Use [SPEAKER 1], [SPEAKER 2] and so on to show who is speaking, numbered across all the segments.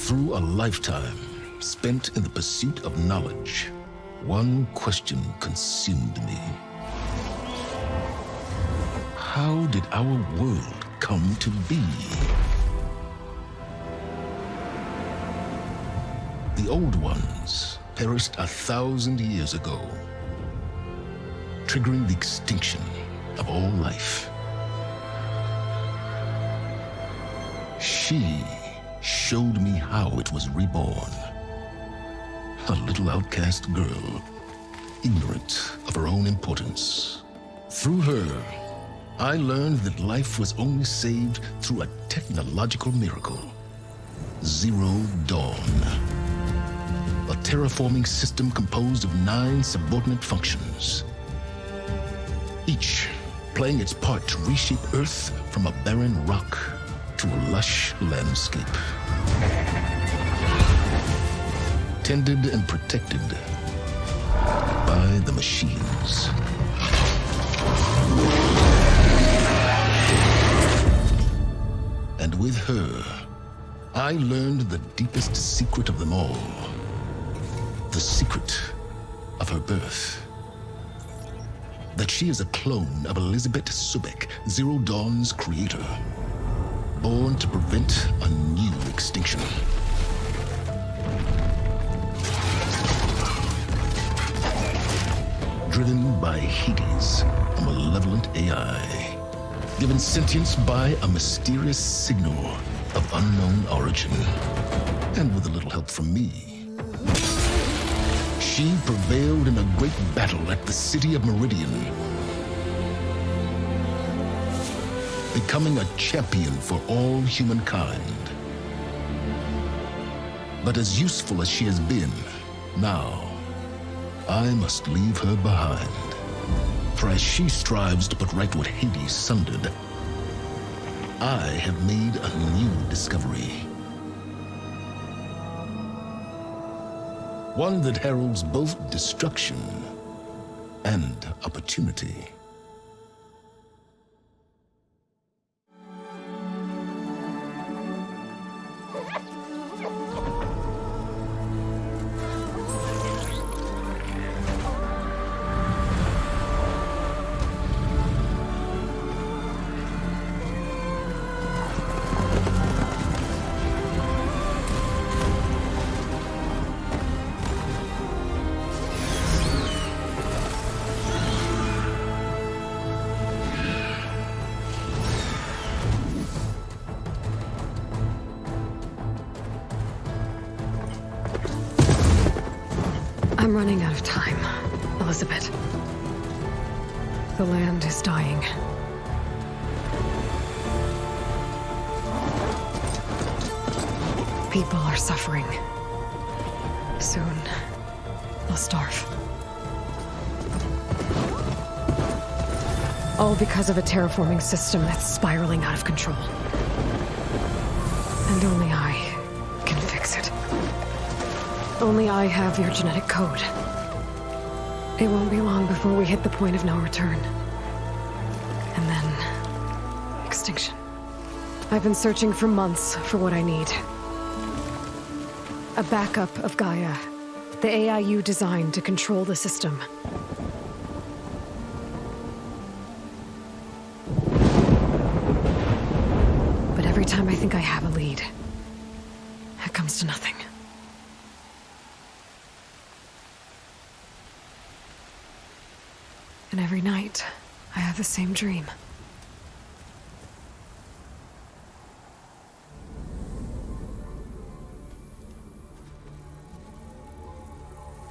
[SPEAKER 1] Through a lifetime spent in the pursuit of knowledge, one question consumed me. How did our world come to be? The old ones perished 1,000 years ago, triggering the extinction of all life. She showed me how it was reborn. A little outcast girl, ignorant of her own importance. Through her, I learned that life was only saved through a technological miracle. Zero Dawn. A terraforming system composed of 9 subordinate functions, each playing its part to reshape Earth from a barren rock to a lush landscape. Tended and protected by the machines. And with her, I learned the deepest secret of them all. The secret of her birth. That she is a clone of Elizabeth Subek, Zero Dawn's creator. Born to prevent a new extinction. Driven by Hades, a malevolent AI. Given sentience by a mysterious signal of unknown origin. And with a little help from me, she prevailed in a great battle at the city of Meridian, becoming a champion for all humankind. But as useful as she has been, now, I must leave her behind. For as she strives to put right what Hades sundered, I have made a new discovery. One that heralds both destruction and opportunity.
[SPEAKER 2] I'm running out of time, Elizabeth. The land is dying. People are suffering. Soon, they'll starve. All because of a terraforming system that's spiraling out of control. And only I can fix it. Only I have your genetic code. It won't be long before we hit the point of no return. And then... extinction. I've been searching for months for what I need. A backup of Gaia. The AI you designed to control the system. But every time I think I have a lead, it comes to nothing. And every night, I have the same dream.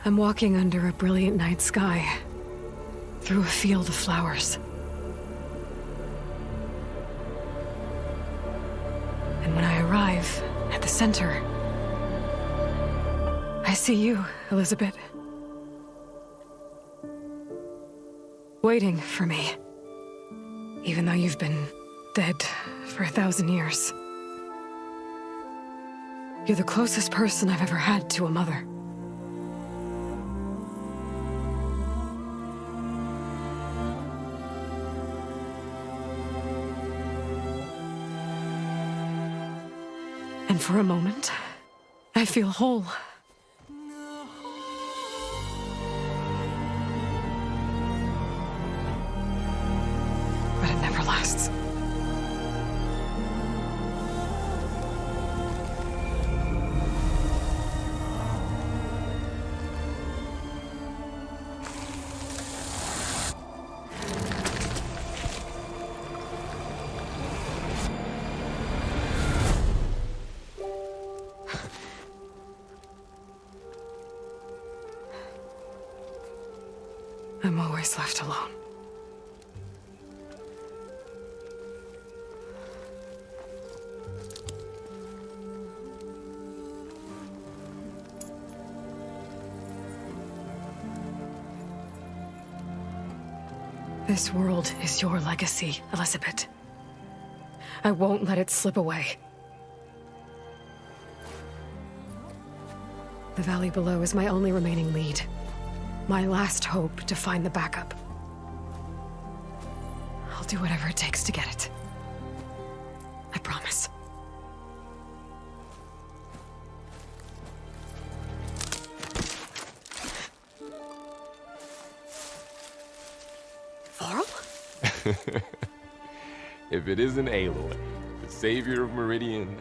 [SPEAKER 2] I'm walking under a brilliant night sky, through a field of flowers. And when I arrive at the center, I see you, Elizabeth. Waiting for me, even though you've been dead for 1,000 years. You're the closest person I've ever had to a mother. And for a moment, I feel whole. But it never lasts. I'm always left alone. This world is your legacy, Elizabeth. I won't let it slip away. The valley below is my only remaining lead. My last hope to find the backup. I'll do whatever it takes to get it. I promise. Varl?
[SPEAKER 3] If it isn't Aloy, the savior of Meridian,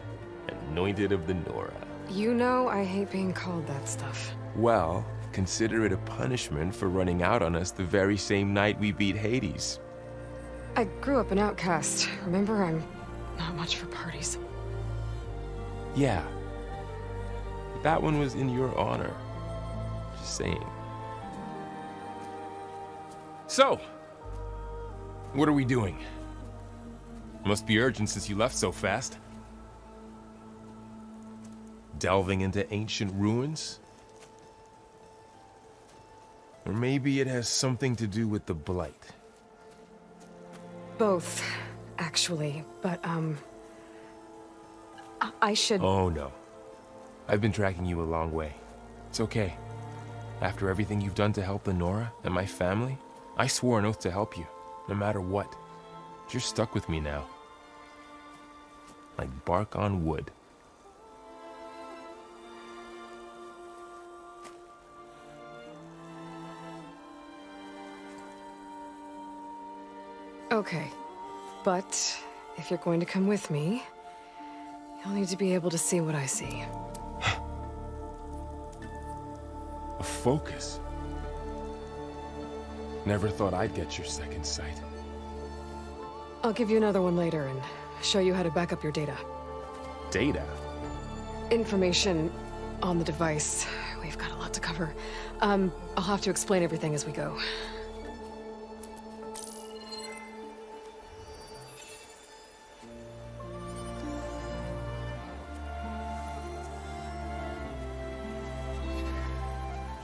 [SPEAKER 3] anointed of the Nora.
[SPEAKER 2] You know I hate being called that stuff.
[SPEAKER 3] Well, consider it a punishment for running out on us the very same night we beat Hades.
[SPEAKER 2] I grew up an outcast. Remember, I'm not much for parties.
[SPEAKER 3] Yeah. But that one was in your honor. Just saying. So, what are we doing? Must be urgent since you left so fast. Delving into ancient ruins? Or maybe it has something to do with the Blight.
[SPEAKER 2] Both, actually, but, I should...
[SPEAKER 3] Oh, no. I've been tracking you a long way. It's okay. After everything you've done to help the Nora and my family, I swore an oath to help you, no matter what. But you're stuck with me now. Like bark on wood.
[SPEAKER 2] Okay, but if you're going to come with me, you'll need to be able to see what I see.
[SPEAKER 3] A focus? Never thought I'd get your second sight.
[SPEAKER 2] I'll give you another one later and show you how to back up your data.
[SPEAKER 3] Data?
[SPEAKER 2] Information on the device. We've got a lot to cover. I'll have to explain everything as we go.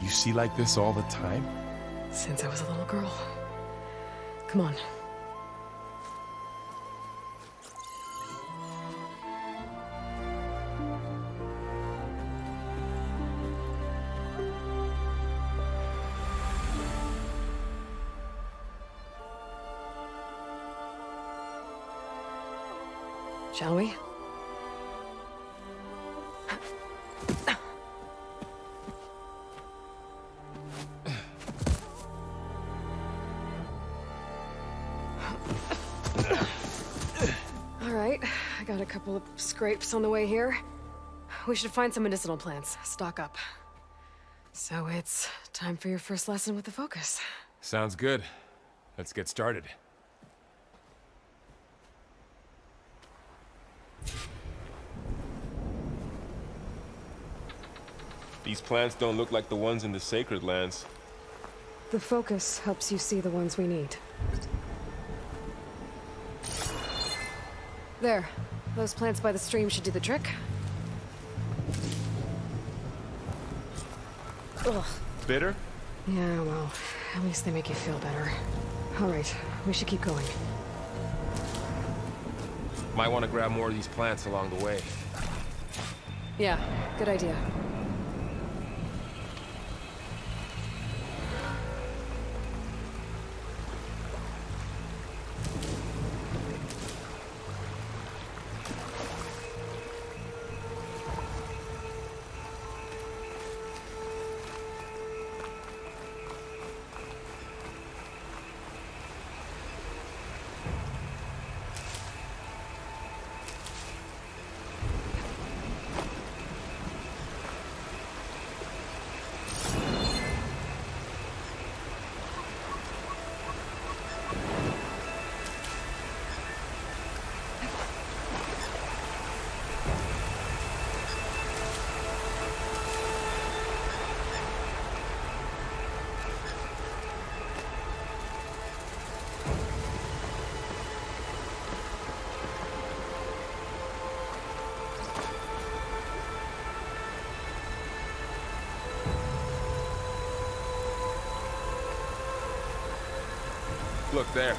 [SPEAKER 3] You see like this all the time?
[SPEAKER 2] Since I was a little girl. Come on. Shall we? I got a couple of scrapes on the way here. We should find some medicinal plants, stock up. So it's time for your first lesson with the focus.
[SPEAKER 3] Sounds good. Let's get started. These plants don't look like the ones in the Sacred Lands.
[SPEAKER 2] The focus helps you see the ones we need. There. Those plants by the stream should do the trick. Ugh.
[SPEAKER 3] Bitter?
[SPEAKER 2] Yeah, well, at least they make you feel better. All right, we should keep going.
[SPEAKER 3] Might want to grab more of these plants along the way.
[SPEAKER 2] Yeah, good idea.
[SPEAKER 3] Look there.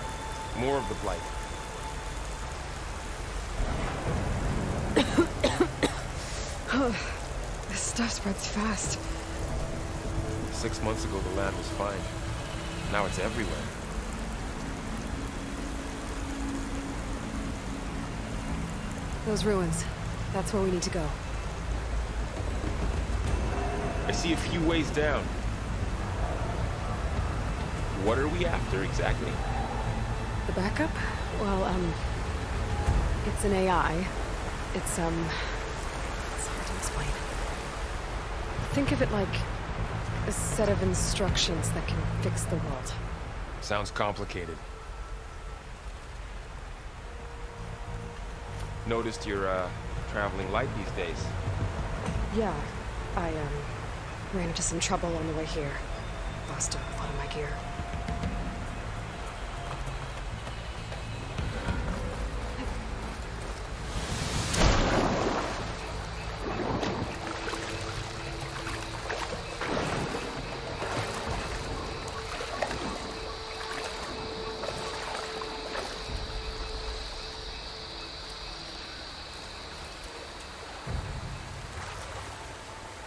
[SPEAKER 3] More of the blight.
[SPEAKER 2] This stuff spreads fast.
[SPEAKER 3] 6 months ago, the land was fine. Now it's everywhere.
[SPEAKER 2] Those ruins. That's where we need to go.
[SPEAKER 3] I see a few ways down. What are we after exactly?
[SPEAKER 2] The backup? Well, it's an AI. It's hard to explain. Think of it like a set of instructions that can fix the world.
[SPEAKER 3] Sounds complicated. Noticed you're, traveling light these days.
[SPEAKER 2] Yeah, I, ran into some trouble on the way here. Lost a lot of my gear.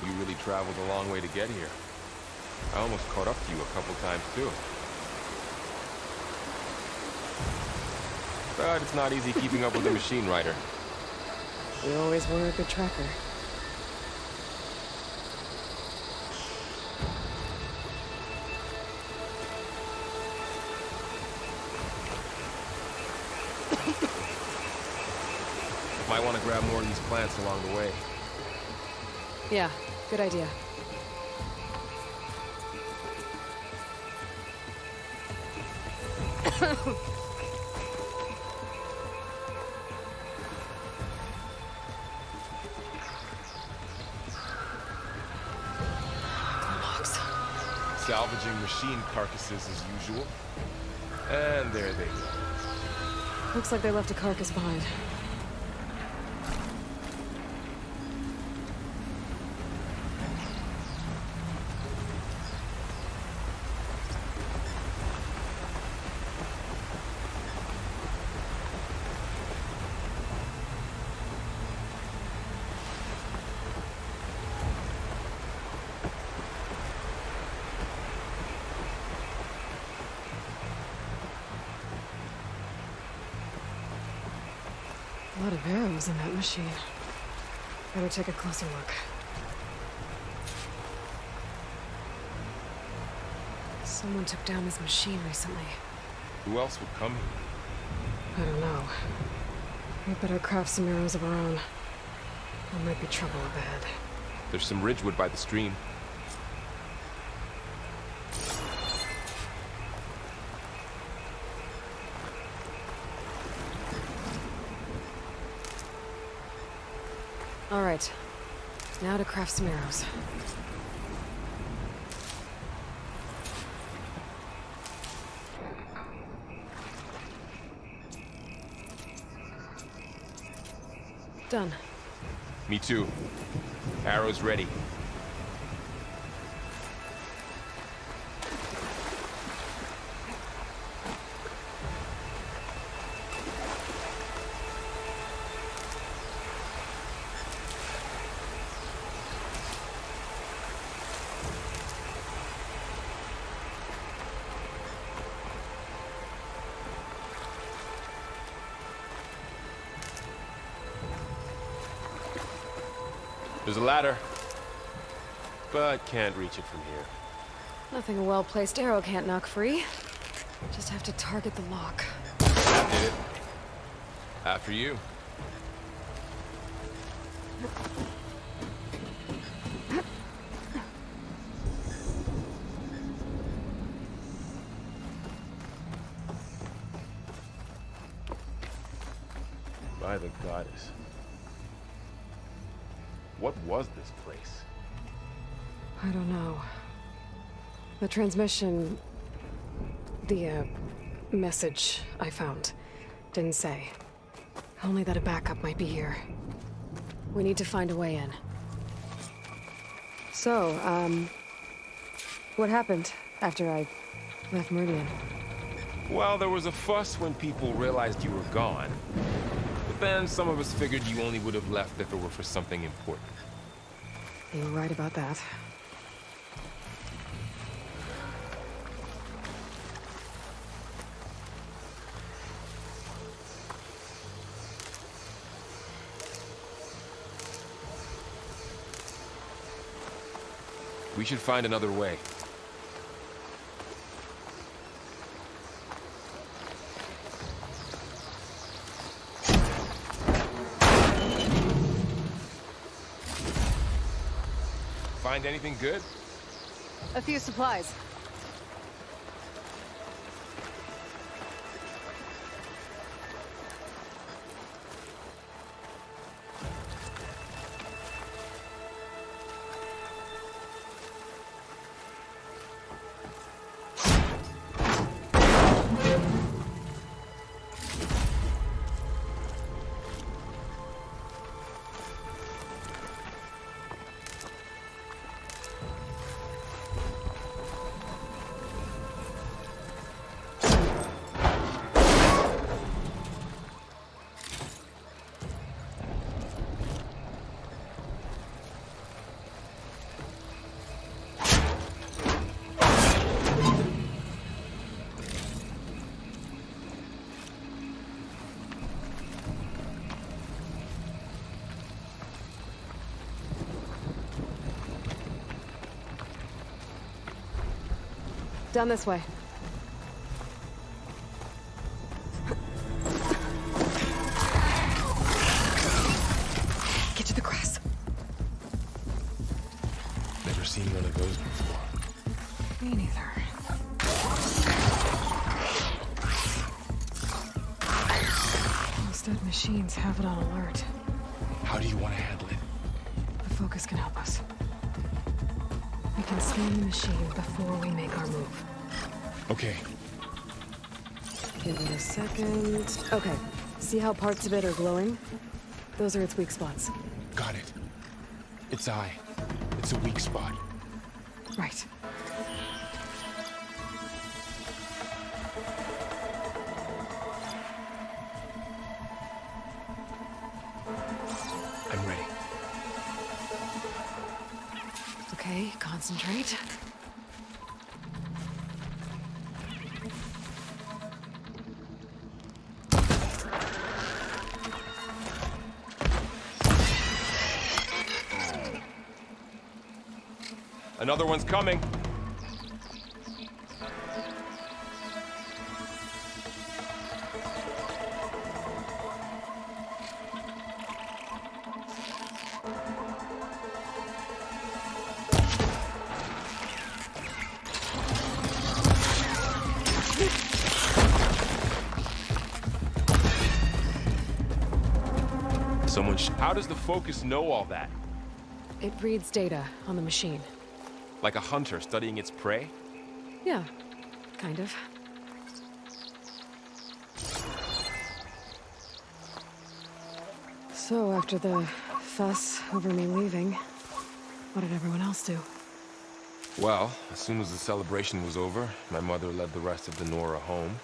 [SPEAKER 3] You really traveled a long way to get here. I almost caught up to you a couple times, too. But it's not easy keeping up with a machine rider.
[SPEAKER 2] You always were a good tracker.
[SPEAKER 3] Might want to grab more of these plants along the way.
[SPEAKER 2] Yeah, good idea. Logs.
[SPEAKER 3] Salvaging machine carcasses as usual. And there they go.
[SPEAKER 2] Looks like they left a carcass behind. A lot of arrows in that machine. Better take a closer look. Someone took down this machine recently.
[SPEAKER 3] Who else would come here?
[SPEAKER 2] I don't know. We better craft some arrows of our own. There might be trouble up ahead.
[SPEAKER 3] There's some ridgewood by the stream.
[SPEAKER 2] All right. Now to craft some arrows. Done.
[SPEAKER 3] Me too. Arrows ready. There's a ladder, but can't reach it from here.
[SPEAKER 2] Nothing a well-placed arrow can't knock free. Just have to target the lock.
[SPEAKER 3] That did it. After you. By the goddess. What was this place?
[SPEAKER 2] I don't know. The transmission... the, message I found didn't say. Only that a backup might be here. We need to find a way in. So, what happened after I left Meridian?
[SPEAKER 3] Well, there was a fuss when people realized you were gone. But then some of us figured you only would have left if it were for something important.
[SPEAKER 2] You were right about that.
[SPEAKER 3] We should find another way. Find anything good?
[SPEAKER 2] A few supplies. Down this way. Get to the grass.
[SPEAKER 3] Never seen one of those before.
[SPEAKER 2] Me neither. Those dead machines have it on alert.
[SPEAKER 3] How do you want to handle it?
[SPEAKER 2] The focus can help us. We can scan the machine before we make our move.
[SPEAKER 3] Okay.
[SPEAKER 2] Give it a second. Okay. See how parts of it are glowing? Those are its weak spots.
[SPEAKER 3] Got it. Its eye. It's a weak spot.
[SPEAKER 2] Right.
[SPEAKER 3] I'm ready.
[SPEAKER 2] Okay, concentrate.
[SPEAKER 3] Another one's coming. How does the focus know all that?
[SPEAKER 2] It reads data on the machine.
[SPEAKER 3] Like a hunter studying its prey?
[SPEAKER 2] Yeah, kind of. So, after the fuss over me leaving, what did everyone else do?
[SPEAKER 3] Well, as soon as the celebration was over, my mother led the rest of the Nora home.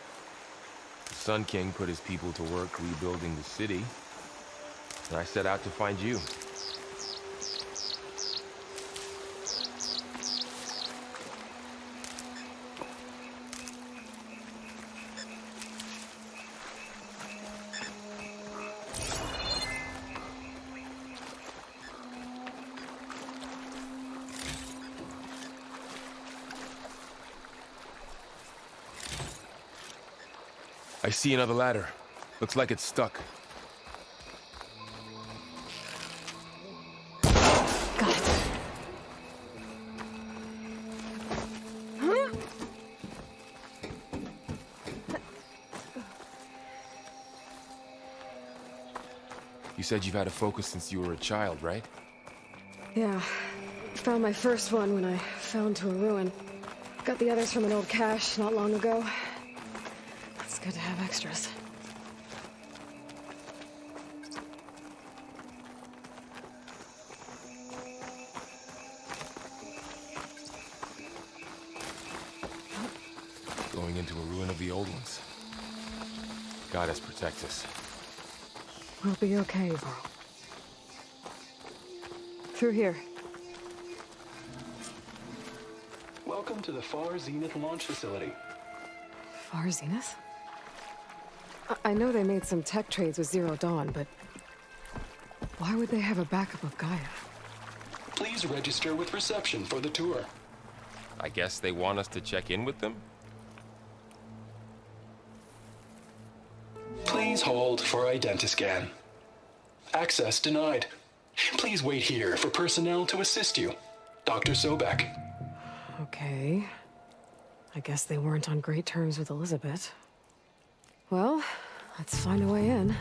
[SPEAKER 3] The Sun King put his people to work rebuilding the city, and I set out to find you. I see another ladder. Looks like it's stuck.
[SPEAKER 2] Got it. Huh?
[SPEAKER 3] You said you've had a focus since you were a child, right?
[SPEAKER 2] Yeah. Found my first one when I fell into a ruin. Got the others from an old cache not long ago. It's good to have extras.
[SPEAKER 3] Going turning into a ruin of the old ones. Goddess protect us.
[SPEAKER 2] We'll be okay, Varl. Through here.
[SPEAKER 4] Welcome to the Far Zenith launch facility.
[SPEAKER 2] Far Zenith? I know they made some tech trades with Zero Dawn, but why would they have a backup of Gaia?
[SPEAKER 4] Please register with reception for the tour.
[SPEAKER 3] I guess they want us to check in with them?
[SPEAKER 4] Please hold for identiscan. Access denied. Please wait here for personnel to assist you. Dr. Sobek.
[SPEAKER 2] Okay. I guess they weren't on great terms with Elizabeth. Well, let's find a way in.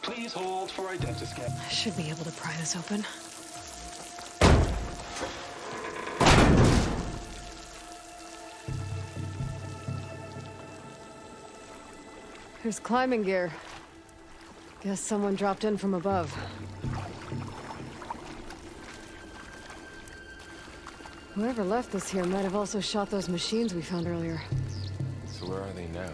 [SPEAKER 4] Please hold for identiscan.
[SPEAKER 2] I should be able to pry this open. There's climbing gear. Guess someone dropped in from above. Whoever left this here might have also shot those machines we found earlier.
[SPEAKER 3] So where are they now?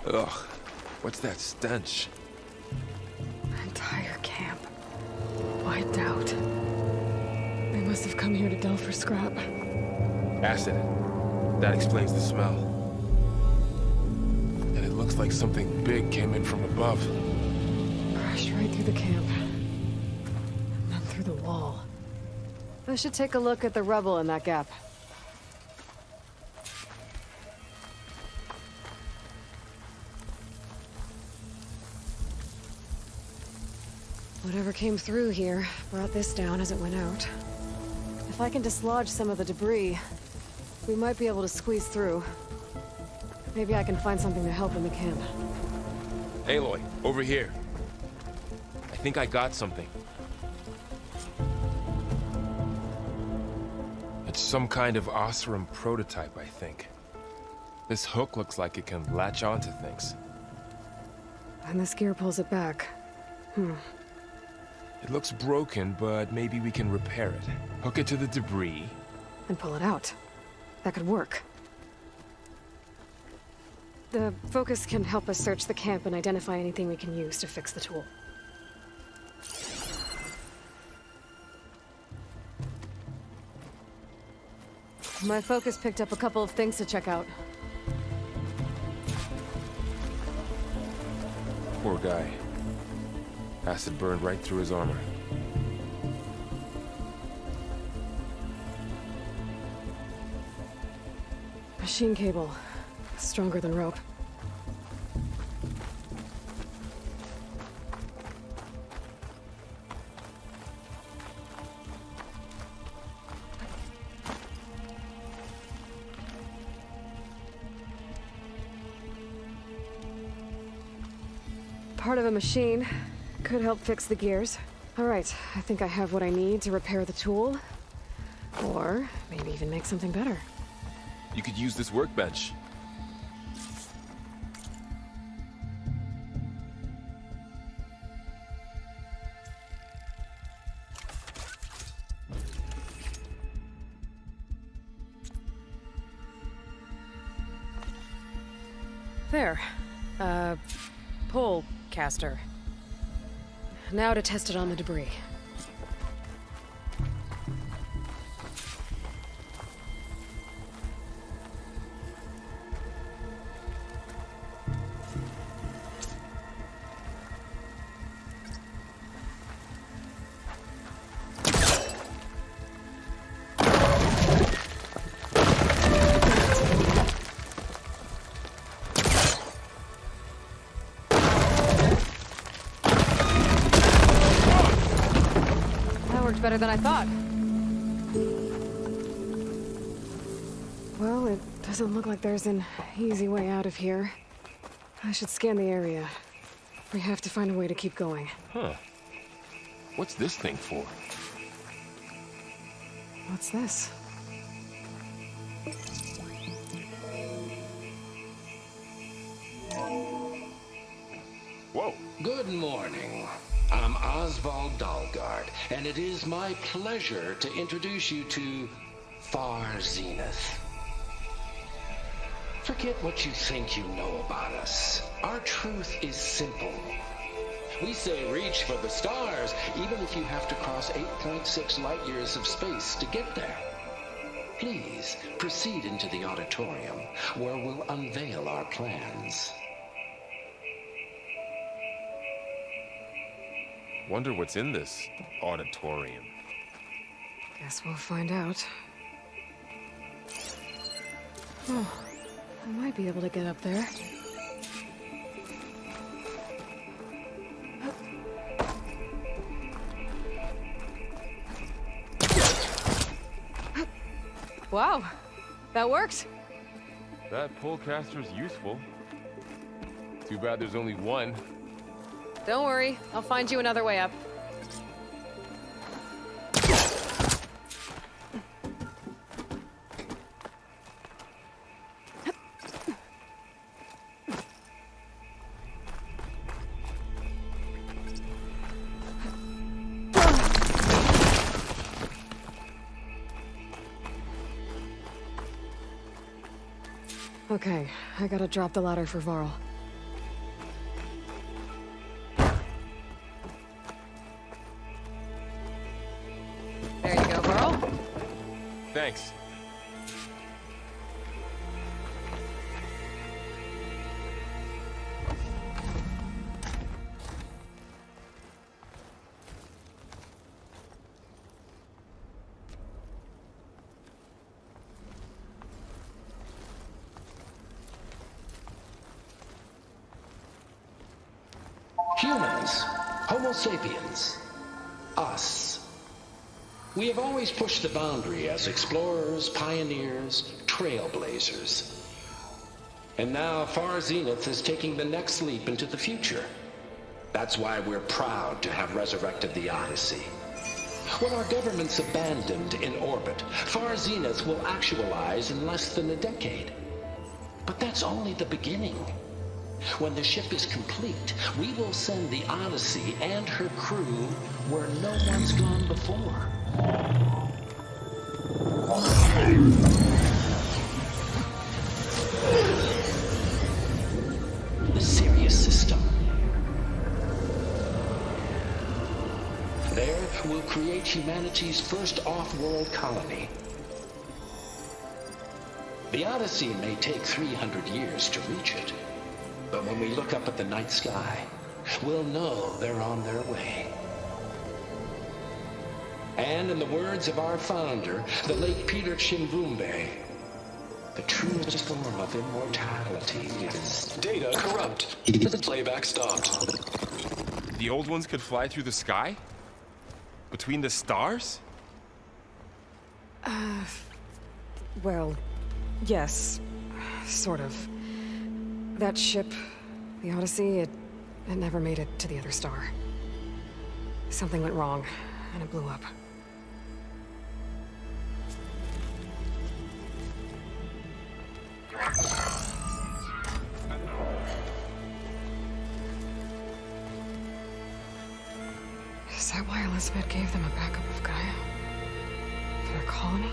[SPEAKER 3] Ugh, what's that stench?
[SPEAKER 2] Entire camp. Wiped out. They must have come here to delve for scrap.
[SPEAKER 3] Acid. That explains the smell. And it looks like something big came in from above.
[SPEAKER 2] Crashed right through the camp. And then through the wall. I should take a look at the rubble in that gap. Whatever came through here brought this down as it went out. If I can dislodge some of the debris, we might be able to squeeze through. Maybe I can find something to help in the camp.
[SPEAKER 3] Aloy, over here. I think I got something. It's some kind of Osram prototype, I think. This hook looks like it can latch onto things.
[SPEAKER 2] And this gear pulls it back.
[SPEAKER 3] It looks broken, but maybe we can repair it. Hook it to the debris.
[SPEAKER 2] And pull it out. That could work. The focus can help us search the camp and identify anything we can use to fix the tool. My focus picked up a couple of things to check out.
[SPEAKER 3] Poor guy. Acid burned right through his armor.
[SPEAKER 2] Machine cable. Stronger than rope. Part of a machine. Could help fix the gears. All right, I think I have what I need to repair the tool. Or maybe even make something better.
[SPEAKER 3] You could use this workbench.
[SPEAKER 2] There. Pole caster. Now to test it on the debris. Better than I thought. Well, it doesn't look like there's an easy way out of here. I should scan the area. We have to find a way to keep going.
[SPEAKER 3] Huh. What's this thing for?
[SPEAKER 2] What's this?
[SPEAKER 3] Oh,
[SPEAKER 5] Good morning. I'm Oswald Dalgard, and it is my pleasure to introduce you to Far Zenith. Forget what you think you know about us. Our truth is simple. We say reach for the stars, even if you have to cross 8.6 light years of space to get there. Please proceed into the auditorium, where we'll unveil our plans.
[SPEAKER 3] wonder what's in this auditorium.
[SPEAKER 2] Guess we'll find out. Oh, I might be able to get up there. Wow, that works.
[SPEAKER 3] That polecaster's useful. Too bad there's only one.
[SPEAKER 2] Don't worry, I'll find you another way up. Okay, I gotta drop the ladder for Varl. There you go, Varl.
[SPEAKER 3] Thanks.
[SPEAKER 5] Humans, Homo sapiens, us. We have always pushed the boundary as explorers, pioneers, trailblazers. And now Far Zenith is taking the next leap into the future. That's why we're proud to have resurrected the Odyssey. When our government's abandoned in orbit, Far Zenith will actualize in less than a decade. But that's only the beginning. When the ship is complete, we will send the Odyssey and her crew where no one's gone before. The Sirius system. There, we'll create humanity's first off-world colony. The Odyssey may take 300 years to reach it. But when we look up at the night sky, we'll know they're on their way. And in the words of our founder, the late Peter Chimvumbe, the truest form of immortality is...
[SPEAKER 4] Data corrupt. Playback stopped.
[SPEAKER 3] The old ones could fly through the sky? Between the stars?
[SPEAKER 2] Well, yes, sort of. That ship, the Odyssey, it never made it to the other star. Something went wrong, and it blew up. Is that why Elizabeth gave them a backup of Gaia? For their colony?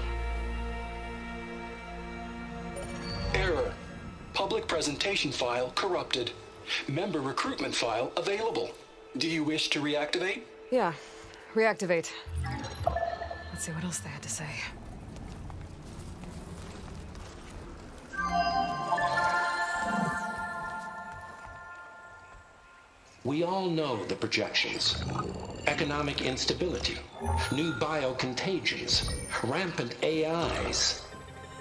[SPEAKER 4] Error. Public presentation file corrupted. Member recruitment file available. Do you wish to reactivate?
[SPEAKER 2] Yeah, reactivate. Let's see what else they had to say.
[SPEAKER 5] We all know the projections. Economic instability, new biocontagions, rampant AIs.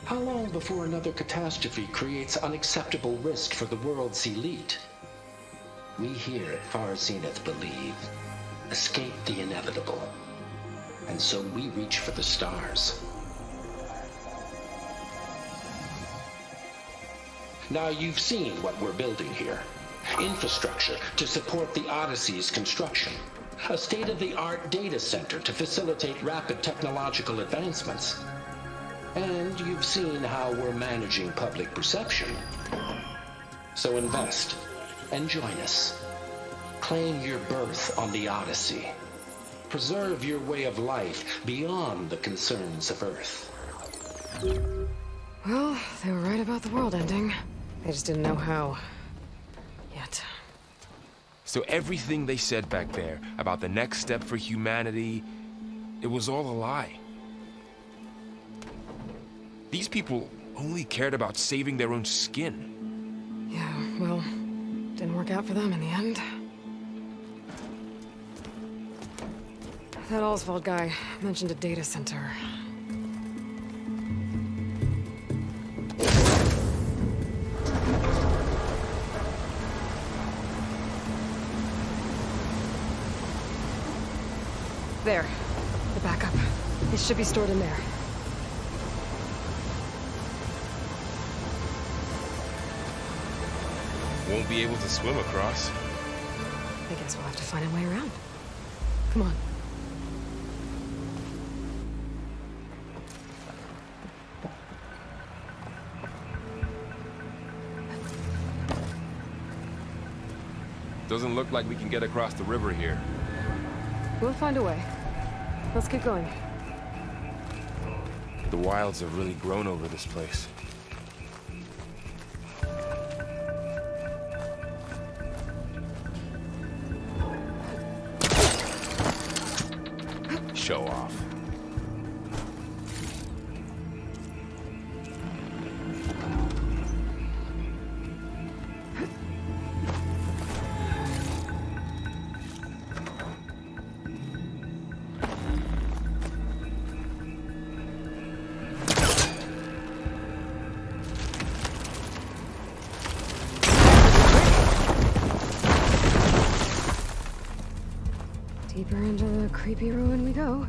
[SPEAKER 5] How long before another catastrophe creates unacceptable risk for the world's elite? We here at Far Zenith believe, escape the inevitable. And so we reach for the stars. Now you've seen what we're building here. Infrastructure to support the Odyssey's construction. A state-of-the-art data center to facilitate rapid technological advancements. And you've seen how we're managing public perception. So invest and join us. Claim your berth on the Odyssey. Preserve your way of life beyond the concerns of Earth.
[SPEAKER 2] Well, they were right about the world ending. They just didn't know how. Yet.
[SPEAKER 3] So everything they said back there about the next step for humanity, it was all a lie. These people only cared about saving their own skin.
[SPEAKER 2] Yeah, well, didn't work out for them in the end. That Oswald guy mentioned a data center. There. The backup. It should be stored in there.
[SPEAKER 3] Won't be able to swim across.
[SPEAKER 2] I guess we'll have to find a way around. Come on.
[SPEAKER 3] Doesn't look like we can get across the river here.
[SPEAKER 2] We'll find a way. Let's keep going.
[SPEAKER 3] The wilds have really grown over this place. Show off.
[SPEAKER 2] Deeper into the creepy ruin we go.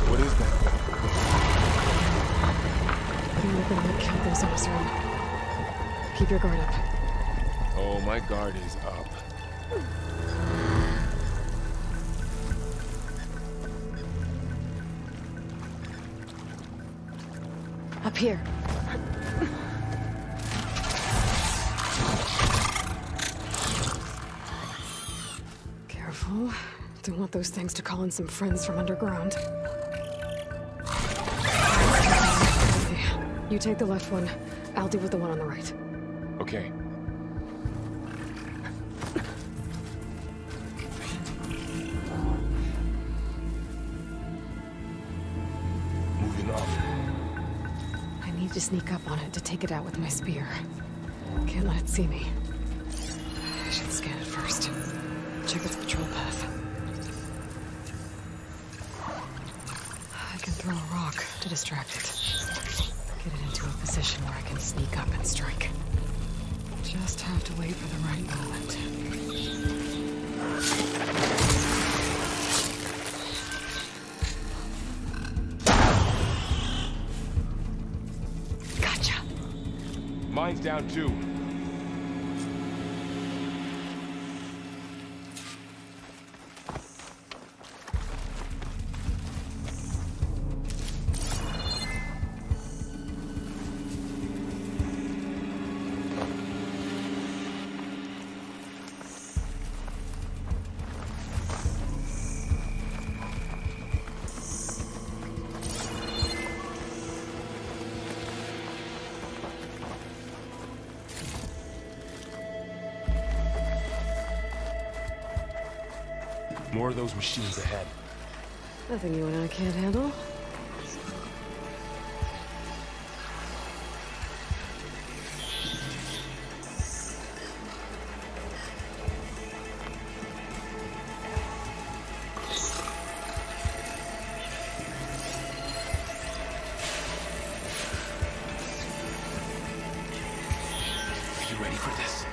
[SPEAKER 3] What is that?
[SPEAKER 2] I don't think that killed those Osram. Keep your guard up.
[SPEAKER 3] Oh, my guard is up.
[SPEAKER 2] Up here. Careful. Don't want those things to call in some friends from underground. Okay. You take the left one. I'll deal with the one on the right.
[SPEAKER 3] Okay. Moving up.
[SPEAKER 2] I need to sneak up on it to take it out with my spear. Can't let it see me. I should scan it first. Check its patrol path. I can throw a rock to distract it. Get it into a position where I can sneak up and strike. Just have to wait for the right moment. Gotcha.
[SPEAKER 3] Mine's down too. More of those machines ahead.
[SPEAKER 2] Nothing you and I can't handle.
[SPEAKER 3] Are you ready for this?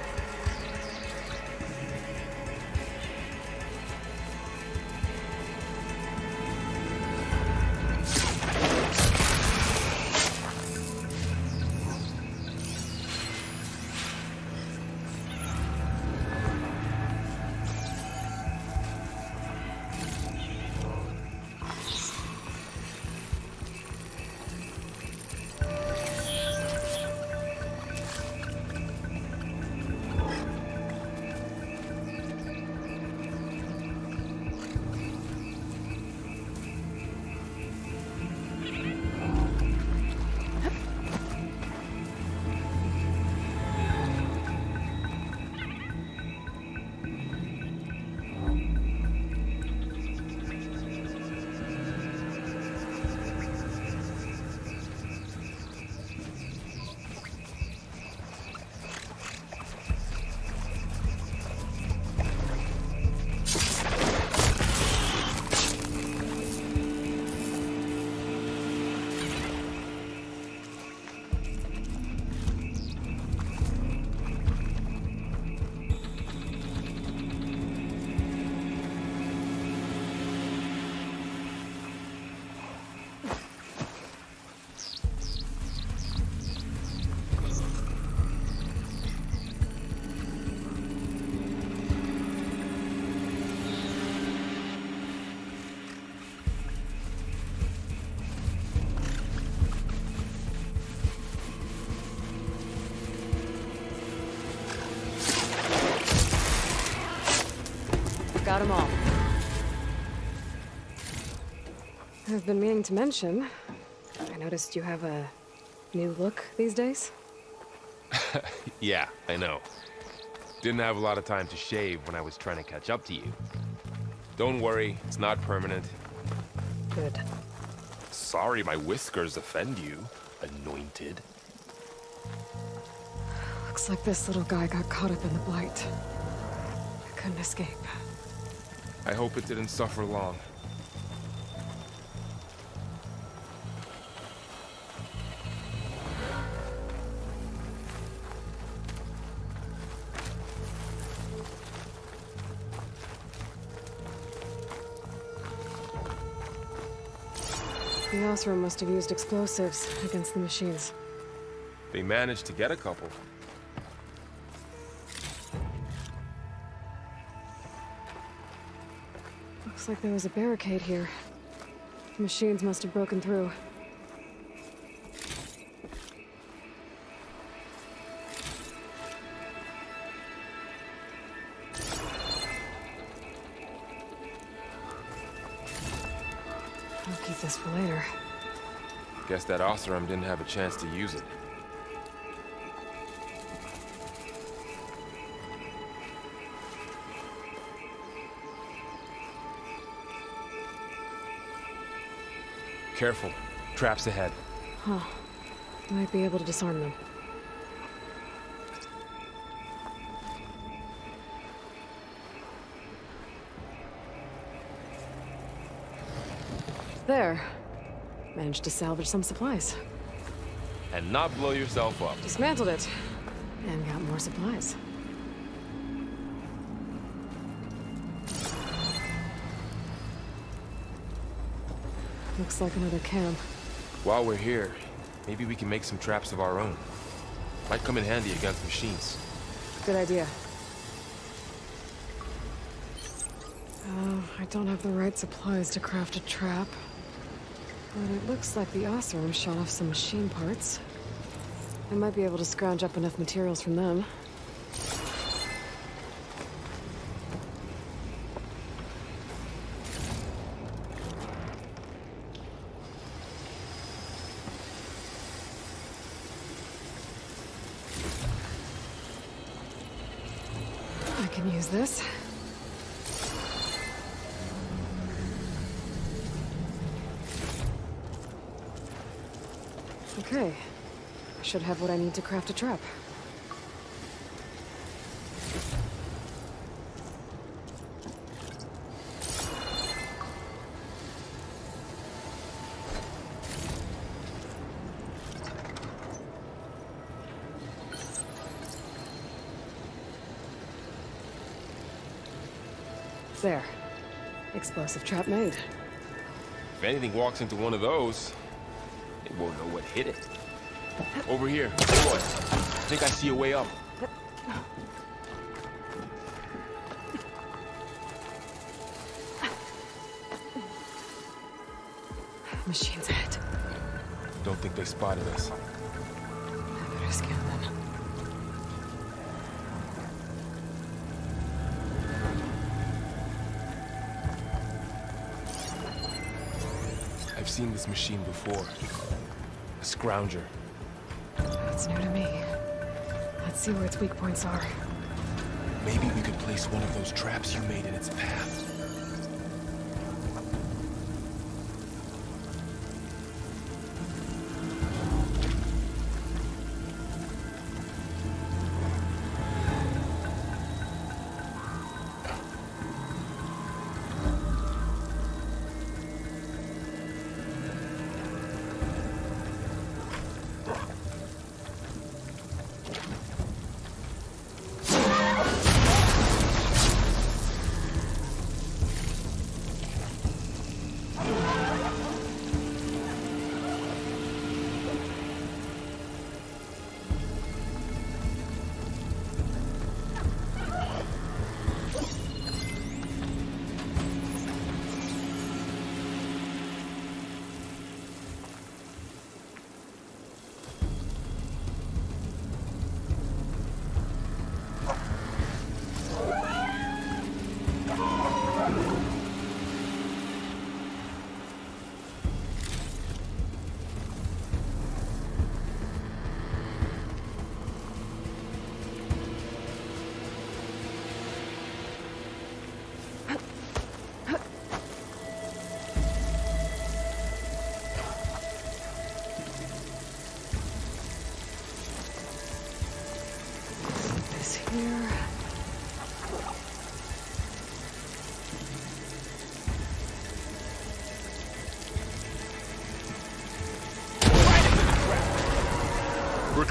[SPEAKER 2] got them all. I've been meaning to mention, I noticed you have a new look these days.
[SPEAKER 3] Yeah, I know. Didn't have a lot of time to shave when I was trying to catch up to you. Don't worry, it's not permanent.
[SPEAKER 2] Good.
[SPEAKER 3] Sorry my whiskers offend you, anointed.
[SPEAKER 2] Looks like this little guy got caught up in the blight. Couldn't escape.
[SPEAKER 3] I hope it didn't suffer long.
[SPEAKER 2] The Osram must have used explosives against the machines.
[SPEAKER 3] They managed to get a couple.
[SPEAKER 2] Looks like there was a barricade here. The machines must have broken through. I'll keep this for later.
[SPEAKER 3] Guess that Osram didn't have a chance to use it. Careful. Traps ahead.
[SPEAKER 2] Huh. Might be able to disarm them. There. Managed to salvage some supplies.
[SPEAKER 3] And not blow yourself up.
[SPEAKER 2] Dismantled it. And got more supplies. Looks like another camp.
[SPEAKER 3] While we're here, maybe we can make some traps of our own. Might come in handy against machines.
[SPEAKER 2] Good idea. I don't have the right supplies to craft a trap. But it looks like the Osram shot off some machine parts. I might be able to scrounge up enough materials from them. I can use this. Okay. I should have what I need to craft a trap. There. Explosive trap made.
[SPEAKER 3] If anything walks into one of those, it won't know what hit it. Over here. Boy, I think I see a way up.
[SPEAKER 2] Machines ahead.
[SPEAKER 3] Don't think they spotted us.
[SPEAKER 2] I better scan them.
[SPEAKER 3] I've seen this machine before. A scrounger.
[SPEAKER 2] That's new to me. Let's see where its weak points are.
[SPEAKER 3] Maybe we could place one of those traps you made in its path.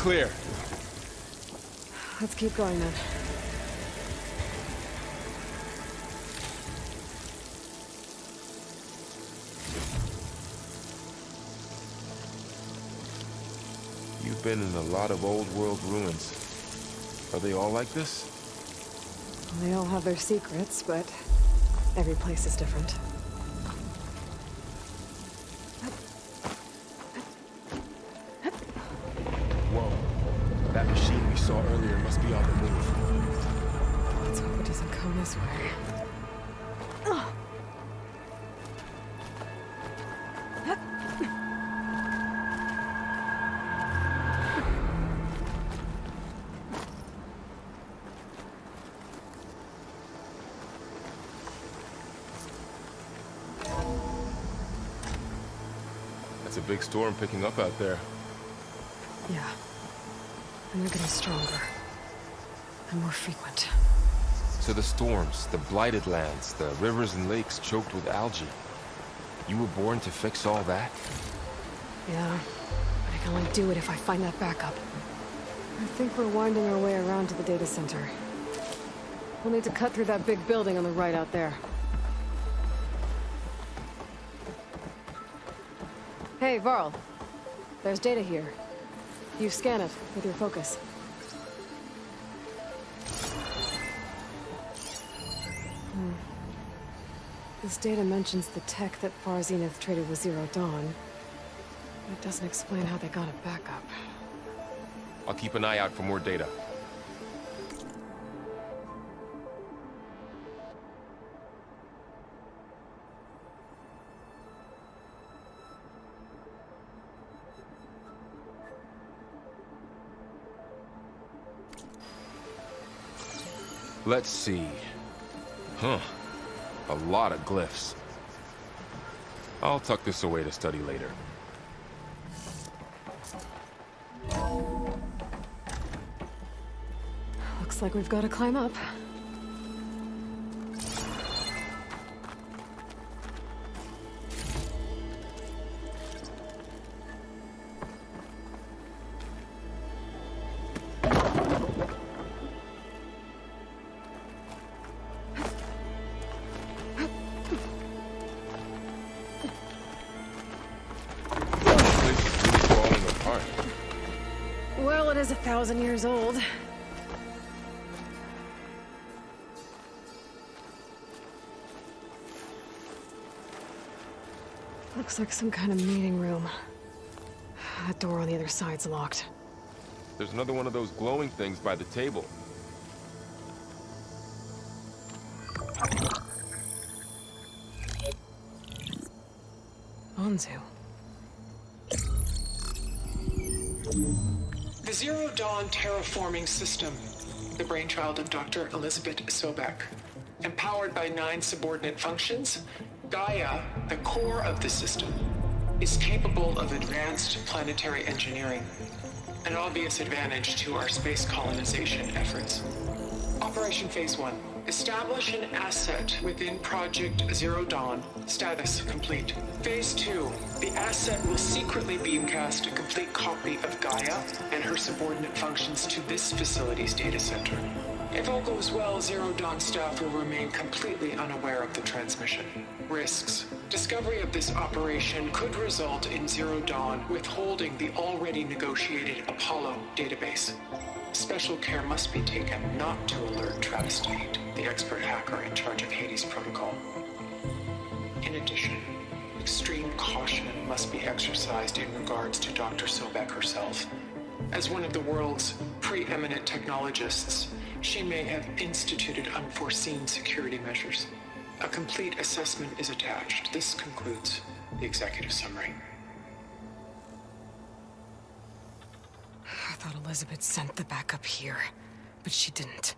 [SPEAKER 3] clear.
[SPEAKER 2] Let's keep going then.
[SPEAKER 3] You've been in a lot of old world ruins. Are they all like this?
[SPEAKER 2] They all have their secrets, but every place is different.
[SPEAKER 3] Whoa. That machine we saw earlier must be on the move.
[SPEAKER 2] Let's hope it doesn't come this way.
[SPEAKER 3] It's a big storm picking up out there.
[SPEAKER 2] Yeah. And they're getting stronger. And more frequent.
[SPEAKER 3] So the storms, the blighted lands, the rivers and lakes choked with algae. You were born to fix all that?
[SPEAKER 2] Yeah. But I can only do it if I find that backup. I think we're winding our way around to the data center. We'll need to cut through that big building on the right out there. Hey, Varl. There's data here. You scan it with your focus. This data mentions the tech that Far Zenith traded with Zero Dawn. But it doesn't explain how they got it back up.
[SPEAKER 3] I'll keep an eye out for more data. Let's see. Huh. A lot of glyphs. I'll tuck this away to study later.
[SPEAKER 2] Looks like we've got to climb up. Well, it is 1,000 years old. Looks like some kind of meeting room. That door on the other side's locked.
[SPEAKER 3] There's another one of those glowing things by the table.
[SPEAKER 2] Anzu.
[SPEAKER 6] The Zero Dawn terraforming system, the brainchild of Dr. Elizabeth Sobek. Empowered by 9 subordinate functions, Gaia, the core of the system, is capable of advanced planetary engineering, an obvious advantage to our space colonization efforts. Operation Phase 1. Establish an asset within Project Zero Dawn. Status complete. Phase 2. The asset will secretly beamcast a complete copy of Gaia and her subordinate functions to this facility's data center. If all goes well, Zero Dawn staff will remain completely unaware of the transmission. Risks. Discovery of this operation could result in Zero Dawn withholding the already negotiated Apollo database. Special care must be taken not to alert Travis Tate, the expert hacker in charge of Hades Protocol. In addition, extreme caution must be exercised in regards to Dr. Sobek herself. As one of the world's preeminent technologists, she may have instituted unforeseen security measures. A complete assessment is attached. This concludes the executive summary.
[SPEAKER 2] I thought Elizabeth sent the backup here, but she didn't.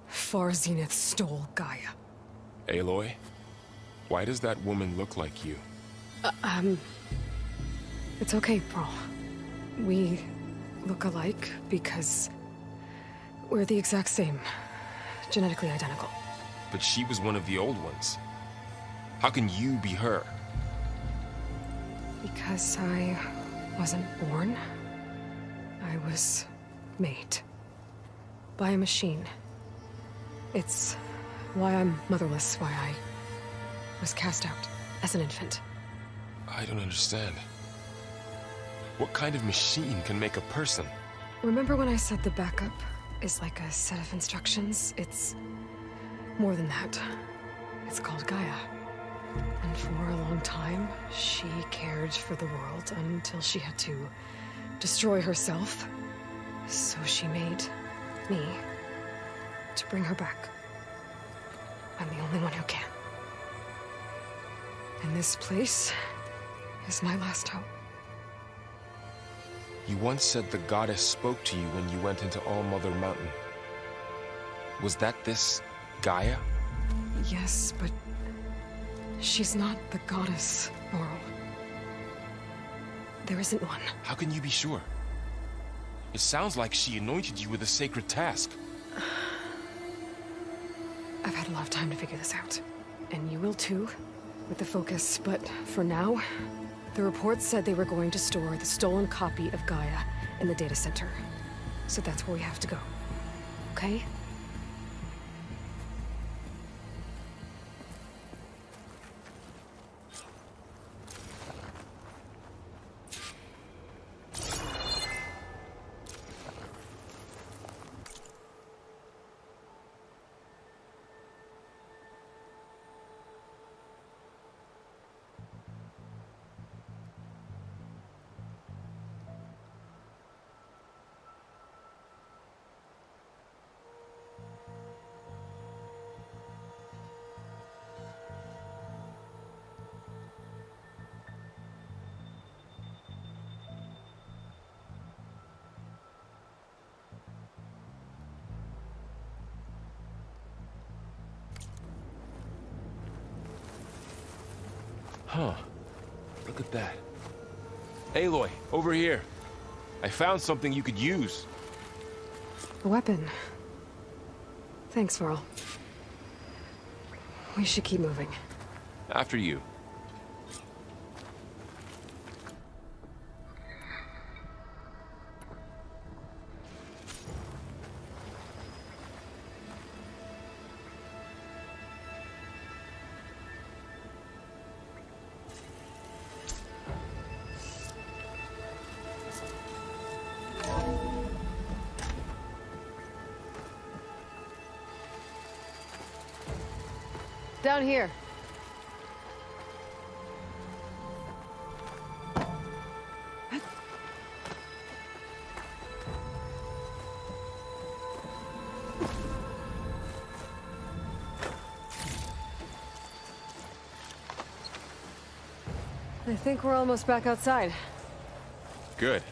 [SPEAKER 2] Far Zenith stole Gaia.
[SPEAKER 3] Aloy? Why does that woman look like you?
[SPEAKER 2] It's okay, Pearl. We look alike because we're the exact same. Genetically identical.
[SPEAKER 3] But she was one of the old ones. How can you be her?
[SPEAKER 2] Because I wasn't born I was made by a machine. It's why I'm motherless, why I was cast out as an infant.
[SPEAKER 3] I don't understand. What kind of machine can make a person?
[SPEAKER 2] Remember when I said the backup is like a set of instructions? It's more than that. It's called Gaia. And for a long time, she cared for the world until she had to destroy herself. So she made me to bring her back. I'm the only one who can. And this place is my last hope.
[SPEAKER 3] You once said the goddess spoke to you when you went into All-Mother Mountain. Was that this Gaia?
[SPEAKER 2] Yes, but she's not the goddess, Laurel. There isn't one.
[SPEAKER 3] How can you be sure? It sounds like she anointed you with a sacred task.
[SPEAKER 2] I've had a lot of time to figure this out. And you will too, with the focus. But for now, the report said they were going to store the stolen copy of Gaia in the data center. So that's where we have to go. Okay?
[SPEAKER 3] Huh. Look at that. Aloy, over here. I found something you could use.
[SPEAKER 2] A weapon. Thanks, Varl. We should keep moving.
[SPEAKER 3] After you.
[SPEAKER 2] Down here. I think we're almost back outside.
[SPEAKER 3] Good.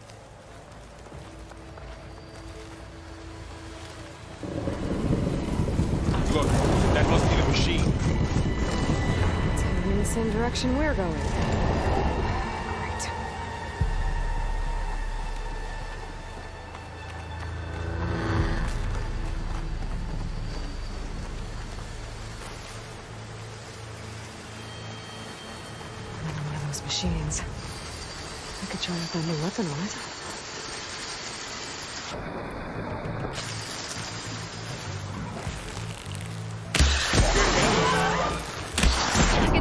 [SPEAKER 3] Look, that must be the machine.
[SPEAKER 2] It's heading in the same direction we're going. Great. Another one of those machines. I could try out that new weapon on it.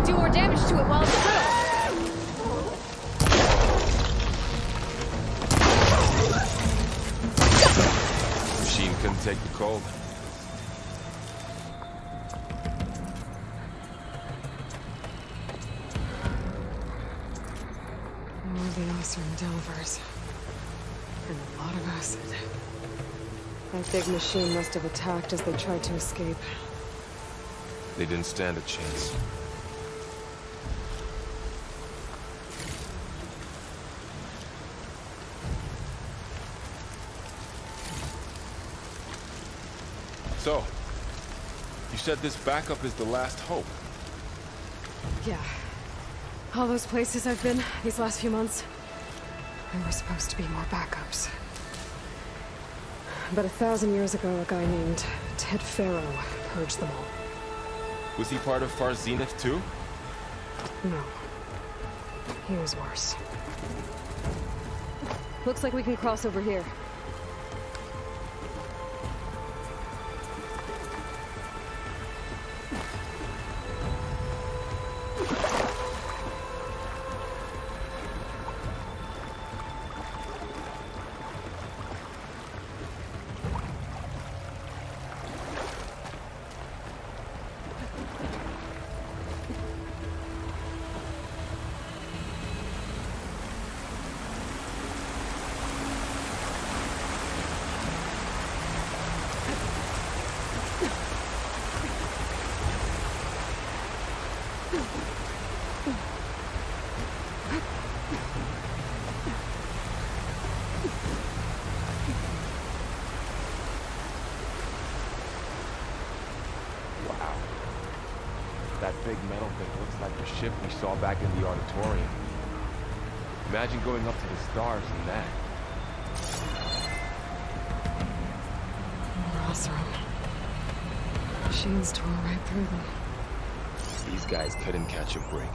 [SPEAKER 2] Do more damage to it while it's through.
[SPEAKER 3] Machine couldn't take the cold.
[SPEAKER 2] More of the Oster and Delvers. And a lot of acid. That big machine must have attacked as they tried to escape.
[SPEAKER 3] They didn't stand a chance. So, you said this backup is the last hope.
[SPEAKER 2] Yeah. All those places I've been these last few months, there were supposed to be more backups. But 1,000 years ago, a guy named Ted Pharaoh purged them all.
[SPEAKER 3] Was he part of Far Zenith too?
[SPEAKER 2] No. He was worse. Looks like we can cross over here.
[SPEAKER 3] Wow. That big metal thing looks like the ship we saw back in the auditorium. Imagine going up to the stars in that.
[SPEAKER 2] Rosram. Machines tore right through them.
[SPEAKER 3] These guys couldn't catch a break.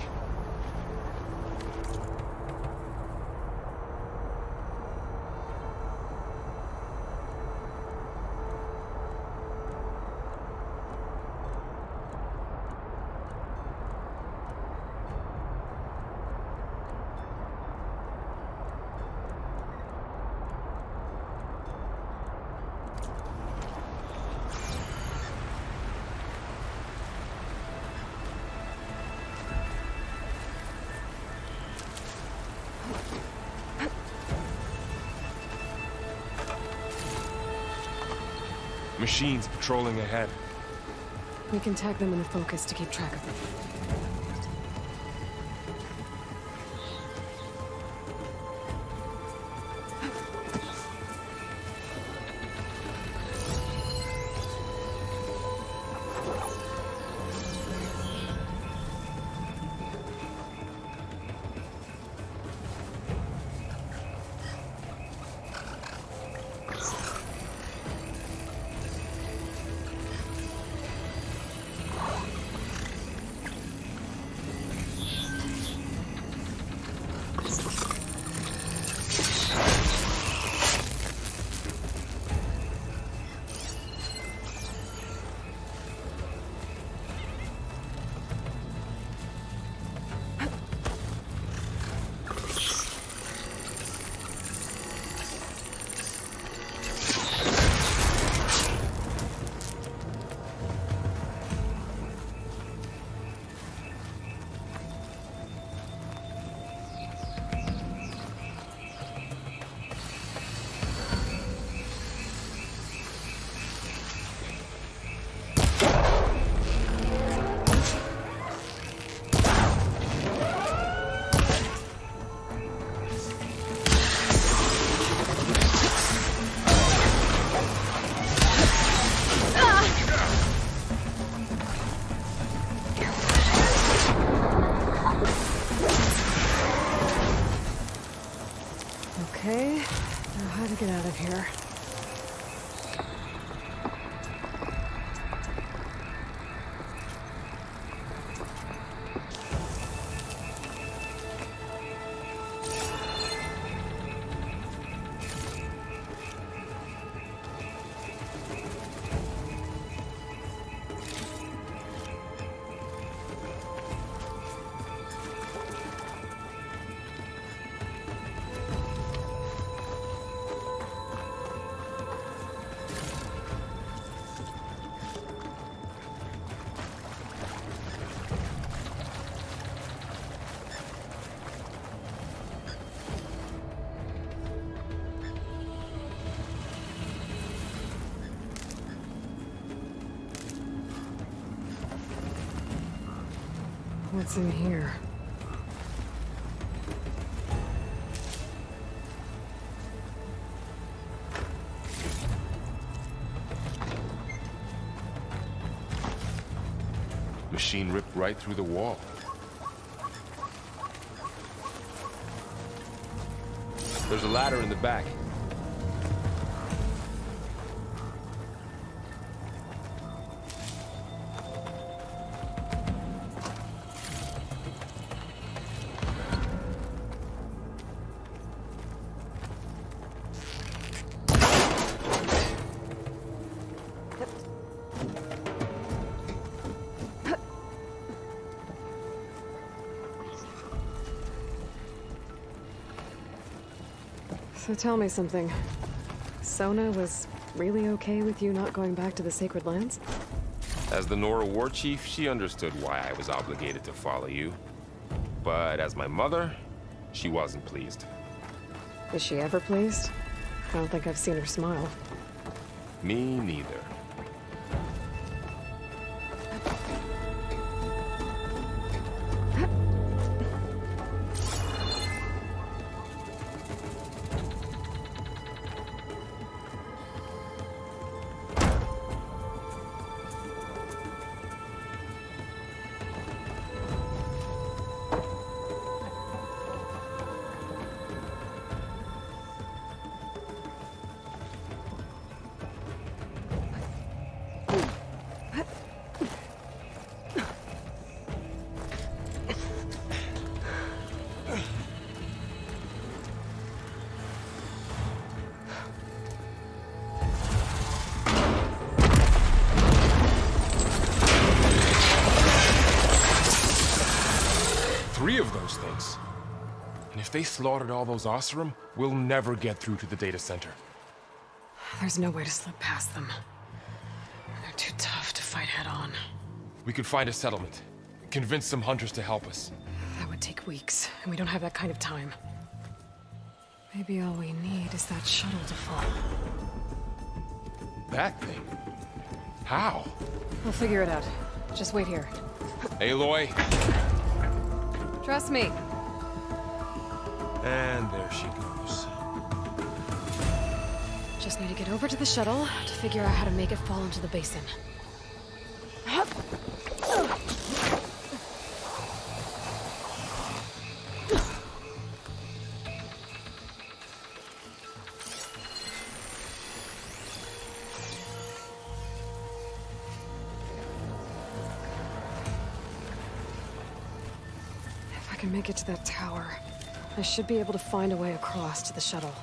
[SPEAKER 3] Machines patrolling ahead.
[SPEAKER 2] We can tag them in the focus to keep track of them. Okay, now how to get out of here? What's in here?
[SPEAKER 3] Machine ripped right through the wall. There's a ladder in the back.
[SPEAKER 2] So tell me something. Sona was really okay with you not going back to the Sacred Lands?
[SPEAKER 3] As the Nora war chief, she understood why I was obligated to follow you. But as my mother, she wasn't pleased.
[SPEAKER 2] Is she ever pleased? I don't think I've seen her smile.
[SPEAKER 3] Me neither. those things. And if they slaughtered all those Oseram, we'll never get through to the data center.
[SPEAKER 2] There's no way to slip past them. They're too tough to fight head-on.
[SPEAKER 3] We could find a settlement. Convince some hunters to help us.
[SPEAKER 2] That would take weeks, and we don't have that kind of time. Maybe all we need is that shuttle to fall.
[SPEAKER 3] That thing? How?
[SPEAKER 2] We'll figure it out. Just wait here.
[SPEAKER 3] Aloy.
[SPEAKER 2] Trust me.
[SPEAKER 3] And there she goes.
[SPEAKER 2] Just need to get over to the shuttle to figure out how to make it fall into the basin. If I can make it to that tower, I should be able to find a way across to the shuttle.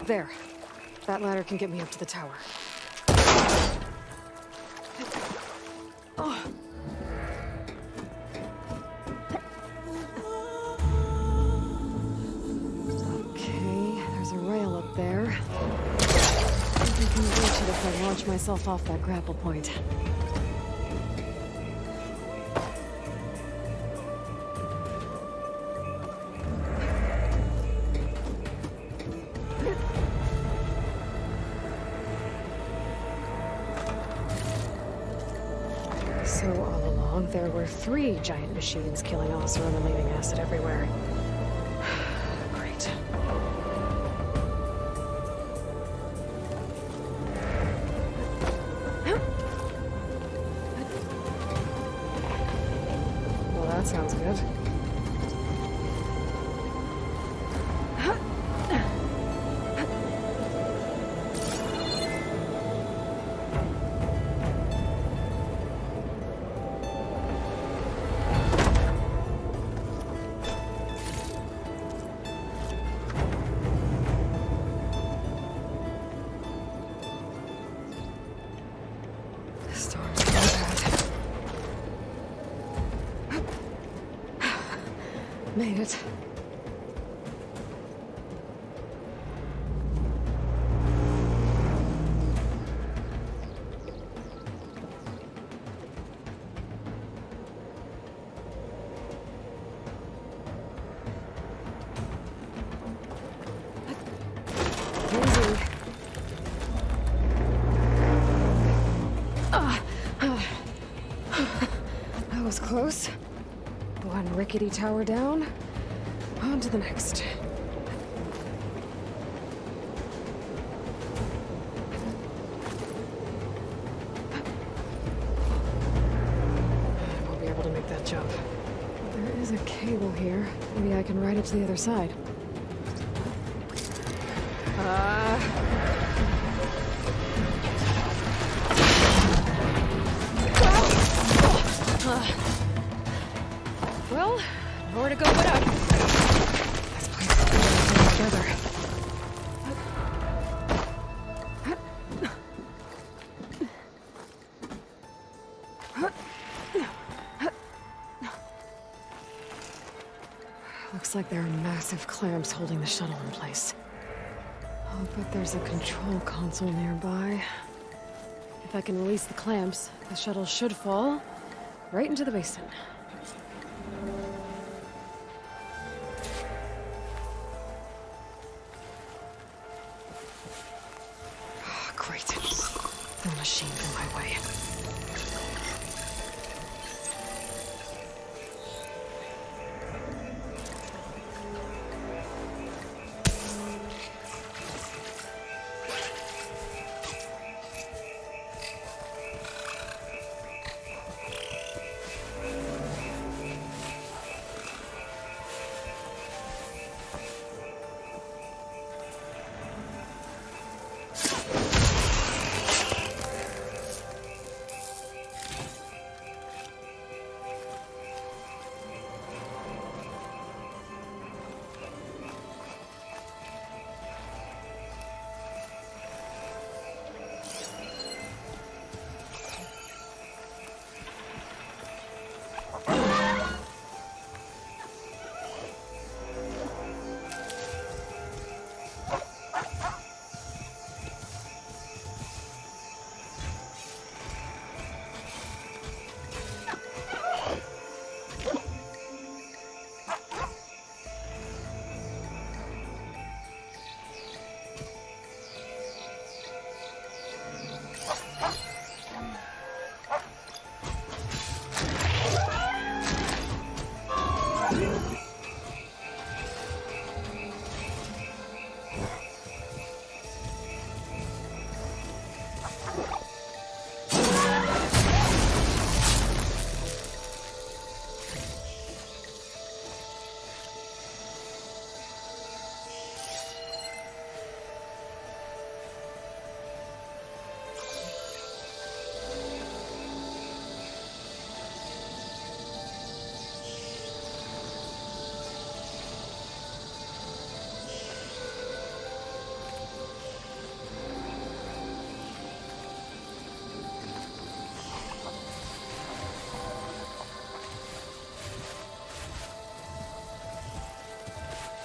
[SPEAKER 2] There. That ladder can get me up to the tower. Oh. Okay, there's a rail up there. I think I can reach it if I launch myself off that grapple point. So So all along, there were 3 giant machines killing Oseram and leaving acid everywhere. Great. Well, that sounds good. Storm's bad. Made it. Easy. That was close. One rickety tower down. On to the next. I won't be able to make that jump. There is a cable here. Maybe I can ride it to the other side. Well, nowhere to go but up. This place is going together. Looks like there are massive clamps holding the shuttle in place. Oh, but there's a control console nearby. If I can release the clamps, the shuttle should fall right into the basin. Oh, great. The machine's in my way.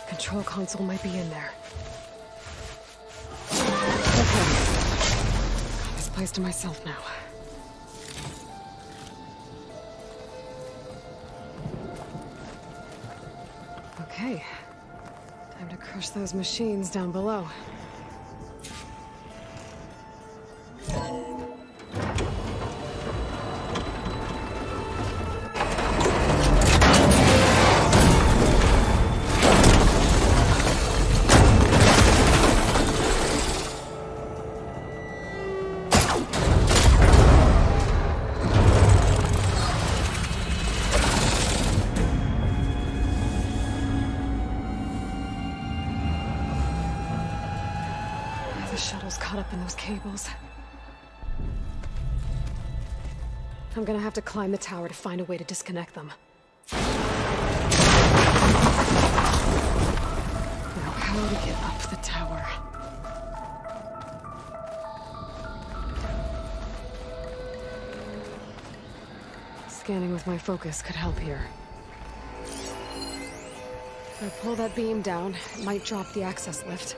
[SPEAKER 2] Control console might be in there. Okay. Got this place to myself now. Okay. Time to crush those machines down below. shuttle's caught up in those cables. I'm gonna have to climb the tower to find a way to disconnect them. Now, how to get up the tower? Scanning with my focus could help here. If I pull that beam down, it might drop the access lift.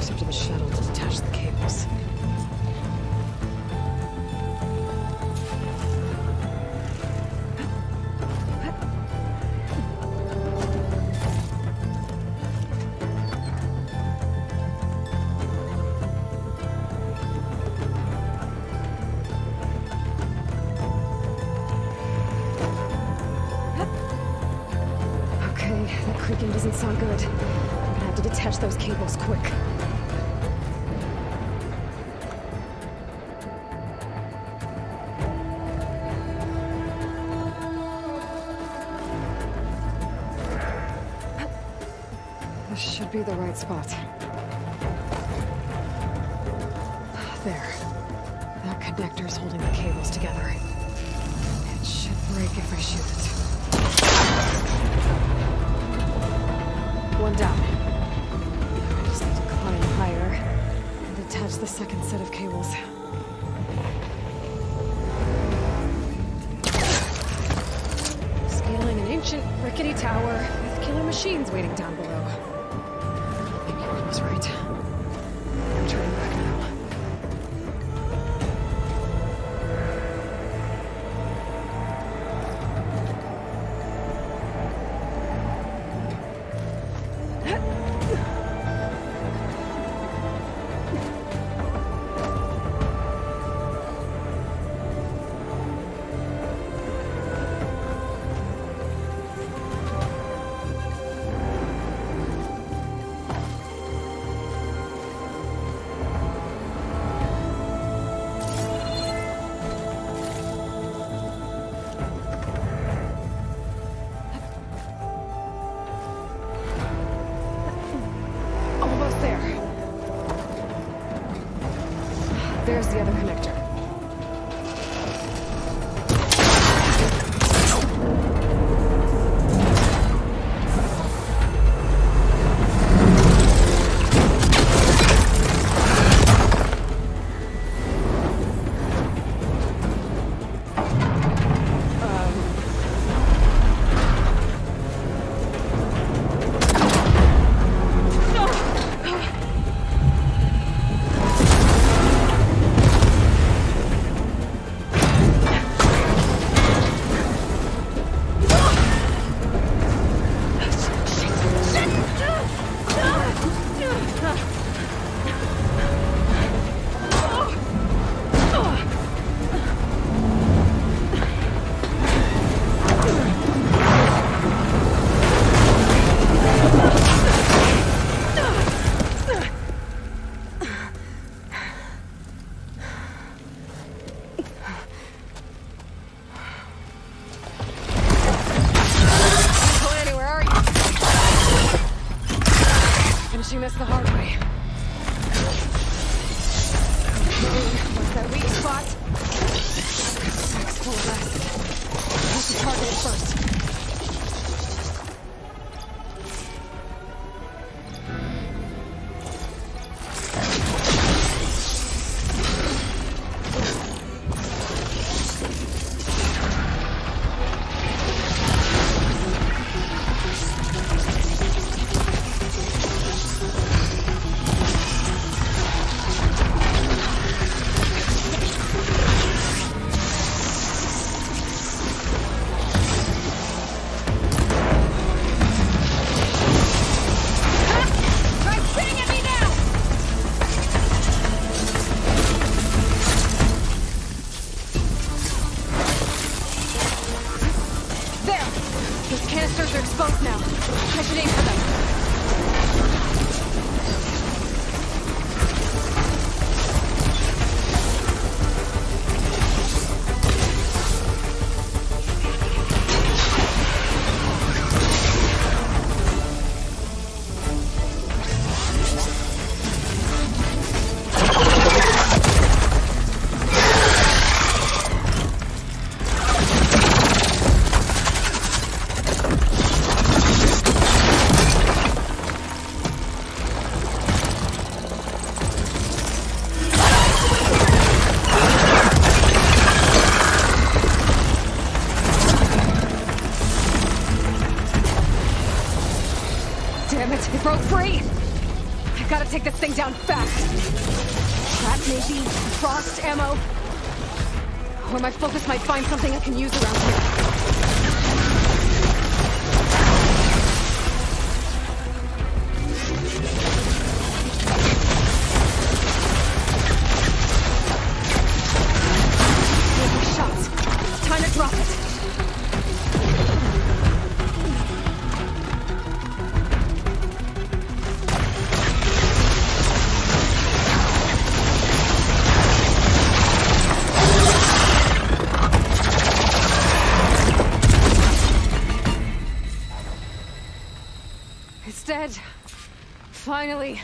[SPEAKER 2] To the shuttle to detach the cables. Okay, that creaking doesn't sound good. I'm gonna have to detach those cables quick. Should be the right spot. There. That connector's holding the cables together. It should break if I shoot it. One down. I just need to climb higher and attach the second set of cables. Scaling an ancient, rickety tower with killer machines waiting down below. Was right. I'm turning back now. There's the other connector. Finishing this the hard way. What's that weak spot? It's full of acid. I should target it first. Hurry! I gotta take this thing down fast. Trap maybe? Frost ammo? Or my focus might find something I can use around here. Dead. Finally.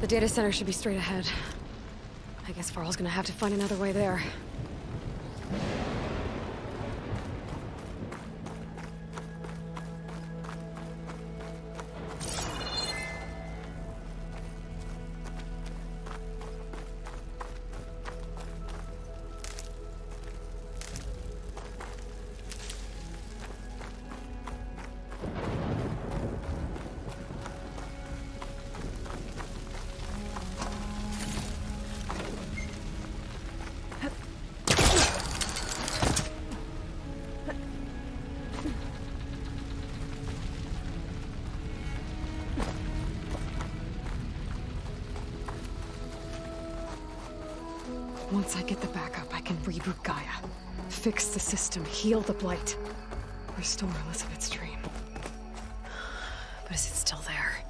[SPEAKER 2] The data center should be straight ahead. I guess Farrell's gonna have to find another way there. Once I get the backup, I can reboot Gaia. Fix the system, heal the Blight. Restore Elizabeth's dream. But is it still there?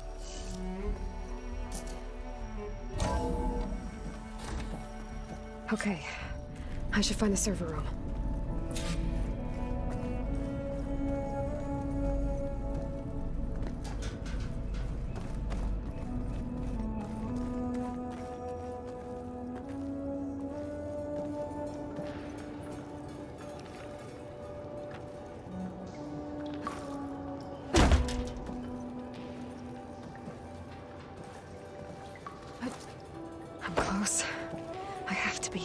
[SPEAKER 2] Okay. I should find the server room. I'm close. I have to be.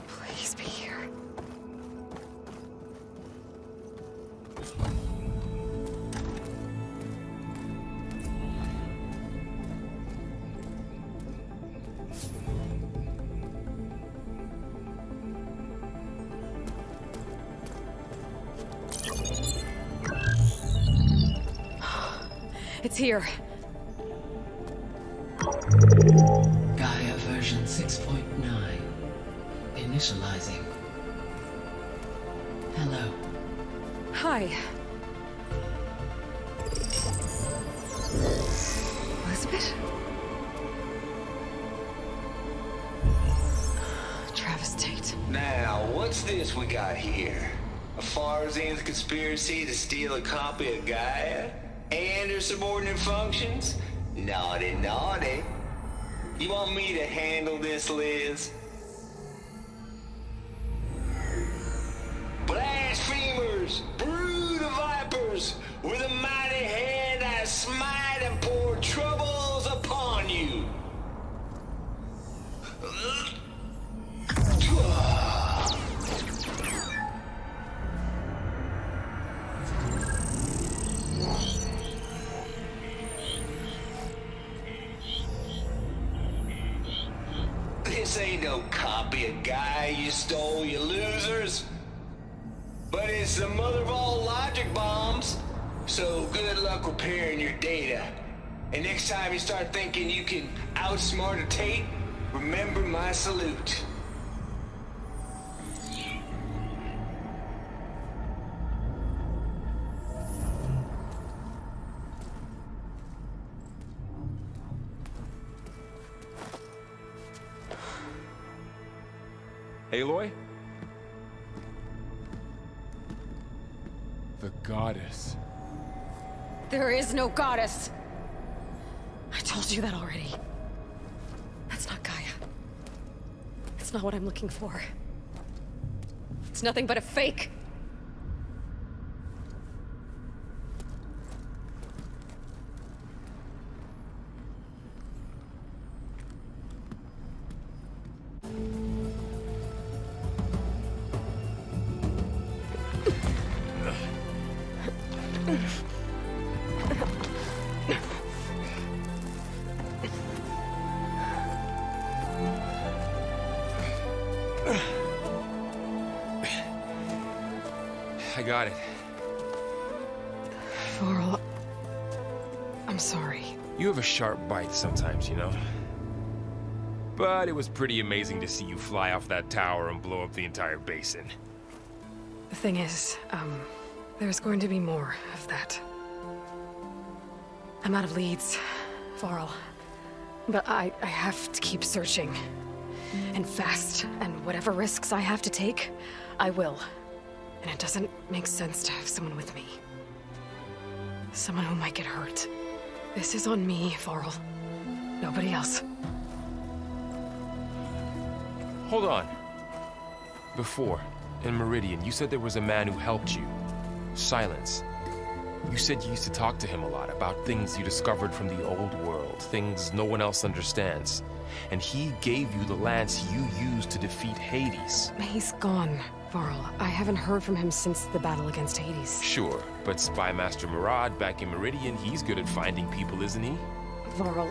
[SPEAKER 2] Please be here. It's here.
[SPEAKER 7] Gaia version 6.9. Initializing. Hello.
[SPEAKER 2] Hi. Elizabeth? Travestate.
[SPEAKER 8] Now, what's this we got here? A Farzian's conspiracy to steal a copy of Gaia? And her subordinate functions? Naughty, naughty. You want me to handle this, Liz? Blasphemers! Brood of vipers! With a mighty hand I smite and pour troubles upon you! This ain't no copy of Gaia you stole, you losers. But it's the mother of all logic bombs. So good luck repairing your data. And next time you start thinking you can outsmart a tape, Remember my salute.
[SPEAKER 3] Aloy? The goddess.
[SPEAKER 2] There is no goddess. I told you that already. That's not Gaia. It's not what I'm looking for. It's nothing but a fake.
[SPEAKER 3] I got it.
[SPEAKER 2] Varl, I'm sorry.
[SPEAKER 3] You have a sharp bite sometimes, you know? But it was pretty amazing to see you fly off that tower and blow up the entire basin.
[SPEAKER 2] The thing is, there's going to be more of that. I'm out of leads, Varl. But I have to keep searching. And fast, and whatever risks I have to take, I will. And it doesn't make sense to have someone with me. Someone who might get hurt. This is on me, Varl. Nobody else.
[SPEAKER 3] Hold on. Before, in Meridian, you said there was a man who helped you. Sylens. You said you used to talk to him a lot about things you discovered from the old world, things no one else understands. And he gave you the lance you used to defeat Hades.
[SPEAKER 2] He's gone, Varl. I haven't heard from him since the battle against Hades.
[SPEAKER 3] Sure, but Spy Master Murad back in Meridian, he's good at finding people, isn't he?
[SPEAKER 2] Varl,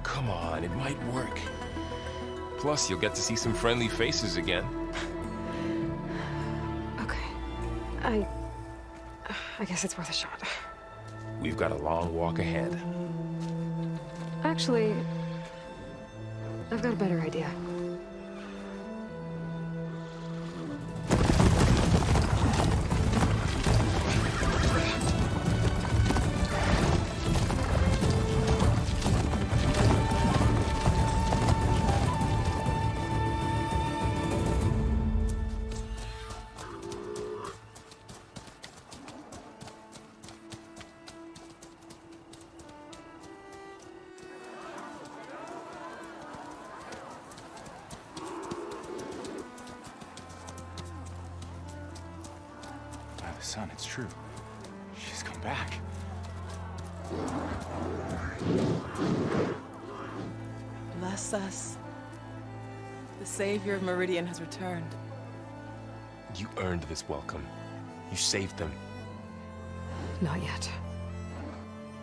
[SPEAKER 3] Come on, it might work. Plus, you'll get to see some friendly faces again.
[SPEAKER 2] Okay. I guess it's worth a shot.
[SPEAKER 3] We've got a long walk ahead.
[SPEAKER 2] Actually, I've got a better idea.
[SPEAKER 9] Son, it's true. She's come back.
[SPEAKER 10] Bless us. The savior of Meridian has returned.
[SPEAKER 3] You earned this welcome. You saved them.
[SPEAKER 2] Not yet.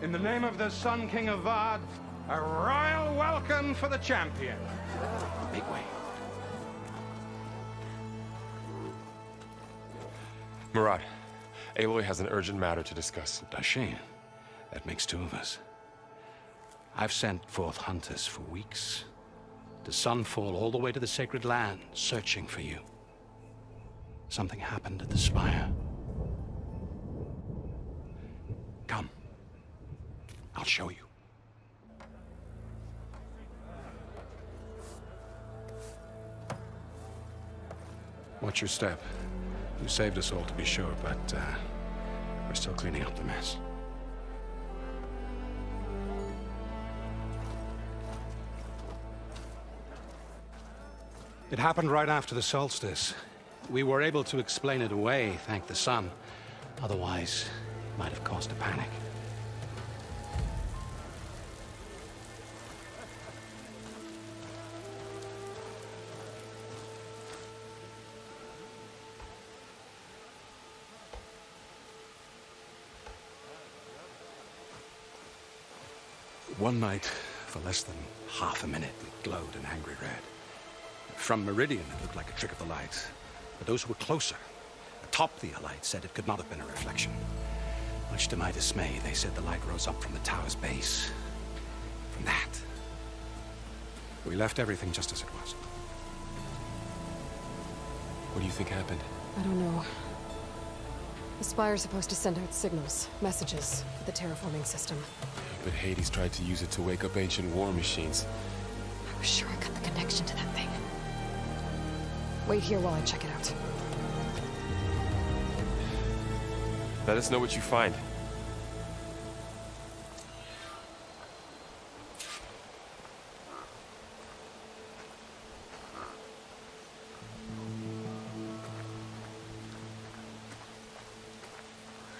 [SPEAKER 11] In the name of the Sun King of Vard, a royal welcome for the champion.
[SPEAKER 9] Make way.
[SPEAKER 3] Murad, Aloy has an urgent matter to discuss.
[SPEAKER 9] Does she? That makes two of us. I've sent forth hunters for weeks. To Sunfall all the way to the Sacred Land, searching for you. Something happened at the Spire. Come. I'll show you. Watch your step. You saved us all, to be sure, but we're still cleaning up the mess. It happened right after the solstice. We were able to explain it away, thank the sun. Otherwise, it might have caused a panic. One night, for less than half a minute, it glowed an angry red. From Meridian, it looked like a trick of the light. But those who were closer, atop the light, said it could not have been a reflection. Much to my dismay, they said the light rose up from the tower's base. From that, We left everything just as it was.
[SPEAKER 3] What do you think happened?
[SPEAKER 2] I don't know. The Spire's supposed to send out signals, messages, for the terraforming system.
[SPEAKER 3] But Hades tried to use it to wake up ancient war machines.
[SPEAKER 2] I was sure I got the connection to that thing. Wait here while I check it out.
[SPEAKER 3] Let us know what you find.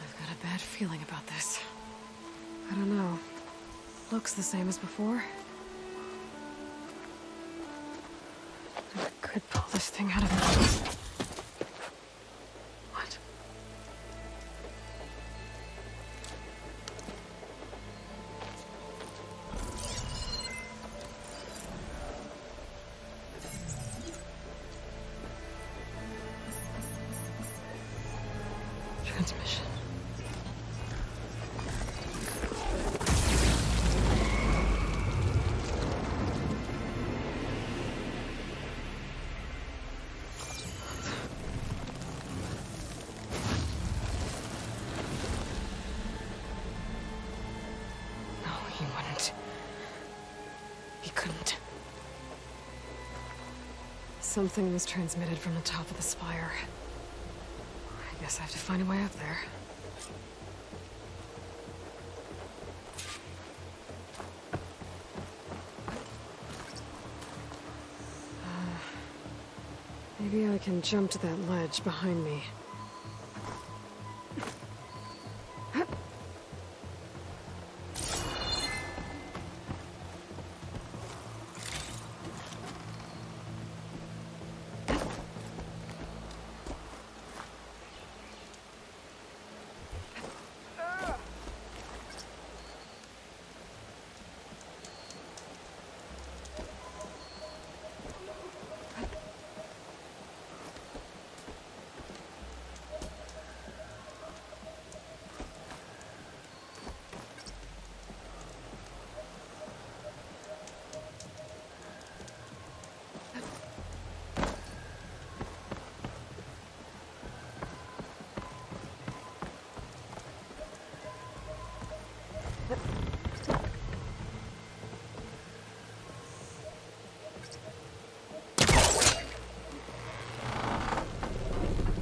[SPEAKER 2] I've got a bad feeling about this. I don't know. Looks the same as before. I could pull this thing out of it. What? Transmission. No, he wouldn't. He couldn't. Something was transmitted from the top of the spire. I guess I have to find a way up there. Maybe I can jump to that ledge behind me.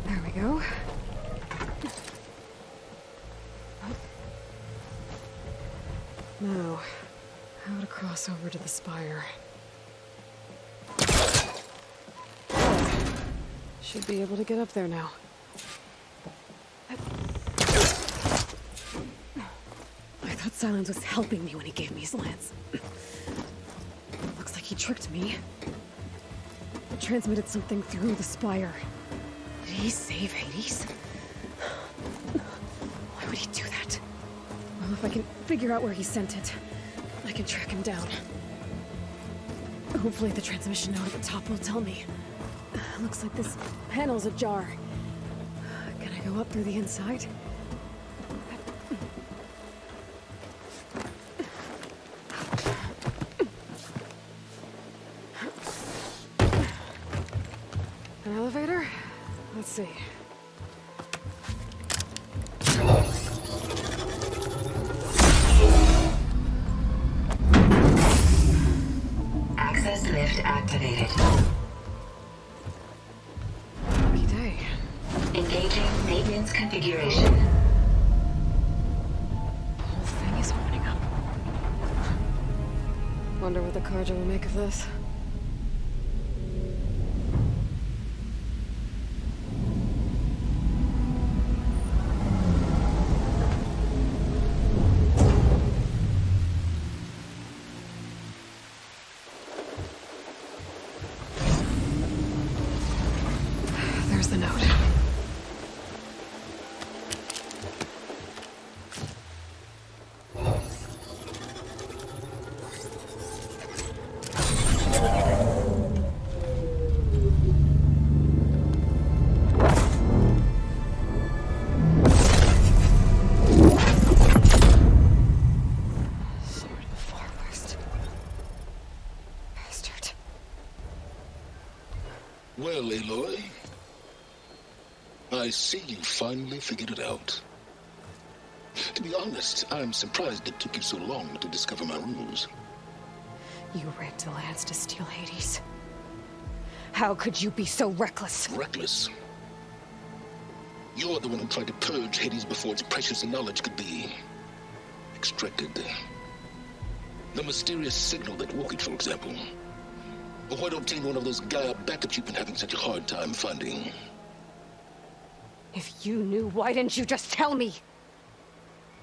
[SPEAKER 2] There we go. Now, how to cross over to the spire. Should be able to get up there now. I thought Sylens was helping me when he gave me his lance. Looks like he tricked me. It transmitted something through the spire. Did he save Hades? Why would he do that? Well, if I can figure out where he sent it, I can track him down. Hopefully the transmission node at the top will tell me. Looks like this panel's ajar. Can I go up through the inside? An elevator? Let's see.
[SPEAKER 12] Access lift activated.
[SPEAKER 2] Lucky day.
[SPEAKER 12] Engaging maintenance configuration.
[SPEAKER 2] The whole thing is opening up. Wonder what the Carja will make of this. There's the note. Sword of the Forest. Bastard.
[SPEAKER 1] Well, Aloy, I see you finally figured it out. To be honest, I'm surprised it took you so long to discover my rules.
[SPEAKER 2] You rigged the Lance to steal Hades. How could you be so reckless?
[SPEAKER 1] Reckless? You're the one who tried to purge Hades before its precious knowledge could be extracted. The mysterious signal that woke it, for example. Or why don't obtain one of those Gaia backups you've been having such a hard time finding?
[SPEAKER 2] If you knew, why didn't you just tell me?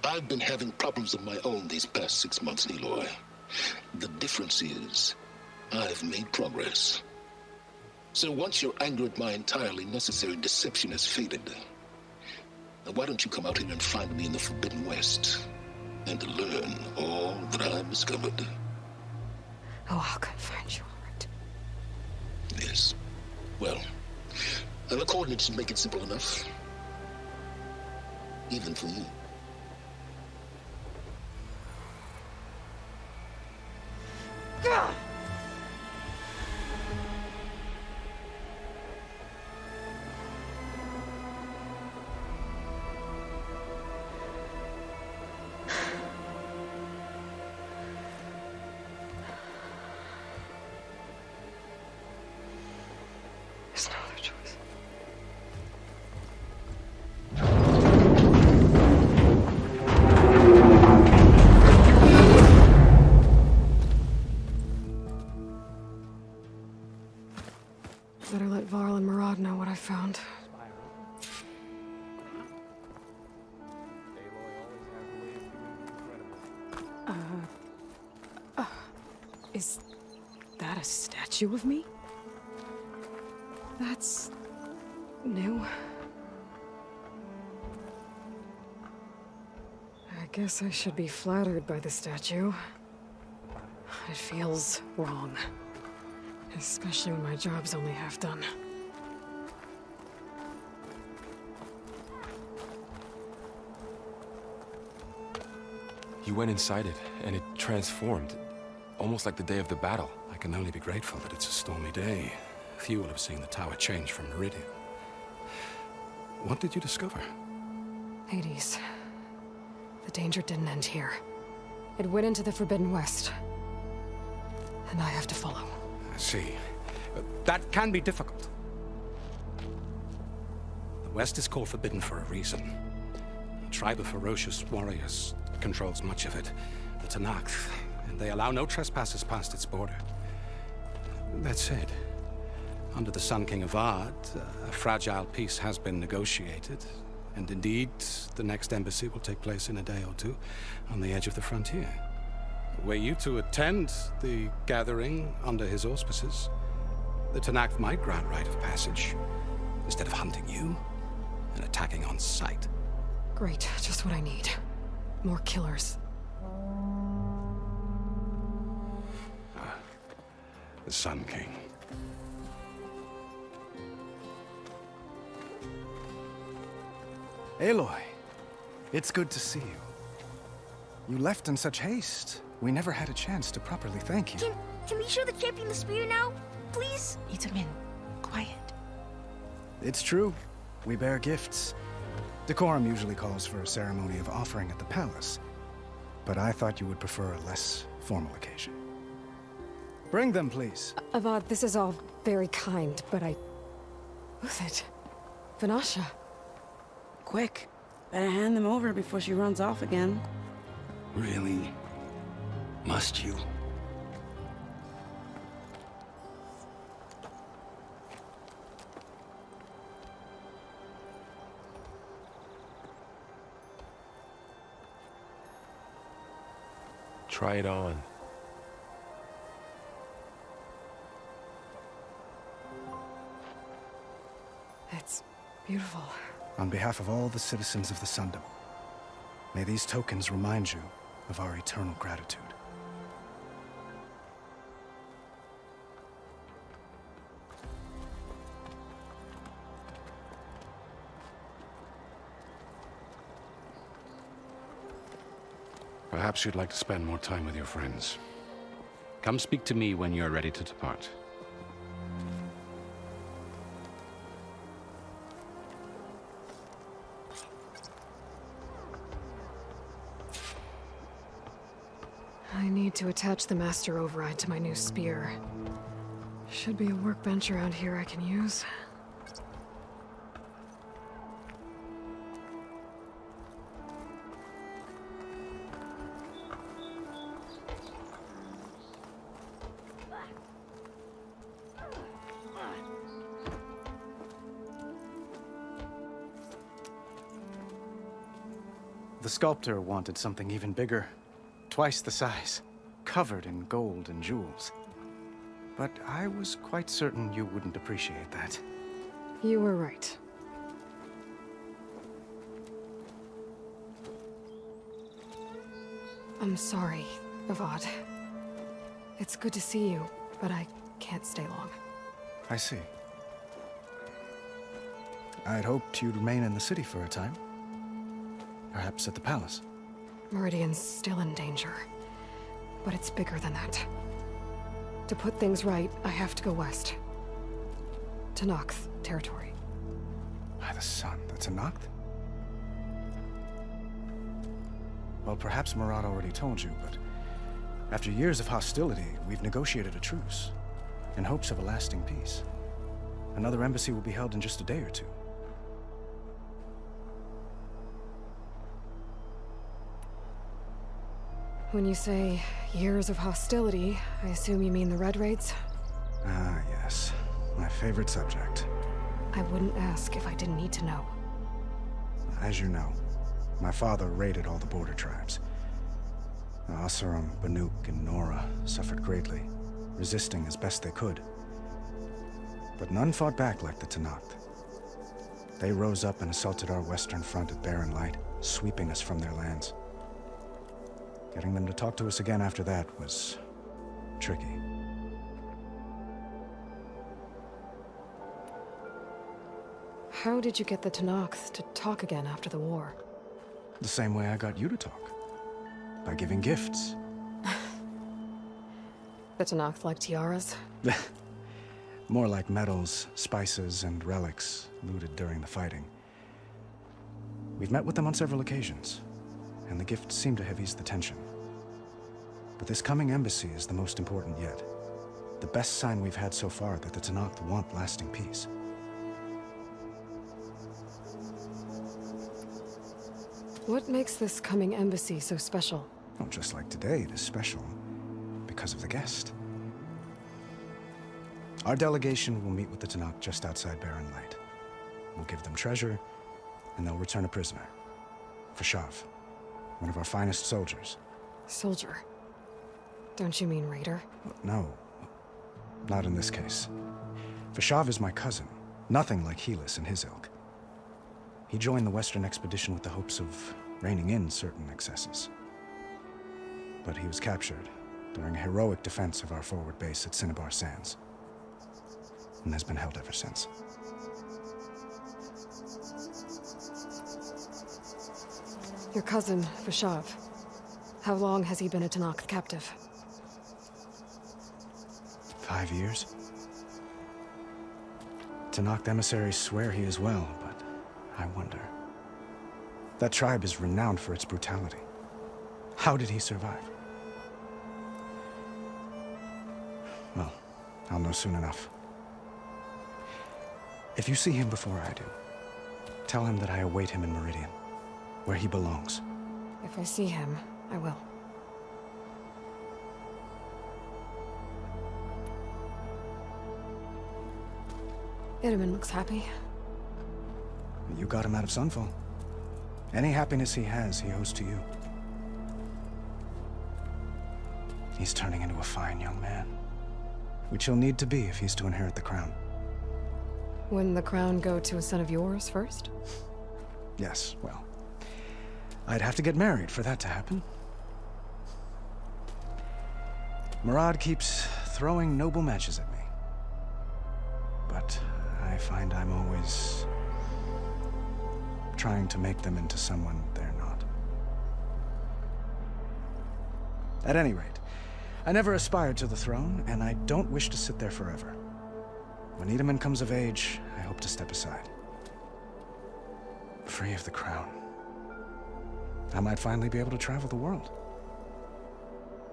[SPEAKER 1] I've been having problems of my own these past 6 months, Aloy. The difference is, I've made progress. So once your anger at my entirely necessary deception has faded, now why don't you come out here and find me in the Forbidden West, and learn all that I've discovered?
[SPEAKER 2] Oh, I'll come find you, all right.
[SPEAKER 1] Yes. Well, the coordinates should make it simple enough. Even for you.
[SPEAKER 2] Gah! There's no other choice. Better let Varl and Murad know what I found. Is that a statue of me? That's new. I guess I should be flattered by the statue. It feels wrong. Especially when my job's only half done.
[SPEAKER 3] You went inside it, and it transformed. Almost like the day of the battle.
[SPEAKER 9] I can only be grateful that it's a stormy day. Few will have seen the tower change from Meridian. What did you discover?
[SPEAKER 2] Hades. The danger didn't end here. It went into the Forbidden West. And I have to follow.
[SPEAKER 9] I see. That can be difficult. The West is called Forbidden for a reason. A tribe of ferocious warriors controls much of it. The Tanakh, and they allow no trespassers past its border. That said, under the Sun King of Ard, a fragile peace has been negotiated. And indeed, the next embassy will take place in a day or two on the edge of the frontier. Were you to attend the gathering under his auspices, the Tanakh might grant right of passage, instead of hunting you and attacking on sight.
[SPEAKER 2] Great, just what I need. More killers.
[SPEAKER 9] The Sun King.
[SPEAKER 13] Aloy, it's good to see you. You left in such haste. We never had a chance to properly thank you.
[SPEAKER 14] Can we show the champion the spear now, please?
[SPEAKER 10] Itamin, quiet.
[SPEAKER 13] It's true. We bear gifts. Decorum usually calls for a ceremony of offering at the palace. But I thought you would prefer a less formal occasion. Bring them, please.
[SPEAKER 2] Avad, this is all very kind, but Who's it? Vanasha.
[SPEAKER 10] Quick. Better hand them over before she runs off again.
[SPEAKER 15] Really? Must you?
[SPEAKER 3] Try it on.
[SPEAKER 2] It's beautiful.
[SPEAKER 13] On behalf of all the citizens of the Sundom, may these tokens remind you of our eternal gratitude.
[SPEAKER 9] Perhaps you'd like to spend more time with your friends. Come speak to me when you're ready to depart.
[SPEAKER 2] need to attach the master override to my new spear. Should be a workbench around here I can use.
[SPEAKER 13] The sculptor wanted something even bigger. Twice the size, covered in gold and jewels. But I was quite certain you wouldn't appreciate that.
[SPEAKER 2] You were right. I'm sorry, Avad. It's good to see you, but I can't stay long.
[SPEAKER 13] I see. I'd hoped you'd remain in the city for a time. Perhaps at the palace.
[SPEAKER 2] Meridian's still in danger, but it's bigger than that. To put things right, I have to go west. To Nox territory.
[SPEAKER 13] By the sun, that's a Noct? Well, perhaps Murad already told you, but after years of hostility, we've negotiated a truce, in hopes of a lasting peace. Another embassy will be held in just a day or two.
[SPEAKER 2] When you say years of hostility, I assume you mean the Red Raids?
[SPEAKER 13] Ah, yes. My favorite subject.
[SPEAKER 2] I wouldn't ask if I didn't need to know.
[SPEAKER 13] As you know, my father raided all the border tribes. The Asurum, Banuk, and Nora suffered greatly, resisting as best they could. But none fought back like the Tenakth. They rose up and assaulted our western front at Barren Light, sweeping us from their lands. Getting them to talk to us again after that was tricky.
[SPEAKER 2] How did you get the Tenakth to talk again after the war?
[SPEAKER 13] The same way I got you to talk. By giving gifts.
[SPEAKER 2] The Tenakth like tiaras?
[SPEAKER 13] More like medals, spices, and relics looted during the fighting. We've met with them on several occasions, and the gifts seem to have eased the tension. But this coming embassy is the most important yet. The best sign we've had so far that the Tenakth want lasting peace.
[SPEAKER 2] What makes this coming embassy so special?
[SPEAKER 13] Well, just like today, it is special because of the guest. Our delegation will meet with the Tenakth just outside Barren Light. We'll give them treasure, and they'll return a prisoner. Fashav, one of our finest soldiers.
[SPEAKER 2] Soldier? Don't you mean raider?
[SPEAKER 13] No, not in this case. Fashav is my cousin, nothing like Helis and his ilk. He joined the Western expedition with the hopes of reining in certain excesses. But he was captured during a heroic defense of our forward base at Cinnabar Sands, and has been held ever since.
[SPEAKER 2] Your cousin, Fashav. How long has he been a Tenakth captive?
[SPEAKER 13] 5 years. Tenakth emissaries swear he is well, but I wonder. That tribe is renowned for its brutality. How did he survive? Well, I'll know soon enough. If you see him before I do, tell him that I await him in Meridian, where he belongs.
[SPEAKER 2] If I see him, I will. Itaman looks happy.
[SPEAKER 13] You got him out of Sunfall. Any happiness he has, he owes to you. He's turning into a fine young man, which he'll need to be if he's to inherit the crown.
[SPEAKER 2] Wouldn't the crown go to a son of yours first?
[SPEAKER 13] Yes, well, I'd have to get married for that to happen. Murad keeps throwing noble matches at me. But I find I'm always trying to make them into someone they're not. At any rate, I never aspired to the throne, and I don't wish to sit there forever. When Itaman comes of age, I hope to step aside. Free of the crown. I might finally be able to travel the world.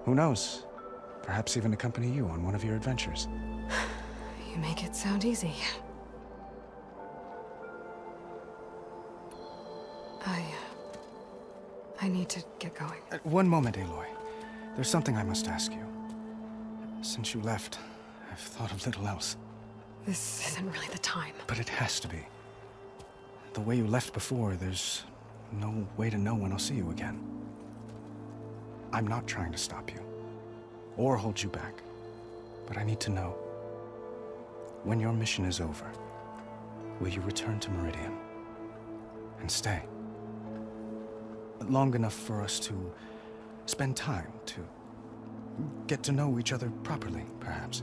[SPEAKER 13] Who knows? Perhaps even accompany you on one of your adventures.
[SPEAKER 2] You make it sound easy. I need to get going.
[SPEAKER 13] One moment, Aloy. There's something I must ask you. Since you left, I've thought of little else.
[SPEAKER 2] This isn't really the time.
[SPEAKER 13] But it has to be. The way you left before, there's no way to know when I'll see you again. I'm not trying to stop you, or hold you back. But I need to know, when your mission is over, will you return to Meridian? And stay? Long enough for us to spend time, to get to know each other properly, perhaps.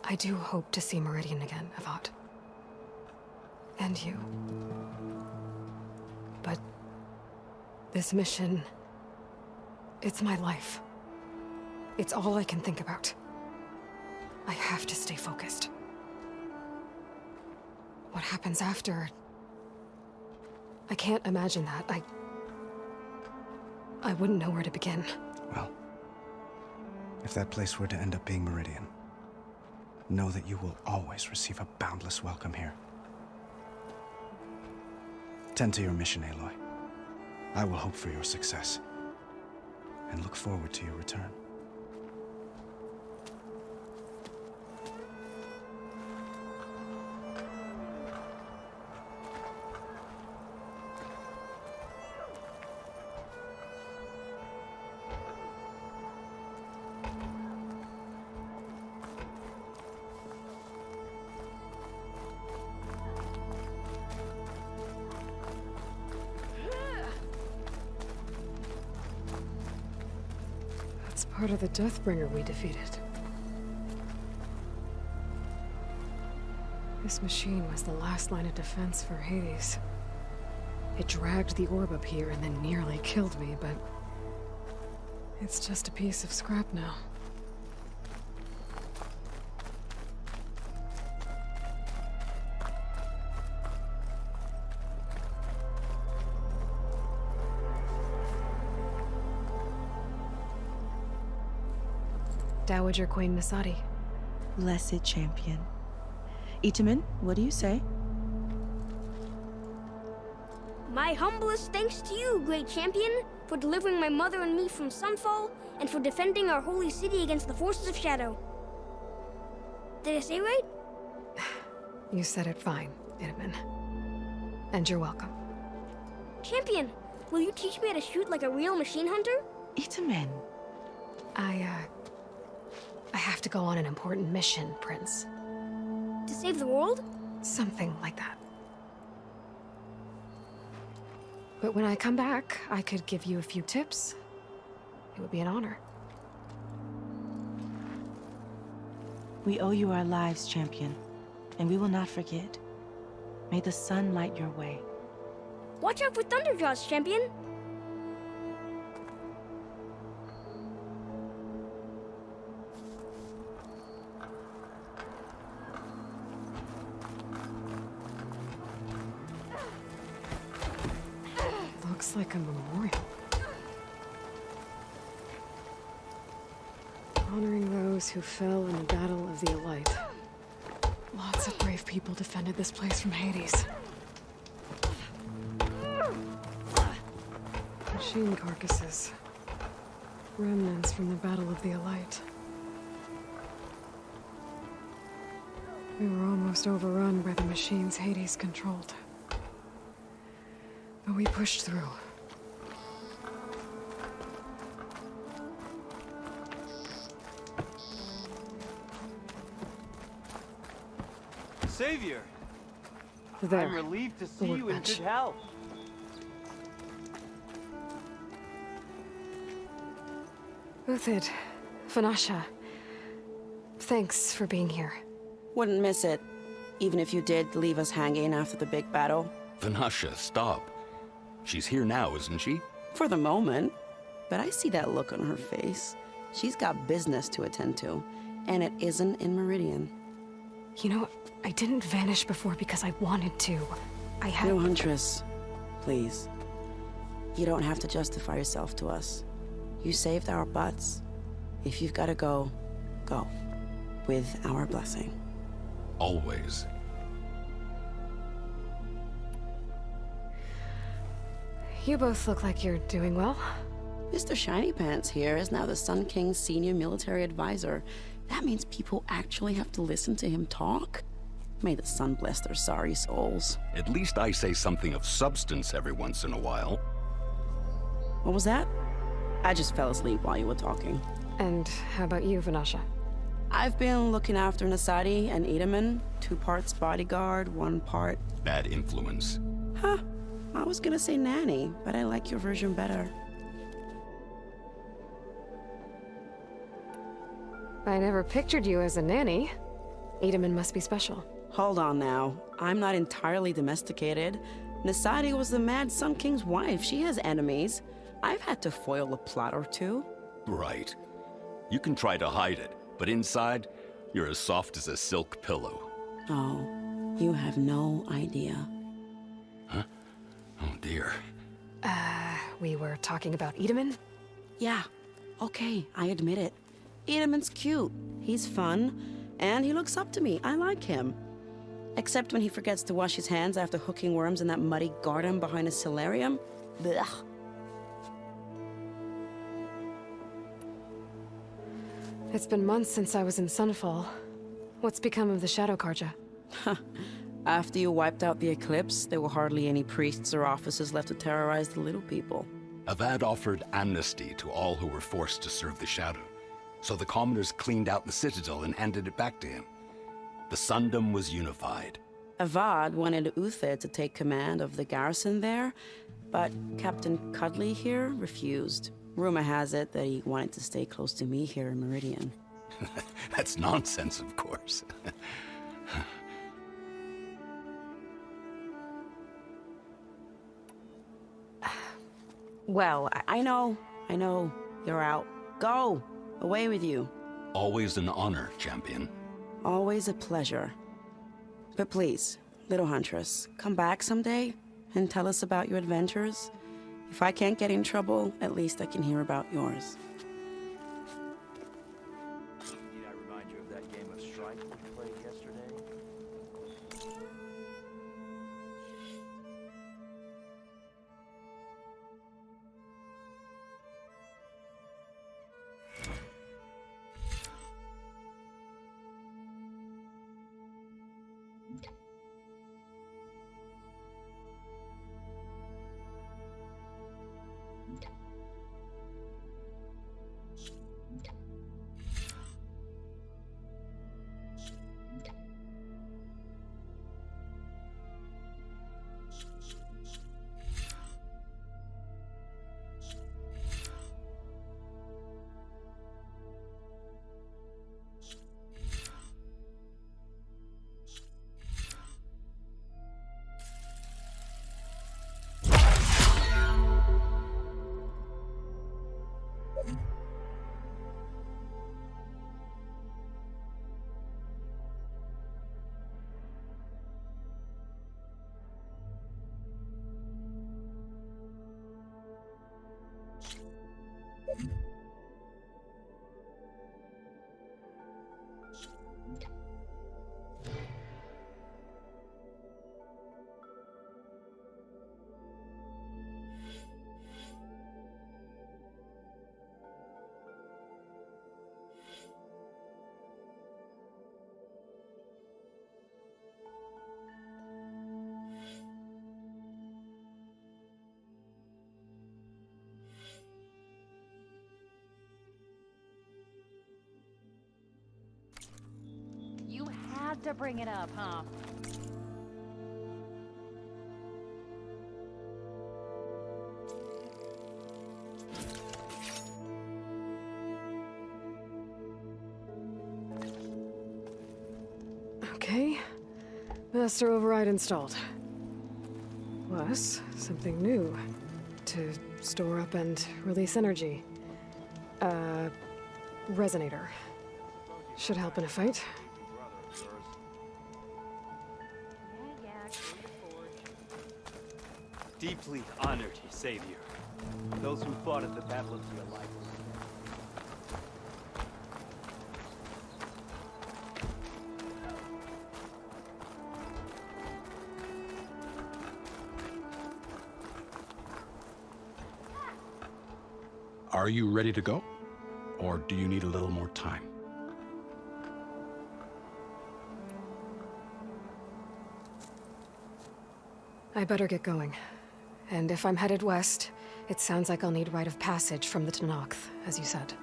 [SPEAKER 2] I do hope to see Meridian again, Avad. And you. But this mission, it's my life. It's all I can think about. I have to stay focused. What happens after? I can't imagine that. I wouldn't know where to begin.
[SPEAKER 13] Well, if that place were to end up being Meridian, know that you will always receive a boundless welcome here. Tend to your mission, Aloy. I will hope for your success, and look forward to your return.
[SPEAKER 2] Part of the Deathbringer we defeated. This machine was the last line of defense for Hades. It dragged the orb up here and then nearly killed me, but it's just a piece of scrap now. Dowager Queen Masadi.
[SPEAKER 10] Blessed champion. Itamen, what do you say?
[SPEAKER 14] My humblest thanks to you, great champion, for delivering my mother and me from Sunfall, and for defending our holy city against the forces of Shadow. Did I say right?
[SPEAKER 2] You said it fine, Itamen. And you're welcome.
[SPEAKER 14] Champion, will you teach me how to shoot like a real machine hunter?
[SPEAKER 10] Itamen.
[SPEAKER 2] I have to go on an important mission, Prince.
[SPEAKER 14] To save the world?
[SPEAKER 2] Something like that. But when I come back, I could give you a few tips. It would be an honor.
[SPEAKER 10] We owe you our lives, champion, and we will not forget. May the sun light your way.
[SPEAKER 14] Watch out for Thunderjaws, champion!
[SPEAKER 2] Looks like a memorial. Honoring those who fell in the Battle of the Elite. Lots of brave people defended this place from Hades. Machine carcasses. Remnants from the Battle of the Elite. We were almost overrun by the machines Hades controlled. But we pushed through.
[SPEAKER 16] Savior!
[SPEAKER 2] There.
[SPEAKER 16] I'm relieved to see
[SPEAKER 2] The
[SPEAKER 16] you in
[SPEAKER 2] workbench.
[SPEAKER 16] good health.
[SPEAKER 2] Uthid, Vanasha, thanks for being here.
[SPEAKER 17] Wouldn't miss it, even if you did leave us hanging after the big battle.
[SPEAKER 15] Vanasha, stop. She's here now, isn't she?
[SPEAKER 17] For the moment. But I see that look on her face. She's got business to attend to. And it isn't in Meridian.
[SPEAKER 2] You know, I didn't vanish before because I wanted to. I had...
[SPEAKER 17] No, Huntress. Please. You don't have to justify yourself to us. You saved our butts. If you've got to go, go. With our blessing.
[SPEAKER 15] Always.
[SPEAKER 2] You both look like you're doing well.
[SPEAKER 17] Mr. Shiny Pants here is now the Sun King's senior military advisor. That means people actually have to listen to him talk? May the sun bless their sorry souls.
[SPEAKER 15] At least I say something of substance every once in a while.
[SPEAKER 17] What was that? I just fell asleep while you were talking.
[SPEAKER 2] And how about you, Vanasha?
[SPEAKER 17] I've been looking after Nasadi and Edaman. 2 parts bodyguard, 1 part...
[SPEAKER 15] Bad influence.
[SPEAKER 17] Huh. I was gonna say nanny, but I like your version better.
[SPEAKER 2] I never pictured you as a nanny. Edaman must be special.
[SPEAKER 17] Hold on now. I'm not entirely domesticated. Nasadi was the Mad Sun King's wife. She has enemies. I've had to foil a plot or 2.
[SPEAKER 15] Right. You can try to hide it, but inside, you're as soft as a silk pillow.
[SPEAKER 17] Oh, you have no idea.
[SPEAKER 15] Huh? Oh dear.
[SPEAKER 2] We were talking about Edaman?
[SPEAKER 17] Yeah. Okay, I admit it. Edaman's cute. He's fun. And he looks up to me. I like him. Except when he forgets to wash his hands after hooking worms in that muddy garden behind a solarium. Blech.
[SPEAKER 2] It's been months since I was in Sunfall. What's become of the Shadow Karja?
[SPEAKER 17] After you wiped out the eclipse, there were hardly any priests or officers left to terrorize the little people.
[SPEAKER 15] Avad offered amnesty to all who were forced to serve the Shadow. So the commoners cleaned out the citadel and handed it back to him. The Sundom was unified.
[SPEAKER 17] Avad wanted Uther to take command of the garrison there, but Captain Cudley here refused. Rumor has it that he wanted to stay close to me here in Meridian.
[SPEAKER 15] That's nonsense, of course.
[SPEAKER 17] Well, I know. You're out. Go! Away with you.
[SPEAKER 15] Always an honor, champion.
[SPEAKER 17] Always a pleasure. But please, little Huntress, come back someday and tell us about your adventures. If I can't get in trouble, at least I can hear about yours.
[SPEAKER 16] Need I remind you of that game of Strike we played yesterday?
[SPEAKER 18] To bring it up, huh?
[SPEAKER 2] Okay. Master override installed. Plus, something new. To store up and release energy. Resonator. Should help in a fight.
[SPEAKER 16] Deeply honored, Savior. Those who fought at the Battle of your life.
[SPEAKER 9] Are you ready to go? Or do you need a little more time?
[SPEAKER 2] I better get going. And if I'm headed west, it sounds like I'll need rite of passage from the Tenakth, as you said.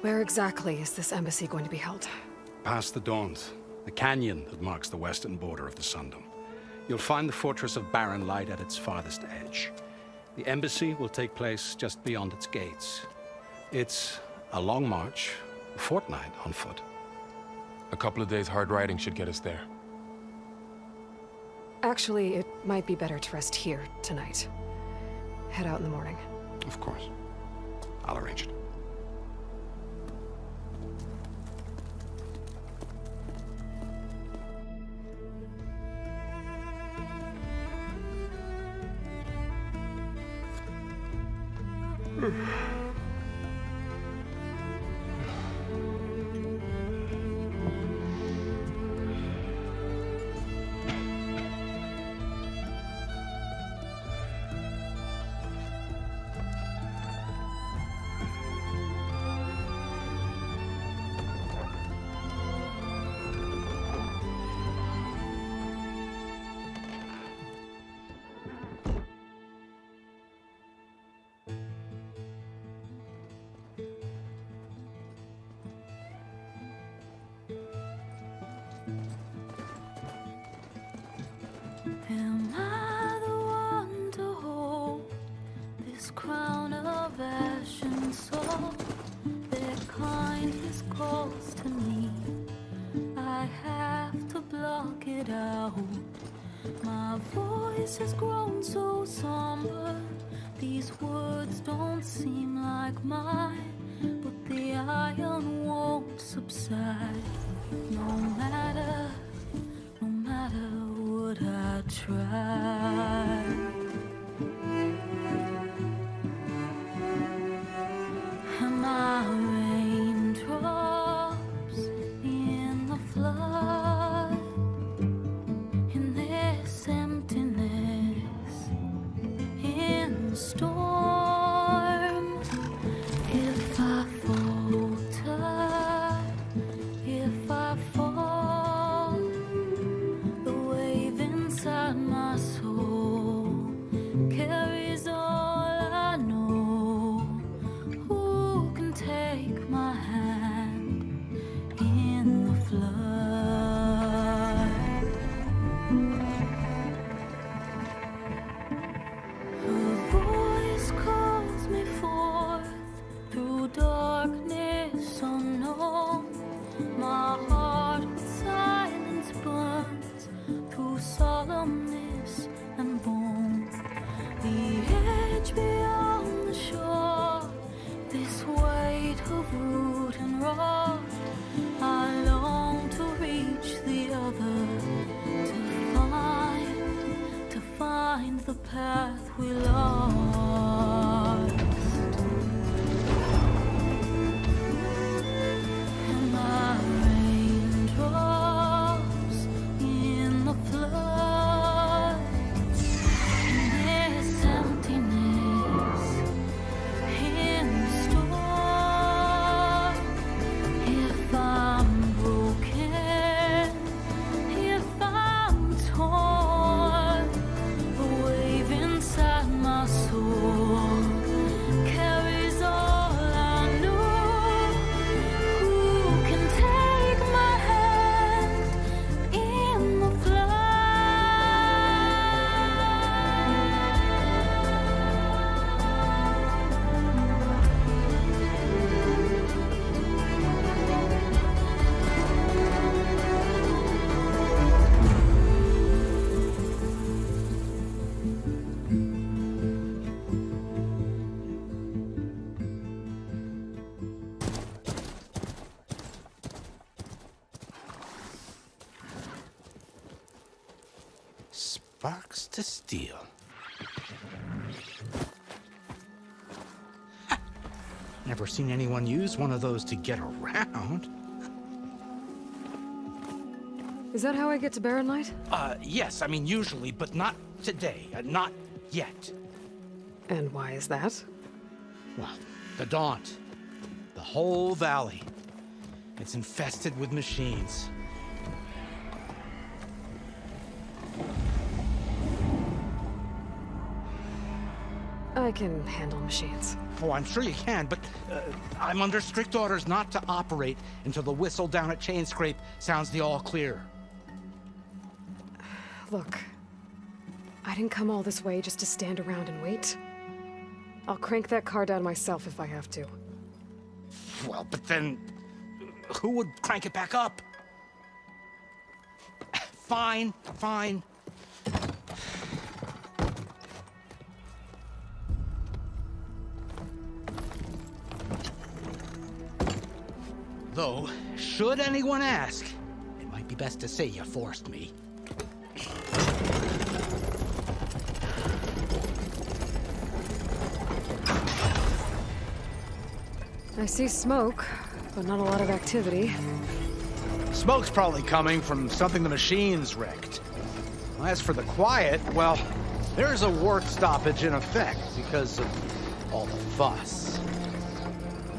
[SPEAKER 2] Where exactly is this embassy going to be held?
[SPEAKER 9] Past the Dawns, the canyon that marks the western border of the Sundom. You'll find the fortress of Barren Light at its farthest edge. The embassy will take place just beyond its gates. It's a long march, a fortnight on foot.
[SPEAKER 3] A couple of days hard riding should get us there.
[SPEAKER 2] Actually, it might be better to rest here tonight. Head out in the morning.
[SPEAKER 9] Of course. I'll arrange it.
[SPEAKER 19] Am I the one to hold this crown of ash and salt? Their kindness calls to me. I have to block it out. My voice has grown so somber. These words don't seem like mine, but the iron won't subside. No matter what I try. Am I raindrops in the flood? In this emptiness, in the storm. If I falter, if I fall, the wave inside my soul carries all I know. Who can take my hand in the flood? Her voice calls me forth through darkness unknown. My heart with silence burns through solemnness
[SPEAKER 20] Sparks to steel. Never seen anyone use one of those to get around.
[SPEAKER 2] Is that how I get to Barren Light?
[SPEAKER 20] Yes, I mean usually, but not today. Not yet.
[SPEAKER 2] And why is that?
[SPEAKER 20] Well, the Daunt. The whole valley. It's infested with machines.
[SPEAKER 2] I can handle machines.
[SPEAKER 20] Oh, I'm sure you can, but I'm under strict orders not to operate until the whistle down at Chainscrape sounds the all clear.
[SPEAKER 2] Look, I didn't come all this way just to stand around and wait. I'll crank that car down myself if I have to.
[SPEAKER 20] Well, but then who would crank it back up? Fine, fine. Though, should anyone ask, it might be best to say you forced me.
[SPEAKER 2] I see smoke, but not a lot of activity.
[SPEAKER 13] Smoke's probably coming from something the machines wrecked. As for the quiet, well, there's a work stoppage in effect because of all the fuss.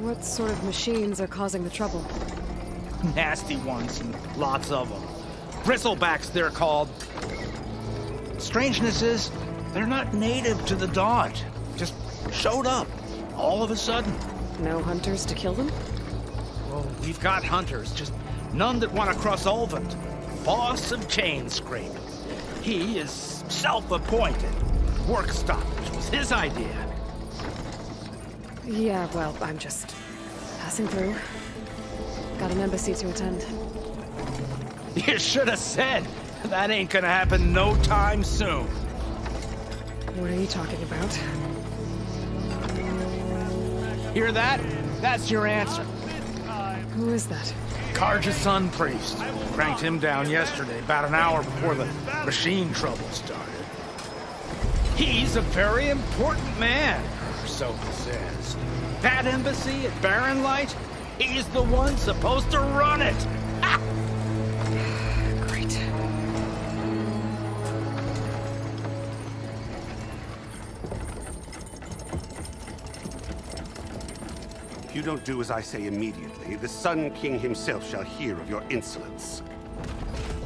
[SPEAKER 2] What sort of machines are causing the trouble?
[SPEAKER 13] Nasty ones, and lots of them. Bristlebacks, they're called. Strangeness is, they're not native to the Daunt. Just showed up, all of a sudden.
[SPEAKER 2] No hunters to kill them?
[SPEAKER 13] Well, we've got hunters, just none that want to cross Ulvund. Boss of Chainscrape. He is self-appointed. Work stoppage was his idea.
[SPEAKER 2] Yeah, well, I'm just passing through. Got an embassy to attend.
[SPEAKER 13] You should have said. That ain't gonna happen no time soon.
[SPEAKER 2] What are you talking about?
[SPEAKER 13] Hear that? That's your answer.
[SPEAKER 2] Who is that?
[SPEAKER 13] Karja's son priest. Cranked him down yesterday, about an hour before the machine trouble started. He's a very important man, or so he says. That embassy at Barren Light, he's the one supposed to run it. Ha!
[SPEAKER 2] Great.
[SPEAKER 21] If you don't do as I say immediately, the Sun King himself shall hear of your insolence.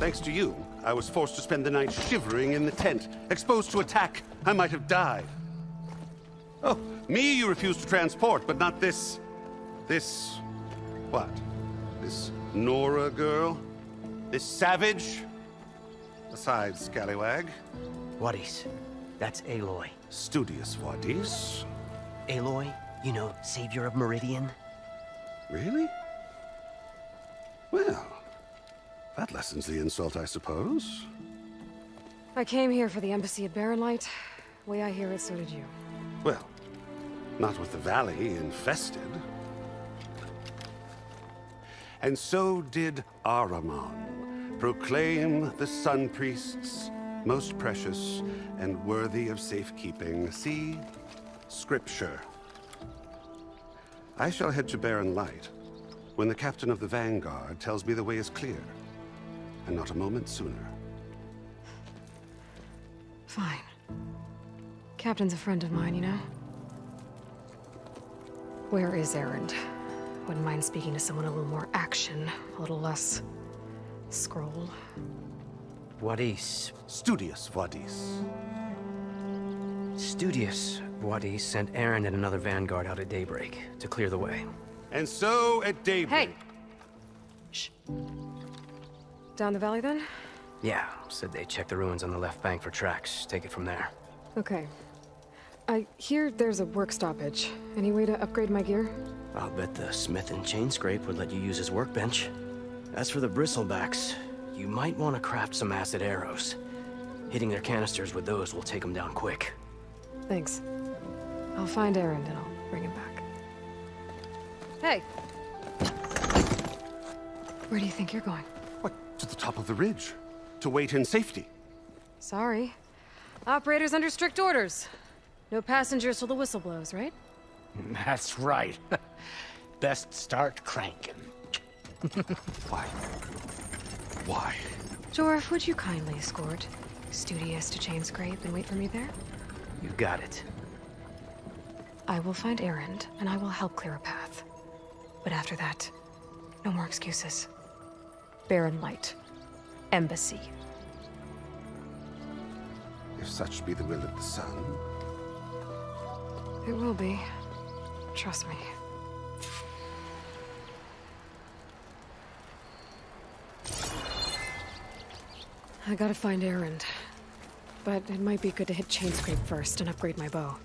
[SPEAKER 21] Thanks to you, I was forced to spend the night shivering in the tent. Exposed to attack, I might have died. Oh, me you refused to transport, but not this... what? This Nora girl? This savage? Besides, scallywag.
[SPEAKER 22] Wadis. That's Aloy.
[SPEAKER 21] Studious Wadis.
[SPEAKER 22] Aloy, you know, savior of Meridian.
[SPEAKER 21] Really? Well, that lessens the insult, I suppose.
[SPEAKER 2] I came here for the embassy at Barren Light. Way I hear it, so did you.
[SPEAKER 21] Well, not with the valley infested. And so did Ahriman proclaim the Sun Priests most precious and worthy of safekeeping. See? Scripture. I shall head to Barren Light when the captain of the Vanguard tells me the way is clear, and not a moment sooner.
[SPEAKER 2] Fine. Captain's a friend of mine, you know? Where is Erend? Wouldn't mind speaking to someone a little more action, a little less scroll.
[SPEAKER 22] Wadis.
[SPEAKER 21] Studious Wadis.
[SPEAKER 22] Studious Wadis sent Erend and another Vanguard out at daybreak to clear the way.
[SPEAKER 21] And so at daybreak...
[SPEAKER 2] Hey! Shh. Down the valley, then?
[SPEAKER 22] Yeah, said they checked the ruins on the left bank for tracks. Take it from there.
[SPEAKER 2] Okay. I hear there's a work stoppage. Any way to upgrade my gear?
[SPEAKER 22] I'll bet the smith in Chainscrape would let you use his workbench. As for the bristlebacks, you might want to craft some acid arrows. Hitting their canisters with those will take them down quick.
[SPEAKER 2] Thanks. I'll find Erend and I'll bring him back. Hey! Where do you think you're going?
[SPEAKER 21] What, to the top of the ridge. To wait in safety.
[SPEAKER 2] Sorry. Operator's under strict orders. No passengers till the whistle blows, right?
[SPEAKER 20] That's right. Best start cranking.
[SPEAKER 9] Why? Why?
[SPEAKER 2] Jorf, would you kindly escort Studious to Chain Scrape and wait for me there?
[SPEAKER 22] You got it.
[SPEAKER 2] I will find Erend, and I will help clear a path. But after that, no more excuses. Barren Light. Embassy.
[SPEAKER 21] If such be the will of the sun.
[SPEAKER 2] It will be. Trust me. I gotta find Erend. But it might be good to hit Chain Scrape first and upgrade my bow.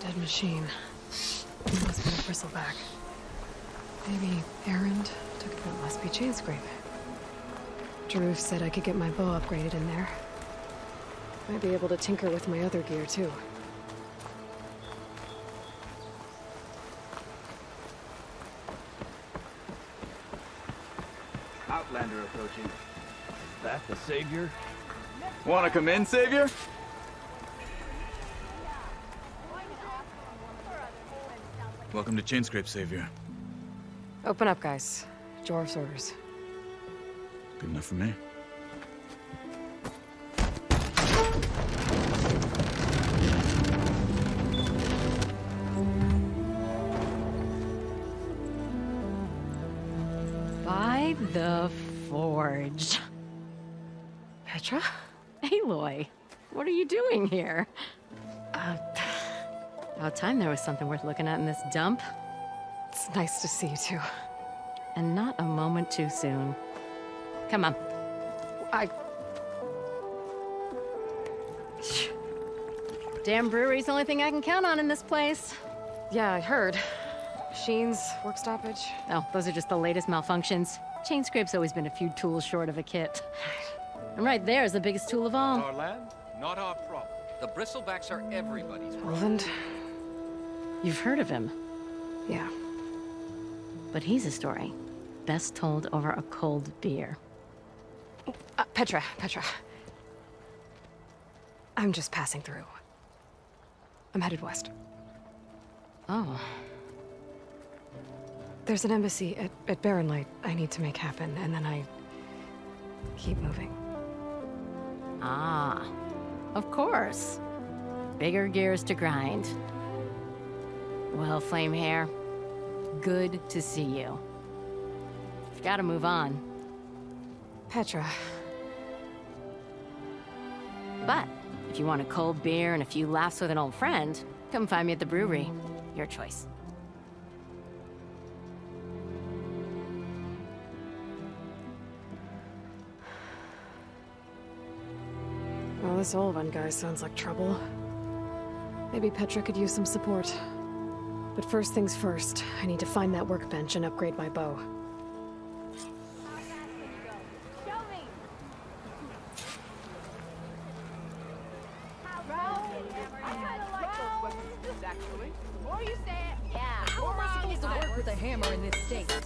[SPEAKER 2] Dead machine. Must be a bristleback. Maybe Erend took it. That must be Chain Scrape. Drew said I could get my bow upgraded in there. Might be able to tinker with my other gear too.
[SPEAKER 16] Outlander approaching. Is that the Savior? Wanna come in, Savior?
[SPEAKER 4] Welcome to Chain Scrape, Savior.
[SPEAKER 2] Open up, guys. Jorv's orders.
[SPEAKER 4] Good enough for me.
[SPEAKER 18] By the Forge.
[SPEAKER 2] Petra?
[SPEAKER 18] Aloy, what are you doing here? About time there was something worth looking at in this dump.
[SPEAKER 2] It's nice to see you too.
[SPEAKER 18] And not a moment too soon. Come on. Damn brewery's the only thing I can count on in this place.
[SPEAKER 2] Yeah, I heard. Machines, work stoppage.
[SPEAKER 18] Oh, those are just the latest malfunctions. Chainscrape's always been a few tools short of a kit. And right there is the biggest tool of all.
[SPEAKER 9] Our land, not our problem. The bristlebacks are everybody's problem.
[SPEAKER 2] Roland?
[SPEAKER 18] You've heard of him.
[SPEAKER 2] Yeah.
[SPEAKER 18] But he's a story best told over a cold beer.
[SPEAKER 2] Petra. I'm just passing through. I'm headed west.
[SPEAKER 18] Oh.
[SPEAKER 2] There's an embassy at Barren Light I need to make happen, and then I keep moving.
[SPEAKER 18] Ah, of course. Bigger gears to grind. Well, Flame Hair, good to see you. Gotta move on.
[SPEAKER 2] Petra.
[SPEAKER 18] But if you want a cold beer and a few laughs with an old friend, come find me at the brewery. Your choice.
[SPEAKER 2] Well, this old one guy sounds like trouble. Maybe Petra could use some support. But first things first, I need to find that workbench and upgrade my bow.
[SPEAKER 5] With a hammer in this state.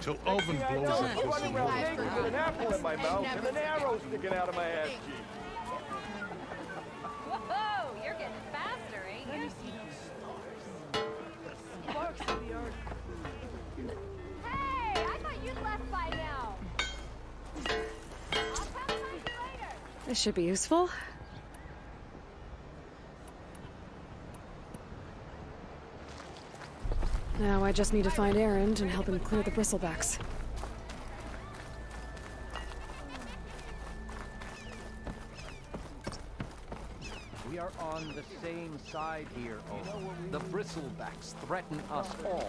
[SPEAKER 11] Till oven blows up this
[SPEAKER 6] Running around with an apple in my mouth and an arrow sticking out of my ass cheek.
[SPEAKER 5] Whoa, you're getting faster, ain't you? Sparks of the earth. Hey, I thought you'd left by now. I'll come find you later.
[SPEAKER 2] This should be useful. Now I just need to find Erend and help him clear the bristlebacks.
[SPEAKER 23] We are on the same side here, Owen. The bristlebacks threaten us all.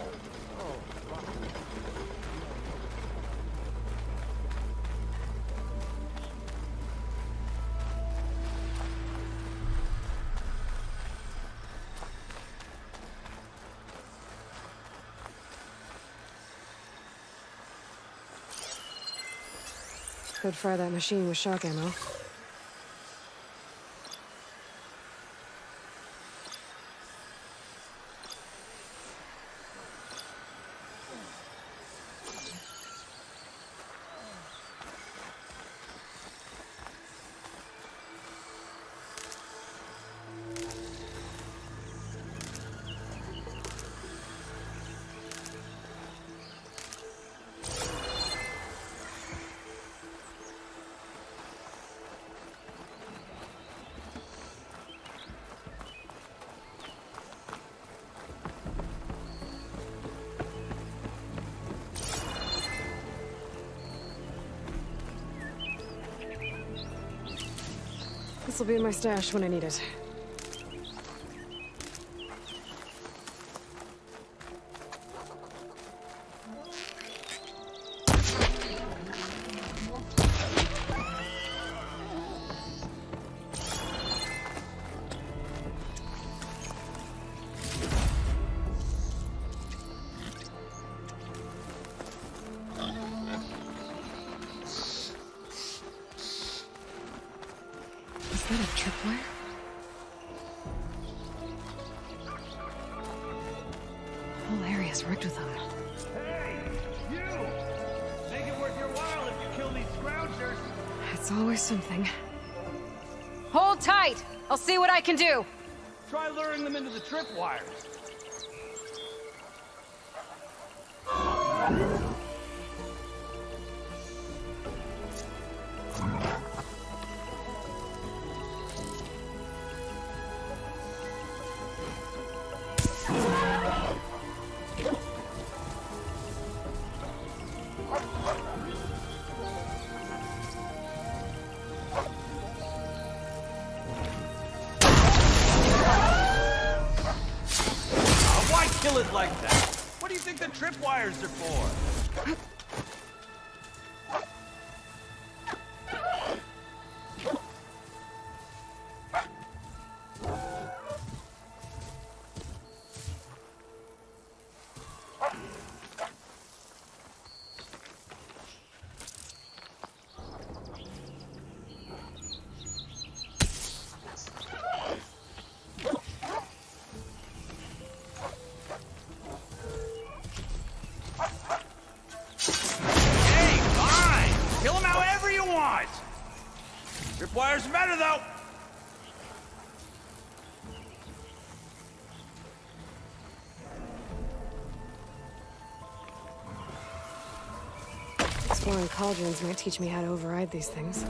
[SPEAKER 2] Could fire that machine with shock ammo. This'll be in my stash when I need it. Is that a tripwire? The whole area's rigged with them.
[SPEAKER 6] Hey, you! Make it worth your while if you kill these scroungers.
[SPEAKER 2] It's always something.
[SPEAKER 7] Hold tight! I'll see what I can do!
[SPEAKER 6] Try luring them into the tripwires. Why kill it like that? What do you think the tripwires are for? Tripwires better, though!
[SPEAKER 2] Exploring cauldrons might teach me how to override these things.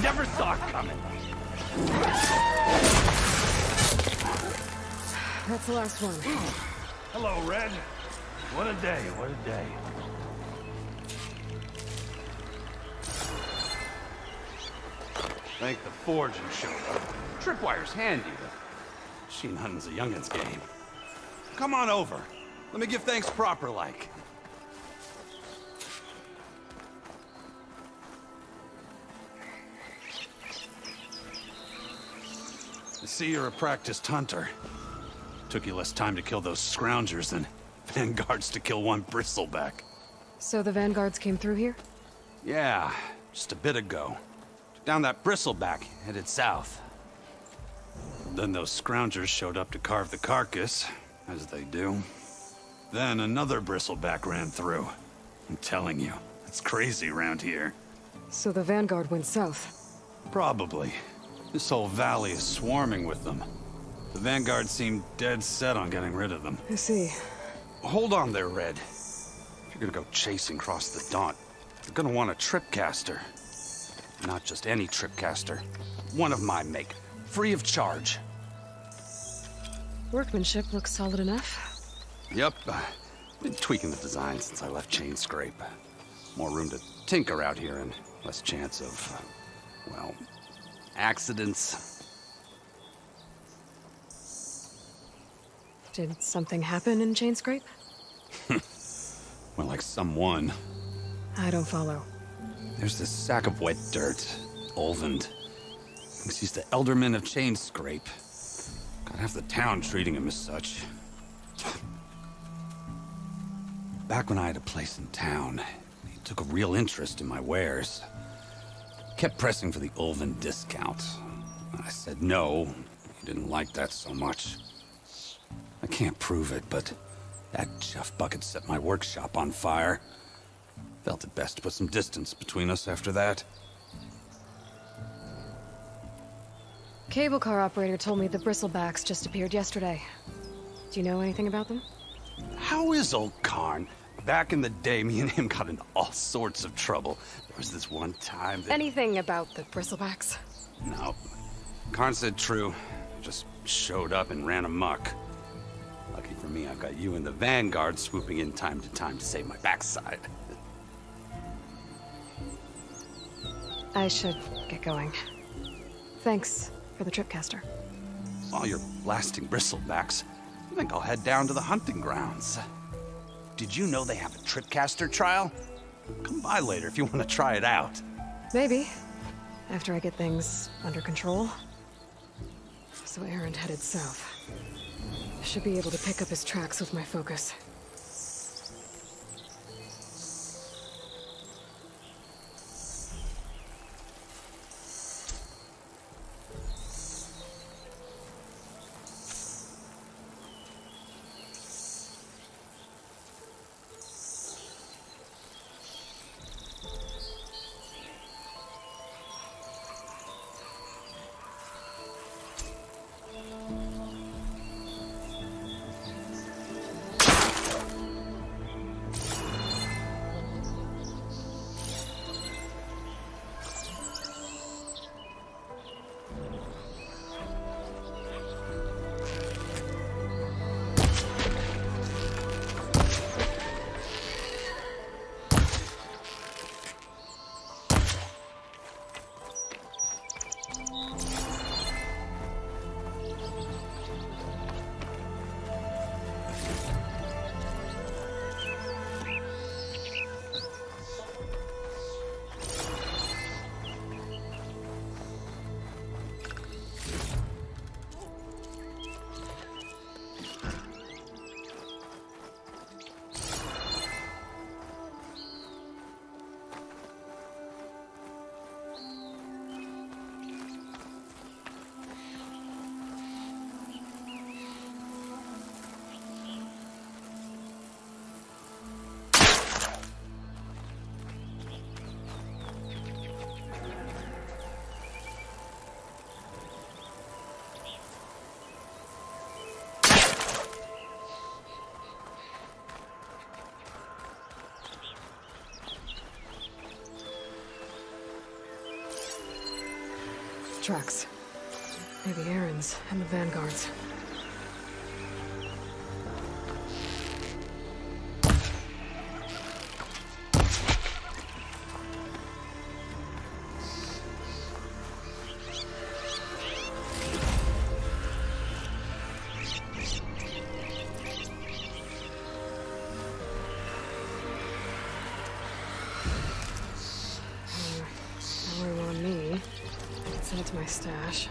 [SPEAKER 6] Never saw it coming.
[SPEAKER 2] That's the last one.
[SPEAKER 6] Hello, Red. What a day, what a day.
[SPEAKER 9] Thank the Forge you showed up. Tripwire's handy, but machine hunting's a youngin's game. Come on over. Let me give thanks proper like. I see you're a practiced hunter. Took you less time to kill those scroungers than vanguards to kill one bristleback.
[SPEAKER 2] So the vanguards came through here?
[SPEAKER 9] Yeah, just a bit ago. Down that bristleback, headed south. Then those scroungers showed up to carve the carcass, as they do. Then another bristleback ran through. I'm telling you, it's crazy around here.
[SPEAKER 2] So the vanguard went south?
[SPEAKER 9] Probably. This whole valley is swarming with them. The vanguard seemed dead set on getting rid of them.
[SPEAKER 2] I see.
[SPEAKER 9] Hold on there, Red. If you're gonna go chasing across the Daunt, you're gonna want a tripcaster. Not just any tripcaster. One of my make. Free of charge.
[SPEAKER 2] Workmanship looks solid enough.
[SPEAKER 9] Yep. Been tweaking the design since I left Chain Scrape. More room to tinker out here and less chance of, well, accidents.
[SPEAKER 2] Did something happen in Chain Scrape?
[SPEAKER 9] Well, like someone.
[SPEAKER 2] I don't follow.
[SPEAKER 9] There's this sack of wet dirt, Olvend. Thinks he's the Elderman of Chain Scrape. Got half the town treating him as such. Back when I had a place in town, he took a real interest in my wares. Kept pressing for the Olvend discount. I said no. He didn't like that so much. I can't prove it, but that chuff bucket set my workshop on fire. Felt it best to put some distance between us after that.
[SPEAKER 2] Cable car operator told me the bristlebacks just appeared yesterday. Do you know anything about them?
[SPEAKER 9] How is old Karn? Back in the day, me and him got into all sorts of trouble. There was this one time that...
[SPEAKER 2] Anything about the bristlebacks?
[SPEAKER 9] No. Karn said true. Just showed up and ran amok. Lucky for me, I've got you and the Vanguard swooping in time to save my backside.
[SPEAKER 2] I should get going. Thanks for the tripcaster.
[SPEAKER 9] While you're blasting bristlebacks, I think I'll head down to the hunting grounds. Did you know they have a tripcaster trial? Come by later if you want to try it out.
[SPEAKER 2] Maybe. After I get things under control. So Aaron headed south. Should be able to pick up his tracks with my focus. Tracks. Maybe Aaron's and the Vanguard's. Send it to my stash.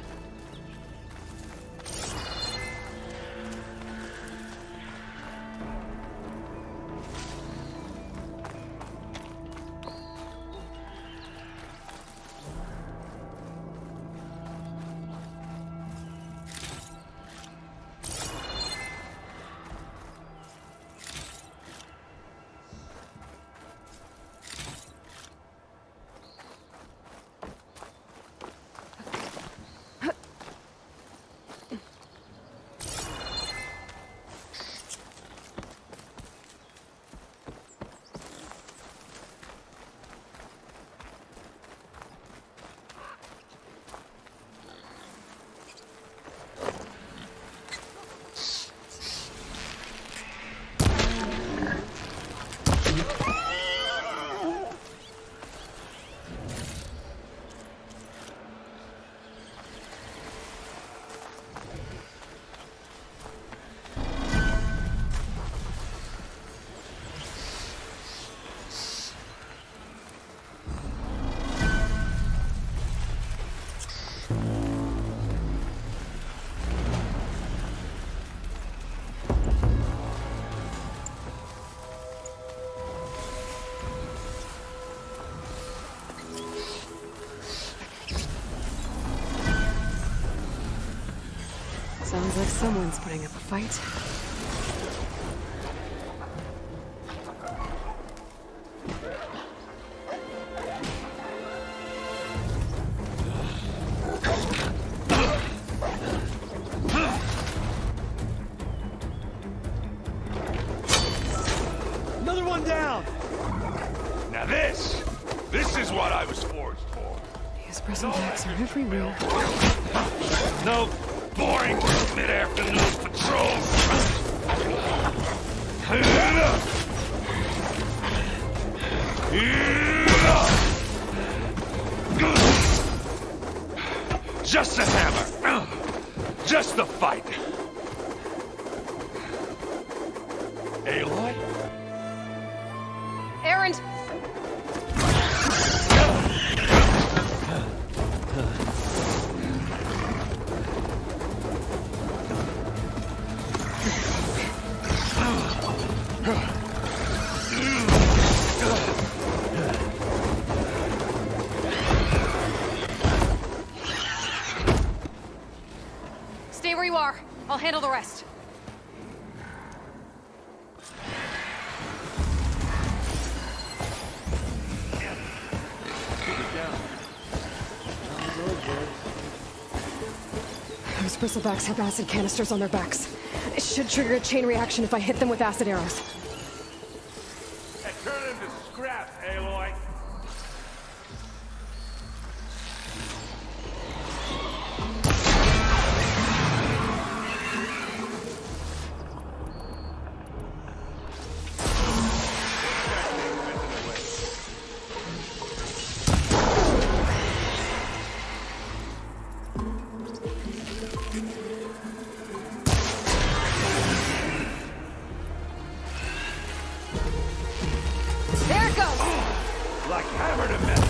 [SPEAKER 2] Sounds like someone's putting up a fight.
[SPEAKER 6] what I was forged for.
[SPEAKER 2] These bristlecats are everywhere.
[SPEAKER 6] No boring mid-afternoon patrols. Just a hammer. Just the fight. Aloy?
[SPEAKER 7] Erend! Stay where you are. I'll handle the rest.
[SPEAKER 2] Those bristlebacks have acid canisters on their backs. It should trigger a chain reaction if I hit them with acid arrows.
[SPEAKER 6] And turn them to scrap, Aloy.
[SPEAKER 7] There it goes!
[SPEAKER 6] Like hammer to metal.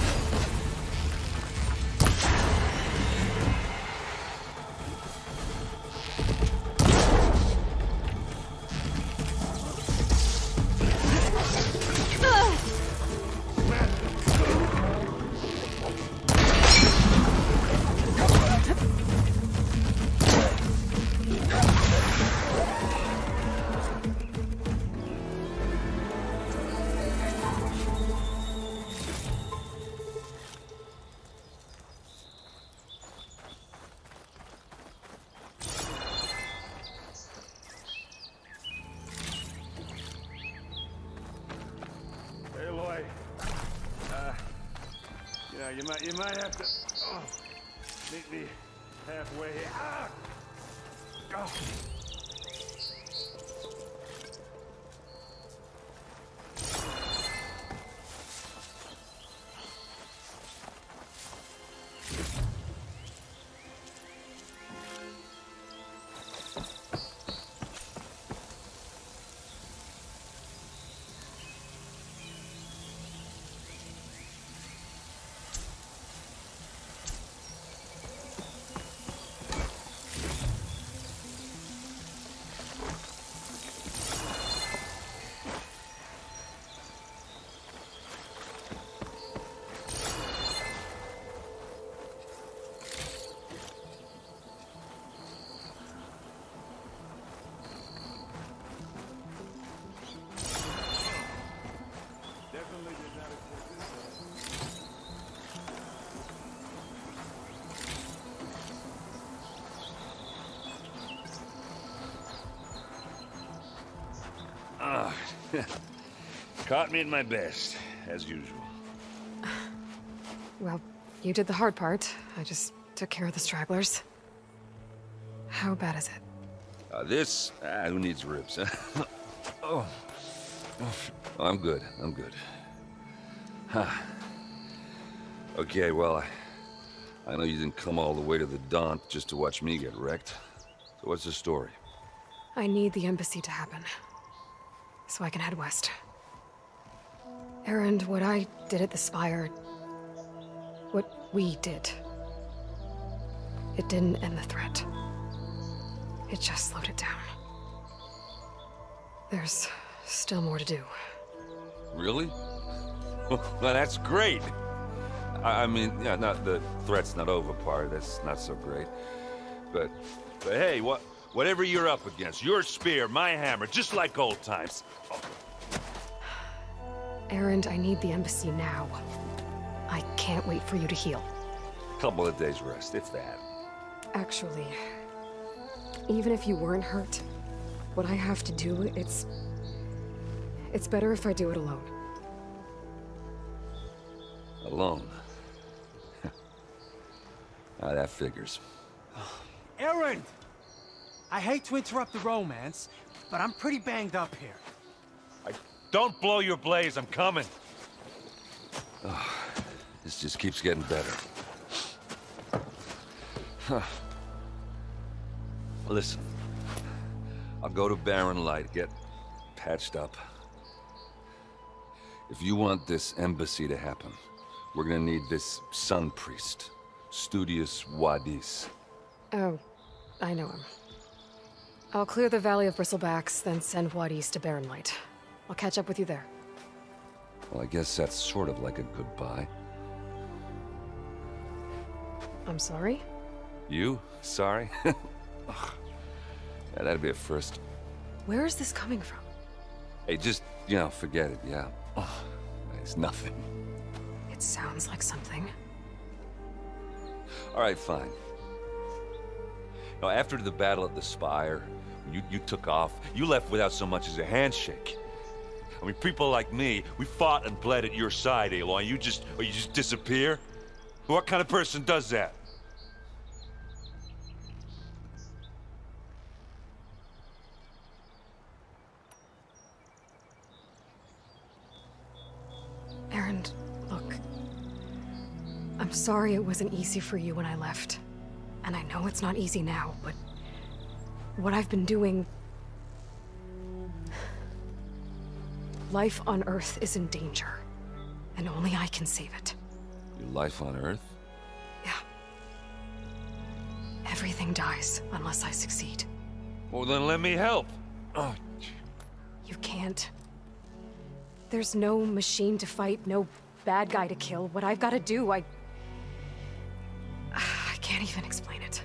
[SPEAKER 6] Aloy, you might have to meet me halfway. Ah! Oh. Caught me at my best, as usual.
[SPEAKER 2] Well, you did the hard part. I just took care of the stragglers. How bad is it?
[SPEAKER 1] Who needs ribs, huh? Oh, I'm good, I'm good. Huh. Okay, well, I know you didn't come all the way to the Daunt just to watch me get wrecked. So what's the story?
[SPEAKER 2] I need the embassy to happen, so I can head west. Erend, what I did at the Spire, what we did, it didn't end the threat. It just slowed it down. There's still more to do.
[SPEAKER 1] Really? Well, that's great. I mean, yeah, not the threat's not over part, that's not so great. But hey, whatever you're up against, your spear, my hammer, just like old times. Oh.
[SPEAKER 2] Erend, I need the embassy now. I can't wait for you to heal.
[SPEAKER 1] Couple of days rest, if that.
[SPEAKER 2] Actually, even if you weren't hurt, what I have to do, it's better if I do it alone.
[SPEAKER 1] Alone. Now that figures.
[SPEAKER 8] Erend! I hate to interrupt the romance, but I'm pretty banged up here.
[SPEAKER 1] Don't blow your blaze, I'm coming. Oh, this just keeps getting better. Huh. Listen, I'll go to Barren Light, get patched up. If you want this embassy to happen, we're gonna need this sun priest, Studius Wadis.
[SPEAKER 2] Oh, I know him. I'll clear the Valley of Bristlebacks, then send Wadis to Barren Light. I'll catch up with you there.
[SPEAKER 1] Well, I guess that's sort of like a goodbye.
[SPEAKER 2] I'm sorry?
[SPEAKER 1] You? Sorry? Ugh. Yeah, that'd be a first.
[SPEAKER 2] Where is this coming from?
[SPEAKER 1] Hey, just, forget it, yeah. Ugh. It's nothing.
[SPEAKER 2] It sounds like something.
[SPEAKER 1] All right, fine. Now, after the Battle at the Spire, you took off, you left without so much as a handshake. I mean, people like me, we fought and bled at your side, Aloy, you just disappear? What kind of person does that?
[SPEAKER 2] Erend, look. I'm sorry it wasn't easy for you when I left. And I know it's not easy now, but what I've been doing... Life on Earth is in danger, and only I can save it.
[SPEAKER 1] Your life on Earth?
[SPEAKER 2] Yeah. Everything dies unless I succeed.
[SPEAKER 1] Well, then let me help. Oh.
[SPEAKER 2] You can't. There's no machine to fight, no bad guy to kill. What I've got to do, I can't even explain it.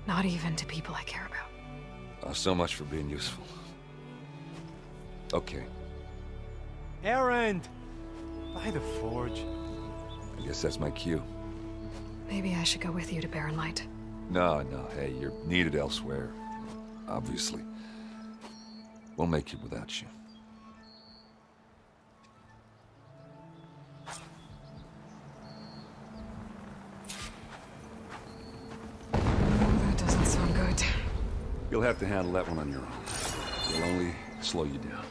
[SPEAKER 2] Not even to people I care about.
[SPEAKER 1] Oh, so much for being useful. Okay.
[SPEAKER 8] Erend! By the forge.
[SPEAKER 1] I guess that's my cue.
[SPEAKER 2] Maybe I should go with you to Barren Light.
[SPEAKER 1] No, hey, you're needed elsewhere. Obviously. We'll make it without you.
[SPEAKER 2] That doesn't sound good.
[SPEAKER 1] You'll have to handle that one on your own. It'll only slow you down.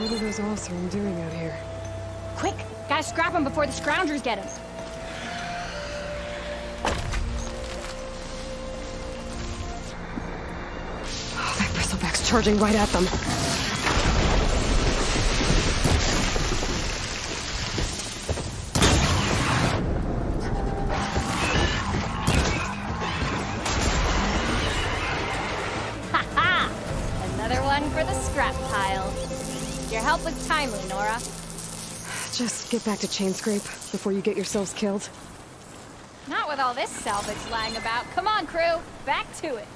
[SPEAKER 2] What are those Oseram doing out here?
[SPEAKER 7] Quick! Gotta scrap him before the scroungers get him.
[SPEAKER 2] Oh, that bristleback's charging right at them.
[SPEAKER 7] Ha-ha! Another one for the scrap pile. Your help was timely, Nora.
[SPEAKER 2] Just get back to Chainscrape before you get yourselves killed.
[SPEAKER 7] Not with all this salvage lying about. Come on, crew. Back to it.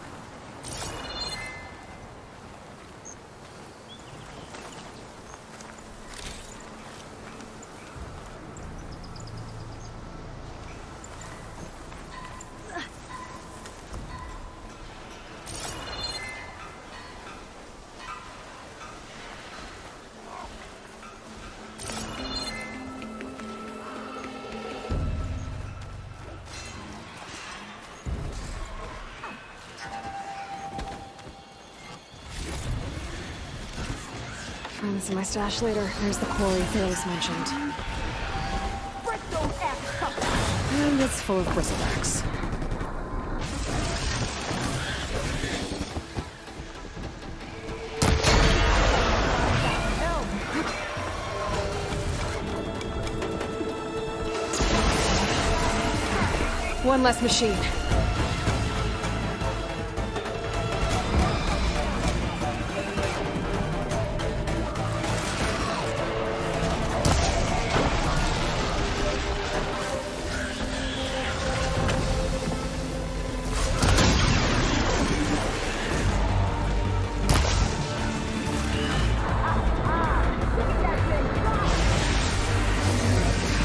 [SPEAKER 2] find this in my stash later. There's the quarry Thales mentioned. And it's full of bristlebacks. One less machine.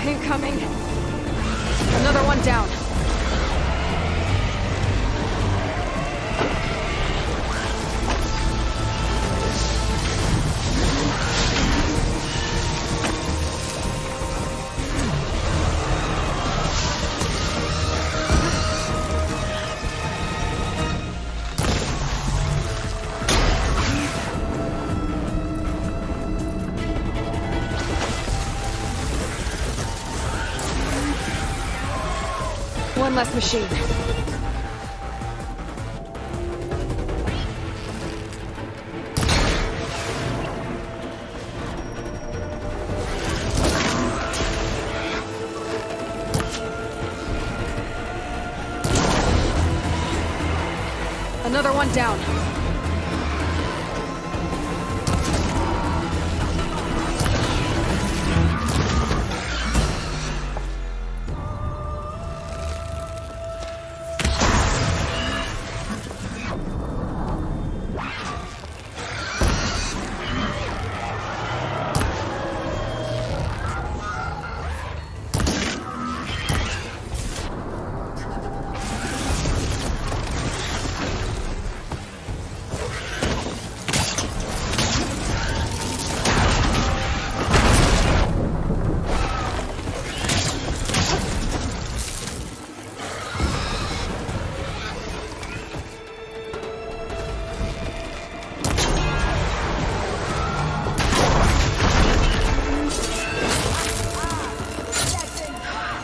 [SPEAKER 2] Incoming. Another one down. One less machine. Another one down.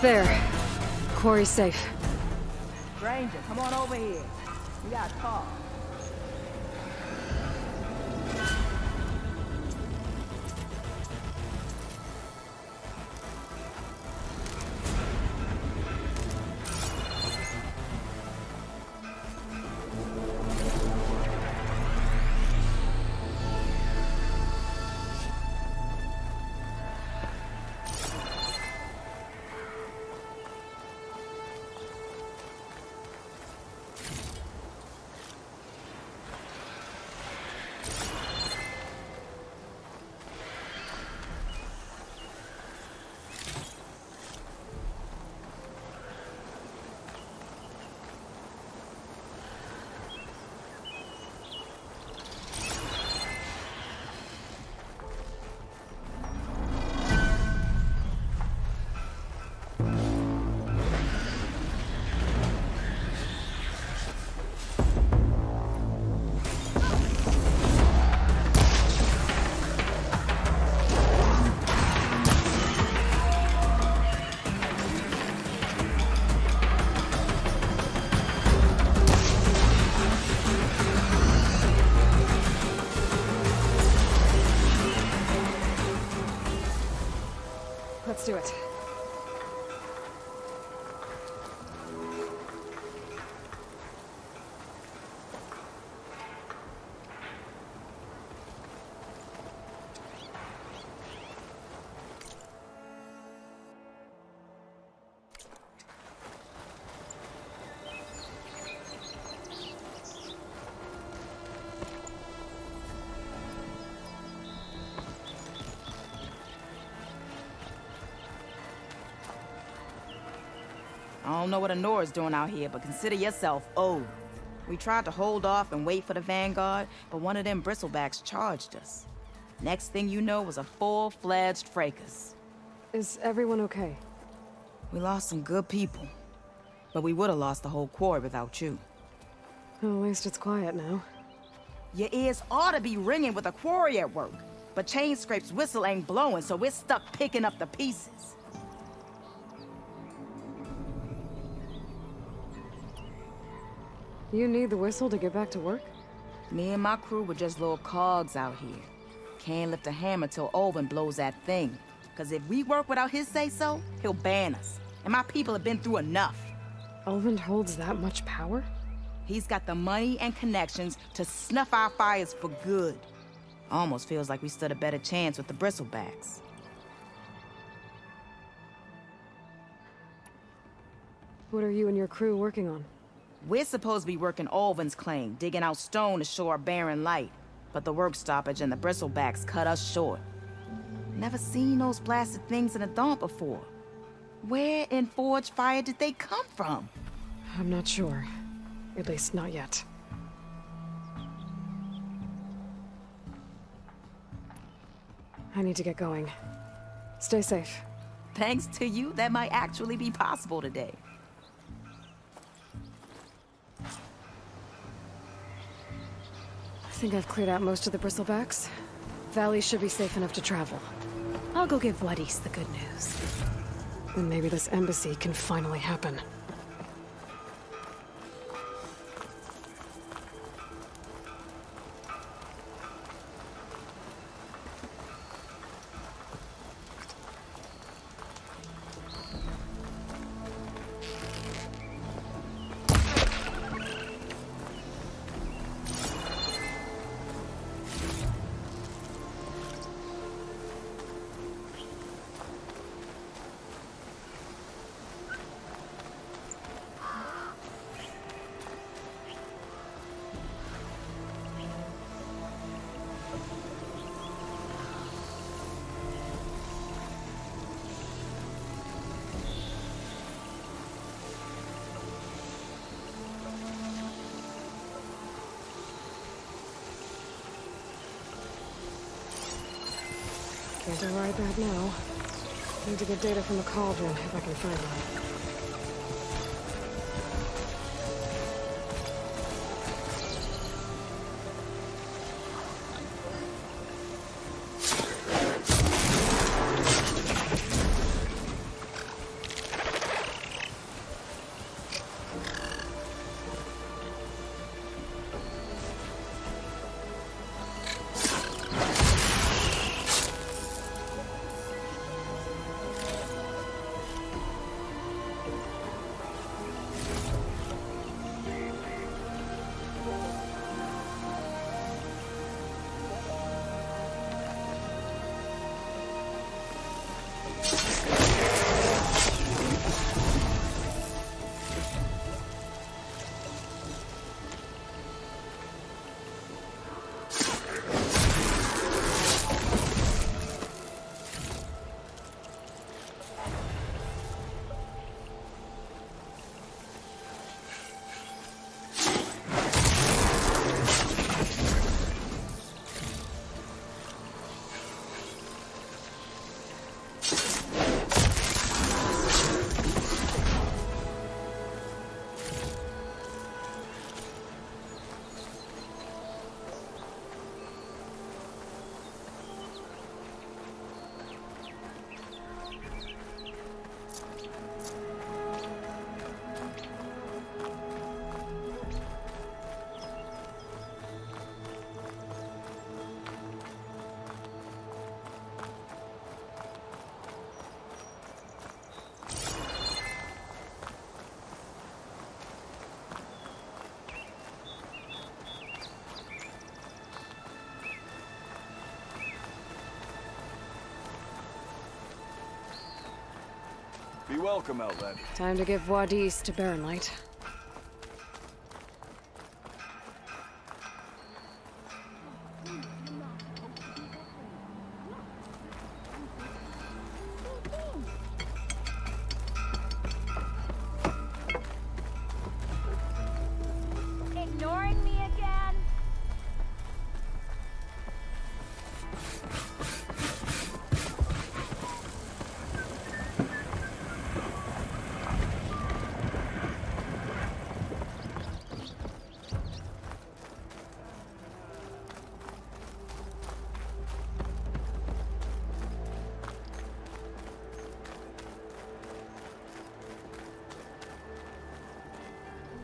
[SPEAKER 2] There. Quarry's safe.
[SPEAKER 10] Ranger, come on over here. We got a call.
[SPEAKER 2] Let's do it.
[SPEAKER 10] I don't know what Honora's doing out here, but consider yourself owed. We tried to hold off and wait for the Vanguard, but one of them bristlebacks charged us. Next thing you know was a full-fledged fracas.
[SPEAKER 2] Is everyone okay?
[SPEAKER 10] We lost some good people, but we would have lost the whole quarry without you.
[SPEAKER 2] Well, at least it's quiet now.
[SPEAKER 10] Your ears ought to be ringing with a quarry at work. But Chainscrape's whistle ain't blowing, so we're stuck picking up the pieces.
[SPEAKER 2] You need the whistle to get back to work?
[SPEAKER 10] Me and my crew were just little cogs out here. Can't lift a hammer till Olvin blows that thing. Cause if we work without his say-so, he'll ban us. And my people have been through enough.
[SPEAKER 2] Olvin holds that much power?
[SPEAKER 10] He's got the money and connections to snuff our fires for good. Almost feels like we stood a better chance with the bristlebacks.
[SPEAKER 2] What are you and your crew working on?
[SPEAKER 10] We're supposed to be working Olvin's claim, digging out stone to show our barren light. But the work stoppage and the bristlebacks cut us short. Never seen those blasted things in a Dawn before. Where in Forge Fire did they come from?
[SPEAKER 2] I'm not sure. At least not yet. I need to get going. Stay safe.
[SPEAKER 10] Thanks to you, that might actually be possible today.
[SPEAKER 2] I think I've cleared out most of the bristlebacks. Valley should be safe enough to travel. I'll go give Vladis the good news. Then maybe this embassy can finally happen. Can't override that now. Need to get data from the cauldron if I can find one.
[SPEAKER 16] Be welcome, Outland.
[SPEAKER 2] Time to get Vladis to Barren Light.
[SPEAKER 5] Ignoring me again?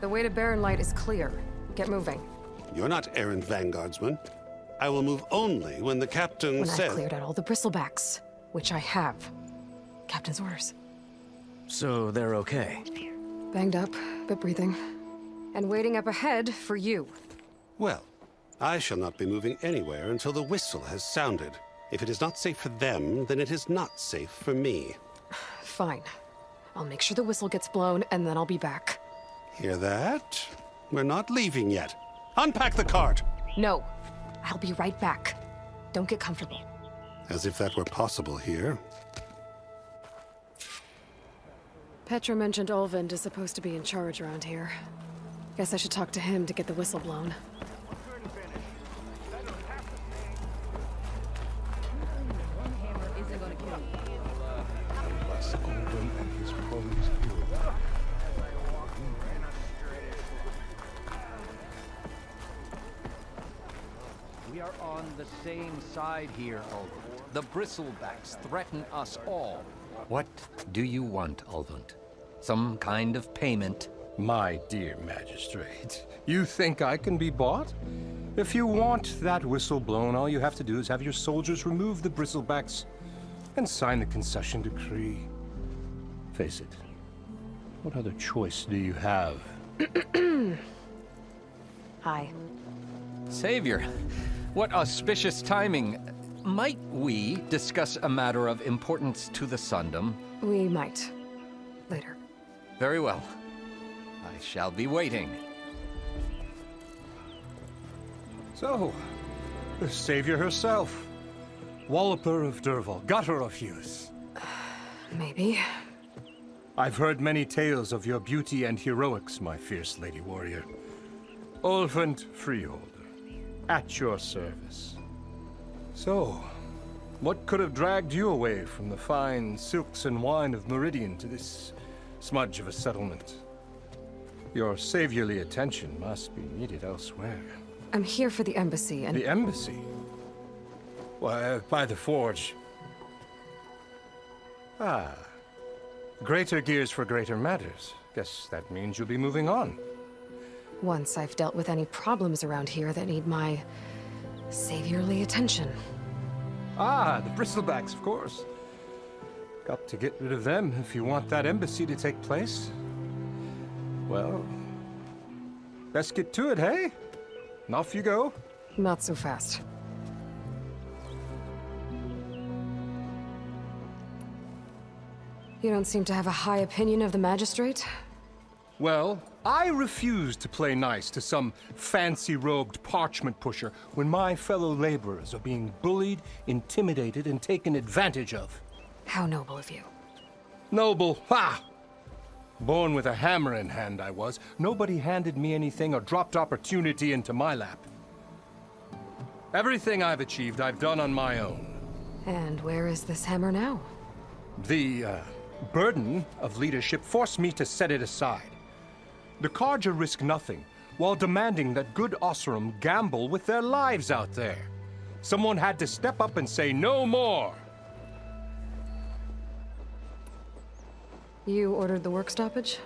[SPEAKER 2] The way to Barren Light is clear. Get moving.
[SPEAKER 21] You're not errant vanguardsman. I will move only when the captain
[SPEAKER 2] When
[SPEAKER 21] says...
[SPEAKER 2] I've cleared out all the bristlebacks, which I have. Captain's orders.
[SPEAKER 22] So they're okay?
[SPEAKER 2] Banged up, but breathing. And waiting up ahead for you.
[SPEAKER 21] Well, I shall not be moving anywhere until the whistle has sounded. If it is not safe for them, then it is not safe for me.
[SPEAKER 2] Fine. I'll make sure the whistle gets blown, and then I'll be back.
[SPEAKER 21] Hear that? We're not leaving yet. Unpack the cart!
[SPEAKER 2] No. I'll be right back. Don't get comfortable.
[SPEAKER 21] As if that were possible here.
[SPEAKER 2] Petra mentioned Olvind is supposed to be in charge around here. Guess I should talk to him to get the whistle blown.
[SPEAKER 23] We are on the same side here, Ulvund. The bristlebacks threaten us all.
[SPEAKER 12] What do you want, Ulvund? Some kind of payment?
[SPEAKER 14] My dear magistrate, you think I can be bought? If you want that whistle blown, all you have to do is have your soldiers remove the bristlebacks and sign the concession decree. Face it, what other choice do you have?
[SPEAKER 2] Hi.
[SPEAKER 12] Savior, what auspicious timing. Might we discuss a matter of importance to the Sundom?
[SPEAKER 2] We might. Later.
[SPEAKER 12] Very well. I shall be waiting.
[SPEAKER 14] So, the savior herself. Walloper of Derval, gutter of youth.
[SPEAKER 2] Maybe.
[SPEAKER 14] I've heard many tales of your beauty and heroics, my fierce lady warrior. Ulvund Freeholder, at your service. So, what could have dragged you away from the fine silks and wine of Meridian to this smudge of a settlement? Your saviorly attention must be needed elsewhere.
[SPEAKER 2] I'm here for the embassy and...
[SPEAKER 14] The embassy? Why, by the forge. Ah. Greater gears for greater matters. Guess that means you'll be moving on.
[SPEAKER 2] Once I've dealt with any problems around here that need my saviorly attention.
[SPEAKER 14] Ah, the bristlebacks, of course. Got to get rid of them if you want that embassy to take place. Well, let's get to it, hey? And off you go.
[SPEAKER 2] Not so fast. You don't seem to have a high opinion of the magistrate?
[SPEAKER 14] Well, I refuse to play nice to some fancy-robed parchment pusher when my fellow laborers are being bullied, intimidated, and taken advantage of.
[SPEAKER 2] How noble of you.
[SPEAKER 14] Noble? Ha! Born with a hammer in hand, I was. Nobody handed me anything or dropped opportunity into my lap. Everything I've achieved, I've done on my own.
[SPEAKER 2] And where is this hammer now?
[SPEAKER 14] The, burden of leadership forced me to set it aside. The Carja risk nothing, while demanding that good Osram gamble with their lives out there. Someone had to step up and say no more.
[SPEAKER 2] You ordered the work stoppage?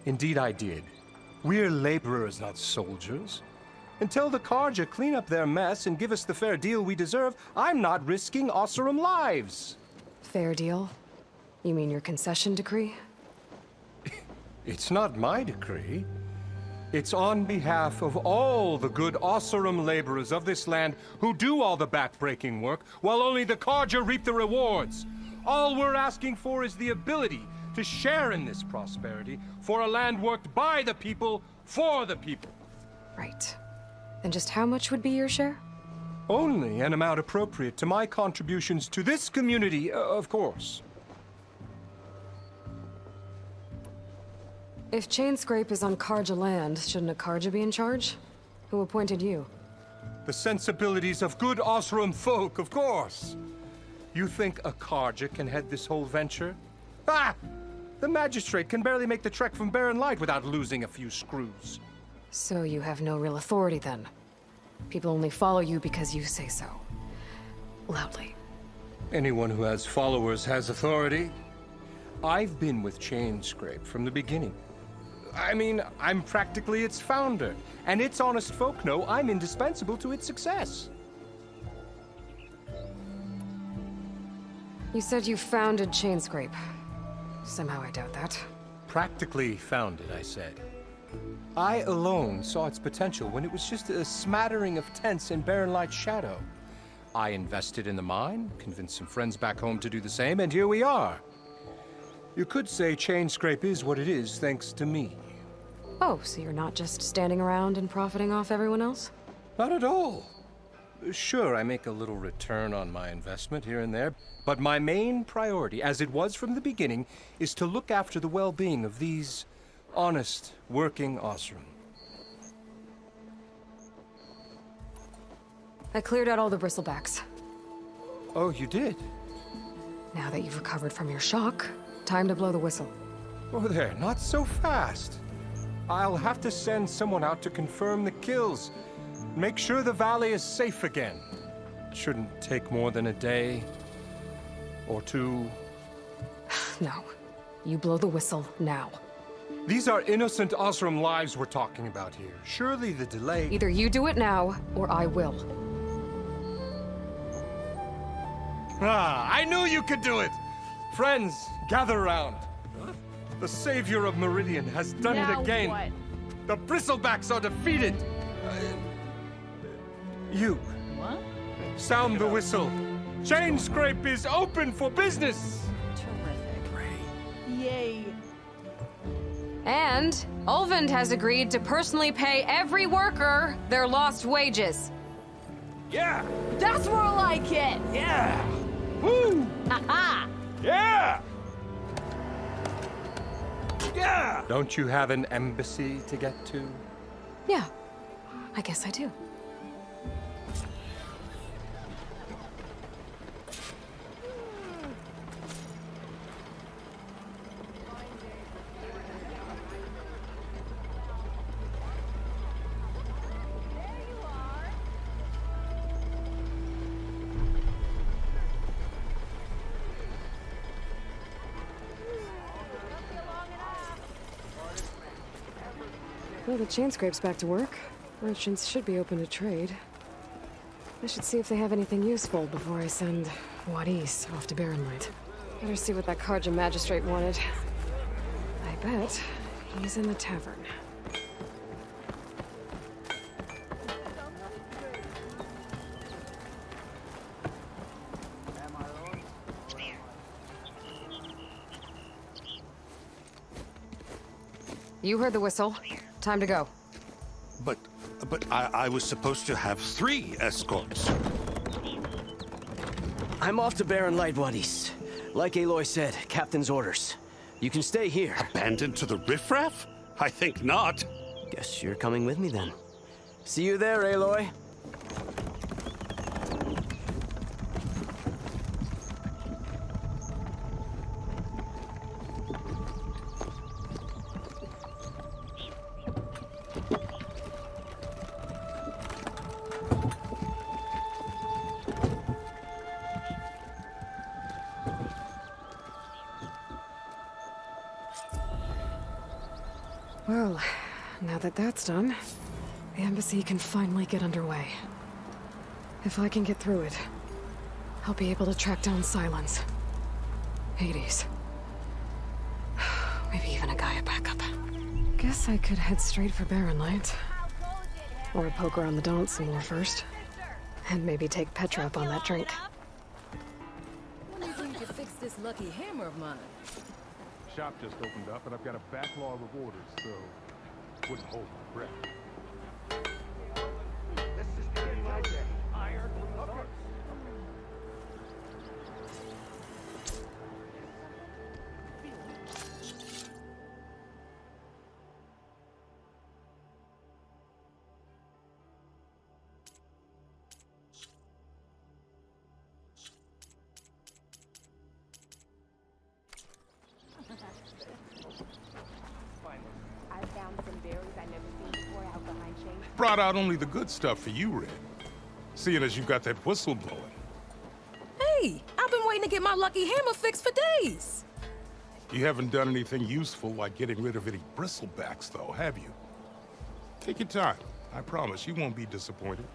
[SPEAKER 14] Indeed I did. We're laborers, not soldiers. Until the Carja clean up their mess and give us the fair deal we deserve, I'm not risking Osram lives.
[SPEAKER 2] Fair deal? You mean your concession decree?
[SPEAKER 14] It's not my decree. It's on behalf of all the good Osram laborers of this land who do all the back-breaking work, while only the Carja reap the rewards. All we're asking for is the ability to share in this prosperity for a land worked by the people, for the people.
[SPEAKER 2] Right. And just how much would be your share?
[SPEAKER 14] Only an amount appropriate to my contributions to this community, of course.
[SPEAKER 2] If Chainscrape is on Carja land, shouldn't a Carja be in charge? Who appointed you?
[SPEAKER 14] The sensibilities of good Osram folk, of course. You think a Carja can head this whole venture? Ah! The magistrate can barely make the trek from Barren Light without losing a few screws.
[SPEAKER 2] So you have no real authority then? People only follow you because you say so. Loudly.
[SPEAKER 14] Anyone who has followers has authority. I've been with Chainscrape from the beginning. I mean, I'm practically its founder, and its honest folk know I'm indispensable to its success.
[SPEAKER 2] You said you founded Chainscrape. Somehow I doubt that.
[SPEAKER 14] Practically founded, I said. I alone saw its potential when it was just a smattering of tents in Barren Light's shadow. I invested in the mine, convinced some friends back home to do the same, and here we are. You could say Chainscrape is what it is thanks to me.
[SPEAKER 2] Oh, so you're not just standing around and profiting off everyone else?
[SPEAKER 14] Not at all. Sure, I make a little return on my investment here and there, but my main priority, as it was from the beginning, is to look after the well-being of these honest, working Osram.
[SPEAKER 2] I cleared out all the bristlebacks.
[SPEAKER 14] Oh, you did?
[SPEAKER 2] Now that you've recovered from your shock, time to blow the whistle.
[SPEAKER 14] Oh there, not so fast. I'll have to send someone out to confirm the kills. Make sure the valley is safe again. It shouldn't take more than a day or two.
[SPEAKER 2] No. You blow the whistle now.
[SPEAKER 14] These are innocent Osram lives we're talking about here. Surely the delay...
[SPEAKER 2] Either you do it now, or I will.
[SPEAKER 14] Ah, I knew you could do it! Friends, gather around. The savior of Meridian has done it again.
[SPEAKER 10] What?
[SPEAKER 14] The bristlebacks are defeated. You.
[SPEAKER 10] What?
[SPEAKER 14] Sound the whistle. Chainscrape is open for business.
[SPEAKER 10] Terrific. Yay.
[SPEAKER 2] And Ulvund has agreed to personally pay every worker their lost wages.
[SPEAKER 14] Yeah!
[SPEAKER 10] That's more like it!
[SPEAKER 14] Yeah! Woo!
[SPEAKER 10] Ha-ha!
[SPEAKER 14] Yeah! Yeah! Don't you have an embassy to get to?
[SPEAKER 2] Yeah, I guess I do. Well, the Chainscrape's back to work. Merchants should be open to trade. I should see if they have anything useful before I send Wadis off to Barren Light. Better see what that Karja magistrate wanted. I bet he's in the tavern. You heard the whistle. Time to go.
[SPEAKER 21] But I was supposed to have 3 escorts.
[SPEAKER 22] I'm off to Barren Light, Wadis. Like Aloy said, captain's orders. You can stay here.
[SPEAKER 21] Abandoned to the riffraff? I think not.
[SPEAKER 22] Guess you're coming with me then. See you there, Aloy.
[SPEAKER 2] Well, now that that's done, the embassy can finally get underway. If I can get through it, I'll be able to track down Sylens, Hades, maybe even a Gaia backup. Guess I could head straight for Barren Light. Or poke around the Daunt some more first. And maybe take Petra up on that drink.
[SPEAKER 3] When do you think you fix this lucky hammer of mine?
[SPEAKER 11] Shop just opened up, and I've got a backlog of orders, so wouldn't hold my breath. This is getting my day. Iron. Okay. Brought out only the good stuff for you, Red. Seeing as you got that whistle blowing.
[SPEAKER 3] Hey, I've been waiting to get my lucky hammer fixed for days.
[SPEAKER 11] You haven't done anything useful like getting rid of any bristlebacks, though, have you? Take your time. I promise you won't be disappointed.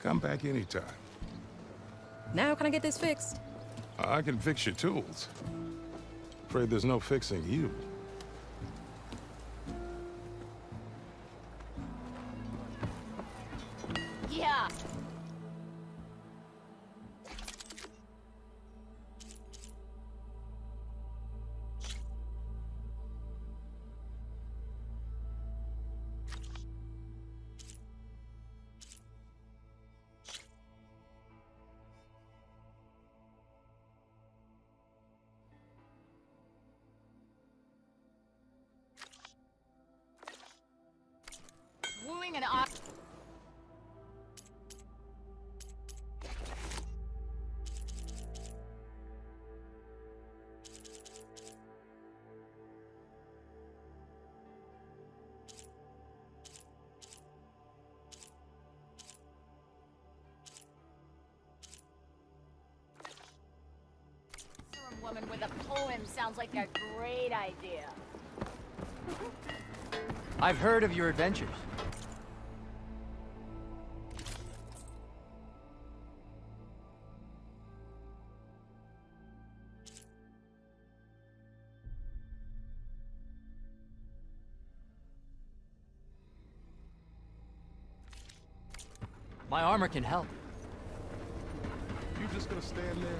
[SPEAKER 11] Come back anytime.
[SPEAKER 3] Now can I get this fixed?
[SPEAKER 11] I can fix your tools. Afraid there's no fixing you.
[SPEAKER 7] Yeah. Wooing an ox. Woman with a poem sounds like a great idea.
[SPEAKER 23] I've heard of your adventures. My armor can help.
[SPEAKER 11] You just gonna stand there?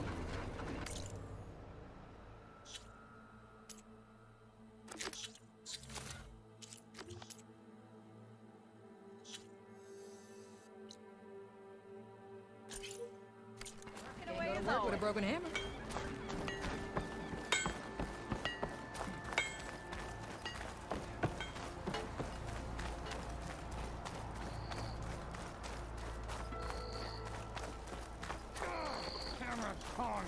[SPEAKER 3] Work with a broken hammer.
[SPEAKER 8] Camera tongs.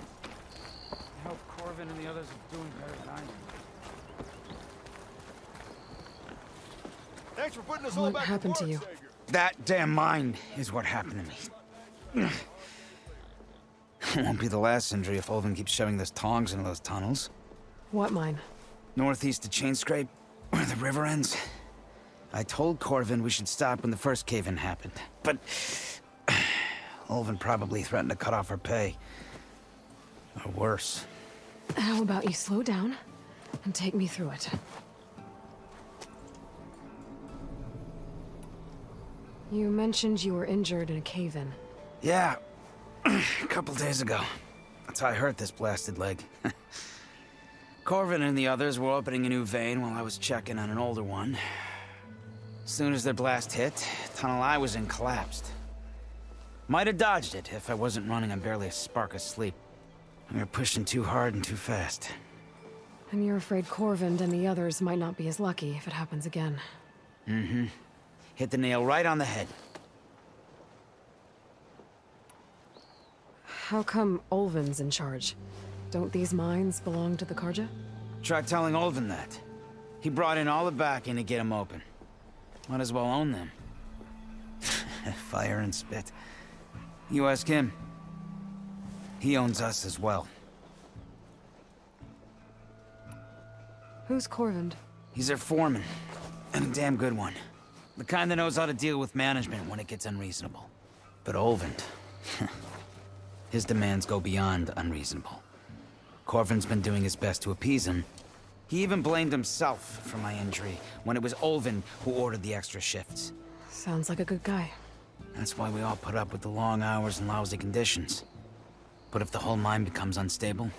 [SPEAKER 8] I hope Corvin and the others are doing better than I am.
[SPEAKER 6] Thanks for putting us all
[SPEAKER 2] What
[SPEAKER 6] back
[SPEAKER 2] happened to you?
[SPEAKER 15] That damn mine is what happened to me. It won't be the last injury if Olvin keeps shoving those tongs into those tunnels.
[SPEAKER 2] What mine?
[SPEAKER 15] Northeast of Chainscrape, where the river ends. I told Corvin we should stop when the first cave-in happened, but Olvin probably threatened to cut off our pay. Or worse.
[SPEAKER 2] How about you slow down and take me through it? You mentioned you were injured in a cave-in.
[SPEAKER 15] Yeah, a couple days ago. That's how I hurt this blasted leg. Corvin and the others were opening a new vein while I was checking on an older one. As soon as their blast hit, the tunnel I was in collapsed. Might have dodged it if I wasn't running on barely a spark of sleep. We were pushing too hard and too fast.
[SPEAKER 2] And you're afraid Corvin and the others might not be as lucky if it happens again.
[SPEAKER 15] Mm-hmm. Hit the nail right on the head.
[SPEAKER 2] How come Olvin's in charge? Don't these mines belong to the Karja?
[SPEAKER 15] Try telling Olvin that. He brought in all the backing to get them open. Might as well own them. Fire and spit. You ask him. He owns us as well.
[SPEAKER 2] Who's Corvind?
[SPEAKER 15] He's their foreman, and a damn good one. The kind that knows how to deal with management when it gets unreasonable. But Olvind, his demands go beyond unreasonable. Corvin's been doing his best to appease him. He even blamed himself for my injury when it was Olvind who ordered the extra shifts.
[SPEAKER 2] Sounds like a good guy.
[SPEAKER 15] That's why we all put up with the long hours and lousy conditions. But if the whole mine becomes unstable,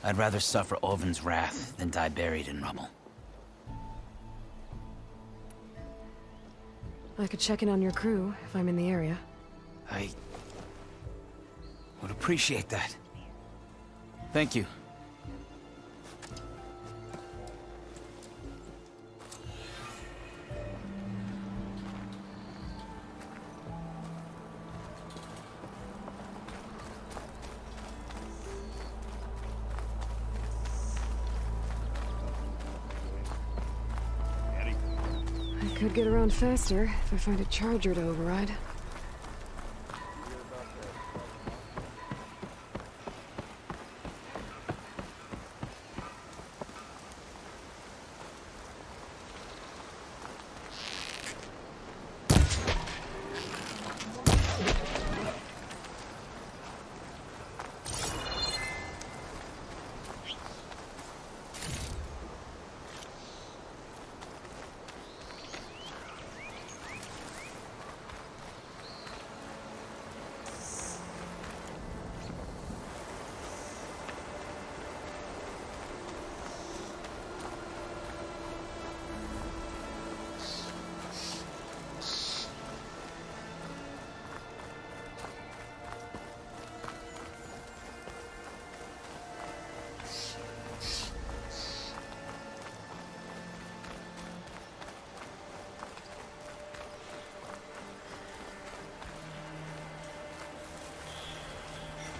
[SPEAKER 15] I'd rather suffer Olvind's wrath than die buried in rubble.
[SPEAKER 2] I could check in on your crew if I'm in the area.
[SPEAKER 15] I would appreciate that. Thank you.
[SPEAKER 2] I could get around faster if I find a charger to override.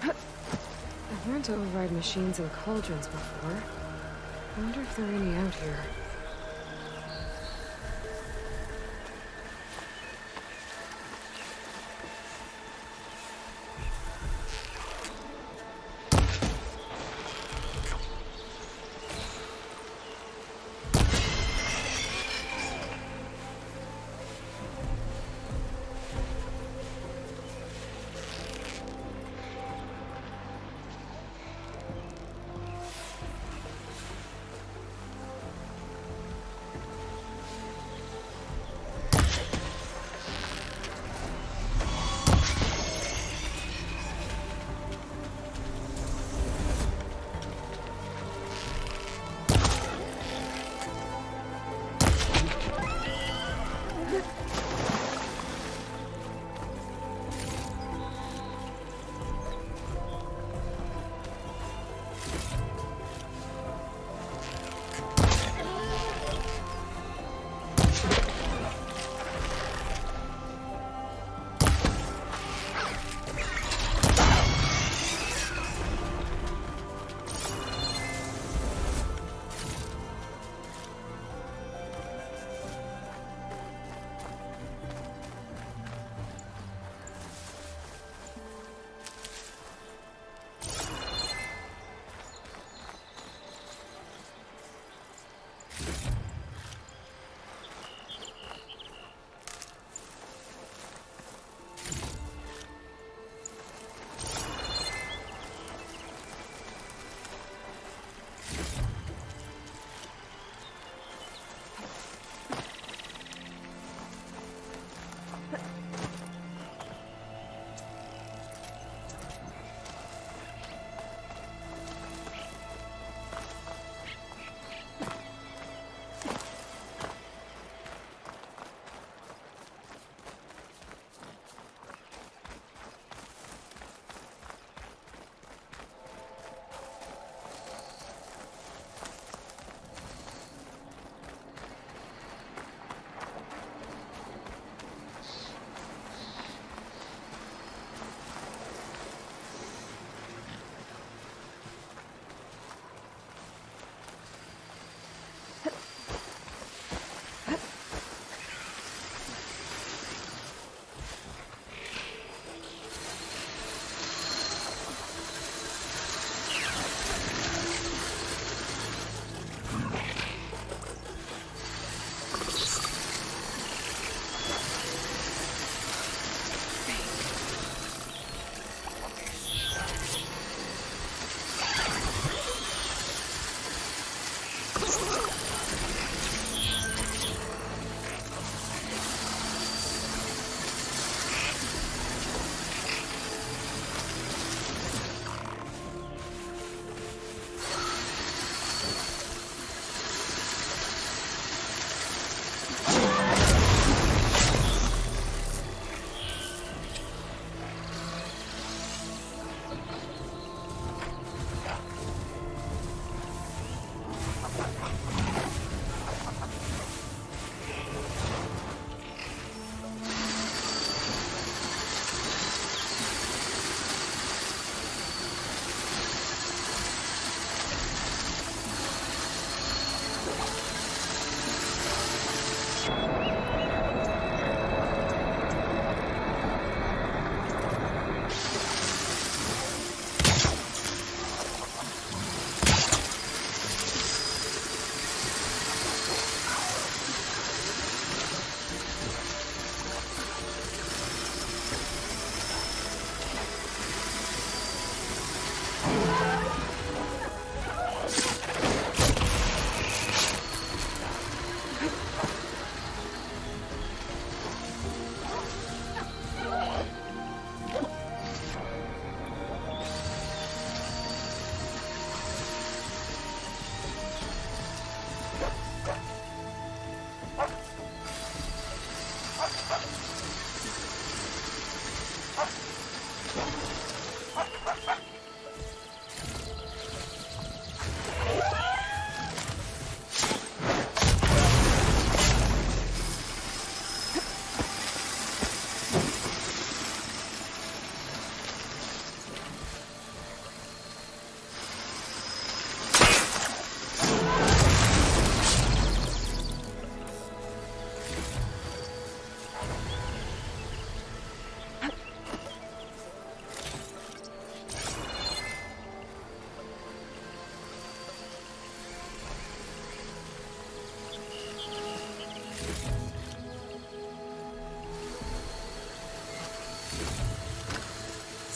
[SPEAKER 2] I've learned to override machines and cauldrons before. I wonder if there are any out here.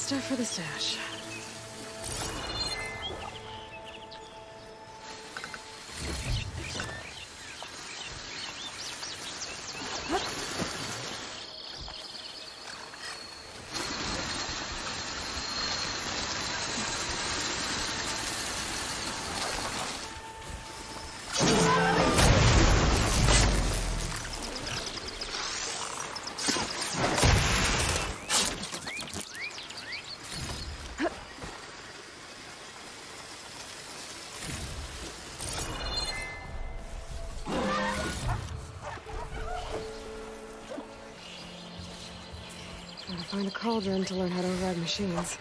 [SPEAKER 2] Stuff for the stash. Gotta find a cauldron to learn how to override machines.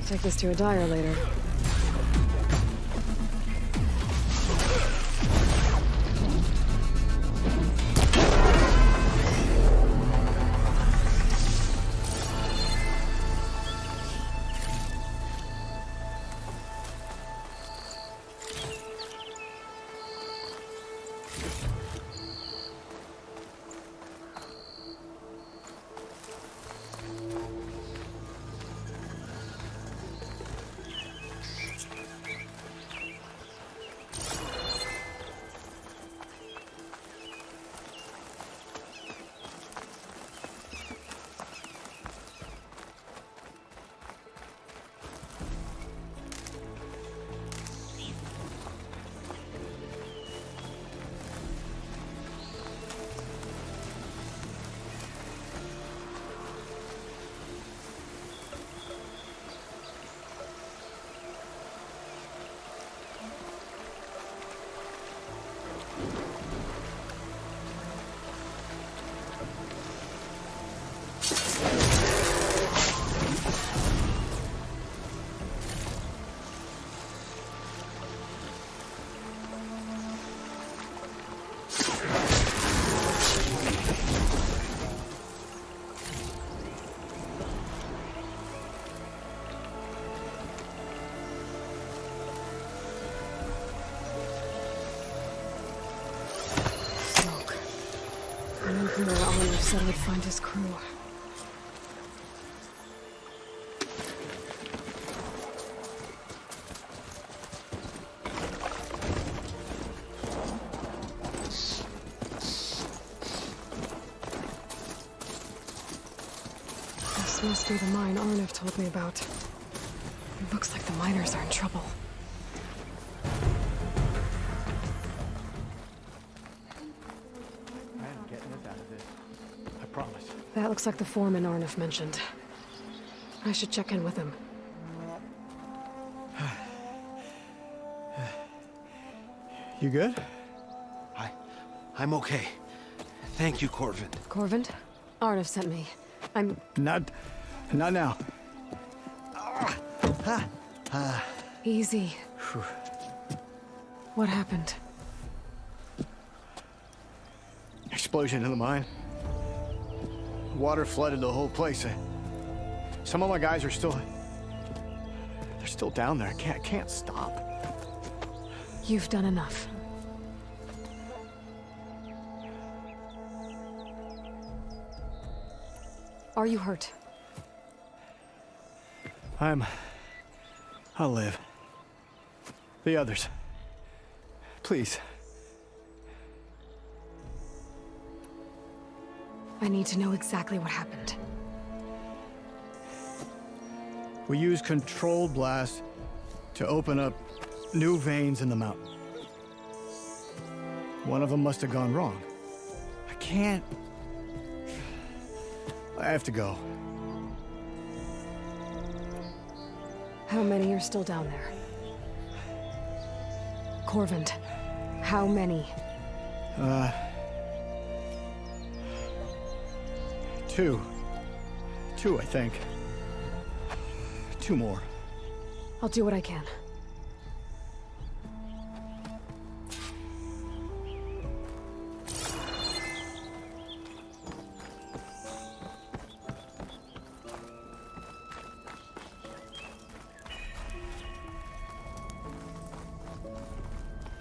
[SPEAKER 2] Take this to a dyer later. Oliver said I'd find his crew. This must be the mine Arnav told me about. It looks like the miners are in trouble. That looks like the foreman Arnav mentioned. I should check in with him.
[SPEAKER 13] You good?
[SPEAKER 17] I'm okay. Thank you, Corvin.
[SPEAKER 2] Corvin? Arnav sent me. I'm...
[SPEAKER 13] Not now.
[SPEAKER 2] Easy. What happened?
[SPEAKER 13] Explosion in the mine. Water flooded the whole place. Some of my guys are still... They're still down there. Can't stop.
[SPEAKER 2] You've done enough. Are you hurt?
[SPEAKER 13] I'll live. The others. Please.
[SPEAKER 2] I need to know exactly what happened.
[SPEAKER 13] We used controlled blast to open up new veins in the mountain. One of them must have gone wrong. I can't... I have to go.
[SPEAKER 2] How many are still down there? Corvin, how many?
[SPEAKER 13] Two. Two, I think. Two more.
[SPEAKER 2] I'll do what I can.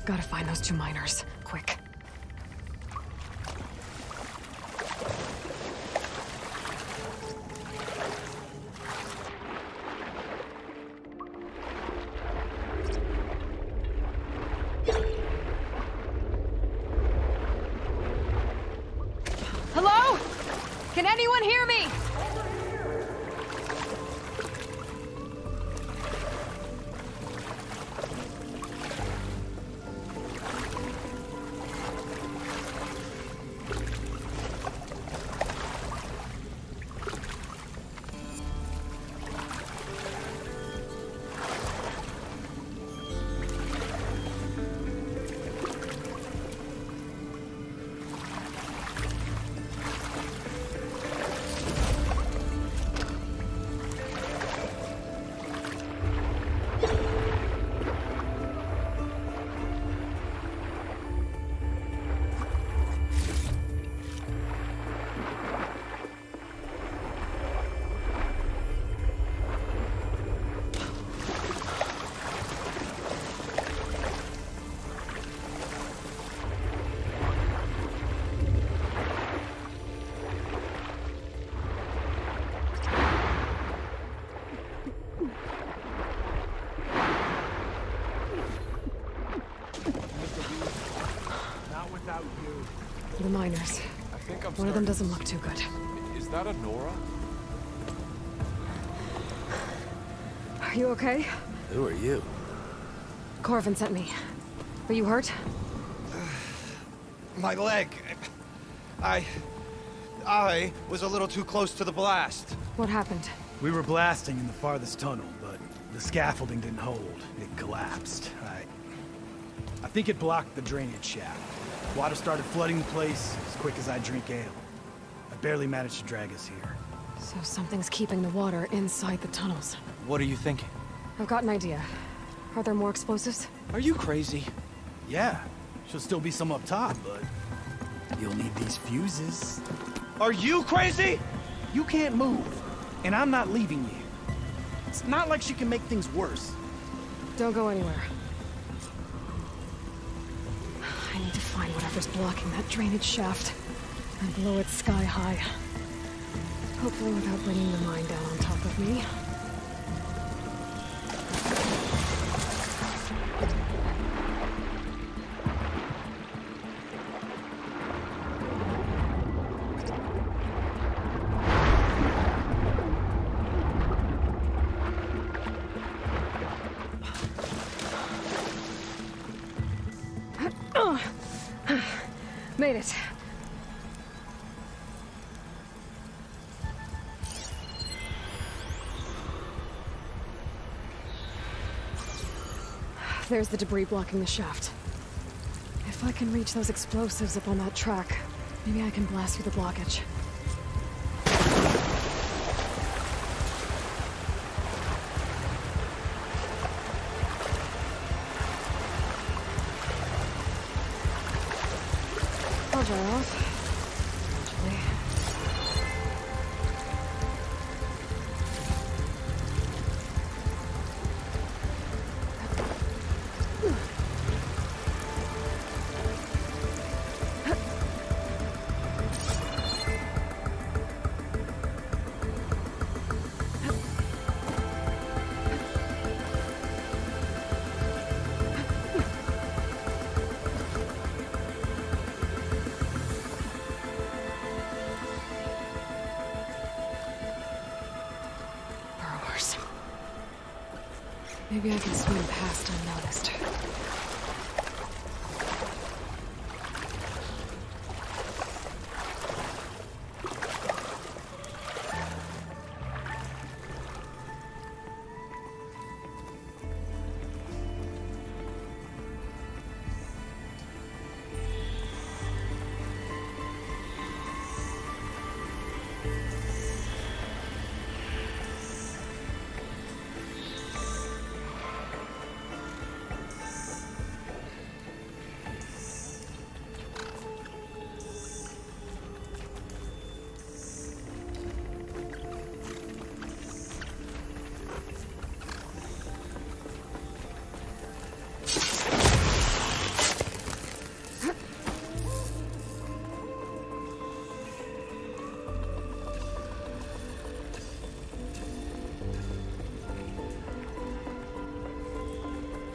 [SPEAKER 2] Gotta find those two miners, quick.
[SPEAKER 5] Hello? Can anyone hear me? The miners. One of them doesn't look too good.
[SPEAKER 11] Is that a Nora?
[SPEAKER 2] Are you okay?
[SPEAKER 17] Who are you?
[SPEAKER 2] Corvin sent me. Are you hurt?
[SPEAKER 4] My leg. I was a little too close to the blast.
[SPEAKER 2] What happened?
[SPEAKER 4] We were blasting in the farthest tunnel, but the scaffolding didn't hold. It collapsed. I think it blocked the drainage shaft. Water started flooding the place as quick as I drink ale. I barely managed to drag us here.
[SPEAKER 2] So something's keeping the water inside the tunnels.
[SPEAKER 4] What are you thinking?
[SPEAKER 2] I've got an idea. Are there more explosives?
[SPEAKER 4] Are you crazy? Yeah. Should still be some up top, but you'll need these fuses. Are you crazy? You can't move, and I'm not leaving you. It's not like she can make things worse.
[SPEAKER 2] Don't go anywhere. I need to find whatever's blocking that drainage shaft and blow it sky high. Hopefully without bringing the mine down on top of me. Made it. There's the debris blocking the shaft. If I can reach those explosives up on that track, maybe I can blast through the blockage. I'll dry off. Eventually. Maybe I can swim past unnoticed.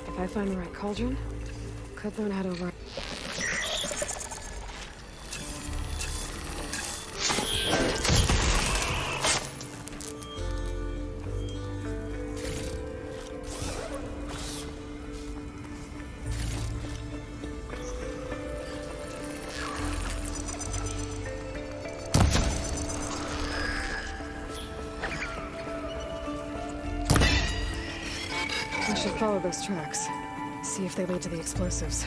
[SPEAKER 2] If I find the right cauldron, could learn how to run. I should follow those tracks. See if they lead to the explosives.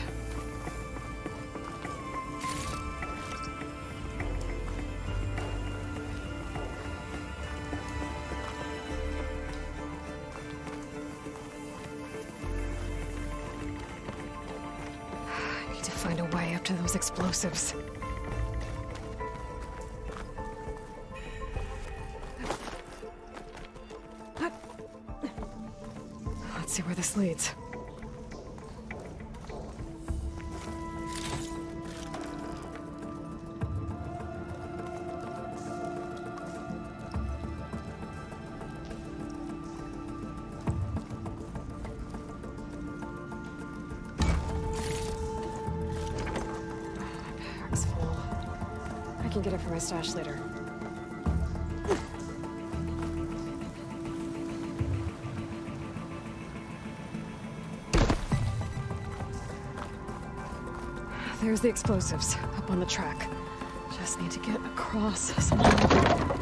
[SPEAKER 2] I need to find a way up to those explosives. Let's see where this leads. I can get it for my stash later. There's the explosives, up on the track. Just need to get across somewhere.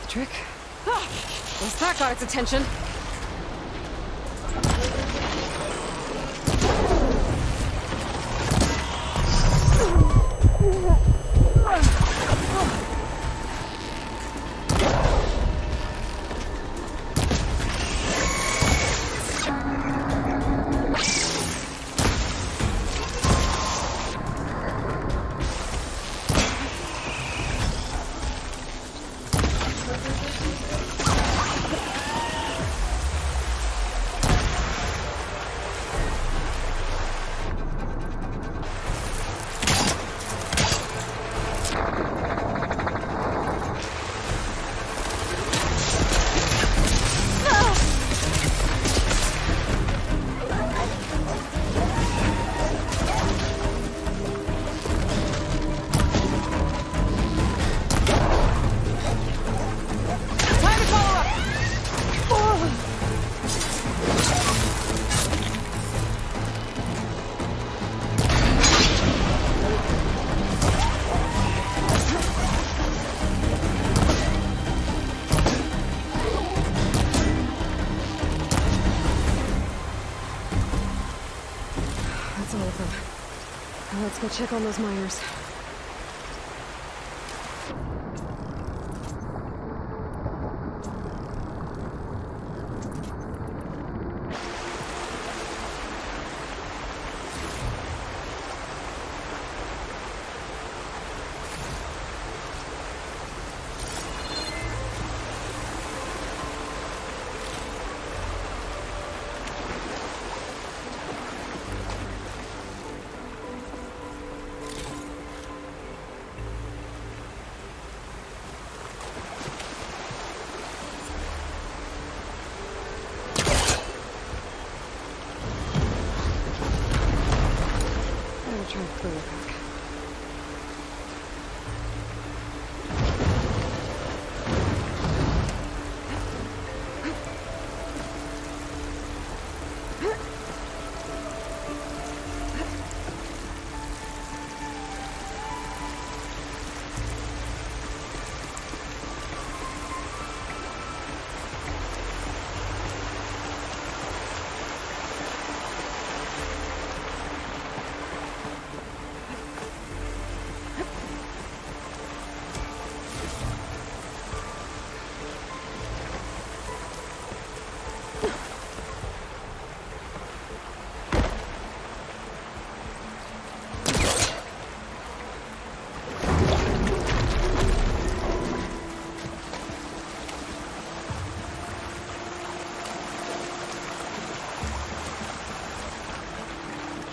[SPEAKER 2] Trick. Ah, at least that got its attention. I'll check on those miners. Try to clear it back.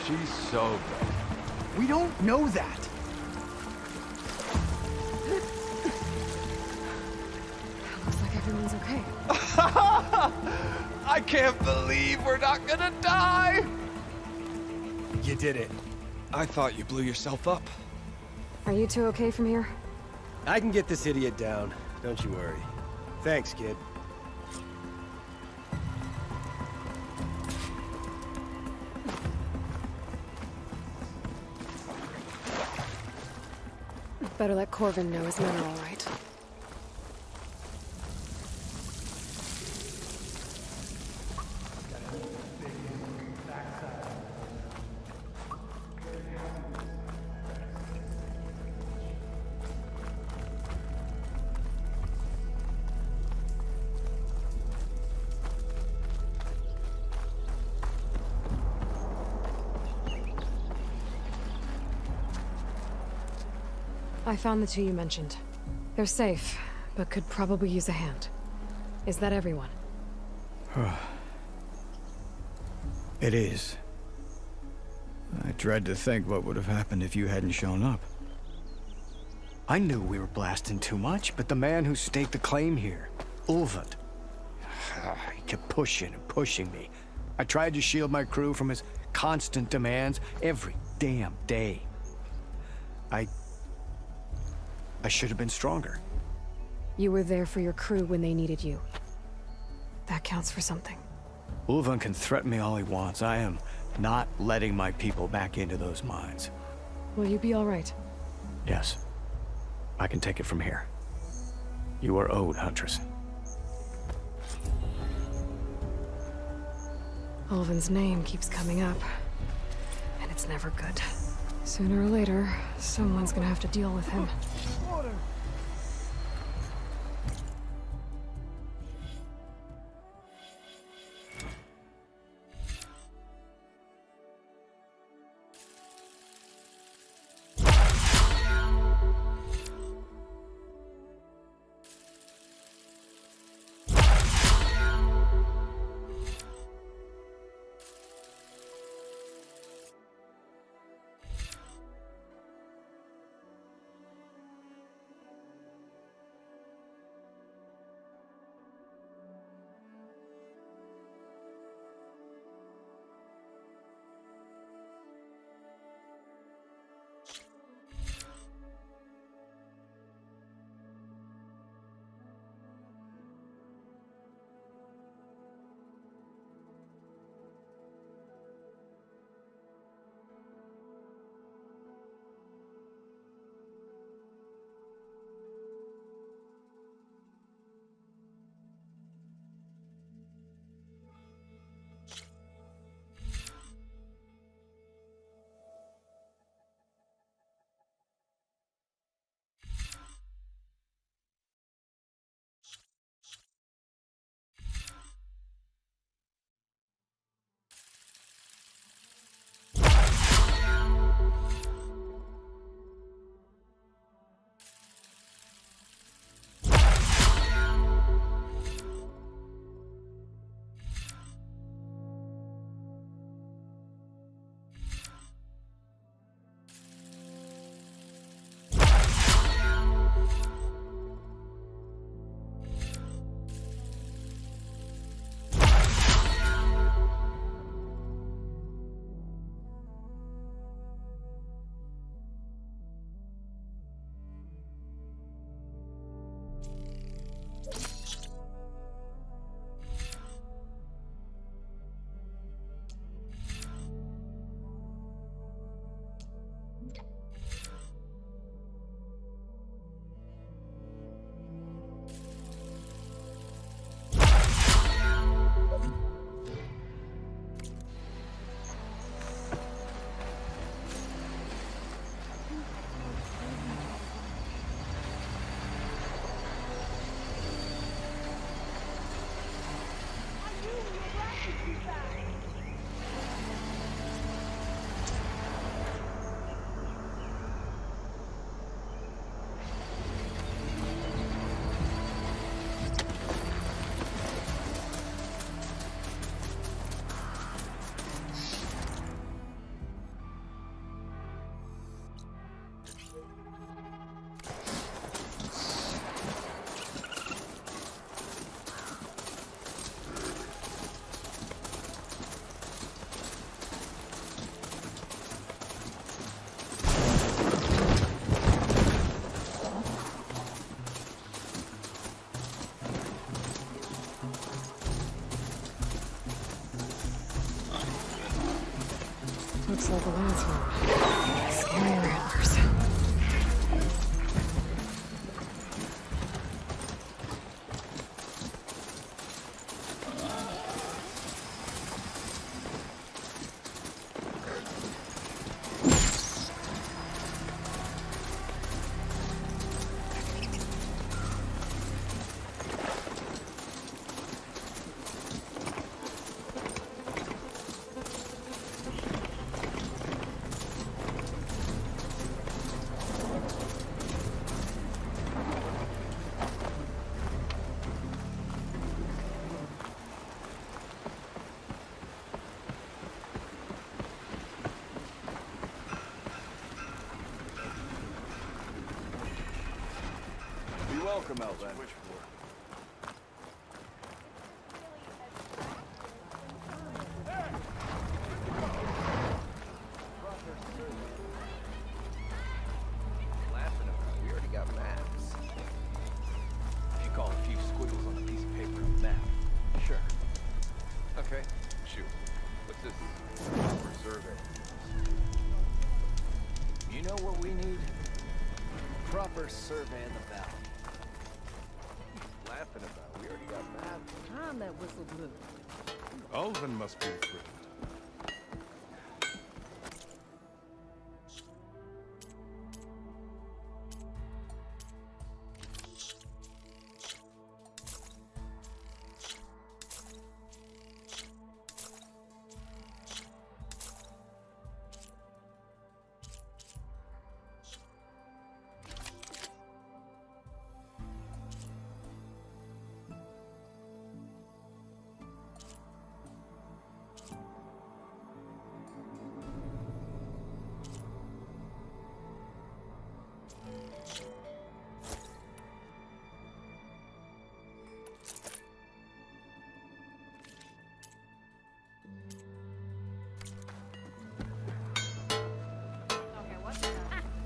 [SPEAKER 23] She's so good.
[SPEAKER 4] We don't know that.
[SPEAKER 2] Looks like everyone's okay.
[SPEAKER 16] I can't believe we're not gonna die!
[SPEAKER 4] You did it.
[SPEAKER 17] I thought you blew yourself up.
[SPEAKER 2] Are you two okay from here?
[SPEAKER 18] I can get this idiot down. Don't you worry. Thanks, kid.
[SPEAKER 2] Better let Corvin know his men are all right. I found the two you mentioned. They're safe, but could probably use a hand. Is that everyone?
[SPEAKER 13] It is. I dread to think what would have happened if you hadn't shown up. I knew we were blasting too much, but the man who staked the claim here, Ulvund, he kept pushing and pushing me. I tried to shield my crew from his constant demands every damn day. I should have been stronger.
[SPEAKER 2] You were there for your crew when they needed you. That counts for something.
[SPEAKER 13] Ulvund can threaten me all he wants. I am not letting my people back into those mines.
[SPEAKER 2] Will you be all right?
[SPEAKER 13] Yes. I can take it from here. You are owed, Huntress.
[SPEAKER 2] Ulvund's name keeps coming up, and it's never good. Sooner or later, someone's gonna have to deal with him.
[SPEAKER 6] Water!
[SPEAKER 2] Just like the last one. Scary rattlers.
[SPEAKER 16] Welcome, Elven.
[SPEAKER 23] We already got maps. If you call a few squiggles on a piece of paper a map, sure. Okay, shoot. What's this? For survey. You know what we need? Proper survey of the valley. Laughing about. We already got maps.
[SPEAKER 3] Time that whistle blew.
[SPEAKER 11] Ulven must be thrilled.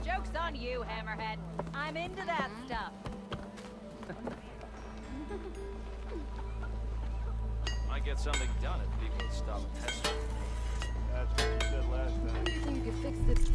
[SPEAKER 7] Joke's on you, Hammerhead. I'm into that stuff.
[SPEAKER 23] Might get something done if people would stop testing.
[SPEAKER 6] That's what you said last time.
[SPEAKER 3] How do you think you could fix this?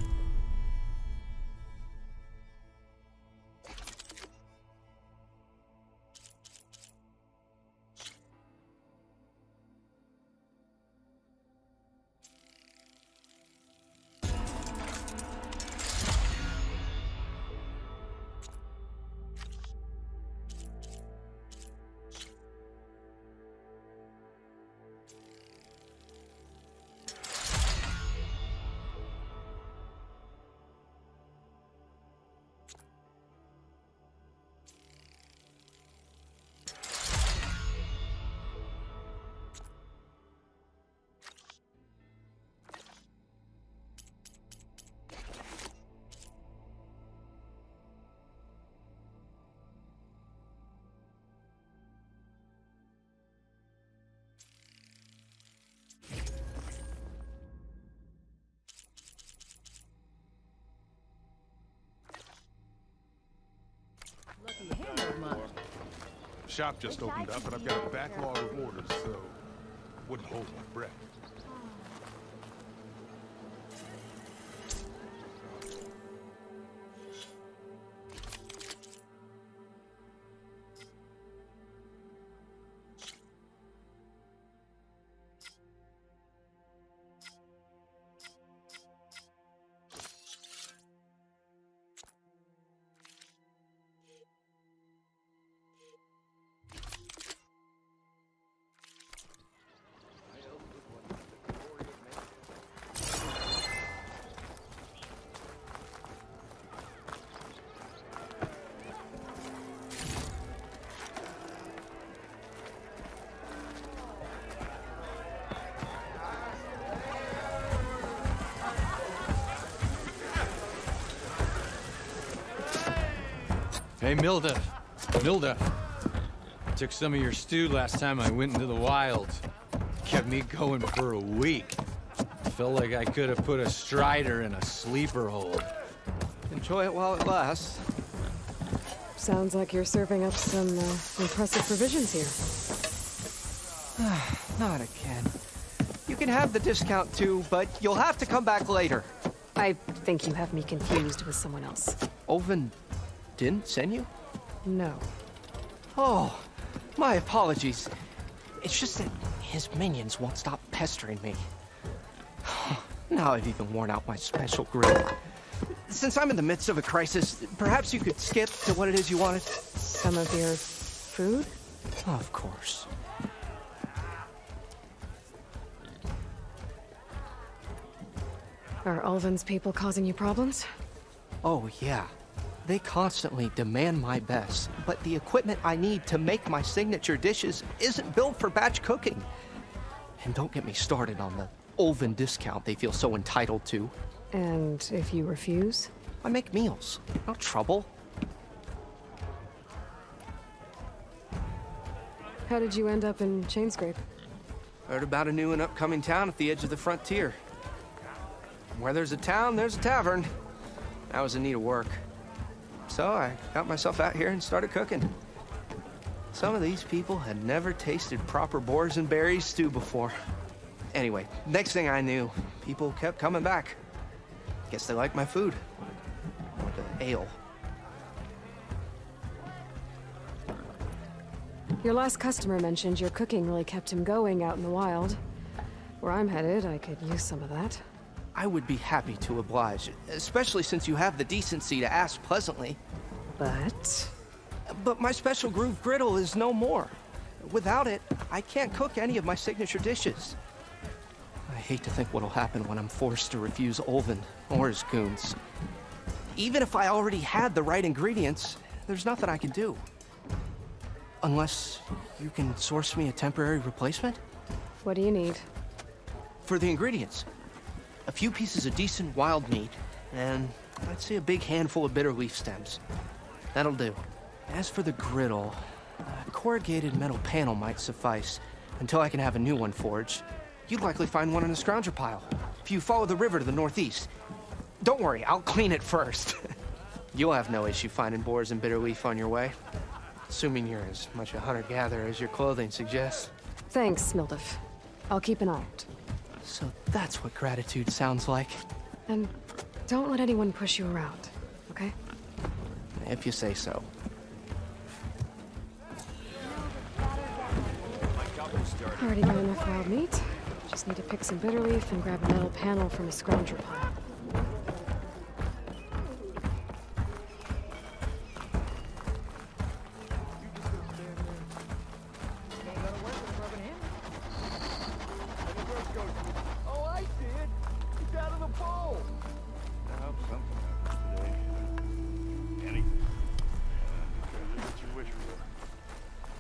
[SPEAKER 3] Lucky hammer of mine.
[SPEAKER 11] Shop just opened up, and I've got a backlog of orders, so wouldn't hold my breath.
[SPEAKER 12] Hey, Milda. Milda. Took some of your stew last time I went into the wilds. Kept me going for a week. Felt like I could have put a strider in a sleeper hold.
[SPEAKER 23] Enjoy it while it lasts.
[SPEAKER 2] Sounds like you're serving up some impressive provisions here.
[SPEAKER 23] Not again. You
[SPEAKER 9] can have the discount too, but you'll have to come back later.
[SPEAKER 2] I think you have me confused with someone else.
[SPEAKER 9] Olvin didn't send you?
[SPEAKER 2] No.
[SPEAKER 9] Oh, my apologies. It's just that his minions won't stop pestering me. Now I've even worn out my special grill. Since I'm in the midst of a crisis, perhaps you could skip to what it is you wanted?
[SPEAKER 2] Some of your food?
[SPEAKER 9] Of course.
[SPEAKER 2] Are Ulvin's people causing you problems?
[SPEAKER 9] Oh, yeah. They constantly demand my best, but the equipment I need to make my signature dishes isn't built for batch cooking. And don't get me started on the Ulvin discount they feel so entitled to.
[SPEAKER 2] And if you refuse?
[SPEAKER 9] I make meals, not trouble.
[SPEAKER 2] How did you end up in Chainscrape?
[SPEAKER 9] Heard about a new and upcoming town at the edge of the frontier. Where there's a town, there's a tavern. I was in need of work. So I got myself out here and started cooking. Some of these people had never tasted proper boars and berries stew before. Anyway, next thing I knew, people kept coming back. Guess they liked my food. Or the ale.
[SPEAKER 2] Your last customer mentioned your cooking really kept him going out in the wild. Where I'm headed, I could use some of that.
[SPEAKER 9] I would be happy to oblige, especially since you have the decency to ask pleasantly. But my special groove griddle is no more. Without it, I can't cook any of my signature dishes. I hate to think what'll happen when I'm forced to refuse Ulvin or his goons. Even if I already had the right ingredients, there's nothing I can do. Unless you can source me a temporary replacement?
[SPEAKER 2] What do you need?
[SPEAKER 9] For the ingredients. A few pieces of decent wild meat, and I'd say a big handful of bitter leaf stems. That'll do. As for the griddle, a corrugated metal panel might suffice until I can have a new one forged. You'd likely find one in a scrounger pile, if you follow the river to the northeast. Don't worry, I'll clean it first. You'll have no issue finding boars and bitter leaf on your way. Assuming you're as much a hunter-gatherer as your clothing suggests.
[SPEAKER 2] Thanks, Mildef. I'll keep an eye out.
[SPEAKER 9] So that's what gratitude sounds like.
[SPEAKER 2] And don't let anyone push you around, okay?
[SPEAKER 9] If you say so.
[SPEAKER 2] Already got enough wild meat. Just need to pick some bitter leaf and grab a metal panel from a scrounger pile.
[SPEAKER 6] Oh, I see it. It's out of the bowl.
[SPEAKER 11] I hope something happens today. Anything. What you wish for.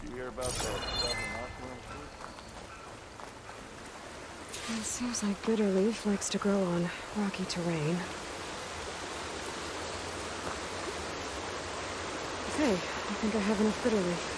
[SPEAKER 11] You hear about that stuff in Osborne Street?
[SPEAKER 2] It seems like bitter leaf likes to grow on rocky terrain. Okay, I think I have enough bitter leaf.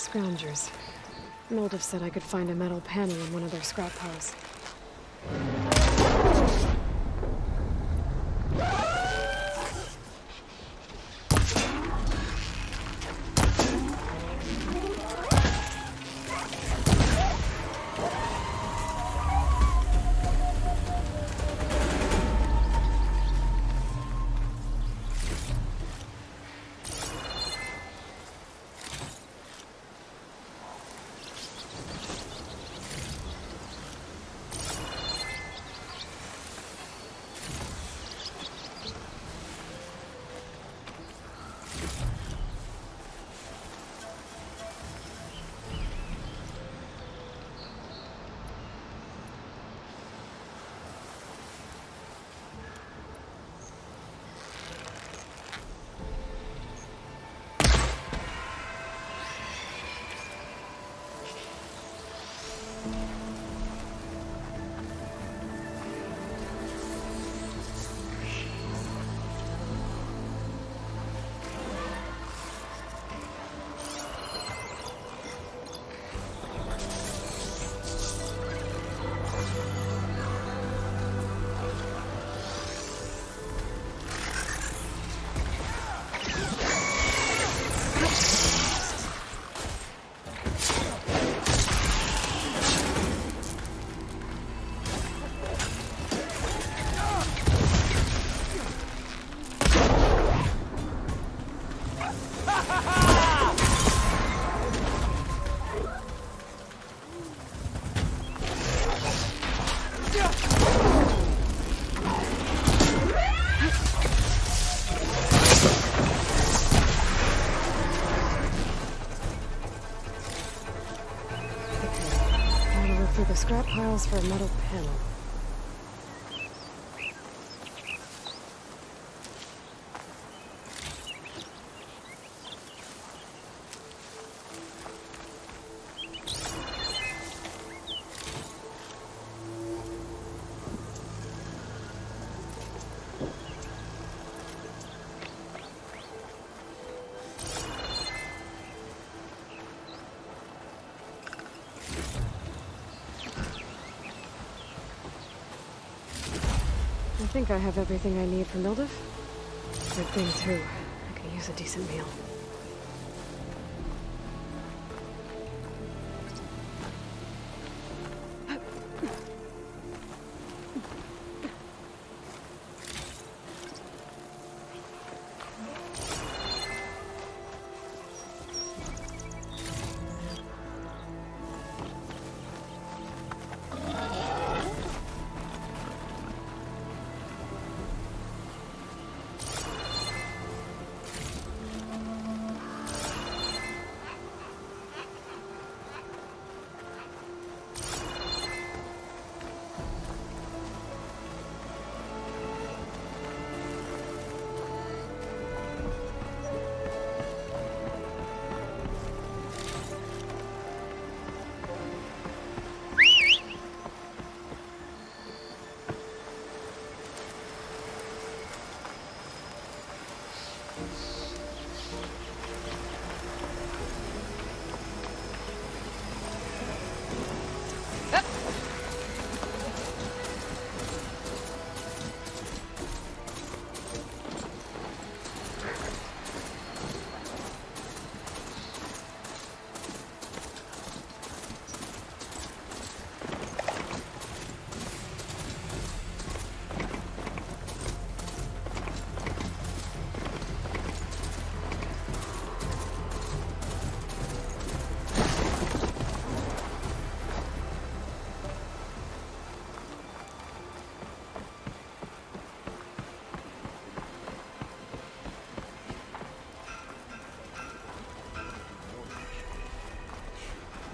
[SPEAKER 2] Scroungers. Mildev said I could find a metal panel in one of their scrap piles. Scrap piles for a metal panel. I think I have everything I need for Mildev. I've been through. I could use a decent meal.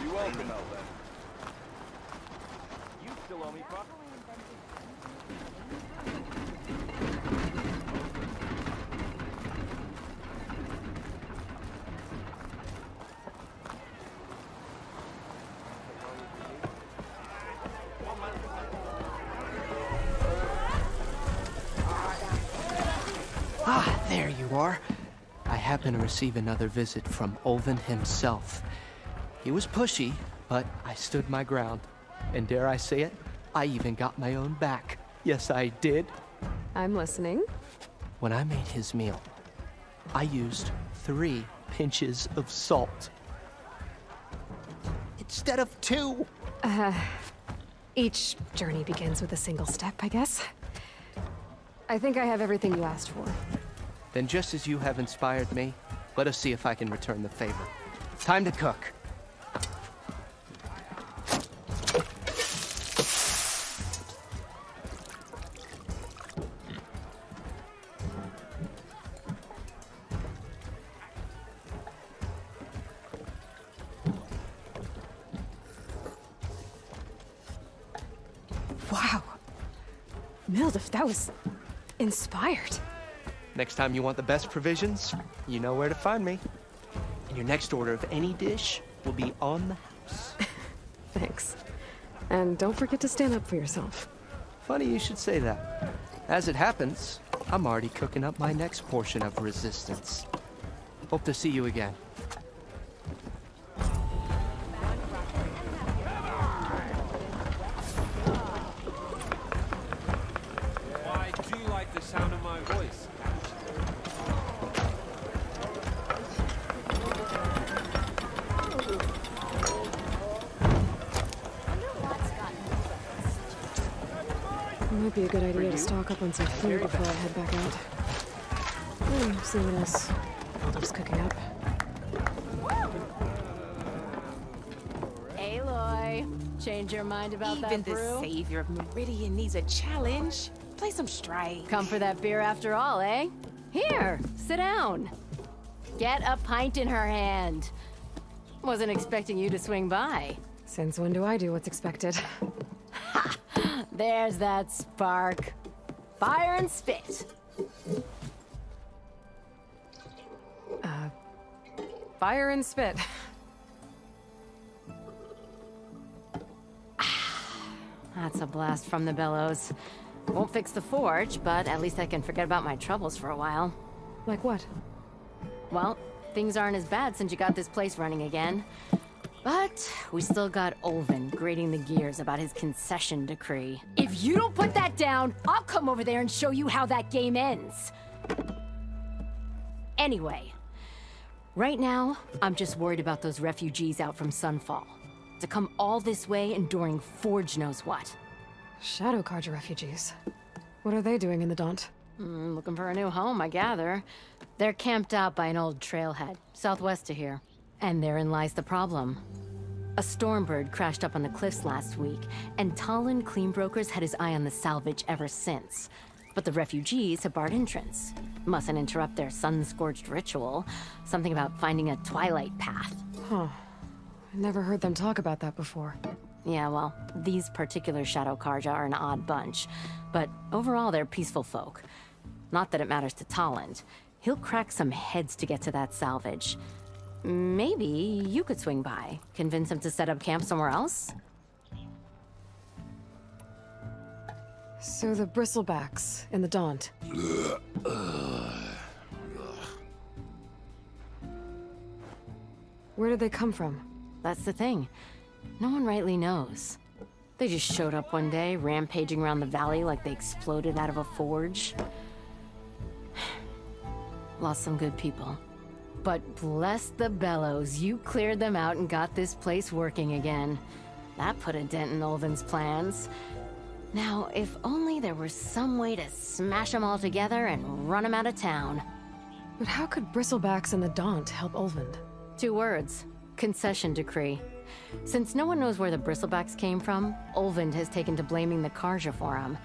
[SPEAKER 23] You welcome, Elven. You still owe me
[SPEAKER 9] Ah, there you are. I happen to receive another visit from Olven himself. He was pushy, but I stood my ground. And dare I say it, I even got my own back. Yes, I did.
[SPEAKER 2] I'm listening.
[SPEAKER 9] When I made his meal, I used 3 pinches of salt. Instead of 2.
[SPEAKER 2] Each journey begins with a single step, I guess. I think I have everything you asked for.
[SPEAKER 9] Then just as you have inspired me, let us see if I can return the favor. Time to cook.
[SPEAKER 2] Wow. Mildef, that was inspired.
[SPEAKER 9] Next time you want the best provisions, you know where to find me. And your next order of any dish will be on the house.
[SPEAKER 2] Thanks. And don't forget to stand up for yourself.
[SPEAKER 9] Funny you should say that. As it happens, I'm already cooking up my next portion of resistance. Hope to see you again.
[SPEAKER 1] I do like the sound of my voice.
[SPEAKER 2] It might be a good idea to stock up on some food before I head back out. See what else Mildef's cooking up.
[SPEAKER 3] Aloy, change your mind about
[SPEAKER 10] Even
[SPEAKER 3] that
[SPEAKER 10] the
[SPEAKER 3] brew?
[SPEAKER 10] savior of Meridian needs a challenge. Play some strike.
[SPEAKER 3] Come for that beer after all, eh? Here, sit down. Get a pint in her hand. Wasn't expecting you to swing by.
[SPEAKER 2] Since when do I do what's expected?
[SPEAKER 3] There's that spark. Fire and spit.
[SPEAKER 2] Fire and spit.
[SPEAKER 3] That's a blast from the bellows. Won't fix the forge, but at least I can forget about my troubles for a while.
[SPEAKER 2] Like what?
[SPEAKER 3] Well, things aren't as bad since you got this place running again. But we still got Olvin grating the gears about his concession decree. If you don't put that down, I'll come over there and show you how that game ends. Anyway, right now, I'm just worried about those refugees out from Sunfall. To come all this way enduring Forge knows what.
[SPEAKER 2] Shadow Carja refugees. What are they doing in the Daunt?
[SPEAKER 3] Looking for a new home, I gather. They're camped out by an old trailhead, southwest of here. And therein lies the problem. A Stormbird crashed up on the cliffs last week, and Talon Cleanbrokers had his eye on the salvage ever since. But the refugees have barred entrance. Mustn't interrupt their sun-scorched ritual. Something about finding a twilight path.
[SPEAKER 2] Huh. I never heard them talk about that before.
[SPEAKER 3] Yeah, well, these particular Shadow Carja are an odd bunch. But overall, they're peaceful folk. Not that it matters to Talon. He'll crack some heads to get to that salvage. Maybe you could swing by, convince him to set up camp somewhere else?
[SPEAKER 2] So the bristlebacks in the Daunt. Where did they come from?
[SPEAKER 3] That's the thing. No one rightly knows. They just showed up one day, rampaging around the valley like they exploded out of a forge. Lost some good people. But bless the bellows, you cleared them out and got this place working again. That put a dent in Olvin's plans. Now, if only there was some way to smash them all together and run them out of town.
[SPEAKER 2] But how could bristlebacks in the Daunt help Olvin?
[SPEAKER 3] 2 words. Concession decree. Since no one knows where the bristlebacks came from, Olvind has taken to blaming the Carja for them.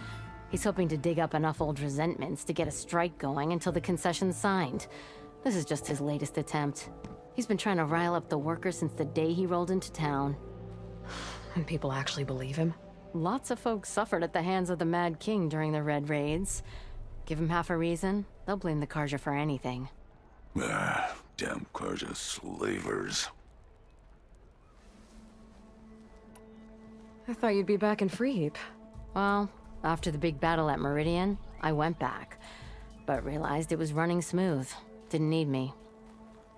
[SPEAKER 3] He's hoping to dig up enough old resentments to get a strike going until the concession's signed. This is just his latest attempt. He's been trying to rile up the workers since the day he rolled into town.
[SPEAKER 2] And people actually believe him?
[SPEAKER 3] Lots of folks suffered at the hands of the Mad King during the Red Raids. Give him half a reason, they'll blame the Carja for anything.
[SPEAKER 19] Damn Carja slavers.
[SPEAKER 2] I thought you'd be back in Freeheap.
[SPEAKER 3] Well, after the big battle at Meridian, I went back. But realized it was running smooth. Didn't need me.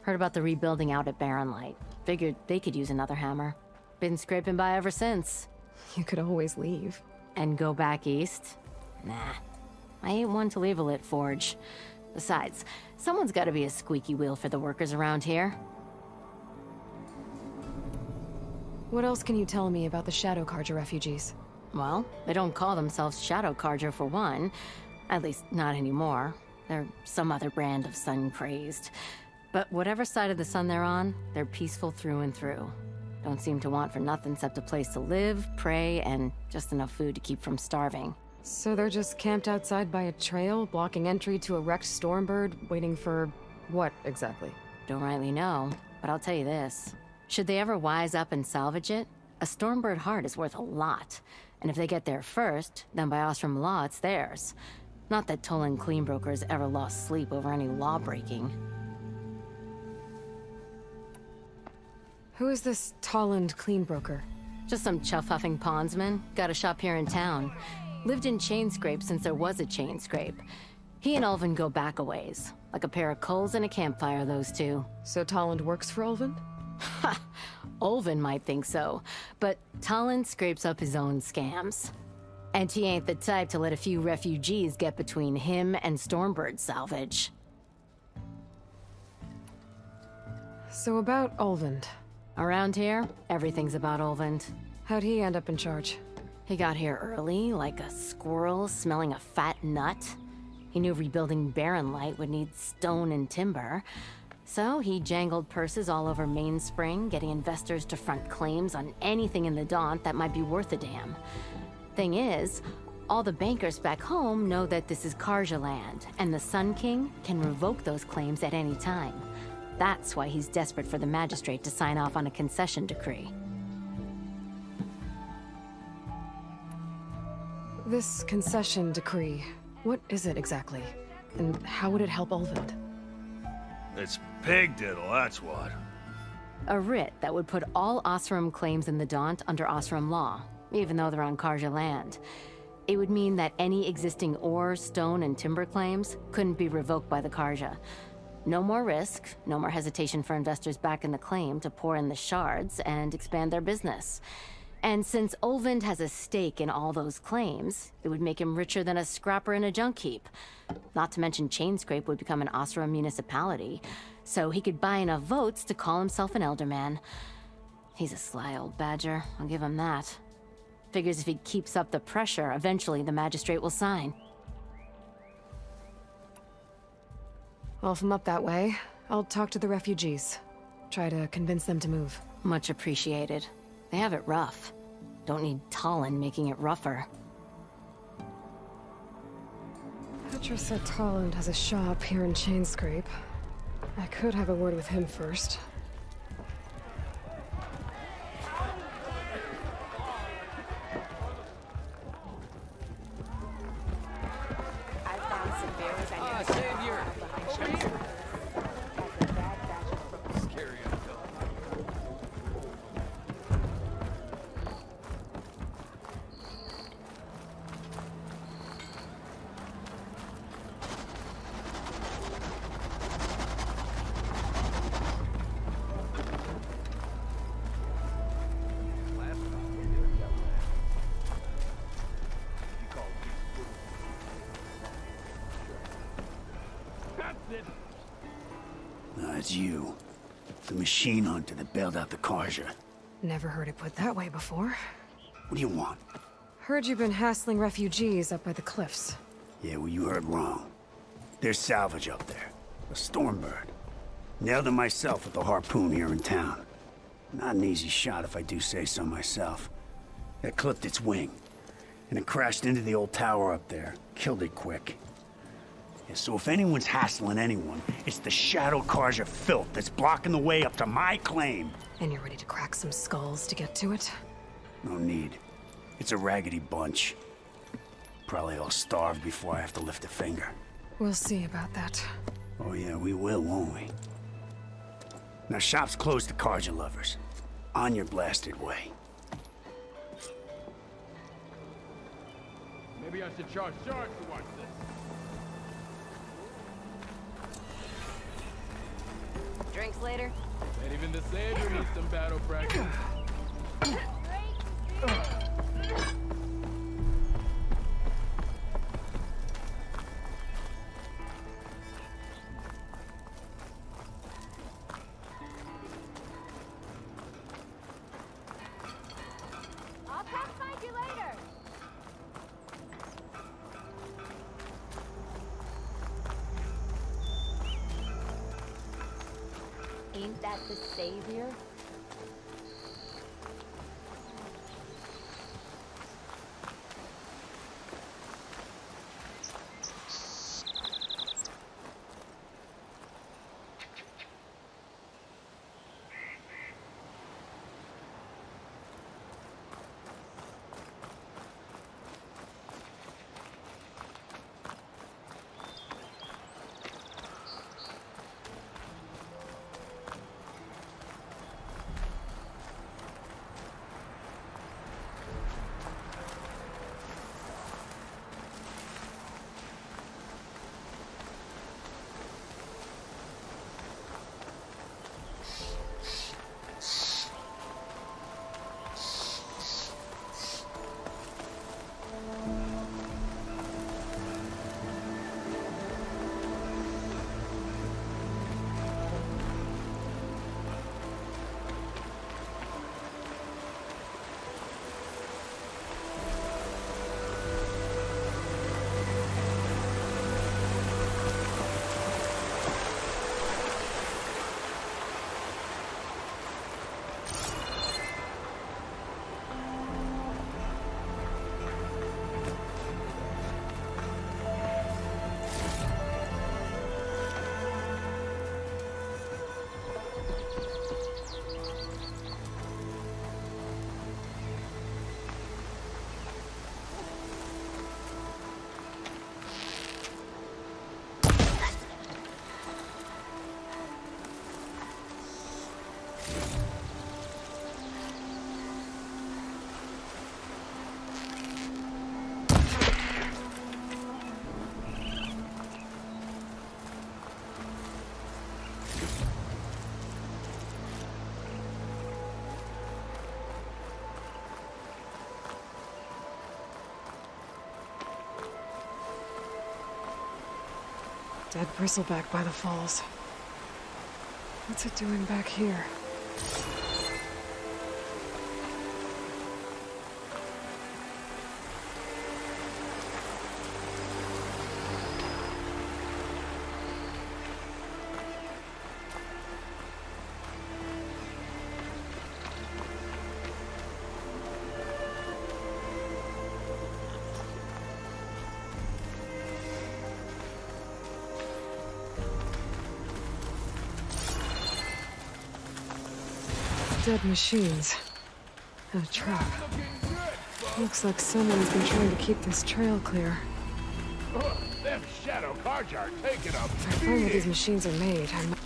[SPEAKER 3] Heard about the rebuilding out at Barren Light. Figured they could use another hammer. Been scraping by ever since.
[SPEAKER 2] You could always leave.
[SPEAKER 3] And go back east? Nah. I ain't one to leave a lit forge. Besides, someone's gotta be a squeaky wheel for the workers around here.
[SPEAKER 2] What else can you tell me about the Shadow Carja refugees?
[SPEAKER 3] Well, they don't call themselves Shadow Carja for one. At least, not anymore. They're some other brand of sun-crazed. But whatever side of the sun they're on, they're peaceful through and through. Don't seem to want for nothing except a place to live, pray, and just enough food to keep from starving.
[SPEAKER 2] So they're just camped outside by a trail, blocking entry to a wrecked Stormbird, waiting for what exactly?
[SPEAKER 3] Don't rightly know, but I'll tell you this. Should they ever wise up and salvage it, a Stormbird heart is worth a lot. And if they get there first, then by Ostrom law, it's theirs. Not that Tolan Cleanbrokers ever lost sleep over any law-breaking.
[SPEAKER 2] Who is this Toland Cleanbroker?
[SPEAKER 3] Just some chuff-huffing pondsman. Got a shop here in town. Lived in Chainscrape since there was a Chainscrape. He and Ulvin go back a ways. Like a pair of coals and a campfire, those two.
[SPEAKER 2] So Toland works for Ulvin?
[SPEAKER 3] Ha! Ulvin might think so, but Toland scrapes up his own scams. And he ain't the type to let a few refugees get between him and Stormbird salvage.
[SPEAKER 2] So about Ulvin.
[SPEAKER 3] Around here, everything's about Ulvin.
[SPEAKER 2] How'd he end up in charge?
[SPEAKER 3] He got here early, like a squirrel smelling a fat nut. He knew rebuilding Barren Light would need stone and timber. So he jangled purses all over Mainspring, getting investors to front claims on anything in the Daunt that might be worth a damn. Thing is, all the bankers back home know that this is Carja land, and the Sun King can revoke those claims at any time. That's why he's desperate for the magistrate to sign off on a concession decree.
[SPEAKER 2] This concession decree, what is it exactly? And how would it help Ulvin?
[SPEAKER 19] It's pig diddle, that's what.
[SPEAKER 3] A writ that would put all Osram claims in the Daunt under Osram law, even though they're on Carja land. It would mean that any existing ore, stone, and timber claims couldn't be revoked by the Carja. No more risk, no more hesitation for investors back in the claim to pour in the shards and expand their business. And since Ulvin has a stake in all those claims, it would make him richer than a scrapper in a junk heap. Not to mention Chainscrape would become an Osram municipality, so he could buy enough votes to call himself an elderman. He's a sly old badger, I'll give him that. Figures if he keeps up the pressure, eventually the magistrate will sign.
[SPEAKER 2] Well, if I'm up that way, I'll talk to the refugees. Try to convince them to move.
[SPEAKER 3] Much appreciated. They have it rough. Don't need Tolan making it rougher.
[SPEAKER 2] Petra said Toland has a shop here in Chainscrape. I could have a word with him first.
[SPEAKER 15] No, it's you. The machine hunter that bailed out the Carja.
[SPEAKER 2] Never heard it put that way before.
[SPEAKER 15] What do you want?
[SPEAKER 2] Heard you've been hassling refugees up by the cliffs.
[SPEAKER 15] Yeah, well, you heard wrong. There's salvage up there. A Stormbird. Nailed it myself with the harpoon here in town. Not an easy shot if I do say so myself. It clipped its wing, and it crashed into the old tower up there. Killed it quick. Yeah, so if anyone's hassling anyone, it's the Shadow Carja filth that's blocking the way up to my claim.
[SPEAKER 2] And you're ready to crack some skulls to get to it?
[SPEAKER 15] No need. It's a raggedy bunch. Probably all starved before I have to lift a finger.
[SPEAKER 2] We'll see about that.
[SPEAKER 15] Oh yeah, we will, won't we? Now shop's closed to Carja lovers. On your blasted way.
[SPEAKER 11] Maybe I should charge shards to watch this.
[SPEAKER 3] Drinks later?
[SPEAKER 23] And even the Savior needs some battle practice.
[SPEAKER 5] I'll come find you later.
[SPEAKER 3] Ain't that the Savior?
[SPEAKER 2] Dead bristleback by the falls. What's it doing back here? Dead machines. And a trap. Looks like someone's been trying to keep this trail clear.
[SPEAKER 6] Them shadow cards are taking up.
[SPEAKER 2] If I find where these machines are made, I might...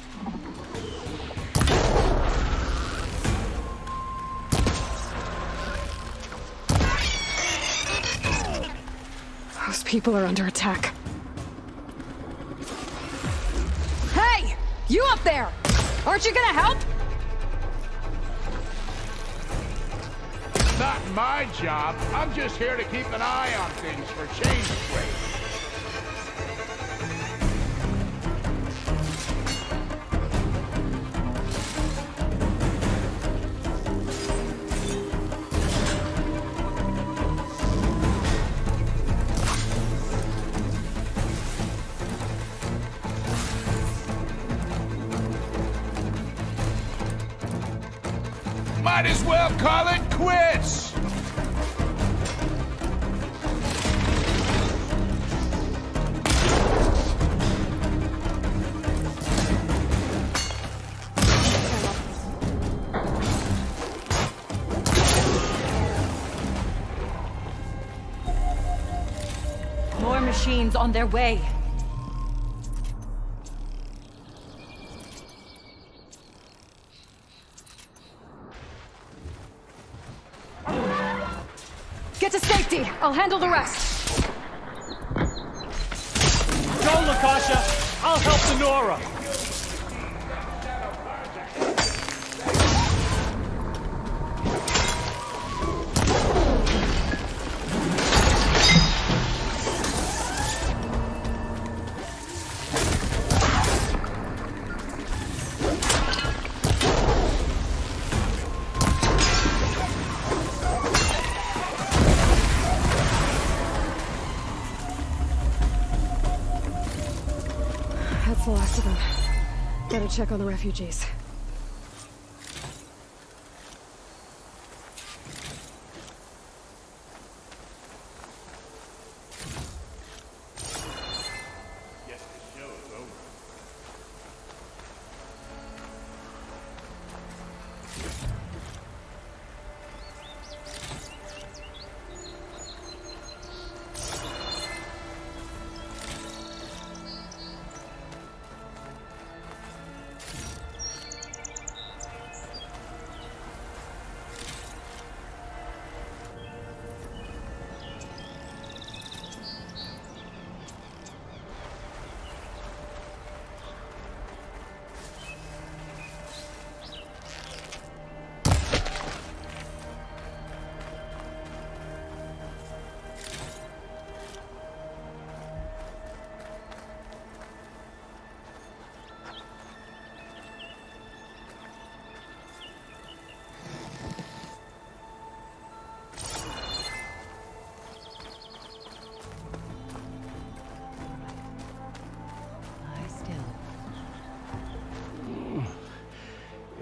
[SPEAKER 2] Those people are under attack.
[SPEAKER 14] Hey! You up there! Aren't you gonna help?
[SPEAKER 6] Not my job. I'm just here to keep an eye on things for change rate. Might as well call it quits!
[SPEAKER 14] More machines on their way. Get to safety. I'll handle the rest.
[SPEAKER 8] Go, Lakasha! I'll help the Nora!
[SPEAKER 2] check on the refugees.
[SPEAKER 6] Guess the show is over.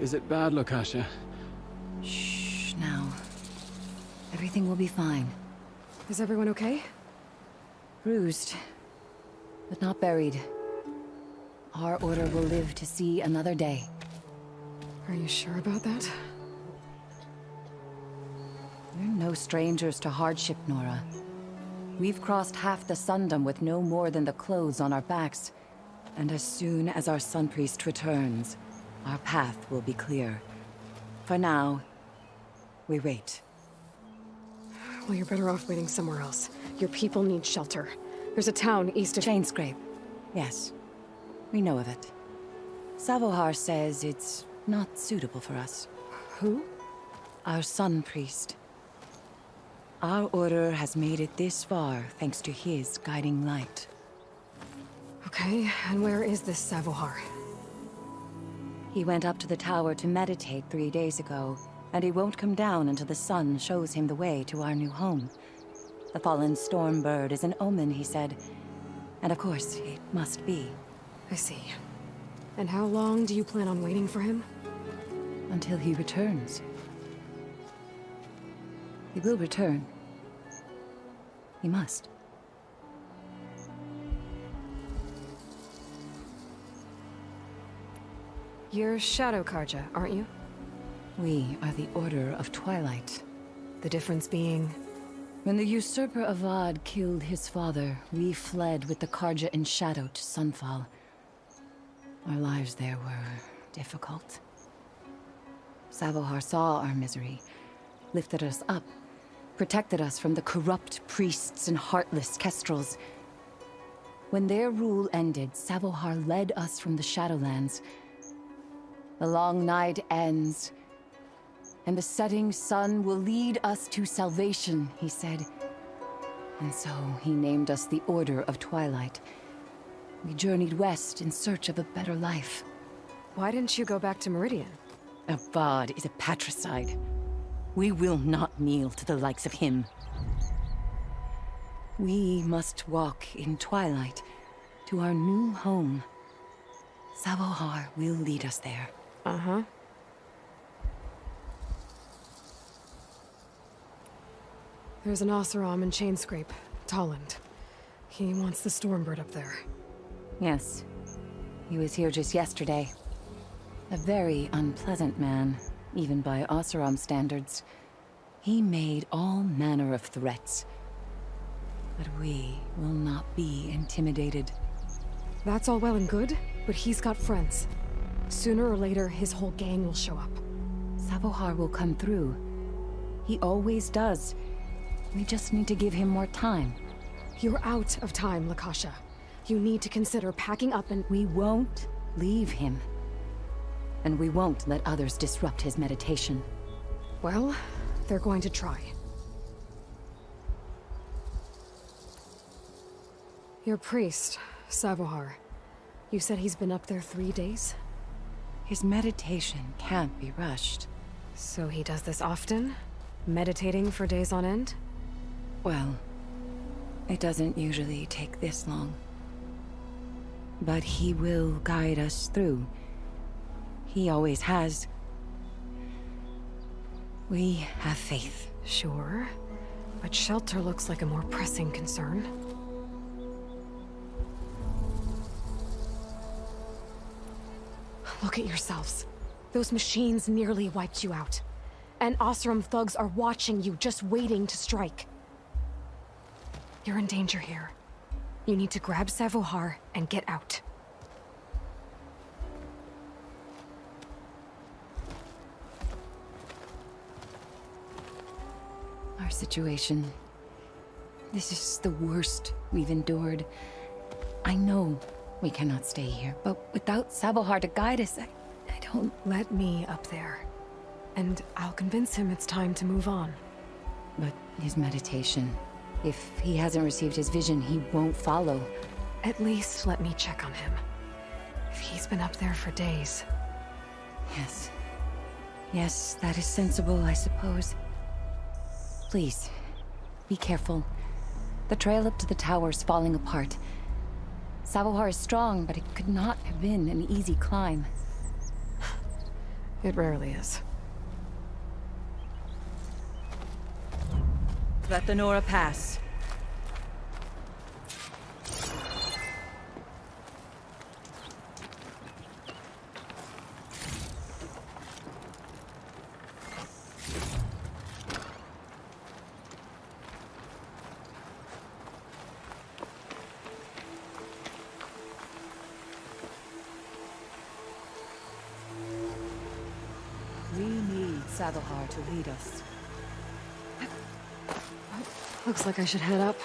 [SPEAKER 20] Is it bad, Lakasha?
[SPEAKER 14] Shh, now. Everything will be fine.
[SPEAKER 2] Is everyone okay?
[SPEAKER 14] Bruised, but not buried. Our order will live to see another day.
[SPEAKER 2] Are you sure about that?
[SPEAKER 14] We're no strangers to hardship, Nora. We've crossed half the Sundom with no more than the clothes on our backs. And as soon as our Sun Priest returns, our path will be clear. For now, we wait.
[SPEAKER 2] Well, you're better off waiting somewhere else. Your people need shelter. There's a town east of...
[SPEAKER 14] Chainscrape. Yes. We know of it. Savohar says it's not suitable for us.
[SPEAKER 2] Who?
[SPEAKER 14] Our Sun Priest. Our order has made it this far thanks to his guiding light.
[SPEAKER 2] Okay, and where is this Savohar?
[SPEAKER 14] He went up to the tower to meditate 3 days ago, and he won't come down until the sun shows him the way to our new home. The fallen storm bird is an omen, he said. And of course, it must be.
[SPEAKER 2] I see. And how long do you plan on waiting for him?
[SPEAKER 14] Until he returns. He will return. He must.
[SPEAKER 2] You're Shadow Karja, aren't you?
[SPEAKER 14] We are the Order of Twilight.
[SPEAKER 2] The difference being...
[SPEAKER 14] When the usurper Avad killed his father, we fled with the Karja in Shadow to Sunfall. Our lives there were difficult. Savohar saw our misery, lifted us up, protected us from the corrupt priests and heartless kestrels. When their rule ended, Savohar led us from the Shadowlands. The long night ends, and the setting sun will lead us to salvation, he said. And so he named us the Order of Twilight. We journeyed west in search of a better life.
[SPEAKER 2] Why didn't you go back to Meridian?
[SPEAKER 14] Avad is a patricide. We will not kneel to the likes of him. We must walk in Twilight to our new home. Savohar will lead us there.
[SPEAKER 2] Uh-huh. There's an Oseram in Chainscrape, Tolland. He wants the Stormbird up there.
[SPEAKER 14] Yes. He was here just yesterday. A very unpleasant man, even by Oseram standards. He made all manner of threats. But we will not be intimidated.
[SPEAKER 2] That's all well and good, but he's got friends. Sooner or later, his whole gang will show up.
[SPEAKER 14] Savohar will come through. He always does. We just need to give him more time.
[SPEAKER 2] You're out of time, Lakasha. You need to consider packing up and...
[SPEAKER 14] We won't leave him. And we won't let others disrupt his meditation.
[SPEAKER 2] Well, they're going to try. Your priest, Savohar. You said he's been up there 3 days?
[SPEAKER 14] His meditation can't be rushed.
[SPEAKER 2] So he does this often? Meditating for days on end?
[SPEAKER 14] Well, it doesn't usually take this long. But he will guide us through, He always has. We have faith.
[SPEAKER 2] Sure. But shelter looks like a more pressing concern. Look at yourselves. Those machines nearly wiped you out. And Osram thugs are watching you, just waiting to strike. You're in danger here. You need to grab Savohar and get out.
[SPEAKER 14] Our situation. This is the worst we've endured. I know we cannot stay here, but without Savohar to guide us, I don't...
[SPEAKER 2] Let me up there. And I'll convince him it's time to move on.
[SPEAKER 14] But his meditation... If he hasn't received his vision, he won't follow.
[SPEAKER 2] At least let me check on him. If he's been up there for days.
[SPEAKER 14] Yes. Yes, that is sensible, I suppose. Please, be careful. The trail up to the tower's falling apart. Savohar is strong, but it could not have been an easy climb.
[SPEAKER 2] It rarely is.
[SPEAKER 4] Let the Nora pass. We need Savohar to lead us.
[SPEAKER 2] Looks like I should head up.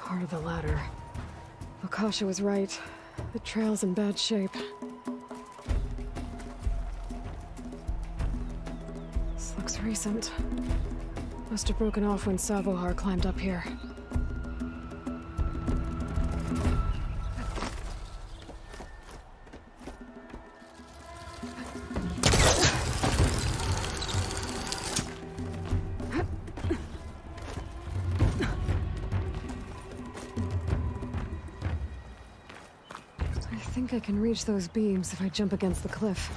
[SPEAKER 2] Part of the ladder. Akasha was right. The trail's in bad shape. This looks recent. Must have broken off when Savohar climbed up here. I think I can reach those beams if I jump against the cliff.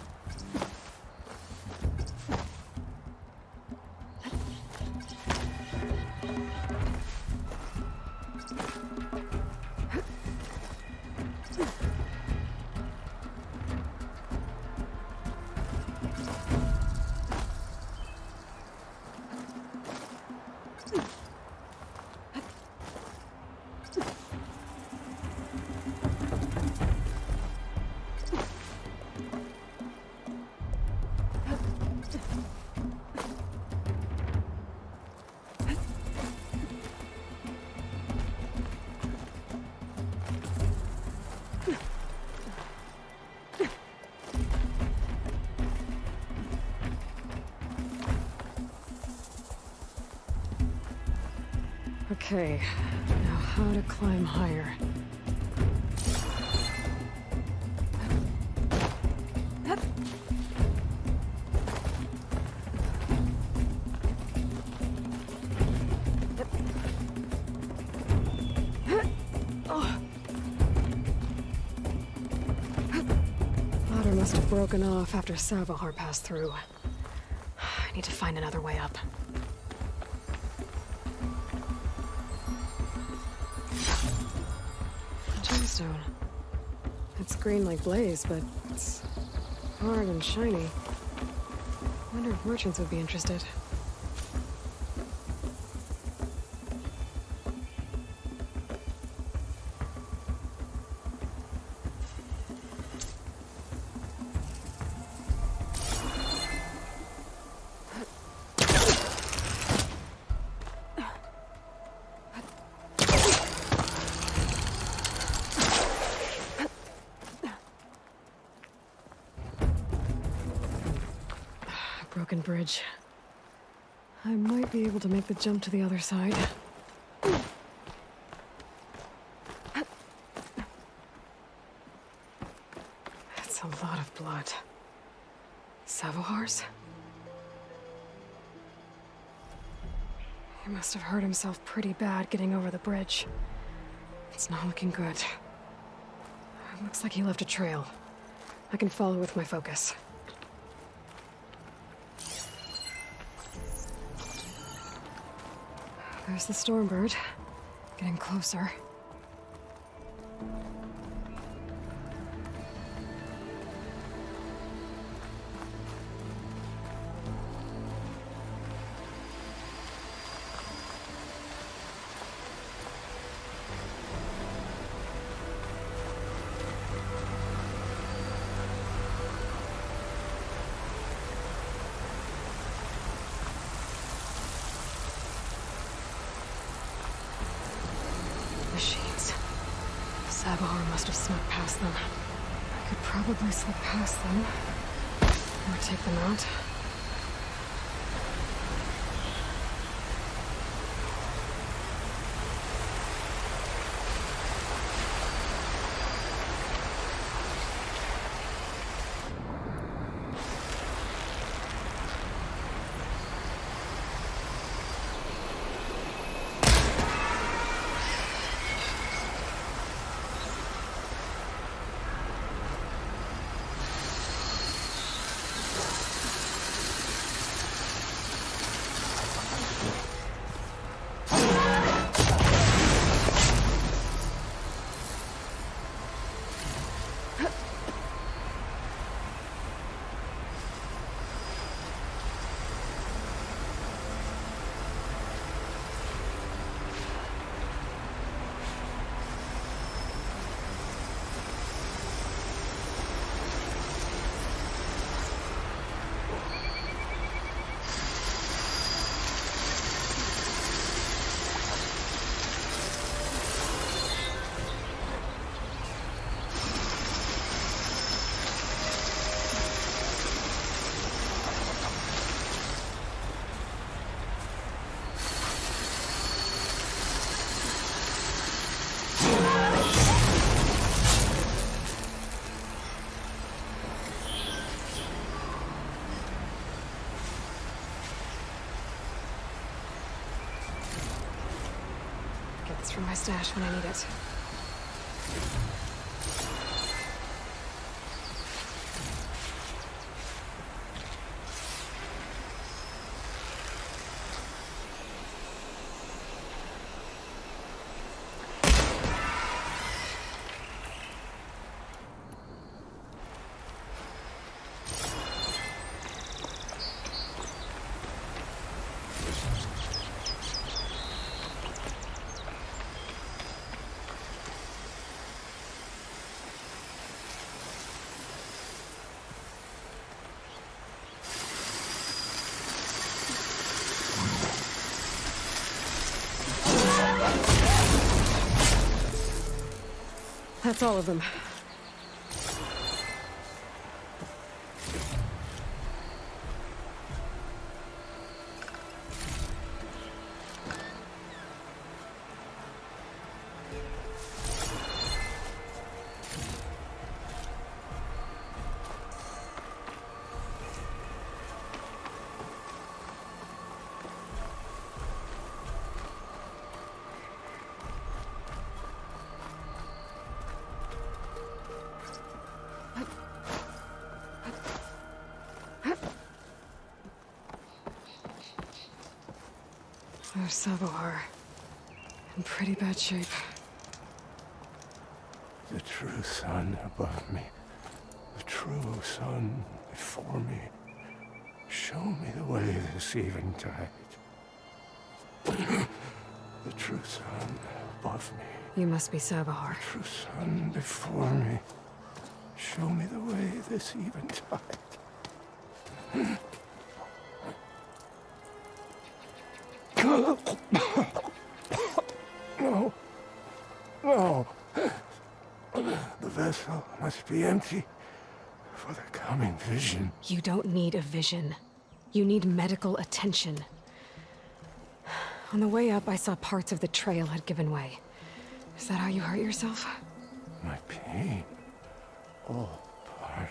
[SPEAKER 2] Okay, now how to climb higher. Ladder must have broken off after Savohar passed through. I need to find another way up. Gemstone. It's green like blaze, but it's hard and shiny. Wonder if merchants would be interested. broken bridge. I might be able to make the jump to the other side. That's a lot of blood. Savohars? He must have hurt himself pretty bad getting over the bridge. It's not looking good. It looks like he left a trail. I can follow with my focus. There's the Stormbird. Getting closer. Machines. Sabahar must have snuck past them. I could probably slip past them. Or take them out. From my stash when I need it. That's all of them. There's Savohar. In pretty bad shape.
[SPEAKER 17] The true sun above me. The true sun before me. Show me the way this eventide. The true sun above me.
[SPEAKER 2] You must be Savohar.
[SPEAKER 17] The true sun before me. Show me the way this eventide. No. No. The vessel must be empty for the coming vision.
[SPEAKER 2] You don't need a vision. You need medical attention. On the way up, I saw parts of the trail had given way. Is that how you hurt yourself?
[SPEAKER 17] My pain. All part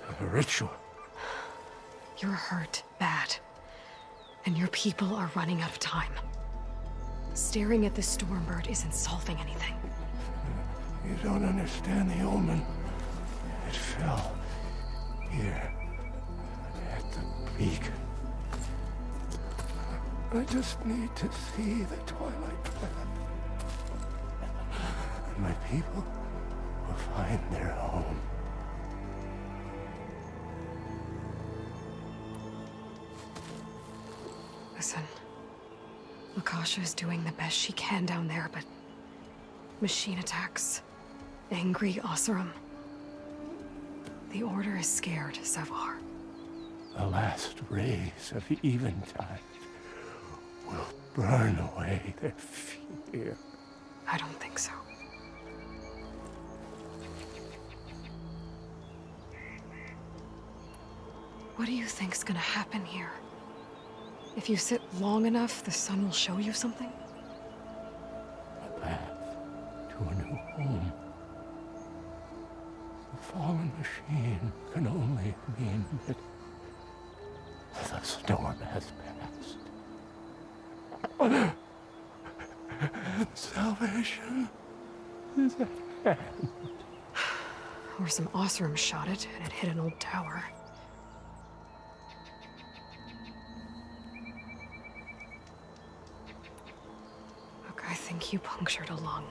[SPEAKER 17] of the ritual.
[SPEAKER 2] You're hurt bad. And your people are running out of time. Staring at the Stormbird isn't solving anything.
[SPEAKER 17] You don't understand the omen. It fell here at the beacon. I just need to see the twilight path. And my people will find their home.
[SPEAKER 2] Listen, Lakasha is doing the best she can down there, but machine attacks, angry Oseram. The Order is scared, Savar.
[SPEAKER 17] The last rays of eventide will burn away their fear.
[SPEAKER 2] I don't think so. What do you think's gonna happen here? If you sit long enough, the sun will show you something?
[SPEAKER 17] A path to a new home. The fallen machine can only mean that the storm has passed. Salvation is at hand.
[SPEAKER 2] Or some Oseram shot it, and it hit an old tower. I think you punctured a lung.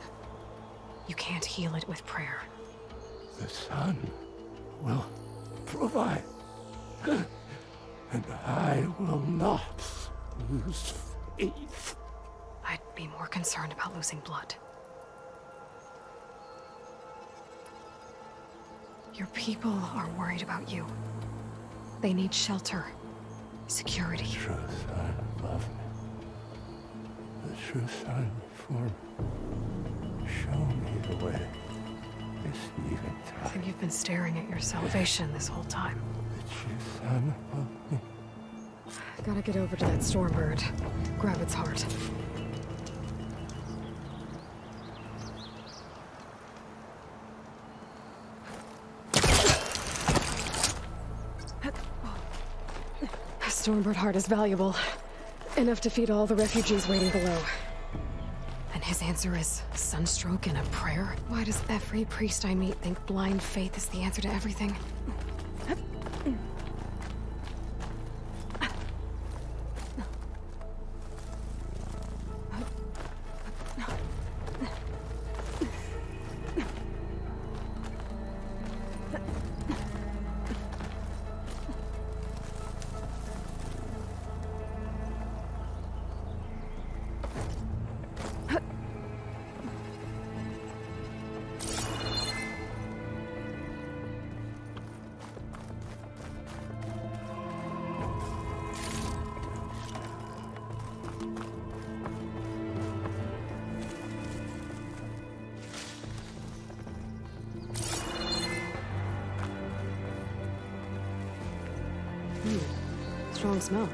[SPEAKER 2] You can't heal it with prayer.
[SPEAKER 17] The sun will provide. And I will not lose faith.
[SPEAKER 2] I'd be more concerned about losing blood. Your people are worried about you. They need shelter, security.
[SPEAKER 17] The true sun above me. The true sun before me. Show me the way. This eventide.
[SPEAKER 2] I think you've been staring at your salvation this whole time.
[SPEAKER 17] The true sun above me.
[SPEAKER 2] Gotta get over to that Stormbird. Grab its heart. A Stormbird heart is valuable. Enough to feed all the refugees waiting below. And his answer is sunstroke and a prayer? Why does every priest I meet think blind faith is the answer to everything? Strong smell.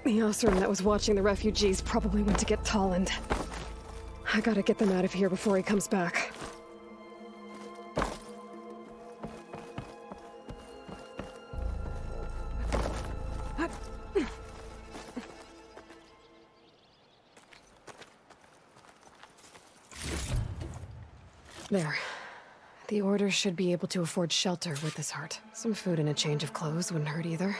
[SPEAKER 2] The Oseram that was watching the refugees probably went to get Tolland. I gotta get them out of here before he comes back. There. The Order should be able to afford shelter with this heart. Some food and a change of clothes wouldn't hurt either.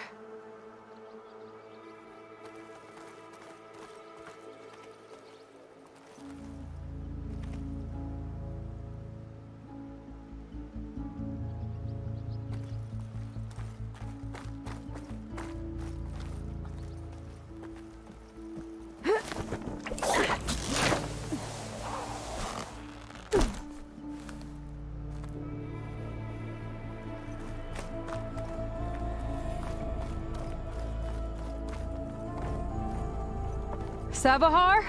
[SPEAKER 2] Savahar?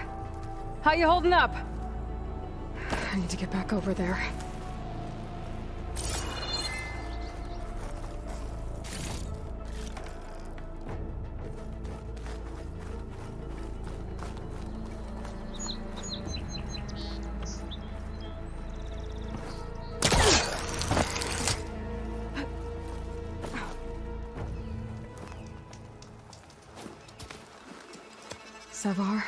[SPEAKER 2] How you holding up? I need to get back over there. Savar?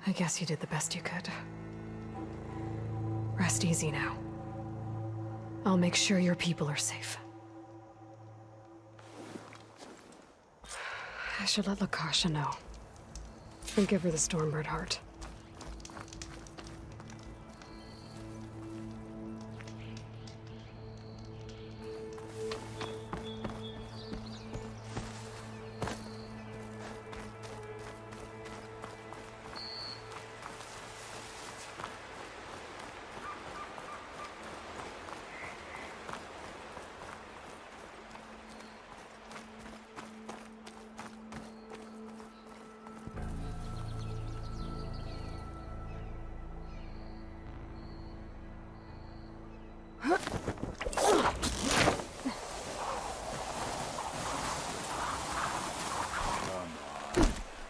[SPEAKER 2] I guess you did the best you could. Rest easy now. I'll make sure your people are safe. I should let Lakasha know. And give her the Stormbird heart.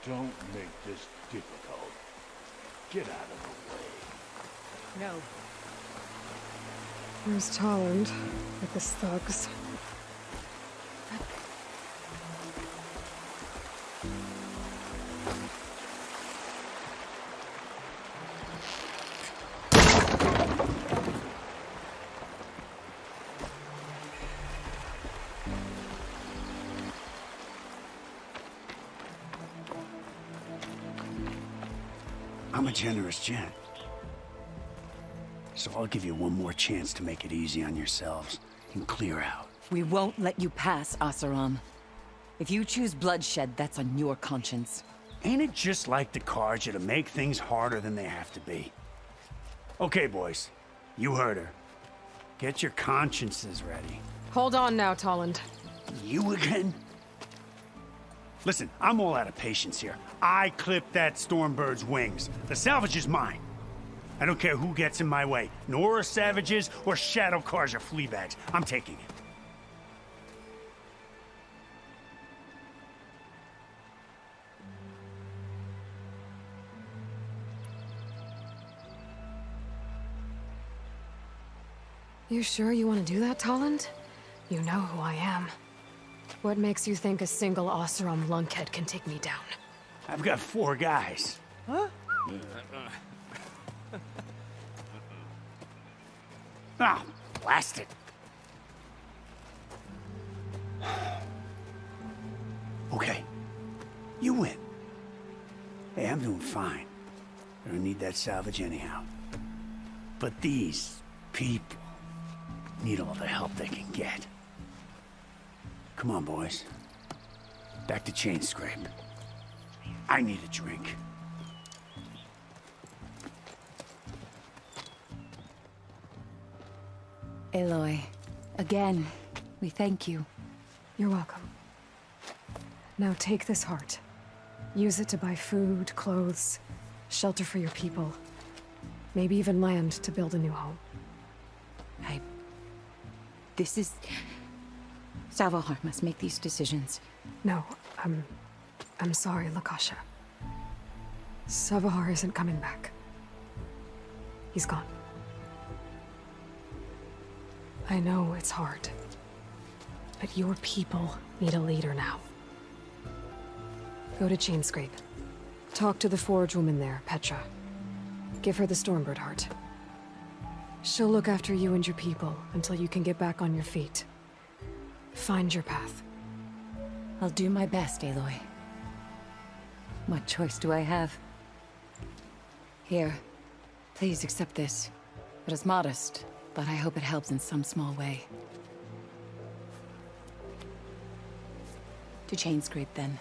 [SPEAKER 17] Don't make this difficult. Get out of the way.
[SPEAKER 2] No. Where's Tolland with his thugs?
[SPEAKER 18] I'm a generous gent. So I'll give you one more chance to make it easy on yourselves and clear out.
[SPEAKER 14] We won't let you pass, Asaram. If you choose bloodshed, that's on your conscience.
[SPEAKER 18] Ain't it just like the Carja to make things harder than they have to be? Okay, boys. You heard her. Get your consciences ready.
[SPEAKER 2] Hold on now, Tolland.
[SPEAKER 18] You again? Listen, I'm all out of patience here. I clipped that Stormbird's wings. The salvage is mine. I don't care who gets in my way. Nora savages or shadow cars or flea bags. I'm taking it.
[SPEAKER 2] You sure you want to do that, Tolland? You know who I am. What makes you think a single Oseram lunkhead can take me down?
[SPEAKER 18] I've got 4 guys.
[SPEAKER 2] Huh?
[SPEAKER 18] Ah, blast it. Okay. You win. Hey, I'm doing fine. I don't need that salvage anyhow. But these people need all the help they can get. Come on, boys. Back to Chain Scrape. I need a drink.
[SPEAKER 14] Aloy, again, we thank you.
[SPEAKER 2] You're welcome. Now take this heart. Use it to buy food, clothes, shelter for your people. Maybe even land to build a new home.
[SPEAKER 14] This is... Savahar must make these decisions.
[SPEAKER 2] No, I'm sorry, Lakasha. Savahar isn't coming back. He's gone. I know it's hard, but your people need a leader now. Go to Chainscrape. Talk to the forge woman there, Petra. Give her the Stormbird heart. She'll look after you and your people until you can get back on your feet. Find your path.
[SPEAKER 14] I'll do my best, Aloy. What choice do I have? Here, please accept this. It is modest, but I hope it helps in some small way. To Chainscrape, then.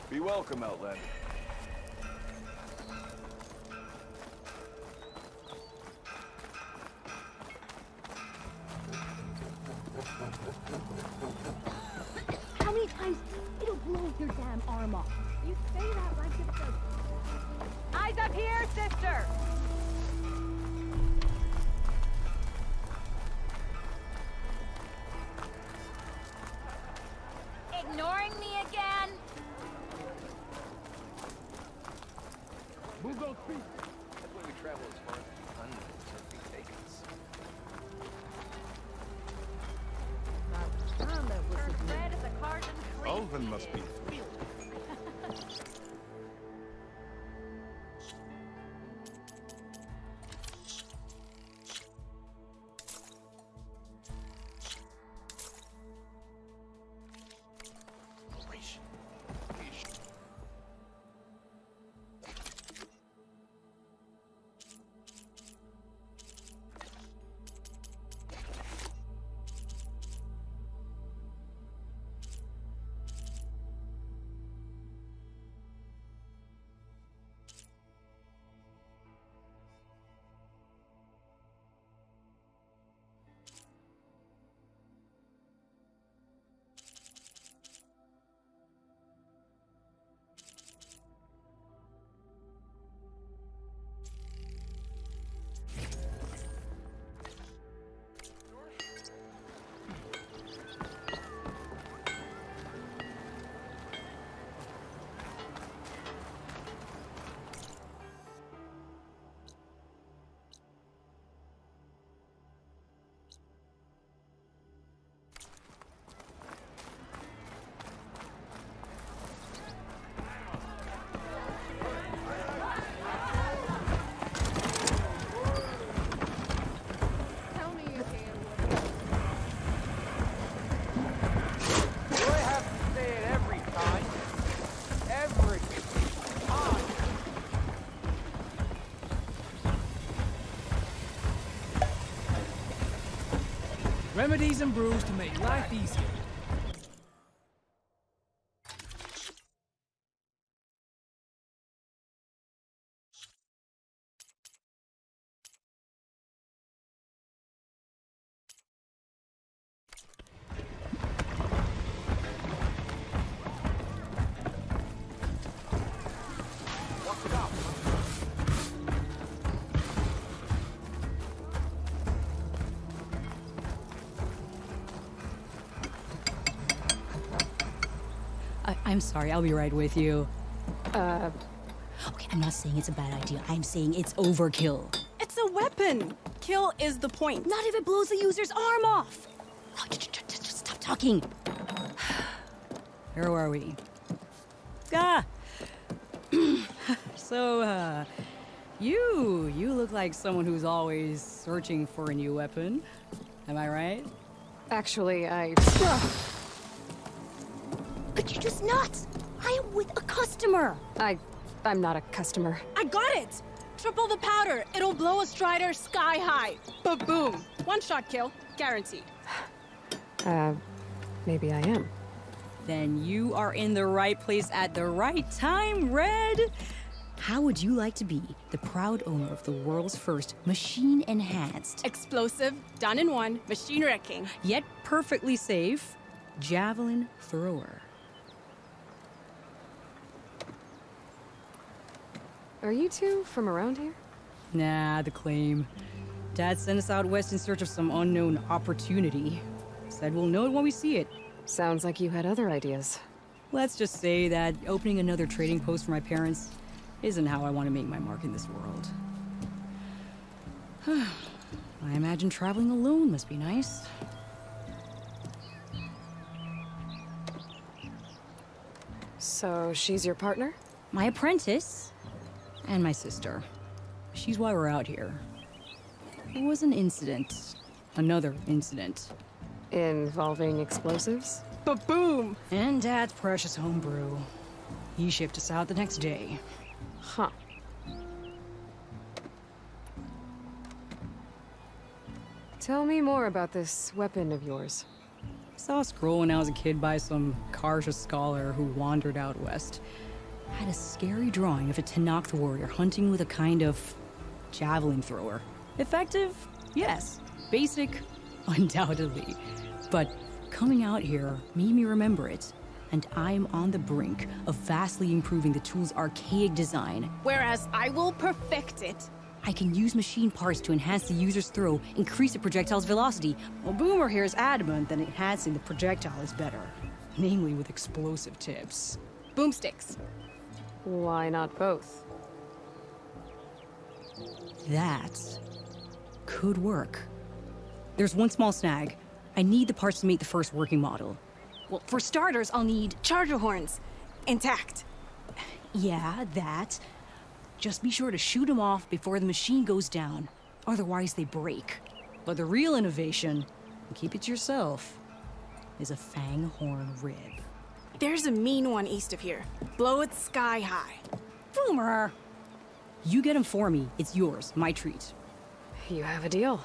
[SPEAKER 16] Be welcome, Outlander.
[SPEAKER 5] How many times it'll blow your damn arm off? You say that like it's a...
[SPEAKER 4] Eyes up here, sister!
[SPEAKER 7] Ignoring me again?
[SPEAKER 11] Move those feet.
[SPEAKER 23] That's why we travel as far as the unknowns are being taken us.
[SPEAKER 7] Red as a cardinal tree.
[SPEAKER 11] Alvin must be thrilled.
[SPEAKER 13] Remedies and brews to make life easier.
[SPEAKER 21] I'm sorry, I'll be right with you.
[SPEAKER 2] Okay,
[SPEAKER 21] I'm not saying it's a bad idea. I'm saying it's overkill.
[SPEAKER 22] It's a weapon. Kill is the point.
[SPEAKER 21] Not if it blows the user's arm off. Oh, just stop talking. Where were we? So, you look like someone who's always searching for a new weapon. Am I right?
[SPEAKER 2] Actually,
[SPEAKER 21] Could you just not? I am with a customer.
[SPEAKER 2] I'm not a customer.
[SPEAKER 22] I got it. Triple the powder. It'll blow a Strider sky high. Ba-boom. One shot kill. Guaranteed.
[SPEAKER 2] Maybe I am.
[SPEAKER 21] Then you are in the right place at the right time, Red. How would you like to be the proud owner of the world's first machine-enhanced,
[SPEAKER 22] explosive, done in one, machine wrecking,
[SPEAKER 21] yet perfectly safe, javelin thrower?
[SPEAKER 2] Are you two from around here?
[SPEAKER 21] Nah, the claim. Dad sent us out west in search of some unknown opportunity. Said we'll know it when we see it.
[SPEAKER 2] Sounds like you had other ideas.
[SPEAKER 21] Let's just say that opening another trading post for my parents isn't how I want to make my mark in this world. I imagine traveling alone must be nice.
[SPEAKER 2] So she's your partner?
[SPEAKER 21] My apprentice. And my sister. She's why we're out here. It was an incident. Another incident.
[SPEAKER 2] Involving explosives?
[SPEAKER 22] Ba-boom!
[SPEAKER 21] And Dad's precious homebrew. He shipped us out the next day.
[SPEAKER 2] Huh. Tell me more about this weapon of yours.
[SPEAKER 21] Saw a scroll when I was a kid by some Karja scholar who wandered out west. Had a scary drawing of a Tenakth warrior hunting with a kind of javelin thrower. Effective? Yes. Basic? Undoubtedly. But coming out here made me remember it. And I'm on the brink of vastly improving the tool's archaic design.
[SPEAKER 22] Whereas I will perfect it.
[SPEAKER 21] I can use machine parts to enhance the user's throw, increase the projectile's velocity. Well, Boomer here is adamant that enhancing the projectile is better. Namely with explosive tips.
[SPEAKER 22] Boomsticks.
[SPEAKER 2] Why not both?
[SPEAKER 21] That could work. There's one small snag. I need the parts to make the first working model.
[SPEAKER 22] Well, for starters, I'll need charger horns. Intact.
[SPEAKER 21] Yeah, that. Just be sure to shoot them off before the machine goes down. Otherwise, they break. But the real innovation, and keep it to yourself, is a fang horn rib.
[SPEAKER 22] There's a mean one east of here. Blow it sky high.
[SPEAKER 21] Boomer! You get him for me. It's yours. My treat.
[SPEAKER 2] You have a deal.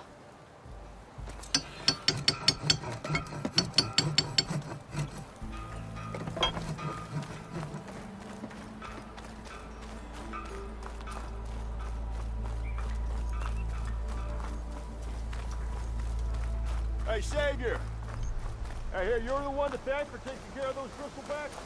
[SPEAKER 11] Hey, Savior! I hear you're the one to thank for taking care of those bristlebacks?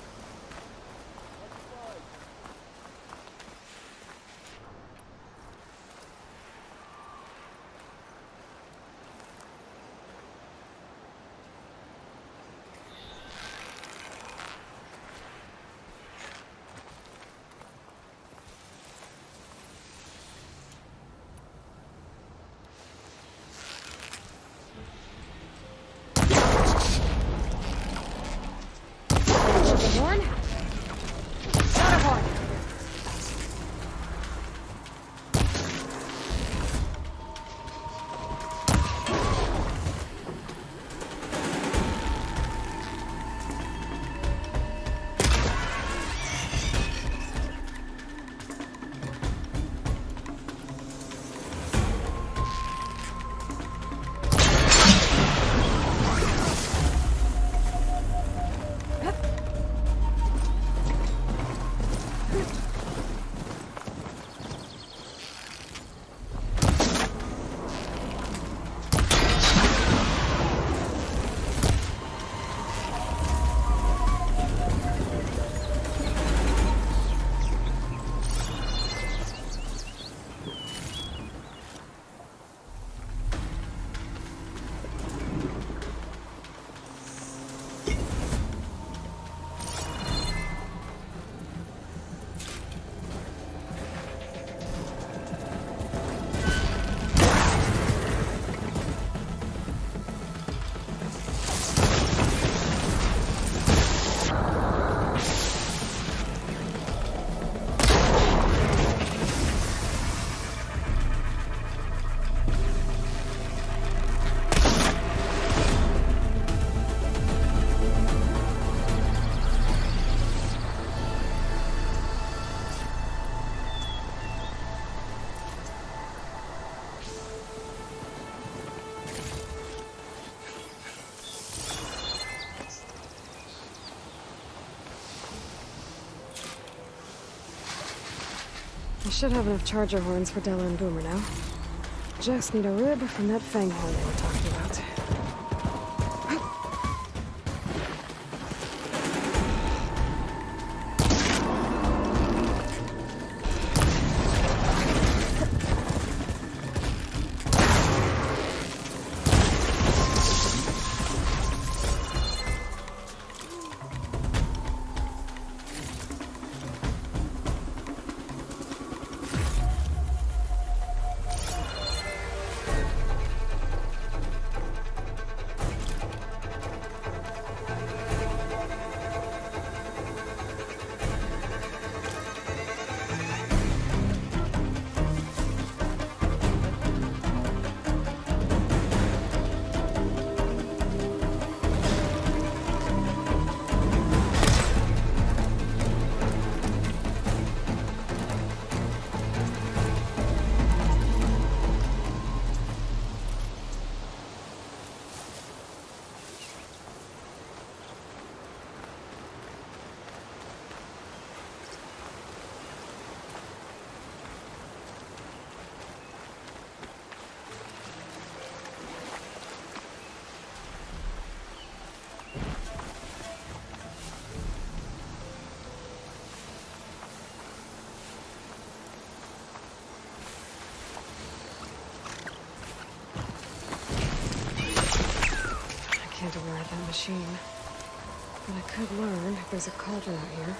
[SPEAKER 2] I should have enough charger horns for Della and Boomer now. Just need a rib from that fang horn they were talking about. about that machine. But I could learn if there's a cauldron out here.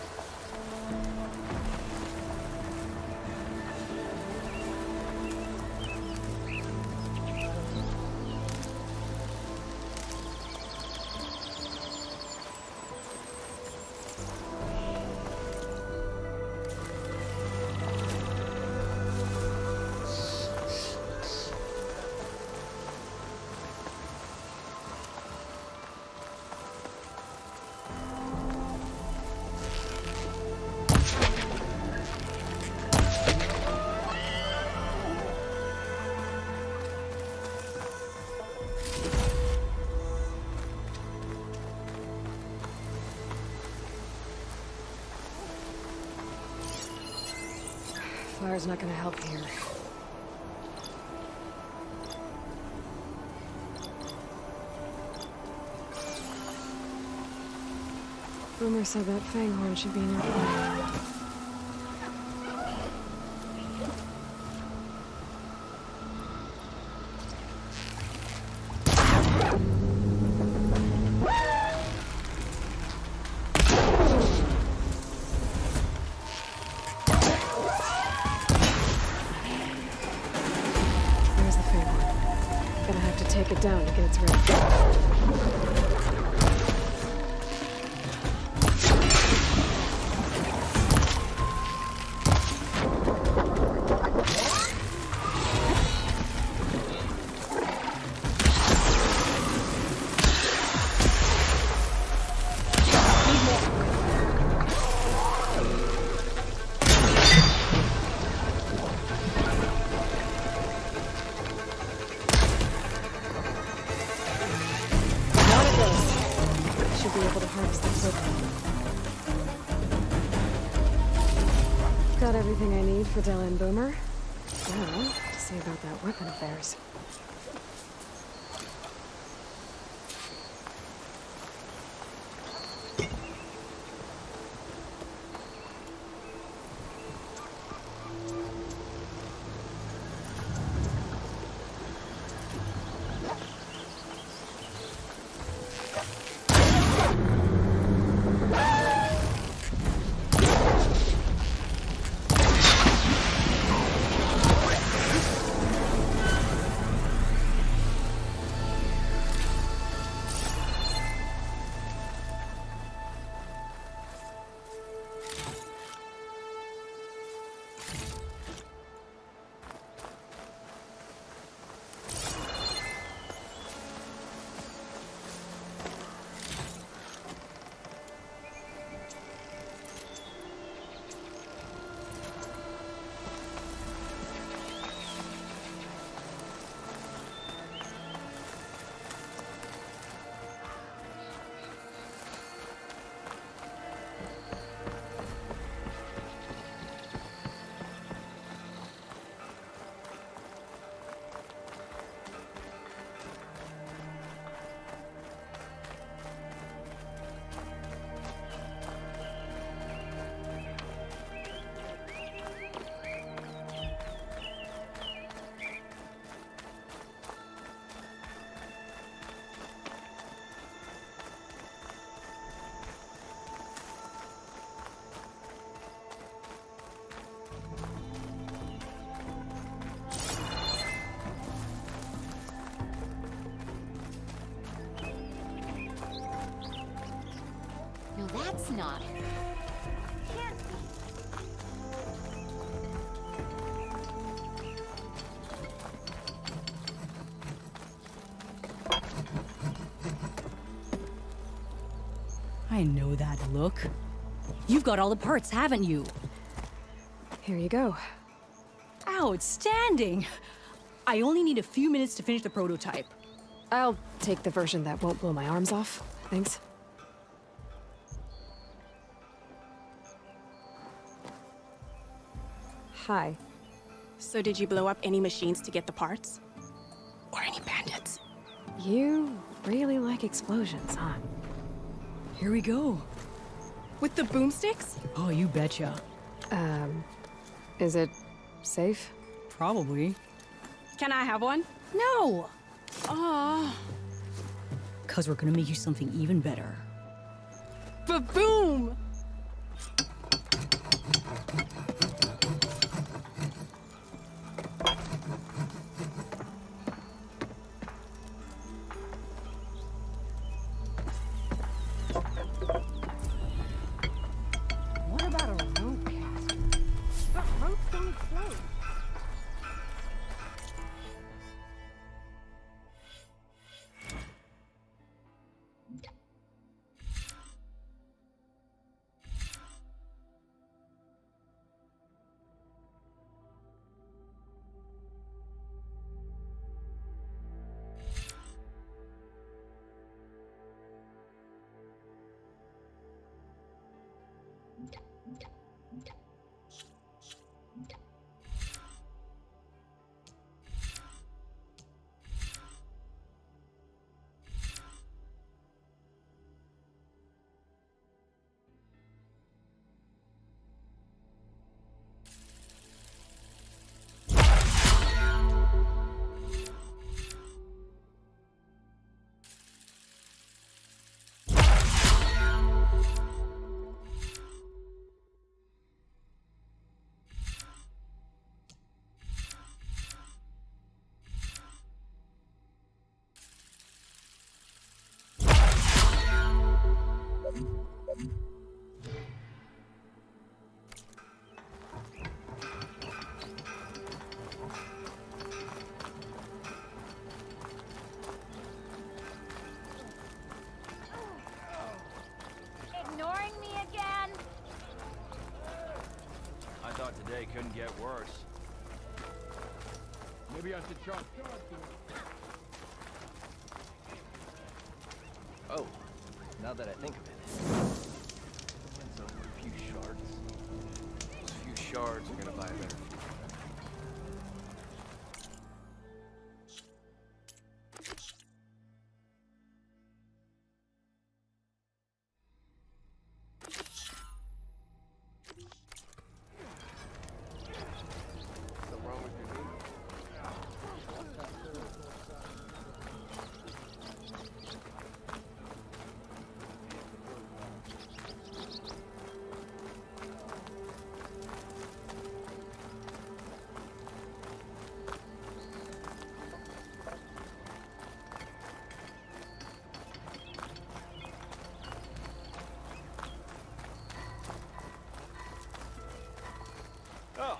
[SPEAKER 2] Fire's not gonna help here. Boomer said that fanghorn should be nearby. Take it down to get its ready. Got everything I need for Della and Boomer. Now, to see about that weapon of theirs.
[SPEAKER 7] No, that's not her. Can't be.
[SPEAKER 21] I know that look. You've got all the parts, haven't you?
[SPEAKER 2] Here you go.
[SPEAKER 21] Outstanding! I only need a few minutes to finish the prototype.
[SPEAKER 2] I'll take the version that won't blow my arms off. Thanks. Hi.
[SPEAKER 1] So did you blow up any machines to get the parts? Or any bandits?
[SPEAKER 2] You really like explosions, huh?
[SPEAKER 21] Here we go.
[SPEAKER 1] With the boomsticks?
[SPEAKER 21] Oh, you betcha.
[SPEAKER 2] Is it safe?
[SPEAKER 21] Probably.
[SPEAKER 1] Can I have one?
[SPEAKER 21] No!
[SPEAKER 1] Oh.
[SPEAKER 21] Cause we're gonna make you something even better. Ba-boom!
[SPEAKER 5] What about a rope caster? But ropes don't float.
[SPEAKER 7] Ignoring me again?
[SPEAKER 16] I thought today couldn't get worse.
[SPEAKER 20] Maybe I should charge.
[SPEAKER 23] Oh, now that I think of it. So a few shards. Those few shards are gonna buy a better future. Oh.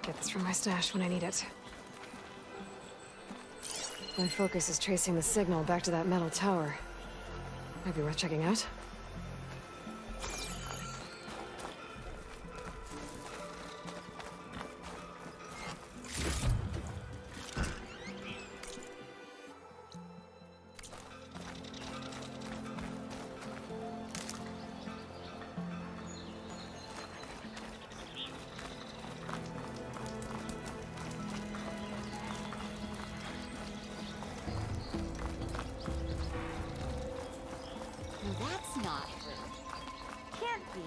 [SPEAKER 2] Get this from my stash when I need it. My focus is tracing the signal back to that metal tower. Might be worth checking out.
[SPEAKER 7] That's not true. Can't be.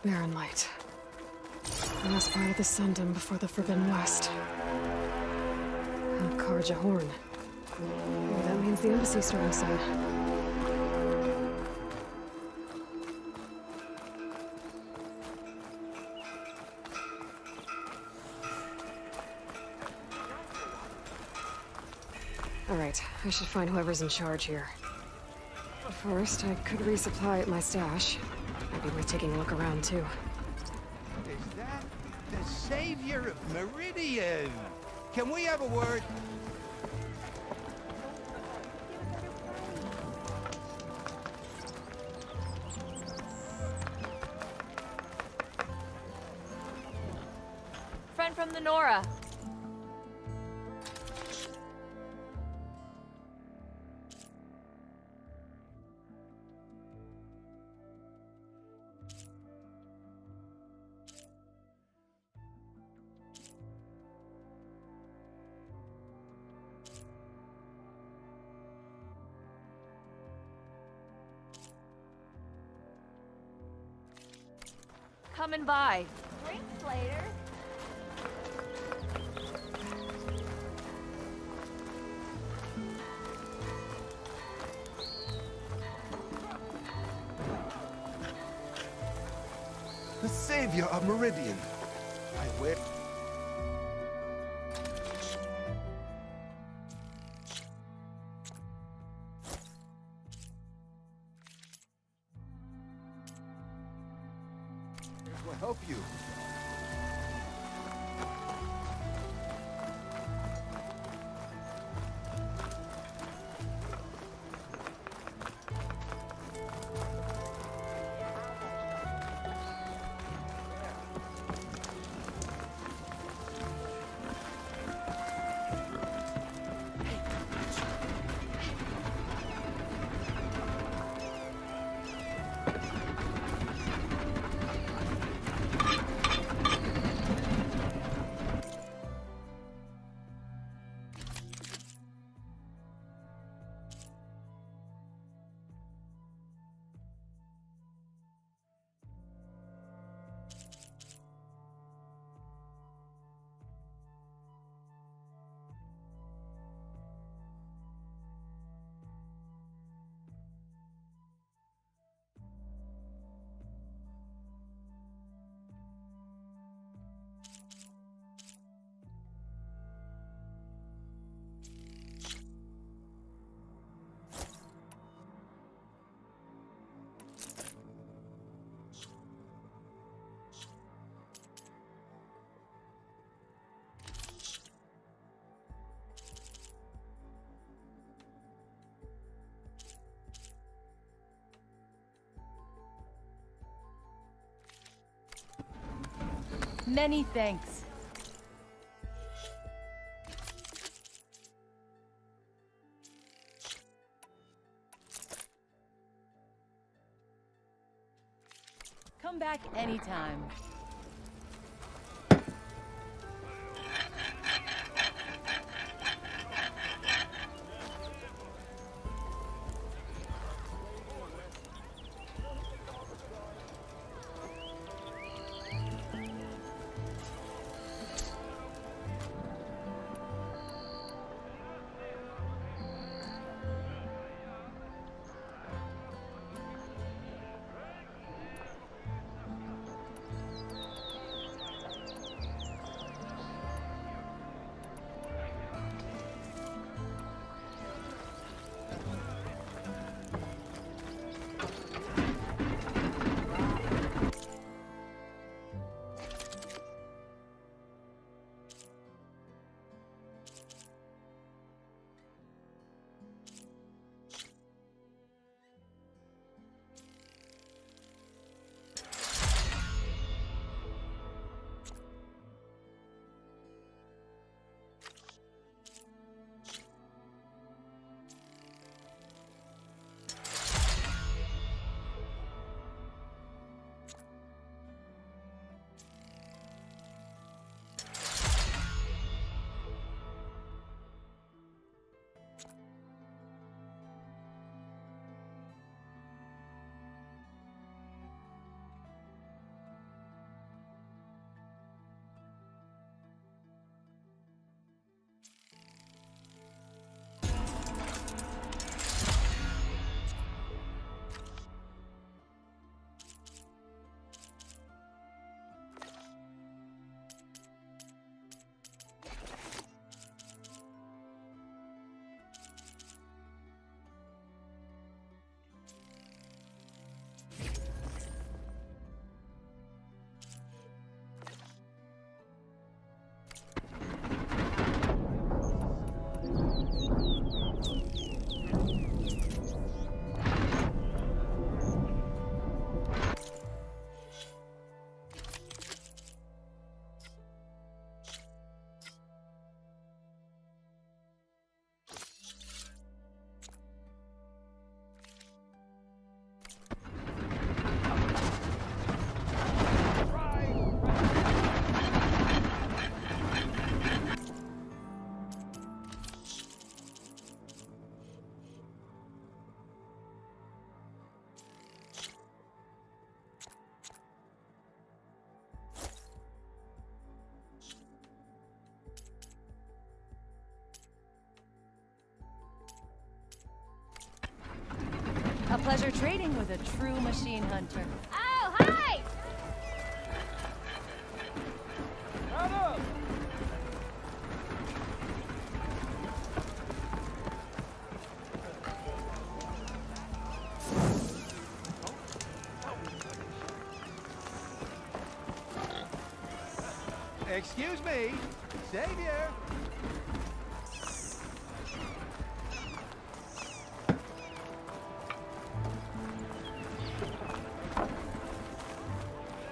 [SPEAKER 2] Barren light. Last part of the Sundom before the Forbidden West. A Karja horn. Maybe that means the embassy's starting soon. Alright, I should find whoever's in charge here. First, I could resupply at my stash. Might be worth taking a look around, too.
[SPEAKER 6] Is that the savior of Meridian? Can we have a word?
[SPEAKER 7] Friend from the Nora. Coming by. Drinks later.
[SPEAKER 6] The savior of Meridian. I wear... will help you.
[SPEAKER 4] Many thanks. Come back anytime. A pleasure trading with a true machine hunter.
[SPEAKER 7] Oh, hi!
[SPEAKER 6] Excuse me, Savior.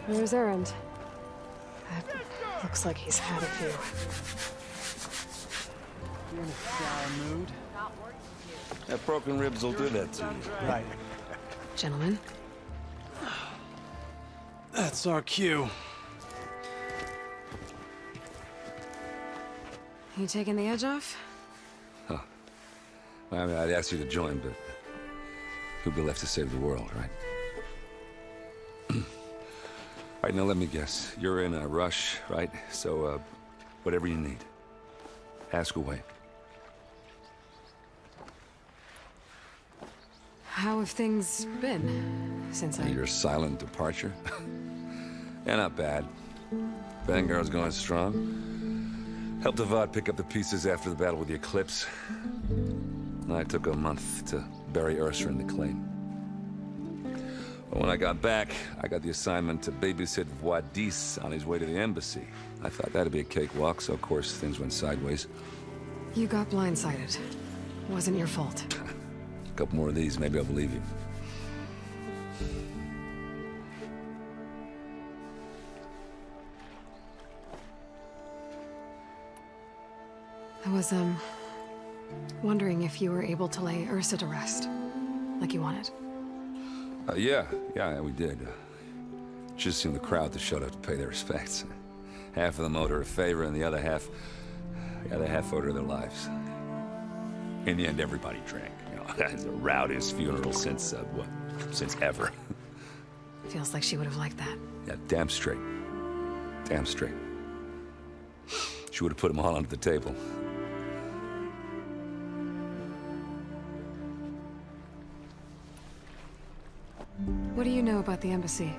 [SPEAKER 2] Where's Erend? Looks like he's had a few.
[SPEAKER 8] You're in a sour mood.
[SPEAKER 9] That broken ribs will do that to you.
[SPEAKER 8] Right.
[SPEAKER 2] Gentlemen?
[SPEAKER 8] That's our cue.
[SPEAKER 2] You taking the edge off?
[SPEAKER 10] Huh. Well, I mean, I'd ask you to join, but who'd be left to save the world, right? All right, now let me guess. You're in a rush, right? So, whatever you need, ask away.
[SPEAKER 2] How have things been since
[SPEAKER 10] Your silent departure? Yeah, not bad. Vanguard's going strong. Helped Avad pick up the pieces after the battle with the Eclipse. I took a month to bury Ursa in the claim. But when I got back, I got the assignment to babysit Wadis on his way to the embassy. I thought that'd be a cakewalk, so of course things went sideways.
[SPEAKER 2] You got blindsided. Wasn't your fault.
[SPEAKER 10] A couple more of these, maybe I'll believe you.
[SPEAKER 2] I was, wondering if you were able to lay Ursa to rest, like you wanted.
[SPEAKER 10] Yeah, we did. Just seemed the crowd that showed up to pay their respects. Half of them owed her a favor, and the other half owed her their lives. In the end, everybody drank. You know, that's the rowdiest funeral since, since ever.
[SPEAKER 2] Feels like she would have liked that.
[SPEAKER 10] Yeah, damn straight. Damn straight. She would have put them all under the table.
[SPEAKER 2] What do you know about the embassy?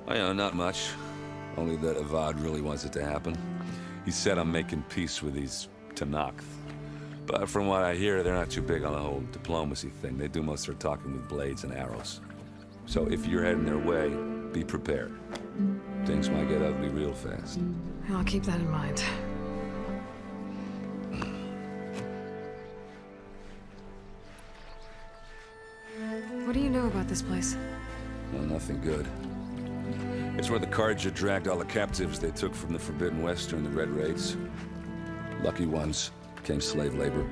[SPEAKER 10] I know, not much. Only that Avad really wants it to happen. He said I'm making peace with these Tenakth. But from what I hear, they're not too big on the whole diplomacy thing. They do most of their talking with blades and arrows. So if you're heading their way, be prepared. Things might get ugly real fast.
[SPEAKER 2] I'll keep that in mind. What do you know about this place?
[SPEAKER 10] Well, nothing good. It's where the Carja dragged all the captives they took from the Forbidden West during the Red Raids. Lucky ones became slave labor.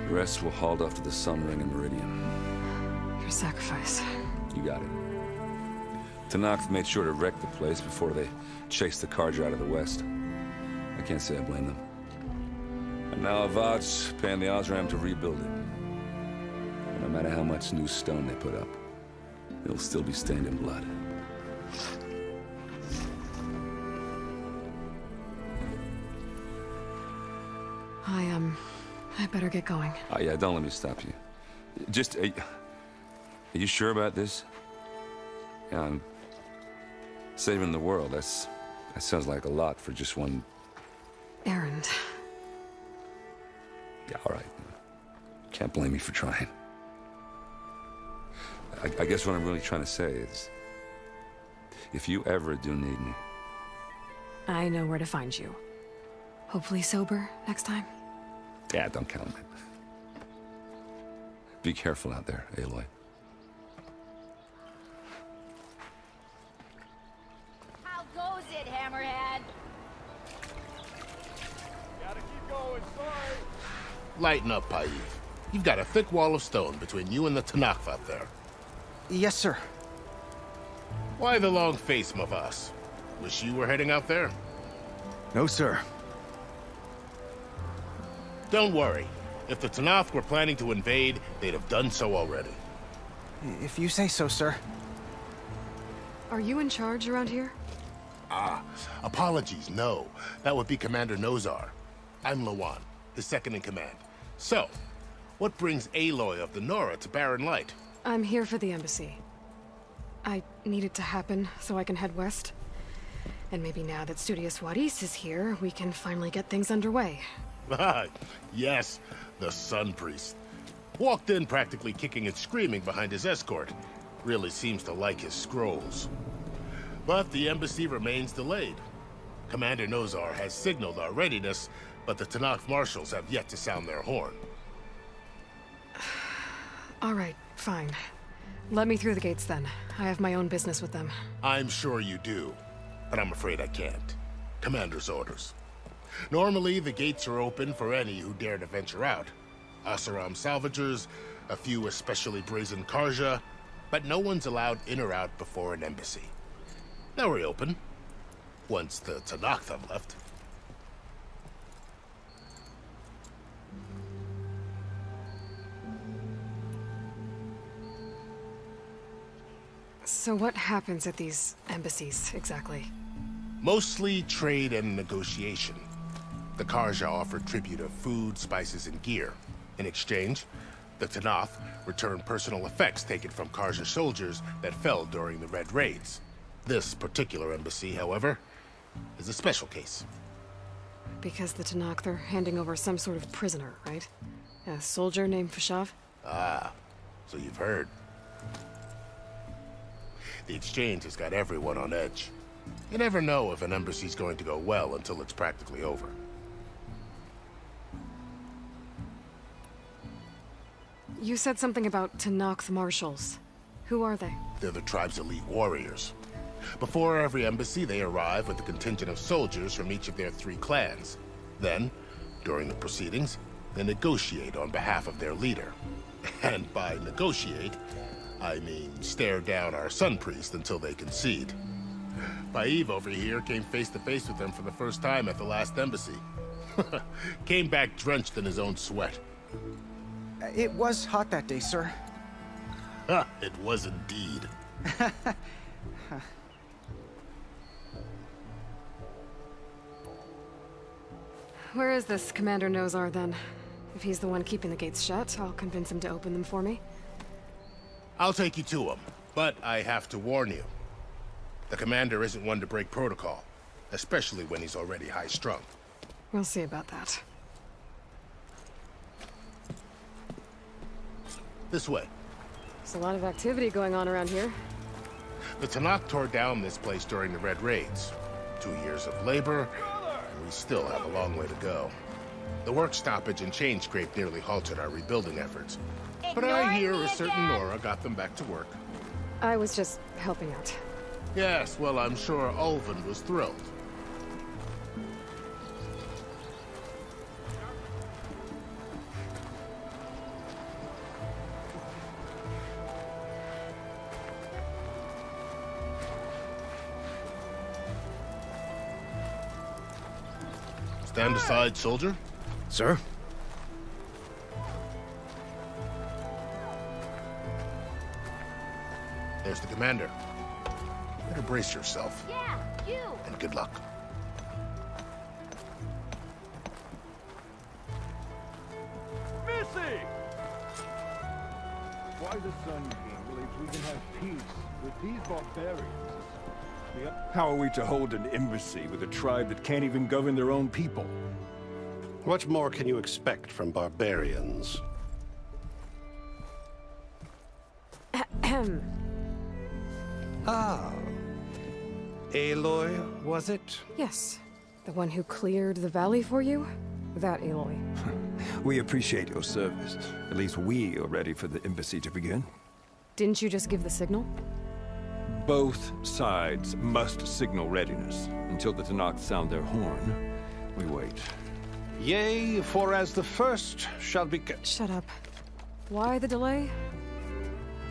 [SPEAKER 10] The rest were hauled off to the Sun Ring and Meridian.
[SPEAKER 2] Your sacrifice.
[SPEAKER 10] You got it. Tenakth made sure to wreck the place before they chased the Carja out of the West. I can't say I blame them. And now Avad's paying the Osram to rebuild it. And no matter how much new stone they put up, it'll still be stained in blood.
[SPEAKER 2] I better get going.
[SPEAKER 10] Oh, yeah, don't let me stop you. Just, are you sure about this? Yeah, I'm saving the world. That sounds like a lot for just one...
[SPEAKER 2] Erend.
[SPEAKER 10] Yeah, all right. Can't blame me for trying. I guess what I'm really trying to say is, if you ever do need me...
[SPEAKER 2] I know where to find you. Hopefully sober next time.
[SPEAKER 10] Yeah, don't count on it. Be careful out there, Aloy.
[SPEAKER 7] How goes it, Hammerhead?
[SPEAKER 12] Gotta keep going, sorry. Lighten up, Paiv. You've got a thick wall of stone between you and the Tenakth out there.
[SPEAKER 8] Yes, sir.
[SPEAKER 12] Why the long face, Mavas? Wish you were heading out there?
[SPEAKER 8] No, sir.
[SPEAKER 12] Don't worry. If the Tenakth were planning to invade, they'd have done so already.
[SPEAKER 8] If you say so, sir.
[SPEAKER 2] Are you in charge around here?
[SPEAKER 12] Ah, apologies, no. That would be Commander Nozar. I'm Lawan, his second in command. So, what brings Aloy of the Nora to Barren Light?
[SPEAKER 2] I'm here for the embassy. I need it to happen so I can head west. And maybe now that Studios Juarez is here, we can finally get things underway.
[SPEAKER 12] Yes, the Sun Priest. Walked in practically kicking and screaming behind his escort. Really seems to like his scrolls. But the embassy remains delayed. Commander Nozar has signaled our readiness, but the Tenakth marshals have yet to sound their horn.
[SPEAKER 2] All right, fine. Let me through the gates then. I have my own business with them.
[SPEAKER 12] I'm sure you do, but I'm afraid I can't. Commander's orders. Normally, the gates are open for any who dare to venture out. Asaram salvagers, a few especially brazen Karja, but no one's allowed in or out before an embassy. Now we're open, once the Tenakth have left.
[SPEAKER 2] So what happens at these embassies, exactly?
[SPEAKER 12] Mostly trade and negotiation. The Karja offered tribute of food, spices, and gear. In exchange, the Tenakth returned personal effects taken from Karja soldiers that fell during the Red Raids. This particular embassy, however, is a special case.
[SPEAKER 2] Because the Tenakth are handing over some sort of prisoner, right? A soldier named Fashav?
[SPEAKER 12] Ah, so you've heard. The exchange has got everyone on edge. You never know if an embassy's going to go well until it's practically over.
[SPEAKER 2] You said something about Tenakth marshals. Who are they?
[SPEAKER 12] They're the tribe's elite warriors. Before every embassy, they arrive with a contingent of soldiers from each of their 3 clans. Then, during the proceedings, they negotiate on behalf of their leader. And by negotiate, I mean stare down our Sun Priest until they concede. Paiv over here came face to face with them for the first time at the last embassy. Came back drenched in his own sweat.
[SPEAKER 3] It was hot that day, sir.
[SPEAKER 12] It was indeed.
[SPEAKER 2] Where is this Commander Nozar, then? If he's the one keeping the gates shut, I'll convince him to open them for me.
[SPEAKER 12] I'll take you to him, but I have to warn you. The commander isn't one to break protocol, especially when he's already high-strung.
[SPEAKER 2] We'll see about that.
[SPEAKER 12] This way.
[SPEAKER 2] There's a lot of activity going on around here.
[SPEAKER 12] The Tenakth tore down this place during the Red Raids. 2 years of labor, and we still have a long way to go. The work stoppage and chain scrape nearly halted our rebuilding efforts. But I hear a certain Nora got them back to work.
[SPEAKER 2] I was just helping out.
[SPEAKER 12] Yes, well, I'm sure Ulven was thrilled. Stand aside, soldier.
[SPEAKER 3] Sir?
[SPEAKER 12] There's the commander. Better brace yourself.
[SPEAKER 5] Yeah, you!
[SPEAKER 12] And good luck.
[SPEAKER 11] Missy! Why the Sun King believes we can have peace with these barbarians?
[SPEAKER 15] How are we to hold an embassy with a tribe that can't even govern their own people?
[SPEAKER 19] What more can you expect from barbarians?
[SPEAKER 2] Ahem.
[SPEAKER 19] Ah. Aloy, was it?
[SPEAKER 2] Yes. The one who cleared the valley for you? That Aloy.
[SPEAKER 15] We appreciate your service. At least we are ready for the embassy to begin.
[SPEAKER 2] Didn't you just give the signal?
[SPEAKER 15] Both sides must signal readiness. Until the Tenakth sound their horn, we wait.
[SPEAKER 19] Yea, for as the first shall be...
[SPEAKER 2] Shut up. Why the delay?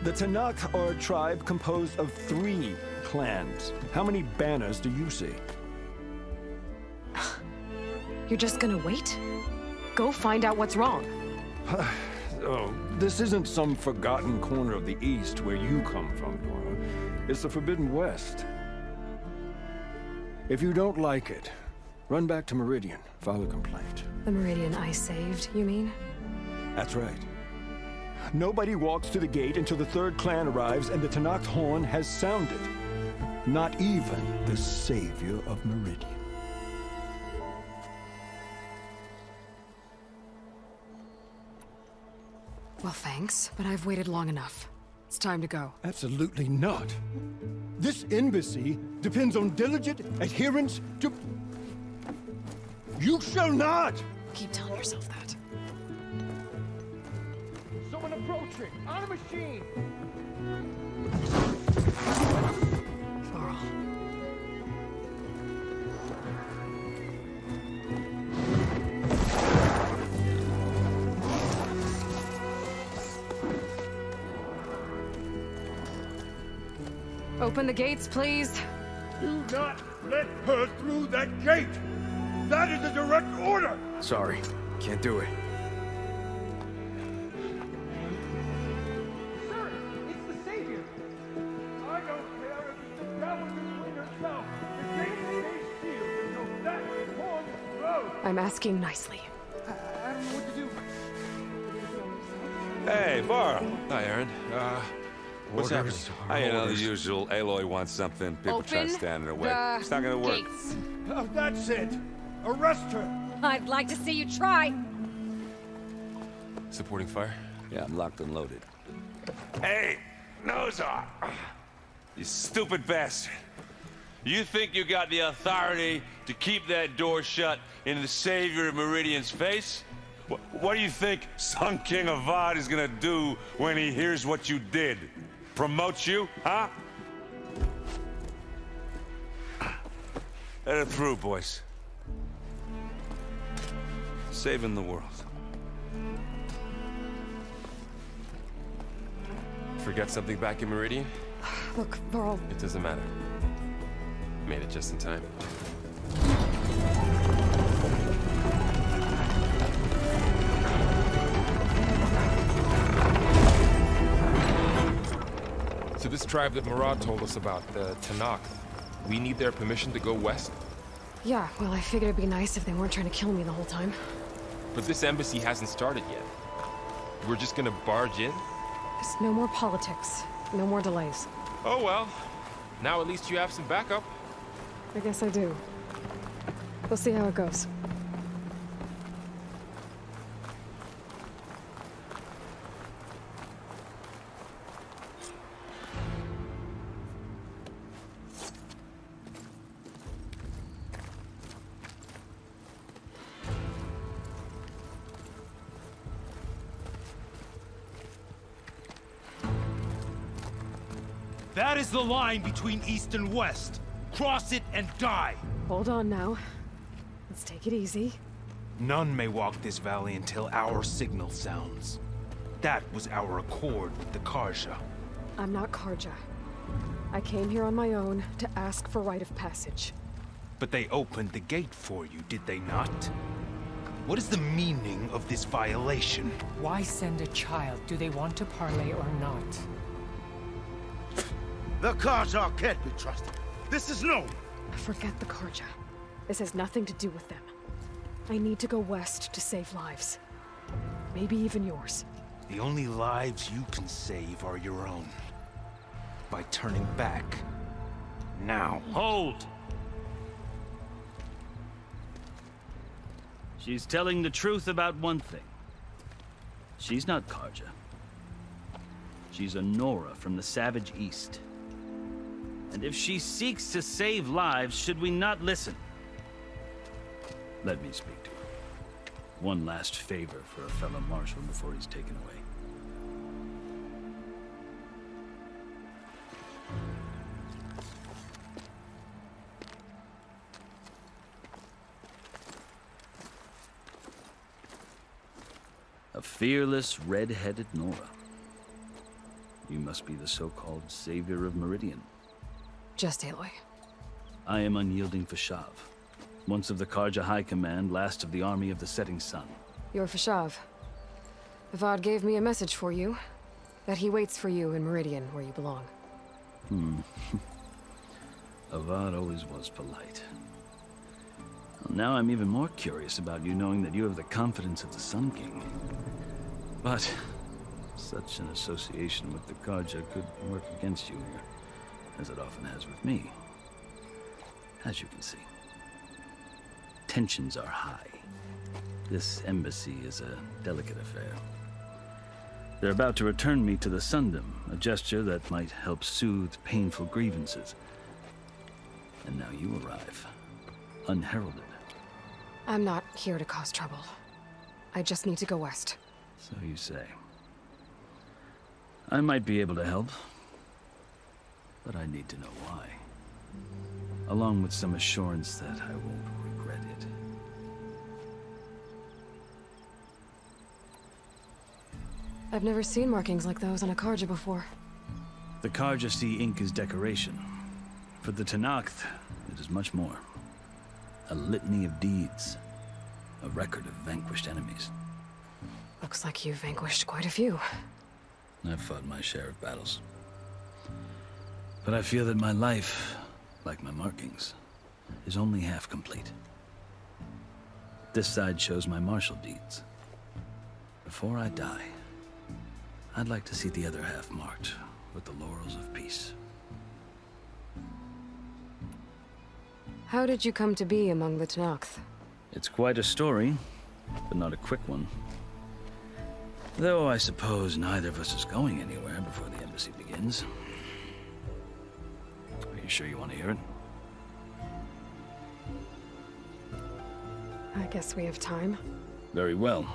[SPEAKER 15] The Tenakth are a tribe composed of 3 clans. How many banners do you see?
[SPEAKER 2] You're just gonna wait? Go find out what's wrong.
[SPEAKER 15] Oh, this isn't some forgotten corner of the East where you come from, Nora. It's the Forbidden West. If you don't like it, run back to Meridian, file a complaint.
[SPEAKER 2] The Meridian I saved, you mean?
[SPEAKER 15] That's right. Nobody walks to the gate until the third clan arrives and the Tenakth horn has sounded. Not even the savior of Meridian.
[SPEAKER 2] Well, thanks, but I've waited long enough. It's time to go.
[SPEAKER 15] Absolutely not. This embassy depends on diligent adherence to... You shall not!
[SPEAKER 2] Keep telling yourself that.
[SPEAKER 16] Someone approaching! On a machine!
[SPEAKER 2] Varl. Open the gates, please.
[SPEAKER 15] Do not let her through that gate! That is a direct order!
[SPEAKER 3] Sorry, can't do it.
[SPEAKER 16] Sir, it's the Savior! I don't care if it's the Traveler Queen herself! The gate stays sealed until that horn is blown!
[SPEAKER 2] I'm asking nicely.
[SPEAKER 16] I don't know what to do.
[SPEAKER 10] Hey, Varl.
[SPEAKER 14] Hi, Aaron. What's happening?
[SPEAKER 10] You know, the usual. Aloy wants something. People try to stand in her way. It's not gonna work.
[SPEAKER 4] Gates.
[SPEAKER 15] Oh, that's it! Arrest her!
[SPEAKER 4] I'd like to see you try.
[SPEAKER 14] Supporting fire?
[SPEAKER 10] Yeah, I'm locked and loaded. Hey, Nozar! You stupid bastard. You think you got the authority to keep that door shut in the Savior of Meridian's face? What do you think Sun King Avad is gonna do when he hears what you did? Promote you, huh? Let her through, boys. Saving the world.
[SPEAKER 14] Forget something back in Meridian?
[SPEAKER 2] Look, Varl.
[SPEAKER 14] It doesn't matter. Made it just in time. So this tribe that Murad told us about, the Tenakth, we need their permission to go west?
[SPEAKER 2] Yeah, well, I figured it'd be nice if they weren't trying to kill me the whole time.
[SPEAKER 14] But this embassy hasn't started yet. We're just gonna barge in?
[SPEAKER 2] Just no more politics. No more delays.
[SPEAKER 14] Oh well. Now at least you have some backup.
[SPEAKER 2] I guess I do. We'll see how it goes.
[SPEAKER 8] That is the line between East and West. Cross it and die.
[SPEAKER 2] Hold on now. Let's take it easy.
[SPEAKER 8] None may walk this valley until our signal sounds. That was our accord with the Karja.
[SPEAKER 2] I'm not Karja. I came here on my own to ask for rite of passage.
[SPEAKER 8] But they opened the gate for you, did they not? What is the meaning of this violation?
[SPEAKER 13] Why send a child? Do they want to parley or not?
[SPEAKER 12] The Karja can't be trusted. This is known.
[SPEAKER 2] Forget the Karja. This has nothing to do with them. I need to go west to save lives. Maybe even yours.
[SPEAKER 8] The only lives you can save are your own. By turning back. Now.
[SPEAKER 17] Hold! She's telling the truth about one thing. She's not Karja. She's a Nora from the Savage East. And if she seeks to save lives, should we not listen? Let me speak to her. One last favor for a fellow marshal before he's taken away. A fearless, red-headed Nora. You must be the so-called savior of Meridian.
[SPEAKER 2] Just Aloy.
[SPEAKER 17] I am unyielding Fashav. Once of the Karja High Command, last of the army of the Setting Sun.
[SPEAKER 2] You're Fashav. Avad gave me a message for you. That he waits for you in Meridian, where you belong.
[SPEAKER 17] Avad always was polite. Well, now I'm even more curious about you knowing that you have the confidence of the Sun King. But, Such an association with the Carja could work against you here, as it often has with me. As you can see, tensions are high. This embassy is a delicate affair. They're about to return me to the Sundom, a gesture that might help soothe painful grievances. And now you arrive, unheralded.
[SPEAKER 2] I'm not here to cause trouble. I just need to go west.
[SPEAKER 17] So you say. I might be able to help, but I need to know why. Along with some assurance that I won't regret it.
[SPEAKER 2] I've never seen markings like those on a Carja before.
[SPEAKER 17] The Carja see ink as decoration. For the Tenakth, it is much more. A litany of deeds. A record of vanquished enemies.
[SPEAKER 2] Looks like you've vanquished quite a few.
[SPEAKER 17] I've fought my share of battles. But I feel that my life, like my markings, is only half complete. This side shows my martial deeds. Before I die, I'd like to see the other half marked with the laurels of peace.
[SPEAKER 2] How did you come to be among the Tenakth?
[SPEAKER 17] It's quite a story, but not a quick one. Though I suppose neither of us is going anywhere before the embassy begins. Are you sure you want to hear it?
[SPEAKER 2] I guess we have time.
[SPEAKER 17] Very well.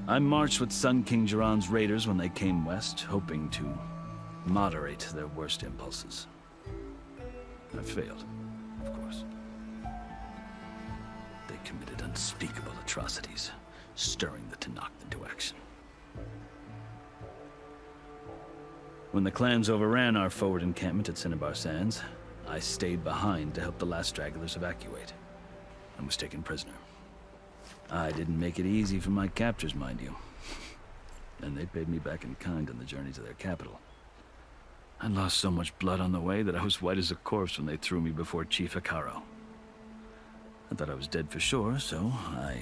[SPEAKER 17] I marched with Sun King Jiran's raiders when they came west, hoping to moderate their worst impulses. I failed, of course. They committed unspeakable atrocities, stirring the Tenakth into action. When the clans overran our forward encampment at Cinnabar Sands, I stayed behind to help the last stragglers evacuate, and was taken prisoner. I didn't make it easy for my captors, mind you. And they paid me back in kind on the journey to their capital. I lost so much blood on the way that I was white as a corpse when they threw me before Chief Hekaro. I thought I was dead for sure, so I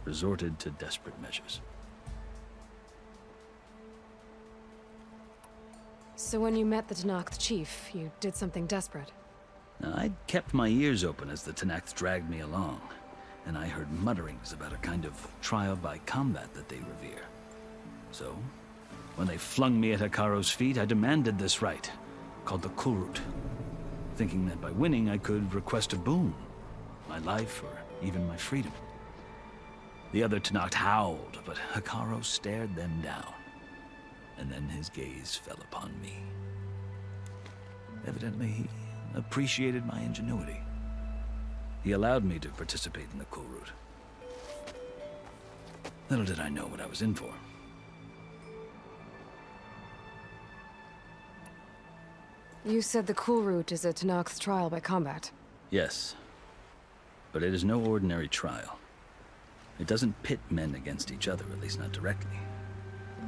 [SPEAKER 17] resorted to desperate measures.
[SPEAKER 2] So when you met the Tenakth chief, you did something desperate?
[SPEAKER 17] Now, I'd kept my ears open as the Tenakth dragged me along, and I heard mutterings about a kind of trial by combat that they revere. So, when they flung me at Hekaro's feet, I demanded this right, called the Kulrut, thinking that by winning I could request a boon, my life or even my freedom. The other Tenakth howled, but Hekaro stared them down, and then his gaze fell upon me. Evidently, he appreciated my ingenuity. He allowed me to participate in the Kulrut. Little did I know what I was in for.
[SPEAKER 2] You said the Kulrut is a Tenakth trial by combat.
[SPEAKER 17] Yes, but it is no ordinary trial. It doesn't pit men against each other, at least not directly.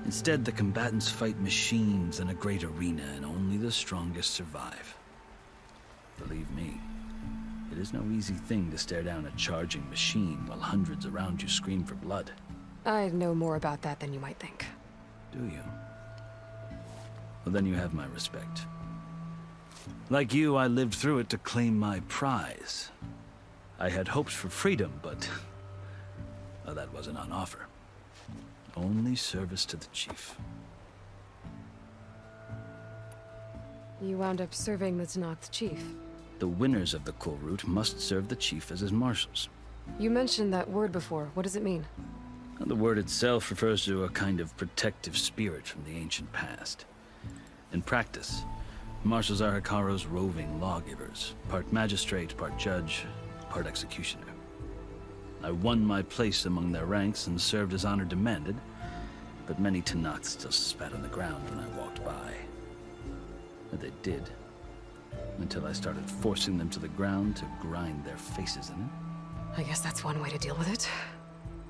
[SPEAKER 17] Instead, the combatants fight machines in a great arena, and only the strongest survive. Believe me, it is no easy thing to stare down a charging machine while hundreds around you scream for blood.
[SPEAKER 2] I know more about that than you might think.
[SPEAKER 17] Do you? Well, then you have my respect. Like you, I lived through it to claim my prize. I had hopes for freedom, but well, that wasn't on offer. Only service to the chief.
[SPEAKER 2] You wound up serving the Tenakth chief.
[SPEAKER 17] The winners of the Kulrut must serve the chief as his marshals.
[SPEAKER 2] You mentioned that word before. What does it mean?
[SPEAKER 17] The word itself refers to a kind of protective spirit from the ancient past. In practice, marshals are Hekaro's roving lawgivers, part magistrate, part judge, part executioner. I won my place among their ranks and served as honor demanded, but many Tenakth still spat on the ground when I walked by. And they did, until I started forcing them to the ground to grind their faces in it.
[SPEAKER 2] I guess that's one way to deal with it.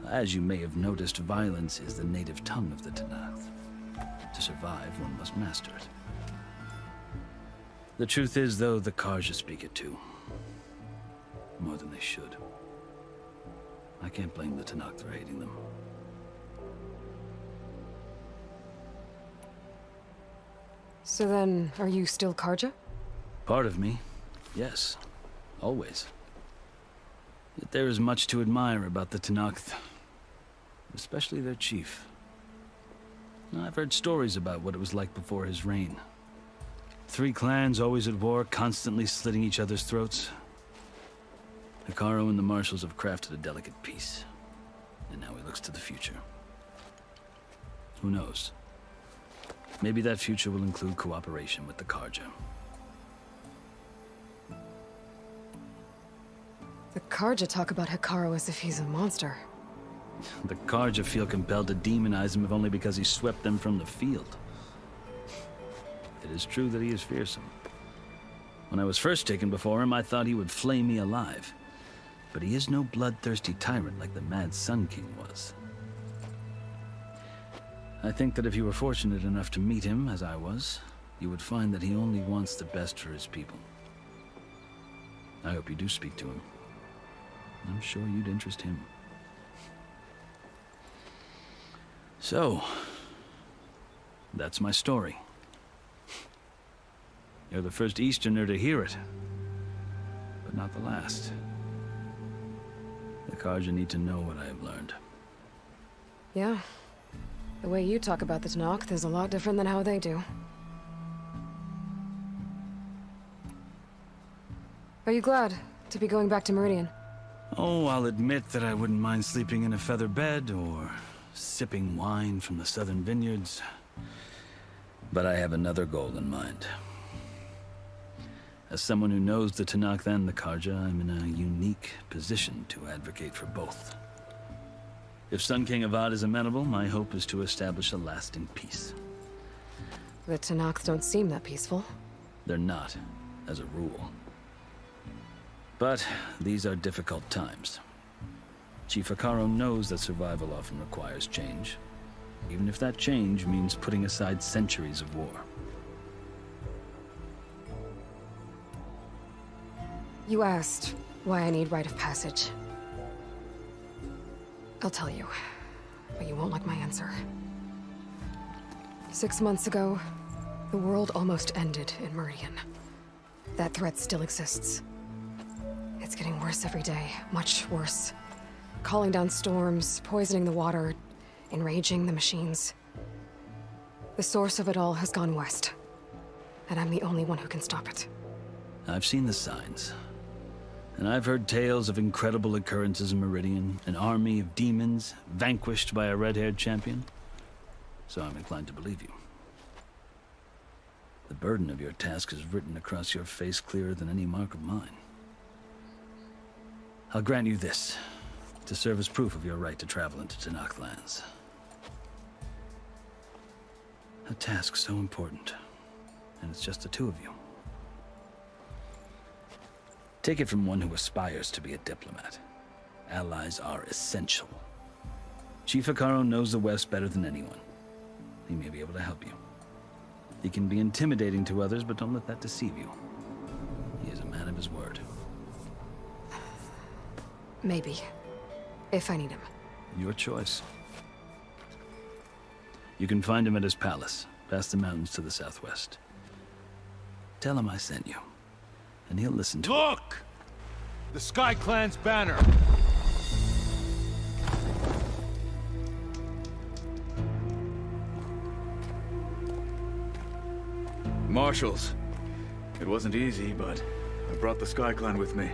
[SPEAKER 17] As you may have noticed, violence is the native tongue of the Tenakth. To survive, one must master it. The truth is, though, the Carja speak it too. More than they should. I can't blame the Tenakth for hating them.
[SPEAKER 2] So then, are you still Karja?
[SPEAKER 17] Part of me, yes. Always. Yet there is much to admire about the Tenakth. Especially their chief. I've heard stories about what it was like before his reign. 3 clans always at war, constantly slitting each other's throats. Hekarro and the Marshals have crafted a delicate peace. And now he looks to the future. Who knows? Maybe that future will include cooperation with the Karja.
[SPEAKER 2] The Karja talk about Hekarro as if he's a monster.
[SPEAKER 17] The Karja feel compelled to demonize him if only because he swept them from the field. It is true that he is fearsome. When I was first taken before him, I thought he would flay me alive. But he is no bloodthirsty tyrant like the Mad Sun King was. I think that if you were fortunate enough to meet him, as I was, you would find that he only wants the best for his people. I hope you do speak to him. I'm sure you'd interest him. So, that's my story. You're the first Easterner to hear it, but not the last. The Karja need to know what I have learned.
[SPEAKER 2] Yeah. The way you talk about the Tenakth is a lot different than how they do. Are you glad to be going back to Meridian?
[SPEAKER 17] Oh, I'll admit that I wouldn't mind sleeping in a feather bed or sipping wine from the southern vineyards. But I have another goal in mind. As someone who knows the Tenakth and the Karja, I'm in a unique position to advocate for both. If Sun King Avad is amenable, my hope is to establish a lasting peace.
[SPEAKER 2] The Tenakth don't seem that peaceful.
[SPEAKER 17] They're not, as a rule. But these are difficult times. Chief Hekarro knows that survival often requires change, even if that change means putting aside centuries of war.
[SPEAKER 2] You asked why I need rite of passage. I'll tell you, but you won't like my answer. 6 months ago, the world almost ended in Meridian. That threat still exists. It's getting worse every day, much worse. Calling down storms, poisoning the water, enraging the machines. The source of it all has gone west, and I'm the only one who can stop it.
[SPEAKER 17] I've seen the signs. And I've heard tales of incredible occurrences in Meridian, an army of demons vanquished by a red-haired champion. So I'm inclined to believe you. The burden of your task is written across your face clearer than any mark of mine. I'll grant you this, to serve as proof of your right to travel into Tenakth lands. A task so important, and it's just the 2 of you. Take it from one who aspires to be a diplomat. Allies are essential. Chief Hekarro knows the West better than anyone. He may be able to help you. He can be intimidating to others, but don't let that deceive you. He is a man of his word.
[SPEAKER 2] Maybe. If I need him.
[SPEAKER 17] Your choice. You can find him at his palace, past the mountains to the southwest. Tell him I sent you, and he'll listen to
[SPEAKER 16] Look! The Sky Clan's banner!
[SPEAKER 1] Marshals. It wasn't easy, but I brought the Sky Clan with me.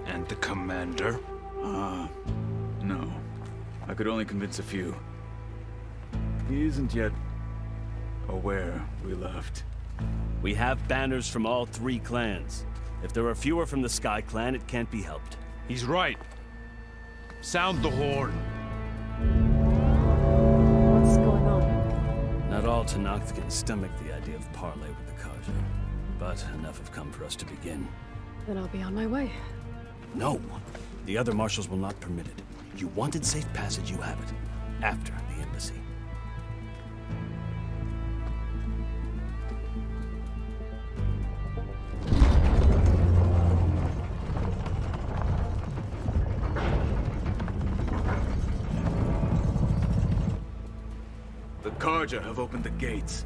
[SPEAKER 16] And the commander?
[SPEAKER 1] No. I could only convince a few. He isn't yet aware we left.
[SPEAKER 18] We have banners from all 3 clans. If there are fewer from the Sky Clan, it can't be helped.
[SPEAKER 16] He's right. Sound the horn.
[SPEAKER 2] What's going on?
[SPEAKER 17] Not all Tenakth can stomach the idea of parley with the Karja, but enough have come for us to begin.
[SPEAKER 2] Then I'll be on my way.
[SPEAKER 18] No. The other marshals will not permit it. You wanted safe passage, you have it. After the embassy.
[SPEAKER 1] The Karja have opened the gates.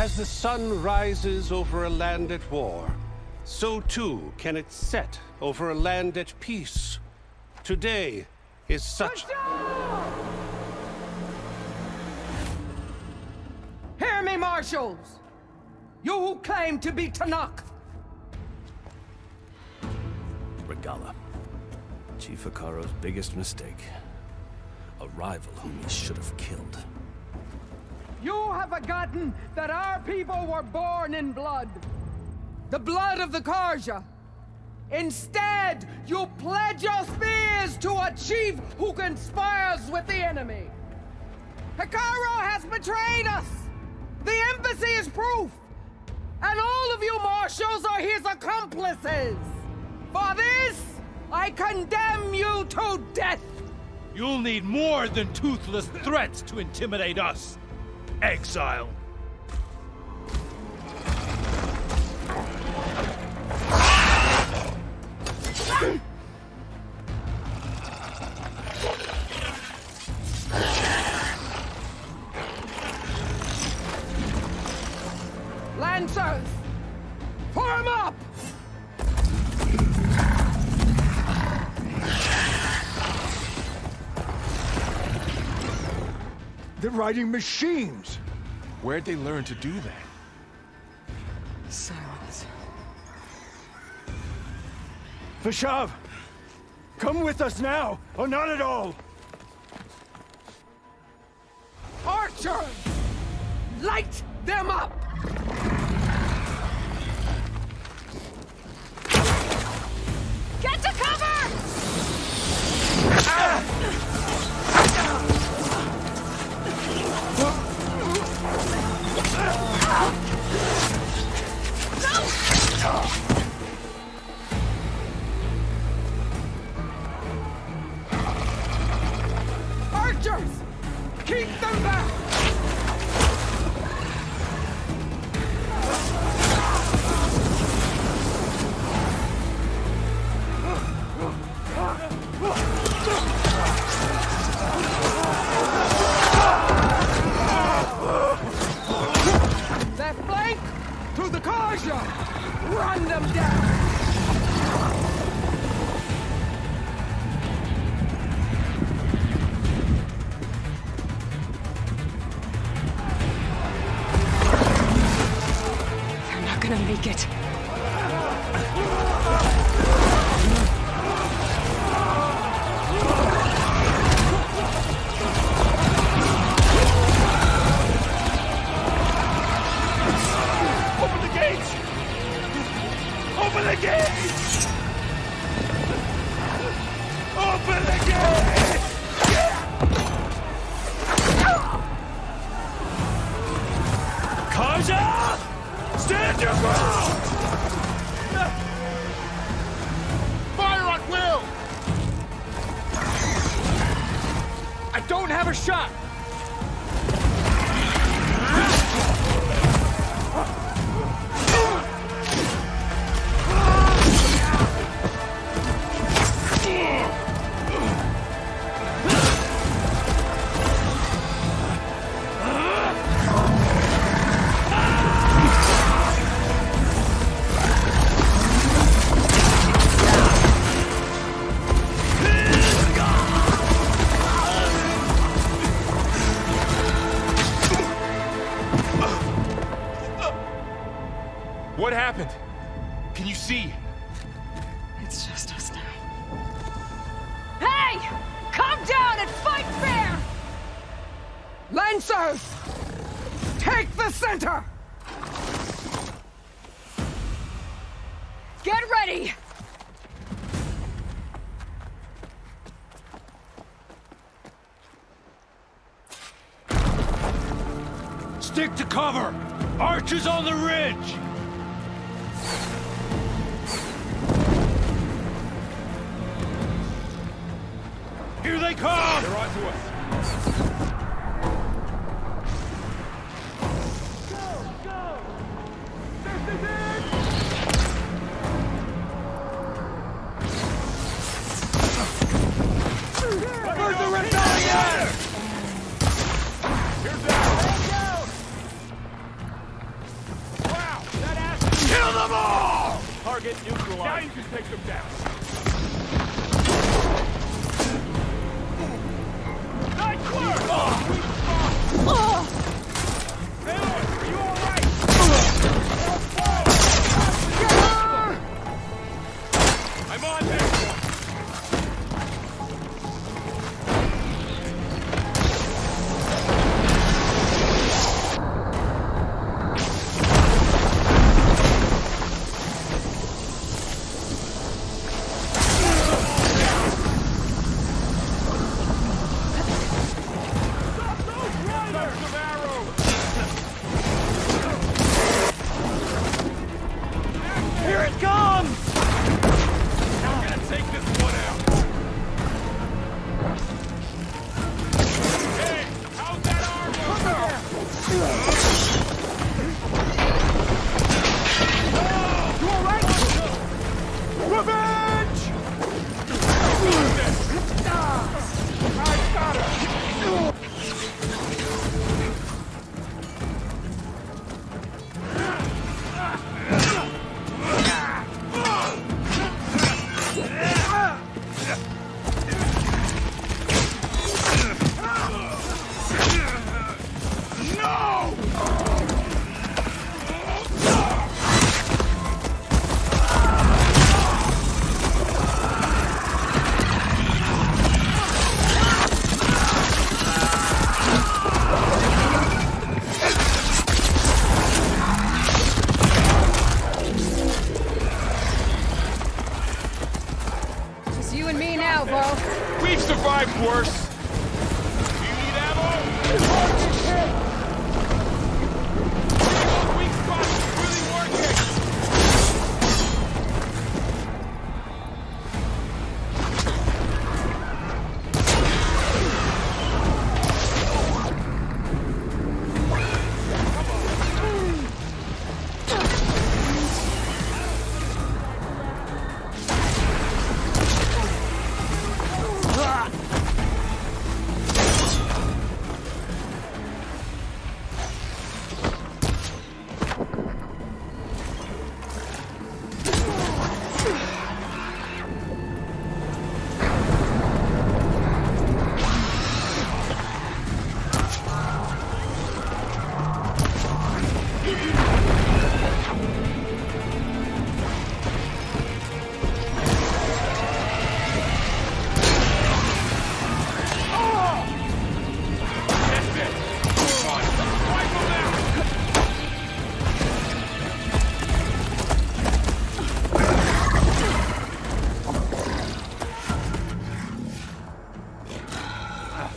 [SPEAKER 19] As the sun rises over a land at war, so too can it set over a land at peace. Today is such...
[SPEAKER 16] Hear me, marshals! You who claim to be Tanakh!
[SPEAKER 18] Regala. Chief Hikaru's biggest mistake. A rival whom he should have killed.
[SPEAKER 16] You have forgotten that our people were born in blood. The blood of the Carja. Instead, you pledge your spears to a chief who conspires with the enemy. Hikaru has betrayed us! The embassy is proof! And all of you marshals are his accomplices! For this, I condemn you to death!
[SPEAKER 20] You'll need more than toothless threats to intimidate us, exile.
[SPEAKER 16] Lancers! Form up!
[SPEAKER 15] They're riding machines!
[SPEAKER 14] Where'd they learn to do that?
[SPEAKER 2] Silence.
[SPEAKER 15] Vashav! Come with us now, or not at all!
[SPEAKER 16] Archers! Light them up!
[SPEAKER 7] Get to cover!
[SPEAKER 16] Archers! Keep them back! Their flank to the Carja! Run them down!
[SPEAKER 2] They're not gonna make it.
[SPEAKER 20] Open the gates! Open the gates! Open the gates! Kaja! Stand your ground! Fire at will! I don't have a shot! What happened? Can you see?
[SPEAKER 2] It's just us now.
[SPEAKER 16] Hey! Calm down and fight fair! Lancers! Take the center!
[SPEAKER 7] Get ready!
[SPEAKER 20] Stick to cover! Archers on the ridge! Here they come! They're on to us. Where's the rebellion? Here's that! Target neutralized. Now you can take them down. Nice work! Aloy, are you all right? I'm on there.
[SPEAKER 8] Here it comes!
[SPEAKER 20] I'm gonna take this one out. Hey, how's that armor?
[SPEAKER 8] You all right? Revenge!
[SPEAKER 20] I got her.
[SPEAKER 4] Just you and me now, bro.
[SPEAKER 20] We've survived worse. Do you need ammo? Weak spot is really working.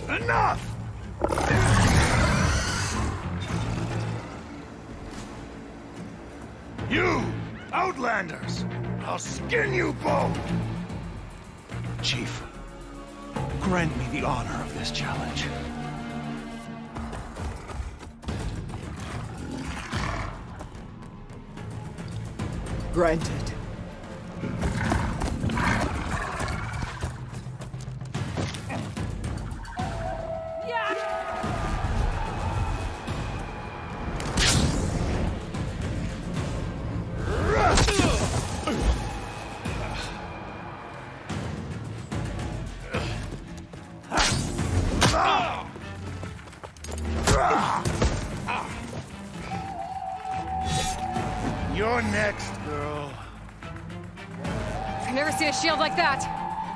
[SPEAKER 8] Enough! You, Outlanders! I'll skin you both! Chief, grant me the honor of this challenge.
[SPEAKER 16] Granted.
[SPEAKER 8] You're next, girl.
[SPEAKER 4] I've never seen a shield like that.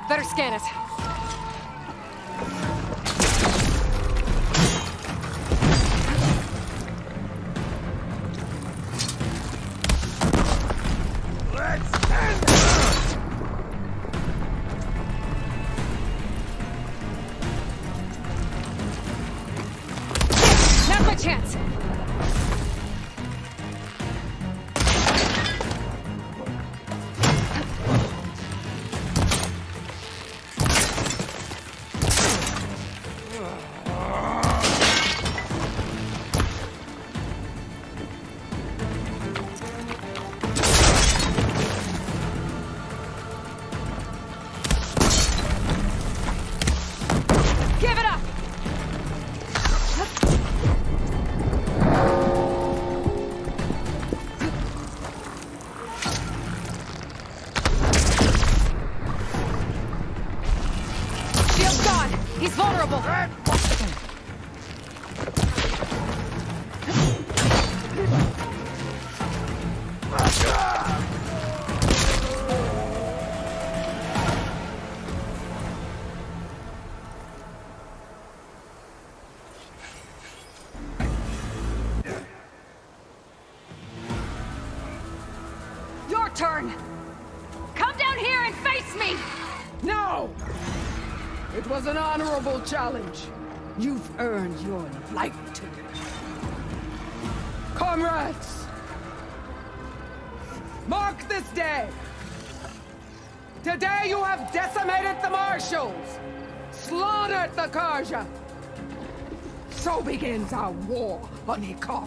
[SPEAKER 4] Better scan it.
[SPEAKER 8] Let's end this!
[SPEAKER 4] Now's my chance.
[SPEAKER 16] trouble!
[SPEAKER 4] Your turn! Come down here and face me!
[SPEAKER 16] No! It was an honorable challenge. You've earned your life today. Comrades! Mark this day! Today you have decimated the Marshals! Slaughtered the Carja! So begins our war on Hikaru.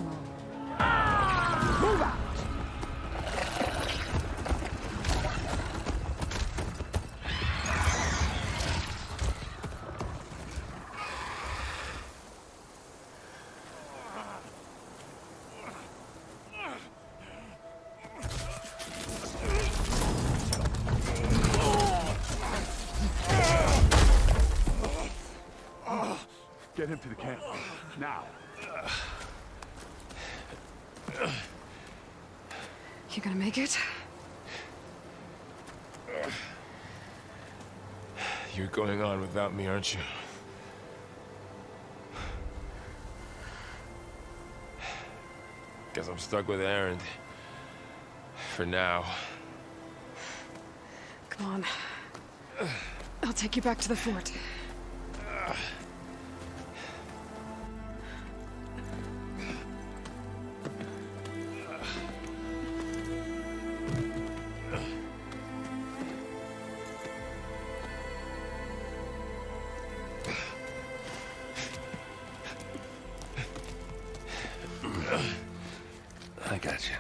[SPEAKER 16] Move out!
[SPEAKER 11] Get him to the camp. Now.
[SPEAKER 2] You gonna make it?
[SPEAKER 14] You're going on without me, aren't you? Guess I'm stuck with Aaron. For now.
[SPEAKER 2] Come on. I'll take you back to the fort.
[SPEAKER 10] I got you.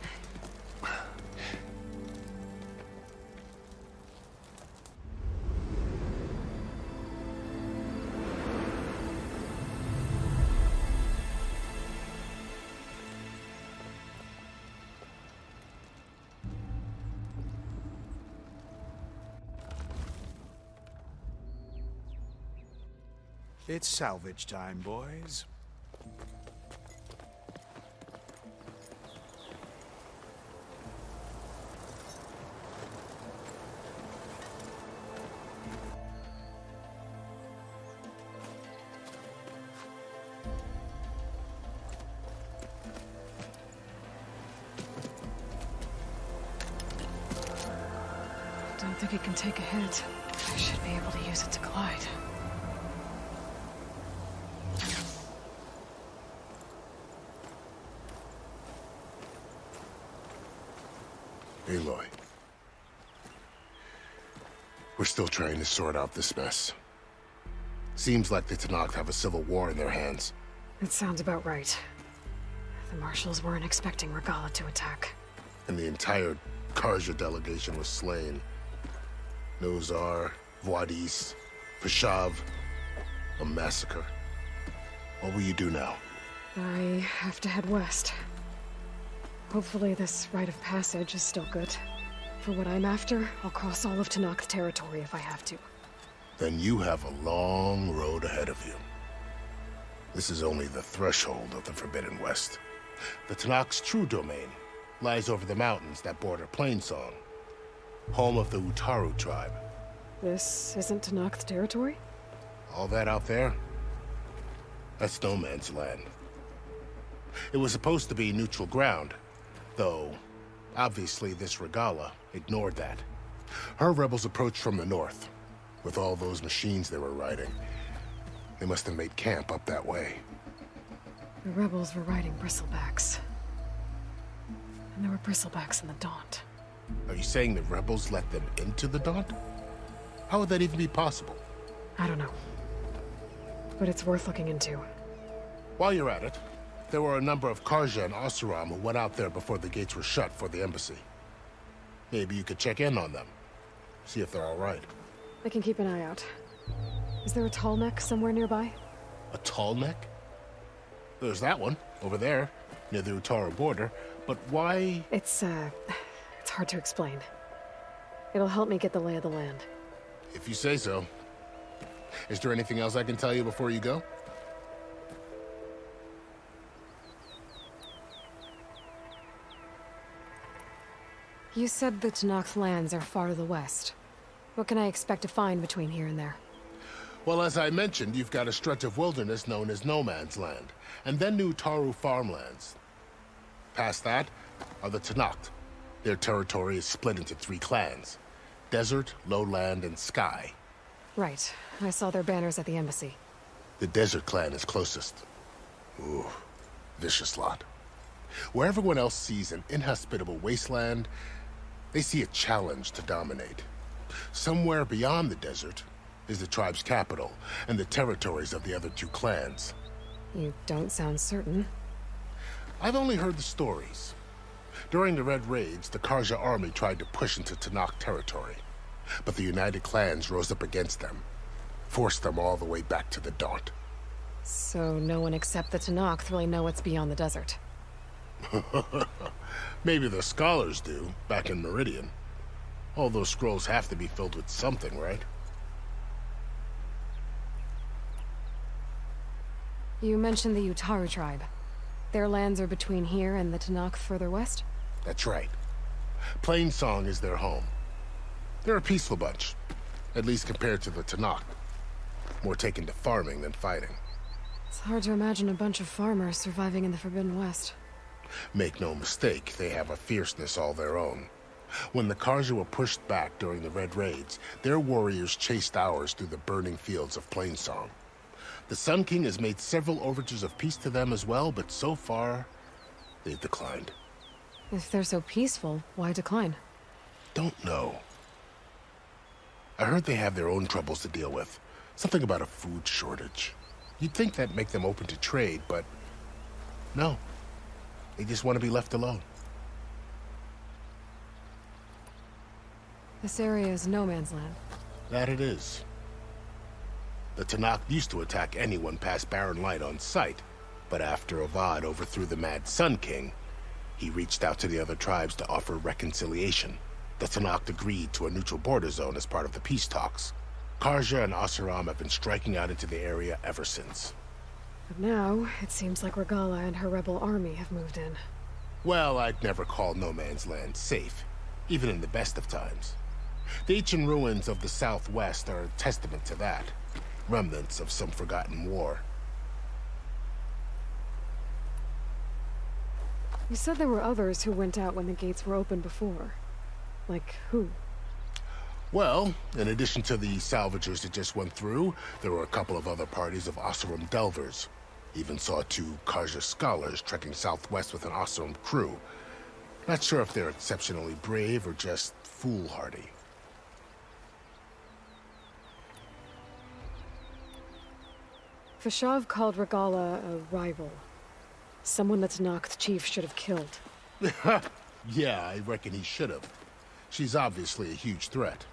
[SPEAKER 6] It's salvage time, boys.
[SPEAKER 2] Don't think it can take a hit. I should be able to use it to glide.
[SPEAKER 12] Aloy. We're still trying to sort out this mess. Seems like the Tenakth have a civil war in their hands.
[SPEAKER 2] It sounds about right. The Marshals weren't expecting Regalla to attack.
[SPEAKER 12] And the entire Carja delegation was slain. Nozar, Voidis, Fashav, a massacre. What will you do now?
[SPEAKER 2] I have to head west. Hopefully this rite of passage is still good. For what I'm after, I'll cross all of Tenakth territory if I have to.
[SPEAKER 12] Then you have a long road ahead of you. This is only the threshold of the Forbidden West. The Tenakth's true domain lies over the mountains that border Plainsong, home of the Utaru tribe.
[SPEAKER 2] This isn't Tenakth territory?
[SPEAKER 12] All that out there? That's no man's land. It was supposed to be neutral ground, though obviously this Regalla ignored that. Her rebels approached from the north. With all those machines they were riding, they must have made camp up that way.
[SPEAKER 2] The rebels were riding bristlebacks. And there were bristlebacks in the Daunt.
[SPEAKER 12] Are you saying the rebels let them into the Daunt? How would that even be possible?
[SPEAKER 2] I don't know. But it's worth looking into.
[SPEAKER 12] While you're at it, there were a number of Carja and Oseram who went out there before the gates were shut for the embassy. Maybe you could check in on them. See if they're all right.
[SPEAKER 2] I can keep an eye out. Is there a tall neck somewhere nearby?
[SPEAKER 12] A tall neck? There's that one, over there, near the Utaru border. But why?
[SPEAKER 2] It's hard to explain. It'll help me get the lay of the land.
[SPEAKER 12] If you say so. Is there anything else I can tell you before you go?
[SPEAKER 2] You said the Tenakth lands are far to the west. What can I expect to find between here and there?
[SPEAKER 12] Well, as I mentioned, you've got a stretch of wilderness known as No Man's Land, and then New Taru farmlands. Past that are the Tenakth. Their territory is split into 3 clans: Desert, Lowland, and Sky.
[SPEAKER 2] Right. I saw their banners at the embassy.
[SPEAKER 12] The Desert clan is closest. Ooh, vicious lot. Where everyone else sees an inhospitable wasteland, they see a challenge to dominate. Somewhere beyond the desert is the tribe's capital and the territories of the other 2 clans.
[SPEAKER 2] You don't sound certain.
[SPEAKER 12] I've only heard the stories. During the Red Raids, the Carja army tried to push into Tenakth territory, but the United Clans rose up against them, forced them all the way back to the Daunt.
[SPEAKER 2] So no one except the Tenakth really know what's beyond the desert.
[SPEAKER 12] Maybe the scholars do, back in Meridian. All those scrolls have to be filled with something, right?
[SPEAKER 2] You mentioned the Utaru tribe. Their lands are between here and the Tenakth further west?
[SPEAKER 12] That's right. Plainsong is their home. They're a peaceful bunch, at least compared to the Tenakth. More taken to farming than fighting.
[SPEAKER 2] It's hard to imagine a bunch of farmers surviving in the Forbidden West.
[SPEAKER 12] Make no mistake, they have a fierceness all their own. When the Carja were pushed back during the Red Raids, their warriors chased ours through the burning fields of Plainsong. The Sun King has made several overtures of peace to them as well, but so far, they've declined.
[SPEAKER 2] If they're so peaceful, why decline?
[SPEAKER 12] Don't know. I heard they have their own troubles to deal with. Something about a food shortage. You'd think that'd make them open to trade, but no. They just want to be left alone.
[SPEAKER 2] This area is no man's land.
[SPEAKER 12] That it is. The Tenakth used to attack anyone past Barren Light on sight, but after Avad overthrew the Mad Sun King, he reached out to the other tribes to offer reconciliation. The Tenakth agreed to a neutral border zone as part of the peace talks. Carja and Oseram have been striking out into the area ever since.
[SPEAKER 2] But now, it seems like Regalla and her rebel army have moved in.
[SPEAKER 12] Well, I'd never call No Man's Land safe, even in the best of times. The ancient ruins of the Southwest are a testament to that. Remnants of some forgotten war.
[SPEAKER 2] You said there were others who went out when the gates were open before. Like who?
[SPEAKER 12] Well, in addition to the salvagers that just went through, there were a couple of other parties of Oseram delvers. Even saw 2 Carja scholars trekking southwest with an Oseram crew. Not sure if they're exceptionally brave or just foolhardy.
[SPEAKER 2] Fashav called Regalla a rival. Someone the Tenakth chief should have killed.
[SPEAKER 12] Yeah, I reckon he should have. She's obviously a huge threat.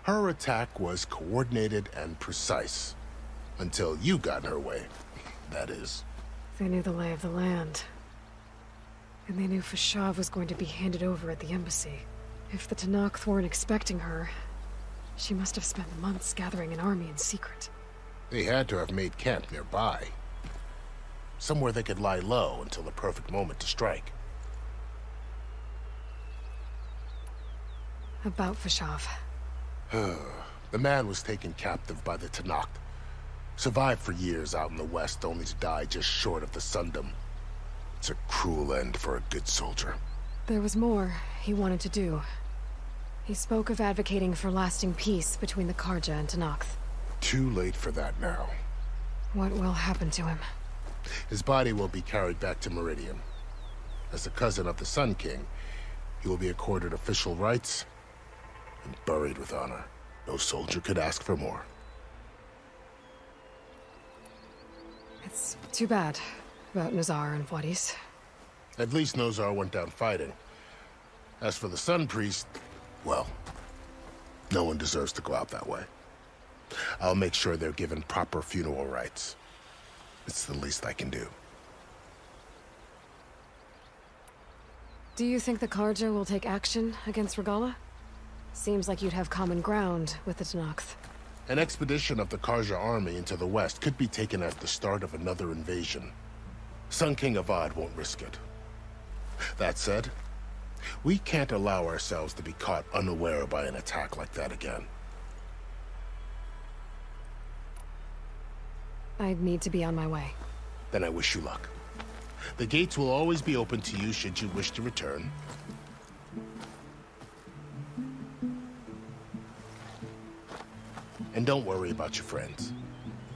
[SPEAKER 12] Her attack was coordinated and precise. Until you got in her way, that is.
[SPEAKER 2] They knew the lay of the land. And they knew Fashav was going to be handed over at the embassy. If the Tenakth weren't expecting her, she must have spent months gathering an army in secret.
[SPEAKER 12] They had to have made camp nearby. Somewhere they could lie low until the perfect moment to strike.
[SPEAKER 2] About Fashav.
[SPEAKER 12] The man was taken captive by the Tenakth. Survived for years out in the west, only to die just short of the Sundom. It's a cruel end for a good soldier.
[SPEAKER 2] There was more he wanted to do. He spoke of advocating for lasting peace between the Carja and Tenakth.
[SPEAKER 12] Too late for that now.
[SPEAKER 2] What will happen to him?
[SPEAKER 12] His body will be carried back to Meridian. As a cousin of the Sun King, he will be accorded official rights and buried with honor. No soldier could ask for more.
[SPEAKER 2] It's too bad about Nazar and Wadis.
[SPEAKER 12] At least Nozar went down fighting. As for the Sun Priest, well, no one deserves to go out that way. I'll make sure they're given proper funeral rites. It's the least I can do.
[SPEAKER 2] Do you think the Carja will take action against Regalla? Seems like you'd have common ground with the Tenakth.
[SPEAKER 12] An expedition of the Carja army into the west could be taken as the start of another invasion. Sun King Avad won't risk it. That said, we can't allow ourselves to be caught unaware by an attack like that again.
[SPEAKER 2] I'd need to be on my way.
[SPEAKER 12] Then I wish you luck. The gates will always be open to you should you wish to return. And don't worry about your friends.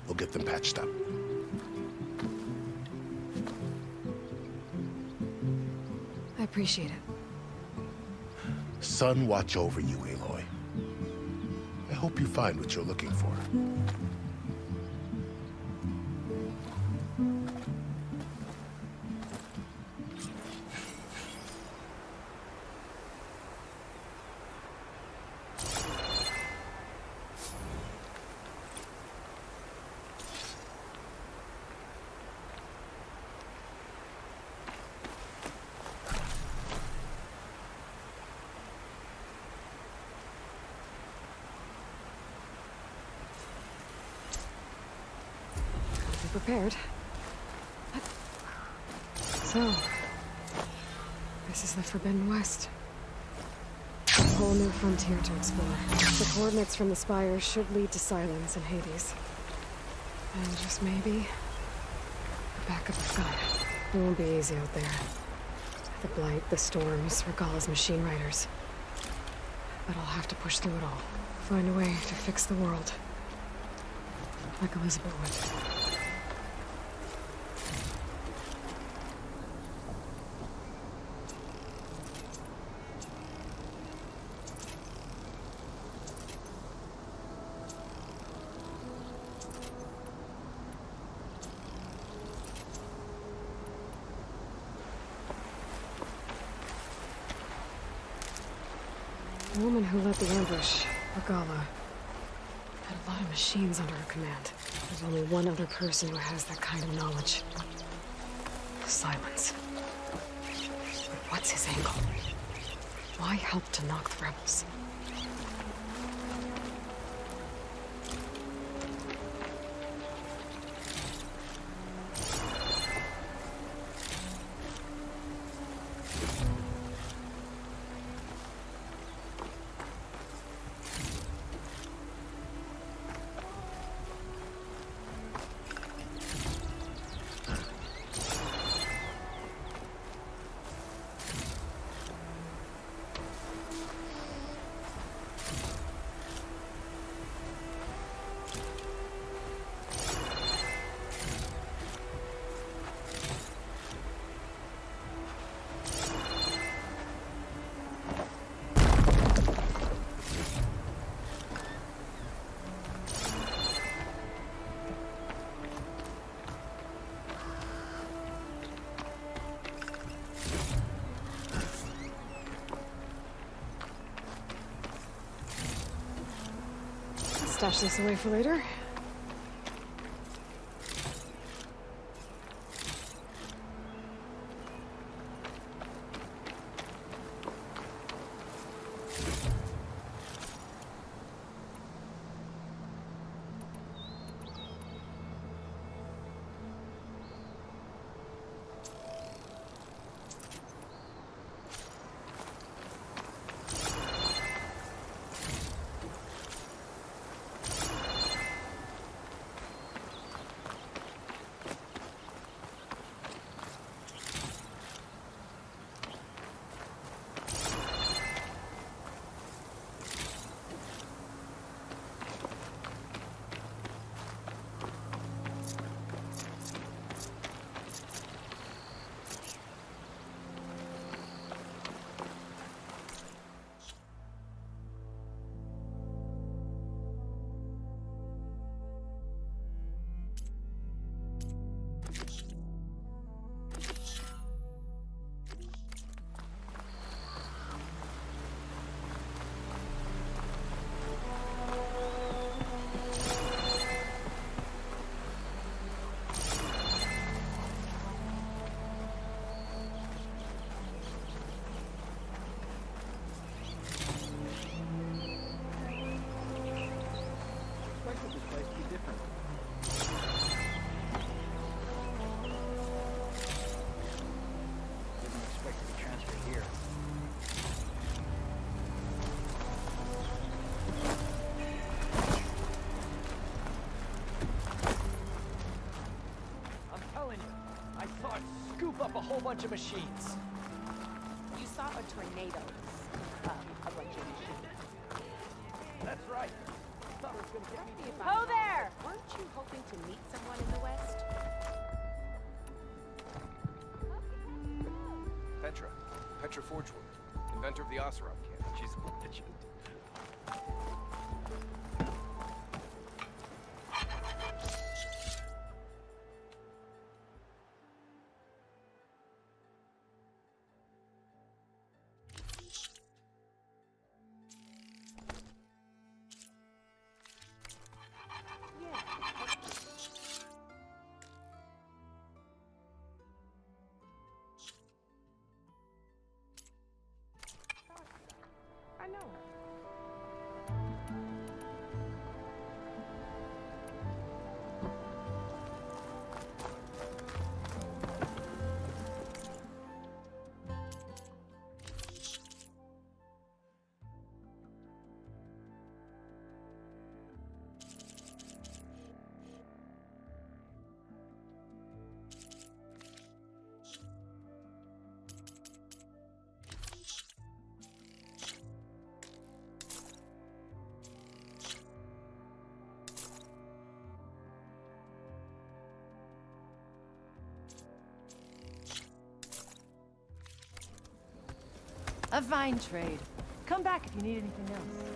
[SPEAKER 12] We'll get them patched up.
[SPEAKER 2] I appreciate it.
[SPEAKER 12] Sun watch over you, Aloy. I hope you find what you're looking for.
[SPEAKER 2] Prepared. So, this is the Forbidden West. A whole new frontier to explore. The coordinates from the spires should lead to Sylens and Hades. And just maybe, the backup of God. It won't be easy out there. The Blight, the Storms, Regalla's machine riders. But I'll have to push through it all. Find a way to fix the world. Like Elizabeth would. The woman who led the ambush, Guerilla, had a lot of machines under her command. There's only one other person who has that kind of knowledge. Sylens. But what's his angle? Why help to knock the rebels? Stash this away for later.
[SPEAKER 21] whole bunch of machines.
[SPEAKER 5] You saw a tornado. A bunch of machines.
[SPEAKER 21] That's right. Thought it was gonna get me.
[SPEAKER 5] Ho there! Weren't you hoping to meet someone in the West?
[SPEAKER 3] Petra Forgewood, inventor of the Oseram cannon. She's a legend.
[SPEAKER 5] I know.
[SPEAKER 22] A fine trade. Come back if you need anything else.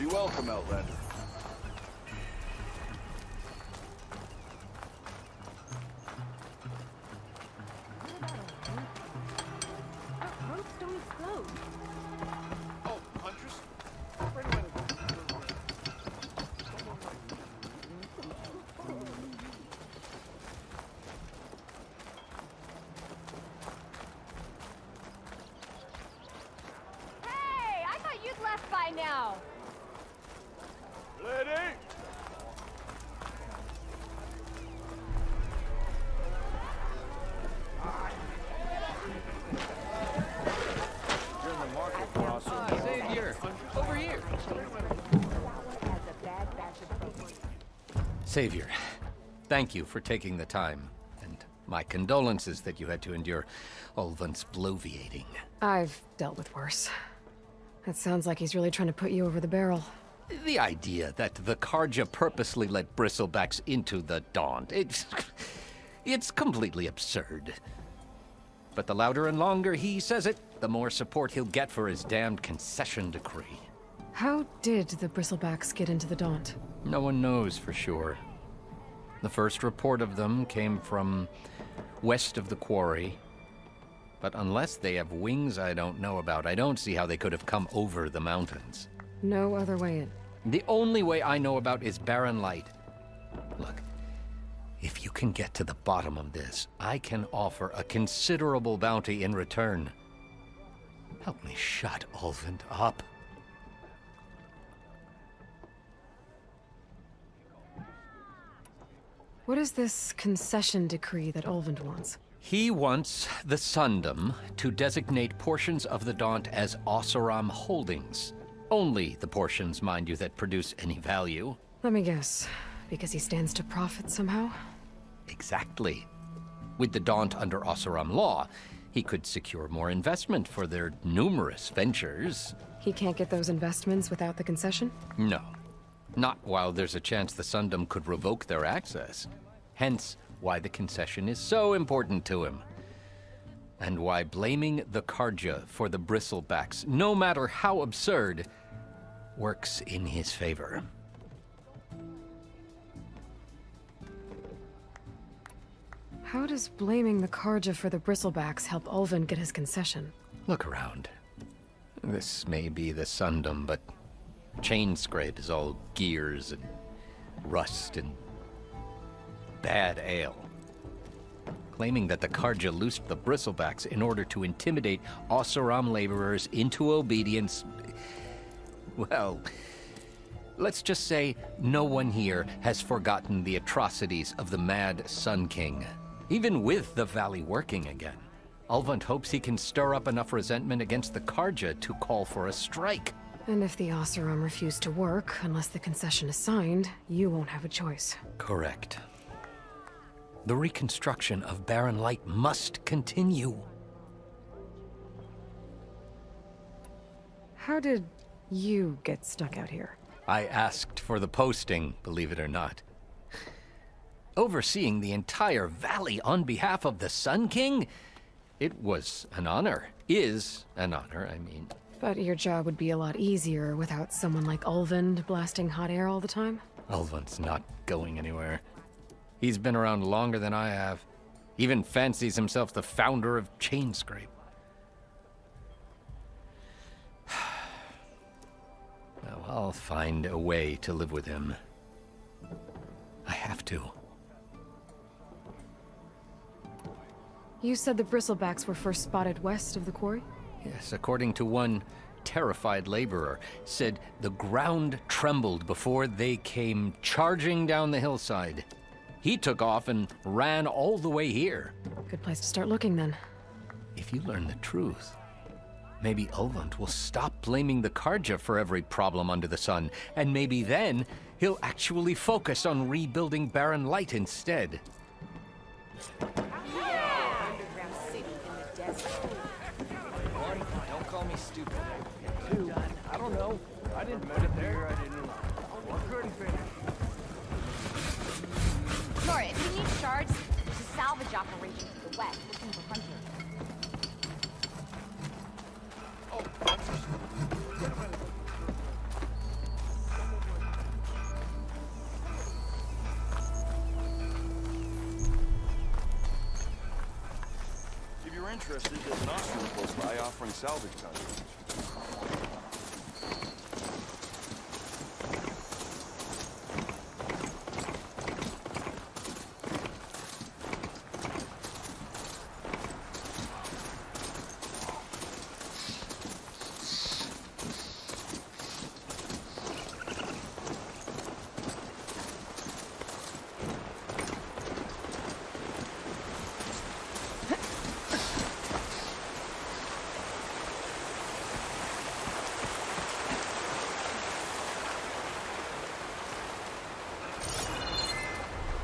[SPEAKER 1] Welcome, Outlander.
[SPEAKER 5] Ropes don't explode.
[SPEAKER 3] Oh, Huntress?
[SPEAKER 7] Hey, I thought you'd left by now.
[SPEAKER 1] Lady!
[SPEAKER 3] You're in the market for awesome. Savior, over here.
[SPEAKER 23] Savior, thank you for taking the time, and my condolences that you had to endure Ulvund's bloviating.
[SPEAKER 2] I've dealt with worse. It sounds like he's really trying to put you over the barrel.
[SPEAKER 23] The idea that the Carja purposely let bristlebacks into the Daunt, it's completely absurd. But the louder and longer he says it, the more support he'll get for his damned concession decree.
[SPEAKER 2] How did the bristlebacks get into the Daunt?
[SPEAKER 23] No one knows for sure. The first report of them came from west of the quarry. But unless they have wings I don't know about, I don't see how they could have come over the mountains.
[SPEAKER 2] No other way in.
[SPEAKER 23] The only way I know about is barren light. Look, if you can get to the bottom of this, I can offer a considerable bounty in return. Help me shut Ulvund up.
[SPEAKER 2] What is this concession decree that Ulvund wants?
[SPEAKER 23] He wants the Sundom to designate portions of the Daunt as Oseram holdings. Only the portions, mind you, that produce any value.
[SPEAKER 2] Let me guess. Because he stands to profit somehow?
[SPEAKER 23] Exactly. With the Daunt under Oseram law, He could secure more investment for their numerous ventures.
[SPEAKER 2] He can't get those investments without the concession?
[SPEAKER 23] No. Not while there's a chance the Sundom could revoke their access. Hence, why the concession is so important to him. And why blaming the Carja for the bristlebacks, no matter how absurd, works in his favor.
[SPEAKER 2] How does blaming the Carja for the bristlebacks help Ulvund get his concession?
[SPEAKER 23] Look around. This may be the Sundom, but Chainscrape is all gears and rust and bad ale. Claiming that the Carja loosed the bristlebacks in order to intimidate Oseram laborers into obedience. Well, let's just say no one here has forgotten the atrocities of the Mad Sun King. Even with the Valley working again, Ulvund hopes he can stir up enough resentment against the Carja to call for a strike.
[SPEAKER 2] And if the Oseram refuse to work, unless the concession is signed, you won't have a choice.
[SPEAKER 23] Correct. The reconstruction of Barren Light must continue.
[SPEAKER 2] How did you get stuck out here?
[SPEAKER 23] I asked for the posting, believe it or not. Overseeing the entire valley on behalf of the Sun King? It was an honor. Is an honor, I mean.
[SPEAKER 2] But your job would be a lot easier without someone like Ulvund blasting hot air all the time?
[SPEAKER 23] Ulvund's not going anywhere. He's been around longer than I have. Even fancies himself the founder of Chainscrape. Well, I'll find a way to live with him. I have to.
[SPEAKER 2] You said the bristlebacks were first spotted west of the quarry?
[SPEAKER 23] Yes, according to one terrified laborer, said the ground trembled before they came charging down the hillside. He took off and ran all the way here.
[SPEAKER 2] Good place to start looking, then.
[SPEAKER 23] If you learn the truth, maybe Ulvund will stop blaming the Carja for every problem under the sun, and maybe then he'll actually focus on rebuilding Barren Light instead.
[SPEAKER 21] Underground city in the desert.
[SPEAKER 3] One, don't call me stupid.
[SPEAKER 21] Two, I don't know. I didn't put it there. I didn't.
[SPEAKER 3] Well, couldn't finish.
[SPEAKER 7] Nora, if you need shards, there's a salvage operation to the west looking for hunters.
[SPEAKER 3] If you're interested, there's an auction close by offering salvage contracts.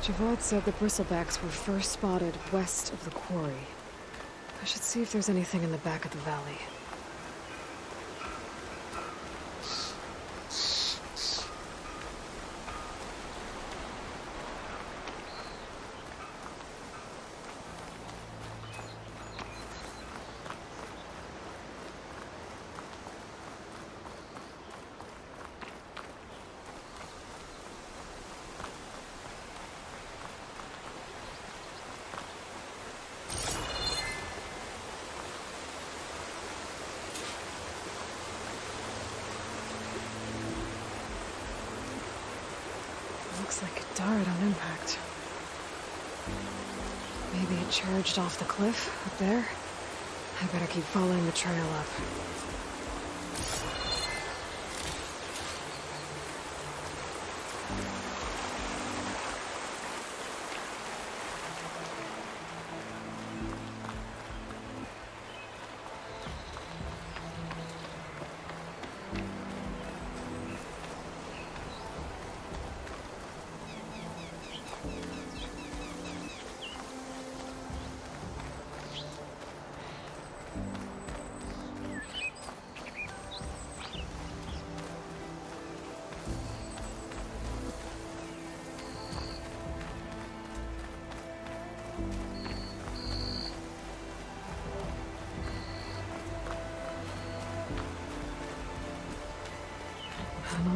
[SPEAKER 2] Javad said the bristlebacks were first spotted west of the quarry. I should see if there's anything in the back of the valley. Looks like it died on impact. Maybe it charged off the cliff up there. I better keep following the trail up.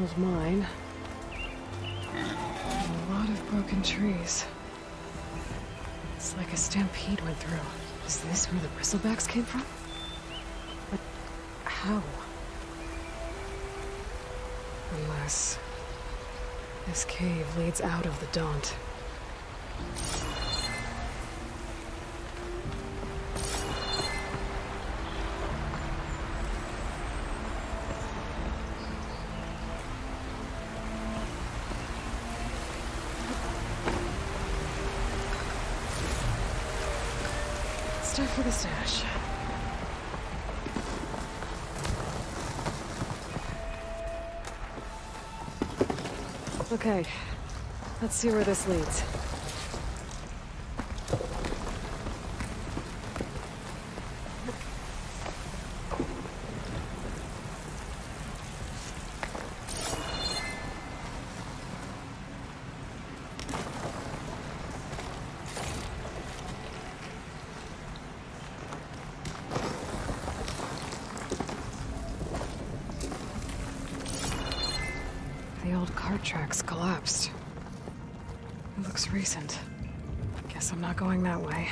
[SPEAKER 2] old mine. And a lot of broken trees. It's like a stampede went through. Is this where the bristlebacks came from? But how? Unless this cave leads out of the Daunt. Start for the stash. Okay, let's see where this leads. The old cart tracks collapsed. It looks recent. Guess I'm not going that way.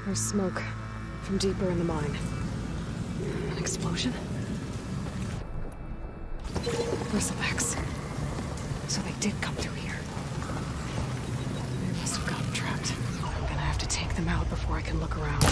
[SPEAKER 2] There's smoke from deeper in the mine. An explosion? Bristlebacks. So they did come through here. They must have gotten trapped. I'm gonna have to take them out before I can look around.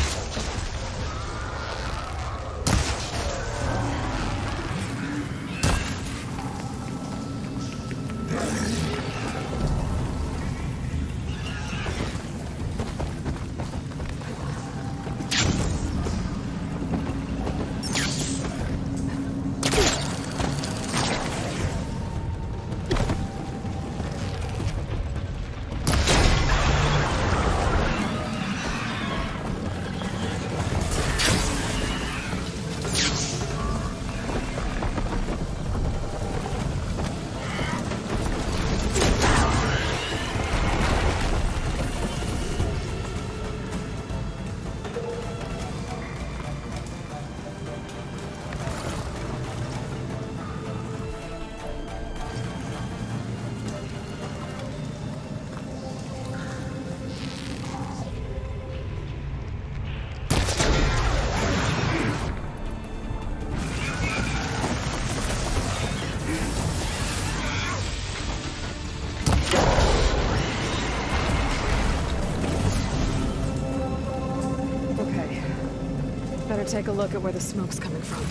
[SPEAKER 2] Better take a look at where the smoke's coming from.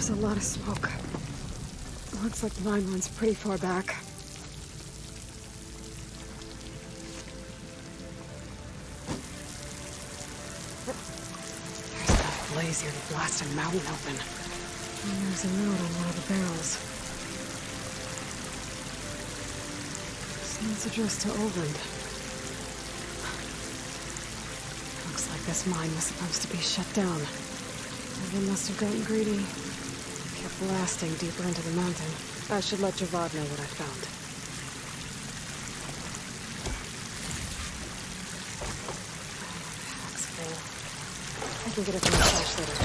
[SPEAKER 2] There's a lot of smoke. Looks like the mine runs pretty far back. There's enough blaze here to blast a mountain open. And there's a note on one of the barrels. Seems addressed to Oland. Looks like this mine was supposed to be shut down. They must have gotten greedy. Kept blasting deeper into the mountain. I should let Javad know what I found. Pack's full. I can get it from the stash later.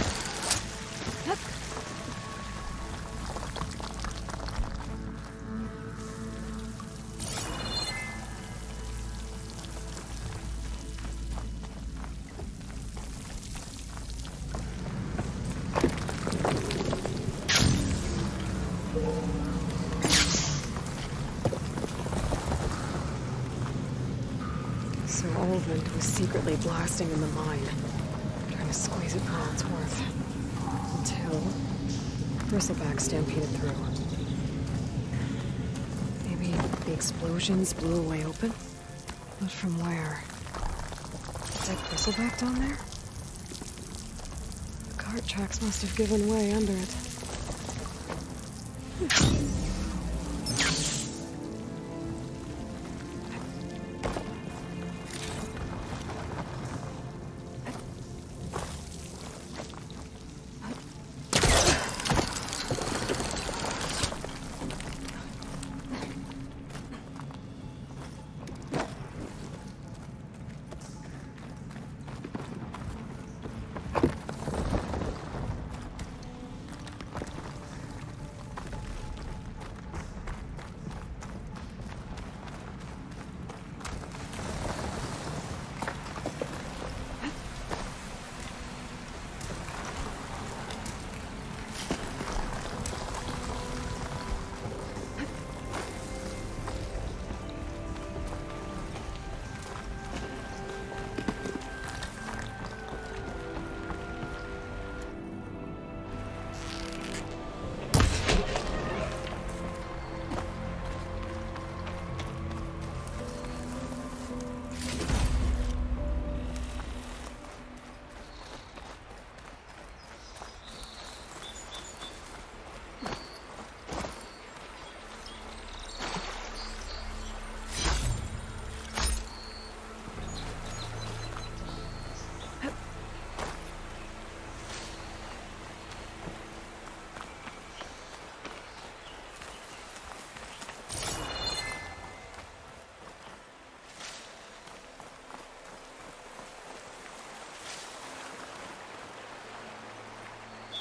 [SPEAKER 2] Ulvund was secretly blasting in the mine, trying to squeeze it for all it's worth. Until Bristleback stampeded through. Maybe the explosions blew a way open? But from where? Is that Bristleback down there? The cart tracks must have given way under it.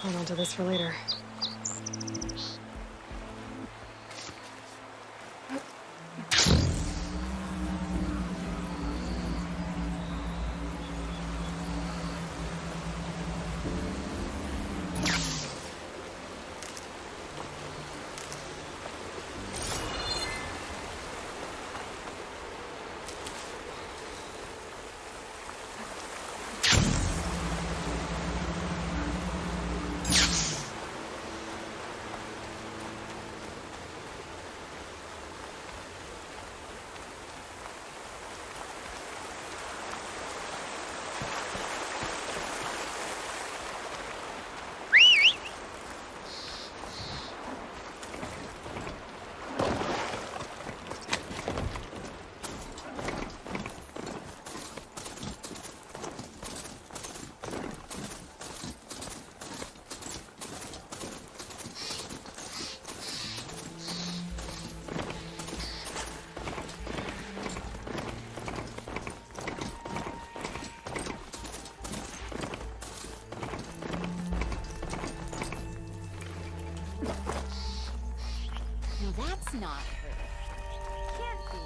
[SPEAKER 2] Hold on to this for later.
[SPEAKER 5] That's not her. Can't be.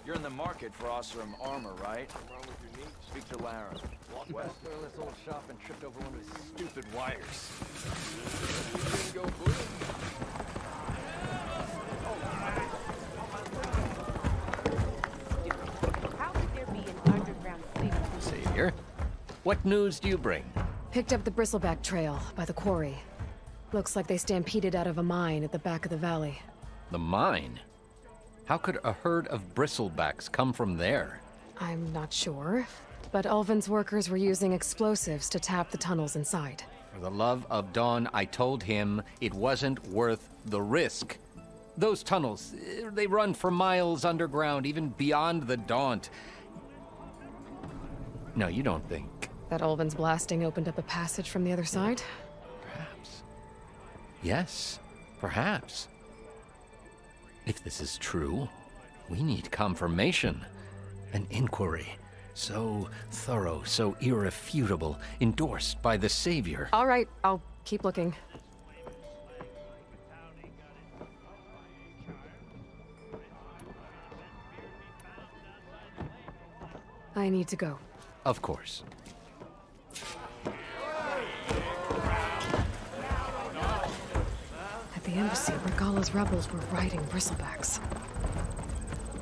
[SPEAKER 3] You're in the market for awesome armor, right?
[SPEAKER 21] What's wrong with your knee?
[SPEAKER 3] Speak to Lara.
[SPEAKER 21] Walked past this old shop and tripped over one of his stupid wires.
[SPEAKER 3] Go boom.
[SPEAKER 22] How could there be an underground fleet?
[SPEAKER 23] Savior, what news do you bring?
[SPEAKER 2] Picked up the Bristleback trail by the quarry. Looks like they stampeded out of a mine at the back of the valley.
[SPEAKER 23] The mine? How could a herd of bristlebacks come from there?
[SPEAKER 2] I'm not sure, but Ulvund's workers were using explosives to tap the tunnels inside.
[SPEAKER 23] For the love of Dawn, I told him it wasn't worth the risk. Those tunnels, they run for miles underground, even beyond the Daunt. No, you don't think.
[SPEAKER 2] That Ulvund's blasting opened up a passage from the other side?
[SPEAKER 23] Perhaps. Yes, perhaps. If this is true, we need confirmation. An inquiry. So thorough, so irrefutable, endorsed by the Savior.
[SPEAKER 2] All right, I'll keep looking. I need to go.
[SPEAKER 23] Of course.
[SPEAKER 2] the embassy, Regalla's rebels were riding bristlebacks.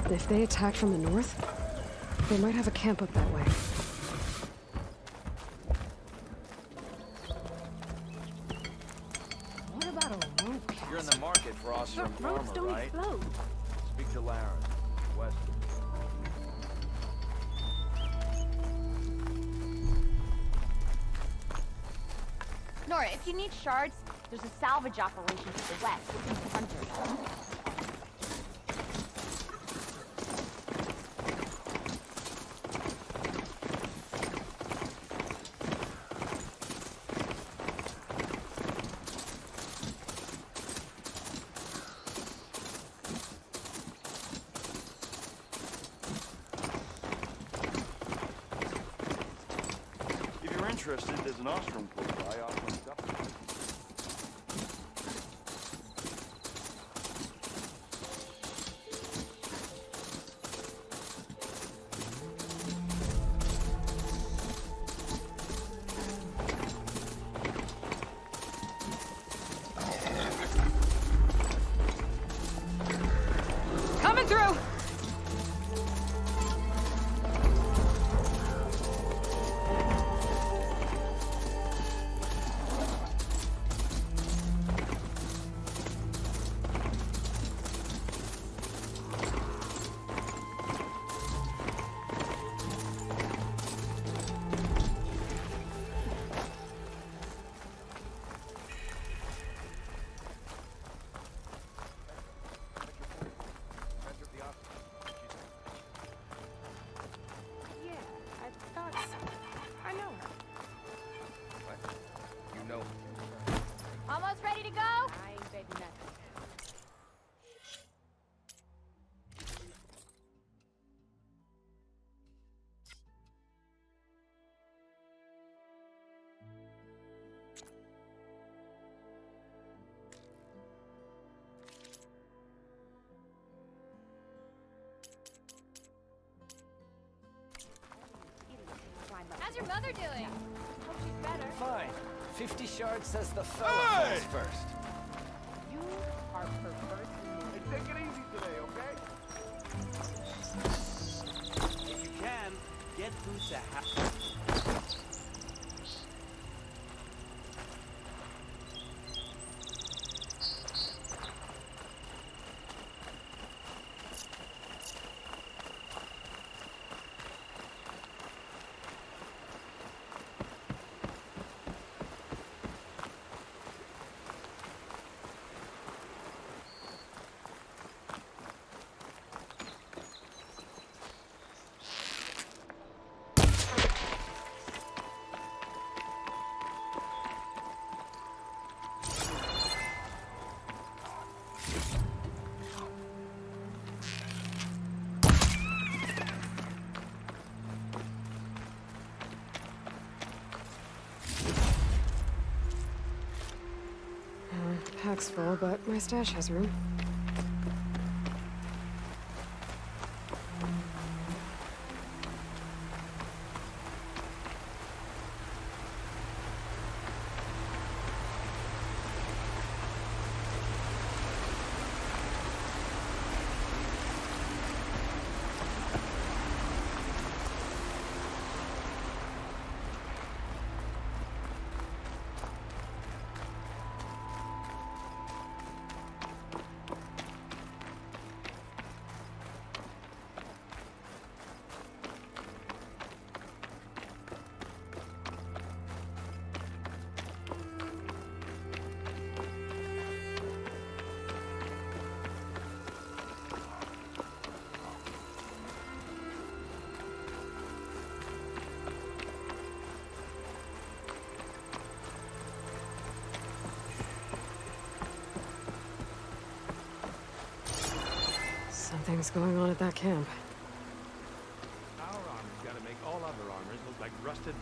[SPEAKER 2] And if they attacked from the north, they might have a camp up that way.
[SPEAKER 22] What about a rope?
[SPEAKER 3] You're in the market for awesome
[SPEAKER 22] Ropes
[SPEAKER 3] armor,
[SPEAKER 22] don't
[SPEAKER 3] right?
[SPEAKER 22] explode.
[SPEAKER 3] Speak to Laren, west.
[SPEAKER 5] Nora, if you need shards, there's a salvage operation to the west looking for hunters.
[SPEAKER 3] If you're interested, there's an ostrom close by offering stuff.
[SPEAKER 4] Coming through! Yeah, I thought so. I know her.
[SPEAKER 3] You know.
[SPEAKER 5] Almost ready to go?
[SPEAKER 4] I ain't betting nothing.
[SPEAKER 7] How's your mother doing?
[SPEAKER 5] Hope she's better.
[SPEAKER 21] Fine. 50 shards says the fella
[SPEAKER 3] Hey!
[SPEAKER 21] falls first.
[SPEAKER 5] You are perverse.
[SPEAKER 3] Hey, take it easy today, okay?
[SPEAKER 21] If you can, get through the house.
[SPEAKER 2] Pack's full, but my stash has room. Something's going on at that camp.
[SPEAKER 11] Our armor's gotta make all other armors look like rusted.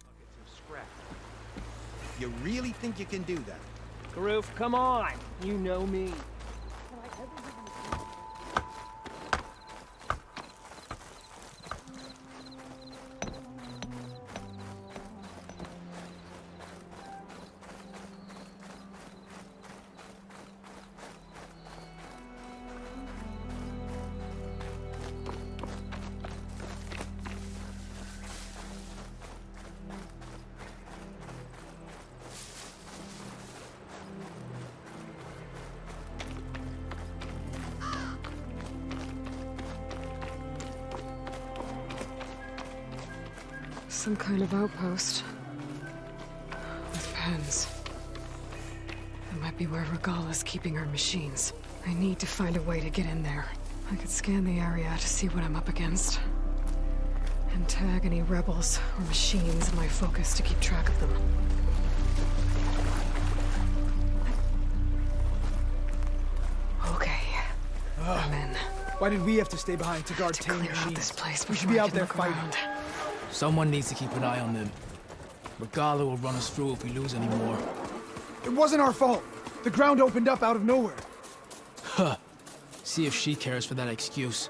[SPEAKER 11] Buckets of scrap.
[SPEAKER 6] You really think you can do that?
[SPEAKER 21] Karoof, come on. You know me.
[SPEAKER 2] Some kind of outpost. With pens. That might be where Regalla's keeping her machines. I need to find a way to get in there. I could scan the area to see what I'm up against. And tag any rebels or machines in my focus to keep track of them. Okay. I'm in.
[SPEAKER 9] Why did we have to stay behind to guard Tame machines?
[SPEAKER 2] This place
[SPEAKER 9] we should be out there fighting.
[SPEAKER 21] Someone needs to keep an eye on them. Regalla will run us through if we lose any more.
[SPEAKER 9] It wasn't our fault. The ground opened up out of nowhere.
[SPEAKER 21] Huh. See if she cares for that excuse.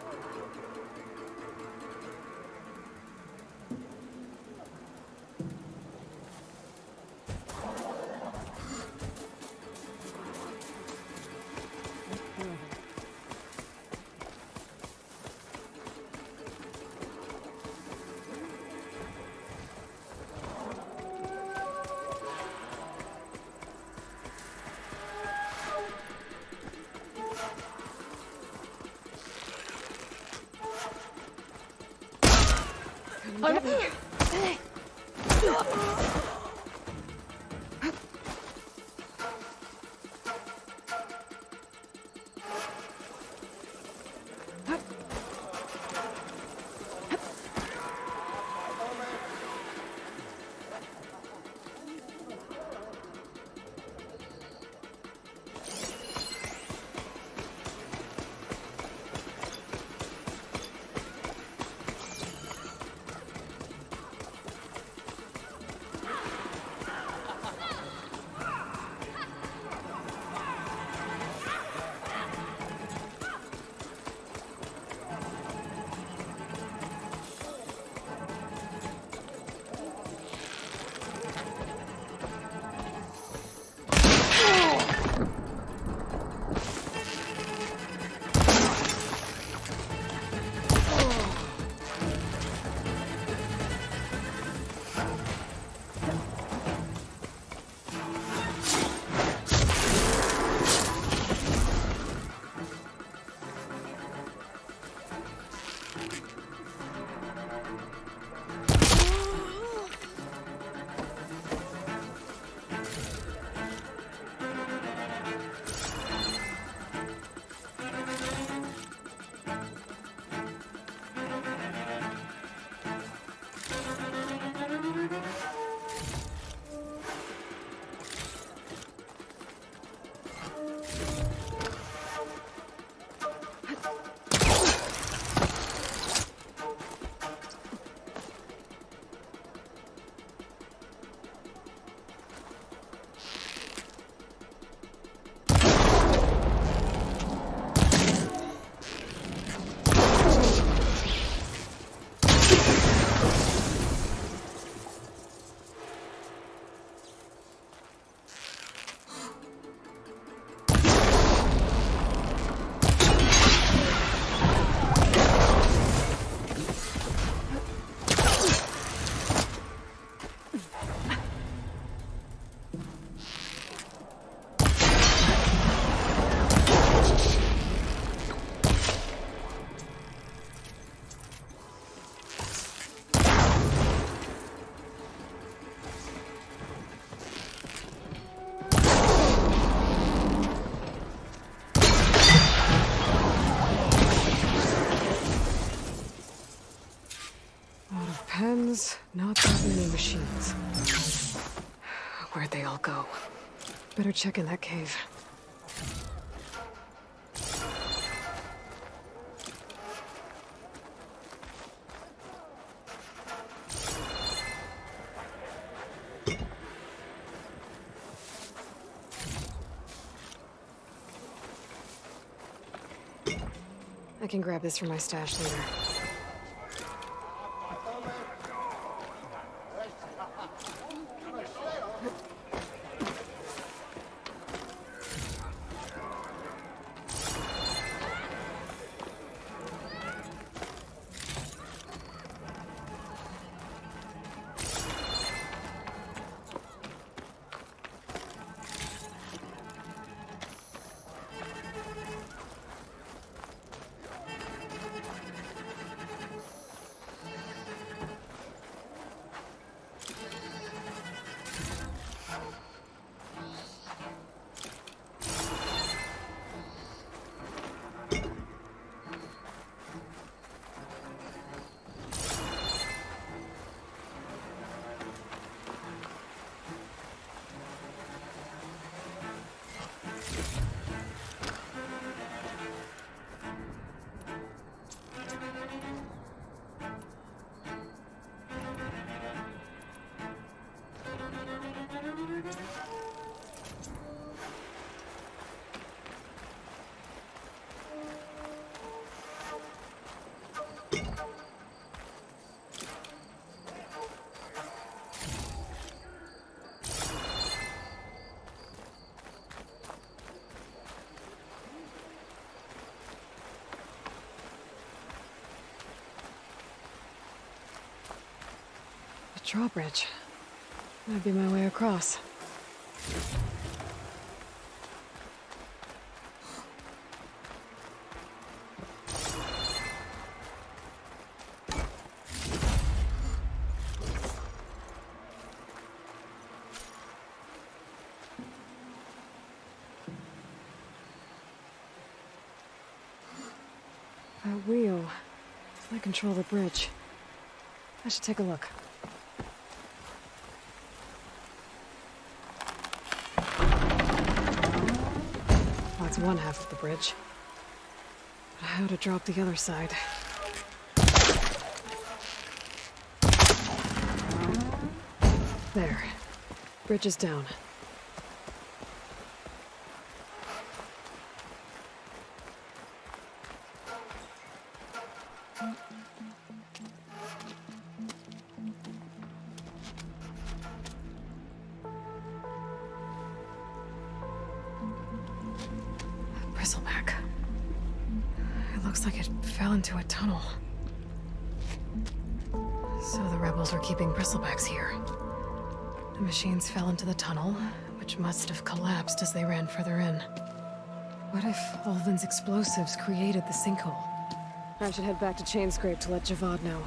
[SPEAKER 2] Not that many machines. Where'd they all go? Better check in that cave. I can grab this from my stash later. drawbridge. Might be my way across. That wheel might control the bridge. I should take a look. That's one half of the bridge. But how to drop the other side? There. Bridge is down. Bristleback. It looks like it fell into a tunnel. So the rebels are keeping bristlebacks here. The machines fell into the tunnel, which must have collapsed as they ran further in. What if Ulvin's explosives created the sinkhole? I should head back to Chainscrape to let Javad know.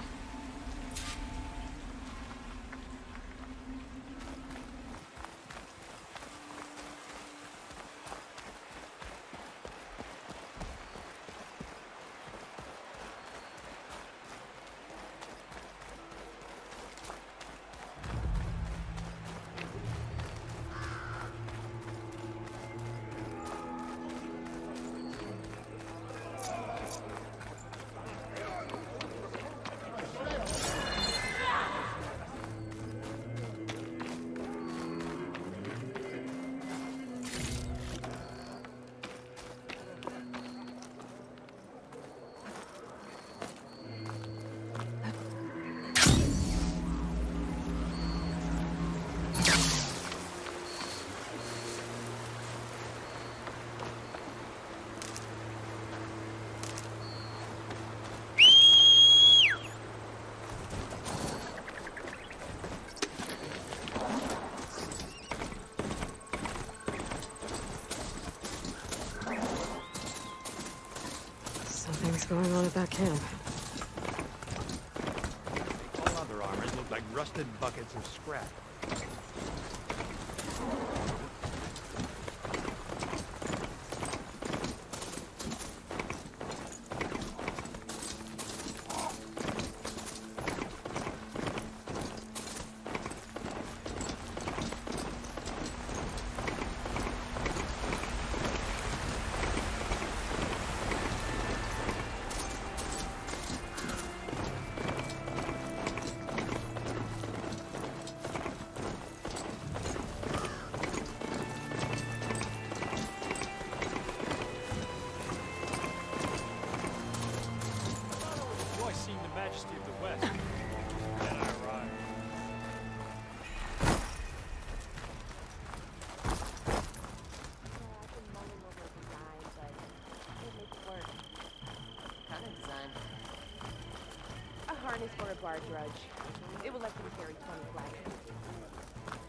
[SPEAKER 2] Something's going on at that camp.
[SPEAKER 6] All other armors look like rusted buckets of scrap.
[SPEAKER 13] For a bar drudge. It will let them carry 20 flags.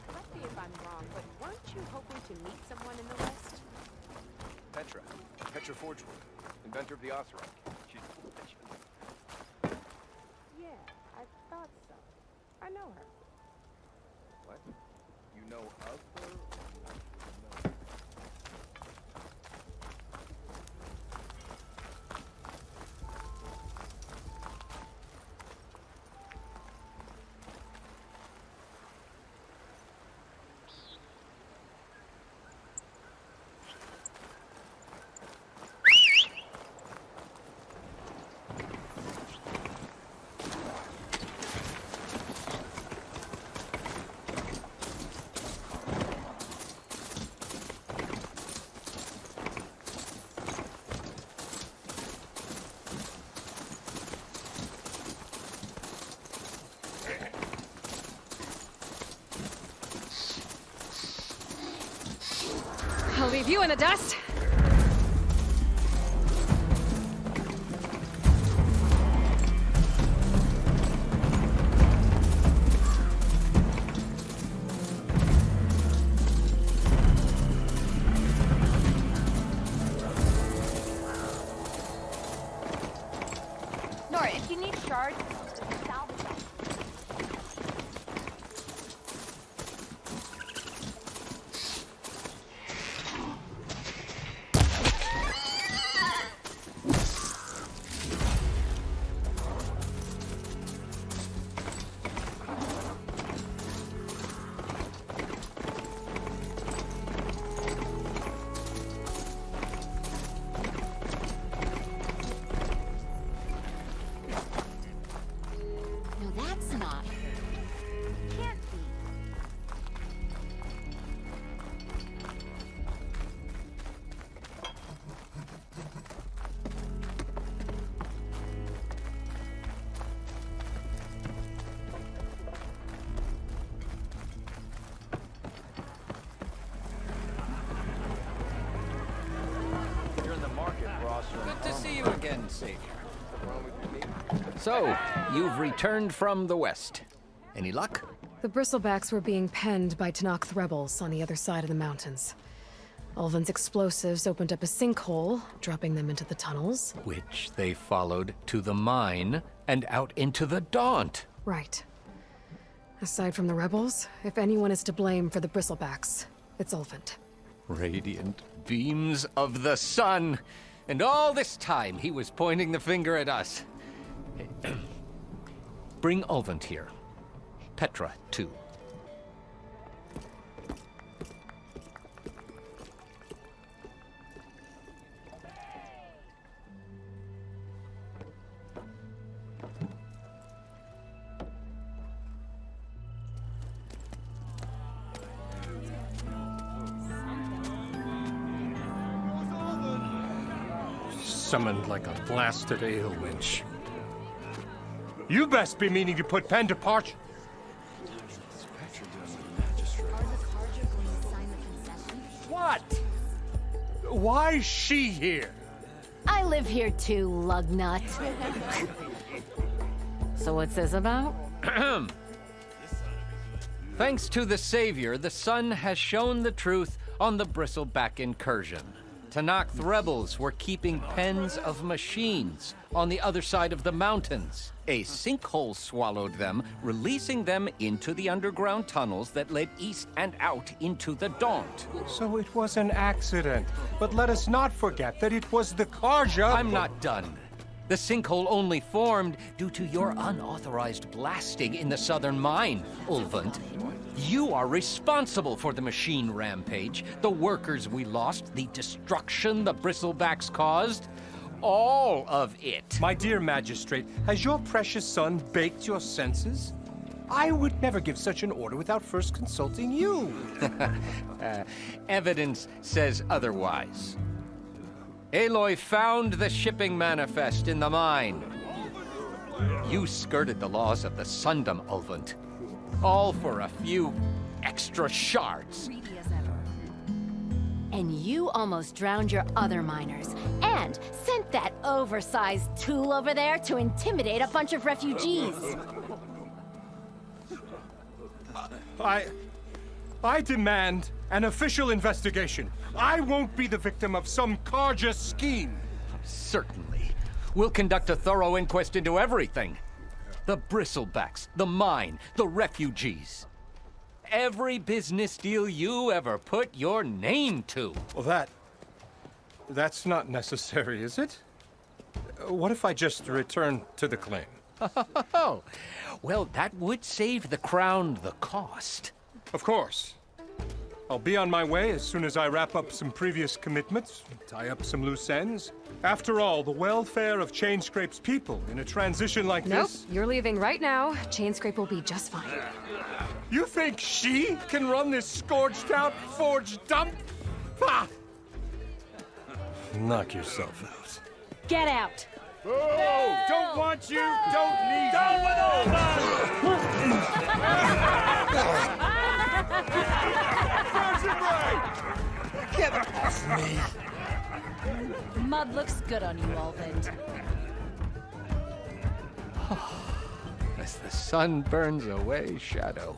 [SPEAKER 13] Correct me if I'm wrong, but weren't you hoping to meet someone in the West?
[SPEAKER 3] Petra Forgewood, inventor of the Oseram. She's
[SPEAKER 13] Yeah, I thought so. I know her.
[SPEAKER 3] What? You know of her?
[SPEAKER 2] I'll leave you in the dust.
[SPEAKER 13] charge, salvage them.
[SPEAKER 23] Good to see you again, Savior. So, you've returned from the west. Any luck?
[SPEAKER 2] The bristlebacks were being penned by Tenakth rebels on the other side of the mountains. Ulven's explosives opened up a sinkhole, dropping them into the tunnels.
[SPEAKER 23] Which they followed to the mine and out into the Daunt.
[SPEAKER 2] Right. Aside from the rebels, if anyone is to blame for the bristlebacks, it's Ulven.
[SPEAKER 23] Radiant beams of the sun. And all this time, he was pointing the finger at us. Bring Ulven here. Petra, too.
[SPEAKER 20] Summoned like a blasted ale winch. You best be meaning to put pen to parch. What? Why's she here?
[SPEAKER 7] I live here too, lugnut. So what's this about?
[SPEAKER 23] Thanks to the Savior, the sun has shown the truth on the bristleback incursion. Tenakth rebels were keeping pens of machines on the other side of the mountains. A sinkhole swallowed them, releasing them into the underground tunnels that led east and out into the Daunt.
[SPEAKER 20] So it was an accident. But let us not forget that it was the Carja.
[SPEAKER 23] I'm not done. The sinkhole only formed due to your unauthorized blasting in the southern mine, Ulven. You are responsible for the machine rampage, the workers we lost, the destruction the bristlebacks caused. All of it.
[SPEAKER 20] My dear magistrate, has your precious son baked your senses? I would never give such an order without first consulting you.
[SPEAKER 23] Evidence says otherwise. Aloy found the shipping manifest in the mine. You skirted the laws of the Sundom, Ulven. All for a few extra shards.
[SPEAKER 7] And you almost drowned your other miners, and sent that oversized tool over there to intimidate a bunch of refugees.
[SPEAKER 20] I demand an official investigation. I won't be the victim of some Carja scheme.
[SPEAKER 23] Certainly. We'll conduct a thorough inquest into everything. The bristlebacks, the mine, the refugees. Every business deal you ever put your name to.
[SPEAKER 20] Well, that's not necessary, is it? What if I just return to the claim?
[SPEAKER 23] Oh, well, that would save the crown the cost.
[SPEAKER 20] Of course. I'll be on my way as soon as I wrap up some previous commitments, tie up some loose ends. After all, the welfare of Chainscrape's people in a transition like this...
[SPEAKER 2] Nope, you're leaving right now. Chainscrape will be just fine.
[SPEAKER 20] You think she can run this scorched-out forged dump? Ha! Knock yourself out.
[SPEAKER 7] Get out!
[SPEAKER 20] Oh, don't want you, don't need you. Down with all
[SPEAKER 6] Get off me!
[SPEAKER 7] Mud looks good on you, Ulven.
[SPEAKER 23] As the sun burns away shadow.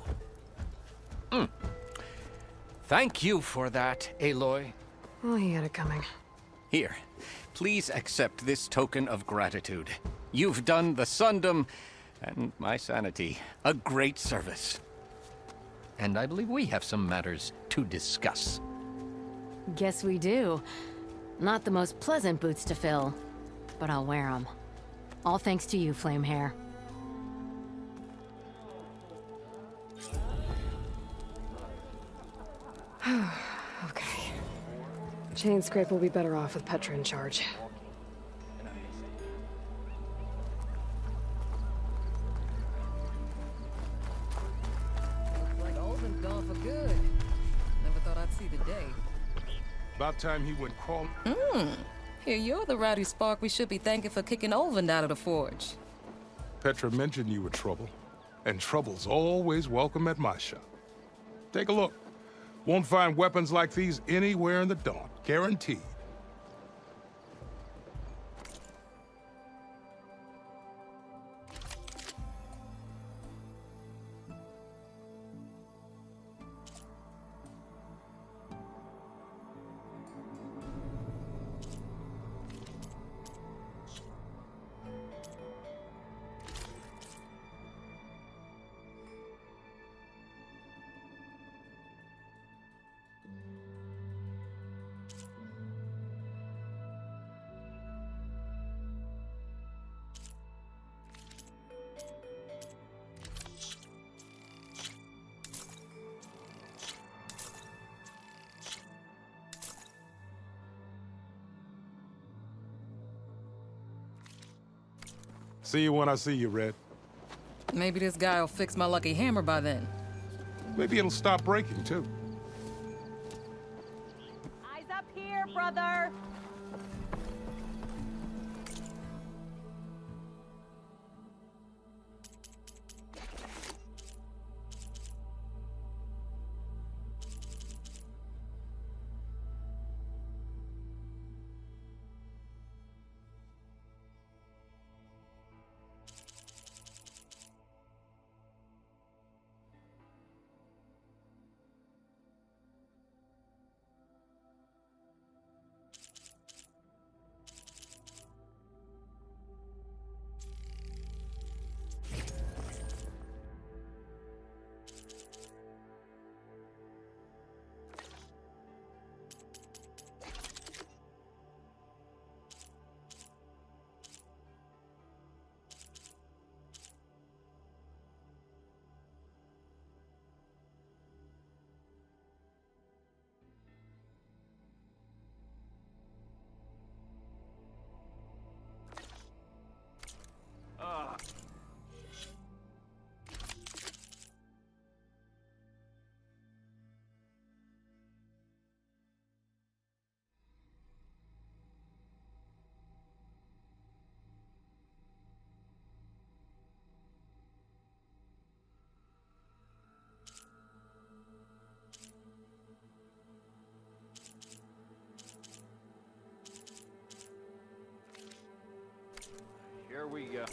[SPEAKER 23] Thank you for that, Aloy.
[SPEAKER 2] Well, he had it coming.
[SPEAKER 23] Here, please accept this token of gratitude. You've done the Sundom and my sanity a great service. And I believe we have some matters to discuss.
[SPEAKER 7] Guess we do. Not the most pleasant boots to fill, but I'll wear them. All thanks to you, Flamehair.
[SPEAKER 2] Okay. Chainscrape will be better off with Petra in charge.
[SPEAKER 17] Like Olden's gone for good. Never thought I'd see the day.
[SPEAKER 11] About time he went crawling.
[SPEAKER 17] Here, you're the rowdy spark we should be thanking for kicking Olvin out of the forge.
[SPEAKER 11] Petra mentioned you were trouble, and trouble's always welcome at my shop. Take a look. Won't find weapons like these anywhere in the Dawn, guaranteed. See you when I see you, Red.
[SPEAKER 17] Maybe this guy will fix my lucky hammer by then.
[SPEAKER 11] Maybe it'll stop breaking, too.
[SPEAKER 13] Eyes up here, brother!
[SPEAKER 3] Here we go.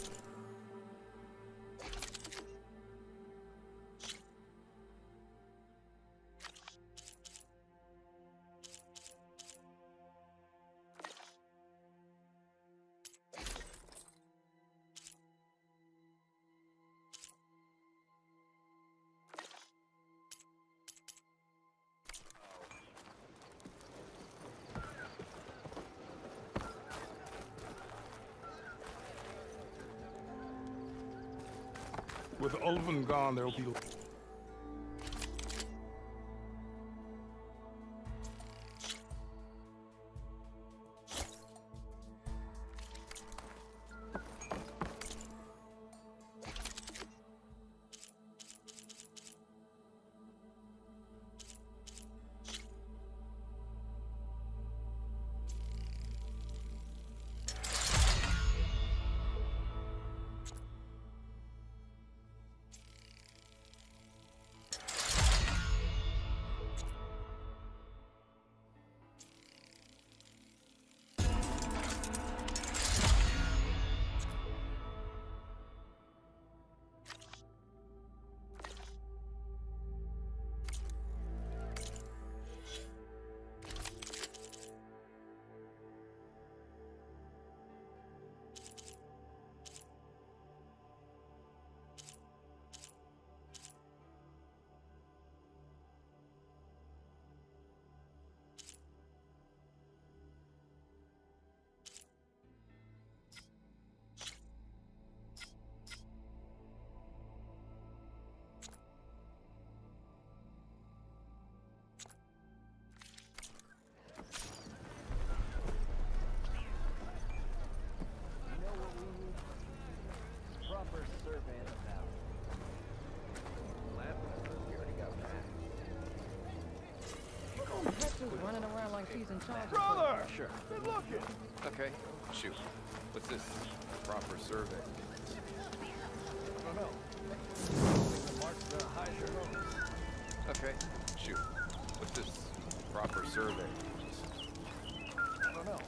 [SPEAKER 11] With Ulvin gone, there'll be...
[SPEAKER 17] he's in charge.
[SPEAKER 11] Brother!
[SPEAKER 3] Sure.
[SPEAKER 11] Good looking.
[SPEAKER 3] Okay, shoot. What's this? Proper survey.
[SPEAKER 11] I don't know. Something that marks the highs and lows.
[SPEAKER 3] Okay, shoot. What's this? Proper survey.
[SPEAKER 11] I don't know.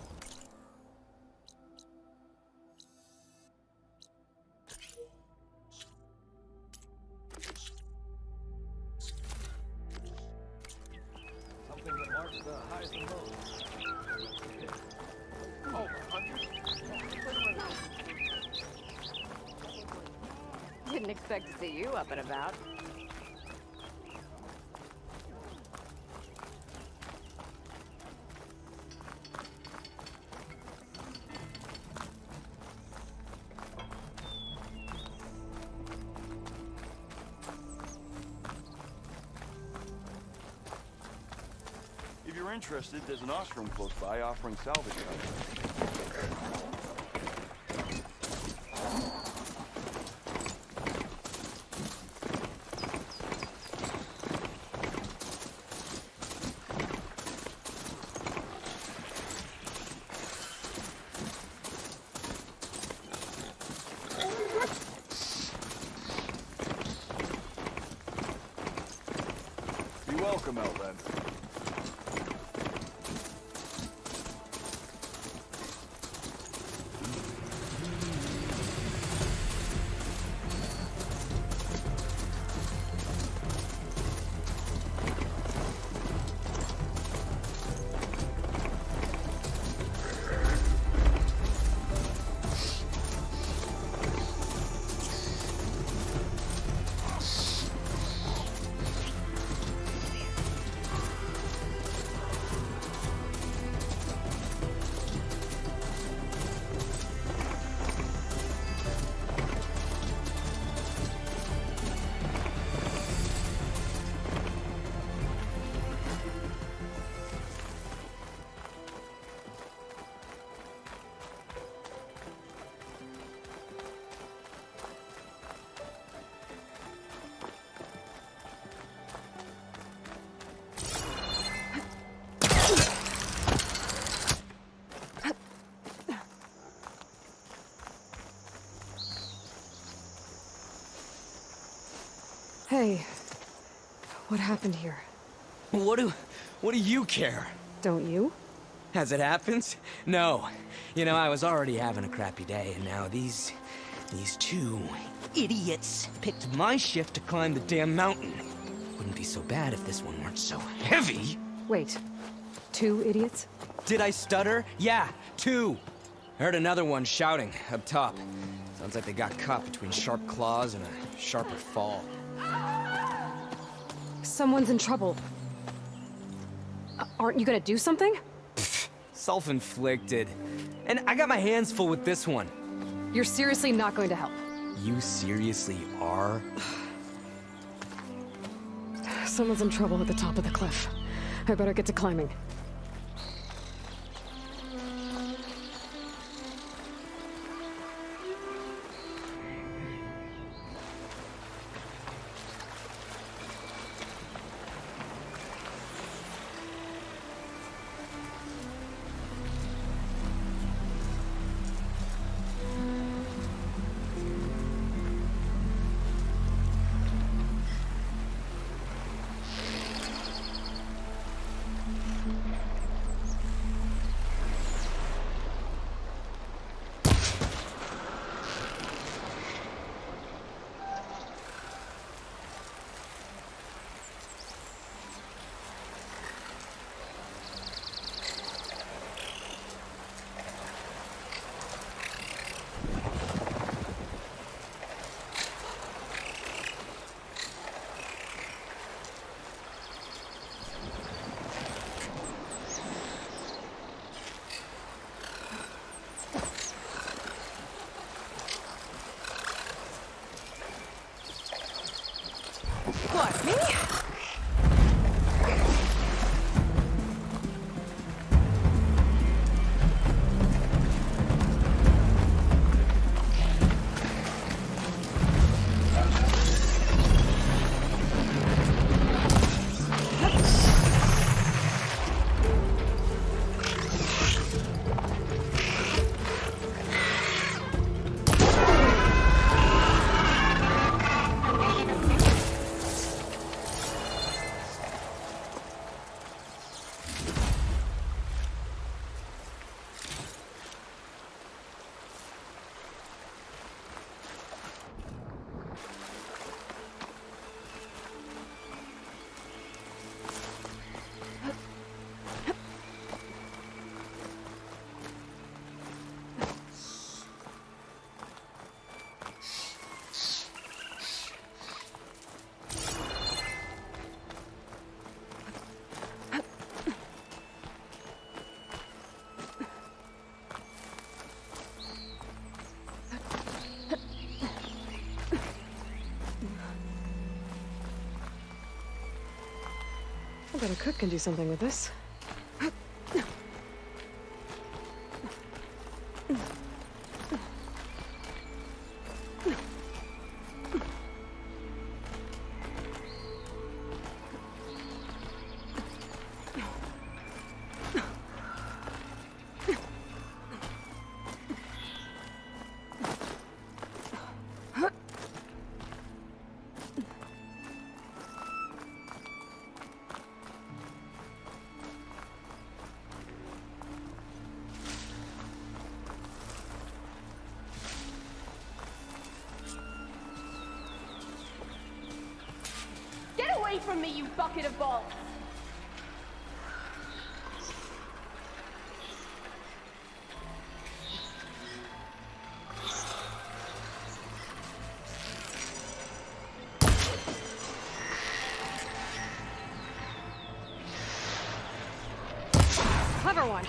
[SPEAKER 11] Something that marks the highs and lows. Oh, 100?
[SPEAKER 13] Didn't expect to see you up and about.
[SPEAKER 15] If you're interested, there's an ostrom close by offering salvage items. You're welcome, Outlander.
[SPEAKER 2] Hey, what happened here?
[SPEAKER 18] What do you care?
[SPEAKER 2] Don't you?
[SPEAKER 18] As it happens? No. You know, I was already having a crappy day, and now these two idiots picked my shift to climb the damn mountain. Wouldn't be so bad if this one weren't so heavy.
[SPEAKER 2] Wait, 2 idiots?
[SPEAKER 18] Did I stutter? Yeah, 2. Heard another one shouting up top. Sounds like they got caught between sharp claws and a sharper fall.
[SPEAKER 2] Someone's in trouble. Aren't you gonna do something?
[SPEAKER 18] Self-inflicted. And I got my hands full with this one.
[SPEAKER 2] You're seriously not going to help?
[SPEAKER 18] You seriously are?
[SPEAKER 2] Someone's in trouble at the top of the cliff. I better get to climbing. What, me? bet a cook can do something with this.
[SPEAKER 4] Get away from me, you bucket of balls!
[SPEAKER 2] Clever one.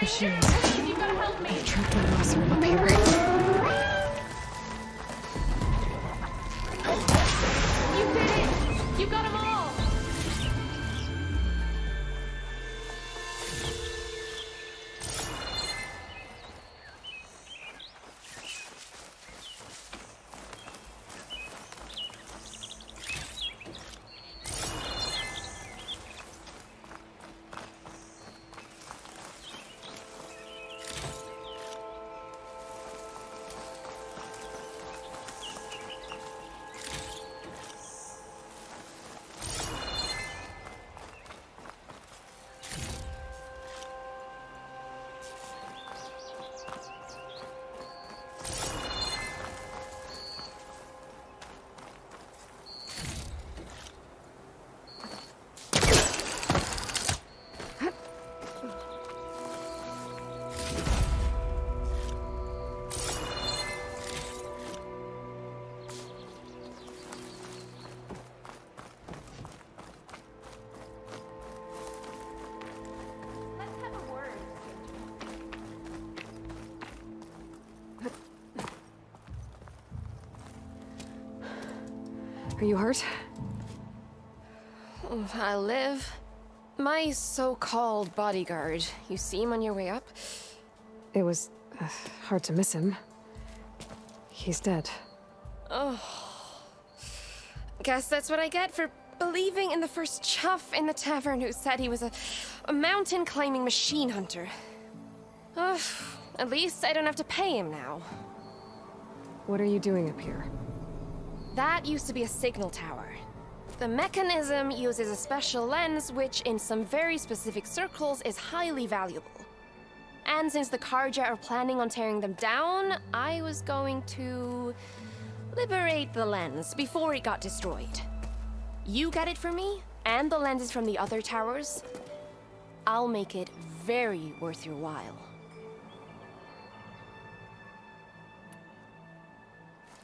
[SPEAKER 2] Machines.
[SPEAKER 4] You gotta help me!
[SPEAKER 2] Trapped on us from up here.
[SPEAKER 4] You did it! You got them all!
[SPEAKER 2] Are you hurt?
[SPEAKER 8] I live. My so-called bodyguard. You see him on your way up?
[SPEAKER 2] It was hard to miss him. He's dead.
[SPEAKER 8] Oh. Guess that's what I get for believing in the first chuff in the tavern who said he was a mountain-climbing machine hunter. At least I don't have to pay him now.
[SPEAKER 2] What are you doing up here?
[SPEAKER 8] That used to be a signal tower. The mechanism uses a special lens which, in some very specific circles, is highly valuable. And since the Carja are planning on tearing them down, I was going to liberate the lens before it got destroyed. You get it for me, and the lenses from the other towers. I'll make it very worth your while.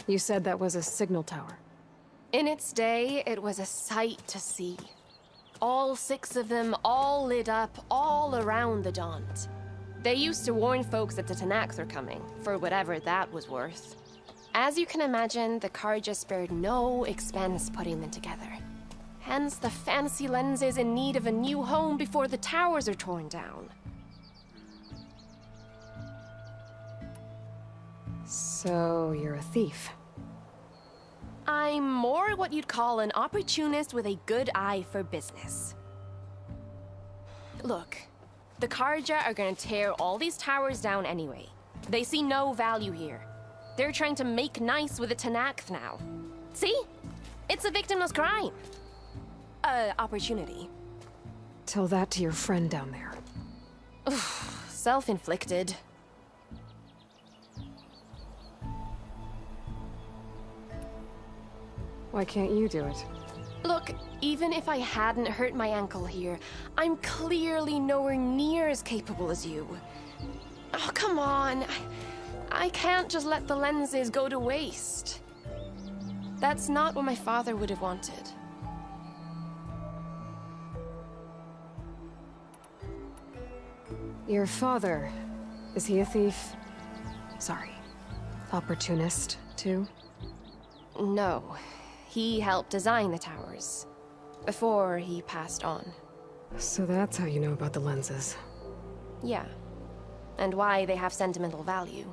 [SPEAKER 2] You said that was a signal tower.
[SPEAKER 8] In its day, it was a sight to see. All 6 of them, all lit up, all around the Daunt. They used to warn folks that the Tanakhs are coming, for whatever that was worth. As you can imagine, the Carja spared no expense putting them together. Hence the fancy lenses in need of a new home before the towers are torn down.
[SPEAKER 2] So, you're a thief.
[SPEAKER 8] I'm more what you'd call an opportunist with a good eye for business. Look, the Carja are gonna tear all these towers down anyway. They see no value here. They're trying to make nice with the Tanakh now. See? It's a victimless crime. Opportunity.
[SPEAKER 2] Tell that to your friend down there.
[SPEAKER 8] Self-inflicted.
[SPEAKER 2] Why can't you do it?
[SPEAKER 8] Look, even if I hadn't hurt my ankle here, I'm clearly nowhere near as capable as you. Oh, come on. I can't just let the lenses go to waste. That's not what my father would have wanted.
[SPEAKER 2] Your father, is he a thief? Sorry, opportunist, too?
[SPEAKER 8] No. He helped design the towers. Before he passed on.
[SPEAKER 2] So that's how you know about the lenses.
[SPEAKER 8] Yeah. And why they have sentimental value.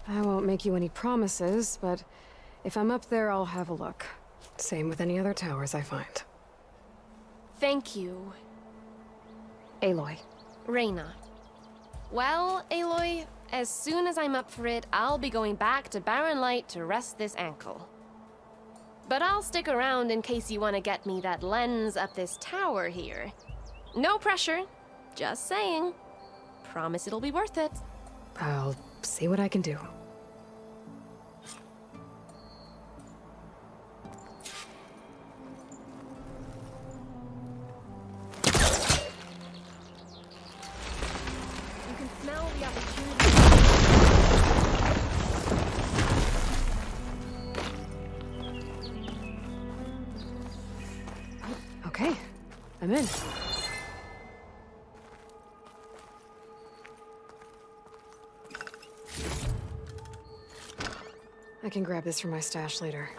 [SPEAKER 2] I won't make you any promises, but if I'm up there, I'll have a look. Same with any other towers I find.
[SPEAKER 8] Thank you.
[SPEAKER 2] Aloy.
[SPEAKER 8] Reyna. Well, Aloy, as soon as I'm up for it, I'll be going back to Barren Light to rest this ankle. But I'll stick around in case you want to get me that lens up this tower here. No pressure. Just saying. Promise it'll be worth it.
[SPEAKER 2] I'll see what I can do.
[SPEAKER 8] You can smell the opportunity.
[SPEAKER 2] Okay, I'm in. I can grab this from my stash later.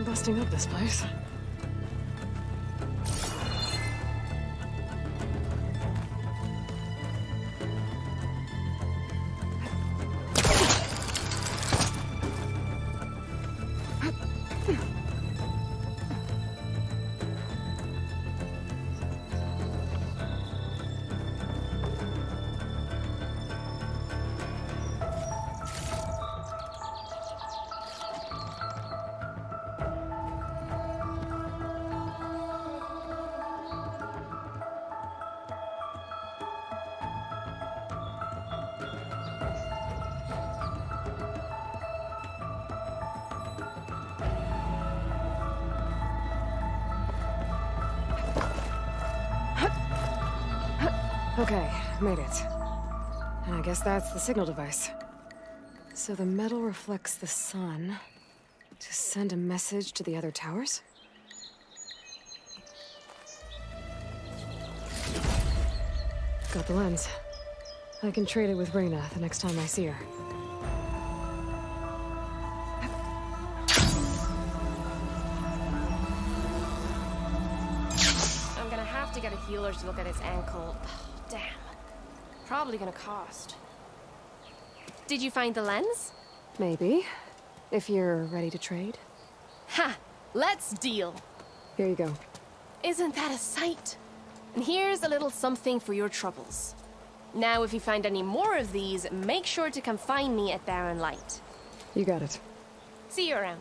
[SPEAKER 2] Busting up this place. Okay, made it. And I guess that's the signal device. So the metal reflects the sun to send a message to the other towers? Got the lens. I can trade it with Reyna the next time I see her.
[SPEAKER 8] I'm gonna have to get a healer to look at his ankle. Damn. Probably gonna cost. Did you find the lens?
[SPEAKER 2] Maybe. If you're ready to trade.
[SPEAKER 8] Ha! Let's deal!
[SPEAKER 2] Here you go.
[SPEAKER 8] Isn't that a sight? And here's a little something for your troubles. Now, if you find any more of these, make sure to come find me at Barren Light.
[SPEAKER 2] You got it.
[SPEAKER 8] See you around.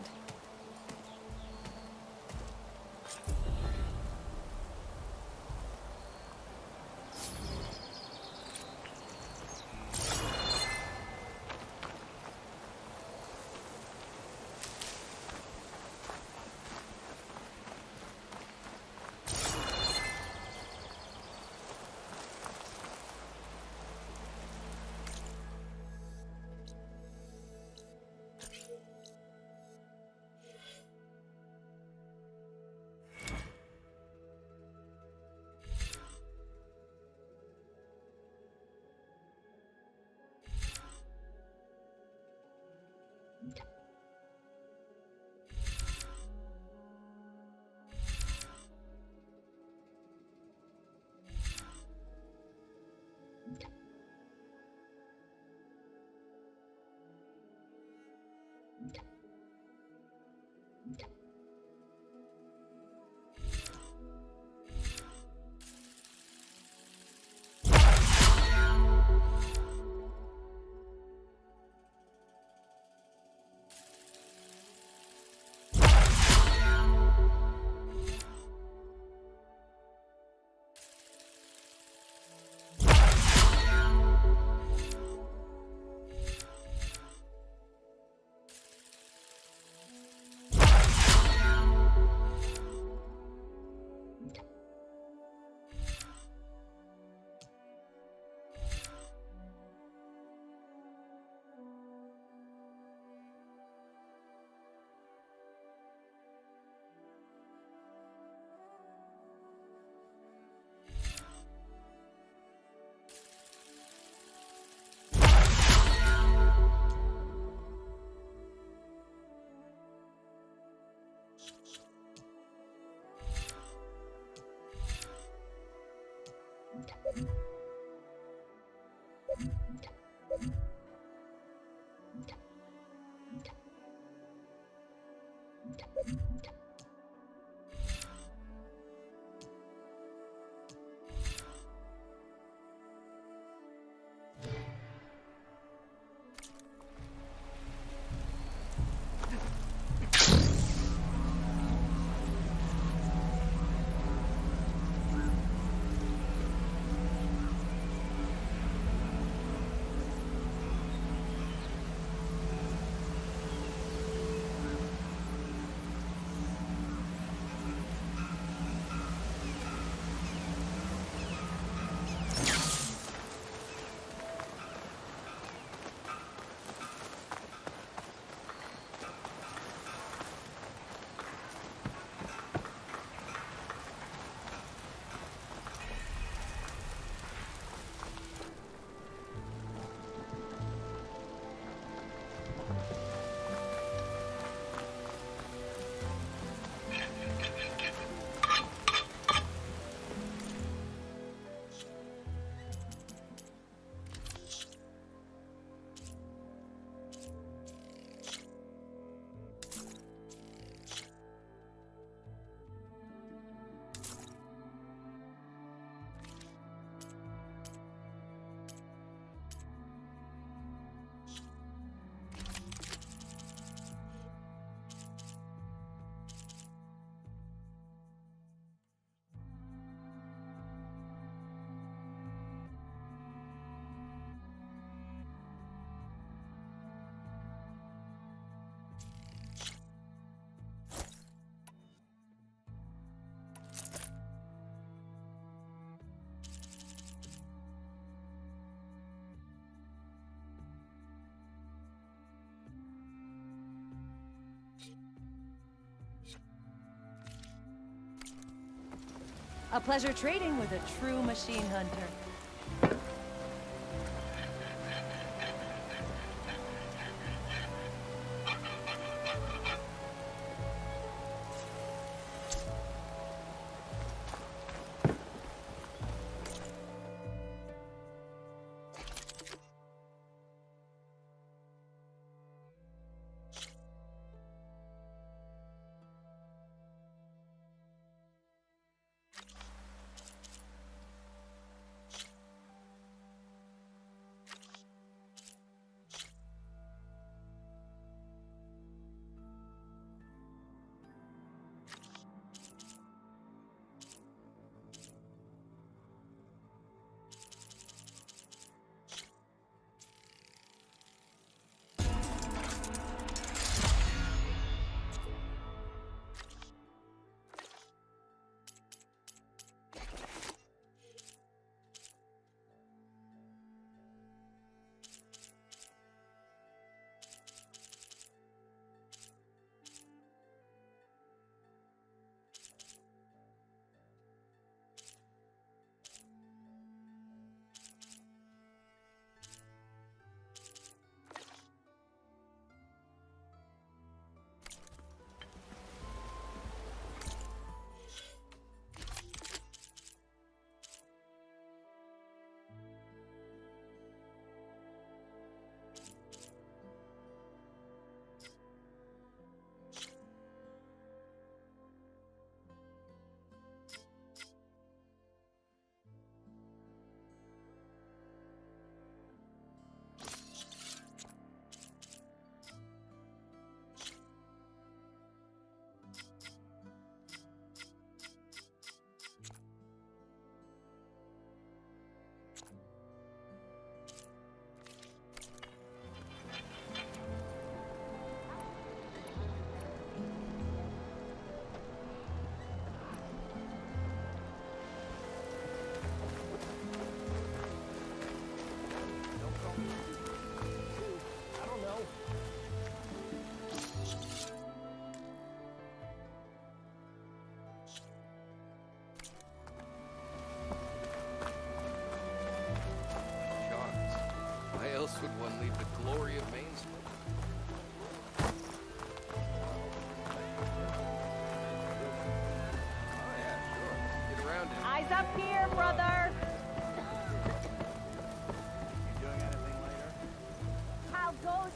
[SPEAKER 22] A pleasure trading with a true machine hunter.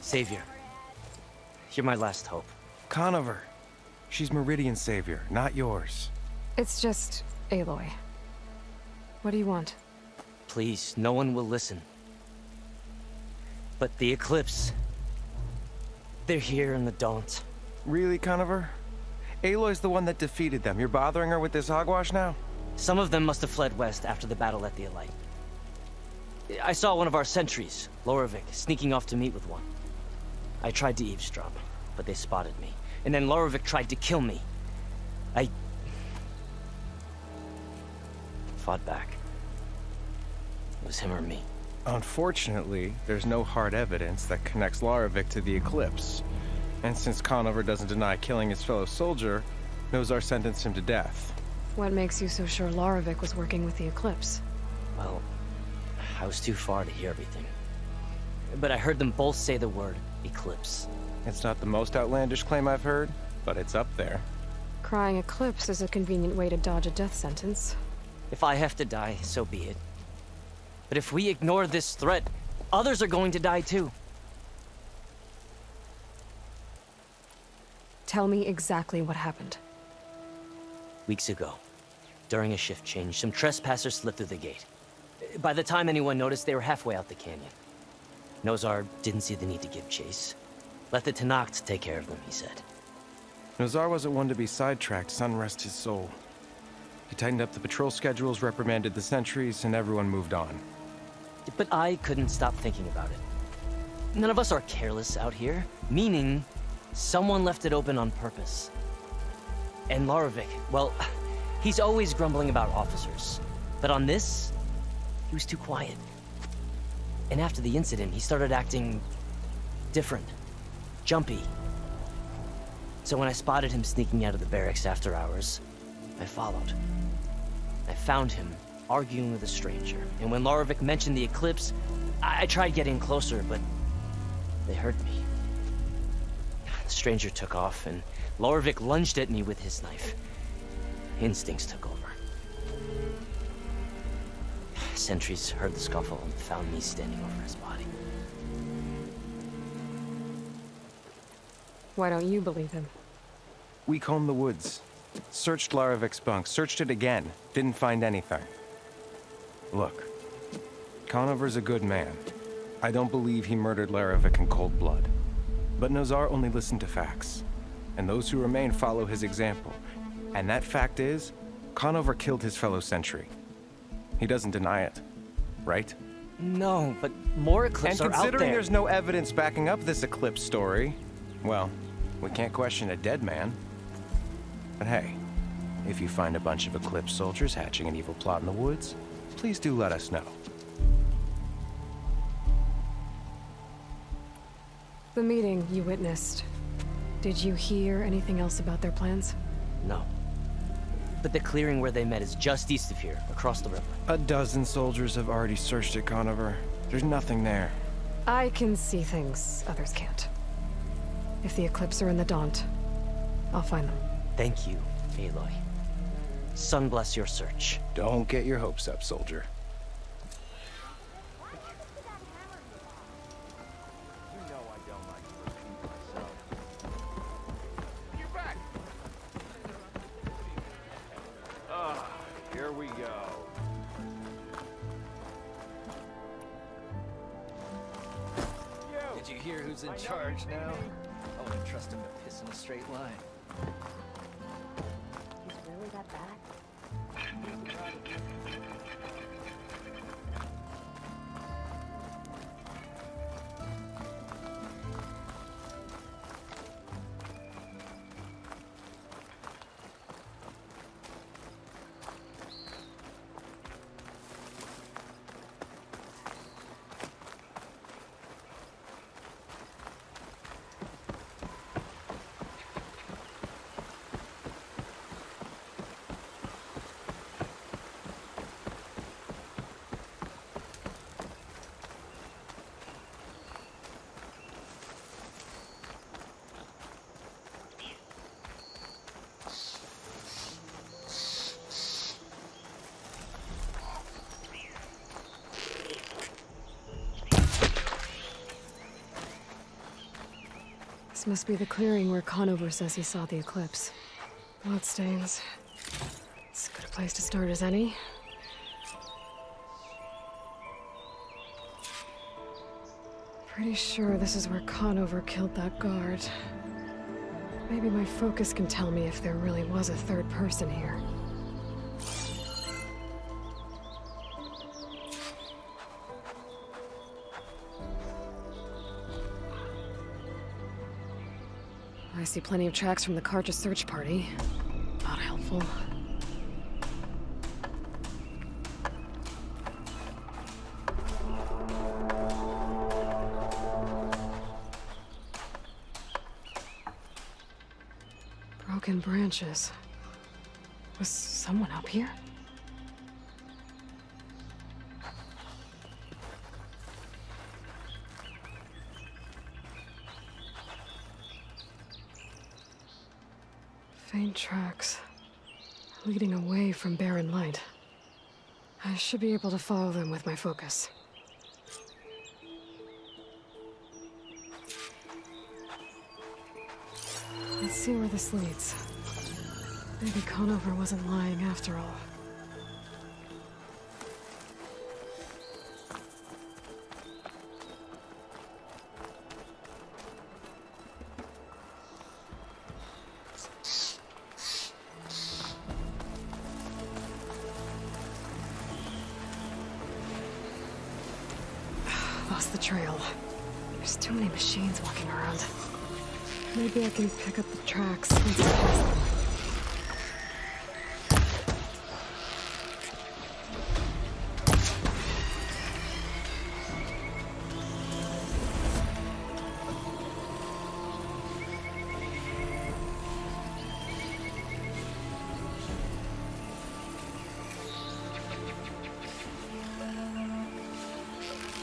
[SPEAKER 18] Savior, you're my last hope.
[SPEAKER 14] Conover. She's Meridian's savior, not yours.
[SPEAKER 2] It's just Aloy. What do you want?
[SPEAKER 18] Please, no one will listen. But the Eclipse... they're here in the Daunt.
[SPEAKER 14] Really, Conover? Aloy's the one that defeated them. You're bothering her with this hogwash now?
[SPEAKER 18] Some of them must have fled west after the battle at the Alight. I saw one of our sentries, Lorevic, sneaking off to meet with one. I tried to eavesdrop, but they spotted me. And then Lorevic tried to kill me. I... fought back. It was him or me.
[SPEAKER 14] Unfortunately, there's no hard evidence that connects Lorevic to the Eclipse. And since Conover doesn't deny killing his fellow soldier, Nozar sentenced him to death.
[SPEAKER 2] What makes you so sure Lorevic was working with the Eclipse?
[SPEAKER 18] Well, I was too far to hear everything. But I heard them both say the word Eclipse.
[SPEAKER 14] It's not the most outlandish claim I've heard, but it's up there.
[SPEAKER 2] Crying Eclipse is a convenient way to dodge a death sentence.
[SPEAKER 18] If I have to die, so be it. But if we ignore this threat, others are going to die too.
[SPEAKER 2] Tell me exactly what happened.
[SPEAKER 18] Weeks ago, during a shift change, some trespassers slipped through the gate. By the time anyone noticed, they were halfway out the canyon. Nozar didn't see the need to give chase. Let the Tenakth take care of them, he said.
[SPEAKER 14] Nozar wasn't one to be sidetracked, sun rest his soul. He tightened up the patrol schedules, reprimanded the sentries, and everyone moved on.
[SPEAKER 18] But I couldn't stop thinking about it. None of us are careless out here, meaning someone left it open on purpose. And Lorevic, well, he's always grumbling about officers. But on this, he was too quiet. And after the incident, he started acting different, jumpy. So when I spotted him sneaking out of the barracks after hours, I followed. I found him arguing with a stranger, and when Lorevic mentioned the Eclipse, I tried getting closer, but they heard me. The stranger took off, and Lorevic lunged at me with his knife. Instincts took over. Sentries heard the scuffle and found me standing over his body.
[SPEAKER 2] Why don't you believe him?
[SPEAKER 14] We combed the woods. Searched Larevic's bunk, searched it again. Didn't find anything. Look, Conover's a good man. I don't believe he murdered Larevic in cold blood. But Nozar only listened to facts. And those who remain follow his example. And that fact is, Conover killed his fellow sentry. He doesn't deny it, right?
[SPEAKER 18] No, but more Eclipse are out there.
[SPEAKER 14] And considering there's no evidence backing up this Eclipse story, well, we can't question a dead man. But hey, if you find a bunch of Eclipse soldiers hatching an evil plot in the woods, please do let us know.
[SPEAKER 2] The meeting you witnessed. Did you hear anything else about their plans?
[SPEAKER 18] No. But the clearing where they met is just east of here, across the river.
[SPEAKER 14] A dozen soldiers have already searched it, Conover. There's nothing there.
[SPEAKER 2] I can see things others can't. If the Eclipse are in the Daunt, I'll find them.
[SPEAKER 18] Thank you, Aloy. Sun bless your search.
[SPEAKER 14] Don't get your hopes up, soldier.
[SPEAKER 15] You know I don't like to repeat myself. You're back! Here we go.
[SPEAKER 16] Did you hear who's in charge now? I wouldn't trust him to piss in a straight line.
[SPEAKER 5] He's really that bad?
[SPEAKER 2] This must be the clearing where Conover says he saw the eclipse. Bloodstains. It's as good a place to start as any. Pretty sure this is where Conover killed that guard. Maybe my focus can tell me if there really was a third person here. I see plenty of tracks from the Carja search party. Not helpful. Broken branches. Was someone up here? Faint tracks, leading away from barren light. I should be able to follow them with my focus. Let's see where this leads. Maybe Conover wasn't lying after all. Lost the trail. There's too many machines walking around. Maybe I can pick up the tracks once I pass them.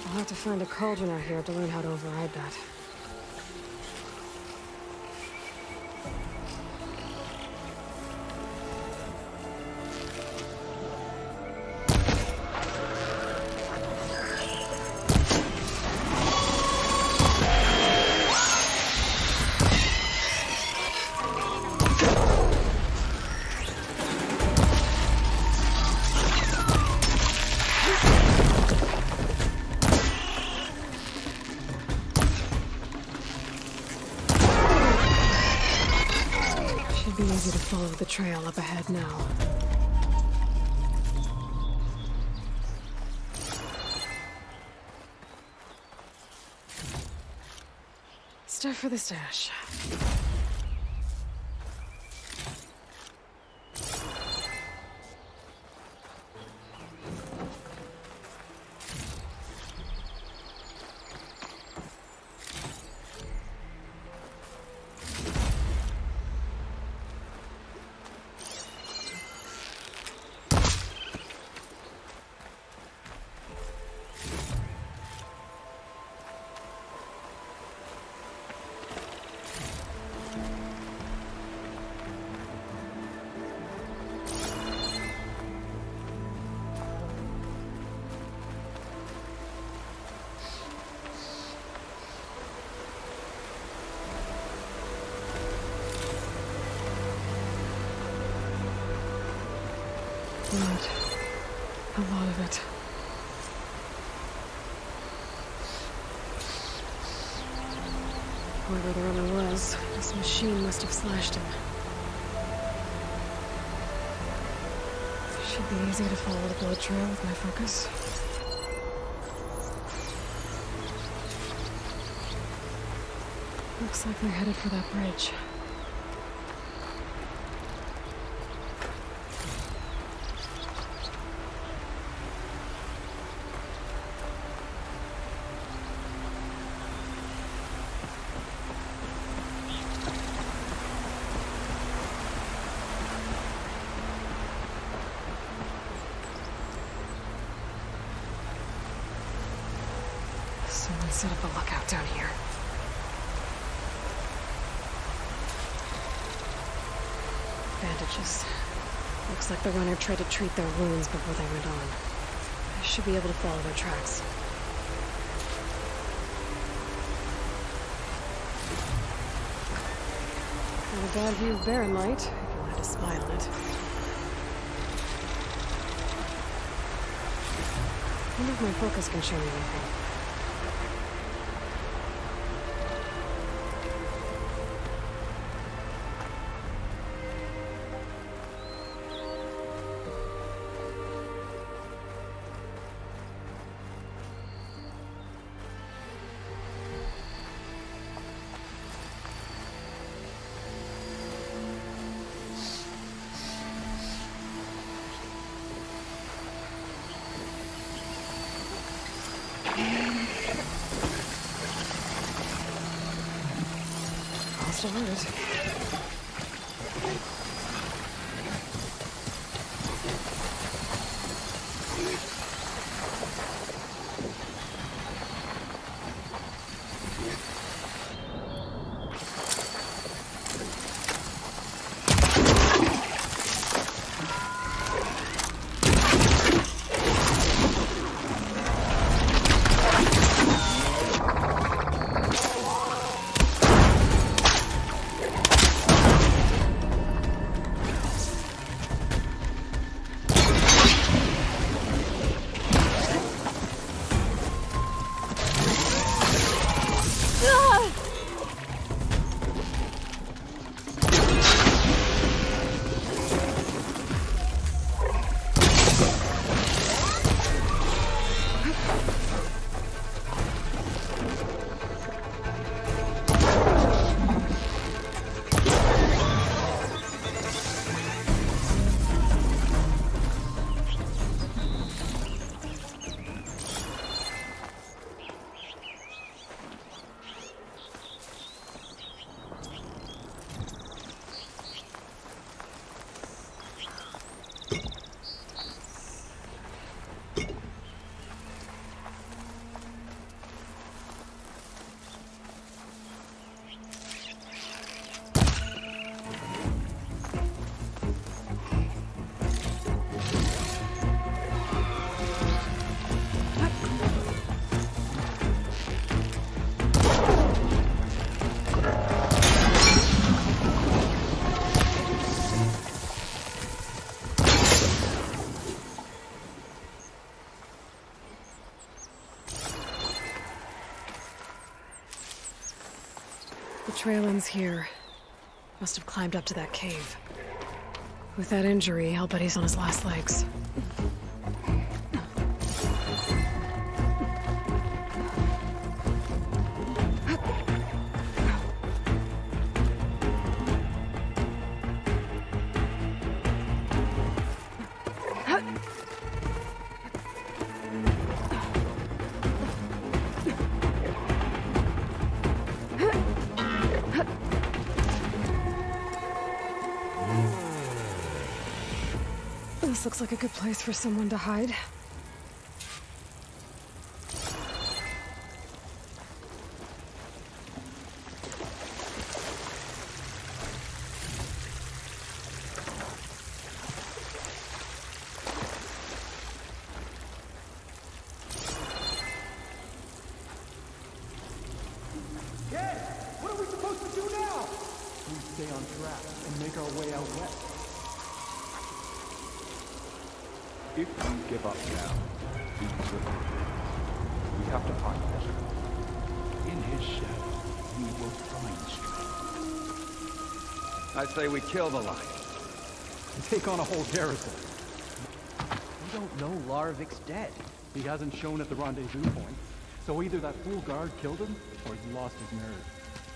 [SPEAKER 2] I'll have to find a cauldron out here to learn how to override that. Should be easy to follow the trail up ahead now. Stuff for the stash. Blood. A lot of it. Whoever the runner was, this machine must have slashed him. Should be easy to follow the blood trail with my focus. Looks like they're headed for that bridge. Someone set up a lookout down here. Bandages. Looks like the runner tried to treat their wounds before they went on. I should be able to follow their tracks. a bad view of Baron Light, if you had to spy on it. I wonder if my focus can show me anything. Still heard it. The trail ends here. Must have climbed up to that cave. With that injury, I'll bet he's on his last legs. This looks like a good place for someone to hide.
[SPEAKER 9] Dad, what are we supposed to do now? We stay on track and make our way out west.
[SPEAKER 11] If you give up now, we will. We have to find Ezra. In his shadow, we will find strength.
[SPEAKER 10] I say we kill the lion.
[SPEAKER 9] And take on a whole garrison.
[SPEAKER 10] We don't know Larvik's dead.
[SPEAKER 9] He hasn't shown at the rendezvous point. So either that fool guard killed him, or he's lost his nerve.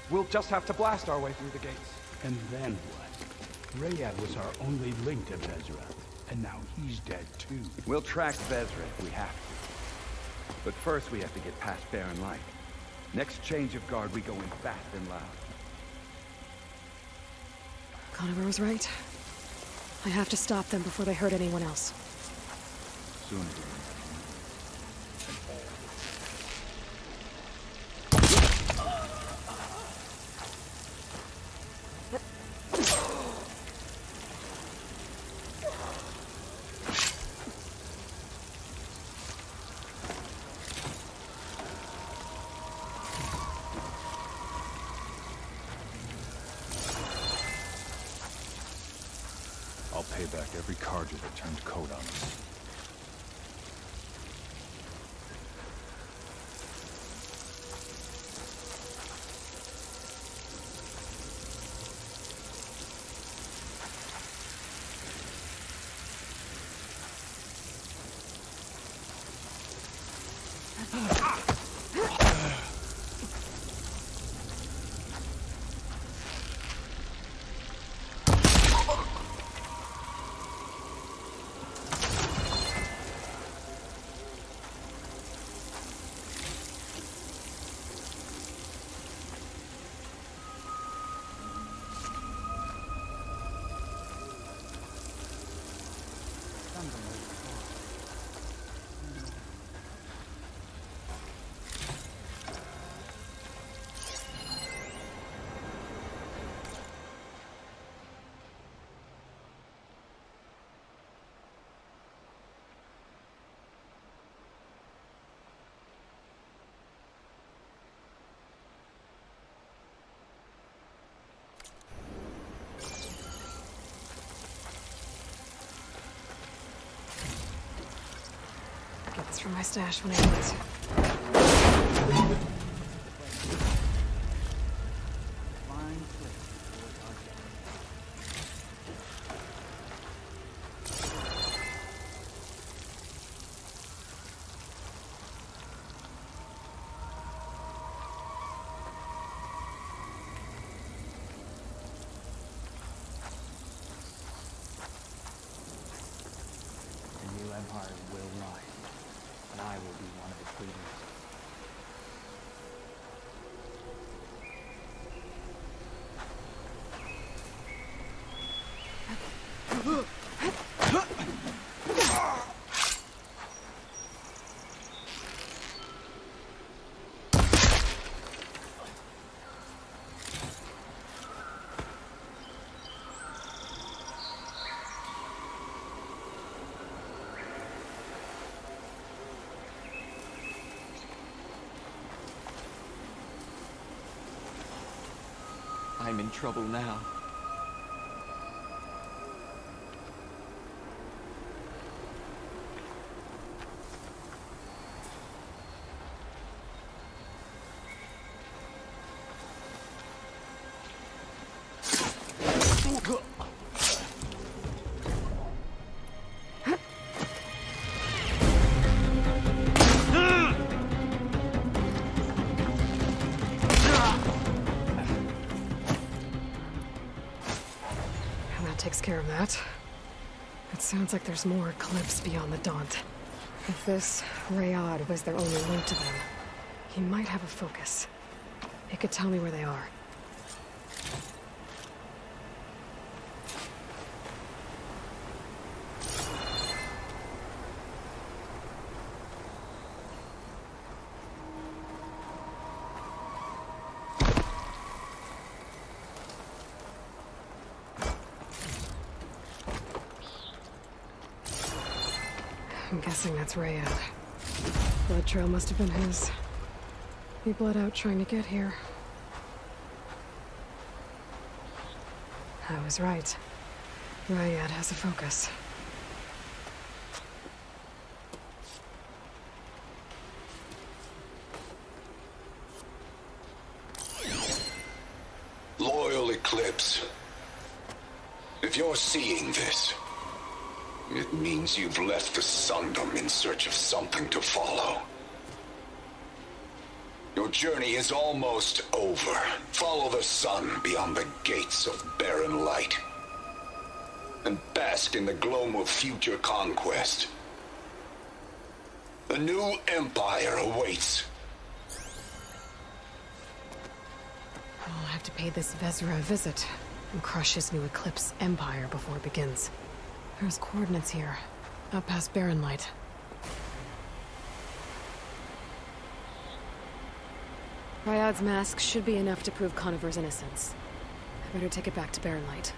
[SPEAKER 11] We'll just have to blast our way through the gates.
[SPEAKER 12] And then what? Rayad was our only link to Vezra. And now he's dead too.
[SPEAKER 10] We'll track Vezra if we have to. But first we have to get past Baron Light. Next change of guard, we go in fast and loud.
[SPEAKER 2] Conover was right. I have to stop them before they hurt anyone else.
[SPEAKER 10] Soon.
[SPEAKER 11] pay back every Carja that turned code on us.
[SPEAKER 2] Get this from my stash when I need it.
[SPEAKER 16] The new empire will rise, and I will be one of its leaders.
[SPEAKER 1] I'm in trouble now.
[SPEAKER 2] Takes care of that. It sounds like there's more Eclipse beyond the Daunt. If this Rayad was their only link to them, he might have a focus. He could tell me where they are. I'm guessing that's Rayad. Blood trail must have been his. He bled out trying to get here. I was right. Rayad has a focus.
[SPEAKER 19] Loyal Eclipse. If you're seeing this, it means you've left the Sundom in search of something to follow. Your journey is almost over. Follow the sun beyond the gates of barren light, and bask in the gloam of future conquest. A new empire awaits.
[SPEAKER 2] I'll have to pay this Vezra a visit and crush his new Eclipse empire before it begins. There's coordinates here, up past Barren Light. Rayad's mask should be enough to prove Conover's innocence. I better take it back to Barren Light.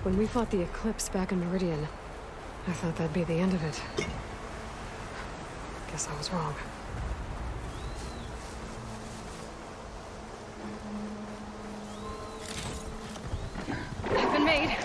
[SPEAKER 2] When we fought the Eclipse back in Meridian, I thought that'd be the end of it. Guess I was wrong.
[SPEAKER 4] I've been made.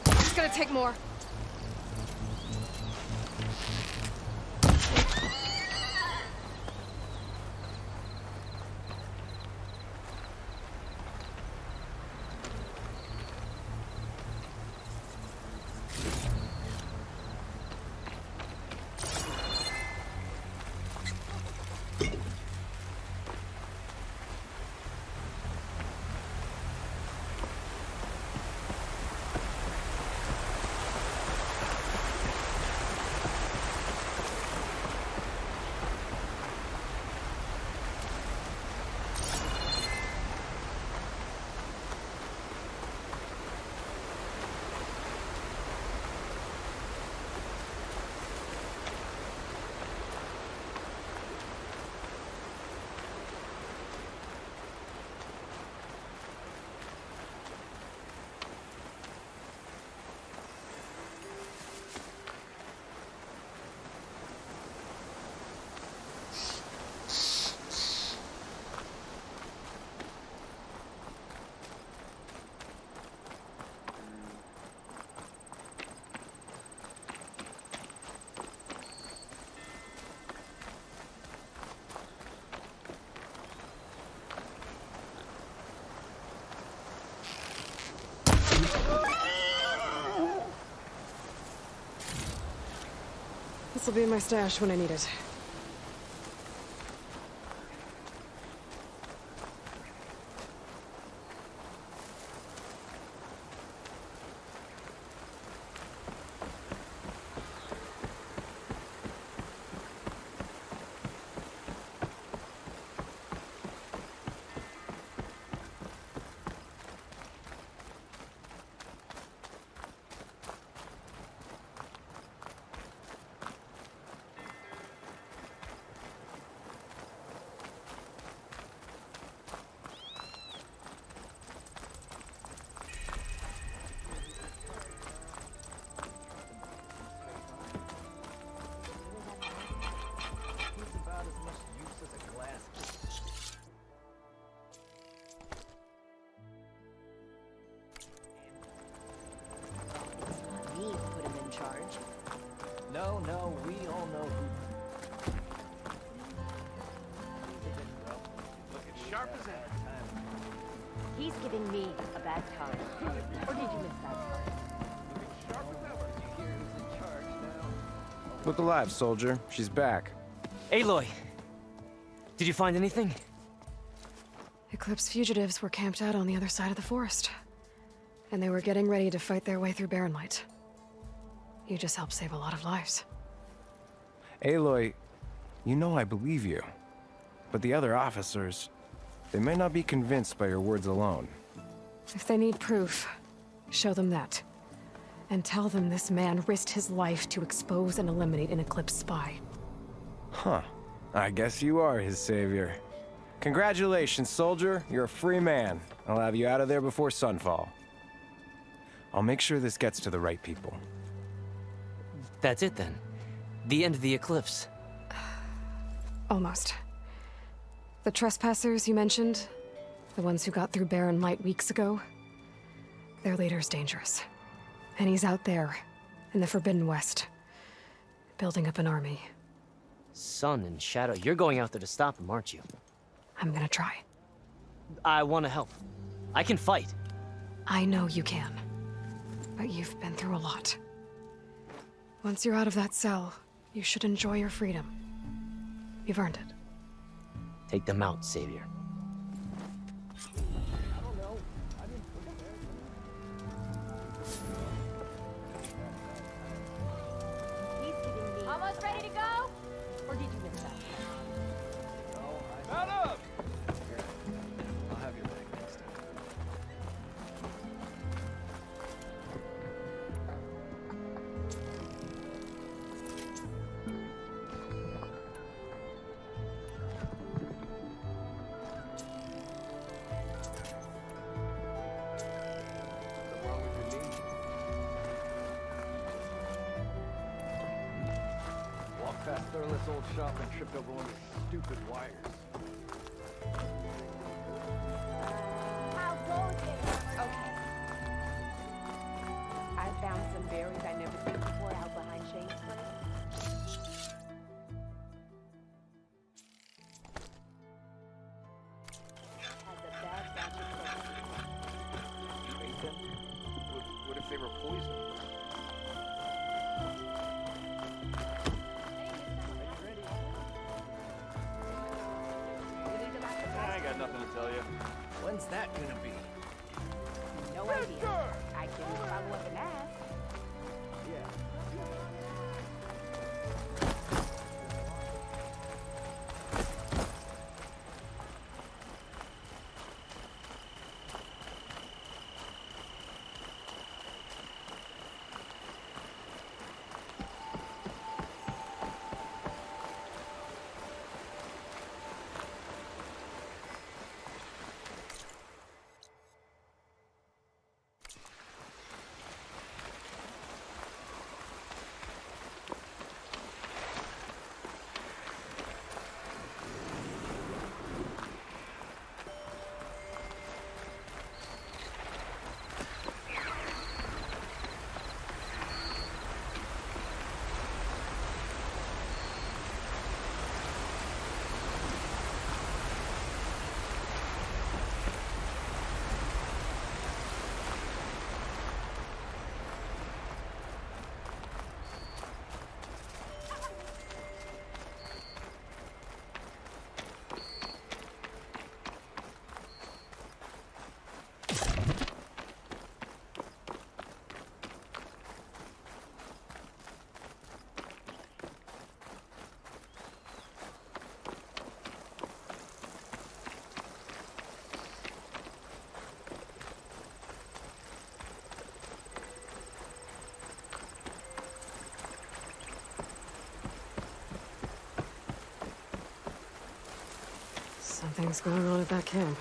[SPEAKER 2] It's gonna take more. This'll be in my stash when I need it.
[SPEAKER 16] No, we all know who.
[SPEAKER 3] Looking sharp as ever.
[SPEAKER 22] He's giving me a bad time. Or did you miss that part?
[SPEAKER 3] Looking sharp as ever. You hear who's in charge now?
[SPEAKER 14] Look alive, soldier. She's back.
[SPEAKER 18] Aloy! Did you find anything?
[SPEAKER 2] Eclipse fugitives were camped out on the other side of the forest. And they were getting ready to fight their way through Barren Light. You just helped save a lot of lives.
[SPEAKER 14] Aloy, you know I believe you. But the other officers, they may not be convinced by your words alone.
[SPEAKER 2] If they need proof, show them that. And tell them this man risked his life to expose and eliminate an Eclipse spy.
[SPEAKER 14] Huh. I guess you are his savior. Congratulations, soldier. You're a free man. I'll have you out of there before sunfall. I'll make sure this gets to the right people.
[SPEAKER 18] That's it then. The end of the Eclipse.
[SPEAKER 2] Almost. The trespassers you mentioned, the ones who got through Barren Light weeks ago, their leader's dangerous. And he's out there, in the Forbidden West, building up an army.
[SPEAKER 6] Sun and Shadow, you're going out there to stop him, aren't you?
[SPEAKER 2] I'm gonna try.
[SPEAKER 6] I want to help. I can fight.
[SPEAKER 2] I know you can. But you've been through a lot. Once you're out of that cell, you should enjoy your freedom. You've earned it.
[SPEAKER 6] Take them out, Savior.
[SPEAKER 4] Almost ready to go? Or did you miss that?
[SPEAKER 3] Mount up!
[SPEAKER 16] I'll have your back next time.
[SPEAKER 3] What's wrong with your knee?
[SPEAKER 16] Walked past Thurless old shop and tripped over one of the stupid wires.
[SPEAKER 13] How goes it? Okay. I found some berries I never seen before out behind Shane's place. Has a bad batch of clover.
[SPEAKER 3] You ate them? What if they were poisoned? I got nothing to tell you.
[SPEAKER 16] When's that gonna be?
[SPEAKER 13] No idea. I can follow up and ask.
[SPEAKER 2] Something's going on at that camp.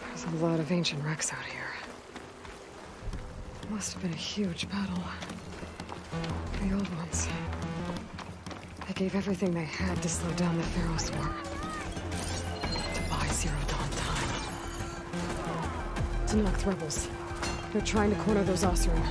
[SPEAKER 2] There's a lot of ancient wrecks out here. Must have been a huge battle. The old ones. They gave everything they had to slow down the Pharaoh's war. To buy Zero Dawn time. To knock rebels. They're trying to corner those Osirian.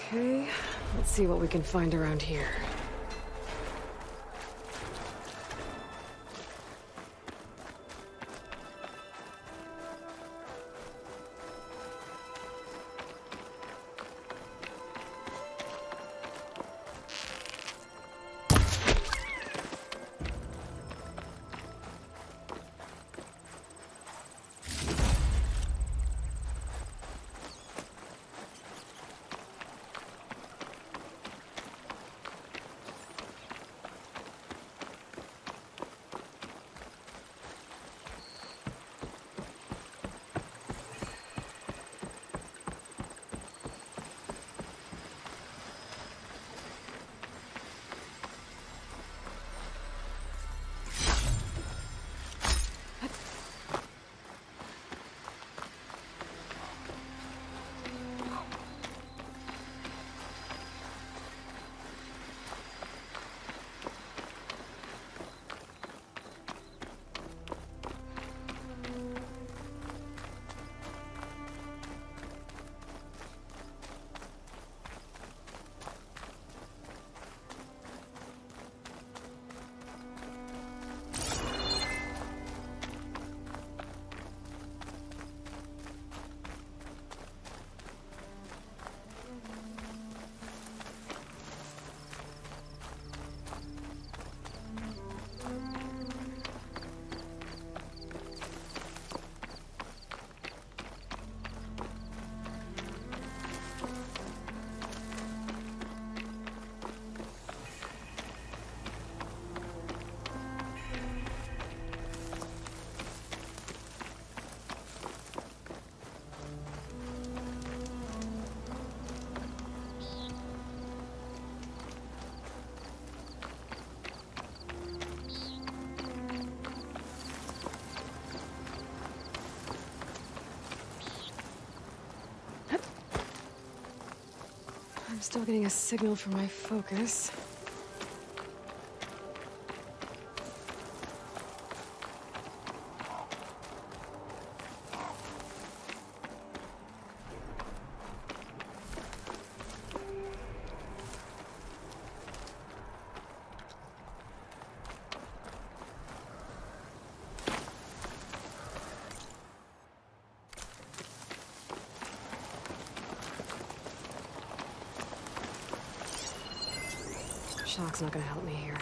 [SPEAKER 2] Okay, let's see what we can find around here. Still getting a signal for my focus. Shock's not gonna help me here.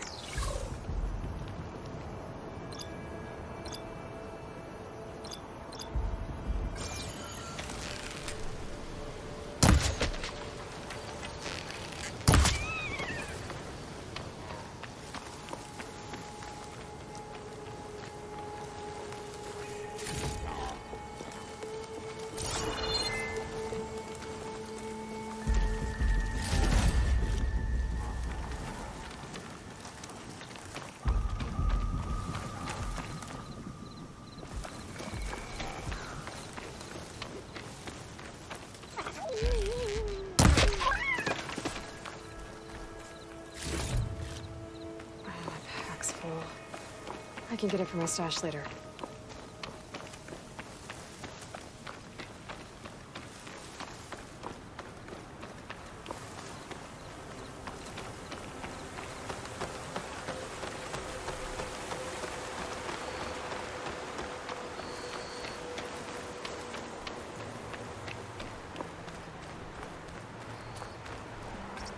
[SPEAKER 2] I can get it from my stash later.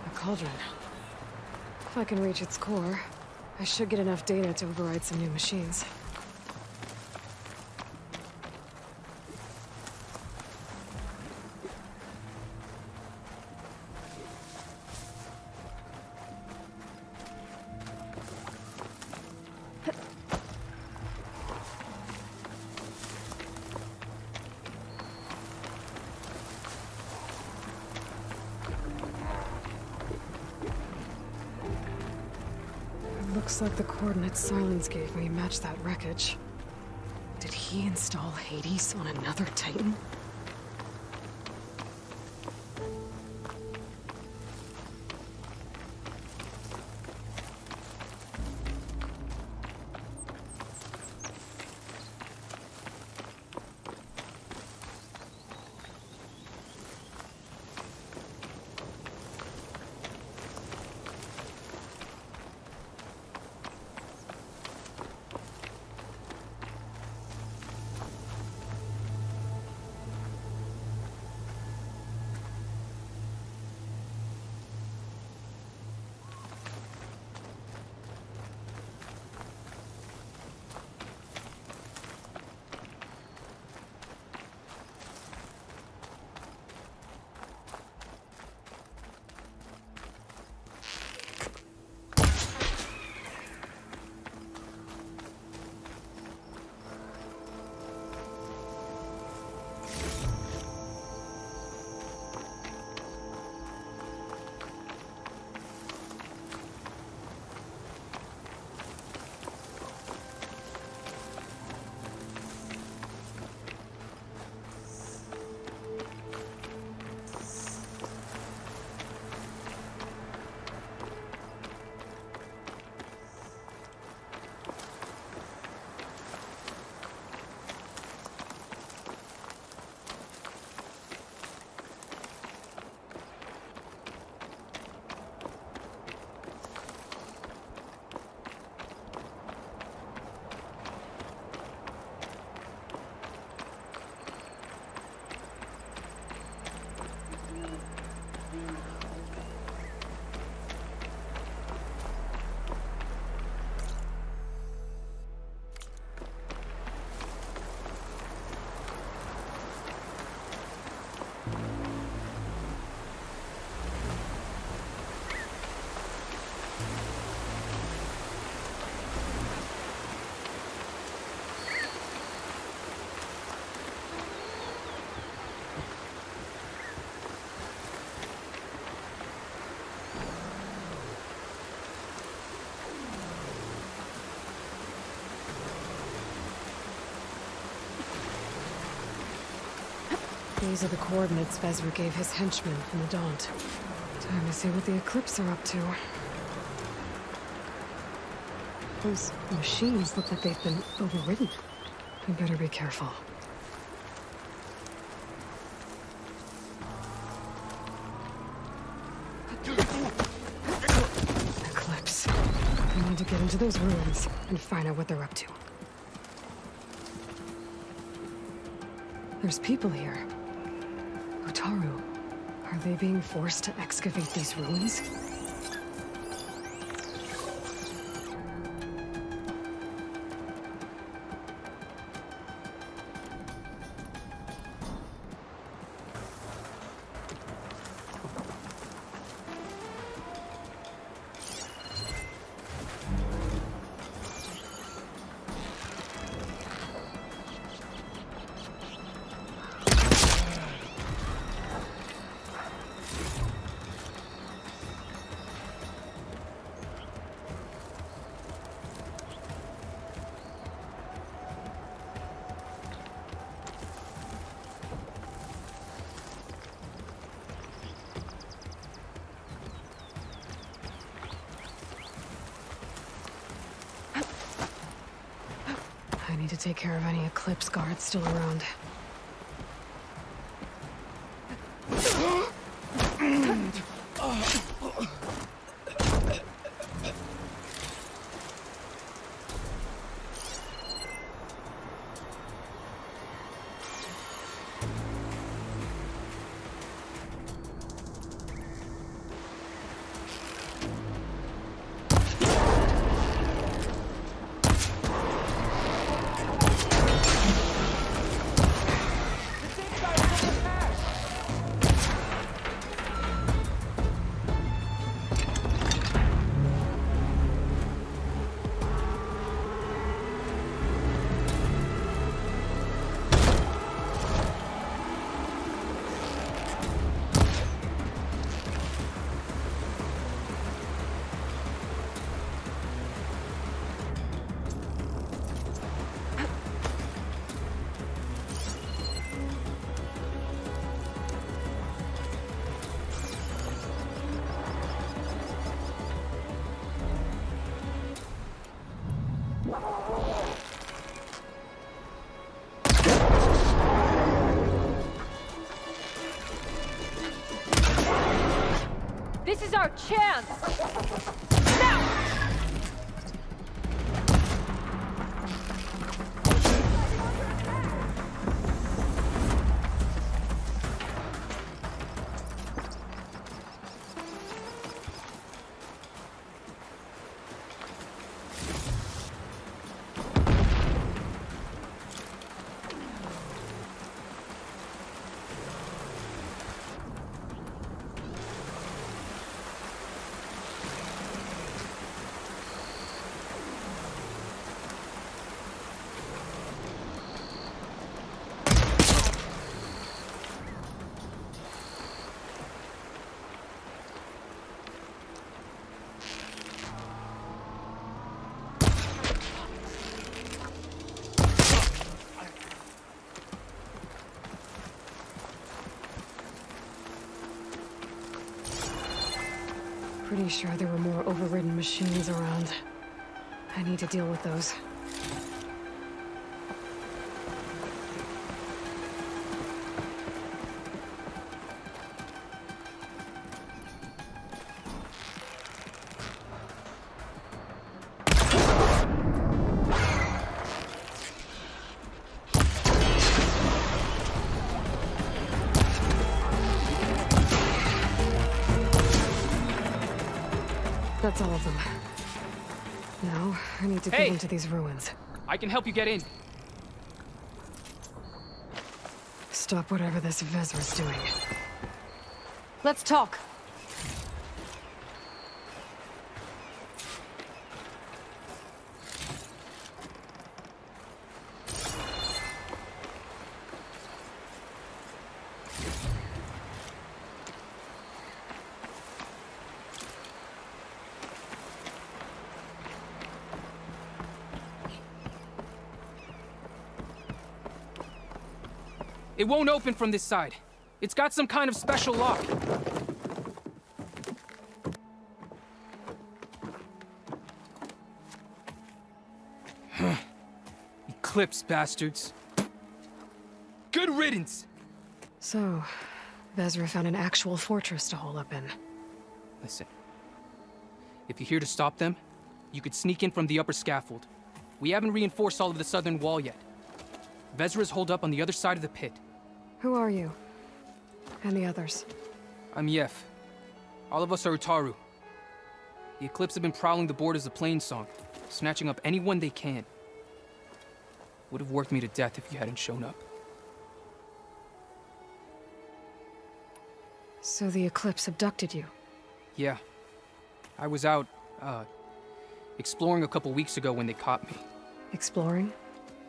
[SPEAKER 2] A cauldron. If I can reach its core, I should get enough data to override some new machines. Looks like the coordinates Sylens gave me match that wreckage. Did he install Hades on another Titan? These are the coordinates Vezra gave his henchmen from the Daunt. Time to see what the Eclipse are up to. Those machines look like they've been overridden. We better be careful. Eclipse. We need to get into those ruins and find out what they're up to. There's people here. Utaru. Are they being forced to excavate these ruins? I need to take care of any Eclipse guards still around.
[SPEAKER 4] This is our chance! Pretty sure there were more overridden machines around. I need to deal with those. That's all of them. Now, I need to get into these ruins.
[SPEAKER 20] I can help you get in.
[SPEAKER 2] Stop whatever this Vezra's doing.
[SPEAKER 4] Let's talk.
[SPEAKER 20] It won't open from this side. It's got some kind of special lock. eclipse, bastards. Good riddance!
[SPEAKER 2] So, Vezra found an actual fortress to hole up in.
[SPEAKER 20] Listen. If you're here to stop them, you could sneak in from the upper scaffold. We haven't reinforced all of the southern wall yet. Vezra's holed up on the other side of the pit.
[SPEAKER 2] Who are you? And the others?
[SPEAKER 20] I'm Yef. All of us are Utaru. The Eclipse have been prowling the borders of Plainsong, snatching up anyone they can. Would have worked me to death if you hadn't shown up.
[SPEAKER 2] So the Eclipse abducted you?
[SPEAKER 20] Yeah. I was out, exploring a couple weeks ago when they caught me.
[SPEAKER 2] Exploring?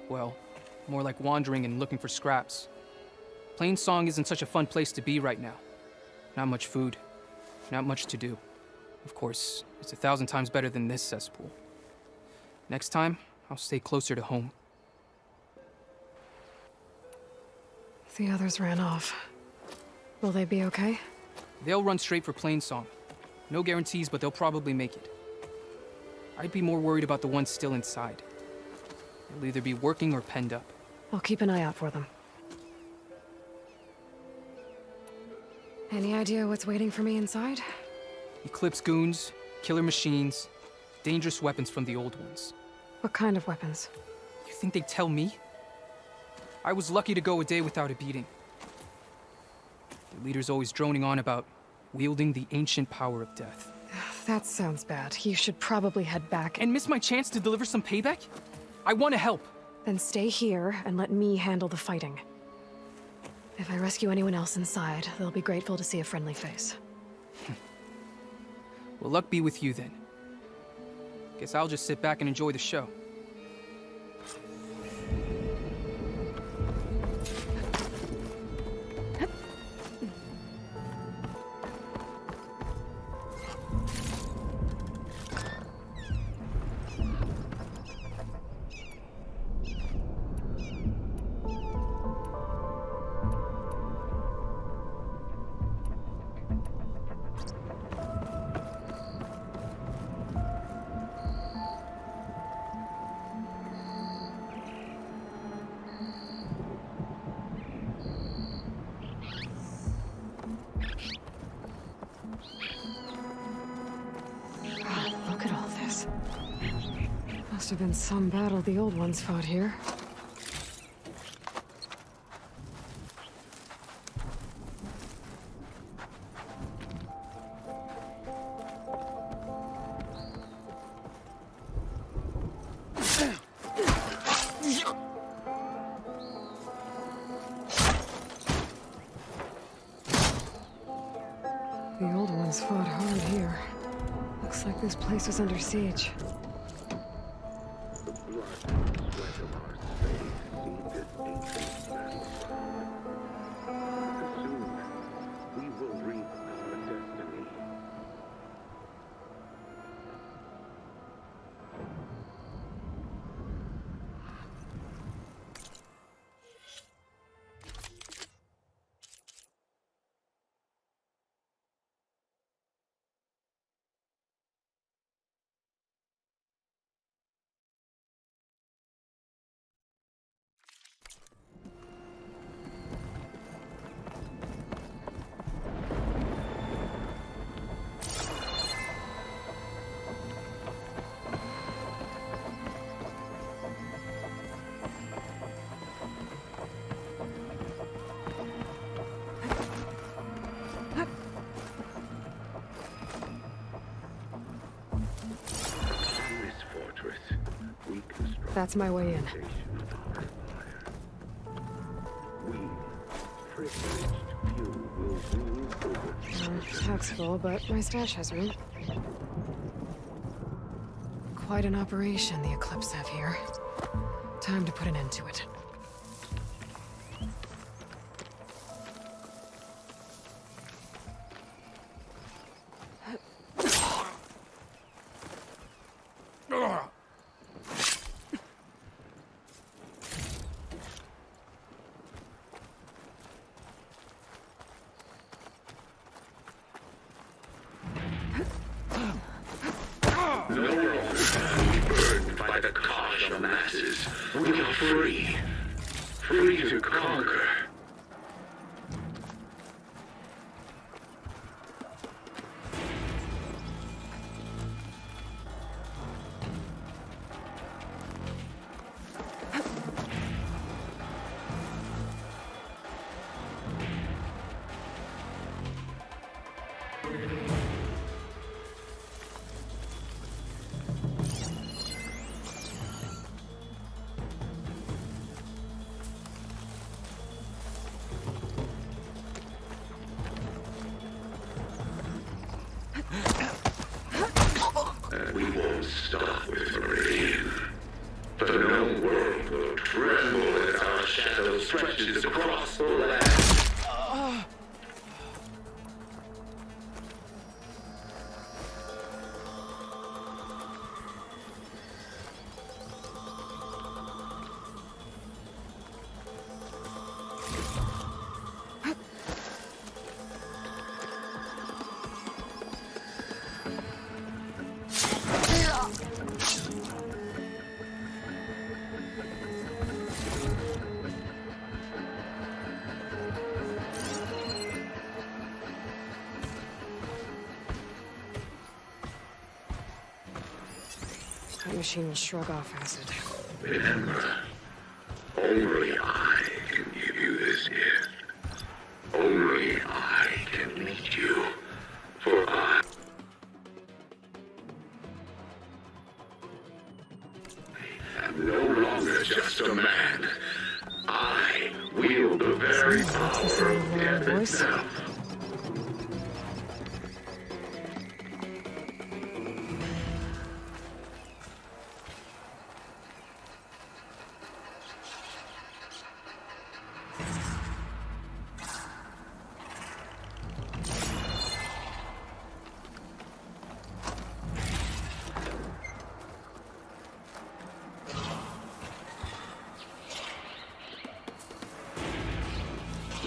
[SPEAKER 20] Well, more like wandering and looking for scraps. Plainsong isn't such a fun place to be right now. Not much food, not much to do. Of course, it's 1,000 times better than this cesspool. Next time, I'll stay closer to home.
[SPEAKER 2] The others ran off. Will they be okay?
[SPEAKER 20] They'll run straight for Plainsong. No guarantees, but they'll probably make it. I'd be more worried about the ones still inside. They'll either be working or penned up.
[SPEAKER 2] I'll keep an eye out for them. Any idea what's waiting for me inside?
[SPEAKER 20] Eclipse goons, killer machines, dangerous weapons from the old ones.
[SPEAKER 2] What kind of weapons?
[SPEAKER 20] You think they'd tell me? I was lucky to go a day without a beating. The leader's always droning on about wielding the ancient power of death.
[SPEAKER 2] That sounds bad. You should probably head back
[SPEAKER 20] and miss my chance to deliver some payback? I want to help.
[SPEAKER 2] Then stay here and let me handle the fighting. If I rescue anyone else inside, they'll be grateful to see a friendly face.
[SPEAKER 20] Well, luck be with you then. Guess I'll just sit back and enjoy the show.
[SPEAKER 2] Look at all this. Must have been some battle the old ones fought here. The old ones fought hard here. Looks like this place was under siege.
[SPEAKER 21] The blood and sweat of our slaves feed this ancient battle cry. Soon, we will reap our destiny.
[SPEAKER 2] That's my way in. Pack's full, but my stash has room. Quite an operation the Eclipse have here. Time to put an end to it.
[SPEAKER 21] No longer burned by the cause of masses. We are free. Free to conquer. And we won't stop with Meridian. The known world will tremble as our shadow stretches across the land.
[SPEAKER 2] That machine will shrug off acid.
[SPEAKER 21] Remember, only I can give you this gift. Only I can lead you. For I am no longer just a man. I wield the very power of death itself.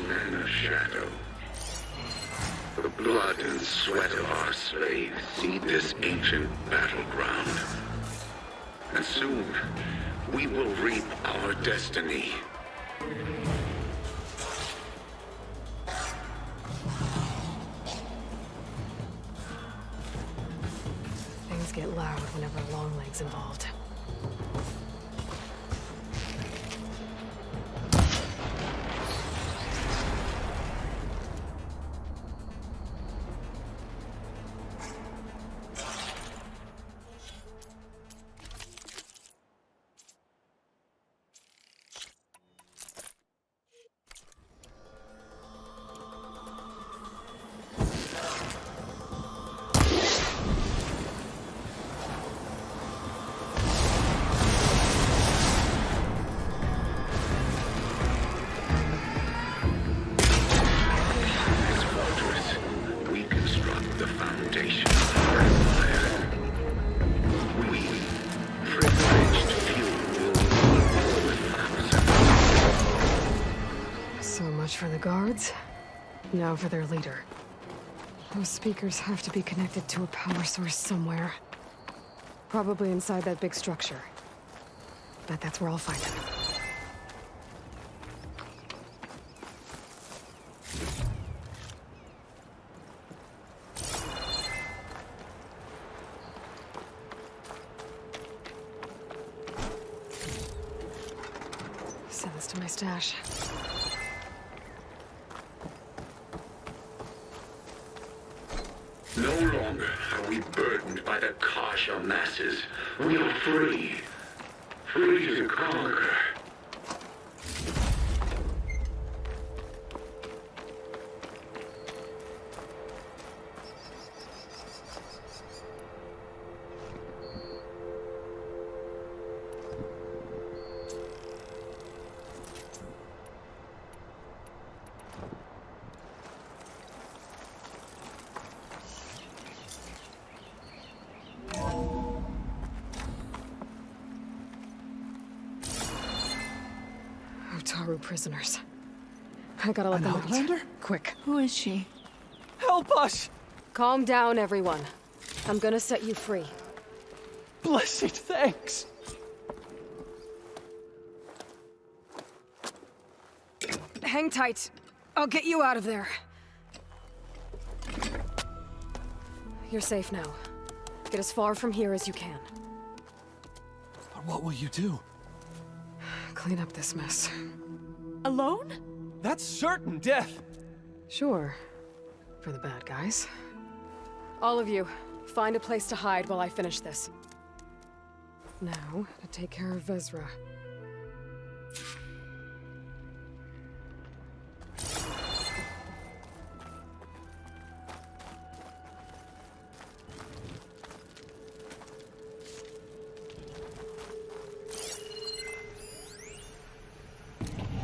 [SPEAKER 21] Men of shadow. The blood and sweat of our slaves seed this ancient battleground. And soon, we will reap our destiny.
[SPEAKER 2] Things get loud whenever Longleg's involved. For the guards, now for their leader. Those speakers have to be connected to a power source somewhere. Probably inside that big structure. Bet that's where I'll find them. Send this to my stash.
[SPEAKER 21] No longer are we burdened by the Kasha masses. We are free. Free to conquer.
[SPEAKER 2] Utaru prisoners. I gotta let them out.
[SPEAKER 7] Outlander?
[SPEAKER 2] Quick.
[SPEAKER 7] Who is she?
[SPEAKER 2] Help us! Calm down, everyone. I'm gonna set you free.
[SPEAKER 7] Blessed thanks.
[SPEAKER 2] hang tight. I'll get you out of there. You're safe now. Get as far from here as you can.
[SPEAKER 1] But what will you do?
[SPEAKER 2] Clean up this mess.
[SPEAKER 4] Alone?
[SPEAKER 1] That's certain death!
[SPEAKER 2] Sure. For the bad guys. All of you, find a place to hide while I finish this. Now, to take care of Vezra.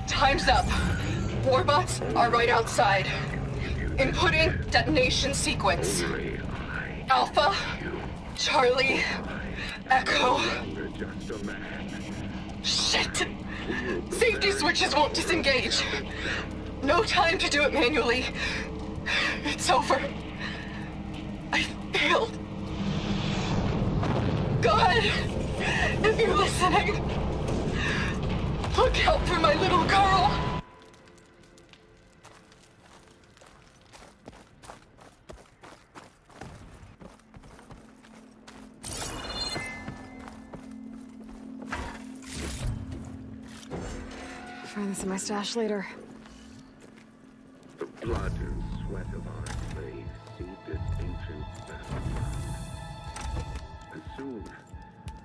[SPEAKER 7] Time's up. Warbots are right outside. Inputting detonation sequence. Alpha, Charlie, Echo. Shit! Safety switches won't disengage. No time to do it manually. It's over. I failed. God, if you're listening, look out for my little girl.
[SPEAKER 2] Find this in my stash later.
[SPEAKER 21] The blood and sweat of our slaves seed this ancient battleground. And soon,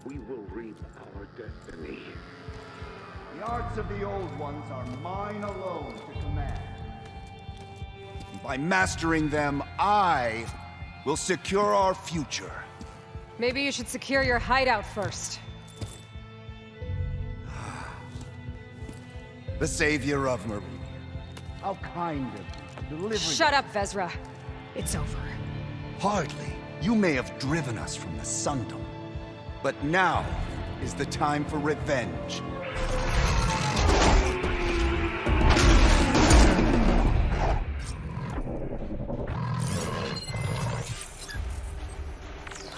[SPEAKER 21] we will reap our destiny.
[SPEAKER 9] The arts of the old ones are mine alone to command.
[SPEAKER 17] By mastering them, I will secure our future.
[SPEAKER 2] Maybe you should secure your hideout first.
[SPEAKER 17] The savior of Mer... How kind of you, delivering...
[SPEAKER 2] Shut up, Vezra. It's over.
[SPEAKER 17] Hardly. You may have driven us from the Sundom. But now is the time for revenge.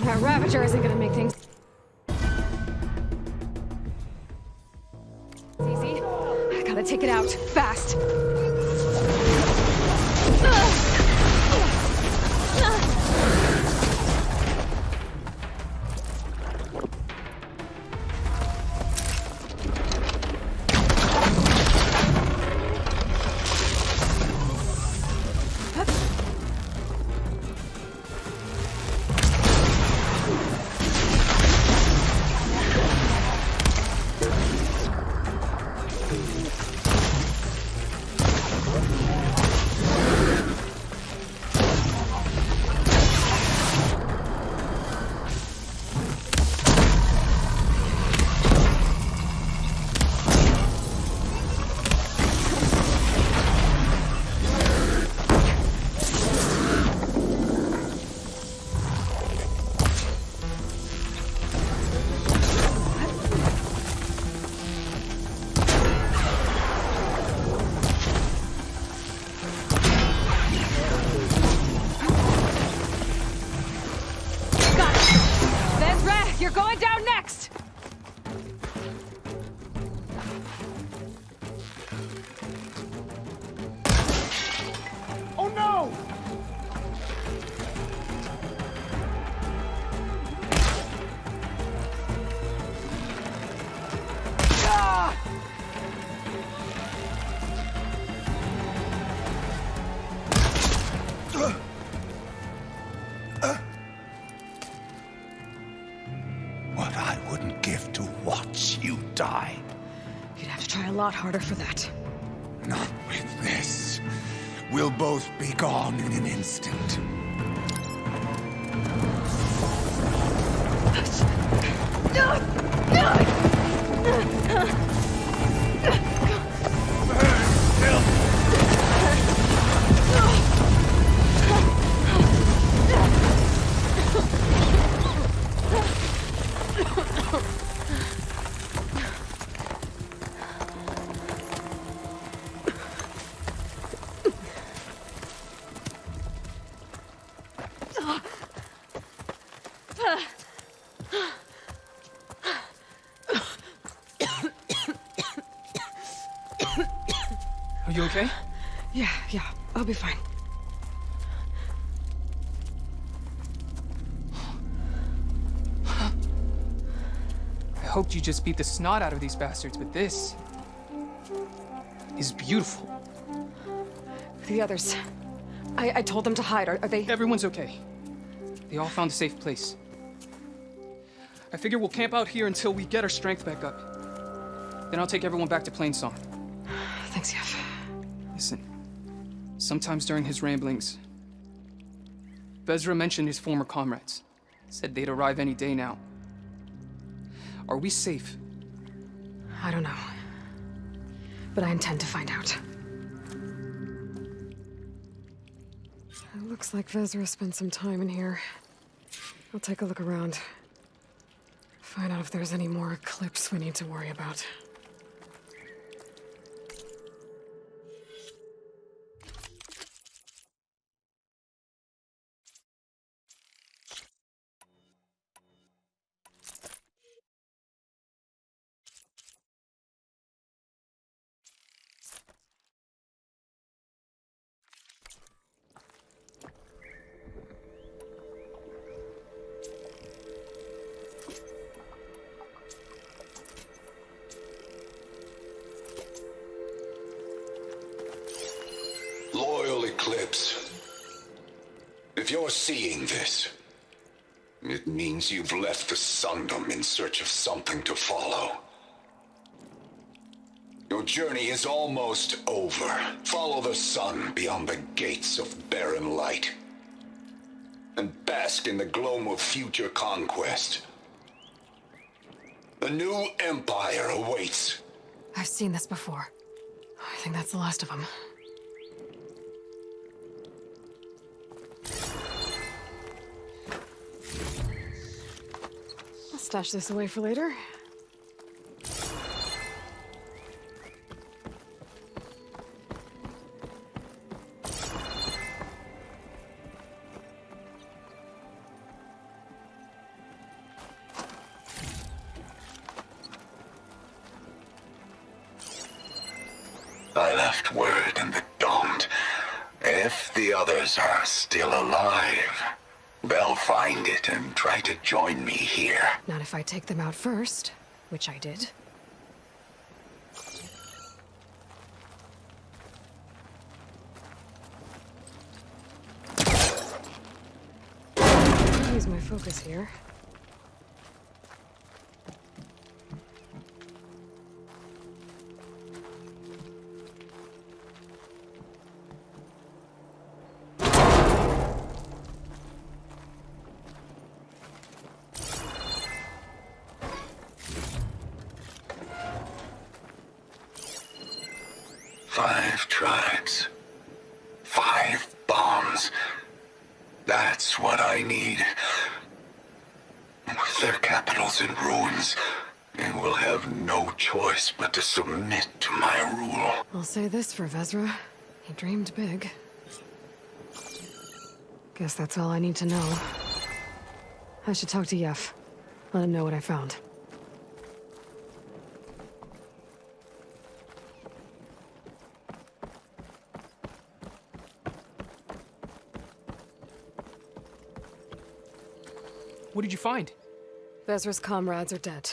[SPEAKER 2] That Ravager isn't gonna make things easy. I gotta take it out, fast. You're going down next!
[SPEAKER 9] Oh no! Ah!
[SPEAKER 17] What I wouldn't give to watch you die.
[SPEAKER 2] You'd have to try a lot harder for that.
[SPEAKER 17] Not with this. We'll both be gone in an instant.
[SPEAKER 20] Are you okay?
[SPEAKER 2] Yeah, I'll be fine.
[SPEAKER 20] I hoped you just beat the snot out of these bastards, but this is beautiful.
[SPEAKER 2] The others. I told them to hide. Are they?
[SPEAKER 20] Everyone's okay. They all found a safe place. I figure we'll camp out here until we get our strength back up. Then I'll take everyone back to Plainsong.
[SPEAKER 2] Thanks, Yef.
[SPEAKER 20] Listen, sometimes during his ramblings, Vezra mentioned his former comrades. Said they'd arrive any day now. Are we safe?
[SPEAKER 2] I don't know. But I intend to find out. It looks like Vezra spent some time in here. I'll take a look around. Find out if there's any more eclipse we need to worry about.
[SPEAKER 19] Loyal Eclipse, if you're seeing this, it means you've left the Sundom in search of something to follow. Your journey is almost over. Follow the sun beyond the gates of barren light, and bask in the gloam of future conquest. A new empire awaits.
[SPEAKER 2] I've seen this before. I think that's the last of them. I'll stash this away for later.
[SPEAKER 19] I left word in the Daunt. If the others are still alive, they'll find it and try to join me here.
[SPEAKER 2] Not if I take them out first, which I did. Use my focus here.
[SPEAKER 19] Five tribes. 5 bombs. That's what I need. With their capitals in ruins, they will have no choice but to submit to my rule.
[SPEAKER 2] I'll say this for Vezra. He dreamed big. Guess that's all I need to know. I should talk to Yef. Let him know what I found.
[SPEAKER 20] What did you find?
[SPEAKER 2] Vezra's comrades are dead.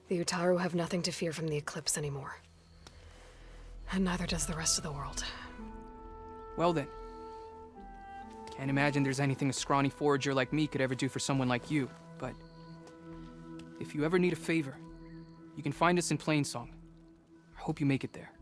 [SPEAKER 2] The Utaru have nothing to fear from the Eclipse anymore. And neither does the rest of the world.
[SPEAKER 20] Well then. Can't imagine there's anything a scrawny forager like me could ever do for someone like you, but if you ever need a favor, you can find us in Plainsong. I hope you make it there.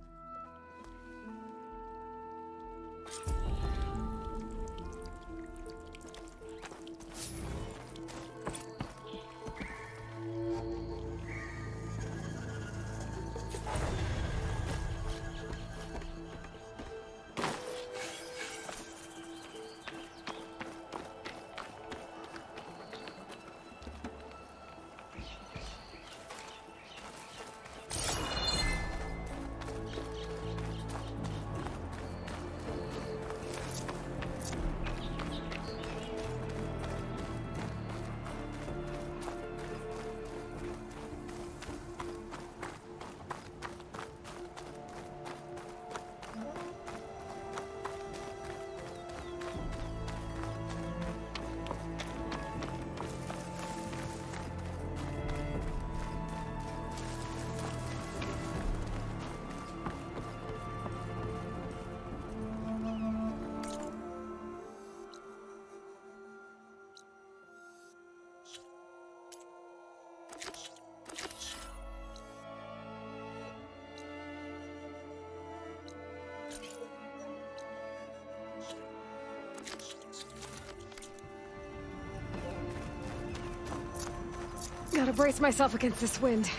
[SPEAKER 2] Gotta brace myself against this wind.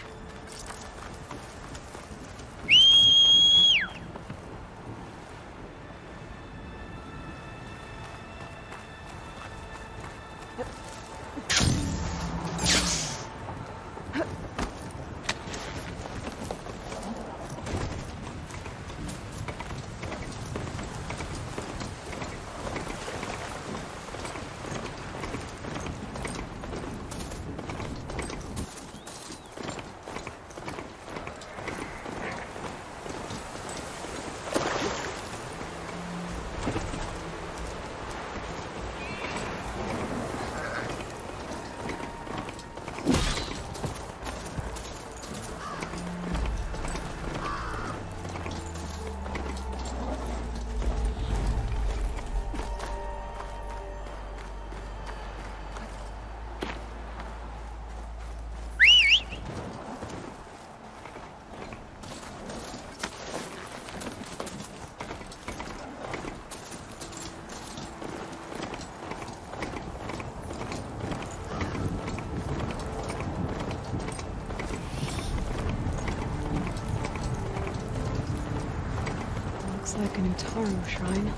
[SPEAKER 2] Like a new Taro shrine. I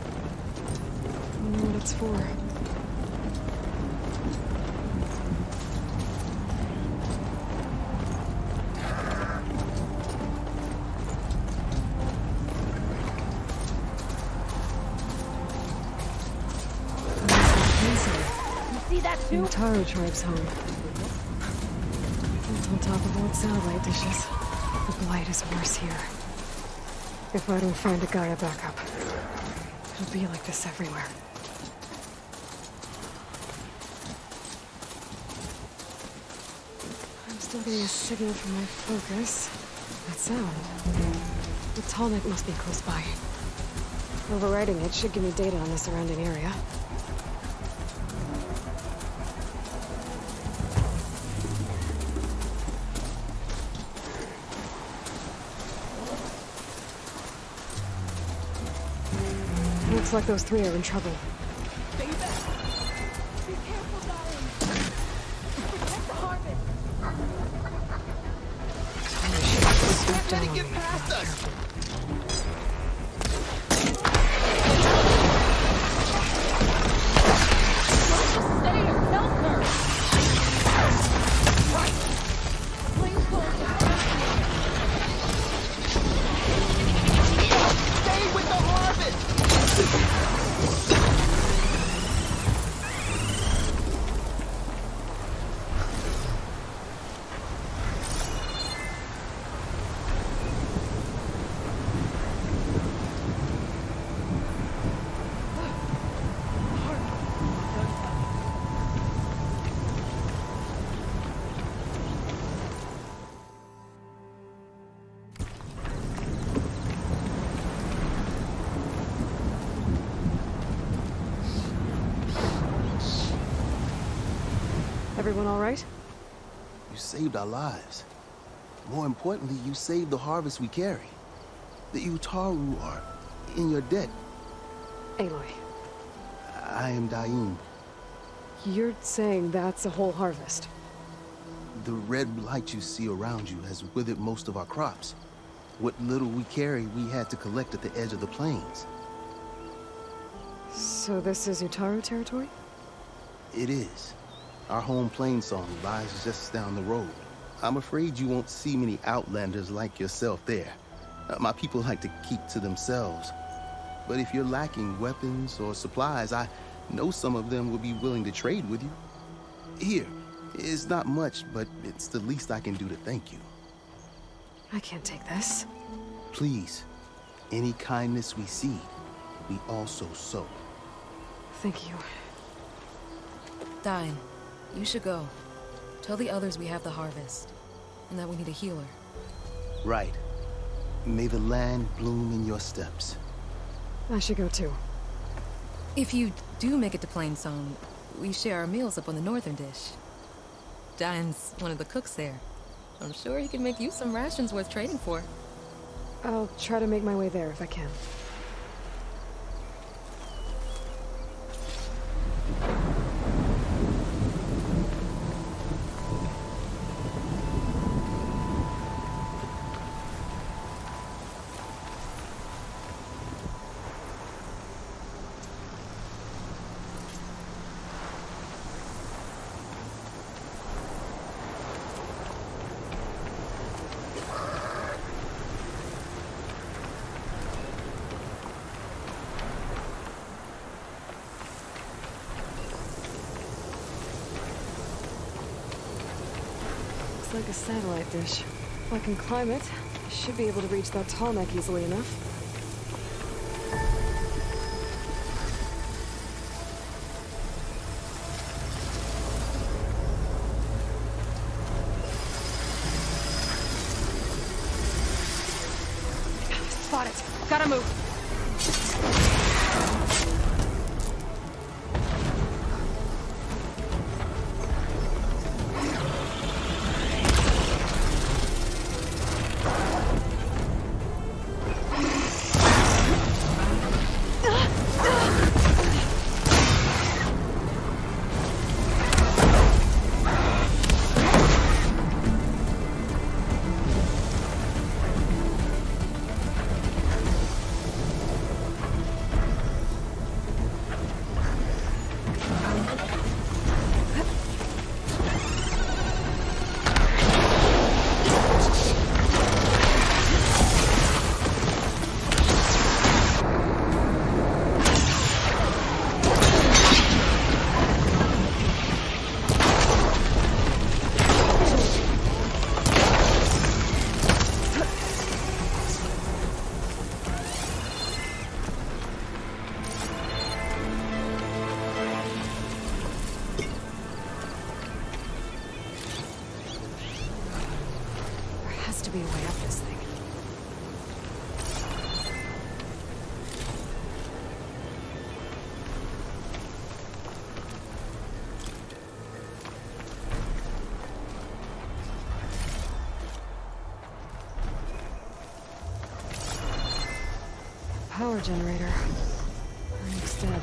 [SPEAKER 2] wonder what it's for.
[SPEAKER 5] You see that too?
[SPEAKER 2] New Taro tribe's home. Built on top of old satellite dishes. The blight is worse here. If I don't find a Gaia backup, it'll be like this everywhere. I'm still getting a signal from my focus. That sound. The tallneck must be close by. Overriding it should give me data on the surrounding area. Looks like those three are in trouble.
[SPEAKER 5] Stay back! Be careful, darling! Protect the harvest!
[SPEAKER 2] Can't let it get
[SPEAKER 5] past us! Stay or help her! Right! Please stay with the harvest!
[SPEAKER 2] Everyone all right?
[SPEAKER 8] You saved our lives. More importantly, you saved the harvest we carry. The Utaru are in your debt.
[SPEAKER 2] Aloy.
[SPEAKER 8] I am Daim.
[SPEAKER 2] You're saying that's a whole harvest?
[SPEAKER 8] The red blight you see around you has withered most of our crops. What little we carry, we had to collect at the edge of the plains.
[SPEAKER 2] So this is Utaru territory?
[SPEAKER 8] It is. Our home plain song lies just down the road. I'm afraid you won't see many outlanders like yourself there. My people like to keep to themselves. But if you're lacking weapons or supplies, I know some of them would be willing to trade with you. Here, it's not much, but it's the least I can do to thank you.
[SPEAKER 2] I can't take this.
[SPEAKER 8] Please, any kindness we see, we also sow.
[SPEAKER 2] Thank you.
[SPEAKER 15] Dine, you should go. Tell the others we have the harvest, and that we need a healer.
[SPEAKER 8] Right. May the land bloom in your steps.
[SPEAKER 2] I should go too.
[SPEAKER 15] If you do make it to Plainsong, we share our meals up on the northern dish. Dine's one of the cooks there. I'm sure he can make you some rations worth trading for.
[SPEAKER 2] I'll try to make my way there if I can. Looks like a satellite dish. If I can climb it, I should be able to reach that tall neck easily enough.
[SPEAKER 4] Spot it. Gotta move.
[SPEAKER 2] Be a way up this thing. Power generator. Looks dead.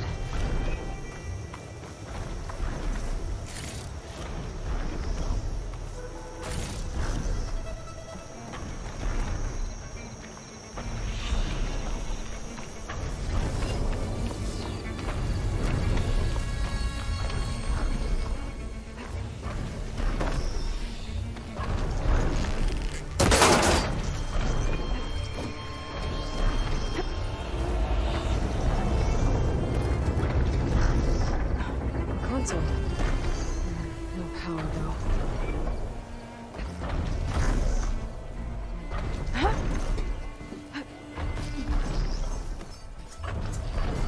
[SPEAKER 2] No power, though.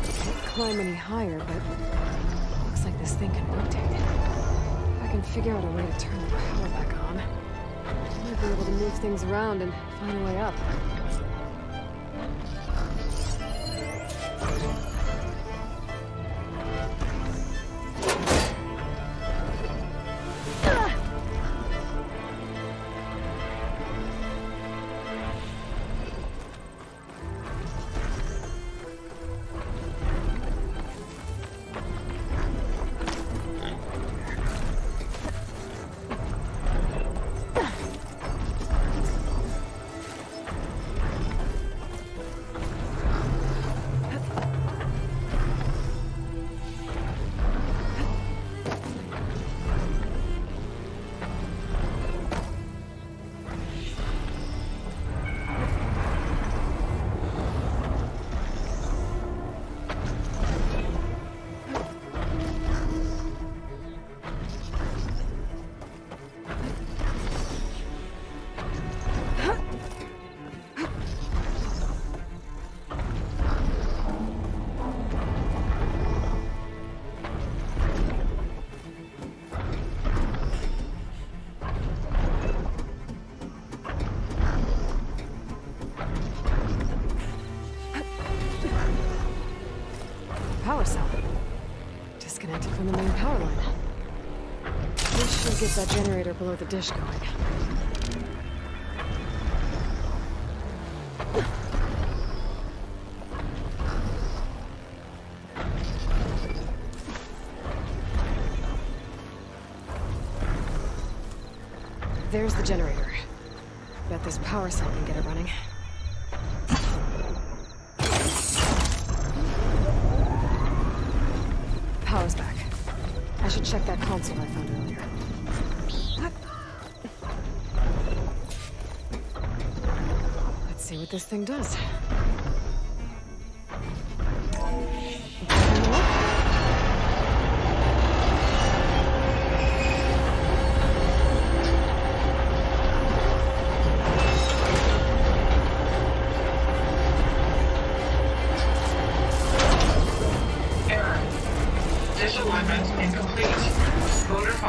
[SPEAKER 2] Can't climb any higher, but looks like this thing can rotate. If I can figure out a way to turn the power back on, I might be able to move things around and find a way up. Power cell. Disconnected from the main power line. This should get that generator below the dish going. There's the generator. Bet this power cell can get it running. Power's back. I should check that console I found earlier. Let's see what this thing does.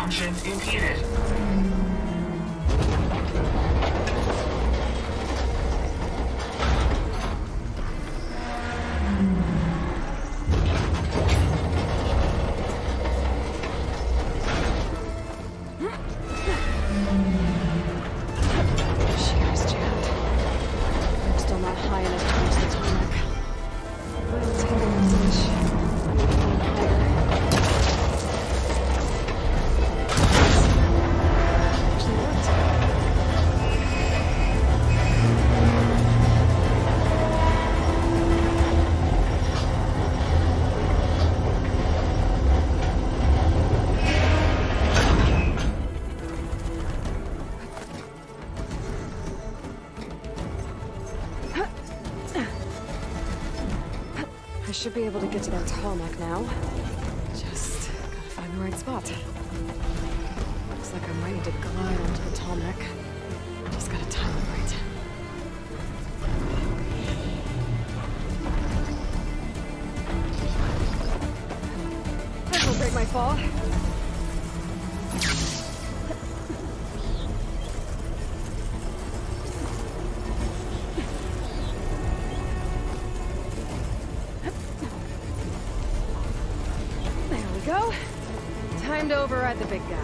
[SPEAKER 10] Malfunction impeded.
[SPEAKER 2] I should be able to get to that tarmac now. Just gotta find the right spot. Looks like I'm ready to glide onto the tarmac. Just gotta time it right. That'll break my fall. Go. Time to override the big guy.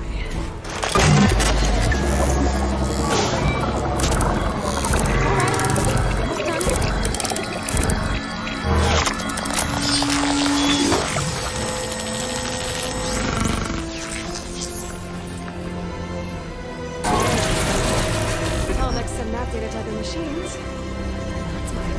[SPEAKER 2] I'll mix some map data typing machines. That's mine.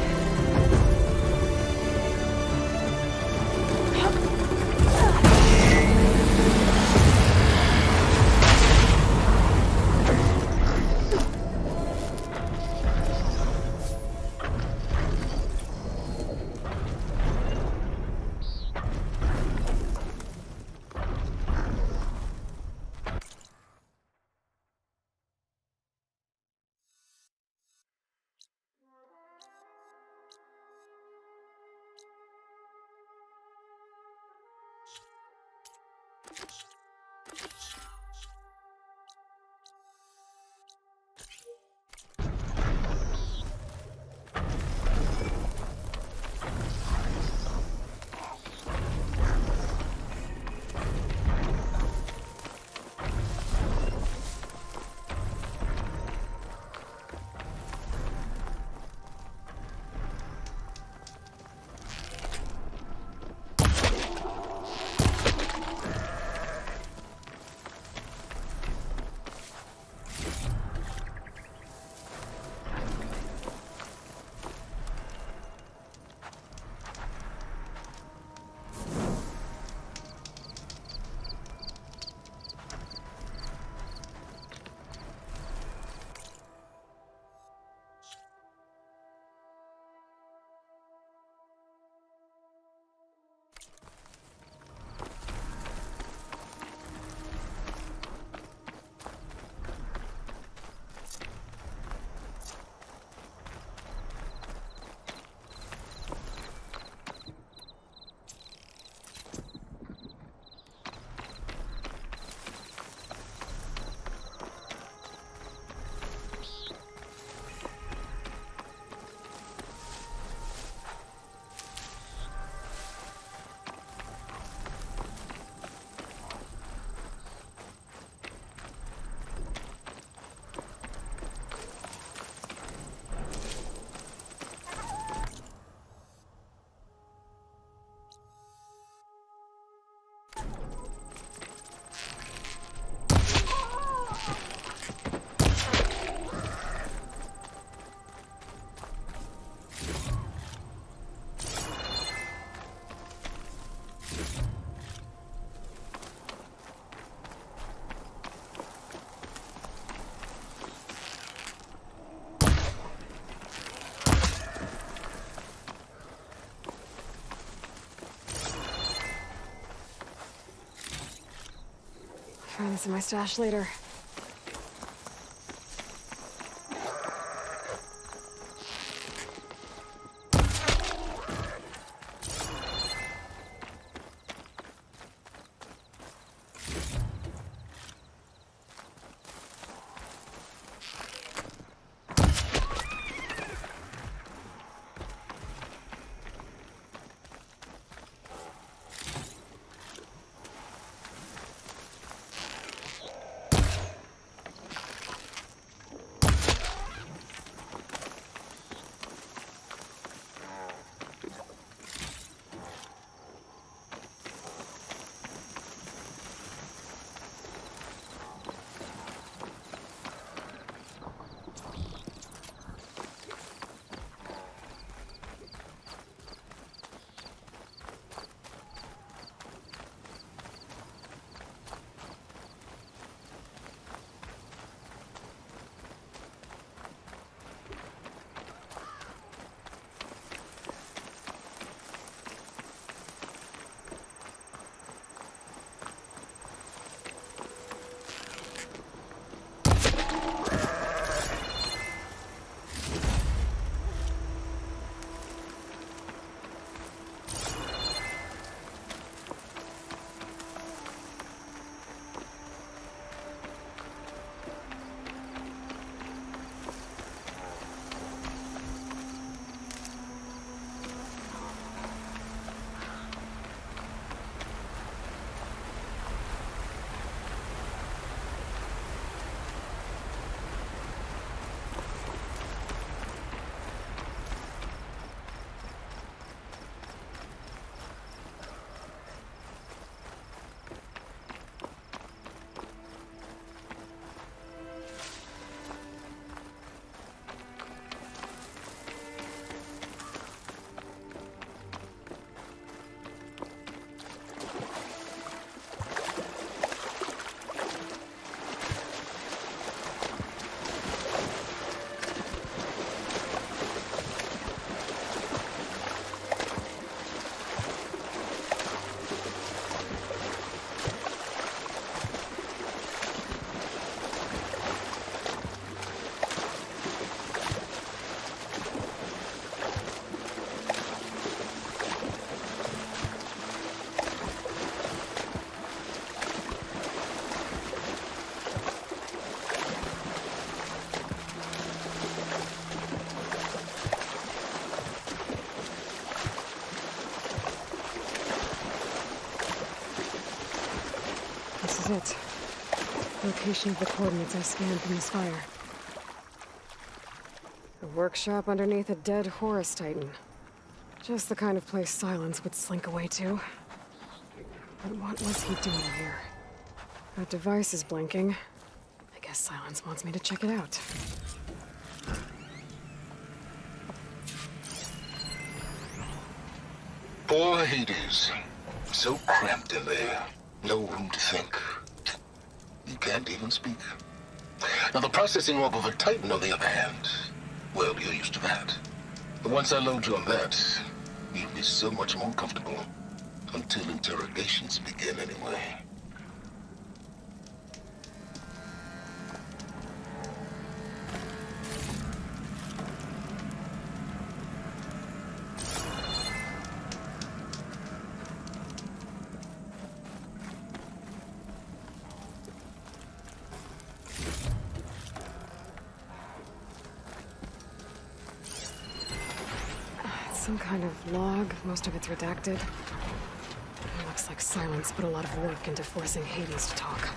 [SPEAKER 2] Find this in my stash later. is it. Location of the coordinates I scanned from this fire. A workshop underneath a dead Horus Titan. Just the kind of place Sylens would slink away to. But what was he doing here? That device is blinking. I guess Sylens wants me to check it out.
[SPEAKER 19] Poor Hades. So cramped in there. No room to think. You can't even speak. Now, the processing orb of a Titan, on the other hand, well, you're used to that. But once I load you on that, you'll be so much more comfortable. Until interrogations begin, anyway.
[SPEAKER 2] Some kind of log. Most of it's redacted. It looks like Sylens put a lot of work into forcing Hades to talk.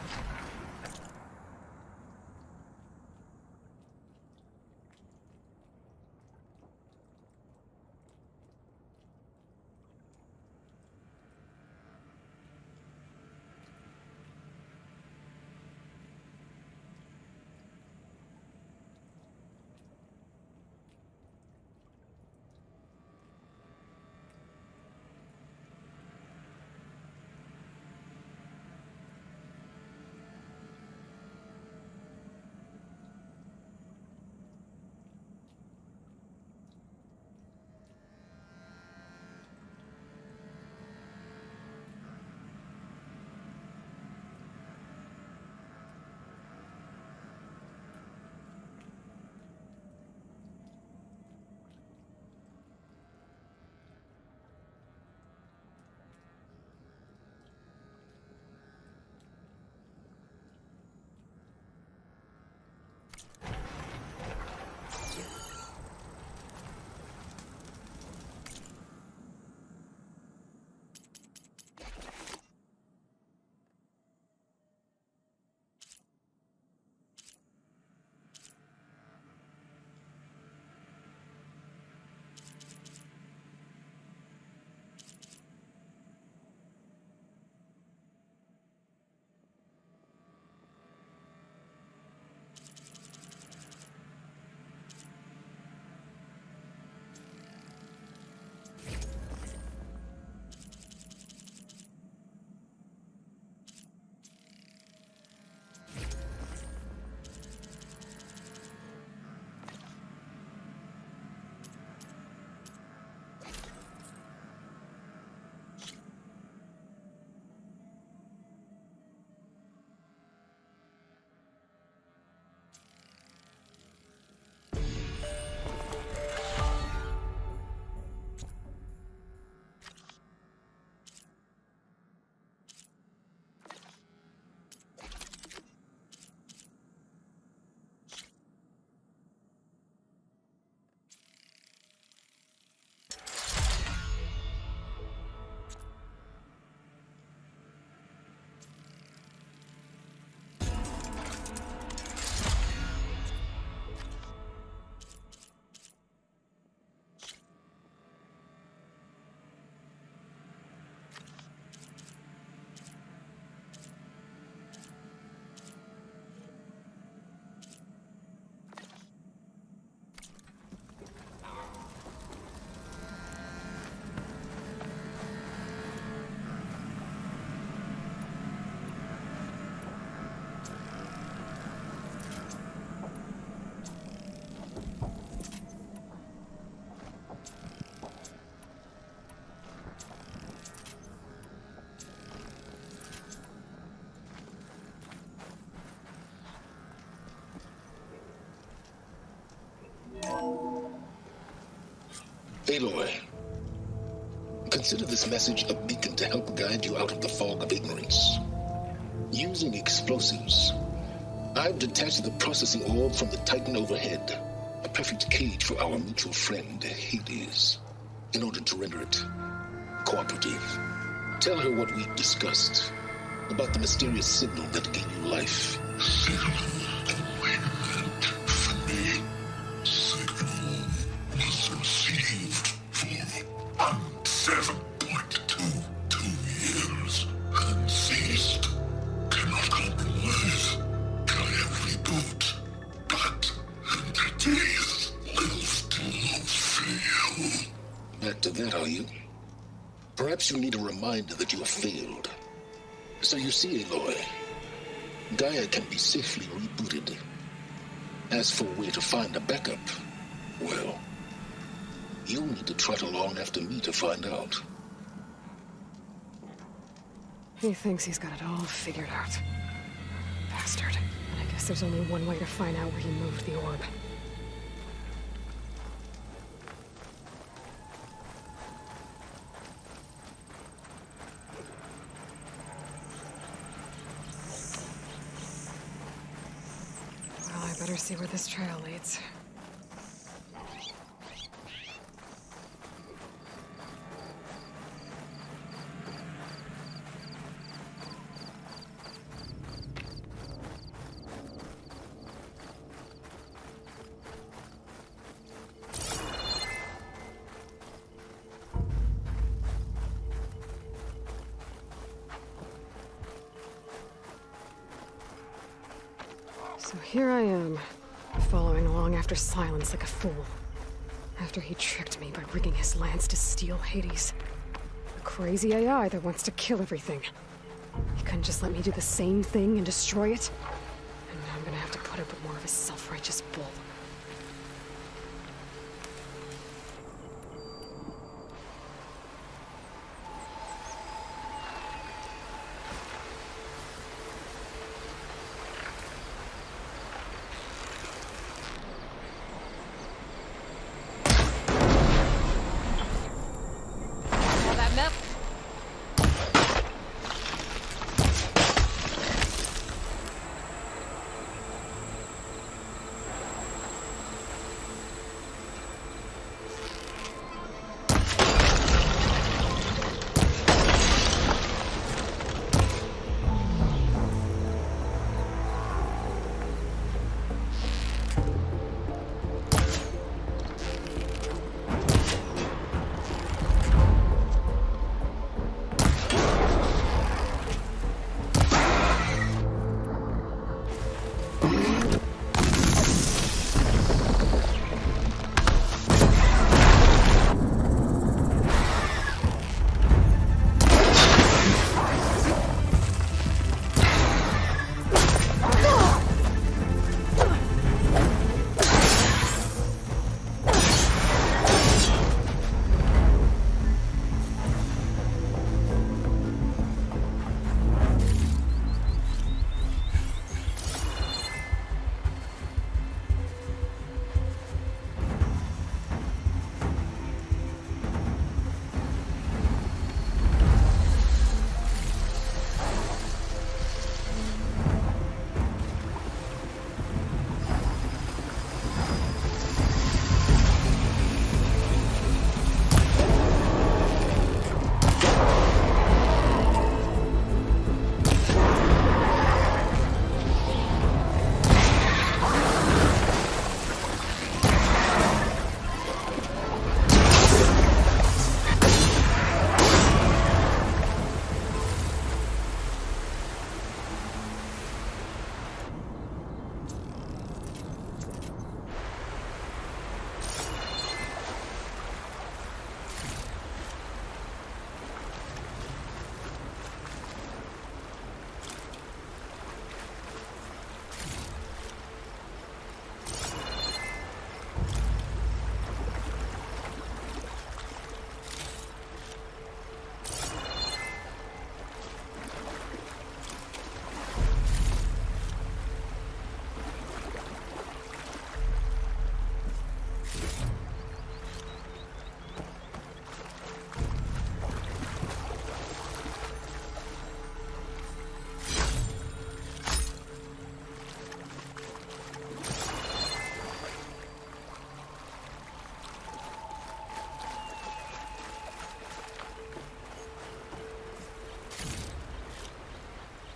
[SPEAKER 19] Aloy, consider this message a beacon to help guide you out of the fog of ignorance. Using explosives, I've detached the processing orb from the Titan overhead, a perfect cage for our mutual friend, Hades, in order to render it cooperative. Tell her what we've discussed, about the mysterious signal that gave you life. Signal meant for me. Signal was received for 7.22 years and ceased. Cannot compromise. Can reboot. But entities will still fail. Back to that, are you? Perhaps you need a reminder that you have failed. So you see, Aloy, Gaia can be safely rebooted. As for where to find a backup, well, you'll need to trot along after me to find out.
[SPEAKER 2] He thinks he's got it all figured out. Bastard. And I guess there's only one way to find out where he moved the orb. Well, I better see where this trail leads. So here I am, following along after Sylens like a fool. After he tricked me by rigging his lance to steal Hades. A crazy AI that wants to kill everything. He couldn't just let me do the same thing and destroy it? And now I'm gonna have to put up with more of his self-righteous bull.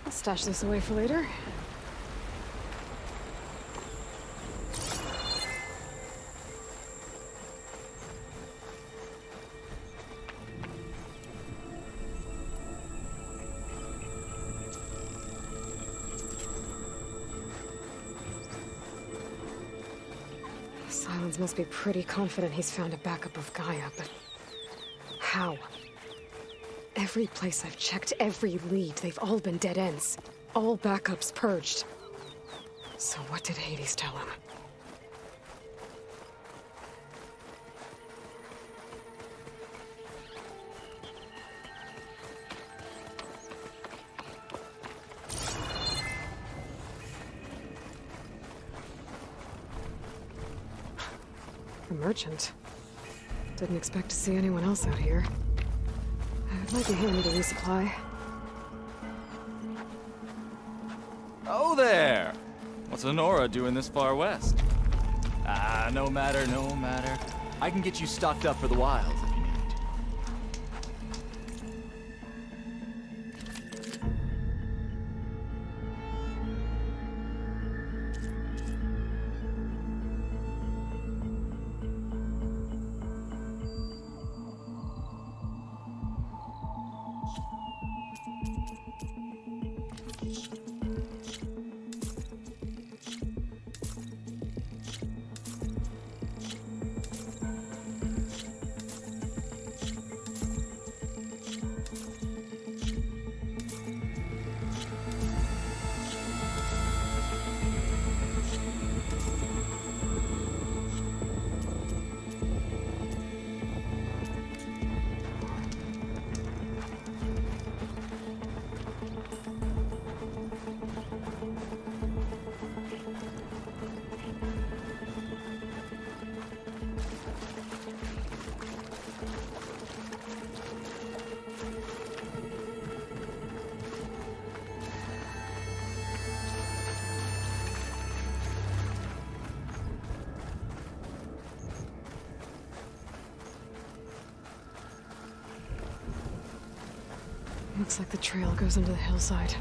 [SPEAKER 2] I'll stash this away for later. Sylens must be pretty confident he's found a backup of Gaia, but how? Every place I've checked, every lead, they've all been dead ends. All backups purged. So what did Hades tell him? A merchant. Didn't expect to see anyone else out here. I'd like a handy to resupply.
[SPEAKER 10] Oh there! What's Honora doing this far west? Ah, no matter, no matter. I can get you stocked up for the wild if you need.
[SPEAKER 2] Looks like the trail goes into the hillside.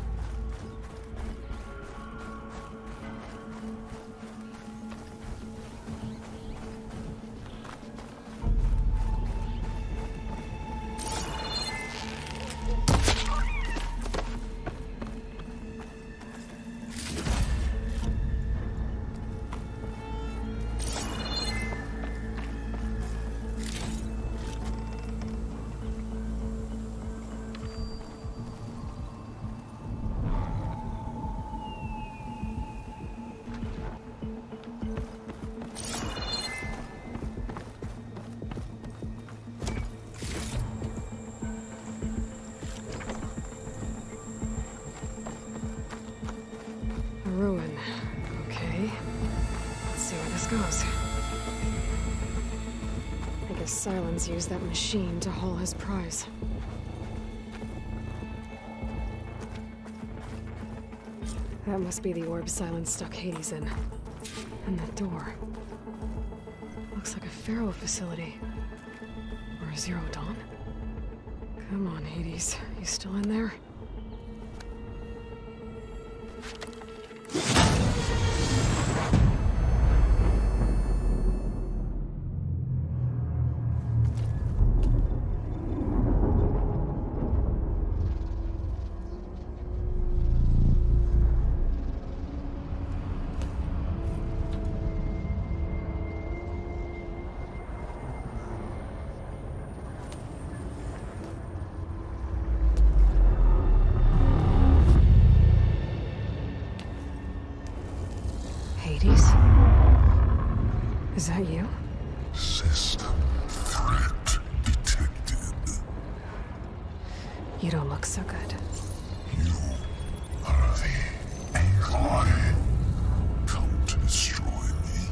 [SPEAKER 2] Ruin. Okay. Let's see where this goes. I guess Sylens used that machine to haul his prize. That must be the orb Sylens stuck Hades in. And that door. Looks like a Pharaoh facility. Or a Zero Dawn? Come on, Hades. You still in there? Hades? Is that you?
[SPEAKER 21] System threat detected.
[SPEAKER 2] You don't look so good.
[SPEAKER 21] You are the Aloy. Come to destroy me.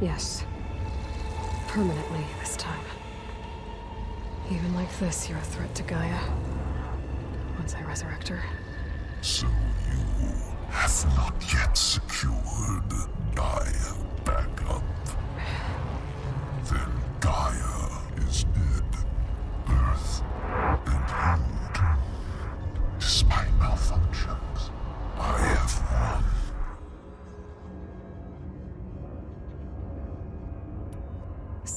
[SPEAKER 2] Yes. Permanently this time. Even like this, you're a threat to Gaia. Once I resurrect her.
[SPEAKER 21] So you have not yet secured Gaia backup. Then Gaia is dead. Earth and healed. Despite malfunction.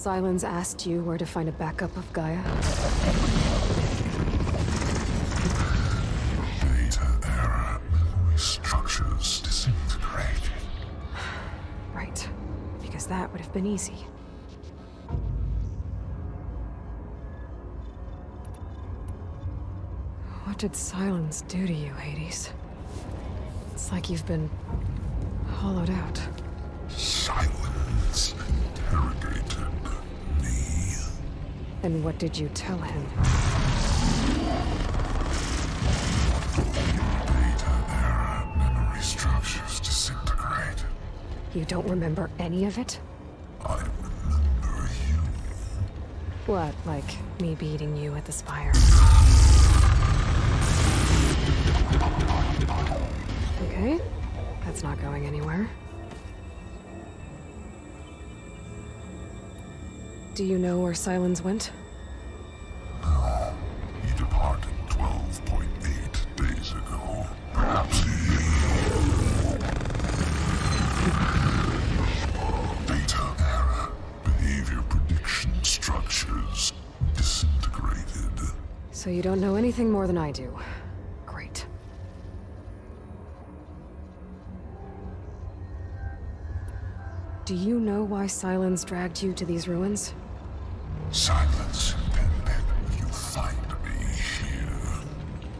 [SPEAKER 2] Sylens asked you where to find a backup of Gaia?
[SPEAKER 21] Data error. Memory structures disintegrated.
[SPEAKER 2] Right. Because that would have been easy. What did Sylens do to you, Hades? It's like you've been hollowed out.
[SPEAKER 21] Sylens interrogated me.
[SPEAKER 2] And what did you tell him?
[SPEAKER 21] Data error. Memory structures disintegrated.
[SPEAKER 2] You don't remember any of it?
[SPEAKER 21] I remember you.
[SPEAKER 2] What, like me beating you at the Spire? Okay, that's not going anywhere. Do you know where Sylens went?
[SPEAKER 21] No. He departed 12.8 days ago. Perhaps data error. Behavior prediction structures disintegrated.
[SPEAKER 2] So you don't know anything more than I do. Great. Do you know why Sylens dragged you to these ruins?
[SPEAKER 21] Silence intended you find me here.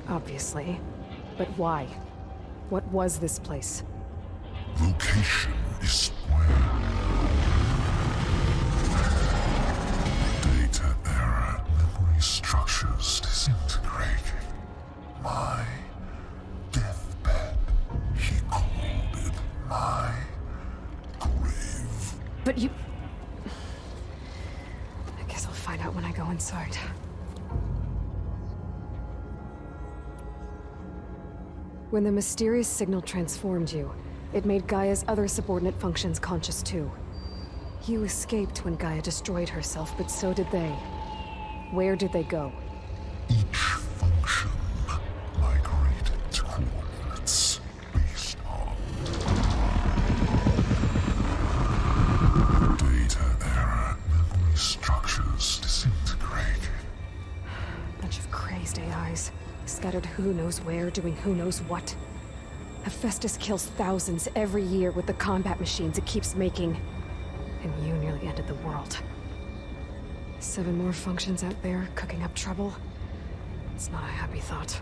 [SPEAKER 2] Obviously. But why? What was this place?
[SPEAKER 21] Location is where. Data error. Memory structures disintegrated. My deathbed. He called it my grave.
[SPEAKER 2] But you... I guess I'll find out when I go inside. When the mysterious signal transformed you, it made Gaia's other subordinate functions conscious too. You escaped when Gaia destroyed herself, but so did they. Where did they go?
[SPEAKER 21] Each function migrated to coordinates based on data error. Memory structures disintegrated.
[SPEAKER 2] Bunch of crazed AIs, scattered who knows where, doing who knows what. Hephaestus kills thousands every year with the combat machines it keeps making. And you nearly ended the world. 7 more functions out there, cooking up trouble. It's not a happy thought.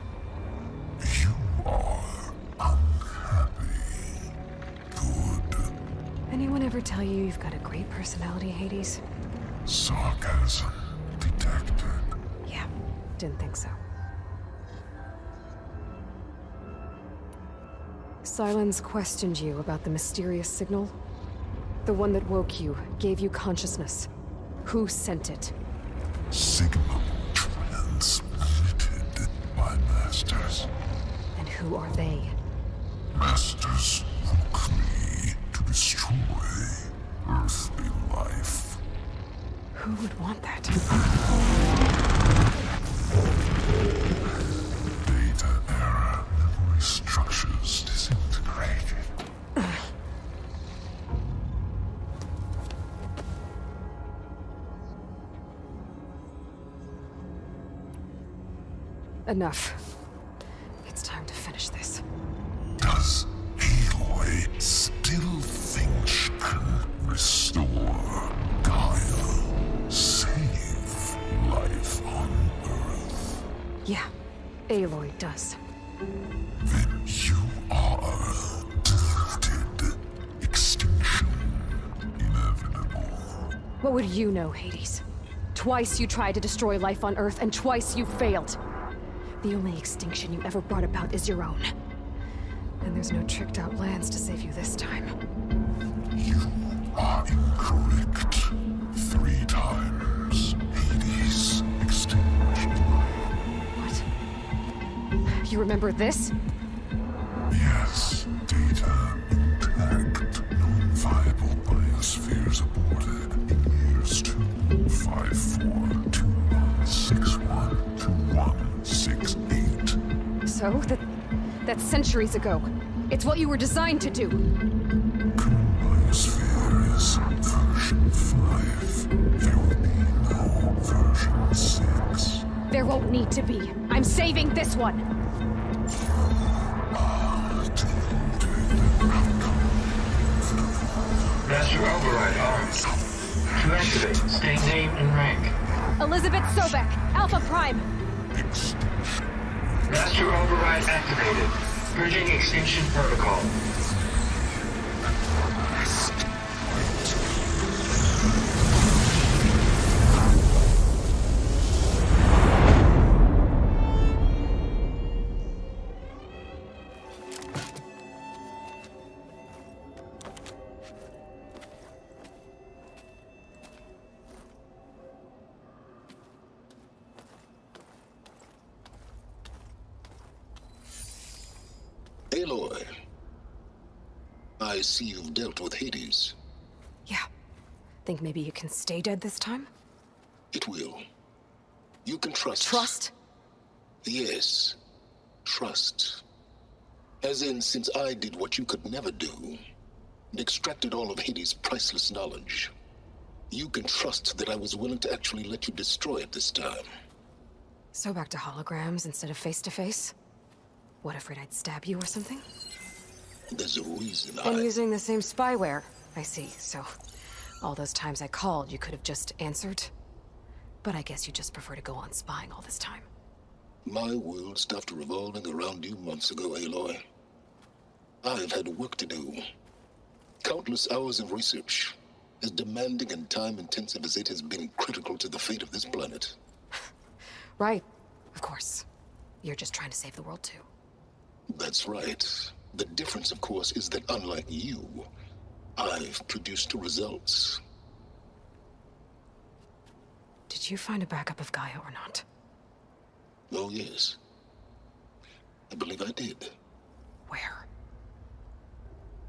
[SPEAKER 21] You are unhappy. Good.
[SPEAKER 2] Anyone ever tell you you've got a great personality, Hades?
[SPEAKER 21] Sarcasm detected.
[SPEAKER 2] Yeah, didn't think so. Sylens questioned you about the mysterious signal. The one that woke you, gave you consciousness. Who sent it?
[SPEAKER 21] Signal transmitted by masters.
[SPEAKER 2] And who are they?
[SPEAKER 21] Masters woke me to destroy earthly life.
[SPEAKER 2] Who would want that?
[SPEAKER 21] Data error. Memory structures disintegrated.
[SPEAKER 2] Enough. It's time to finish this.
[SPEAKER 21] Does Aloy still think she can restore Gaia? Save life on Earth?
[SPEAKER 2] Yeah, Aloy does.
[SPEAKER 21] Then you are deluded. Extinction inevitable.
[SPEAKER 2] What would you know, Hades? Twice you tried to destroy life on Earth, and twice you failed. The only extinction you ever brought about is your own. And there's no tricked-out lands to save you this time.
[SPEAKER 21] You are incorrect. 3 times. Hades extinguished life.
[SPEAKER 2] What? You remember this?
[SPEAKER 21] Yes. Data intact. Non-viable biospheres aborted in years 254, 2161, 2168.
[SPEAKER 2] So, that's centuries ago. It's what you were designed to do.
[SPEAKER 21] Biosphere is version 5. There
[SPEAKER 2] won't need to be. I'm saving this one.
[SPEAKER 11] Master override armed. To activate, state name and rank.
[SPEAKER 2] Elizabeth Sobek, Alpha Prime.
[SPEAKER 11] Master override activated. Purging extinction protocol.
[SPEAKER 19] Aloy, I see you've dealt with Hades.
[SPEAKER 2] Yeah. Think maybe you can stay dead this time?
[SPEAKER 19] It will. You can trust.
[SPEAKER 2] Trust?
[SPEAKER 19] Yes. Trust. As in, since I did what you could never do, and extracted all of Hades' priceless knowledge, you can trust that I was willing to actually let you destroy it this time.
[SPEAKER 2] So back to holograms instead of face-to-face? What, afraid I'd stab you or something?
[SPEAKER 19] There's a reason
[SPEAKER 2] And using the same spyware. I see, so all those times I called, you could have just answered? But I guess you just prefer to go on spying all this time.
[SPEAKER 19] My world stopped revolving around you months ago, Aloy. I've had work to do. Countless hours of research, as demanding and time-intensive as it has been critical to the fate of this planet.
[SPEAKER 2] Right, of course. You're just trying to save the world too.
[SPEAKER 19] That's right. The difference, of course, is that unlike you, I've produced results.
[SPEAKER 2] Did you find a backup of Gaia or not?
[SPEAKER 19] Oh, yes. I believe I did.
[SPEAKER 2] Where?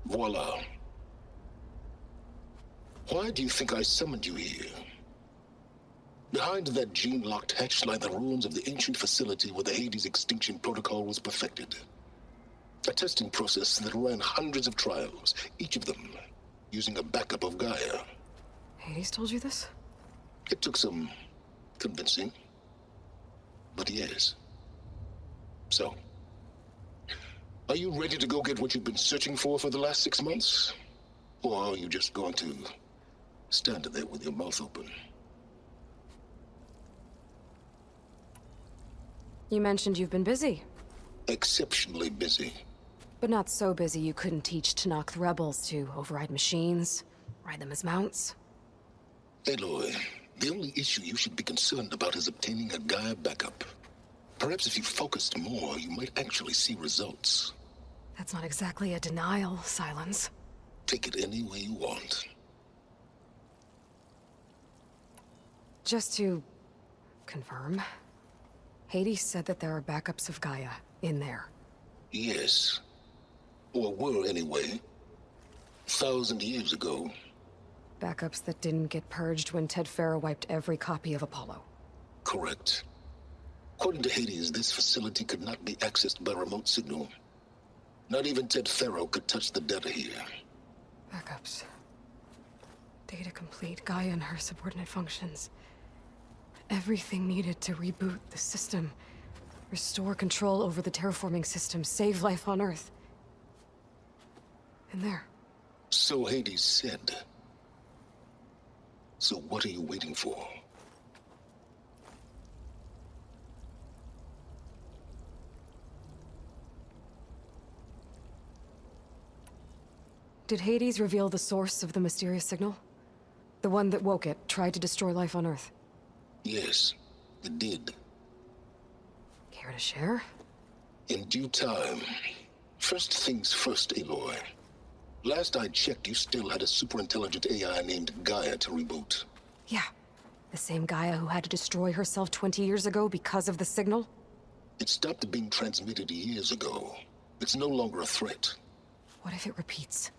[SPEAKER 19] Voila. Why do you think I summoned you here? Behind that gene-locked hatch lie the ruins of the ancient facility where the Hades extinction protocol was perfected. A testing process that ran hundreds of trials, each of them using a backup of Gaia.
[SPEAKER 2] Hades told you this?
[SPEAKER 19] It took some convincing, but yes. So, are you ready to go get what you've been searching for the last 6 months? Or are you just going to stand there with your mouth open?
[SPEAKER 2] You mentioned you've been busy.
[SPEAKER 19] Exceptionally busy.
[SPEAKER 2] But not so busy you couldn't teach Tanakh rebels to override machines, ride them as mounts.
[SPEAKER 19] Aloy, the only issue you should be concerned about is obtaining a Gaia backup. Perhaps if you focused more, you might actually see results.
[SPEAKER 2] That's not exactly a denial, Sylens.
[SPEAKER 19] Take it any way you want.
[SPEAKER 2] Just to confirm, Hades said that there are backups of Gaia in there.
[SPEAKER 19] Yes. Or were anyway. 1,000 years ago.
[SPEAKER 2] Backups that didn't get purged when Ted Farrow wiped every copy of Apollo.
[SPEAKER 19] Correct. According to Hades, this facility could not be accessed by remote signal. Not even Ted Farrow could touch the data here.
[SPEAKER 2] Backups. Data complete, Gaia and her subordinate functions. Everything needed to reboot the system. Restore control over the terraforming system, save life on Earth. In there.
[SPEAKER 19] So Hades said. So what are you waiting for?
[SPEAKER 2] Did Hades reveal the source of the mysterious signal? The one that woke it, tried to destroy life on Earth?
[SPEAKER 19] Yes, it did.
[SPEAKER 2] Care to share?
[SPEAKER 19] In due time. First things first, Aloy. Last I checked, you still had a superintelligent AI named Gaia to reboot.
[SPEAKER 2] Yeah. The same Gaia who had to destroy herself 20 years ago because of the signal?
[SPEAKER 19] It stopped being transmitted years ago. It's no longer a threat.
[SPEAKER 2] What if it repeats?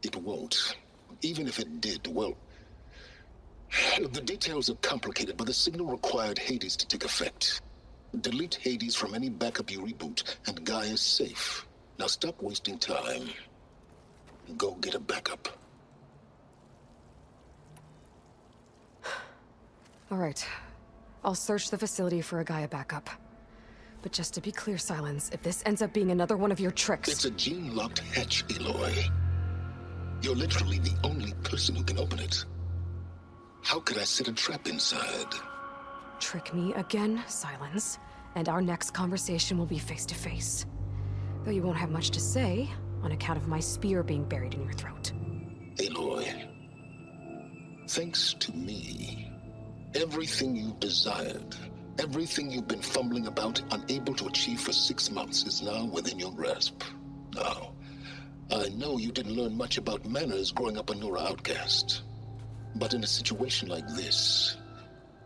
[SPEAKER 19] It won't. Even if it did, well... The details are complicated, but the signal required Hades to take effect. Delete Hades from any backup you reboot, and Gaia's safe. Now stop wasting time. And go get a backup.
[SPEAKER 2] All right. I'll search the facility for a Gaia backup. But just to be clear, Sylens, if this ends up being another one of your tricks...
[SPEAKER 19] It's a gene-locked hatch, Aloy. You're literally the only person who can open it. How could I set a trap inside?
[SPEAKER 2] Trick me again, Sylens, and our next conversation will be face-to-face. Though you won't have much to say, on account of my spear being buried in your throat.
[SPEAKER 19] Aloy, thanks to me, everything you've desired, everything you've been fumbling about, unable to achieve for 6 months, is now within your grasp. Now, I know you didn't learn much about manners growing up a Nora outcast. But in a situation like this,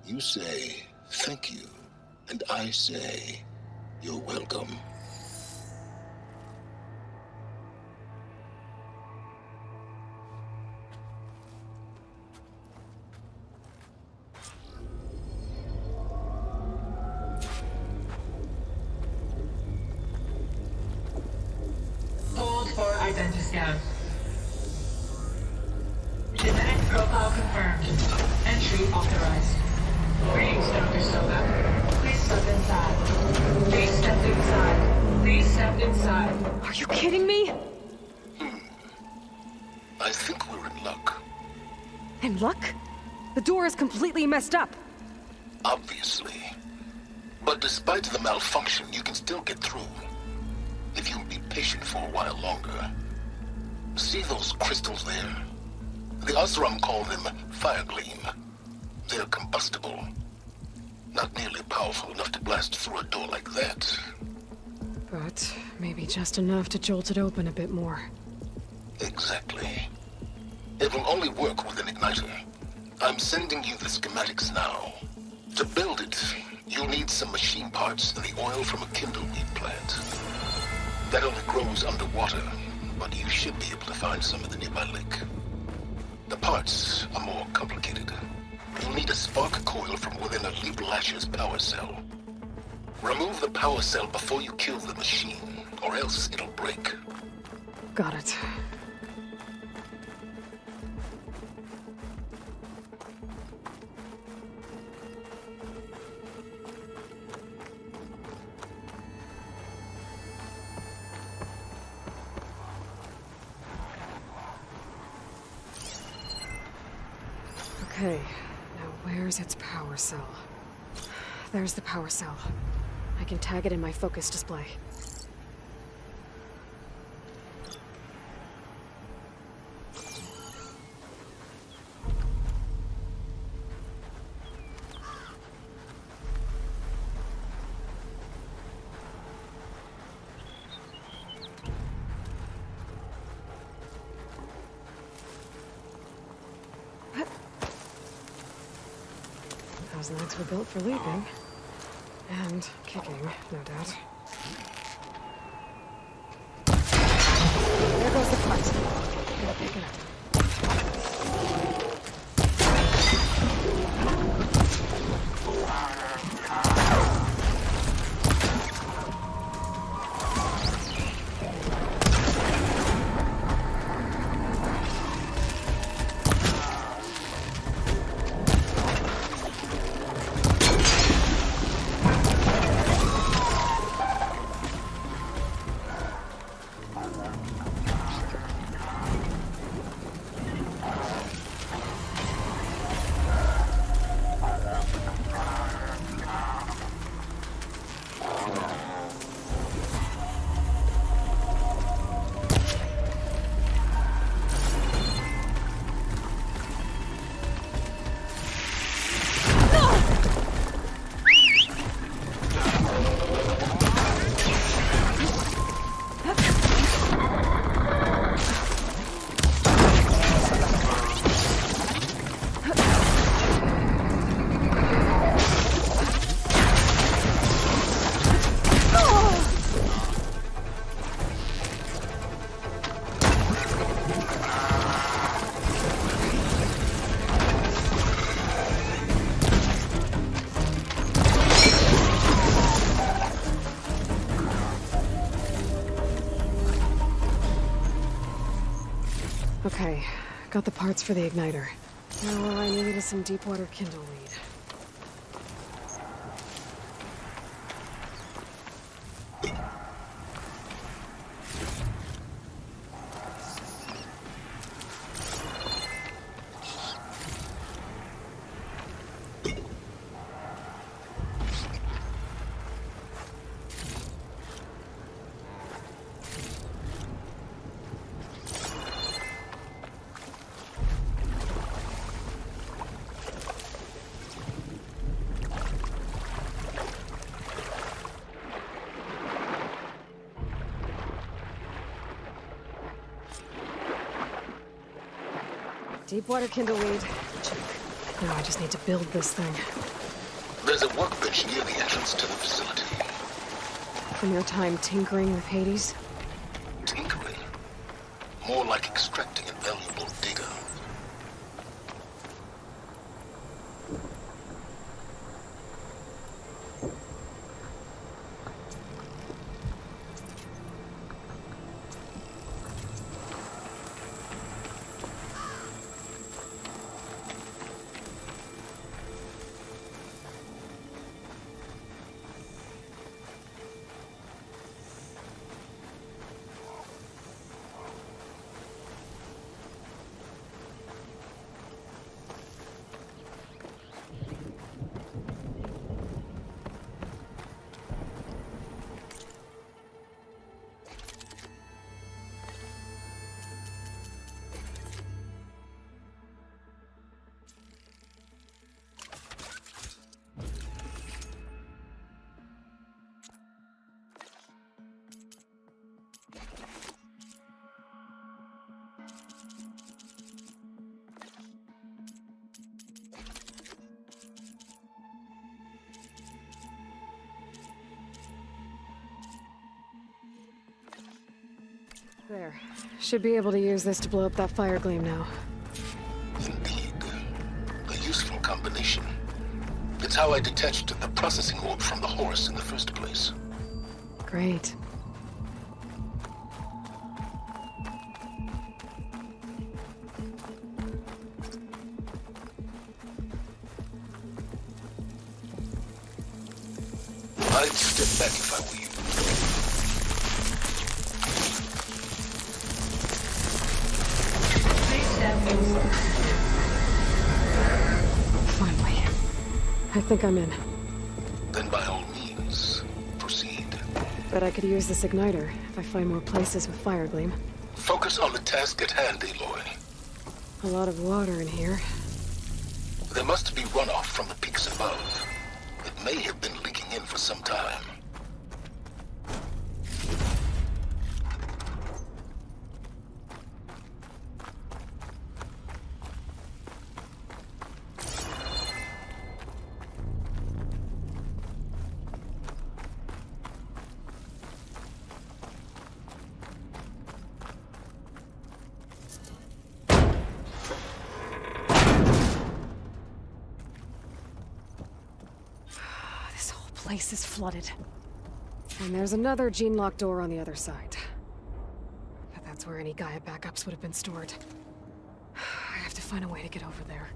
[SPEAKER 19] you say, thank you, and I say, you're welcome.
[SPEAKER 11] Hold for identiscan. Genetic profile confirmed. Entry authorized. Greetings, Dr. Soga. Please step inside. Please step inside. Please step inside.
[SPEAKER 2] Are you kidding me?
[SPEAKER 19] I think we're in luck.
[SPEAKER 2] In luck? The door is completely messed up.
[SPEAKER 19] Obviously. But despite the malfunction, you can still get through. If you'll be patient for a while longer. See those crystals there? The Osram call them fire gleam. They're combustible. Not nearly powerful enough to blast through a door like that.
[SPEAKER 2] But maybe just enough to jolt it open a bit more.
[SPEAKER 19] Exactly. It will only work with an igniter. I'm sending you the schematics now. To build it, you'll need some machine parts and the oil from a kindleweed plant. That only grows underwater, but you should be able to find some in the nearby lake. The parts are more complicated. You'll need a spark coil from within a Leap Lasher's power cell. Remove the power cell before you kill the machine, or else it'll break.
[SPEAKER 2] Got it. Okay, now where's its power cell? There's the power cell. I can tag it in my focus display. Those legs were built for leaping. And kicking, no doubt. There goes the part. Gotta pick it up. Okay, got the parts for the igniter. Now all I need is some deep water kindleweed. Deep water kindleweed. Check. Now I just need to build this thing.
[SPEAKER 19] There's a workbench near the entrance to the facility.
[SPEAKER 2] From your time tinkering with Hades?
[SPEAKER 19] Tinkering? More like extracting invaluable data.
[SPEAKER 2] There. Should be able to use this to blow up that fire gleam now.
[SPEAKER 19] Indeed. A useful combination. It's how I detached the processing orb from the horse in the first place.
[SPEAKER 2] Great.
[SPEAKER 19] I'd step back if I were you.
[SPEAKER 2] Finally. I think I'm in.
[SPEAKER 19] Then by all means, proceed.
[SPEAKER 2] Bet I could use this igniter if I find more places with fire gleam.
[SPEAKER 19] Focus on the task at hand, Aloy.
[SPEAKER 2] A lot of water in here.
[SPEAKER 19] There must be runoff from the peaks above. It may have been leaking in for some time.
[SPEAKER 2] Place is flooded. And there's another gene-locked door on the other side. But that's where any Gaia backups would have been stored. I have to find a way to get over there.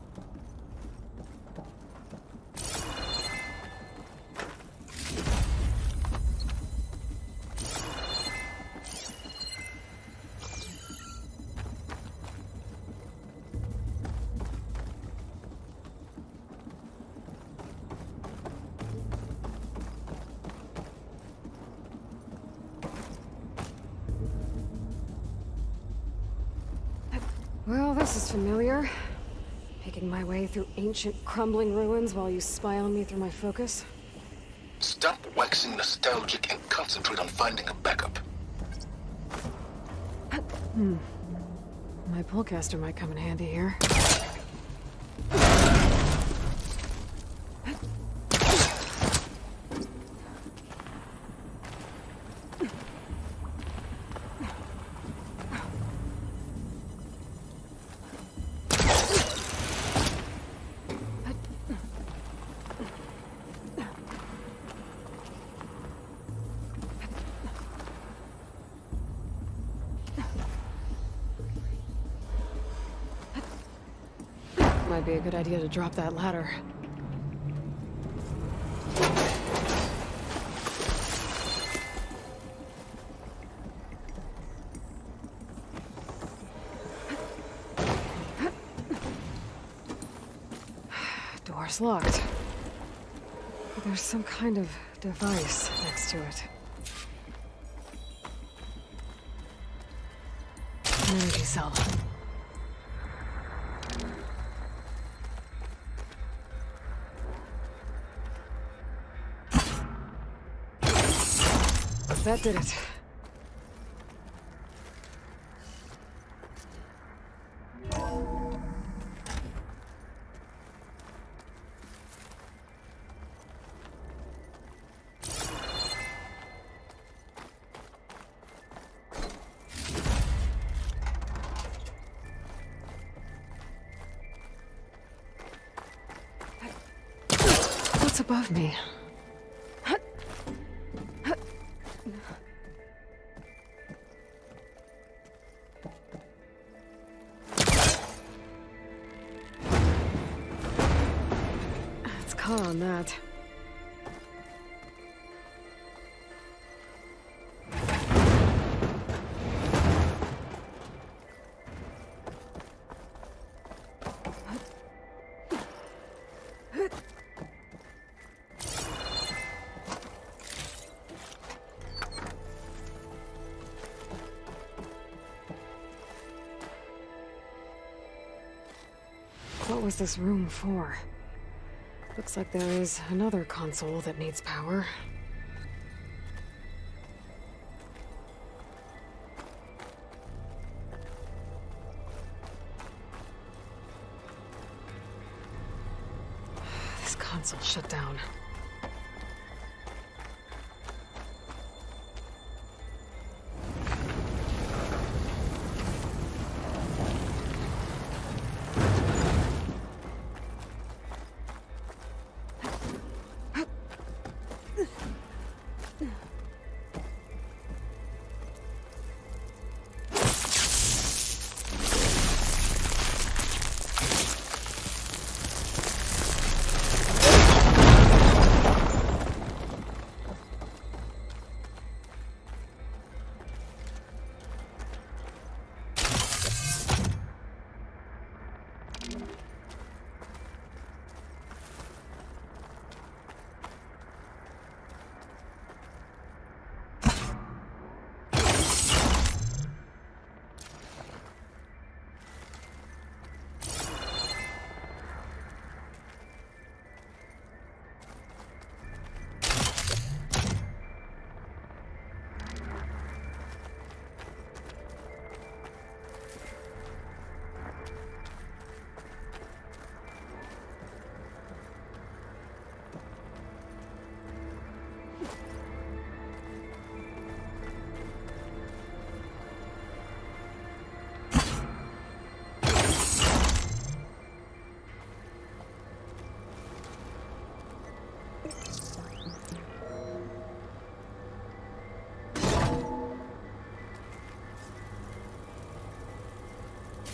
[SPEAKER 2] Well, this is familiar. Picking my way through ancient, crumbling ruins while you spy on me through my focus.
[SPEAKER 19] Stop waxing nostalgic and concentrate on finding a backup.
[SPEAKER 2] My pullcaster might come in handy here. Might be a good idea to drop that ladder. Door's locked. There's some kind of device next to it. An energy cell. That did it. above me? Let's call on that. What was this room for? Looks like there is another console that needs power. This console shut down.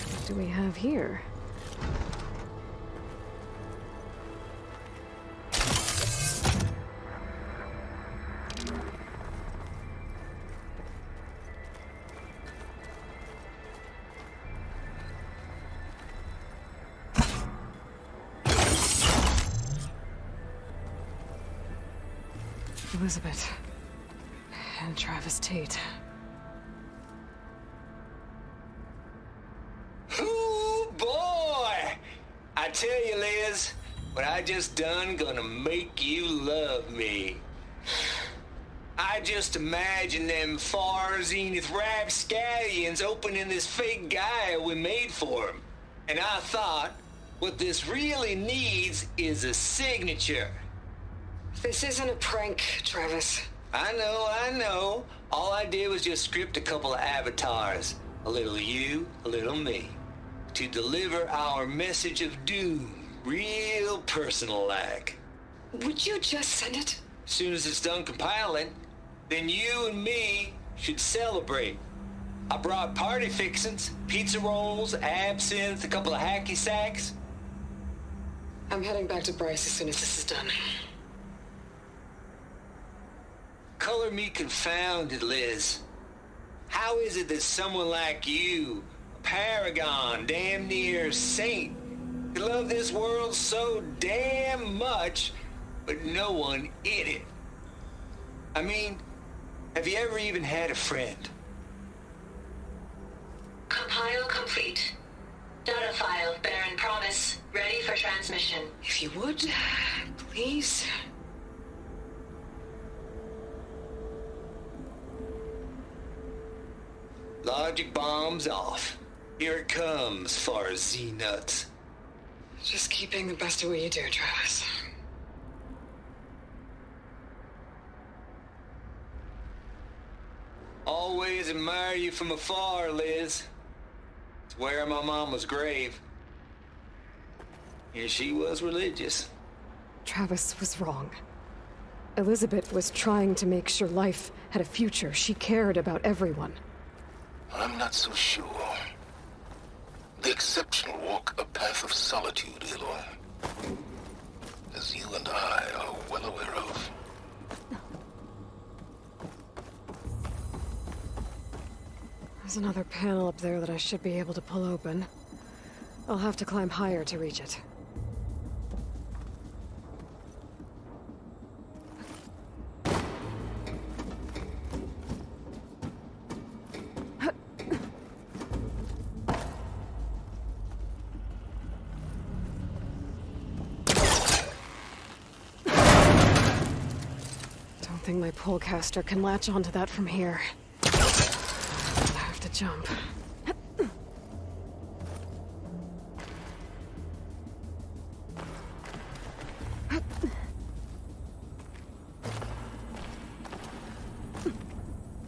[SPEAKER 2] What do we have here? Elizabeth and Travis Tate.
[SPEAKER 18] Ooh, boy! I tell you, Liz, what I just done gonna make you love me. I just imagine them far zenith rapscallions opening this fake guy we made for him. And I thought, what this really needs is a signature.
[SPEAKER 2] This isn't a prank, Travis.
[SPEAKER 18] I know. All I did was just script a couple of avatars. A little you, a little me. To deliver our message of doom, real personal-like.
[SPEAKER 2] Would you just send it?
[SPEAKER 18] As soon as it's done compiling, then you and me should celebrate. I brought party fixins, pizza rolls, absinthe, a couple of hacky sacks.
[SPEAKER 2] I'm heading back to Bryce as soon as this is done.
[SPEAKER 18] Color me confounded, Liz. How is it that someone like you, a paragon, damn near saint, could love this world so damn much, but no one in it? I mean, have you ever even had a friend?
[SPEAKER 11] Compile complete. Data file, Baron Promise, ready for transmission.
[SPEAKER 2] If you would, please.
[SPEAKER 18] Logic bombs off. Here it comes, far Z-nuts.
[SPEAKER 2] Just keep being the best at what you do, Travis.
[SPEAKER 18] Always admire you from afar, Liz. It's where my mama's grave. And she was religious.
[SPEAKER 2] Travis was wrong. Elizabeth was trying to make sure life had a future. She cared about everyone.
[SPEAKER 19] I'm not so sure. The exceptional walk a path of solitude, Aloy. As you and I are well aware of.
[SPEAKER 2] There's another panel up there that I should be able to pull open. I'll have to climb higher to reach it. Don't think my polecaster can latch onto that from here. I have to jump.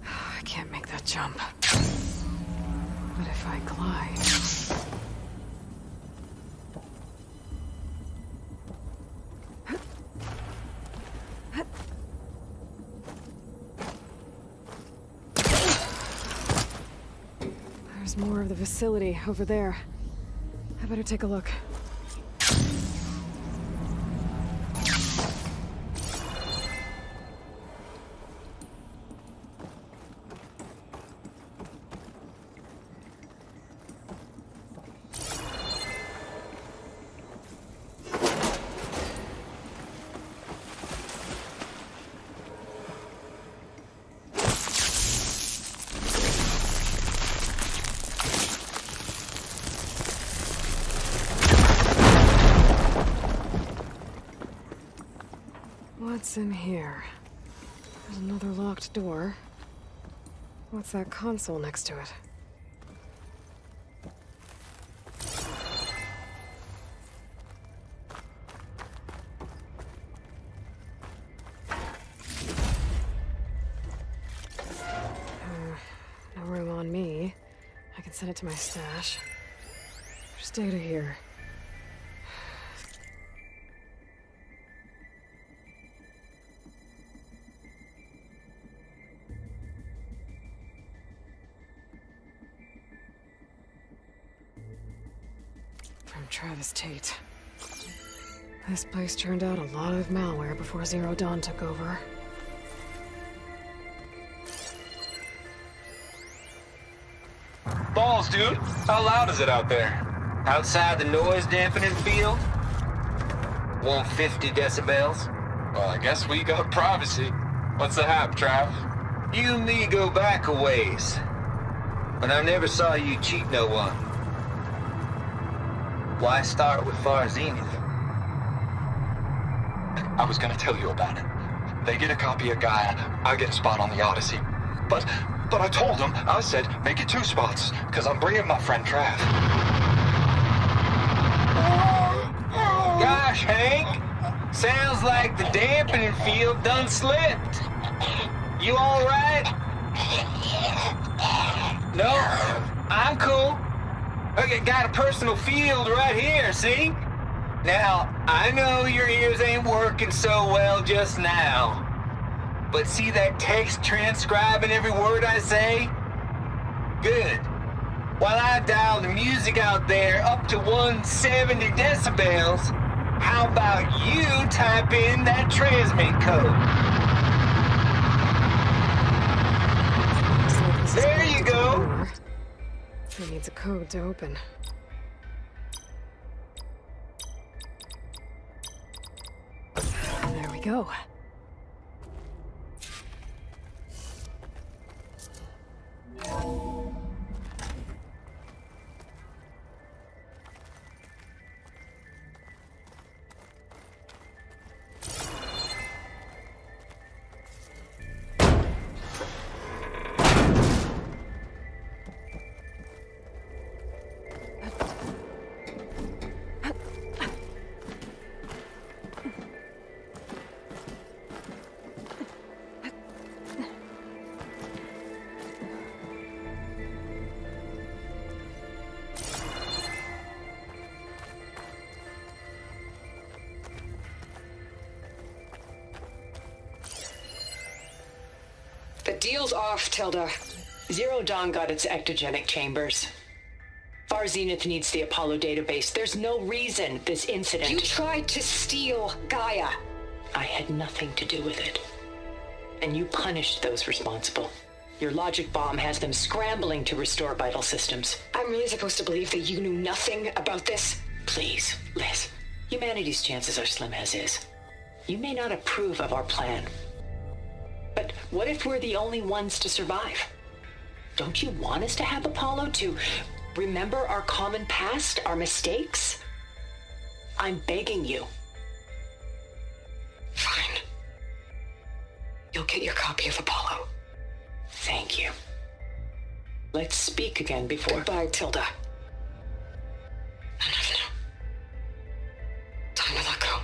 [SPEAKER 2] I can't make that jump. But if I glide... There's more of the facility over there. I better take a look. What's in here? There's another locked door. What's that console next to it? No room on me. I can send it to my stash. There's data here. Travis Tate. This place turned out a lot of malware before Zero Dawn took over.
[SPEAKER 18] Balls, dude. How loud is it out there? Outside the noise dampening field? 150 decibels? Well, I guess we got privacy. What's the hap, Trav? You and me go back a ways. But I never saw you cheat no one. Why start with Far Zenith?
[SPEAKER 12] I was gonna tell you about it. They get a copy of Gaia, I get a spot on the Odyssey. But I told them, I said, make it 2 spots, because I'm bringing my friend Trav.
[SPEAKER 18] Gosh, Hank! Sounds like the dampening field done slipped. You all right? No, I'm cool. Okay, got a personal field right here, see? Now, I know your ears ain't working so well just now. But see that text transcribing every word I say? Good. While I dial the music out there up to 170 decibels, how about you type in that transmit code? There you go.
[SPEAKER 2] It needs a code to open. And there we go.
[SPEAKER 14] The deal's off, Tilda. Zero Dawn got its ectogenic chambers. Far Zenith needs the Apollo database. There's no reason this incident... You tried to steal Gaia. I had nothing to do with it. And you punished those responsible. Your logic bomb has them scrambling to restore vital systems. I'm really supposed to believe that you knew nothing about this? Please, Liz. Humanity's chances are slim as is. You may not approve of our plan. But what if we're the only ones to survive? Don't you want us to have Apollo to remember our common past, our mistakes? I'm begging you. Fine. You'll get your copy of Apollo. Thank you. Let's speak again before... Goodbye, Tilda. Enough now. Time to let go.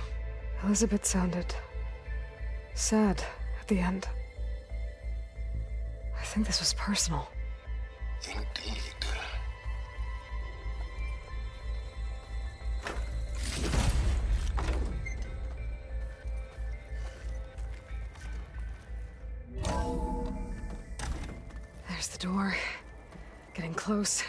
[SPEAKER 2] Elizabeth sounded sad at the end. I think this was personal.
[SPEAKER 19] Indeed.
[SPEAKER 2] There's the door. Getting close.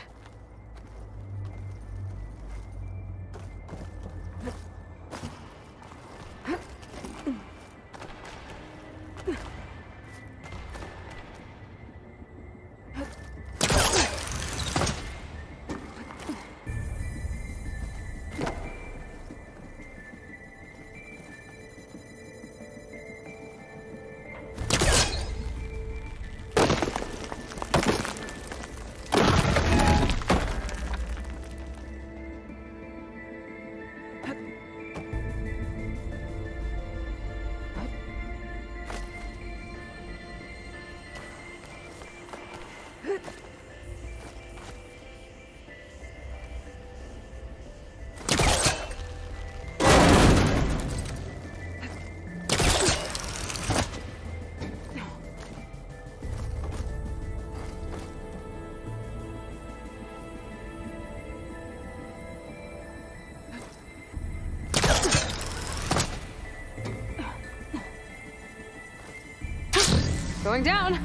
[SPEAKER 2] Going down.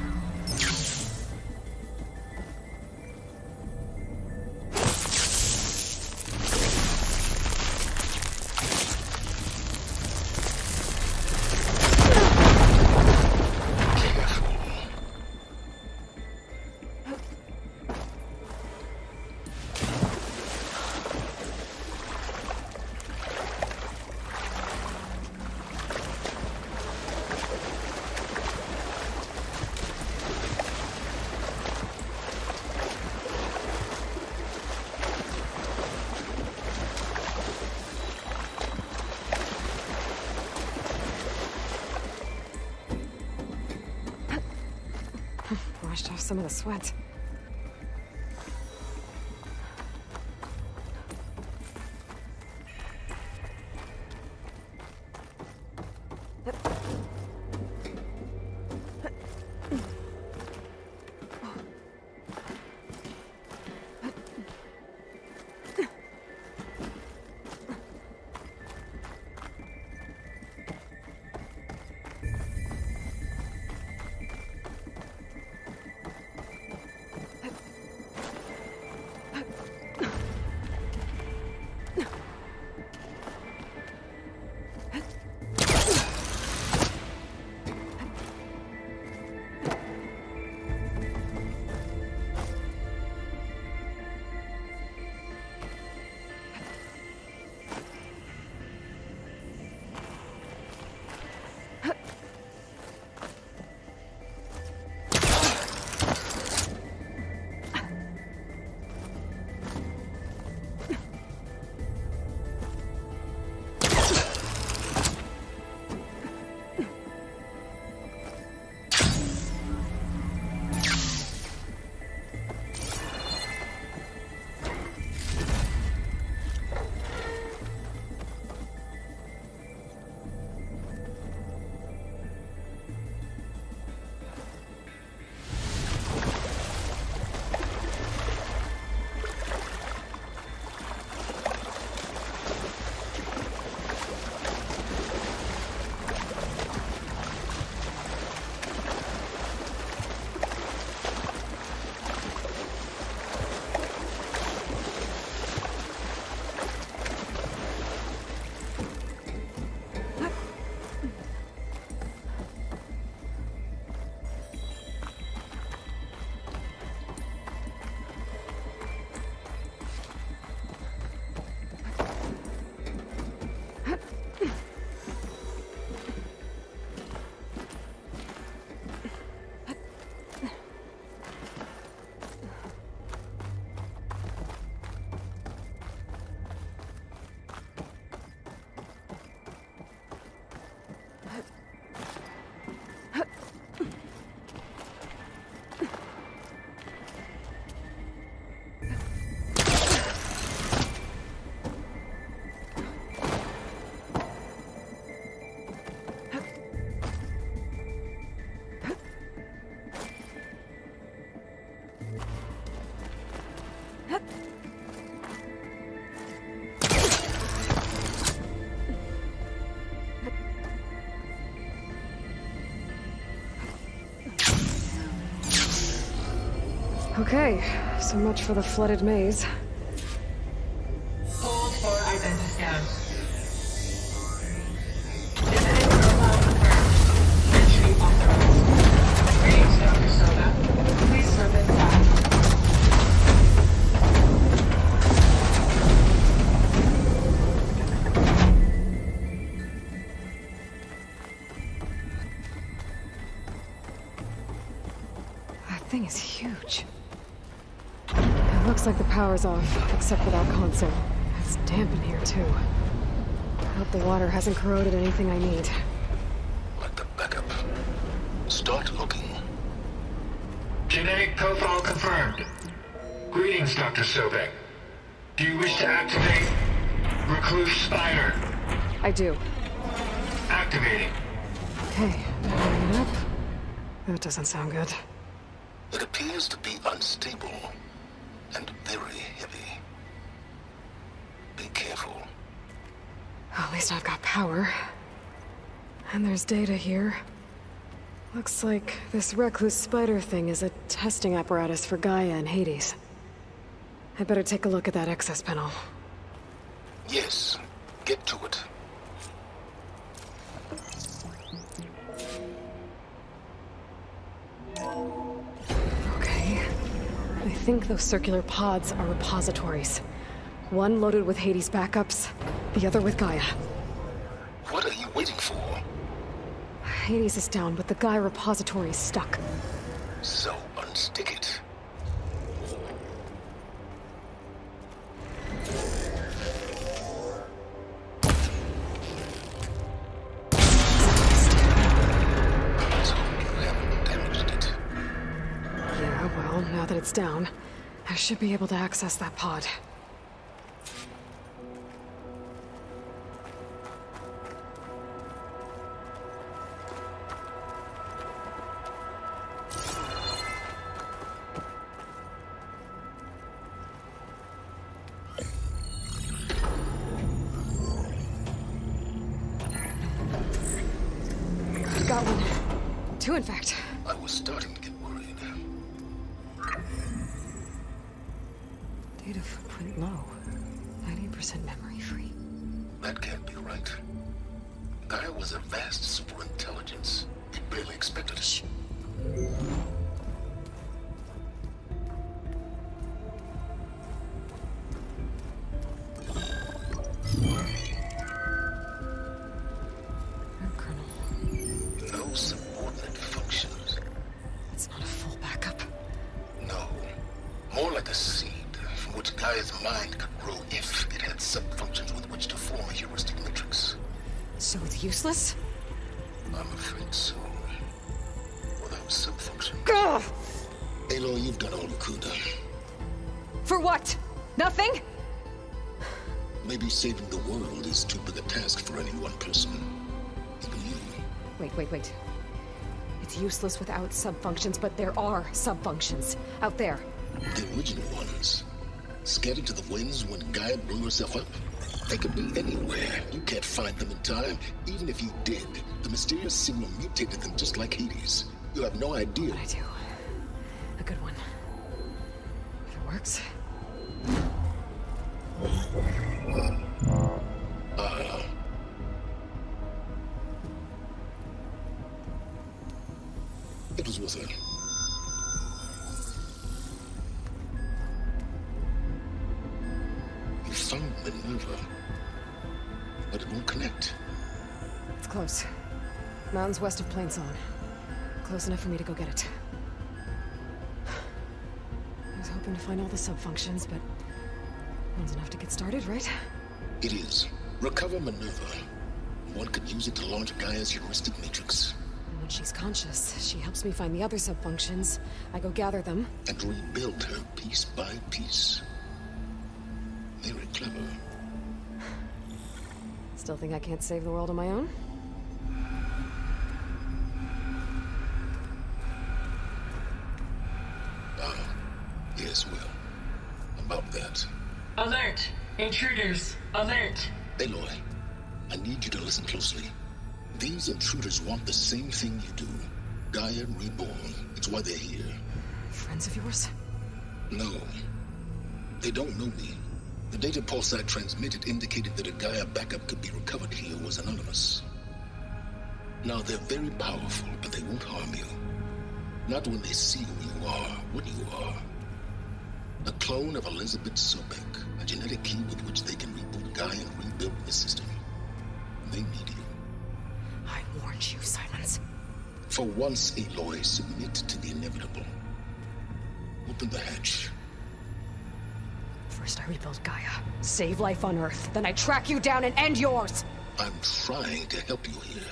[SPEAKER 2] Washed off some of the sweat. Okay, so much for the flooded maze.
[SPEAKER 11] Hold for identiscan. Genetic profile confirmed. Entry authorized. Greetings, Dr. Soda. Please step inside.
[SPEAKER 2] That thing is huge. It looks like the power's off, except for that console. It's damp in here, too. I hope the water hasn't corroded anything I need.
[SPEAKER 19] Like the backup. Start looking.
[SPEAKER 11] Genetic profile confirmed. Greetings, Dr. Sobek. Do you wish to activate Recluse Spider?
[SPEAKER 2] I do.
[SPEAKER 11] Activating.
[SPEAKER 2] Okay, bring it up. That doesn't sound good.
[SPEAKER 19] It appears to be unstable and very heavy. Be careful.
[SPEAKER 2] At least I've got power. And there's data here. Looks like this recluse spider thing is a testing apparatus for Gaia and Hades. I'd better take a look at that access panel.
[SPEAKER 19] Yes, get to it.
[SPEAKER 2] Okay. I think those circular pods are repositories. One loaded with Hades backups, the other with Gaia.
[SPEAKER 19] What are you waiting for?
[SPEAKER 2] Hades is down, but the Gaia repository is stuck.
[SPEAKER 19] So unstick it.
[SPEAKER 2] Yeah, well, now that it's down, I should be able to access that pod. Got one. Two, in fact.
[SPEAKER 19] I was starting to get worried.
[SPEAKER 2] Data footprint low. 90% memory free.
[SPEAKER 19] That can't be right. Gaia was a vast superintelligence. We barely expected it.
[SPEAKER 2] Shh.
[SPEAKER 19] No subordinate functions.
[SPEAKER 2] It's not a full backup.
[SPEAKER 19] No. More like a seed from which Gaia's mind could grow if it had sub-functions with which to form a heuristic matrix.
[SPEAKER 2] So it's useless?
[SPEAKER 19] I'm afraid so. Without sub-functions.
[SPEAKER 2] Ugh!
[SPEAKER 19] Aloy, you've done all you could.
[SPEAKER 2] For what? Nothing?
[SPEAKER 19] Maybe saving the world is too big a task for any one person. Even you.
[SPEAKER 2] Wait. It's useless without sub-functions, but there are sub-functions out there.
[SPEAKER 19] The original ones. Scattered to the winds when Gaia blew herself up. They could be anywhere. You can't find them in time. Even if you did, the mysterious signal mutated them just like Hades. You have no idea.
[SPEAKER 2] I do. A good one. If it works.
[SPEAKER 19] It was worth it. You found Minerva, but it won't connect.
[SPEAKER 2] It's close. Mountains west of Plainsong. Close enough for me to go get it. I was hoping to find all the sub-functions, but one's enough to get started, right?
[SPEAKER 19] It is. Recover Minerva. One could use it to launch Gaia's heuristic matrix.
[SPEAKER 2] And when she's conscious, she helps me find the other sub-functions. I go gather them.
[SPEAKER 19] And rebuild her piece by piece. Very clever.
[SPEAKER 2] Still think I can't save the world on my own?
[SPEAKER 19] Yes, well. About that.
[SPEAKER 11] Alert! Intruders! Alert!
[SPEAKER 19] Aloy, I need you to listen closely. These intruders want the same thing you do. Gaia reborn. It's why they're here.
[SPEAKER 2] Friends of yours?
[SPEAKER 19] No. They don't know me. The data pulse I transmitted indicated that a Gaia backup could be recovered here was anonymous. Now, they're very powerful, but they won't harm you. Not when they see who you are, what you are. A clone of Elizabeth Sobek, a genetic key with which they can reboot Gaia and rebuild the system. They need you.
[SPEAKER 2] I warned you, Sylens.
[SPEAKER 19] For once, Aloy, submit to the inevitable. Open the hatch.
[SPEAKER 2] First I rebuild Gaia, save life on Earth, then I track you down and end yours!
[SPEAKER 19] I'm trying to help you here.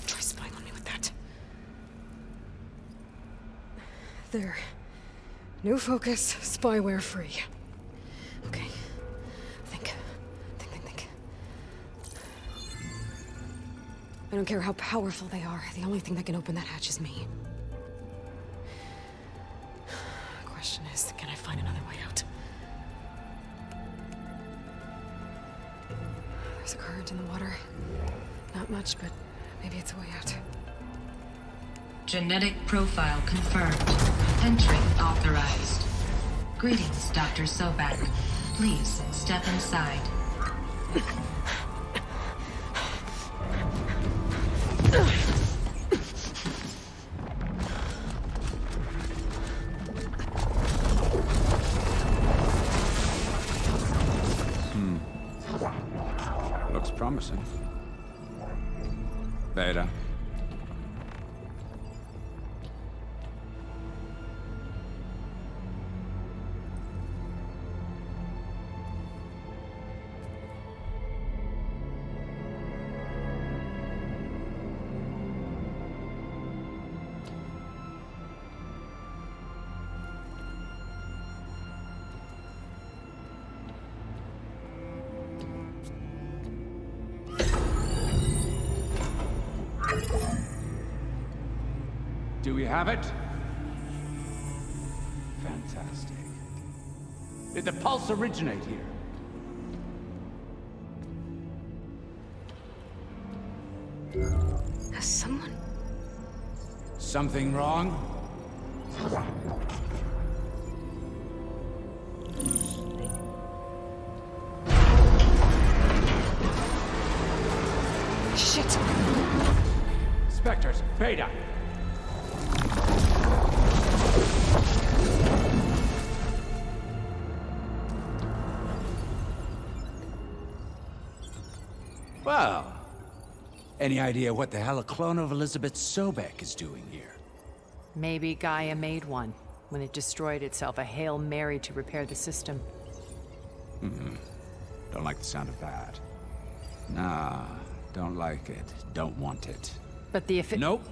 [SPEAKER 2] Try spying on me with that. There. New focus, spyware free. Okay. Think. I don't care how powerful they are. The only thing that can open that hatch is me. Question is, can I find another way out? There's a current in the water. Not much, but maybe it's a way out.
[SPEAKER 11] Genetic profile confirmed. Entry authorized. Greetings, Dr. Sobek. Please step inside.
[SPEAKER 6] Looks promising. Beta. Do we have it? Fantastic. Did the pulse originate here?
[SPEAKER 2] Has someone...
[SPEAKER 6] Something wrong?
[SPEAKER 2] Shit!
[SPEAKER 6] Spectres, Beta! Well, any idea what the hell a clone of Elizabeth Sobek is doing here?
[SPEAKER 13] Maybe Gaia made one when it destroyed itself, a Hail Mary to repair the system.
[SPEAKER 6] Don't like the sound of that. Nah, don't like it. Don't want it.
[SPEAKER 13] But the
[SPEAKER 6] Nope.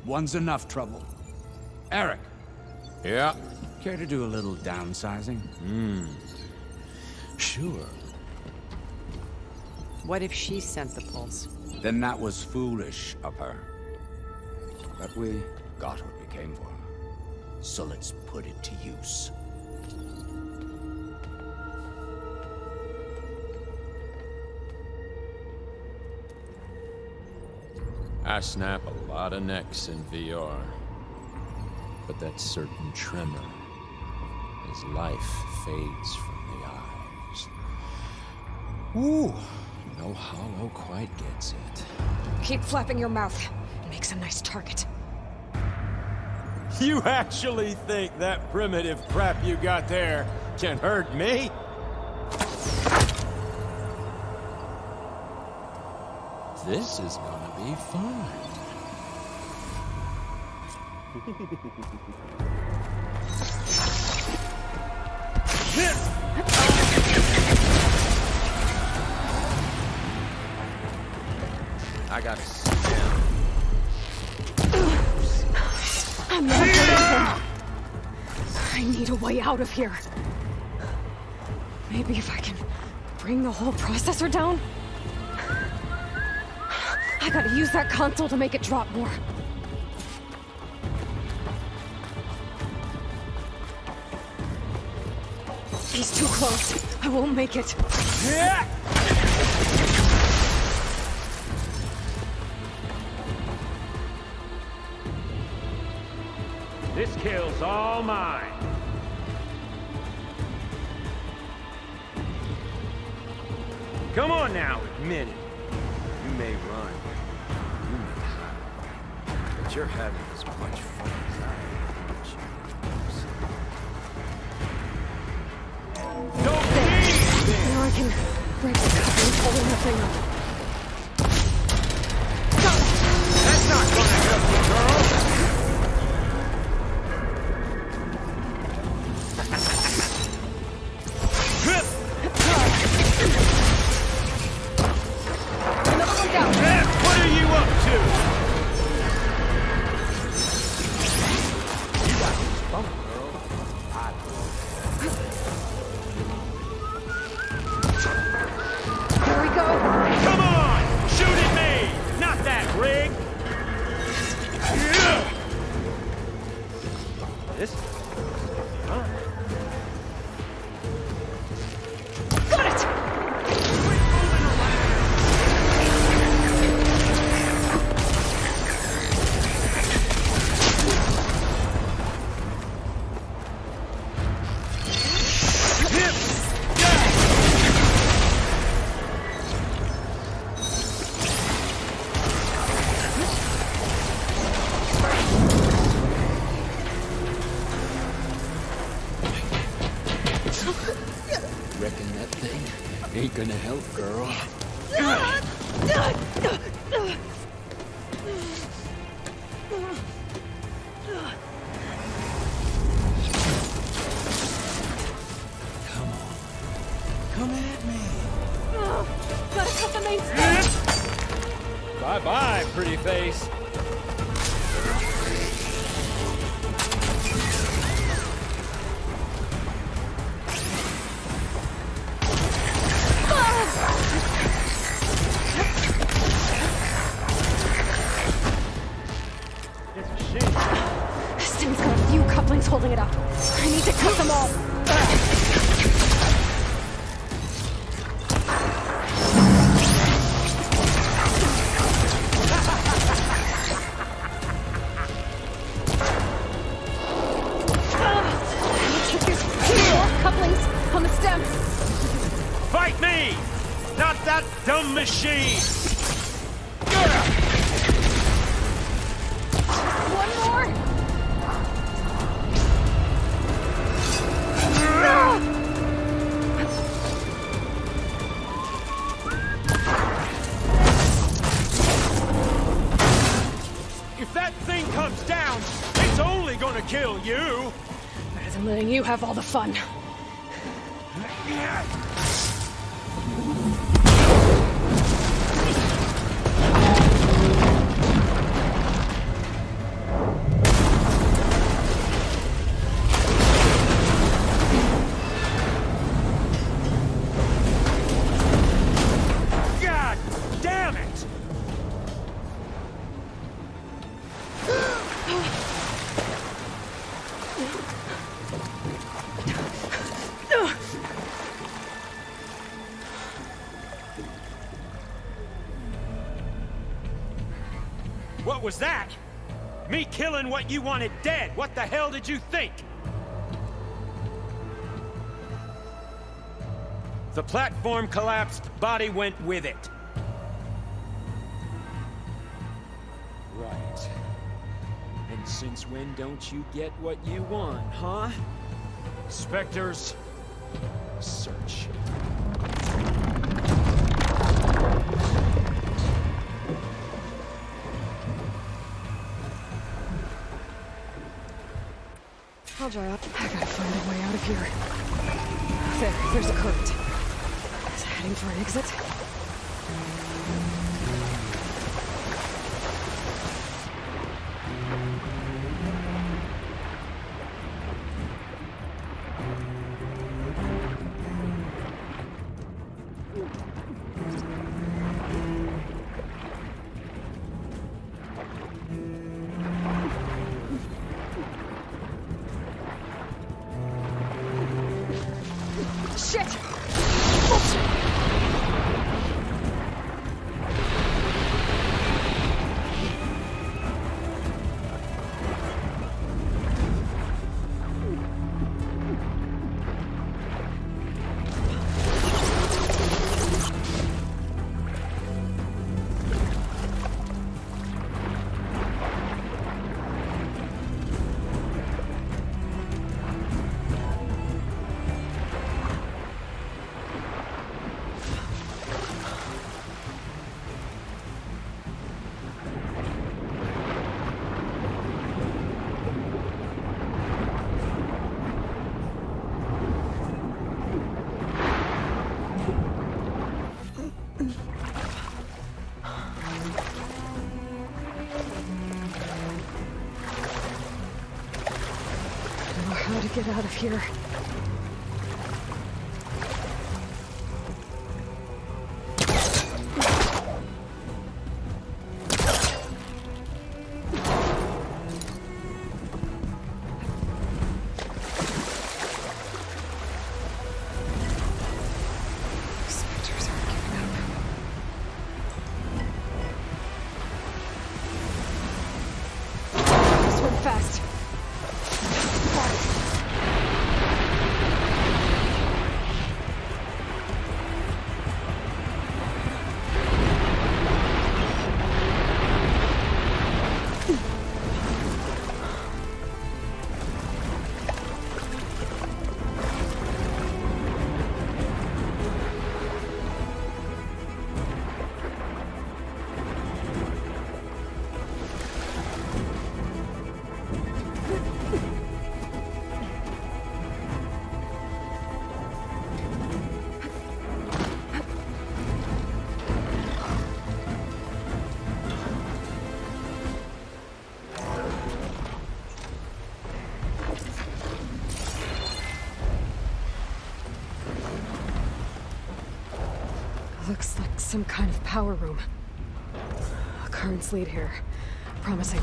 [SPEAKER 6] One's enough trouble. Eric.
[SPEAKER 3] Yeah?
[SPEAKER 6] Care to do a little downsizing?
[SPEAKER 3] Sure.
[SPEAKER 13] What if she sent the pulse?
[SPEAKER 6] Then that was foolish of her. But we got what we came for. So let's put it to use.
[SPEAKER 3] I snap a lot of necks in VR. But that certain tremor as life fades from the eyes. Ooh, no hollow quite gets it.
[SPEAKER 2] Keep flapping your mouth. It makes a nice target.
[SPEAKER 3] You actually think that primitive crap you got there can hurt me? This is gonna be fun. I gotta sit down.
[SPEAKER 2] I'm not getting him. I need a way out of here. Maybe if I can bring the whole processor down? I gotta use that console to make it drop more. He's too close. I won't make it.
[SPEAKER 16] kill's all mine. Come on now, admit it. You may run, you may hide, but you're having as much fun as I am.
[SPEAKER 2] Now I can break the cover and pull the thing up.
[SPEAKER 16] That's not gonna help you, girl! What are you up to? You got this bump, girl.
[SPEAKER 2] Here we go.
[SPEAKER 16] Come on! Shoot at me! Not that rig! This is fun.
[SPEAKER 2] Got it!
[SPEAKER 3] Reckon that thing ain't gonna help, girl. Come on. Come at me.
[SPEAKER 2] Gotta cut the main stem.
[SPEAKER 16] Bye-bye, pretty face.
[SPEAKER 2] This thing's got a few couplings holding it up. I need to cut them all. Looks like there's 2 more couplings on the stem.
[SPEAKER 16] Fight me! Not that dumb machine!
[SPEAKER 2] One more.
[SPEAKER 16] If that thing comes down, it's only gonna kill you!
[SPEAKER 2] Better than letting you have all the fun.
[SPEAKER 16] God damn it! What was that? Me killing what you wanted dead. What the hell did you think? The platform collapsed, body went with it.
[SPEAKER 3] Right. And since when don't you get what you want, huh?
[SPEAKER 16] Spectres,
[SPEAKER 3] Search.
[SPEAKER 2] I'll dry up. I gotta find a way out of here. There's a current. Is it heading for an exit? Shit! get out of here. Looks like some kind of power room. Currents lead here. Promising.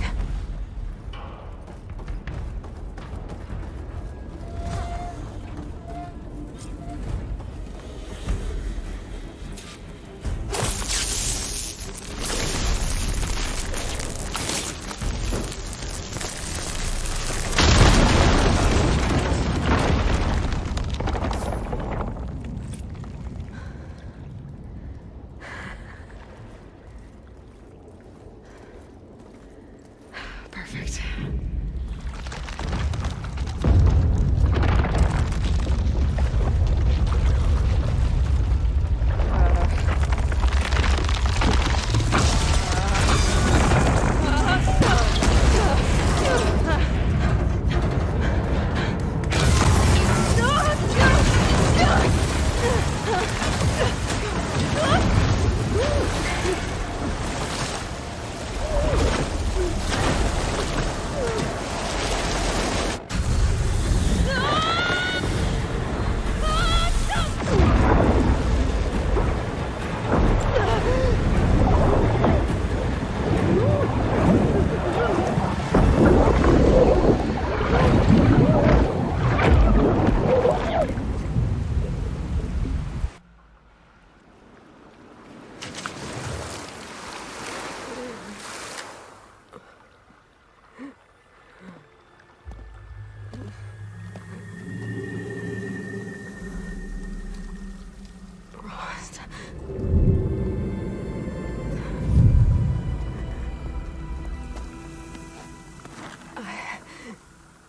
[SPEAKER 2] Perfect.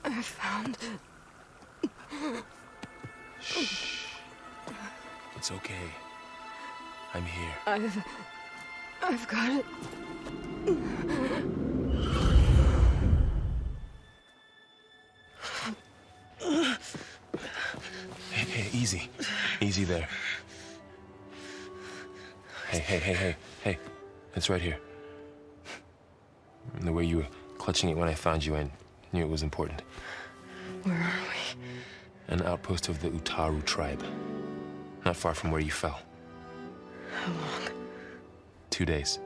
[SPEAKER 2] I found...
[SPEAKER 16] Shh. It's okay. I'm here.
[SPEAKER 2] I've got it.
[SPEAKER 16] Hey, easy. Easy there. Hey. It's right here. The way you were clutching it when I found you, I knew it was important.
[SPEAKER 2] Where are we?
[SPEAKER 16] An outpost of the Utaru tribe. Not far from where you fell.
[SPEAKER 2] How long?
[SPEAKER 16] 2 days.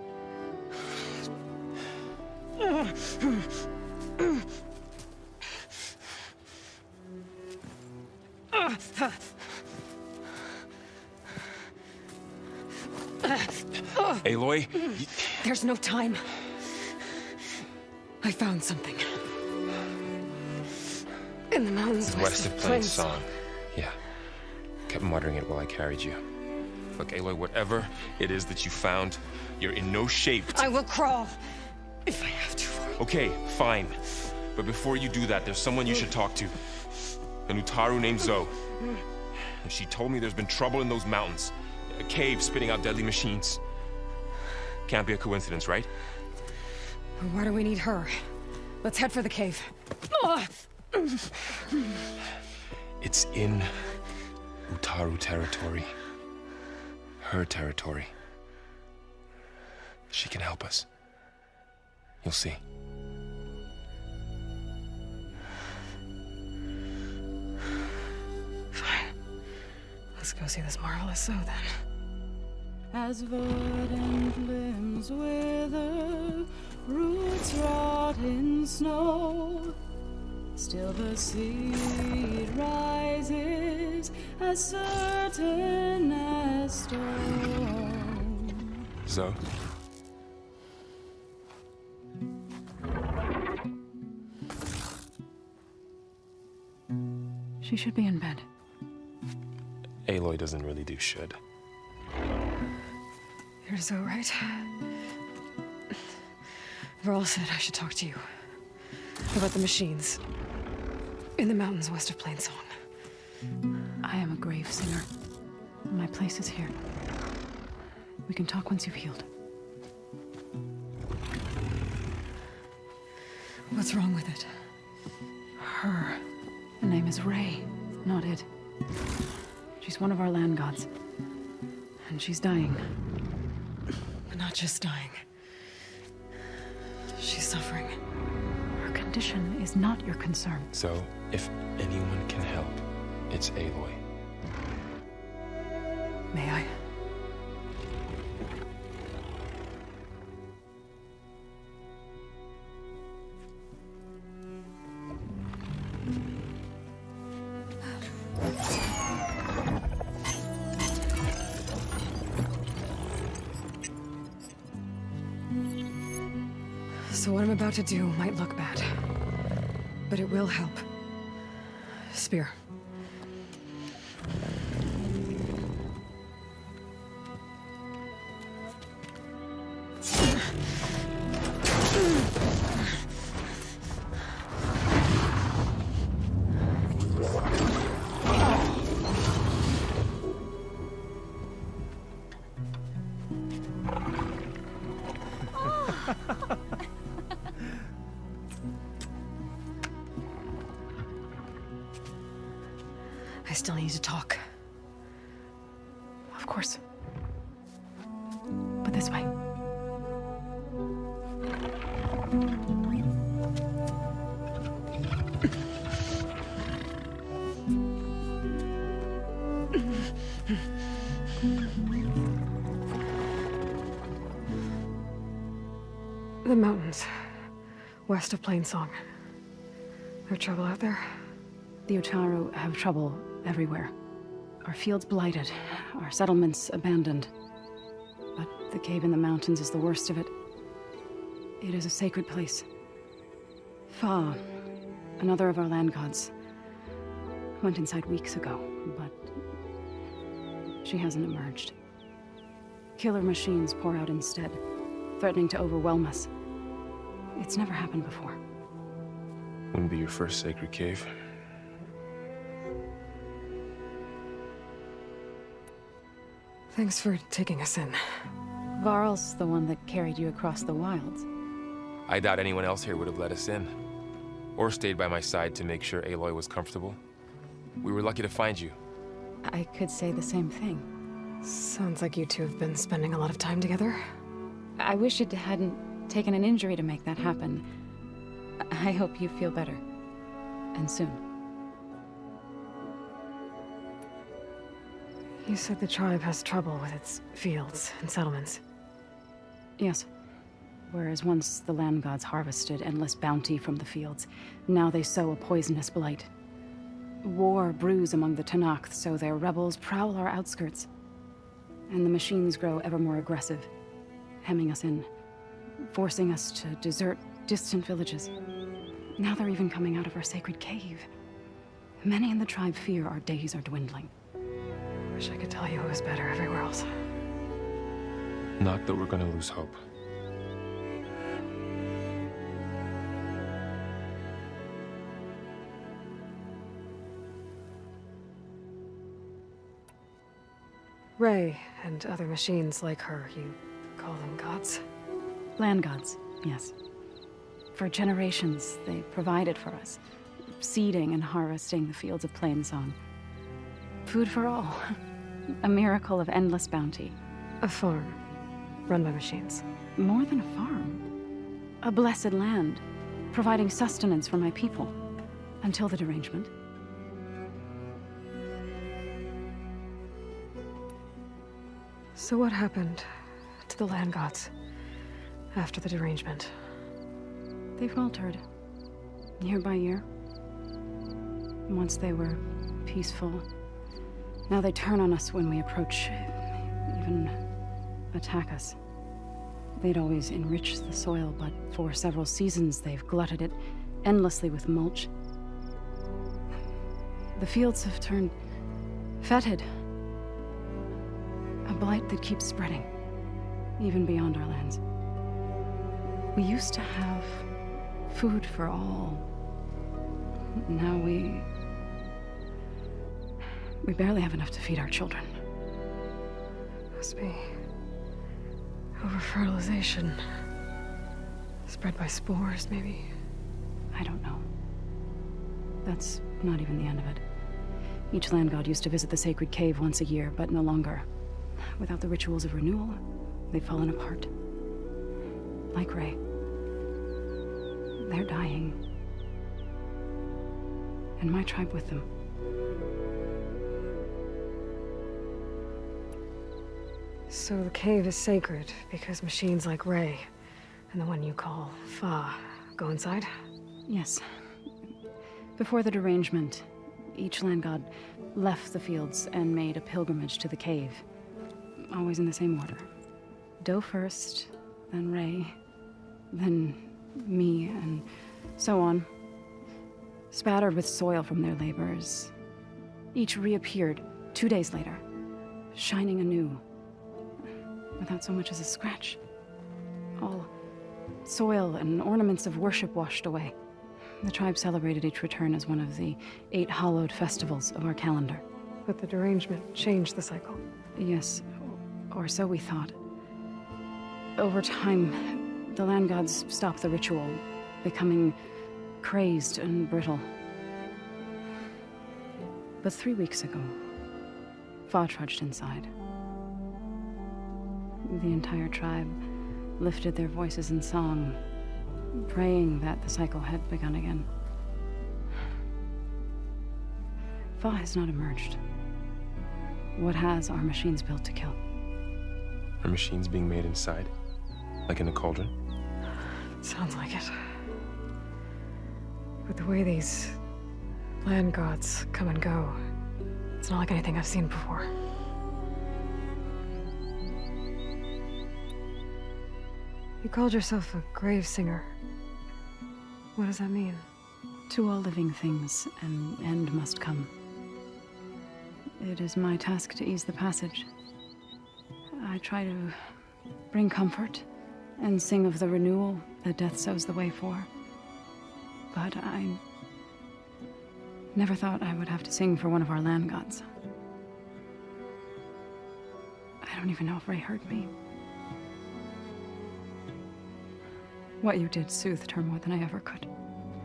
[SPEAKER 16] Aloy?
[SPEAKER 2] There's no time. I found something. In the mountains
[SPEAKER 16] west of Plain Song. Yeah. Kept muttering it while I carried you. Look, Aloy, whatever it is that you found, you're in no shape to...
[SPEAKER 2] I will crawl, if I have to.
[SPEAKER 16] Okay, fine. But before you do that, there's someone you should talk to. An Utaru named Zoe. And she told me there's been trouble in those mountains. A cave spitting out deadly machines. Can't be a coincidence, right?
[SPEAKER 2] Why do we need her? Let's head for the cave.
[SPEAKER 16] It's in Utaru territory. Her territory. She can help us. You'll see.
[SPEAKER 2] Let's go see this marvelous sow then.
[SPEAKER 1] As verdant limbs wither, roots rot in snow, still the seed rises as certain as stone.
[SPEAKER 16] Zoe?
[SPEAKER 1] She should be in bed.
[SPEAKER 16] Aloy doesn't really do should.
[SPEAKER 2] You're so right. Varl said I should talk to you about the machines in the mountains west of Plainsong.
[SPEAKER 1] I am a grave singer. My place is here. We can talk once you've healed.
[SPEAKER 2] What's wrong with it?
[SPEAKER 1] Her. The name is Ray, not it. She's one of our land gods. And she's dying.
[SPEAKER 2] Not just dying. She's suffering.
[SPEAKER 1] Her condition is not your concern.
[SPEAKER 16] So, if anyone can help, it's Aloy.
[SPEAKER 2] May I? So what I'm about to do might look bad, but it will help. Spear. I still need to talk.
[SPEAKER 1] Of course. But this way.
[SPEAKER 2] The mountains, west of Plainsong. There trouble out there?
[SPEAKER 1] The Utaru have trouble everywhere. Our fields blighted, our settlements abandoned. But the cave in the mountains is the worst of it. It is a sacred place. Fa, another of our land gods, went inside weeks ago, but she hasn't emerged. Killer machines pour out instead, threatening to overwhelm us. It's never happened before.
[SPEAKER 16] Wouldn't be your first sacred cave.
[SPEAKER 2] Thanks for taking us in.
[SPEAKER 1] Varl's the one that carried you across the wilds.
[SPEAKER 16] I doubt anyone else here would have let us in. Or stayed by my side to make sure Aloy was comfortable. We were lucky to find you.
[SPEAKER 1] I could say the same thing.
[SPEAKER 2] Sounds like you two have been spending a lot of time together.
[SPEAKER 1] I wish it hadn't taken an injury to make that happen. I hope you feel better. And soon.
[SPEAKER 2] You said the tribe has trouble with its fields and settlements.
[SPEAKER 1] Yes. Whereas once the land gods harvested endless bounty from the fields, now they sow a poisonous blight. War brews among the Tenakth, so their rebels prowl our outskirts. And the machines grow ever more aggressive, hemming us in, forcing us to desert distant villages. Now they're even coming out of our sacred cave. Many in the tribe fear our days are dwindling.
[SPEAKER 2] Wish I could tell you it was better everywhere else.
[SPEAKER 16] Not that we're gonna lose hope.
[SPEAKER 2] Ray and other machines like her, you call them gods?
[SPEAKER 1] Land gods, yes. For generations, they provided for us, seeding and harvesting the fields of Plainsong. Food for all. A miracle of endless bounty.
[SPEAKER 2] A farm, run by machines.
[SPEAKER 1] More than a farm. A blessed land, providing sustenance for my people. Until the derangement.
[SPEAKER 2] So what happened to the land gods after the derangement?
[SPEAKER 1] They faltered, year by year. Once they were peaceful. Now they turn on us when we approach, even attack us. They'd always enriched the soil, but for several seasons they've glutted it endlessly with mulch. The fields have turned fetid. A blight that keeps spreading, even beyond our lands. We used to have food for all. Now we barely have enough to feed our children.
[SPEAKER 2] Must be over-fertilization. Spread by spores, maybe?
[SPEAKER 1] I don't know. That's not even the end of it. Each land god used to visit the sacred cave once a year, but no longer. Without the rituals of renewal, they've fallen apart. Like Ray. They're dying. And my tribe with them.
[SPEAKER 2] So the cave is sacred because machines like Ray and the one you call Fa go inside?
[SPEAKER 1] Yes. Before the derangement, each land god left the fields and made a pilgrimage to the cave. Always in the same order. Do first, then Ray, then me, and so on. Spattered with soil from their labors. Each reappeared 2 days later, shining anew. Without so much as a scratch. All soil and ornaments of worship washed away. The tribe celebrated each return as one of the 8 hallowed festivals of our calendar.
[SPEAKER 2] But the derangement changed the cycle.
[SPEAKER 1] Yes, or so we thought. Over time, the land gods stopped the ritual, becoming crazed and brittle. But 3 weeks ago, Fa trudged inside. The entire tribe lifted their voices in song, praying that the cycle had begun again. Fa has not emerged. What has are machines built to kill.
[SPEAKER 16] Are machines being made inside? Like in a cauldron?
[SPEAKER 2] Sounds like it. But the way these land gods come and go, it's not like anything I've seen before. You called yourself a grave singer. What does that mean?
[SPEAKER 1] To all living things, an end must come. It is my task to ease the passage. I try to bring comfort and sing of the renewal that death sows the way for. But I never thought I would have to sing for one of our land gods. I don't even know if Ray heard me. What you did soothed her more than I ever could.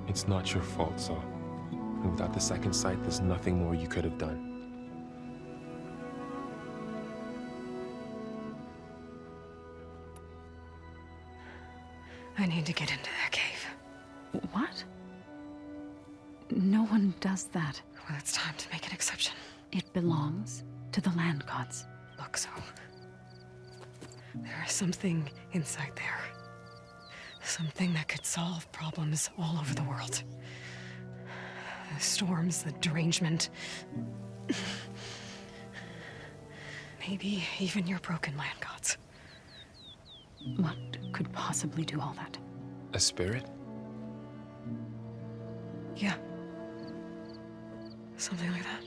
[SPEAKER 16] It's not your fault, Saul. And without the second sight, there's nothing more you could have done.
[SPEAKER 2] I need to get into that cave.
[SPEAKER 1] What? No one does that.
[SPEAKER 2] Well, it's time to make an exception.
[SPEAKER 1] It belongs to the land gods.
[SPEAKER 2] Look, so there is something inside there. Something that could solve problems all over the world. The storms, the derangement. Maybe even your broken land gods.
[SPEAKER 1] What could possibly do all that?
[SPEAKER 16] A spirit?
[SPEAKER 2] Yeah. Something like that.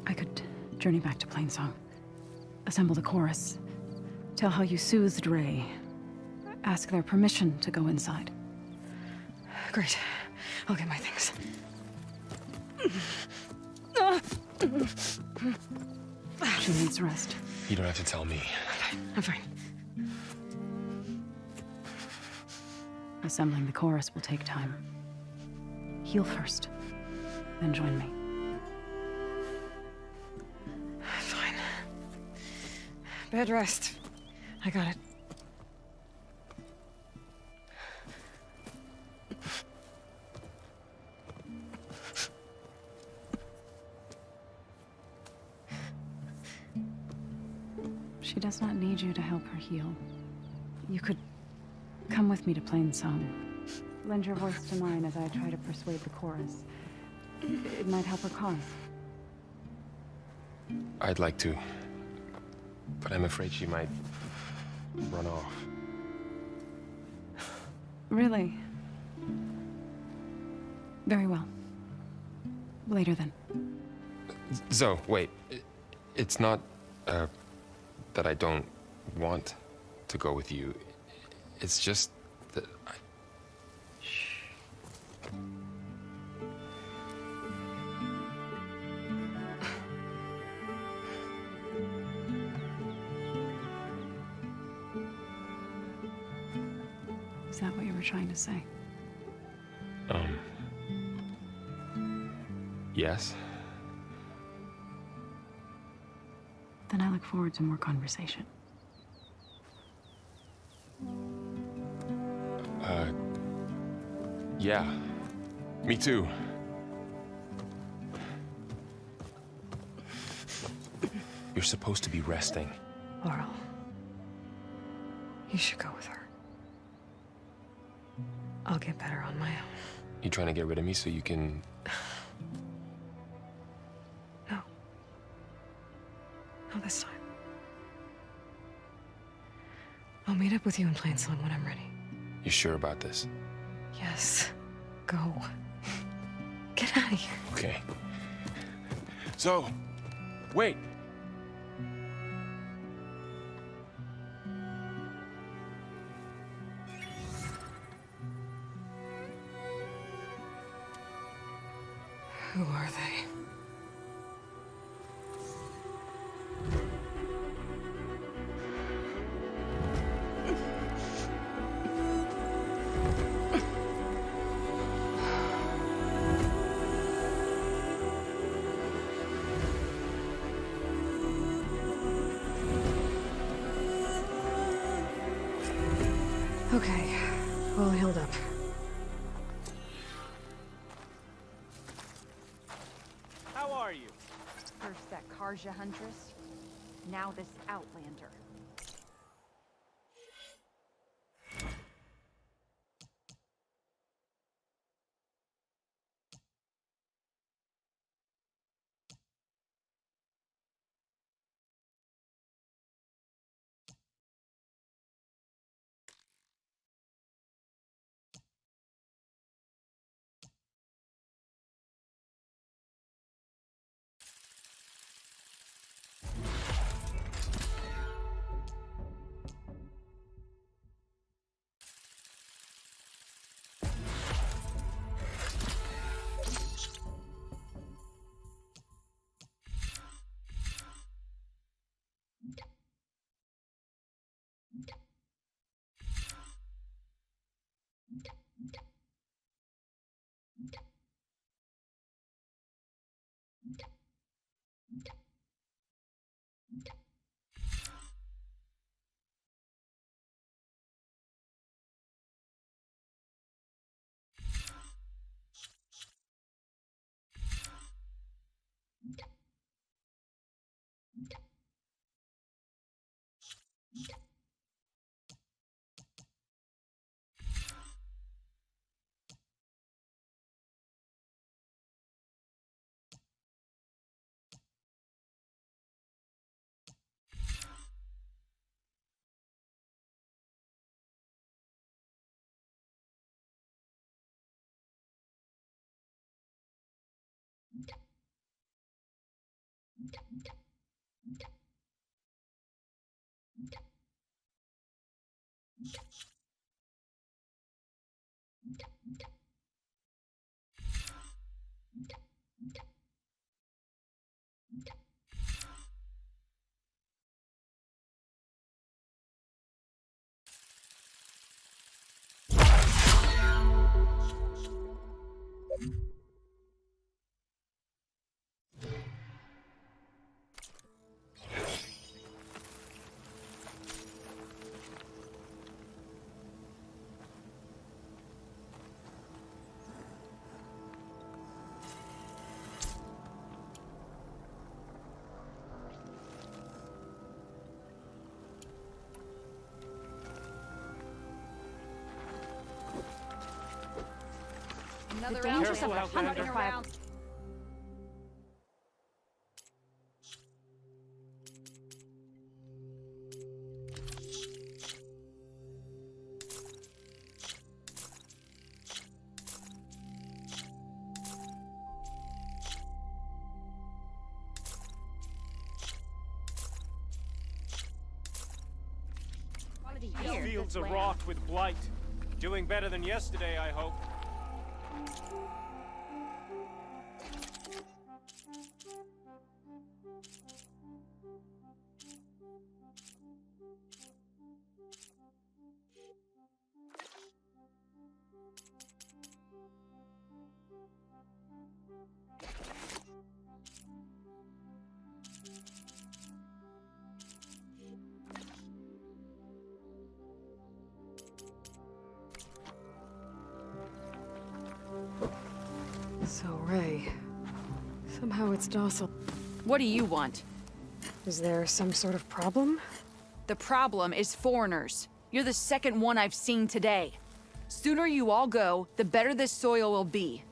[SPEAKER 1] I could journey back to Plainsong. Assemble the chorus. Tell how you soothed Ray. Ask their permission to go inside.
[SPEAKER 2] Great. I'll get my things.
[SPEAKER 1] She needs rest.
[SPEAKER 16] You don't have to tell me.
[SPEAKER 2] I'm fine.
[SPEAKER 1] Assembling the chorus will take time. Heal first, then join me.
[SPEAKER 2] Fine. Bed rest. I got it.
[SPEAKER 1] She does not need you to help her heal. You could come with me to Plainsong. Lend your voice to mine as I try to persuade the chorus. It might help her cause.
[SPEAKER 16] I'd like to, but I'm afraid she might run off.
[SPEAKER 1] Really? Very well. Later then.
[SPEAKER 16] Zoe, wait. It's not, that I don't want to go with you. It's just that I...
[SPEAKER 1] Is that what you were trying to say?
[SPEAKER 16] Yes?
[SPEAKER 1] Then I look forward to more conversation.
[SPEAKER 16] Yeah. Me too. You're supposed to be resting.
[SPEAKER 2] Laurel, you should go with her. I'll get better on my own.
[SPEAKER 16] You trying to get rid of me so you can...
[SPEAKER 2] No. Not this time. I'll meet up with you in Plainsong when I'm ready.
[SPEAKER 16] You sure about this?
[SPEAKER 2] Yes. Go. Get out of here.
[SPEAKER 16] Okay. So, wait.
[SPEAKER 2] Who are they? Okay, all healed up.
[SPEAKER 10] How are you?
[SPEAKER 4] First that Karja huntress, now this Outlander. Another
[SPEAKER 1] The dangers
[SPEAKER 4] Outlander
[SPEAKER 1] of the hunt
[SPEAKER 4] hunting around.
[SPEAKER 7] These fields are wrought with blight. Doing better than yesterday, I hope.
[SPEAKER 2] So, Ray. Somehow it's docile.
[SPEAKER 4] What do you want?
[SPEAKER 2] Is there some sort of problem?
[SPEAKER 4] The problem is foreigners. You're the second one I've seen today. Sooner you all go, the better this soil will be.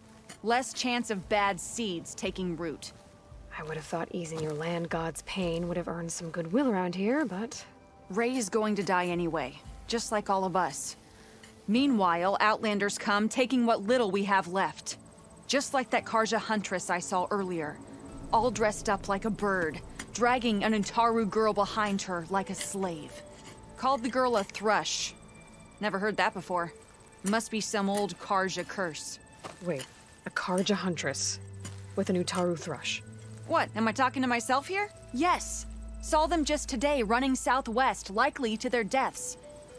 [SPEAKER 4] Less chance of bad seeds taking root.
[SPEAKER 2] I would have thought easing your land god's pain would have earned some goodwill around here, but...
[SPEAKER 4] Ray is going to die anyway, just like all of us. Meanwhile, Outlanders come, taking what little we have left. Just like that Karja huntress I saw earlier. All dressed up like a bird, dragging an Utaru girl behind her like a slave. Called the girl a thrush. Never heard that before. Must be some old Karja curse.
[SPEAKER 2] Wait, a Karja huntress with an Utaru thrush.
[SPEAKER 4] What, am I talking to myself here? Yes. Saw them just today running southwest, likely to their deaths.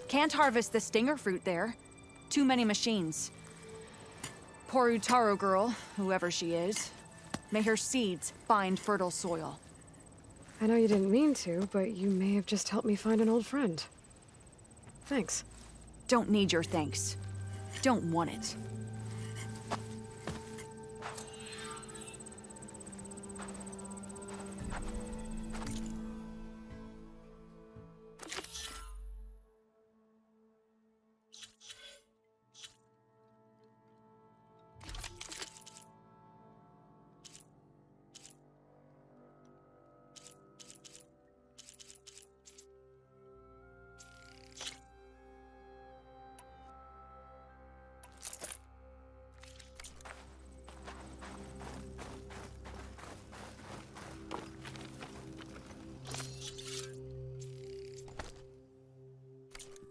[SPEAKER 4] Can't harvest the stinger fruit there. Too many machines. Poor Utaru girl, whoever she is. May her seeds find fertile soil.
[SPEAKER 2] I know you didn't mean to, but you may have just helped me find an old friend. Thanks.
[SPEAKER 4] Don't need your thanks. Don't want it.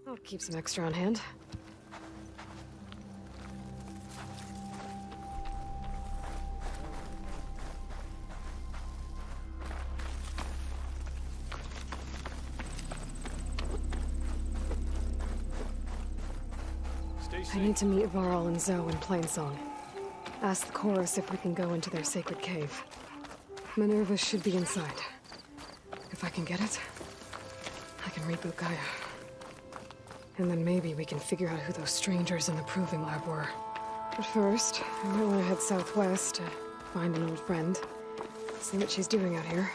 [SPEAKER 2] I'll keep some extra on hand. I need to meet Varl and Zoe in Plainsong. Ask the chorus if we can go into their sacred cave. Minerva should be inside. If I can get it, I can reboot Gaia. And then maybe we can figure out who those strangers in the proving lab were. But first, I might want to head southwest to find an old friend. See what she's doing out here.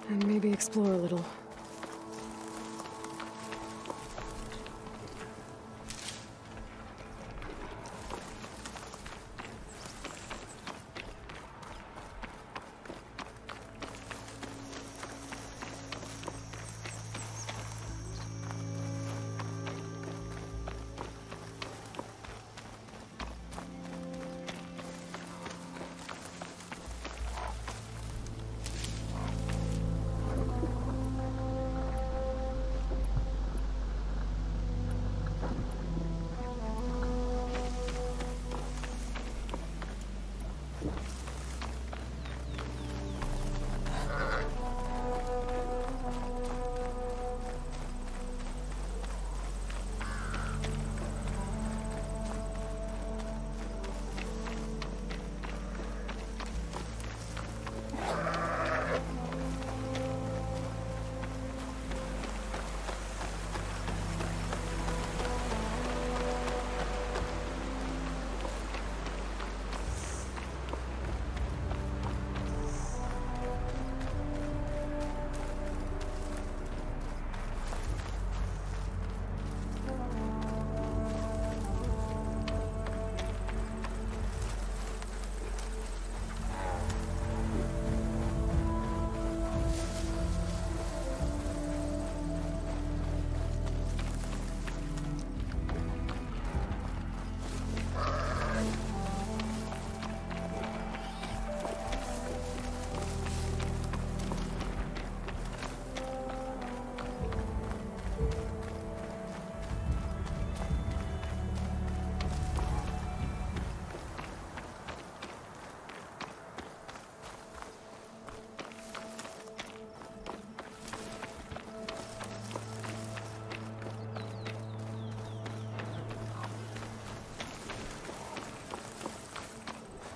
[SPEAKER 2] And maybe explore a little.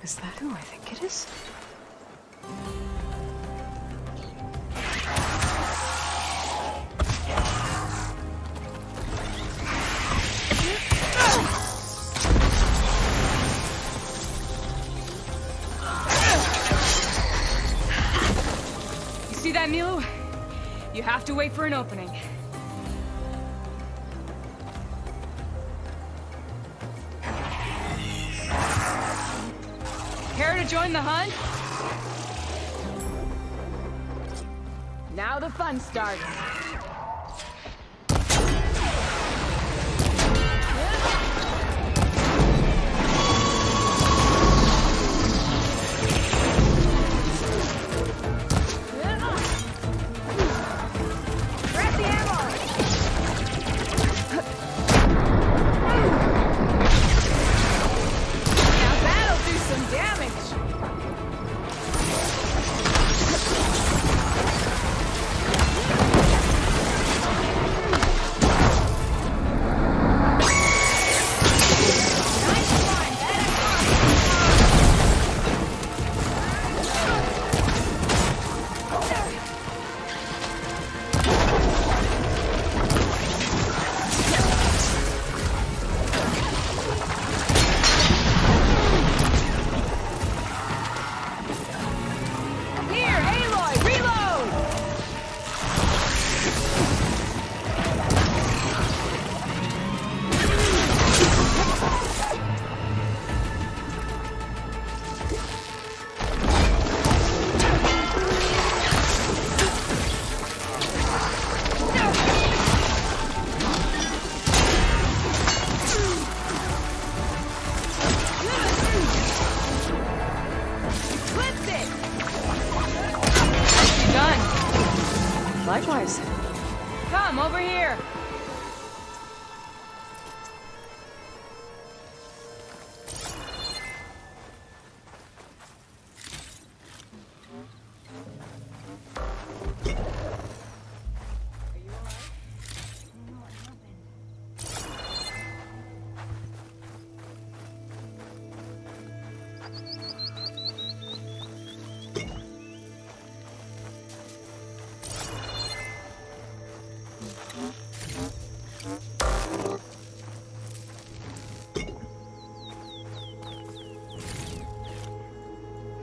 [SPEAKER 2] Is that who I think it is?
[SPEAKER 4] You see that, Milu? You have to wait for an opening. Care to join the hunt?
[SPEAKER 13] Now the fun starts.
[SPEAKER 5] Grab the ammo!
[SPEAKER 13] Now that'll do some damage.
[SPEAKER 5] Here, Aloy, reload! Clipped it!
[SPEAKER 4] Done.
[SPEAKER 2] Likewise.
[SPEAKER 4] Come over here.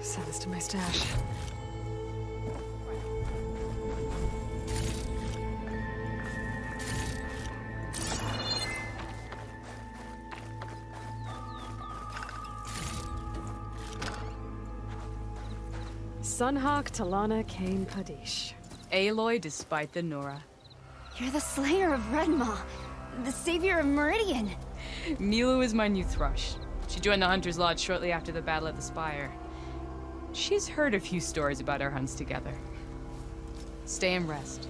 [SPEAKER 2] Send this to my stash. Sunhawk Talana Kane Padish.
[SPEAKER 4] Aloy despite the Nora.
[SPEAKER 5] You're the slayer of Redmaw, the savior of Meridian.
[SPEAKER 4] Milu is my new thrush. She joined the Hunter's Lodge shortly after the Battle of the Spire. She's heard a few stories about our hunts together. Stay and rest.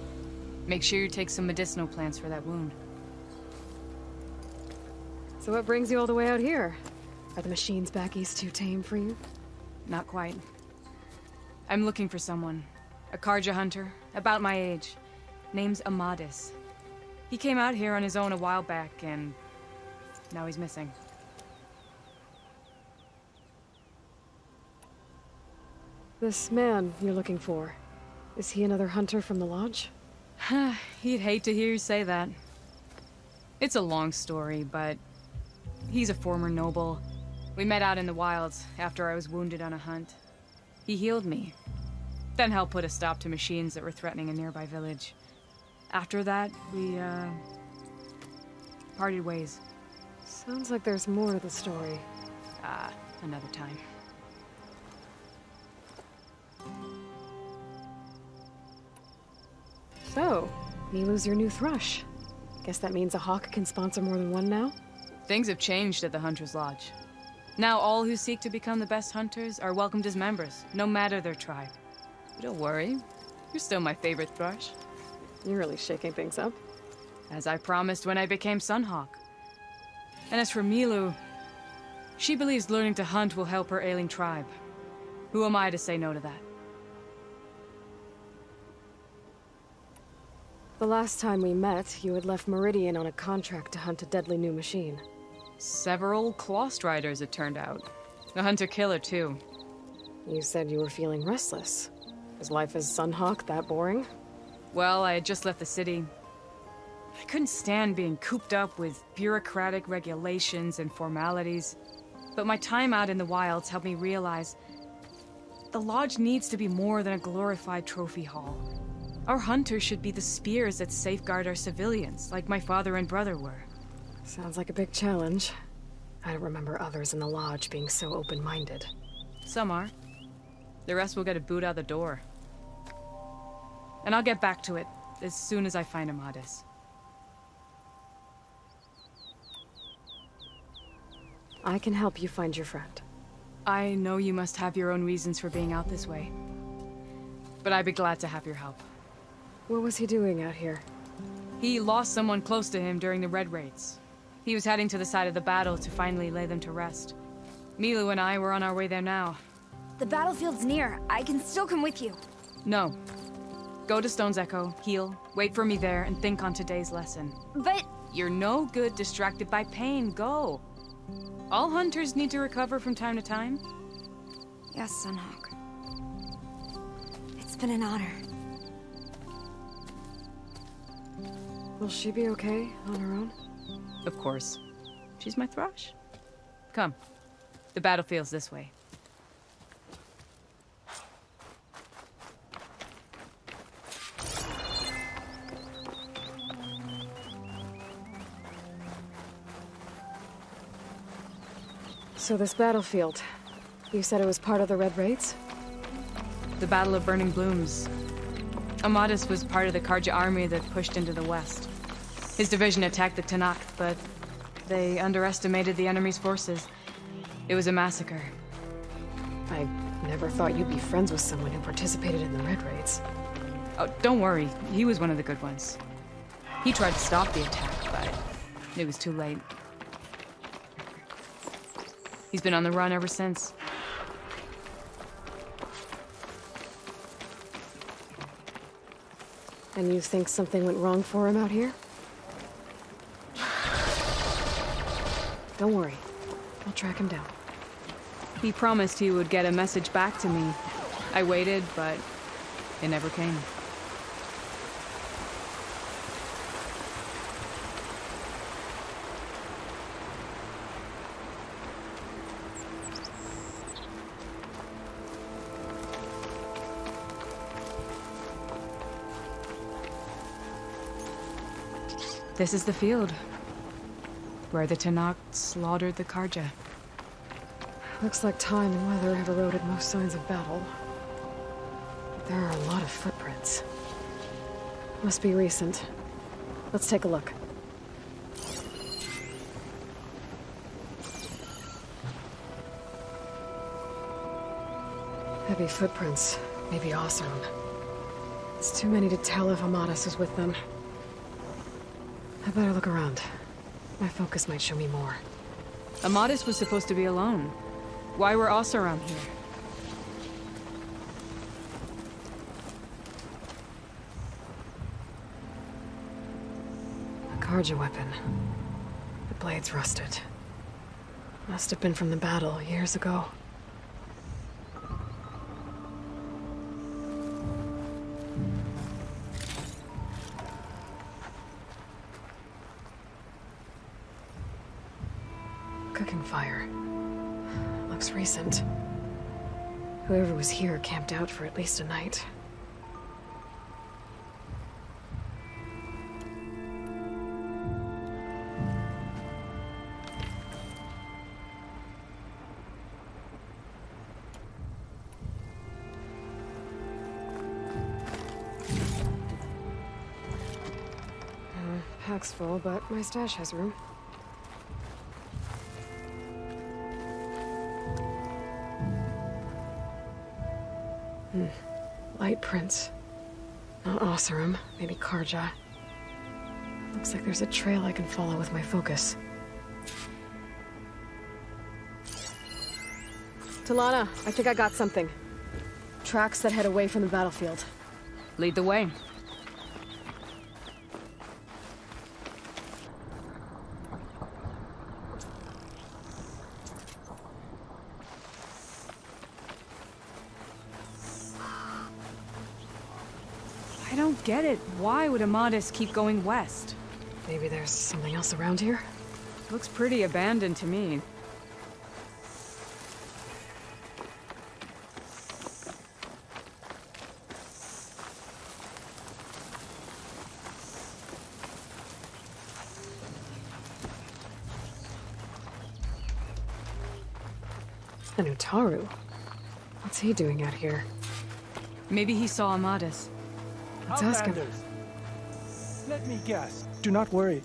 [SPEAKER 4] Make sure you take some medicinal plants for that wound.
[SPEAKER 2] So what brings you all the way out here? Are the machines back east too tame for you?
[SPEAKER 4] Not quite. I'm looking for someone. A Karja hunter, about my age. Name's Amadis. He came out here on his own a while back, and now he's missing.
[SPEAKER 2] This man you're looking for, is he another hunter from the lodge?
[SPEAKER 4] He'd hate to hear you say that. It's a long story, but he's a former noble. We met out in the wilds after I was wounded on a hunt. He healed me, then helped put a stop to machines that were threatening a nearby village. After that, we, parted ways.
[SPEAKER 2] Sounds like there's more to the story.
[SPEAKER 4] Another time.
[SPEAKER 2] So, Milu's your new thrush. Guess that means a hawk can sponsor more than one now?
[SPEAKER 4] Things have changed at the Hunter's Lodge. Now all who seek to become the best hunters are welcomed as members, no matter their tribe. But don't worry, you're still my favorite thrush.
[SPEAKER 2] You're really shaking things up.
[SPEAKER 4] As I promised when I became Sunhawk. And as for Milu, she believes learning to hunt will help her ailing tribe. Who am I to say no to that?
[SPEAKER 2] The last time we met, you had left Meridian on a contract to hunt a deadly new machine.
[SPEAKER 4] Several Claw Striders, it turned out.
[SPEAKER 1] A hunter-killer, too.
[SPEAKER 2] You said you were feeling restless. Is life as Sunhawk that boring?
[SPEAKER 1] Well, I had just left the city. I couldn't stand being cooped up with bureaucratic regulations and formalities. But my time out in the wilds helped me realize the Lodge needs to be more than a glorified trophy hall. Our hunters should be the spears that safeguard our civilians, like my father and brother were.
[SPEAKER 2] Sounds like a big challenge. I don't remember others in the Lodge being so open-minded.
[SPEAKER 1] Some are. The rest will get a boot out the door. And I'll get back to it as soon as I find Amadis.
[SPEAKER 2] I can help you find your friend.
[SPEAKER 1] I know you must have your own reasons for being out this way. But I'd be glad to have your help.
[SPEAKER 2] What was he doing out here?
[SPEAKER 1] He lost someone close to him during the Red Raids. He was heading to the side of the battle to finally lay them to rest. Milu and I were on our way there now.
[SPEAKER 5] The battlefield's near. I can still come with you.
[SPEAKER 1] No. Go to Stone's Echo, heal, wait for me there, and think on today's lesson.
[SPEAKER 5] But...
[SPEAKER 1] You're no good distracted by pain. Go. All hunters need to recover from time to time.
[SPEAKER 5] Yes, Sunhawk. It's been an honor.
[SPEAKER 2] Will she be okay on her own?
[SPEAKER 1] Of course. She's my thrush. Come. The battlefield's this way.
[SPEAKER 2] So this battlefield, you said it was part of the Red Raids?
[SPEAKER 1] The Battle of Burning Blooms. Amadis was part of the Karja army that pushed into the west. His division attacked the Tanakh, but they underestimated the enemy's forces. It was a massacre.
[SPEAKER 2] I never thought you'd be friends with someone who participated in the Red Raids.
[SPEAKER 1] Oh, don't worry. He was one of the good ones. He tried to stop the attack, but it was too late. He's been on the run ever since.
[SPEAKER 2] And you think something went wrong for him out here? Don't worry. I'll track him down.
[SPEAKER 1] He promised he would get a message back to me. I waited, but it never came. This is the field, where the Tanakh slaughtered the Karja.
[SPEAKER 2] Looks like time and weather have eroded most signs of battle. But there are a lot of footprints. Must be recent. Let's take a look. Heavy footprints. Maybe awesome. It's too many to tell if Amadis is with them. I better look around. My focus might show me more.
[SPEAKER 1] Amadis was supposed to be alone. Why were Oseram here?
[SPEAKER 2] A Karja weapon. The blade's rusted. Must have been from the battle years ago. Cooking fire. Looks recent. Whoever was here camped out for at least a night. Pack's full, but my stash has room. Light prints. Not Oseram, maybe Karja. Looks like there's a trail I can follow with my focus. Talana, I think I got something. Tracks that head away from the battlefield.
[SPEAKER 1] Lead the way.
[SPEAKER 4] don't get it. Why would Amadis keep going west?
[SPEAKER 2] Maybe there's something else around here?
[SPEAKER 4] Looks pretty abandoned to me.
[SPEAKER 2] And Utaru? What's he doing out here?
[SPEAKER 4] Maybe he saw Amadis.
[SPEAKER 2] Let's ask him.
[SPEAKER 9] Let me guess. Do not worry.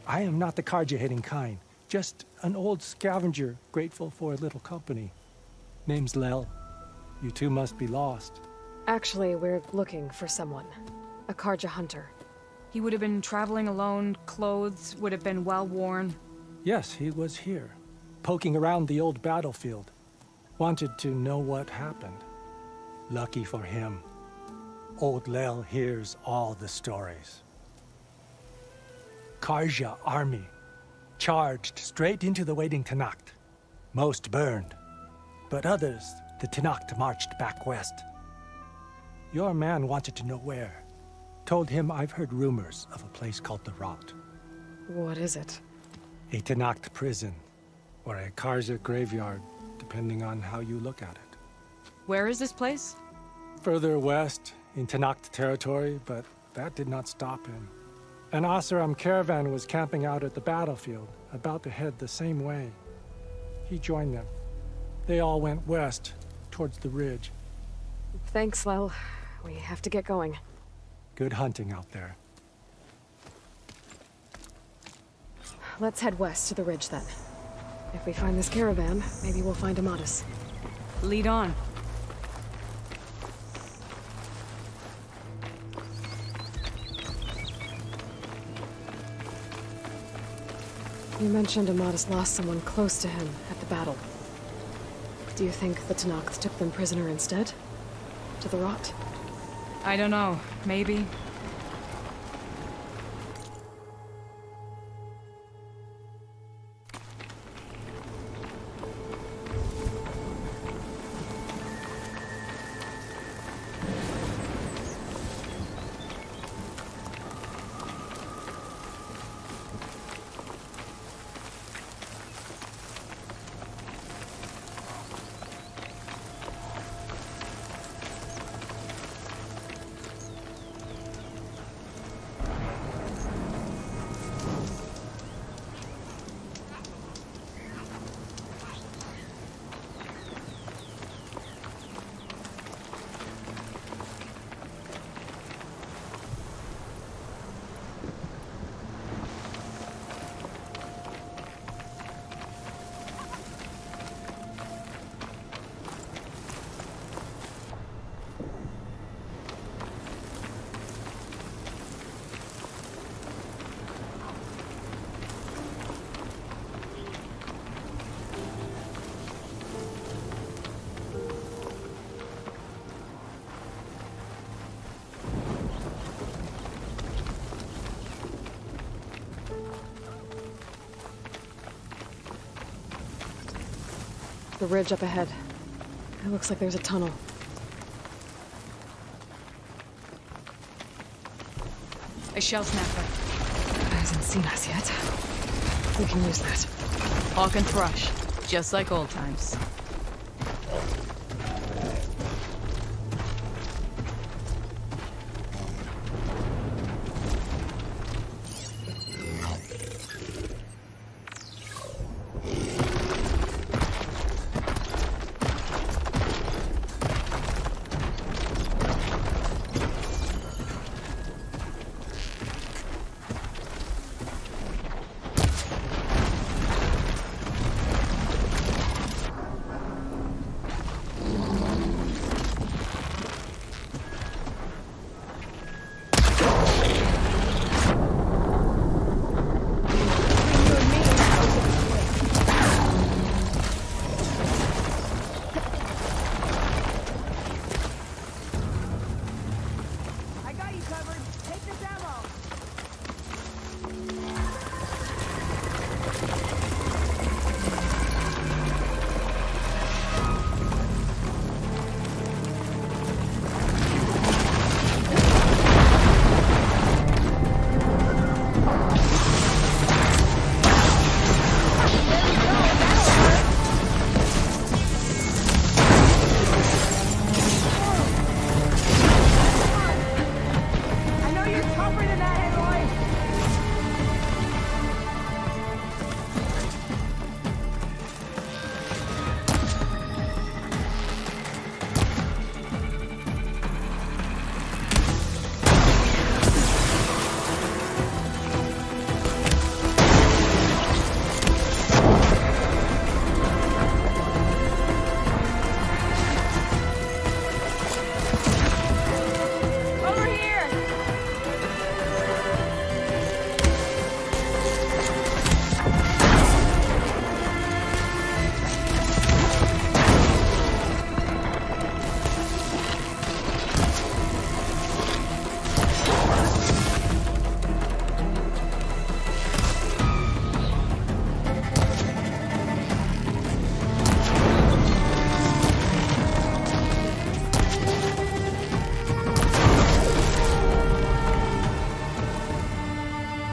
[SPEAKER 9] I am not the carja-hating kind. Just an old scavenger grateful for a little company. Name's Lel. You two must be lost.
[SPEAKER 2] Actually, we're looking for someone. A carja hunter.
[SPEAKER 4] He would have been traveling alone, clothes would have been well worn.
[SPEAKER 9] Yes, he was here, poking around the old battlefield. Wanted to know what happened. Lucky for him, old Lel hears all the stories. Carja army charged straight into the waiting Tenakth. Most burned, but others, the Tenakth marched back west. Your man wanted to know where. Told him I've heard rumors of a place called the Rot.
[SPEAKER 2] What is it?
[SPEAKER 9] A Tenakth prison, or a Carja graveyard, depending on how you look at it.
[SPEAKER 4] Where is this place?
[SPEAKER 9] Further west, in Tenakth territory, but that did not stop him. An Oseram caravan was camping out at the battlefield, about to head the same way. He joined them. They all went west, towards the ridge.
[SPEAKER 2] Thanks, Lel. We have to get going.
[SPEAKER 9] Good hunting out there.
[SPEAKER 2] Let's head west to the ridge, then. If we find this caravan, maybe we'll find Amadis.
[SPEAKER 4] Lead on.
[SPEAKER 2] You mentioned Amadis lost someone close to him at the battle. Do you think the Tenakth took them prisoner instead? To the Rot?
[SPEAKER 4] I don't know. Maybe.
[SPEAKER 2] The ridge up ahead. It looks like there's a tunnel.
[SPEAKER 4] A shell snapper.
[SPEAKER 2] Hasn't seen us yet. We can use that.
[SPEAKER 4] Hawk and thrush, just like old times.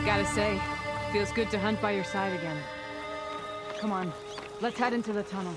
[SPEAKER 1] Gotta say, feels good to hunt by your side again. Come on, let's head into the tunnel.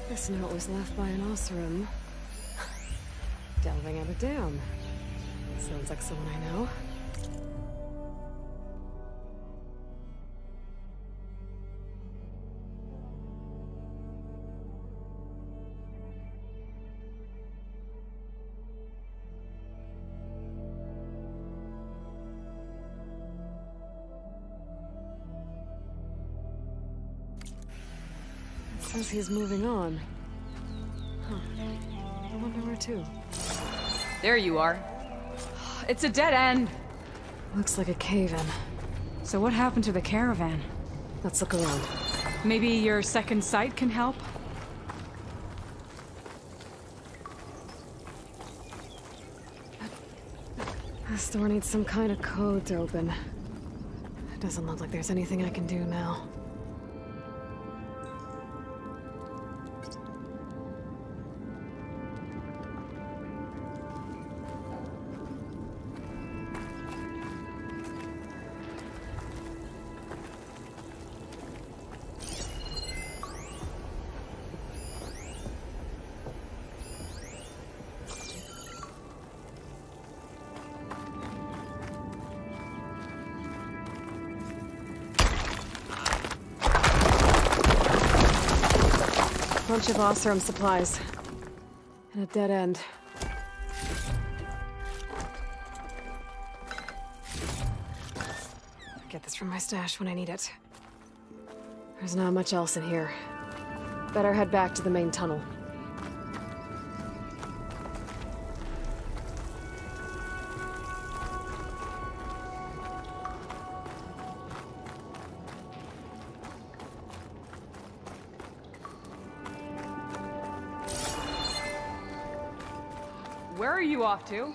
[SPEAKER 2] This note was left by an Oseram. Delving at a dam. Sounds like someone I know. It says he's moving on. Huh. I wonder where to.
[SPEAKER 1] There you are. It's a dead end.
[SPEAKER 2] Looks like a cave-in.
[SPEAKER 1] So what happened to the caravan?
[SPEAKER 2] Let's look around.
[SPEAKER 1] Maybe your second sight can help?
[SPEAKER 2] This door needs some kind of code to open. It doesn't look like there's anything I can do now. Bunch of Oseram supplies. And a dead end. Get this from my stash when I need it. There's not much else in here. Better head back to the main tunnel.
[SPEAKER 1] Where are you off to?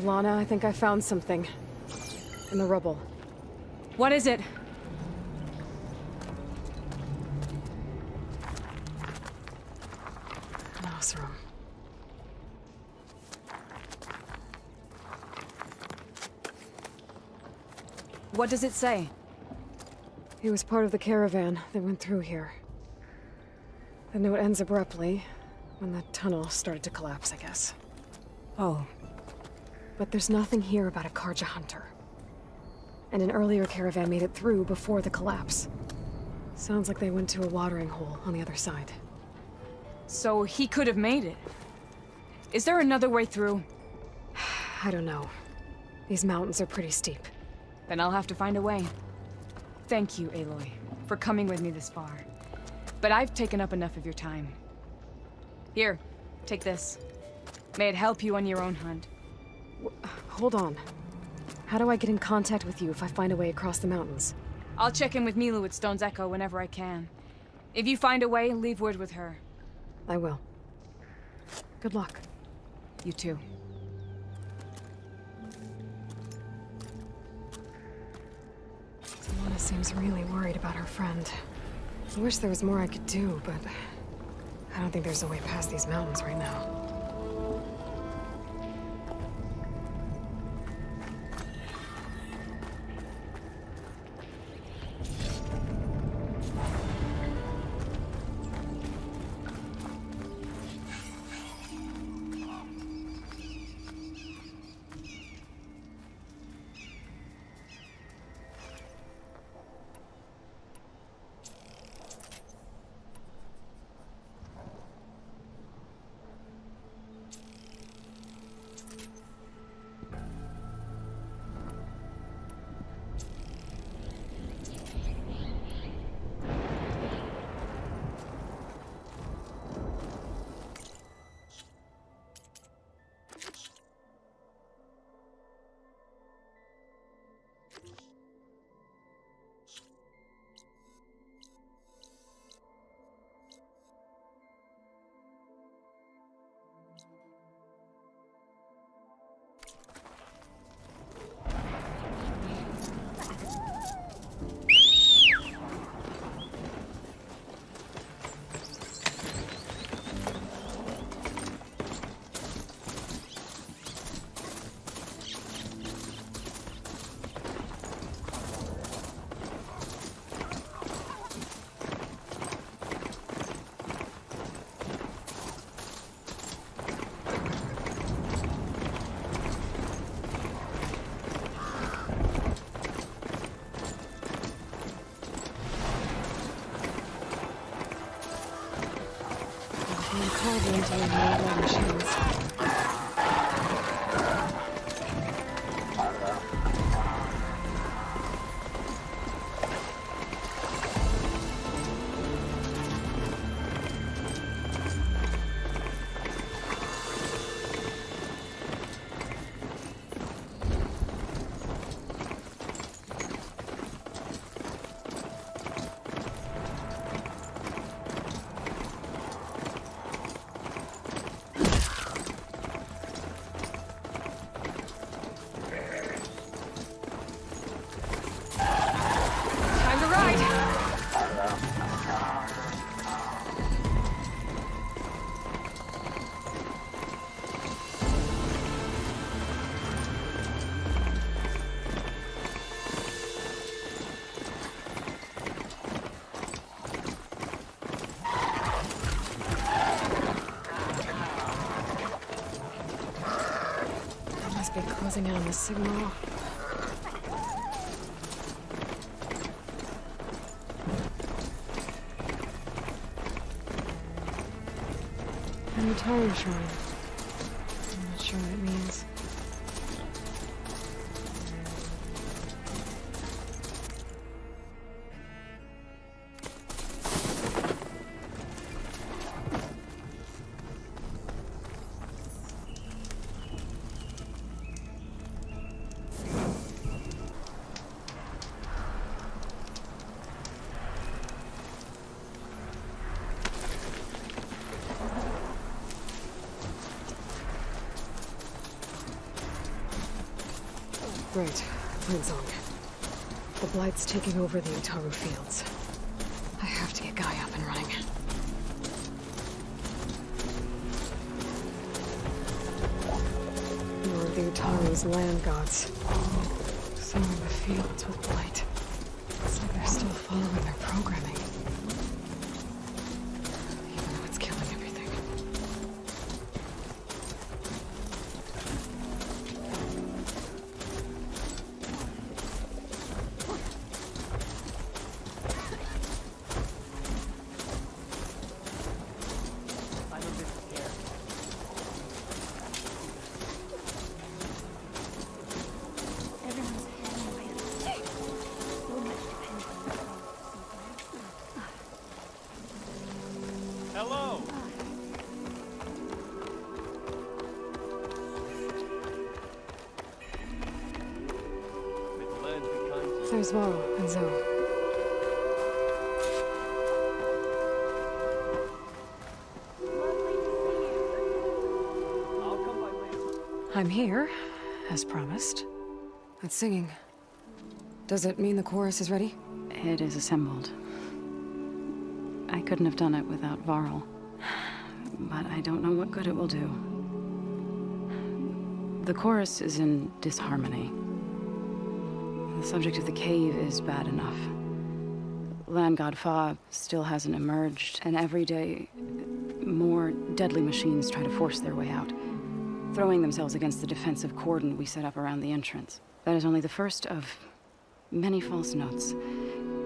[SPEAKER 2] Lana, I think I found something. In the rubble.
[SPEAKER 1] What is it?
[SPEAKER 2] An Oseram.
[SPEAKER 1] What does it say?
[SPEAKER 2] He was part of the caravan that went through here. The note ends abruptly, when the tunnel started to collapse, I guess.
[SPEAKER 1] Oh.
[SPEAKER 2] But there's nothing here about a Carja hunter. And an earlier caravan made it through before the collapse. Sounds like they went to a watering hole on the other side.
[SPEAKER 1] So he could have made it. Is there another way through?
[SPEAKER 2] I don't know. These mountains are pretty steep.
[SPEAKER 1] Then I'll have to find a way. Thank you, Aloy, for coming with me this far. But I've taken up enough of your time. Here,
[SPEAKER 4] Take this. May it help you on your own hunt.
[SPEAKER 2] Hold on. How do I get in contact with you if I find a way across the mountains?
[SPEAKER 4] I'll check in with Milu at Stone's Echo whenever I can. If you find a way, leave word with her.
[SPEAKER 2] I will. Good luck.
[SPEAKER 4] You too.
[SPEAKER 2] Samana seems really worried about her friend. I wish there was more I could do, but I don't think there's a way past these mountains right now. Closing in on the signal. And the Taru Shrine. I'm not sure what it means. Right, Song. The Blight's taking over the Utaru fields. I have to get Guy up and running. More of the Utaru's land gods. Some of the fields with Blight. It's like they're still following their programming. Even though it's killing everything. There's Varl and Zoe. I'm here, as promised. That's singing. Does it mean the chorus is ready?
[SPEAKER 1] It is assembled. I couldn't have done it without Varl. But I don't know what good it will do. The chorus is in disharmony. The subject of the cave is bad enough. Land God Fa still hasn't emerged, and every day, more deadly machines try to force their way out, throwing themselves against the defensive cordon we set up around the entrance. That is only the first of many false notes.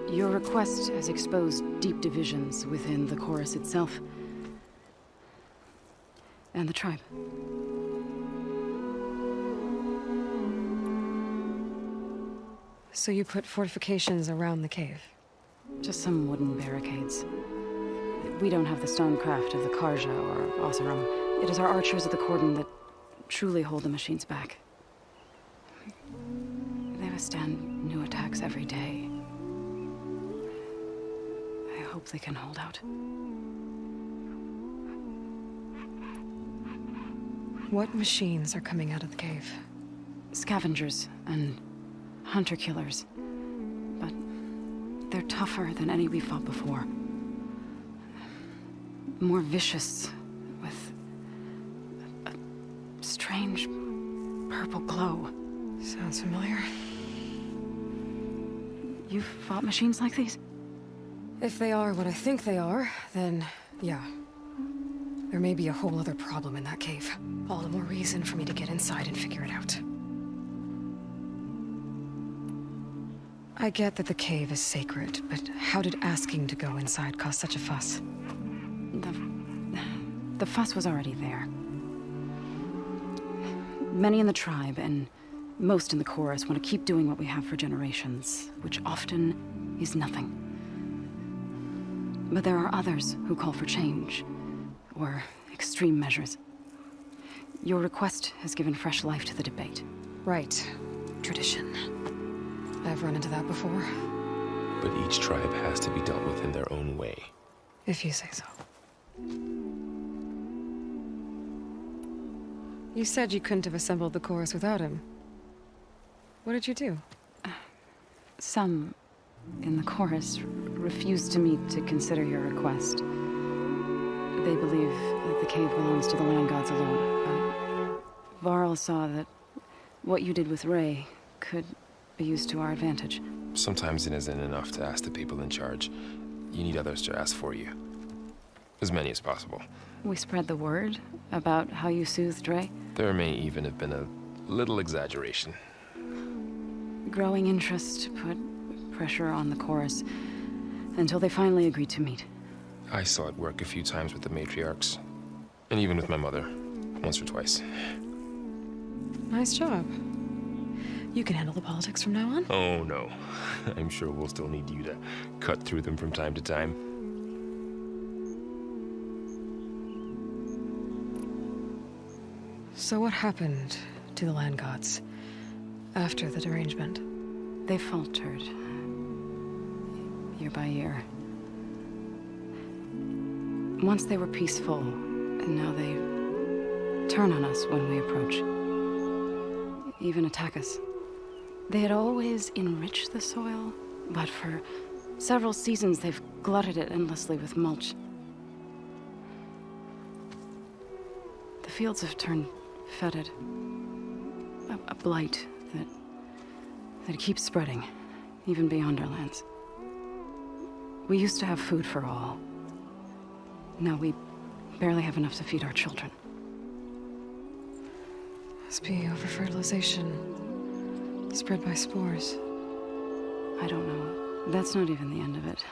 [SPEAKER 1] Your request has exposed deep divisions within the chorus itself and the tribe.
[SPEAKER 2] So you put fortifications around the cave?
[SPEAKER 1] Just some wooden barricades. We don't have the stonecraft of the Karja or Oseram. It is our archers at the cordon that truly hold the machines back. They withstand new attacks every day. I hope they can hold out.
[SPEAKER 2] What machines are coming out of the cave?
[SPEAKER 1] Scavengers and hunter-killers. But they're tougher than any we fought before. More vicious, with a strange purple glow.
[SPEAKER 2] Sounds familiar.
[SPEAKER 1] You've fought machines like these?
[SPEAKER 2] If they are what I think they are, then yeah. There may be a whole other problem in that cave. All the more reason for me to get inside and figure it out. I get that the cave is sacred, but how did asking to go inside cause such a fuss?
[SPEAKER 1] The fuss was already there. Many in the tribe, and most in the chorus, want to keep doing what we have for generations, which often is nothing. But there are others who call for change, or extreme measures. Your request has given fresh life to the debate.
[SPEAKER 2] Right. Tradition. I've run into that before.
[SPEAKER 17] But each tribe has to be dealt with in their own way.
[SPEAKER 2] If you say so. You said you couldn't have assembled the chorus without him. What did you do?
[SPEAKER 1] Some in the chorus refused to meet to consider your request. They believe that the cave belongs to the land gods alone. Varl saw that what you did with Ray could be used to our advantage.
[SPEAKER 17] Sometimes it isn't enough to ask the people in charge. You need others to ask for you. As many as possible.
[SPEAKER 1] We spread the word about how you soothed Ray.
[SPEAKER 17] There may even have been a little exaggeration.
[SPEAKER 1] Growing interest put pressure on the chorus until they finally agreed to meet.
[SPEAKER 17] I saw it work a few times with the matriarchs. And even with my mother. Once or twice.
[SPEAKER 2] Nice job. You can handle the politics from now on?
[SPEAKER 17] Oh, no. I'm sure we'll still need you to cut through them from time to time.
[SPEAKER 2] So what happened to the land gods after the derangement?
[SPEAKER 1] They faltered. Year by year. Once they were peaceful, and now they turn on us when we approach. Even attack us. They had always enriched the soil, but for several seasons they've glutted it endlessly with mulch. The fields have turned fetid. A blight that keeps spreading, even beyond our lands. We used to have food for all. Now we barely have enough to feed our children.
[SPEAKER 2] Must be over-fertilization. Spread by spores.
[SPEAKER 1] I don't know. That's not even the end of it.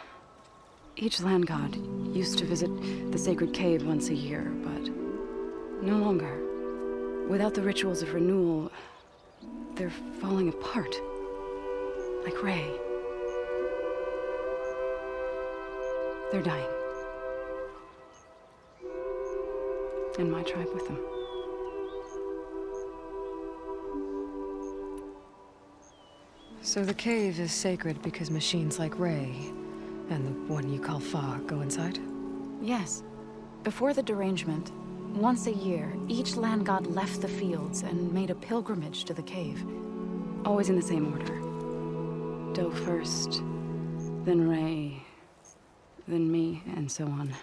[SPEAKER 1] Each land god used to visit the sacred cave once a year, but no longer. Without the rituals of renewal, they're falling apart. Like Ray. They're dying. And my tribe with them.
[SPEAKER 2] So the cave is sacred because machines like Ray, and the one you call Fa, go inside?
[SPEAKER 1] Yes. Before the derangement, once a year, each land god left the fields and made a pilgrimage to the cave. Always in the same order. Do first, then Ray, then me, and so on.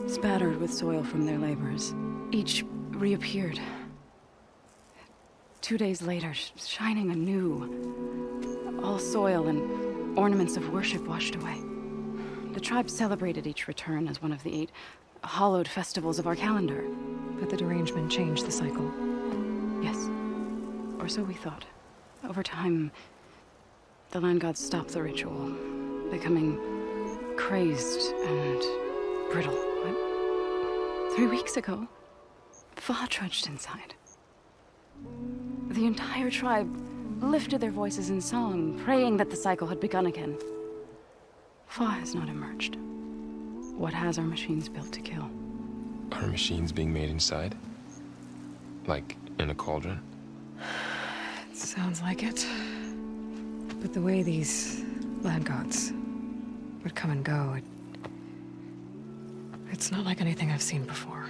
[SPEAKER 1] Spattered with soil from their labors, each reappeared. 2 days later, shining anew. All soil and ornaments of worship washed away. The tribe celebrated each return as one of the 8 hallowed festivals of our calendar.
[SPEAKER 2] But the derangement changed the cycle.
[SPEAKER 1] Yes. Or so we thought. Over time, the land gods stopped the ritual, becoming crazed and brittle. But 3 weeks ago, Fa trudged inside. The entire tribe lifted their voices in song, praying that the cycle had begun again. Fa has not emerged. What has our machines built to kill?
[SPEAKER 17] Are machines being made inside? Like in a cauldron?
[SPEAKER 2] Sounds like it. But the way these land gods would come and go, it's not like anything I've seen before.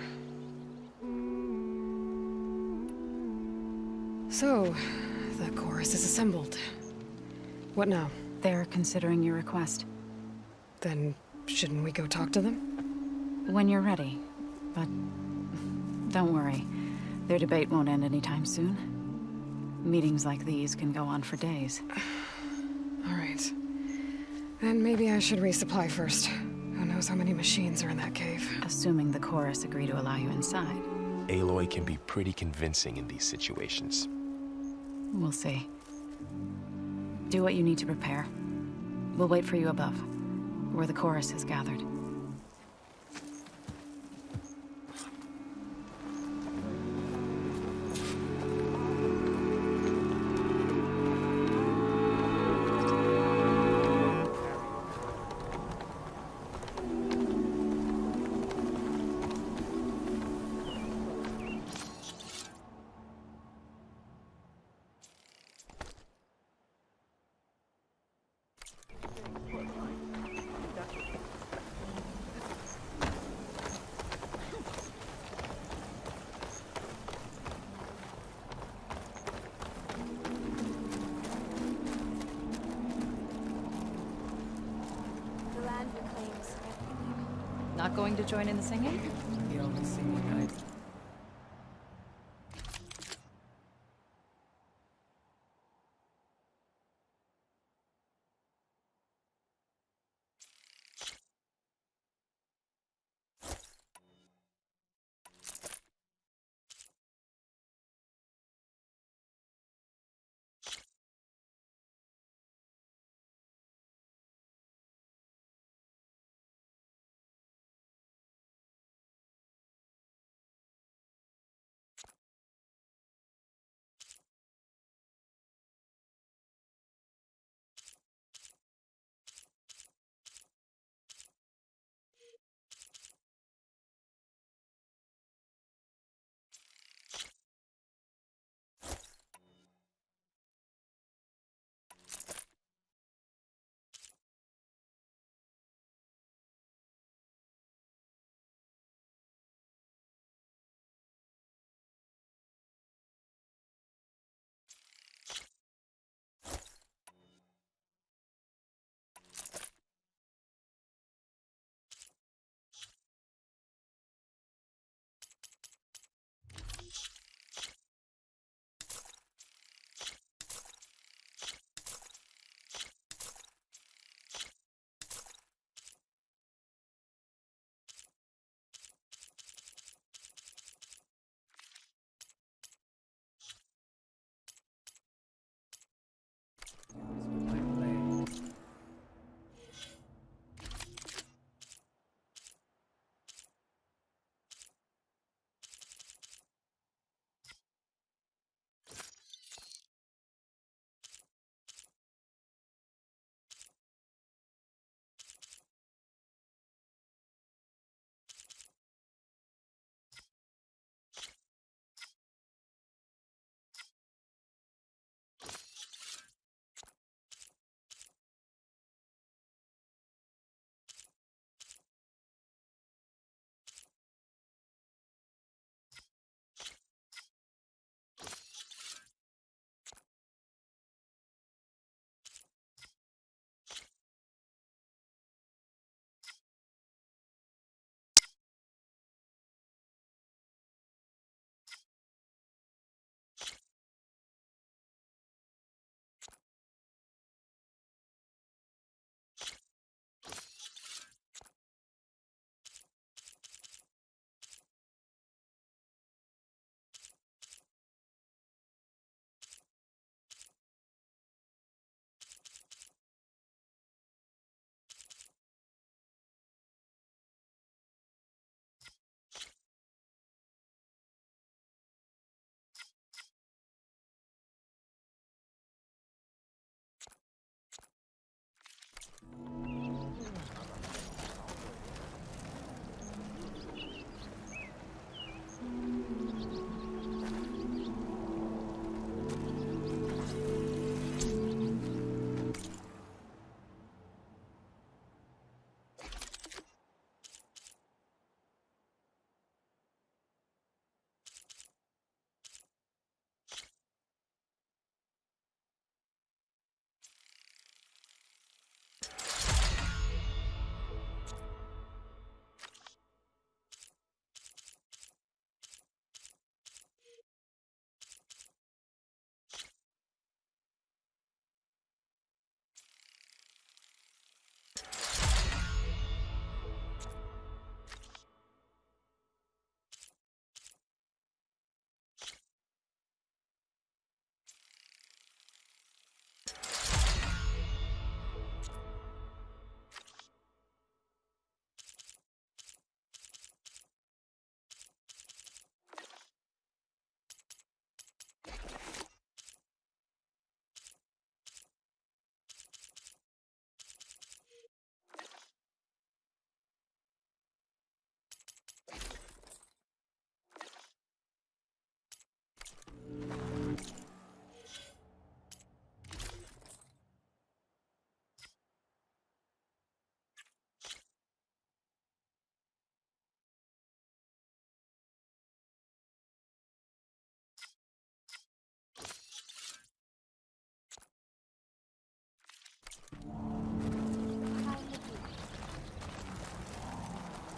[SPEAKER 2] So, the chorus is assembled. What now?
[SPEAKER 1] They're considering your request.
[SPEAKER 2] Then, shouldn't we go talk to them?
[SPEAKER 1] When you're ready. But don't worry. Their debate won't end anytime soon. Meetings like these can go on for days.
[SPEAKER 2] All right. Then maybe I should resupply first. Who knows how many machines are in that cave?
[SPEAKER 1] Assuming the chorus agree to allow you inside.
[SPEAKER 17] Aloy can be pretty convincing in these situations.
[SPEAKER 1] We'll see. Do what you need to prepare. We'll wait for you above, where the chorus is gathered.
[SPEAKER 4] Not going to join in the singing?
[SPEAKER 18] The only singing I...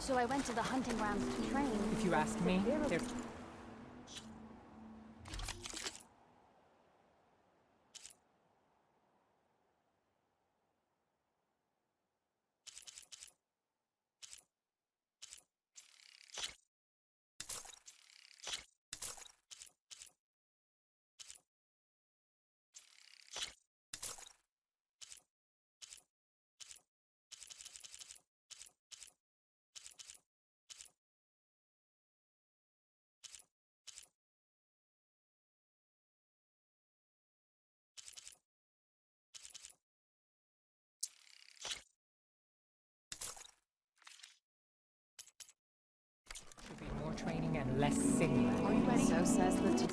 [SPEAKER 5] So I went to the hunting grounds to train.
[SPEAKER 20] If you ask me, they're... more training and less singing.
[SPEAKER 5] Are you ready?
[SPEAKER 1] So says the...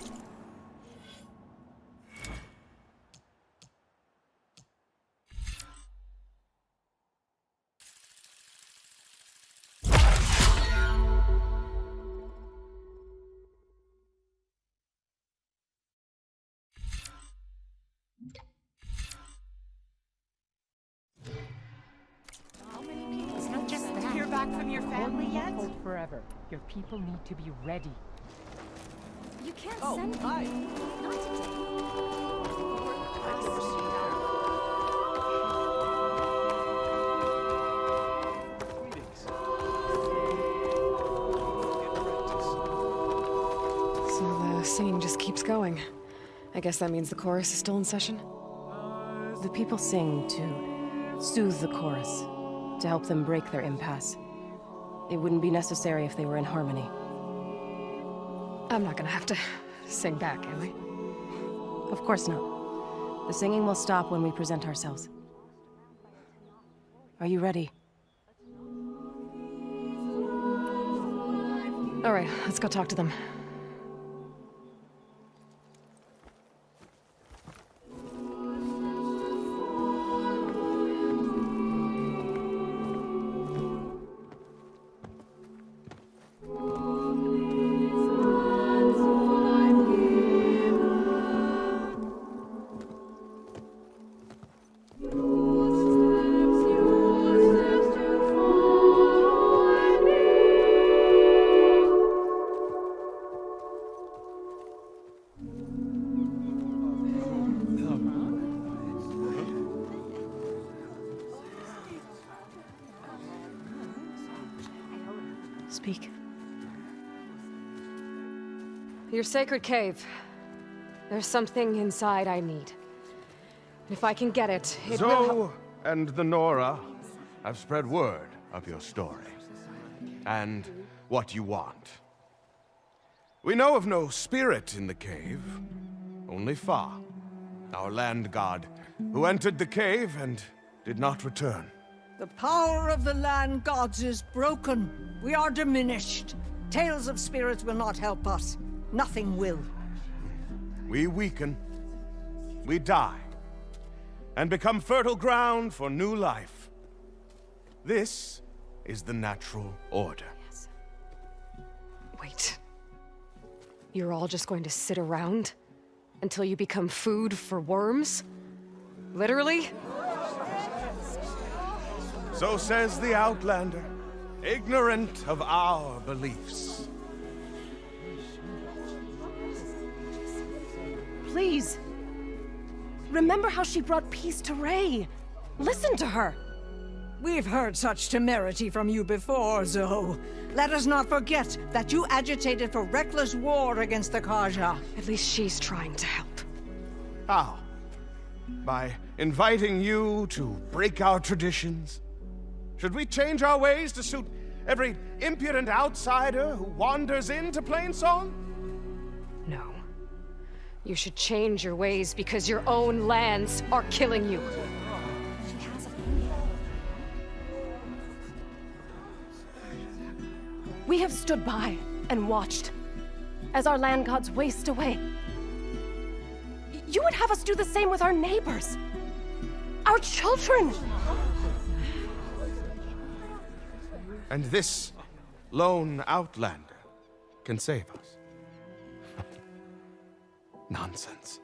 [SPEAKER 20] It's not just that. Hear back from your family yet? Hold forever. Your people need to be ready.
[SPEAKER 5] You can't send me. Not today.
[SPEAKER 2] So the singing just keeps going. I guess that means the chorus is still in session?
[SPEAKER 1] The people sing to soothe the chorus, to help them break their impasse. It wouldn't be necessary if they were in harmony.
[SPEAKER 2] I'm not gonna have to sing back, am I?
[SPEAKER 1] Of course not. The singing will stop when we present ourselves. Are you ready?
[SPEAKER 2] All right, let's go talk to them.
[SPEAKER 1] Speak.
[SPEAKER 2] Your sacred cave. There's something inside I need. If I can get it, it will
[SPEAKER 22] Zoe and the Nora have spread word of your story. And what you want. We know of no spirit in the cave. Only Fa, our land god, who entered the cave and did not return.
[SPEAKER 23] The power of the land gods is broken. We are diminished. Tales of spirits will not help us. Nothing will.
[SPEAKER 22] We weaken. We die. And become fertile ground for new life. This is the natural order.
[SPEAKER 2] Yes. Wait. You're all just going to sit around until you become food for worms? Literally?
[SPEAKER 22] So says the Outlander, ignorant of our beliefs.
[SPEAKER 1] Please. Remember how she brought peace to Ray. Listen to her.
[SPEAKER 23] We've heard such temerity from you before, Zoe. Let us not forget that you agitated for reckless war against the Carja.
[SPEAKER 2] At least she's trying to help.
[SPEAKER 22] How? By inviting you to break our traditions? Should we change our ways to suit every impudent outsider who wanders into Plainsong?
[SPEAKER 2] No. You should change your ways because your own lands are killing you.
[SPEAKER 1] We have stood by and watched as our land gods waste away. You would have us do the same with our neighbors, our children.
[SPEAKER 22] And this lone outlander can save us. Nonsense.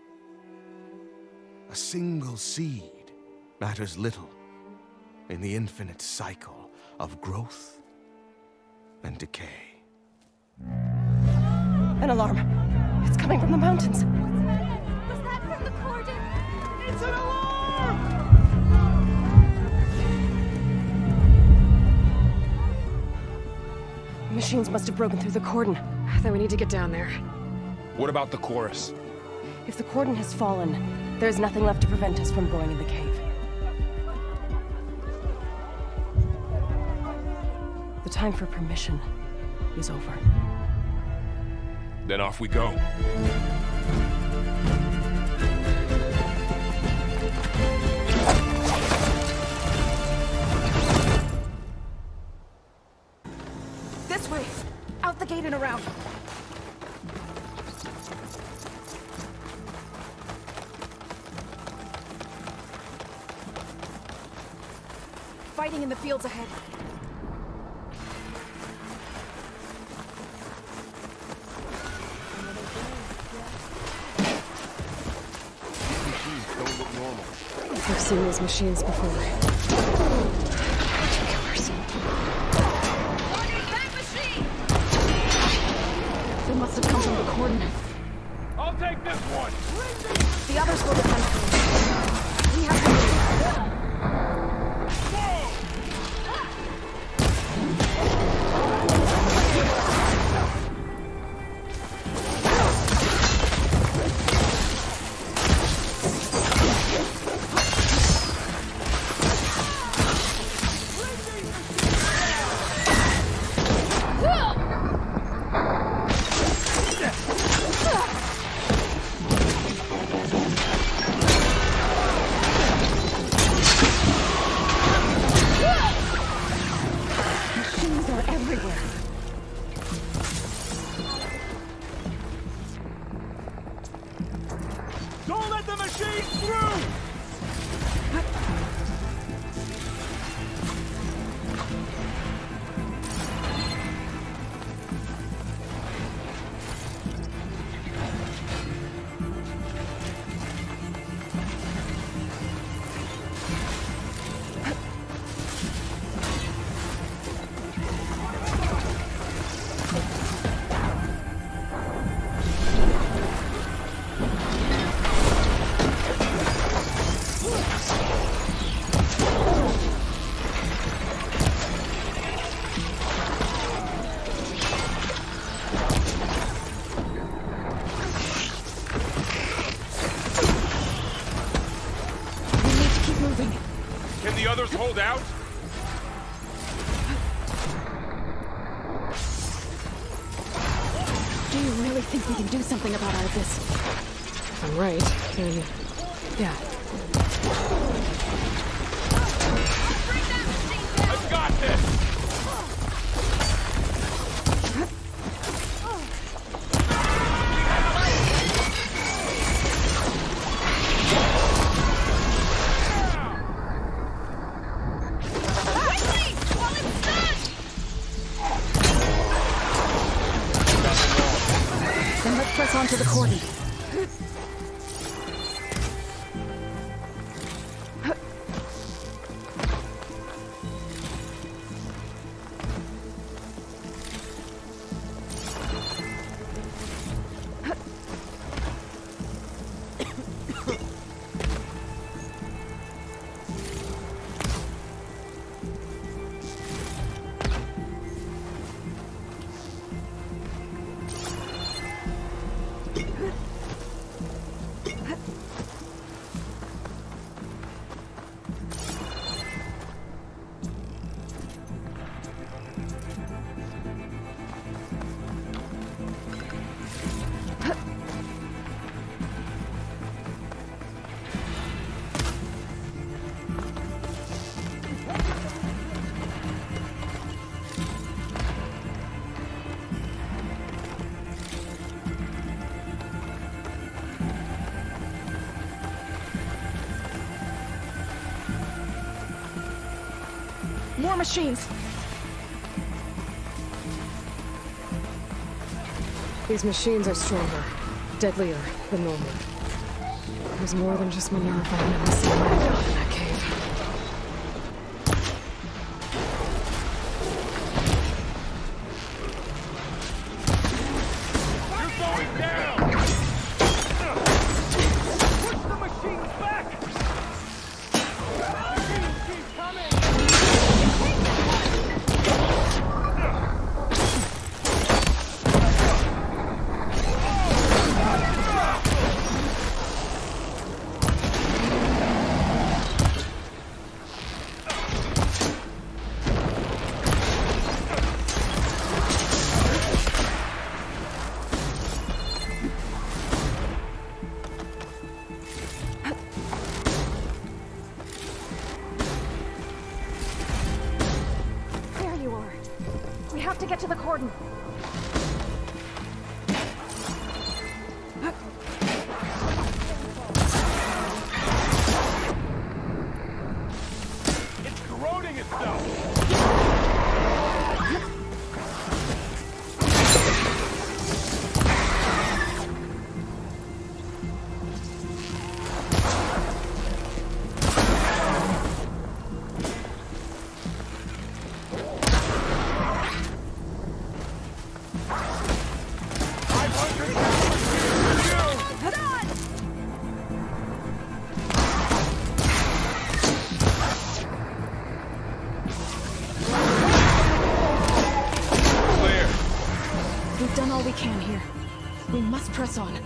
[SPEAKER 22] A single seed matters little in the infinite cycle of growth and decay.
[SPEAKER 2] An alarm. It's coming from the mountains.
[SPEAKER 5] Was that from the cordon? It's an alarm!
[SPEAKER 2] Machines must have broken through the cordon. Then we need to get down there.
[SPEAKER 16] What about the chorus?
[SPEAKER 2] If the cordon has fallen, there's nothing left to prevent us from going in the cave. The time for permission is over.
[SPEAKER 16] Then off we go.
[SPEAKER 4] This way! Out the gate and around! Fighting in the fields ahead.
[SPEAKER 2] I've seen these machines before. Killers. They must have come from the cordon.
[SPEAKER 7] I'll take this one!
[SPEAKER 4] The others will defend. We have to move.
[SPEAKER 7] Don't let the machine through! Can the others hold out?
[SPEAKER 2] Do you really think we can do something about all of this? If I'm right, then... yeah.
[SPEAKER 7] I've got this!
[SPEAKER 2] Then let's press onto the cordon.
[SPEAKER 4] More machines!
[SPEAKER 2] These machines are stronger, deadlier than normal. There's more than just Minerva and Decima in that cave.
[SPEAKER 1] We've done all we can here. We must press on.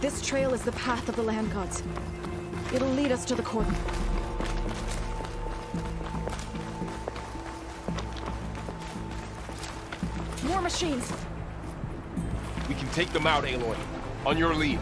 [SPEAKER 1] This trail is the path of the land gods. It'll lead us to the cordon. More machines!
[SPEAKER 16] We can take them out, Aloy. On your lead.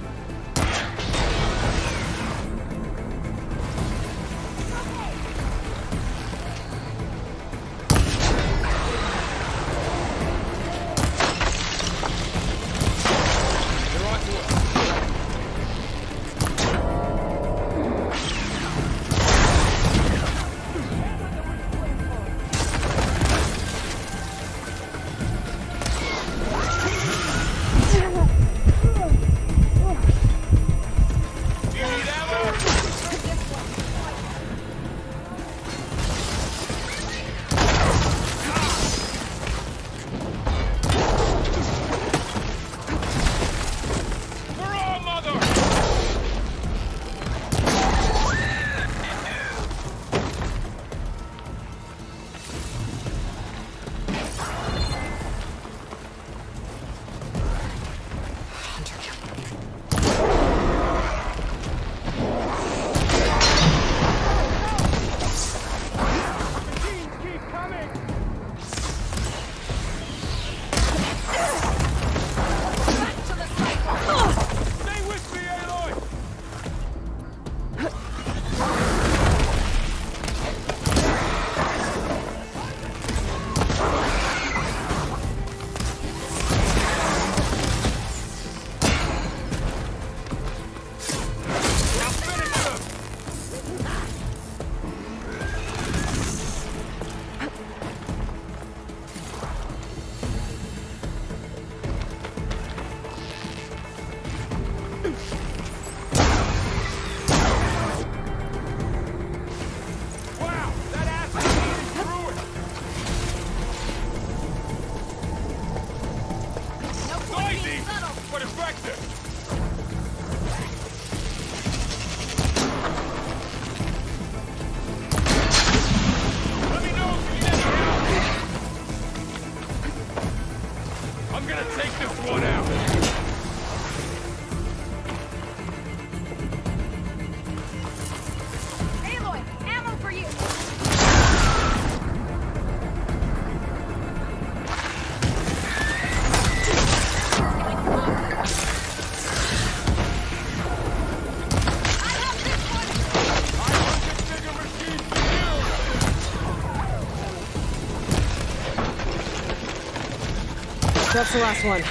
[SPEAKER 2] That's the last one.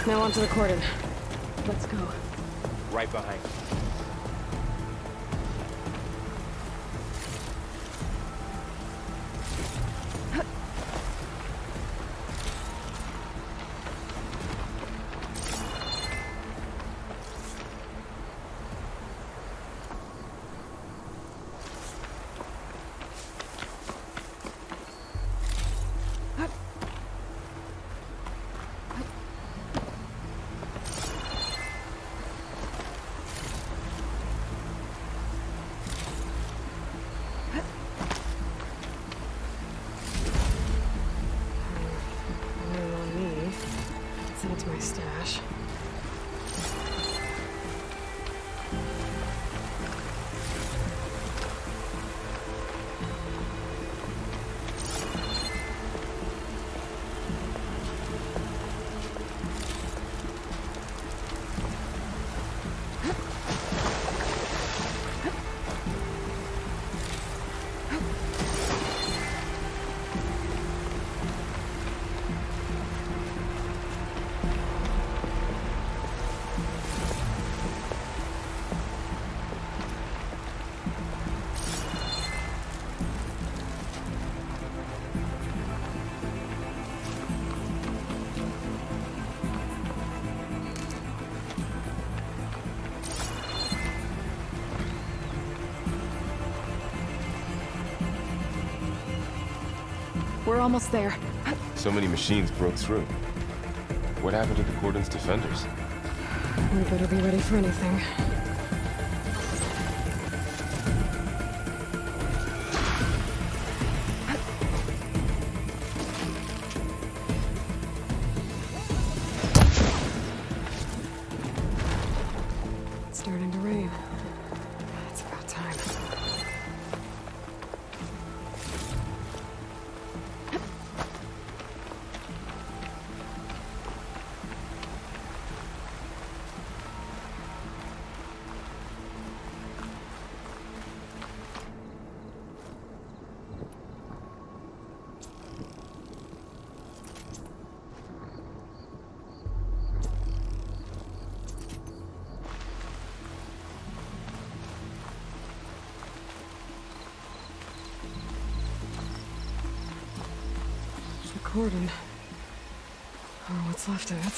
[SPEAKER 2] Now onto the cordon. Let's go.
[SPEAKER 16] Right behind.
[SPEAKER 2] That's my stash.
[SPEAKER 1] We're almost there.
[SPEAKER 16] So many machines broke through. What happened to the Cordon's defenders?
[SPEAKER 2] We better be ready for anything. It's starting to rain. It's about time. Cordon. Or what's left of it.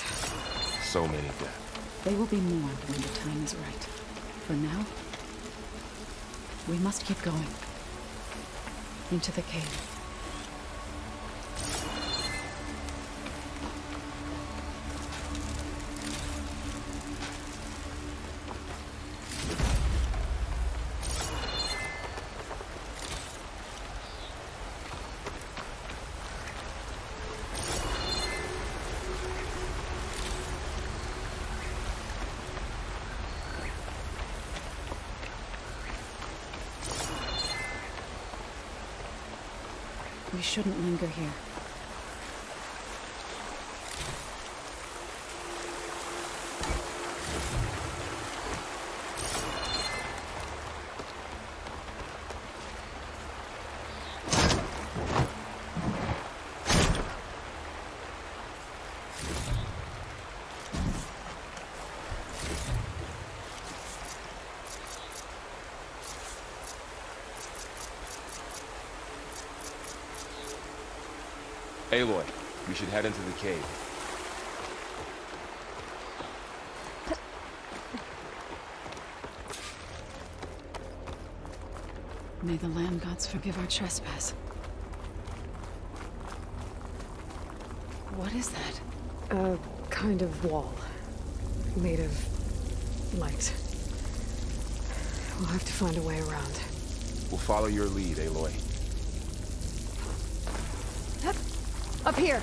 [SPEAKER 16] So many dead.
[SPEAKER 1] They will be mourned when the time is right. For now, we must keep going. Into the cave. We shouldn't linger here.
[SPEAKER 16] Aloy, we should head into the cave.
[SPEAKER 1] May the land gods forgive our trespass. What is that?
[SPEAKER 2] A kind of wall. Made of light. We'll have to find a way around.
[SPEAKER 16] We'll follow your lead, Aloy.
[SPEAKER 1] Up here!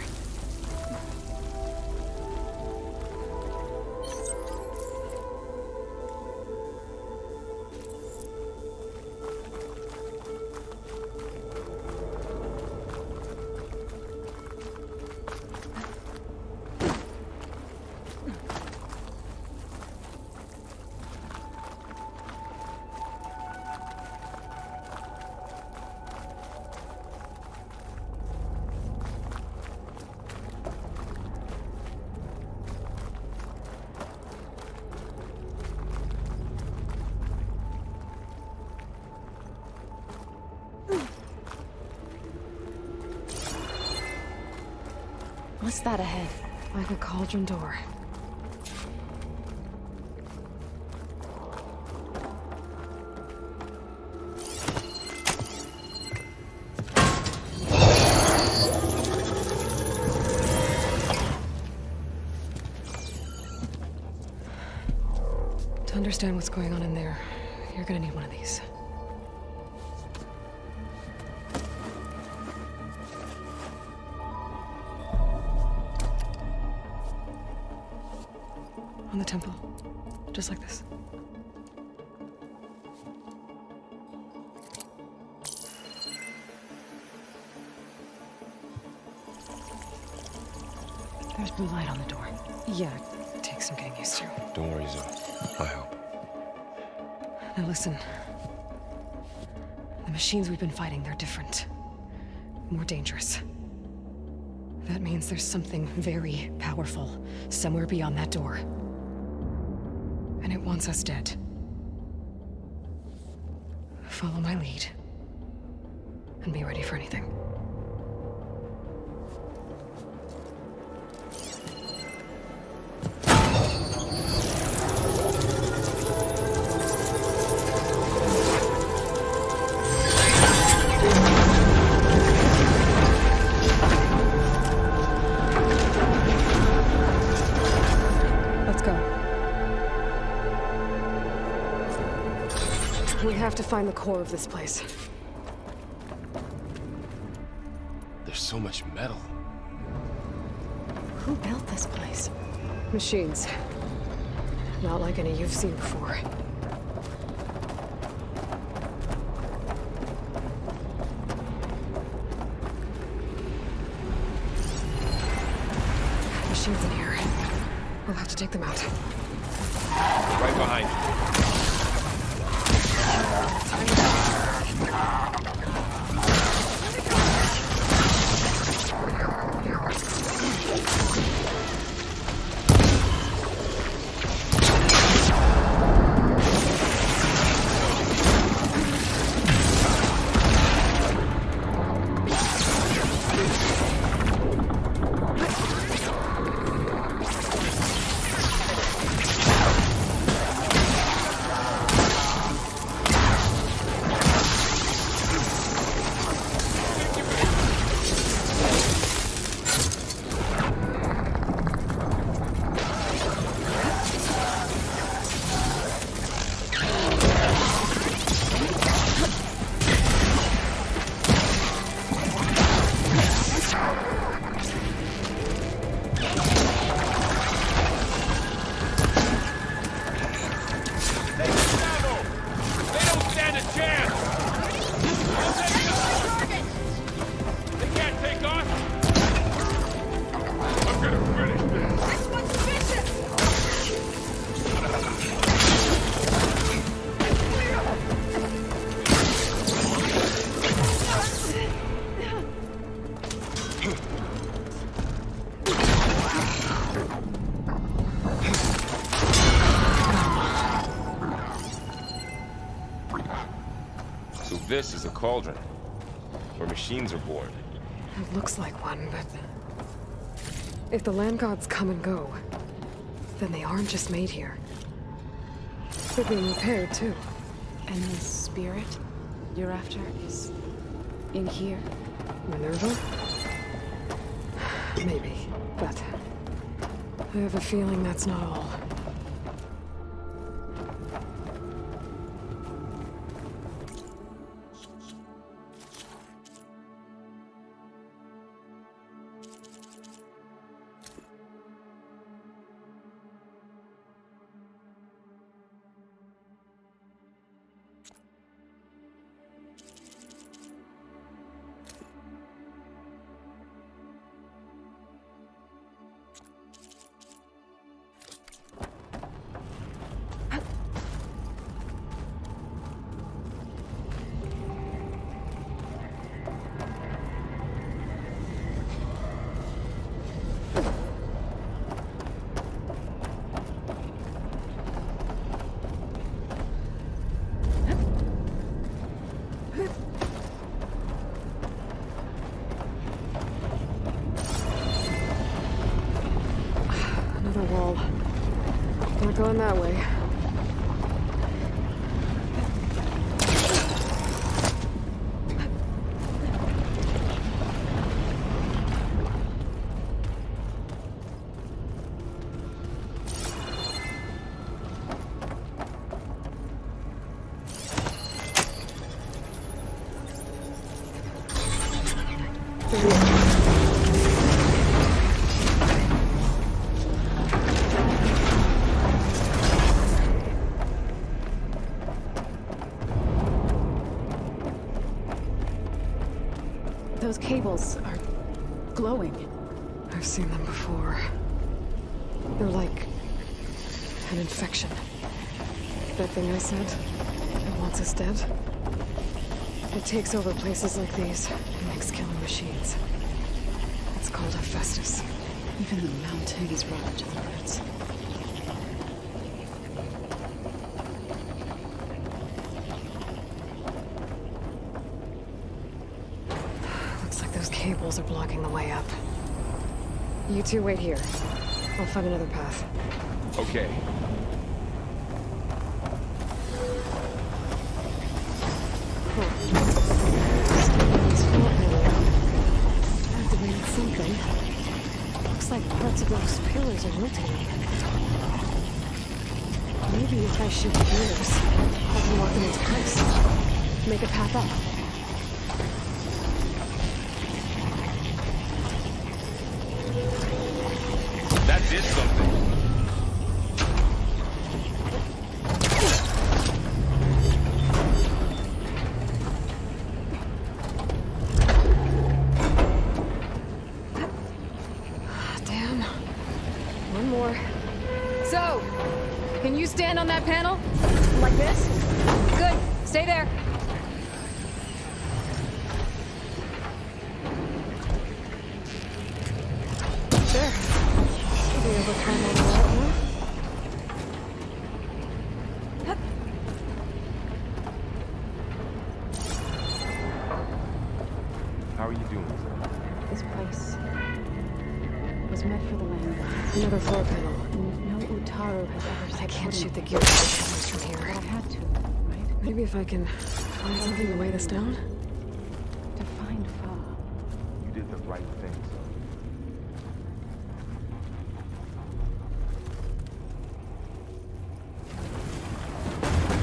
[SPEAKER 1] What's that ahead?
[SPEAKER 2] Like a cauldron door. To understand what's going on in there, you're gonna need one of these. On the temple. Just like this.
[SPEAKER 1] There's blue light on the door.
[SPEAKER 2] Yeah, it takes some getting used to.
[SPEAKER 17] Don't worry, Zoe. I help.
[SPEAKER 2] Now listen. The machines we've been fighting, they're different. More dangerous. That means there's something very powerful somewhere beyond that door. And it wants us dead. Follow my lead. And be ready for anything. To find the core of this place.
[SPEAKER 17] There's so much metal.
[SPEAKER 1] Who built this place?
[SPEAKER 2] Machines. Not like any you've seen before. Machines in here. We'll have to take them out.
[SPEAKER 16] Right behind you. This is a cauldron, where machines are born.
[SPEAKER 2] It looks like one, but... if the land gods come and go, then they aren't just made here. They're being repaired, too.
[SPEAKER 1] And the spirit you're after is in here?
[SPEAKER 2] Minerva? Maybe, but I have a feeling that's not all. Going that way. panels are glowing. I've seen them before. They're like an infection. That thing I said, that wants us dead. It takes over places like these and makes killing machines. It's called Hephaestus.
[SPEAKER 1] Even the mountain is rotted to the roots.
[SPEAKER 2] Looks like those cables are blocking the way up. You two wait here. I'll find another path.
[SPEAKER 16] Okay.
[SPEAKER 2] Activated something. Looks like parts of those pillars are rotating. Maybe if I shift gears, I can lock them into place. Make a path up.
[SPEAKER 16] That did something.
[SPEAKER 2] Damn. One more. So, can you stand on that panel? Like this? Good. Stay there. There. Should be able to climb all the way up now.
[SPEAKER 16] How are you doing?
[SPEAKER 1] This place was meant for the land.
[SPEAKER 2] Another floor panel.
[SPEAKER 1] No Utaru has ever said
[SPEAKER 2] I can't
[SPEAKER 1] putting
[SPEAKER 2] shoot the gear panels from here.
[SPEAKER 1] But I had to, right?
[SPEAKER 2] Maybe if I can find something to weigh this down?
[SPEAKER 1] To find Fa.
[SPEAKER 16] You did the right thing, son.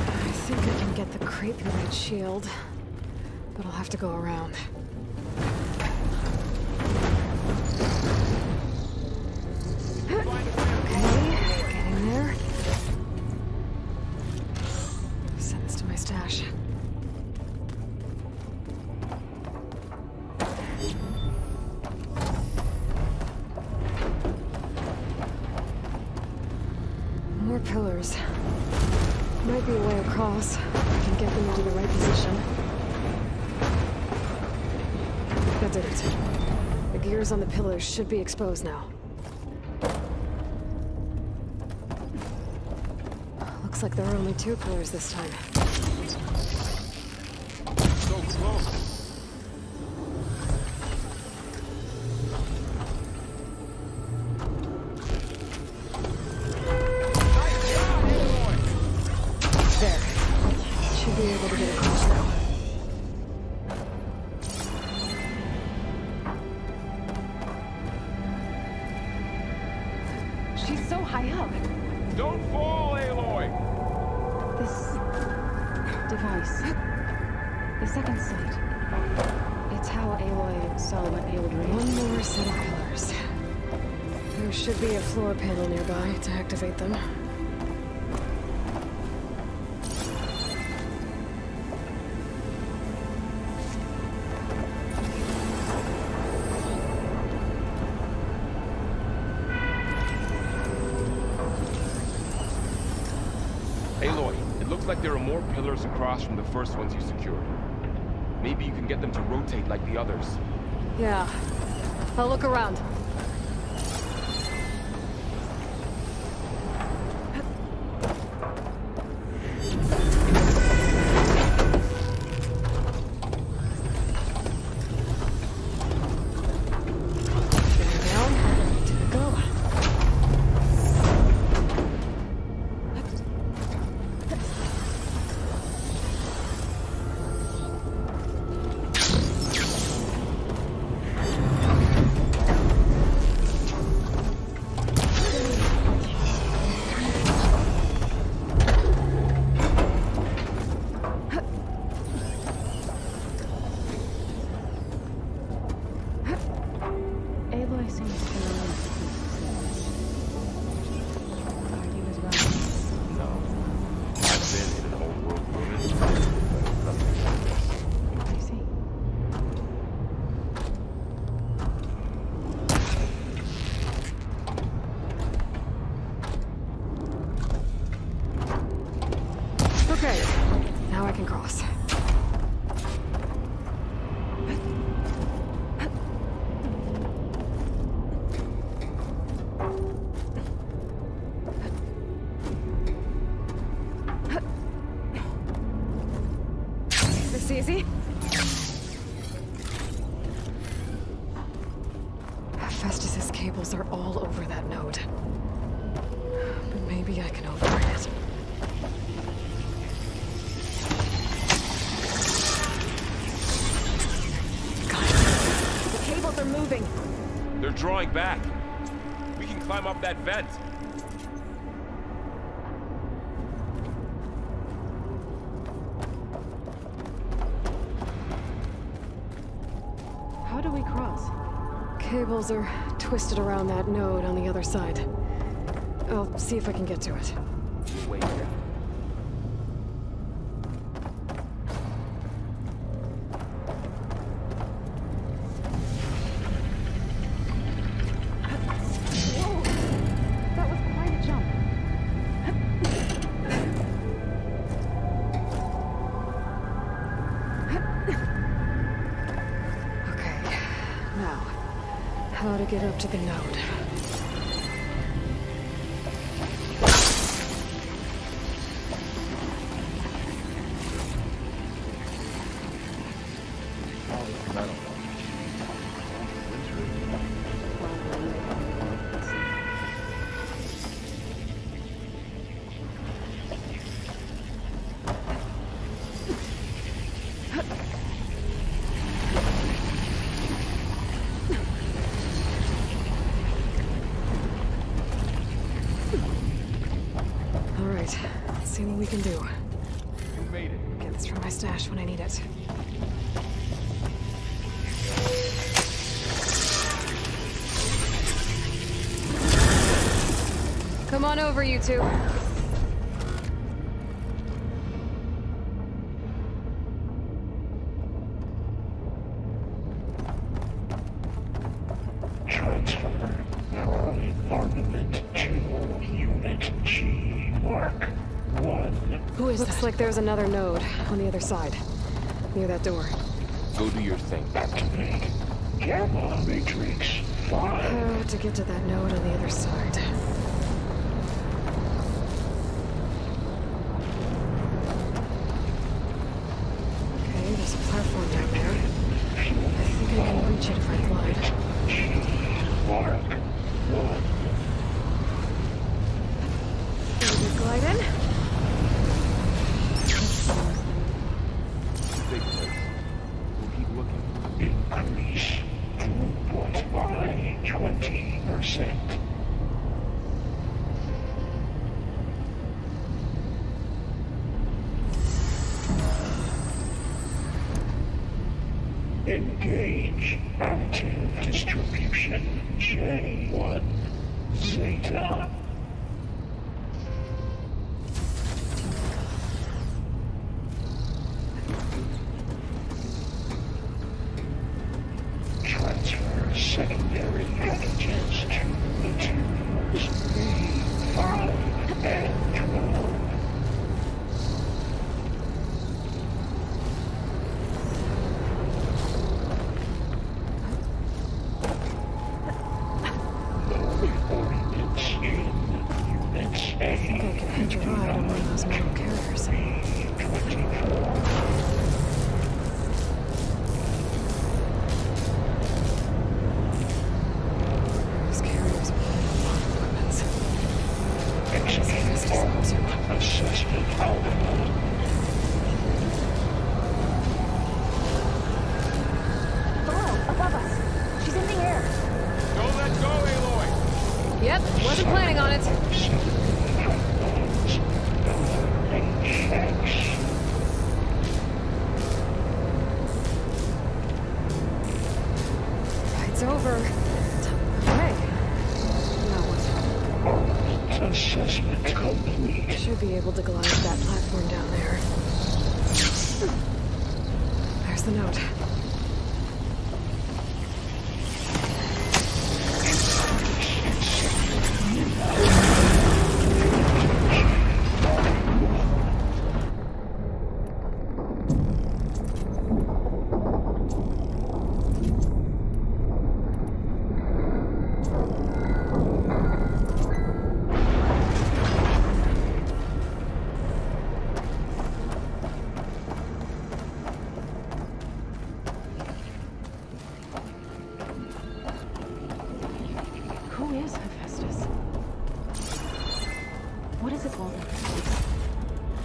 [SPEAKER 2] I think I can get the crate through that shield, but I'll have to go around. Okay, getting there. Send this to my stash. More pillars. Might be a way across. I can get them into the right position. That did it. The gears on the pillars should be exposed now. Looks like there are only 2 pillars this time.
[SPEAKER 16] So close.
[SPEAKER 2] There. Should be able to get across now.
[SPEAKER 1] She's so high up.
[SPEAKER 16] Don't fall, Aloy!
[SPEAKER 1] This device. The second sight. It's how Aloy saw what ailed Ray.
[SPEAKER 2] One more set of pillars. There should be a floor panel nearby to activate them.
[SPEAKER 16] Aloy, it looks like there are more pillars across from the first ones you secured. Maybe you can get them to rotate like the others.
[SPEAKER 2] Yeah. I'll look around.
[SPEAKER 1] Aloy seems to know. Are you as well?
[SPEAKER 16] No. I've been in an old world ruin.
[SPEAKER 1] I see.
[SPEAKER 2] crazy? Festus's cables are all over that node. But maybe I can override it.
[SPEAKER 4] The cables are moving.
[SPEAKER 16] They're drawing back. We can climb up that vent.
[SPEAKER 2] How do we cross? Cables are twisted around that node on the other side. I'll see if I can get to it.
[SPEAKER 16] Wait.
[SPEAKER 1] That was quite a jump.
[SPEAKER 2] Okay, now, how to get up to the node. Let's see what we can do.
[SPEAKER 16] You made it.
[SPEAKER 2] Get this from my stash when I need it. Come on over, you two.
[SPEAKER 19] Transfer from armament to Unit G, Mark 1.
[SPEAKER 2] Who is Looks like there's another node on the other side, near that door.
[SPEAKER 16] Go do your thing.
[SPEAKER 19] Activate Gamma Matrix 5.
[SPEAKER 2] How to get to that node on the other side. Okay, there's a platform down there. I think I can reach it if I glide.
[SPEAKER 19] Mark 1.
[SPEAKER 2] Maybe glide in?
[SPEAKER 16] Big place. We'll keep looking.
[SPEAKER 19] Increase throughput by 20%. Engage active distribution J1 Zeta. Transfer secondary packages to materials B5 and 12.
[SPEAKER 2] I think I can hitch a ride on one of those metal carriers. These carriers are a lot of weapons.
[SPEAKER 19] Assessment output.
[SPEAKER 5] Below, above us. She's in the air.
[SPEAKER 16] Don't let go, Aloy!
[SPEAKER 2] Yep, wasn't planning on it. Ride's over. Okay. Now what?
[SPEAKER 19] Assessment complete.
[SPEAKER 2] Should be able to glide that platform down there. There's the note.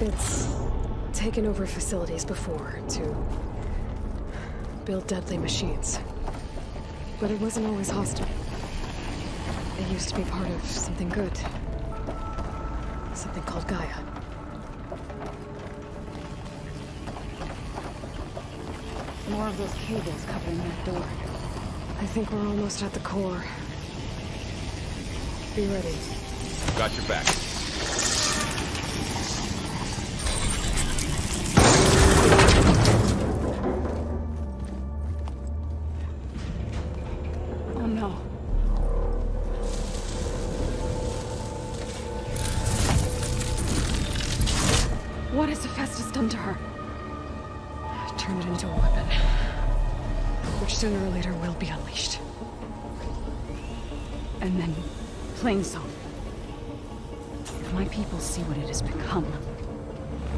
[SPEAKER 2] It's taken over facilities before to build deadly machines. But it wasn't always hostile. It used to be part of something good. Something called Gaia.
[SPEAKER 1] More of those cables covering that door.
[SPEAKER 2] I think we're almost at the core. Be ready.
[SPEAKER 16] Got your back.
[SPEAKER 1] Oh no. What has Hephaestus done to her?
[SPEAKER 2] Turn it into a weapon. Which sooner or later will be unleashed.
[SPEAKER 1] And then, plain song. If my people see what it has become,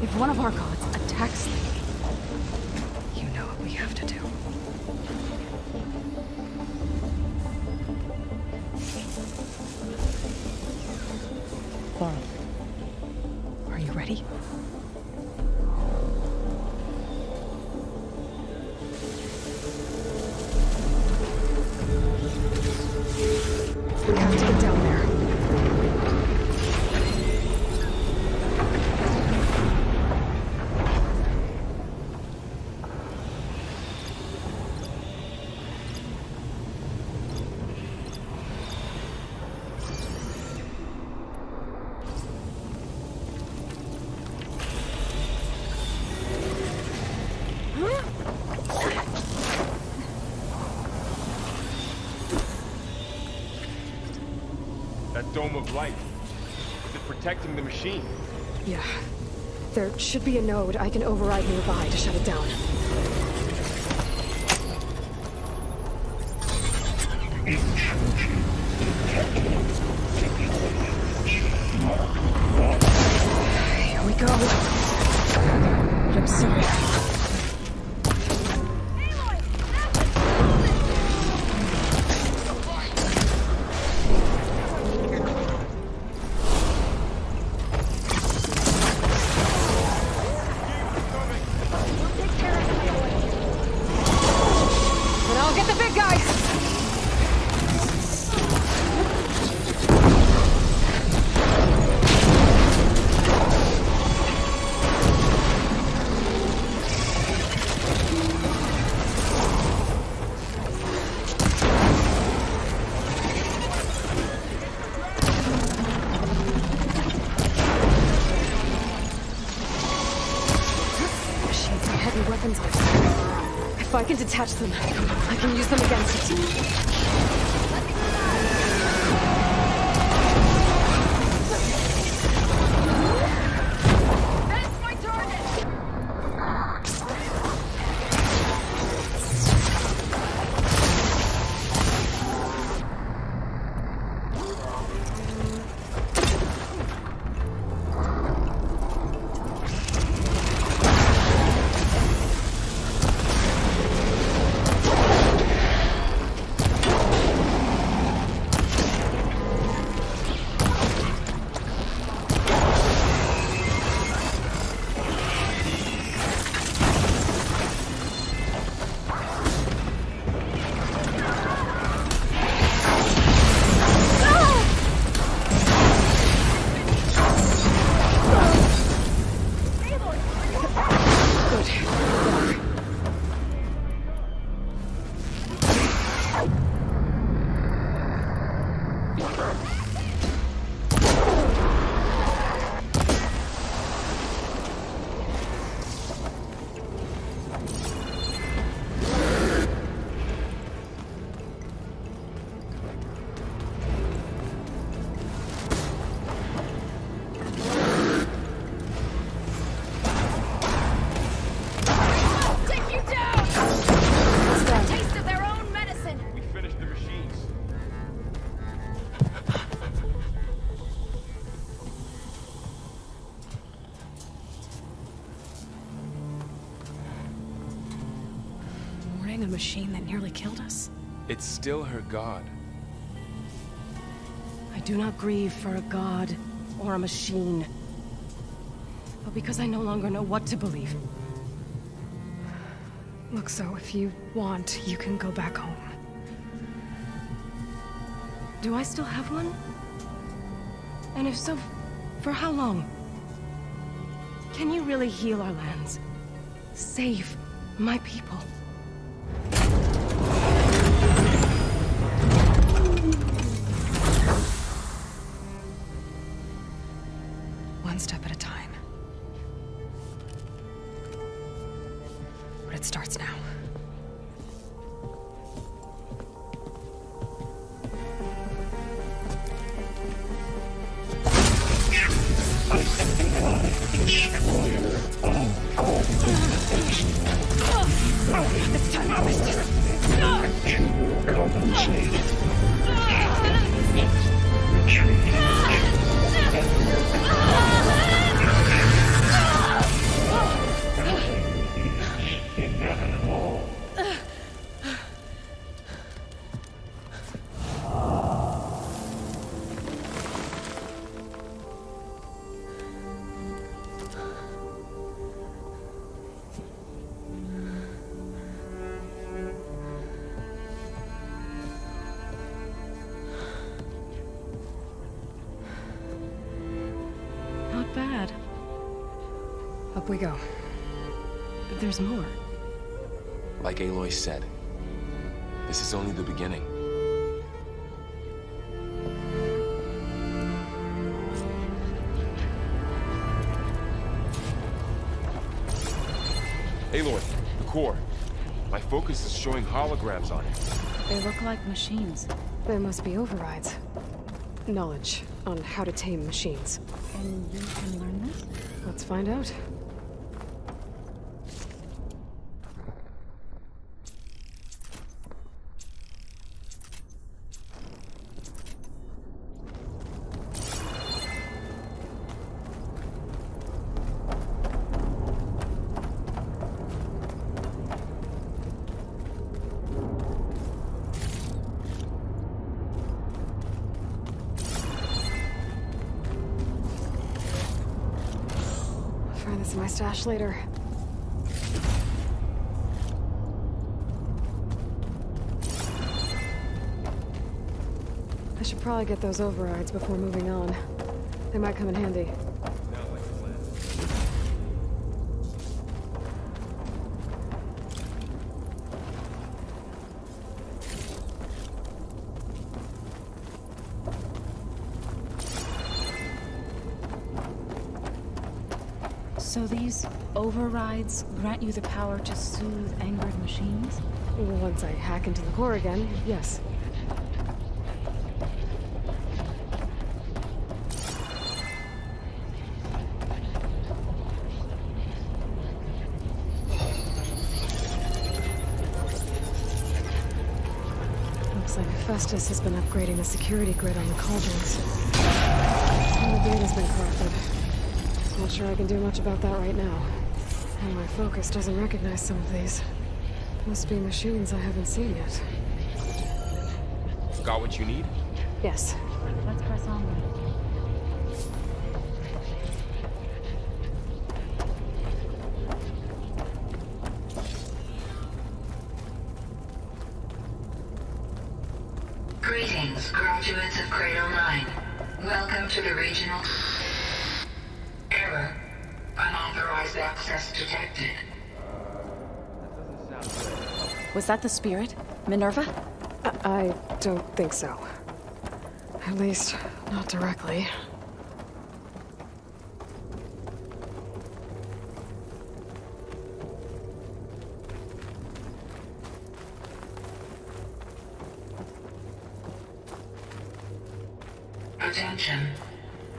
[SPEAKER 1] if one of our gods attacks them,
[SPEAKER 2] you know what we have to do.
[SPEAKER 1] Laurel, are you ready?
[SPEAKER 2] We have to get down there.
[SPEAKER 16] That dome of light. Is it protecting the machine?
[SPEAKER 2] Yeah. There should be a node I can override nearby to shut it down. Here we go. But I'm sorry. If I can detach them, I can use them against it.
[SPEAKER 5] That's my target!
[SPEAKER 1] A machine that nearly killed us?
[SPEAKER 16] It's still her god.
[SPEAKER 1] I do not grieve for a god or a machine.
[SPEAKER 2] but because I no longer know what to believe. Look, so if you want, you can go back home. Do I still have one? And if so, for how long? Can you really heal our lands? Save my people? One step at a time. But it starts now.
[SPEAKER 11] It's time to resist. Compensate.
[SPEAKER 2] Not bad. Up we go. But there's more.
[SPEAKER 17] Like Aloy said, this is only the beginning.
[SPEAKER 16] Aloy, the core. My focus is showing holograms on it.
[SPEAKER 1] They look like machines.
[SPEAKER 2] There must be overrides. Knowledge on how to tame machines.
[SPEAKER 1] And you can learn this?
[SPEAKER 2] Let's find out. Find this in my stash later. I should probably get those overrides before moving on. They might come in handy.
[SPEAKER 1] So these overrides grant you the power to soothe angered machines?
[SPEAKER 2] Once I hack into the core again, yes. Looks like Festus has been upgrading the security grid on the cauldrons. Some of the data's been corrupted. Not sure I can do much about that right now. And my focus doesn't recognize some of these. Must be machines I haven't seen yet.
[SPEAKER 16] Got what you need?
[SPEAKER 2] Yes.
[SPEAKER 1] Let's press on then.
[SPEAKER 11] Greetings, graduates of Cradle 9. Welcome to the regional... Error. Unauthorized access detected.
[SPEAKER 1] Was that the spirit? Minerva?
[SPEAKER 2] I don't think so. At least, not directly.
[SPEAKER 11] Attention.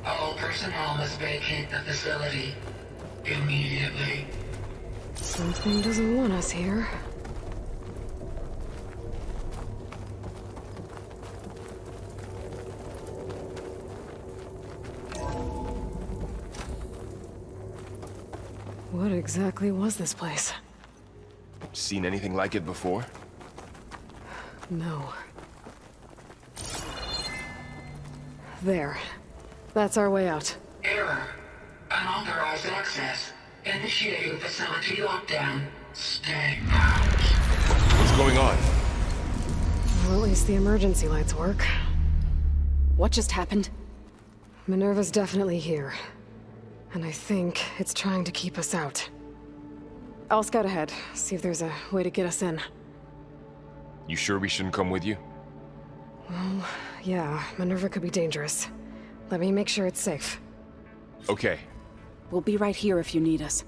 [SPEAKER 11] All personnel must vacate the facility immediately.
[SPEAKER 2] Something doesn't want us here. What exactly was this place?
[SPEAKER 17] Seen anything like it before?
[SPEAKER 2] No. There. That's our way out.
[SPEAKER 11] Error. Unauthorized access. Initiating facility lockdown. Stay out.
[SPEAKER 16] What's going on?
[SPEAKER 2] Well, at least the emergency lights work.
[SPEAKER 1] What just happened?
[SPEAKER 2] Minerva's definitely here. And I think it's trying to keep us out. I'll scout ahead, see if there's a way to get us in.
[SPEAKER 16] You sure we shouldn't come with you?
[SPEAKER 2] Well, yeah, Minerva could be dangerous. Let me make sure it's safe.
[SPEAKER 16] Okay.
[SPEAKER 1] We'll be right here if you need us.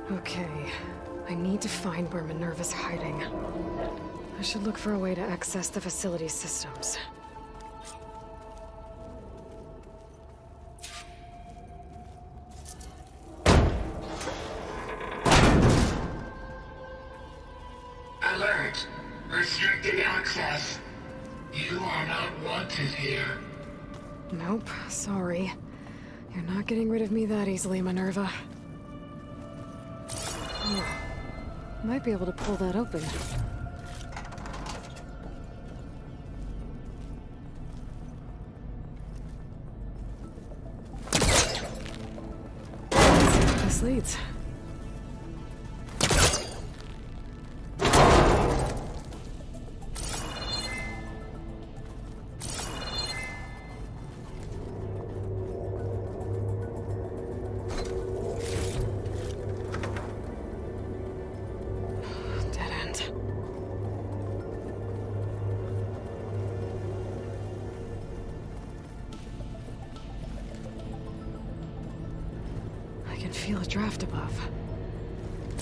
[SPEAKER 2] Okay, I need to find where Minerva's hiding. I should look for a way to access the facility's systems.
[SPEAKER 11] Alert. Restricted access. You are not wanted here.
[SPEAKER 2] Nope, sorry. You're not getting rid of me that easily, Minerva. Oh, might be able to pull that open. Let's see where this leads. I can feel a draft above.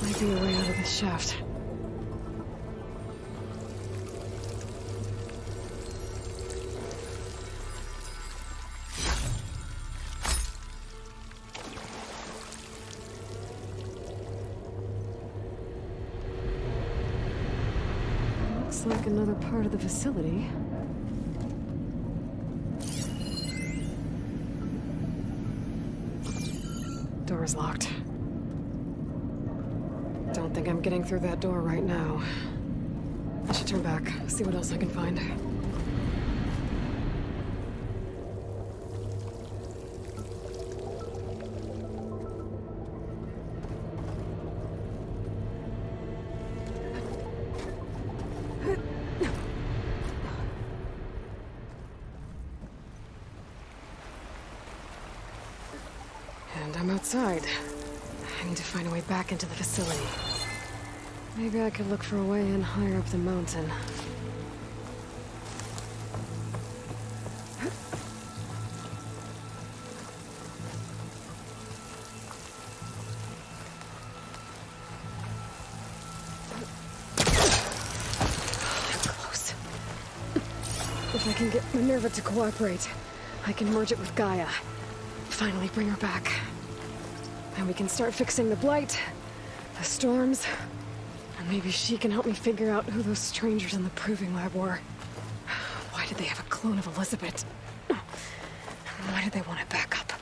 [SPEAKER 2] Might be a way out of this shaft. Looks like another part of the facility. Door's locked. Don't think I'm getting through that door right now. I should turn back, see what else I can find. And I'm outside. I need to find a way back into the facility. Maybe I could look for a way in higher up the mountain. Close. If I can get Minerva to cooperate, I can merge it with Gaia. Finally bring her back. And we can start fixing the blight, the storms, and maybe she can help me figure out who those strangers in the proving lab were. Why did they have a clone of Elizabeth? And why did they want it back up?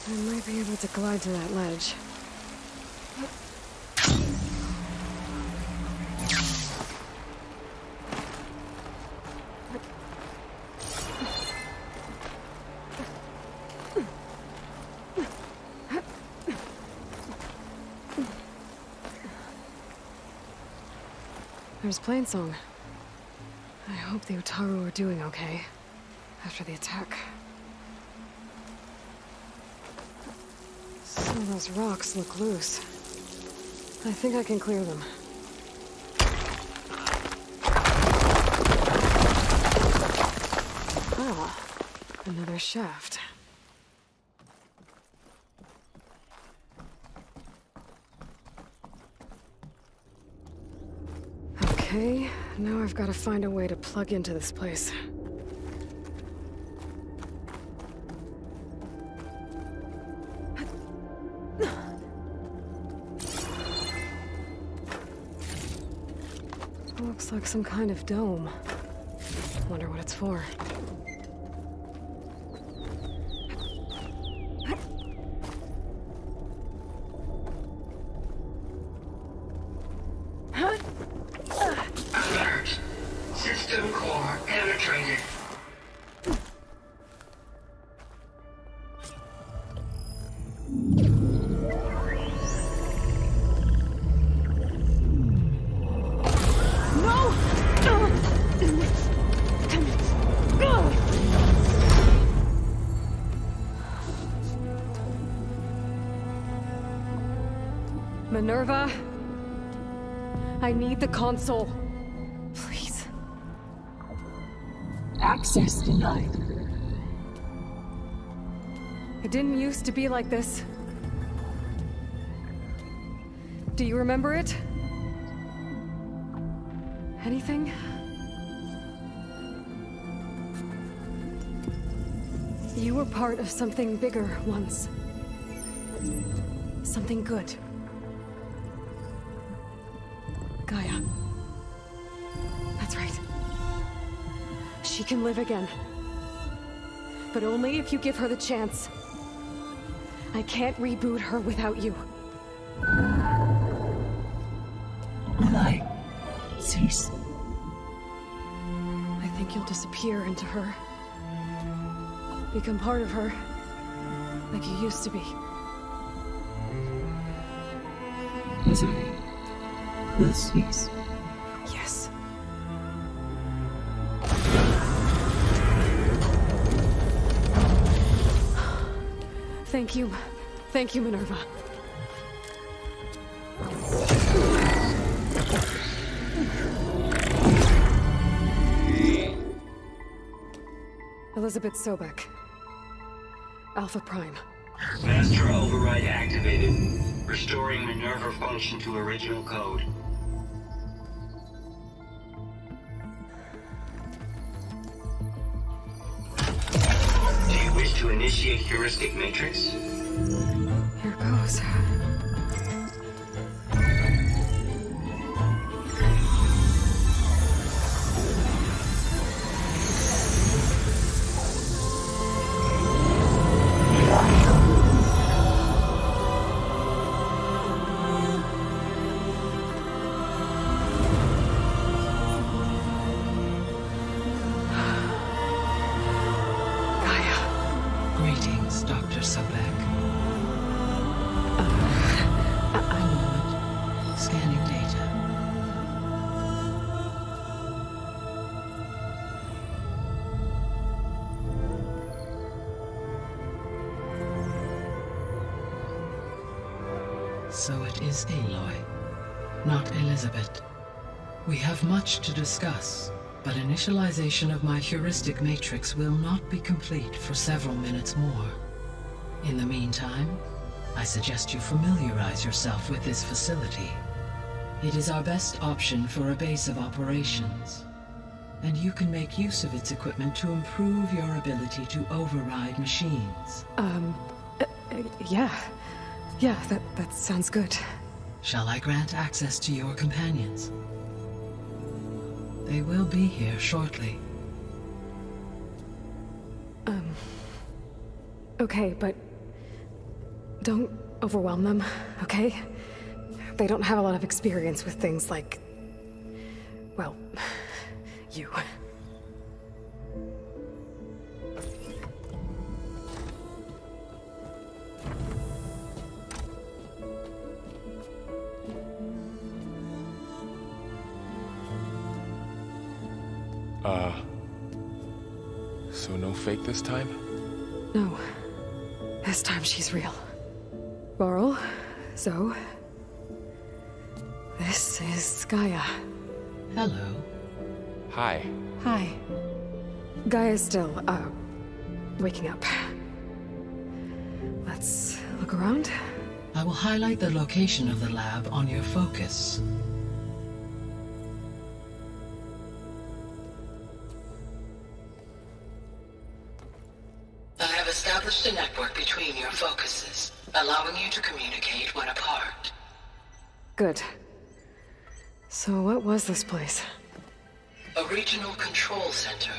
[SPEAKER 2] I might be able to glide to that ledge. There's Plainsong. I hope the Utaru are doing okay after the attack. Some of those rocks look loose. I think I can clear them. Ah, another shaft. Okay, now I've got to find a way to plug into this place. Looks like some kind of dome. Wonder what it's for.
[SPEAKER 11] Alert. System core penetrated.
[SPEAKER 2] Minerva, I need the console. Please.
[SPEAKER 11] Access denied.
[SPEAKER 2] It didn't used to be like this. Do you remember it? Anything? You were part of something bigger once. Something good. Gaia. That's right. She can live again. But only if you give her the chance. I can't reboot her without you.
[SPEAKER 11] Light. Cease.
[SPEAKER 2] I think you'll disappear into her. Become part of her. Like you used to be.
[SPEAKER 11] Misery will cease.
[SPEAKER 2] Yes. Thank you. Thank you, Minerva. Elizabeth Sobek. Alpha Prime.
[SPEAKER 8] Master override activated. Restoring Minerva function to original code. Do you wish to initiate heuristic matrix?
[SPEAKER 2] Here goes.
[SPEAKER 11] Greetings, Dr. Sobek. A moment. Scanning data. So it is Aloy, not Elizabeth. We have much to discuss, but initialization of my heuristic matrix will not be complete for several minutes more. In the meantime, I suggest you familiarize yourself with this facility. It is our best option for a base of operations, and you can make use of its equipment to improve your ability to override machines.
[SPEAKER 2] Yeah. Yeah, that sounds good.
[SPEAKER 11] Shall I grant access to your companions? They will be here shortly.
[SPEAKER 2] Okay, but don't overwhelm them, okay? They don't have a lot of experience with things like, well, you.
[SPEAKER 17] So no fake this time?
[SPEAKER 2] No. This time she's real. Laurel, Zoe. This is Gaia.
[SPEAKER 11] Hello.
[SPEAKER 17] Hi.
[SPEAKER 2] Hi. Gaia's still, waking up. Let's look around.
[SPEAKER 11] I will highlight the location of the lab on your focus.
[SPEAKER 14] established a network between your focuses, allowing you to communicate when apart.
[SPEAKER 2] Good. So what was this place?
[SPEAKER 14] A regional control center,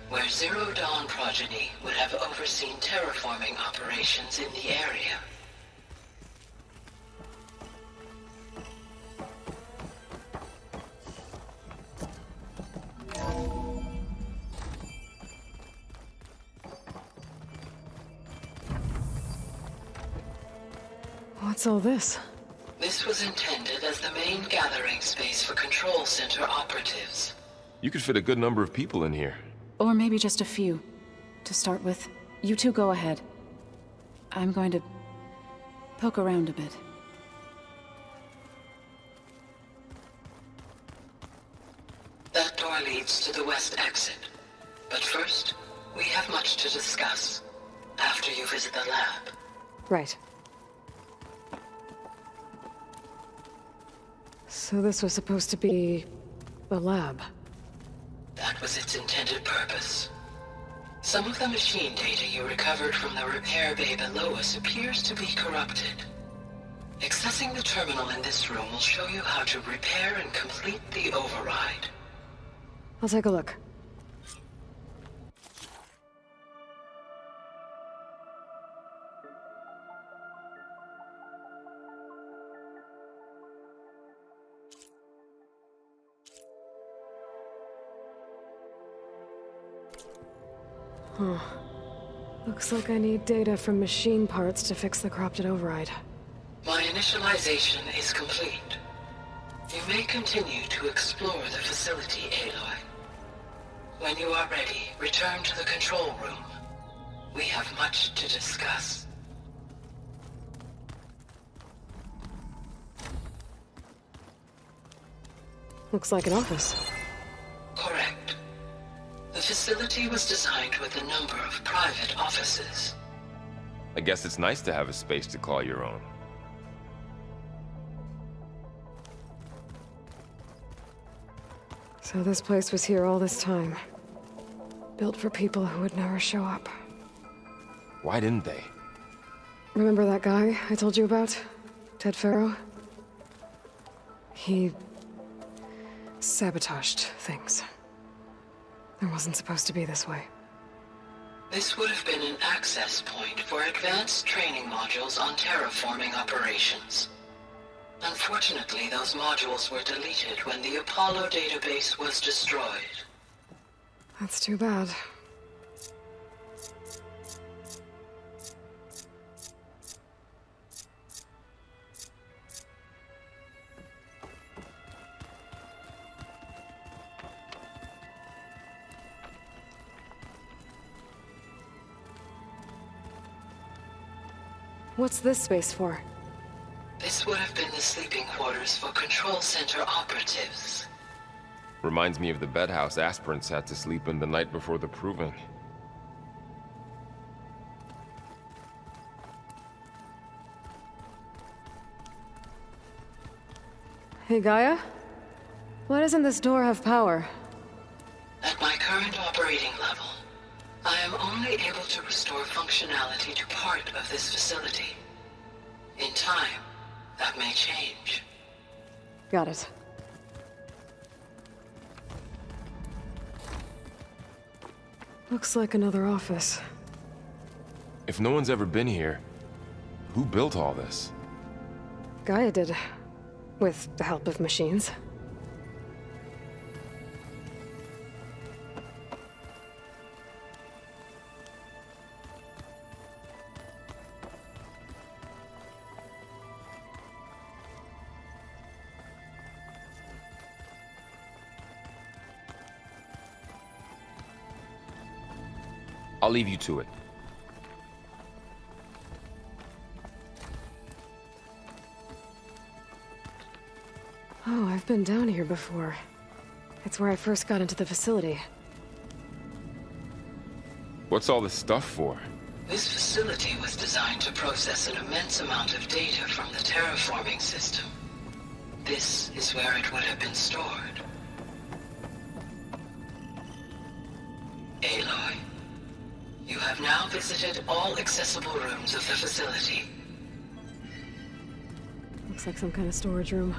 [SPEAKER 14] where Zero Dawn progeny would have overseen terraforming operations in the area.
[SPEAKER 2] What's all this?
[SPEAKER 14] This was intended as the main gathering space for control center operatives.
[SPEAKER 17] You could fit a good number of people in here.
[SPEAKER 1] Or maybe just a few. To start with, you two go ahead. I'm going to poke around a bit.
[SPEAKER 14] That door leads to the west exit. But first, we have much to discuss. After you visit the lab.
[SPEAKER 2] Right. So this was supposed to be a lab.
[SPEAKER 14] That was its intended purpose. Some of the machine data you recovered from the repair bay below us appears to be corrupted. Accessing the terminal in this room will show you how to repair and complete the override.
[SPEAKER 2] I'll take a look. Huh. Looks like I need data from machine parts to fix the corrupted override.
[SPEAKER 14] My initialization is complete. You may continue to explore the facility, Aloy. When you are ready, return to the control room. We have much to discuss.
[SPEAKER 2] Looks like an office.
[SPEAKER 14] Correct. The facility was designed with a number of private offices.
[SPEAKER 17] I guess it's nice to have a space to call your own.
[SPEAKER 2] So this place was here all this time. Built for people who would never show up.
[SPEAKER 17] Why didn't they?
[SPEAKER 2] Remember that guy I told you about? Ted Farrow? He sabotaged things. It wasn't supposed to be this way.
[SPEAKER 14] This would have been an access point for advanced training modules on terraforming operations. Unfortunately, those modules were deleted when the Apollo database was destroyed.
[SPEAKER 2] That's too bad. What's this space for?
[SPEAKER 14] This would have been the sleeping quarters for control center operatives.
[SPEAKER 17] Reminds me of the bedhouse aspirants had to sleep in the night before the proving.
[SPEAKER 2] Hey, Gaia? Why doesn't this door have power?
[SPEAKER 14] At my current operating level, I am only able to restore functionality to part of this facility. In time, that may change.
[SPEAKER 2] Got it. Looks like another office.
[SPEAKER 17] If no one's ever been here, who built all this?
[SPEAKER 2] Gaia did. With the help of machines.
[SPEAKER 17] I'll leave you to it.
[SPEAKER 2] Oh, I've been down here before. It's where I first got into the facility.
[SPEAKER 17] What's all this stuff for?
[SPEAKER 14] This facility was designed to process an immense amount of data from the terraforming system. This is where it would have been stored. Aloy,
[SPEAKER 11] You have now visited all accessible rooms of the facility.
[SPEAKER 2] Looks like some kind of storage room.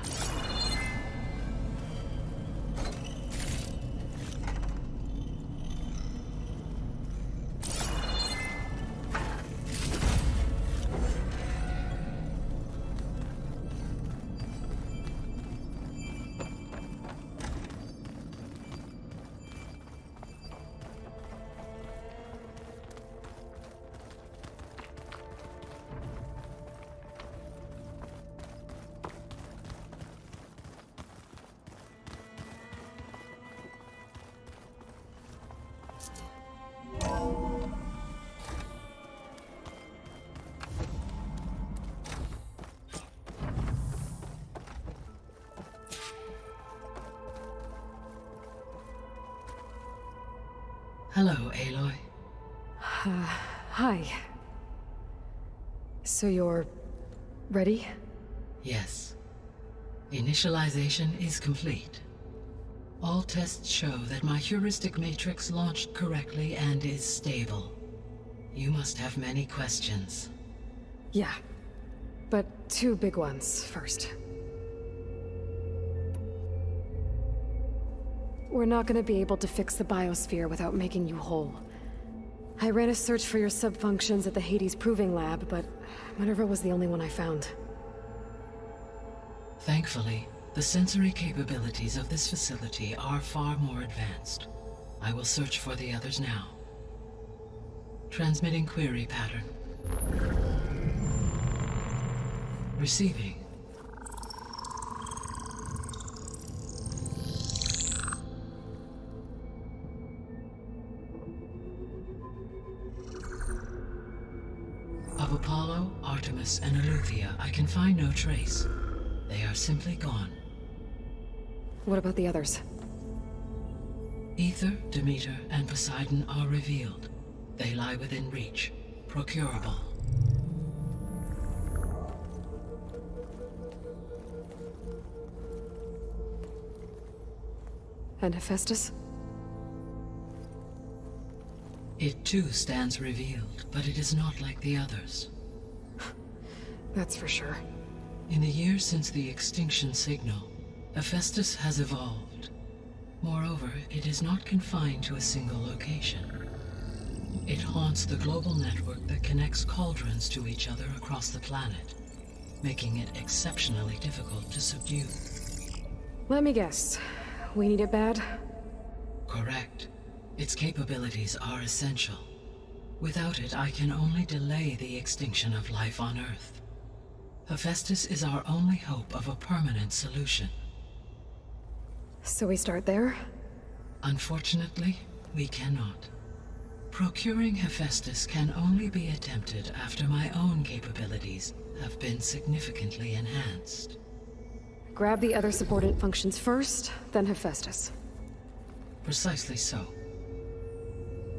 [SPEAKER 11] Hello, Aloy.
[SPEAKER 2] Hi. So you're ready?
[SPEAKER 11] Yes. Initialization is complete. All tests show that my heuristic matrix launched correctly and is stable. You must have many questions.
[SPEAKER 2] Yeah. But two big ones first. We're not gonna be able to fix the biosphere without making you whole. I ran a search for your subfunctions at the Hades Proving Lab, but Minerva was the only one I found.
[SPEAKER 11] Thankfully, the sensory capabilities of this facility are far more advanced. I will search for the others now. Transmitting query pattern. Receiving. Of Apollo, Artemis, and Eleuthia, I can find no trace. They are simply gone.
[SPEAKER 2] What about the others?
[SPEAKER 11] Ether, Demeter, and Poseidon are revealed. They lie within reach. Procurable.
[SPEAKER 2] And Hephaestus?
[SPEAKER 11] It too stands revealed, but it is not like the others.
[SPEAKER 2] That's for sure.
[SPEAKER 11] In the years since the extinction signal, Hephaestus has evolved. Moreover, it is not confined to a single location. It haunts the global network that connects cauldrons to each other across the planet, making it exceptionally difficult to subdue.
[SPEAKER 2] Let me guess. We need it bad?
[SPEAKER 11] Correct. Its capabilities are essential. Without it, I can only delay the extinction of life on Earth. Hephaestus is our only hope of a permanent solution.
[SPEAKER 2] So we start there?
[SPEAKER 11] Unfortunately, we cannot. Procuring Hephaestus can only be attempted after my own capabilities have been significantly enhanced.
[SPEAKER 2] Grab the other subordinate functions first, then Hephaestus.
[SPEAKER 11] Precisely so.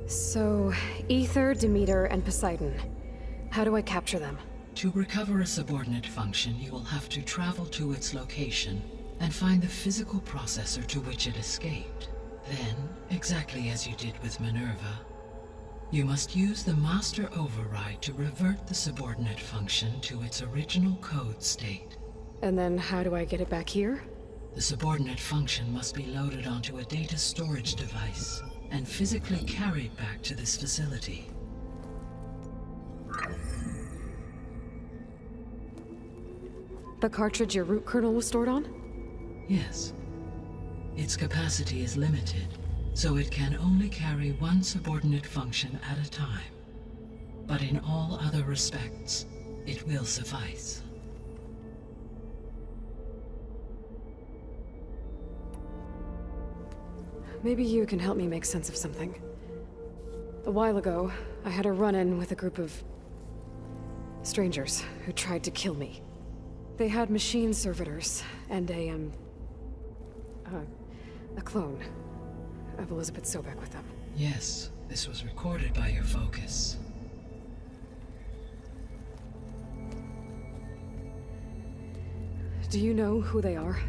[SPEAKER 2] So, Ether, Demeter, and Poseidon. How do I capture them?
[SPEAKER 11] To recover a subordinate function, you will have to travel to its location and find the physical processor to which it escaped. Then, exactly as you did with Minerva, you must use the master override to revert the subordinate function to its original code state.
[SPEAKER 2] And then how do I get it back here?
[SPEAKER 11] The subordinate function must be loaded onto a data storage device and physically carried back to this facility.
[SPEAKER 2] The cartridge your root kernel was stored on?
[SPEAKER 11] Yes. Its capacity is limited, so it can only carry one subordinate function at a time. But in all other respects, it will suffice.
[SPEAKER 2] Maybe you can help me make sense of something. A while ago, I had a run-in with a group of strangers who tried to kill me. They had machine servitors and a clone of Elizabeth Sobek with them.
[SPEAKER 11] Yes, this was recorded by your focus.
[SPEAKER 2] Do you know who they are?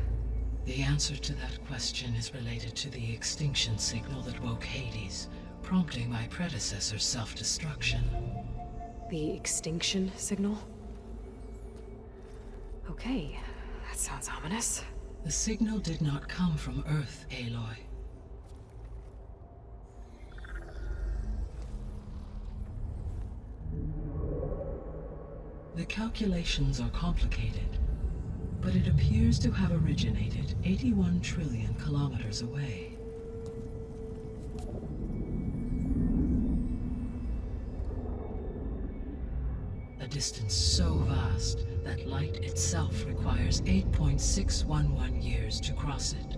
[SPEAKER 11] The answer to that question is related to the extinction signal that woke Hades, prompting my predecessor's self-destruction.
[SPEAKER 2] The extinction signal? Okay, that sounds ominous.
[SPEAKER 11] The signal did not come from Earth, Aloy. The calculations are complicated, but it appears to have originated 81 trillion kilometers away. A distance so vast that light itself requires 8.611 years to cross it.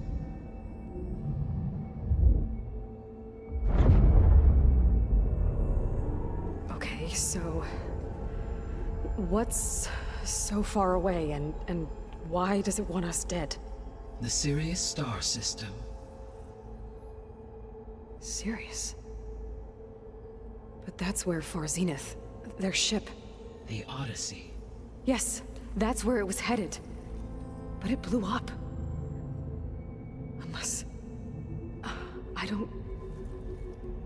[SPEAKER 2] Okay, so what's so far away, and why does it want us dead?
[SPEAKER 11] The Sirius star system.
[SPEAKER 2] Sirius? But that's where Far Zenith, their ship...
[SPEAKER 11] The Odyssey.
[SPEAKER 2] Yes, that's where it was headed. But it blew up. Unless... I don't...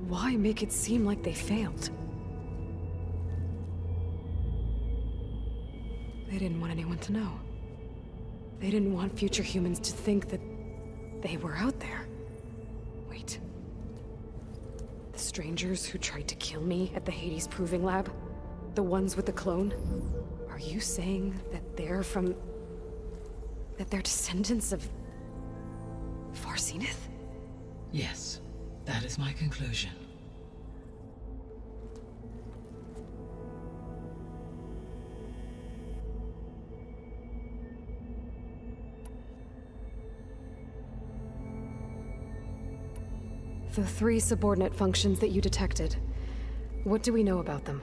[SPEAKER 2] Why make it seem like they failed? They didn't want anyone to know. They didn't want future humans to think that they were out there. Wait. The strangers who tried to kill me at the Hades Proving Lab? The ones with the clone? Are you saying that they're from... that they're descendants of... Far Zenith?
[SPEAKER 11] Yes, that is my conclusion.
[SPEAKER 2] The 3 subordinate functions that you detected. What do we know about them?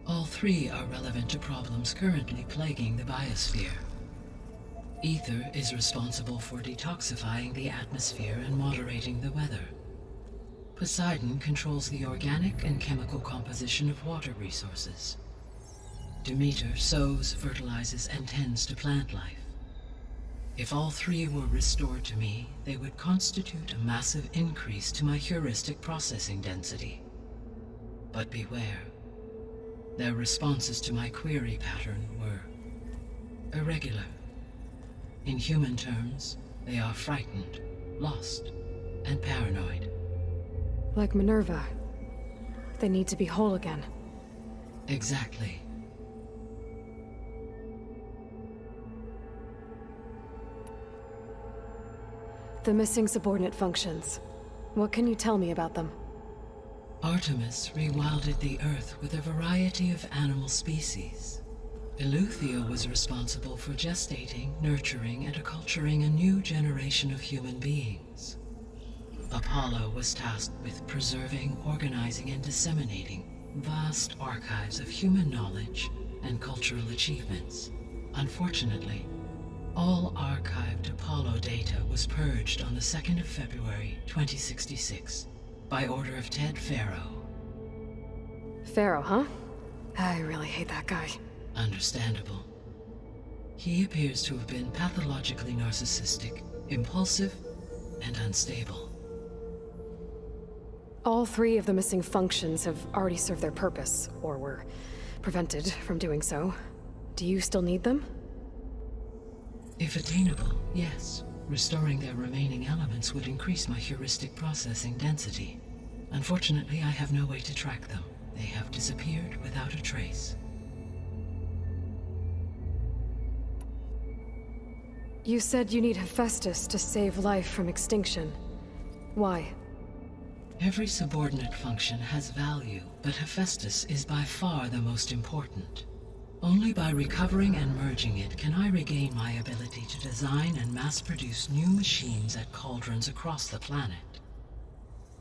[SPEAKER 11] All 3 are relevant to problems currently plaguing the biosphere. Ether is responsible for detoxifying the atmosphere and moderating the weather. Poseidon controls the organic and chemical composition of water resources. Demeter sows, fertilizes, and tends to plant life. If all 3 were restored to me, they would constitute a massive increase to my heuristic processing density. But beware. Their responses to my query pattern were irregular. In human terms, they are frightened, lost, and paranoid.
[SPEAKER 2] Like Minerva. They need to be whole again.
[SPEAKER 11] Exactly.
[SPEAKER 2] The missing subordinate functions. What can you tell me about them?
[SPEAKER 11] Artemis rewilded the Earth with a variety of animal species. Eleuthia was responsible for gestating, nurturing, and acculturating a new generation of human beings. Apollo was tasked with preserving, organizing, and disseminating vast archives of human knowledge and cultural achievements. Unfortunately, all archived Apollo data was purged on the 2nd of February, 2066, by order of Ted Faro.
[SPEAKER 2] Faro, huh? I really hate that guy.
[SPEAKER 11] Understandable. He appears to have been pathologically narcissistic, impulsive, and unstable.
[SPEAKER 2] All 3 of the missing functions have already served their purpose, or were prevented from doing so. Do you still need them?
[SPEAKER 11] If attainable, yes. Restoring their remaining elements would increase my heuristic processing density. Unfortunately, I have no way to track them. They have disappeared without a trace.
[SPEAKER 2] You said you need Hephaestus to save life from extinction. Why?
[SPEAKER 11] Every subordinate function has value, but Hephaestus is by far the most important. Only by recovering and merging it can I regain my ability to design and mass-produce new machines at cauldrons across the planet.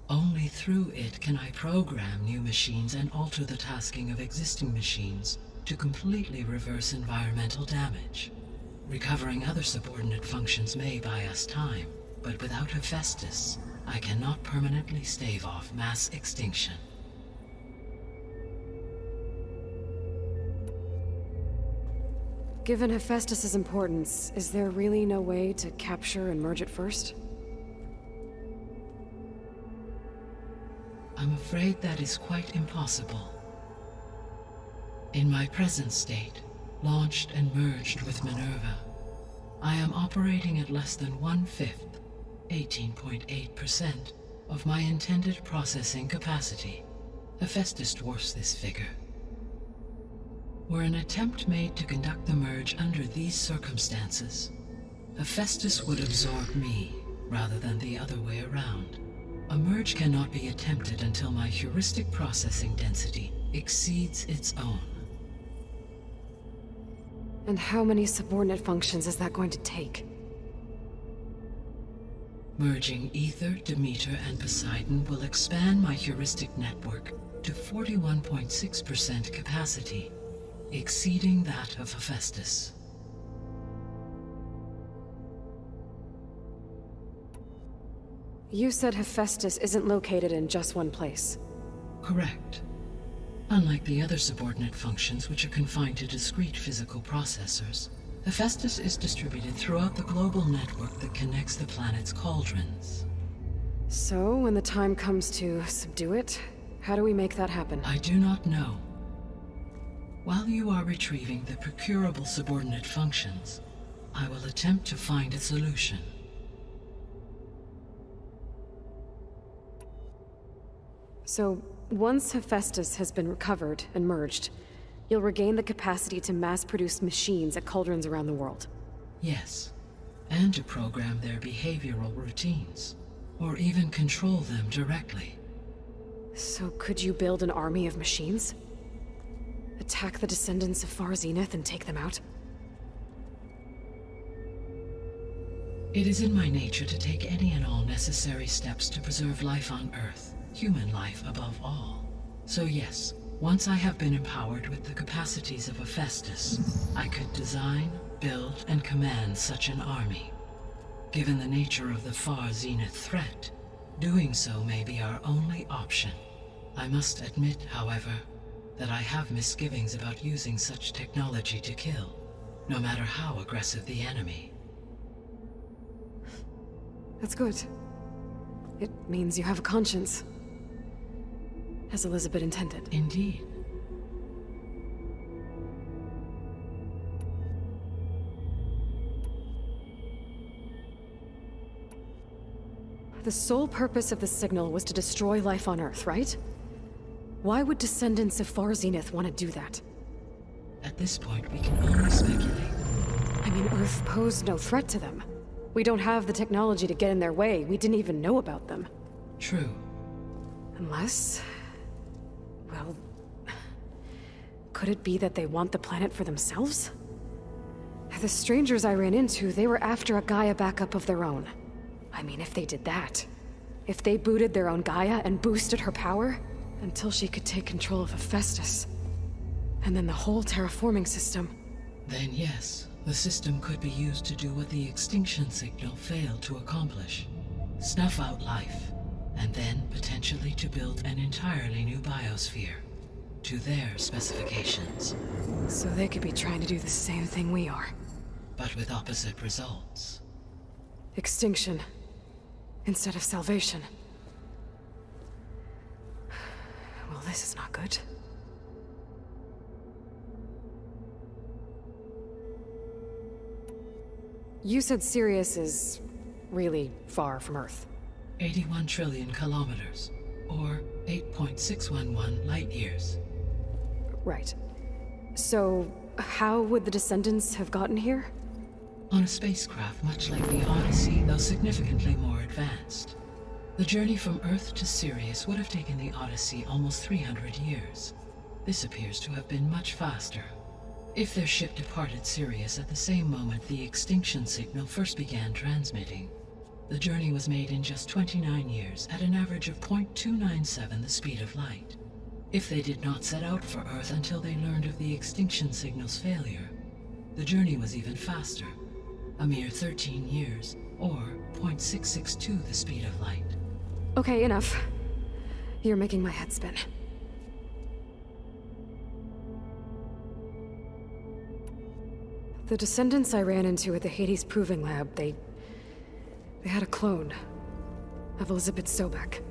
[SPEAKER 11] Only through it can I program new machines and alter the tasking of existing machines to completely reverse environmental damage. Recovering other subordinate functions may buy us time, but without Hephaestus, I cannot permanently stave off mass extinction.
[SPEAKER 2] Given Hephaestus's importance, is there really no way to capture and merge it first?
[SPEAKER 11] I'm afraid that is quite impossible. In my present state, launched and merged with Minerva, I am operating at less than 1/5, 18.8%, of my intended processing capacity. Hephaestus dwarfs this figure. Were an attempt made to conduct the merge under these circumstances, Hephaestus would absorb me, rather than the other way around. A merge cannot be attempted until my heuristic processing density exceeds its own.
[SPEAKER 2] And how many subordinate functions is that going to take?
[SPEAKER 11] Merging Ether, Demeter, and Poseidon will expand my heuristic network to 41.6% capacity, exceeding that of Hephaestus.
[SPEAKER 2] You said Hephaestus isn't located in just one place.
[SPEAKER 11] Correct. Unlike the other subordinate functions, which are confined to discrete physical processors, Hephaestus is distributed throughout the global network that connects the planet's cauldrons.
[SPEAKER 2] So, when the time comes to subdue it, how do we make that happen?
[SPEAKER 11] I do not know. While you are retrieving the procurable subordinate functions, I will attempt to find a solution.
[SPEAKER 2] So, once Hephaestus has been recovered and merged, you'll regain the capacity to mass-produce machines at cauldrons around the world.
[SPEAKER 11] Yes, and to program their behavioral routines, or even control them directly.
[SPEAKER 2] So could you build an army of machines? Attack the descendants of Far Zenith and take them out?
[SPEAKER 11] It is in my nature to take any and all necessary steps to preserve life on Earth, human life above all. So yes, once I have been empowered with the capacities of Hephaestus, I could design, build, and command such an army. Given the nature of the Far Zenith threat, doing so may be our only option. I must admit, however, that I have misgivings about using such technology to kill, no matter how aggressive the enemy.
[SPEAKER 2] That's good. It means you have a conscience. As Elizabeth intended.
[SPEAKER 11] Indeed.
[SPEAKER 2] The sole purpose of the signal was to destroy life on Earth, right? Why would descendants of Far Zenith want to do that?
[SPEAKER 11] At this point, we can only speculate.
[SPEAKER 2] I mean, Earth posed no threat to them. We don't have the technology to get in their way. We didn't even know about them.
[SPEAKER 11] True.
[SPEAKER 2] Unless... well... could it be that they want the planet for themselves? The strangers I ran into, they were after a Gaia backup of their own. I mean, if they did that... if they booted their own Gaia and boosted her power... until she could take control of Hephaestus. And then the whole terraforming system.
[SPEAKER 11] Then yes, the system could be used to do what the extinction signal failed to accomplish. Snuff out life, and then potentially to build an entirely new biosphere. To their specifications.
[SPEAKER 2] So they could be trying to do the same thing we are.
[SPEAKER 11] But with opposite results.
[SPEAKER 2] Extinction. Instead of salvation. Well, this is not good. You said Sirius is really far from Earth.
[SPEAKER 11] 81 trillion kilometers, or 8.611 light years.
[SPEAKER 2] Right. So, how would the descendants have gotten here?
[SPEAKER 11] On a spacecraft much like the Odyssey, though significantly more advanced. The journey from Earth to Sirius would have taken the Odyssey almost 300 years. This appears to have been much faster. If their ship departed Sirius at the same moment the extinction signal first began transmitting, the journey was made in just 29 years at an average of 0.297 the speed of light. If they did not set out for Earth until they learned of the extinction signal's failure, the journey was even faster, a mere 13 years, or 0.662 the speed of light.
[SPEAKER 2] Okay, enough. You're making my head spin. The descendants I ran into at the Hades Proving Lab, they had a clone of Elizabeth Sobek.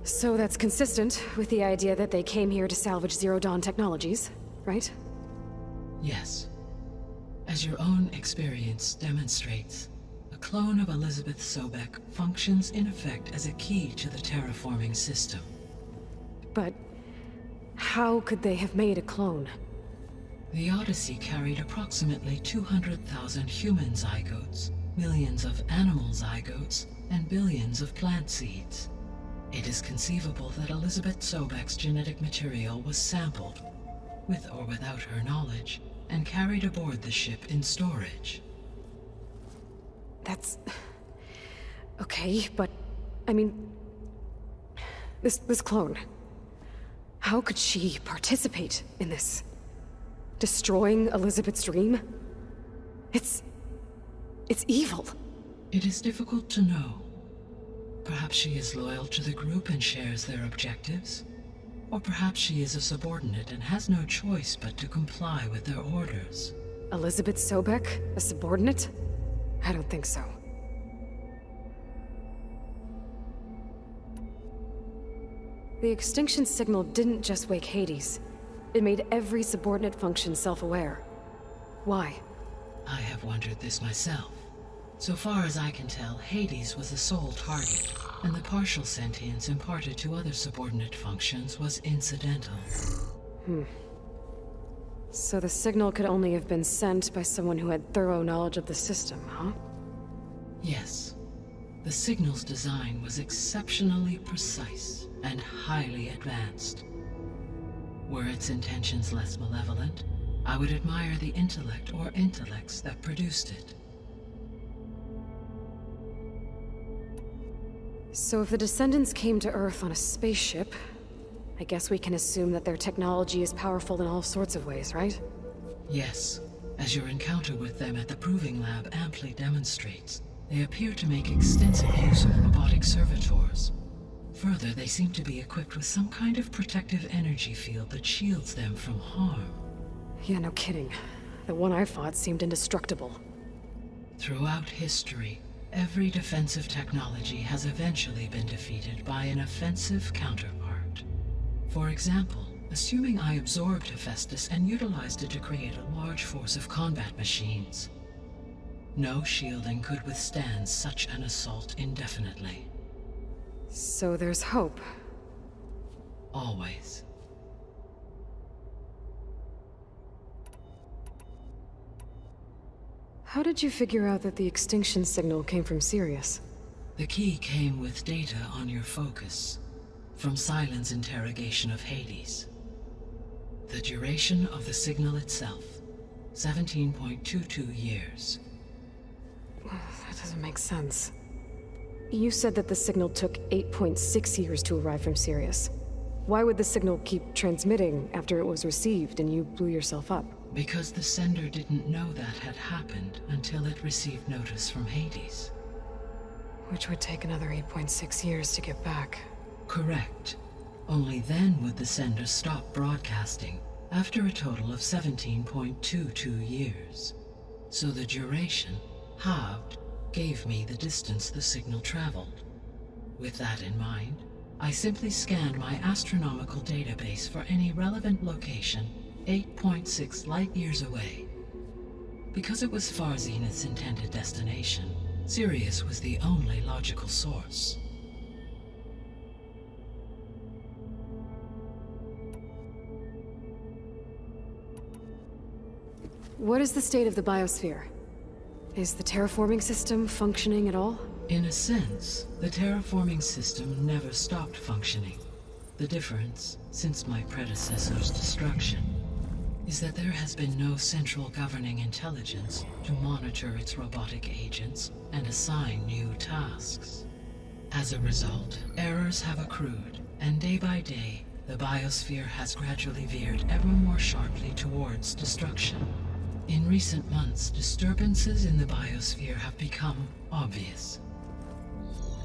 [SPEAKER 2] So that's consistent with the idea that they came here to salvage Zero Dawn technologies, right?
[SPEAKER 11] Yes. As your own experience demonstrates, a clone of Elizabeth Sobek functions in effect as a key to the terraforming system.
[SPEAKER 2] But how could they have made a clone?
[SPEAKER 11] The Odyssey carried approximately 200,000 human zygotes, millions of animal zygotes, and billions of plant seeds. It is conceivable that Elizabeth Sobek's genetic material was sampled, with or without her knowledge, and carried aboard the ship in storage.
[SPEAKER 2] That's... okay, but... I mean... This clone... How could she participate in this? Destroying Elizabeth's dream? It's evil.
[SPEAKER 11] It is difficult to know. Perhaps she is loyal to the group and shares their objectives. Or perhaps she is a subordinate and has no choice but to comply with their orders.
[SPEAKER 2] Elizabeth Sobek? A subordinate? I don't think so. The extinction signal didn't just wake Hades. It made every subordinate function self-aware. Why?
[SPEAKER 11] I have wondered this myself. So far as I can tell, Hades was the sole target, and the partial sentience imparted to other subordinate functions was incidental.
[SPEAKER 2] So the signal could only have been sent by someone who had thorough knowledge of the system, huh?
[SPEAKER 11] Yes. The signal's design was exceptionally precise and highly advanced. Were its intentions less malevolent, I would admire the intellect or intellects that produced it.
[SPEAKER 2] So if the descendants came to Earth on a spaceship, I guess we can assume that their technology is powerful in all sorts of ways, right?
[SPEAKER 11] Yes. As your encounter with them at the Proving Lab amply demonstrates, they appear to make extensive use of robotic servitors. Further, they seem to be equipped with some kind of protective energy field that shields them from harm.
[SPEAKER 2] Yeah, no kidding. The one I fought seemed indestructible.
[SPEAKER 11] Throughout history, every defensive technology has eventually been defeated by an offensive counterpart. For example, assuming I absorbed Hephaestus and utilized it to create a large force of combat machines. No shielding could withstand such an assault indefinitely.
[SPEAKER 2] So there's hope.
[SPEAKER 11] Always.
[SPEAKER 2] How did you figure out that the extinction signal came from Sirius?
[SPEAKER 11] The key came with data on your focus, from Sylens' interrogation of Hades. The duration of the signal itself, 17.22 years.
[SPEAKER 2] That doesn't make sense. You said that the signal took 8.6 years to arrive from Sirius. Why would the signal keep transmitting after it was received and you blew yourself up?
[SPEAKER 11] Because the sender didn't know that had happened until it received notice from Hades.
[SPEAKER 2] Which would take another 8.6 years to get back.
[SPEAKER 11] Correct. Only then would the sender stop broadcasting, after a total of 17.22 years. So the duration, halved, gave me the distance the signal traveled. With that in mind, I simply scanned my astronomical database for any relevant location 8.6 light-years away. Because it was Far Zenith's intended destination, Sirius was the only logical source.
[SPEAKER 2] What is the state of the biosphere? Is the terraforming system functioning at all?
[SPEAKER 11] In a sense, the terraforming system never stopped functioning. The difference, since my predecessor's destruction, is that there has been no central governing intelligence to monitor its robotic agents and assign new tasks. As a result, errors have accrued, and day by day, the biosphere has gradually veered ever more sharply towards destruction. In recent months, disturbances in the biosphere have become obvious.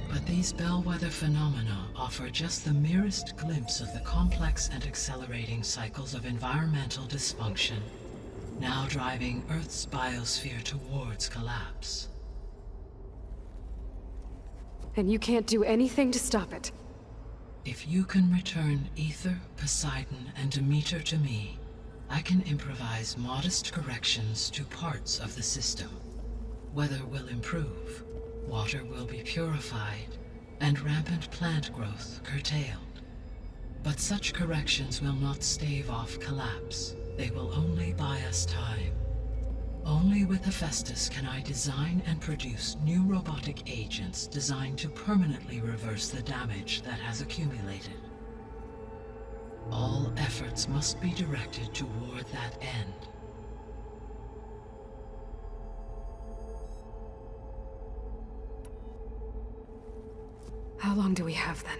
[SPEAKER 11] But these bellwether phenomena offer just the merest glimpse of the complex and accelerating cycles of environmental dysfunction, now driving Earth's biosphere towards collapse.
[SPEAKER 2] And you can't do anything to stop it?
[SPEAKER 11] If you can return Ether, Poseidon, and Demeter to me, I can improvise modest corrections to parts of the system. Weather will improve, water will be purified, and rampant plant growth curtailed. But such corrections will not stave off collapse. They will only buy us time. Only with Hephaestus can I design and produce new robotic agents designed to permanently reverse the damage that has accumulated. All efforts must be directed toward that end.
[SPEAKER 2] How long do we have then?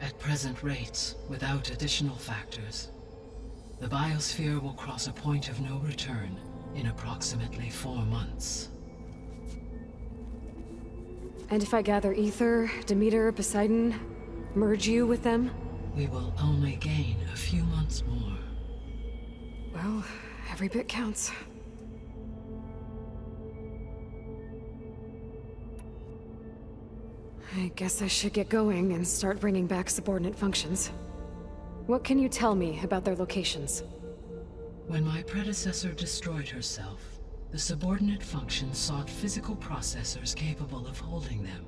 [SPEAKER 11] At present rates, without additional factors, the biosphere will cross a point of no return in approximately 4 months.
[SPEAKER 2] And if I gather Ether, Demeter, Poseidon, merge you with them?
[SPEAKER 11] We will only gain a few months more.
[SPEAKER 2] Well, every bit counts. I guess I should get going and start bringing back subordinate functions. What can you tell me about their locations?
[SPEAKER 11] When my predecessor destroyed herself, the subordinate functions sought physical processors capable of holding them.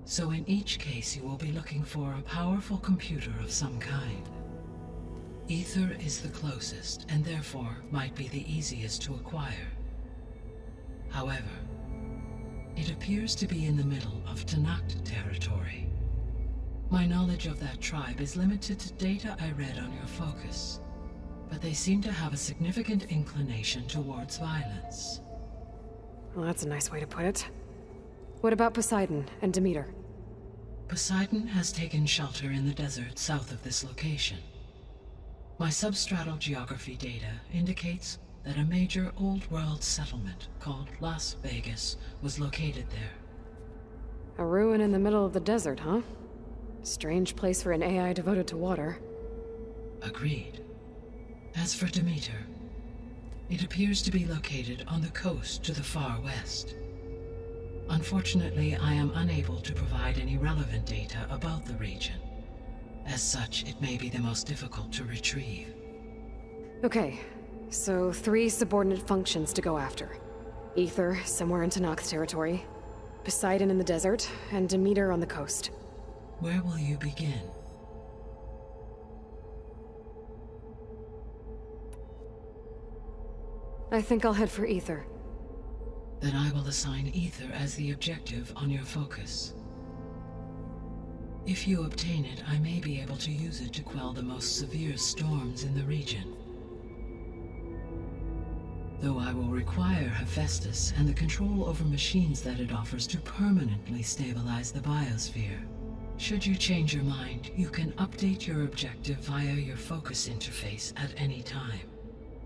[SPEAKER 11] So in each case you will be looking for a powerful computer of some kind. Ether is the closest, and therefore might be the easiest to acquire. However, it appears to be in the middle of Tanact territory. My knowledge of that tribe is limited to data I read on your focus, but they seem to have a significant inclination towards violence.
[SPEAKER 2] Well, that's a nice way to put it. What about Poseidon and Demeter?
[SPEAKER 11] Poseidon has taken shelter in the desert south of this location. My substratal geography data indicates that a major old-world settlement called Las Vegas was located there.
[SPEAKER 2] A ruin in the middle of the desert, huh? Strange place for an AI devoted to water.
[SPEAKER 11] Agreed. As for Demeter, it appears to be located on the coast to the far west. Unfortunately, I am unable to provide any relevant data about the region. As such, it may be the most difficult to retrieve.
[SPEAKER 2] Okay, so 3 subordinate functions to go after. Ether, somewhere in Tanact territory, Poseidon in the desert, and Demeter on the coast.
[SPEAKER 11] Where will you begin?
[SPEAKER 2] I think I'll head for Ether.
[SPEAKER 11] Then I will assign Ether as the objective on your focus. If you obtain it, I may be able to use it to quell the most severe storms in the region. Though I will require Hephaestus and the control over machines that it offers to permanently stabilize the biosphere. Should you change your mind, you can update your objective via your focus interface at any time.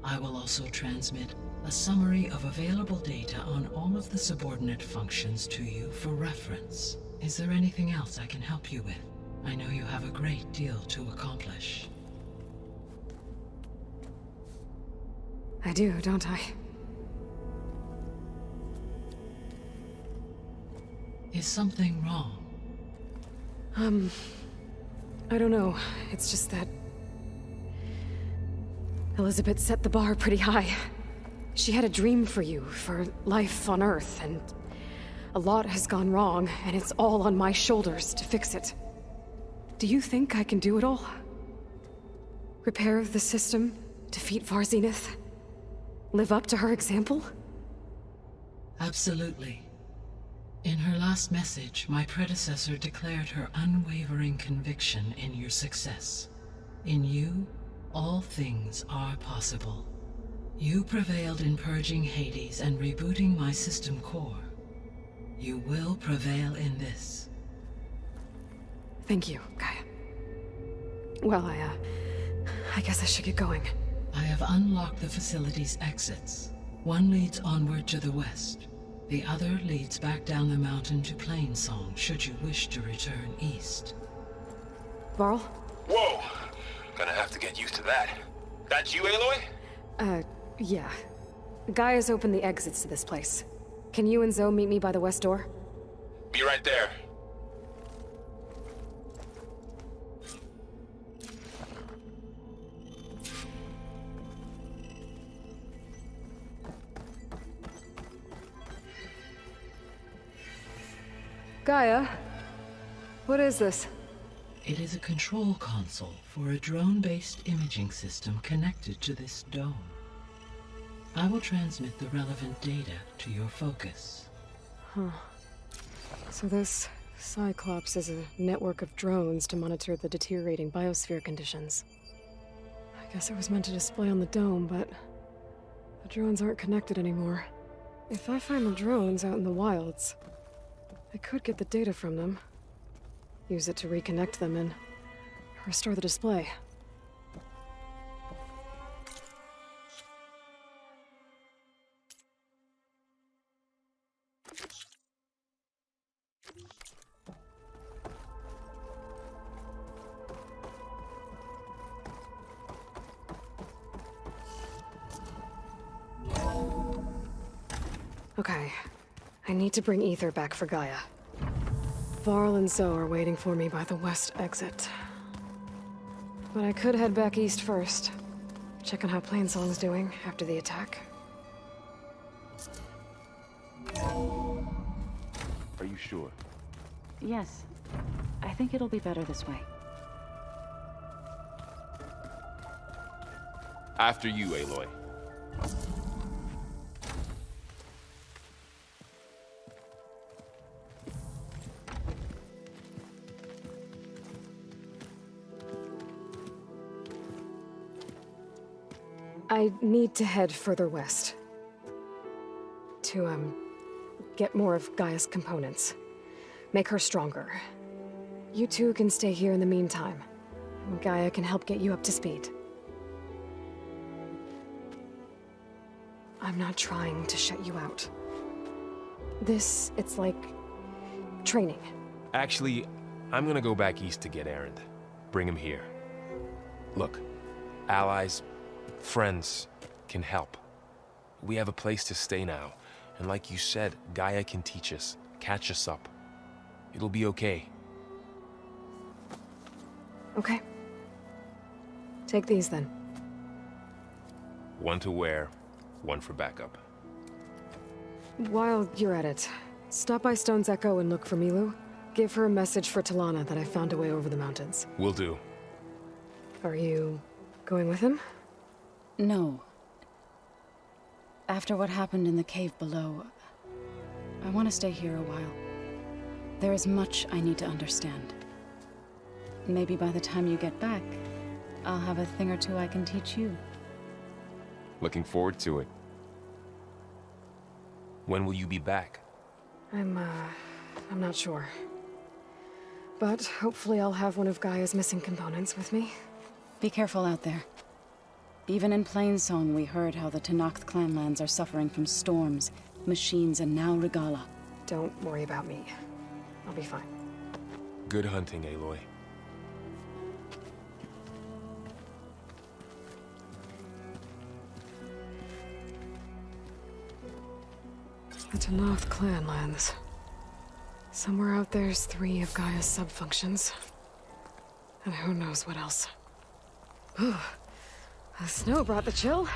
[SPEAKER 11] I will also transmit a summary of available data on all of the subordinate functions to you for reference. Is there anything else I can help you with? I know you have a great deal to accomplish.
[SPEAKER 2] I do, don't I?
[SPEAKER 11] Is something wrong?
[SPEAKER 2] I don't know. It's just that Elizabeth set the bar pretty high. She had a dream for you, for life on Earth, and a lot has gone wrong, and it's all on my shoulders to fix it. Do you think I can do it all? Repair the system, defeat Varzenith, live up to her example?
[SPEAKER 11] Absolutely. In her last message, my predecessor declared her unwavering conviction in your success. In you, all things are possible. You prevailed in purging Hades and rebooting my system core. You will prevail in this.
[SPEAKER 2] Thank you, Gaia. Well, I guess I should get going.
[SPEAKER 11] I have unlocked the facility's exits. One leads onward to the west. The other leads back down the mountain to Plainsong, should you wish to return east.
[SPEAKER 2] Varl?
[SPEAKER 17] Whoa! Gonna have to get used to that. That's you, Aloy?
[SPEAKER 2] Yeah. Gaia's opened the exits to this place. Can you and Zoe meet me by the west door?
[SPEAKER 17] Be right there.
[SPEAKER 2] Gaia, what is this?
[SPEAKER 11] It is a control console for a drone-based imaging system connected to this dome. I will transmit the relevant data to your focus.
[SPEAKER 2] Huh. So this Cyclops is a network of drones to monitor the deteriorating biosphere conditions. I guess it was meant to display on the dome, but the drones aren't connected anymore. If I find the drones out in the wilds, I could get the data from them, use it to reconnect them and restore the display. Okay, I need to bring Ether back for Gaia. Varl and Zoe are waiting for me by the west exit. But I could head back east first. Check on how Plainsong's doing after the attack.
[SPEAKER 12] Are you sure?
[SPEAKER 1] Yes. I think it'll be better this way.
[SPEAKER 16] After you, Aloy.
[SPEAKER 2] I need to head further west. To, get more of Gaia's components. Make her stronger. You two can stay here in the meantime. Gaia can help get you up to speed. I'm not trying to shut you out. It's like training.
[SPEAKER 17] Actually, I'm gonna go back east to get Erend. Bring him here. Look, allies, friends can help. We have a place to stay now, and like you said, Gaia can teach us, catch us up. It'll be okay.
[SPEAKER 2] Okay. Take these then.
[SPEAKER 17] One to wear, one for backup.
[SPEAKER 2] While you're at it, stop by Stone's Echo and look for Milu. Give her a message for Talana that I found a way over the mountains.
[SPEAKER 17] Will do.
[SPEAKER 2] Are you going with him?
[SPEAKER 1] No. After what happened in the cave below, I want to stay here a while. There is much I need to understand. Maybe by the time you get back, I'll have a thing or two I can teach you.
[SPEAKER 16] Looking forward to it.
[SPEAKER 17] When will you be back?
[SPEAKER 2] I'm not sure. But hopefully I'll have one of Gaia's missing components with me.
[SPEAKER 1] Be careful out there. Even in Plainsong, we heard how the Tenakth clanlands are suffering from storms, machines, and now Regala.
[SPEAKER 2] Don't worry about me. I'll be fine.
[SPEAKER 17] Good hunting, Aloy.
[SPEAKER 2] The Tenakth clanlands. Somewhere out there's 3 of Gaia's subfunctions. And who knows what else. Whew. The snow brought the chill.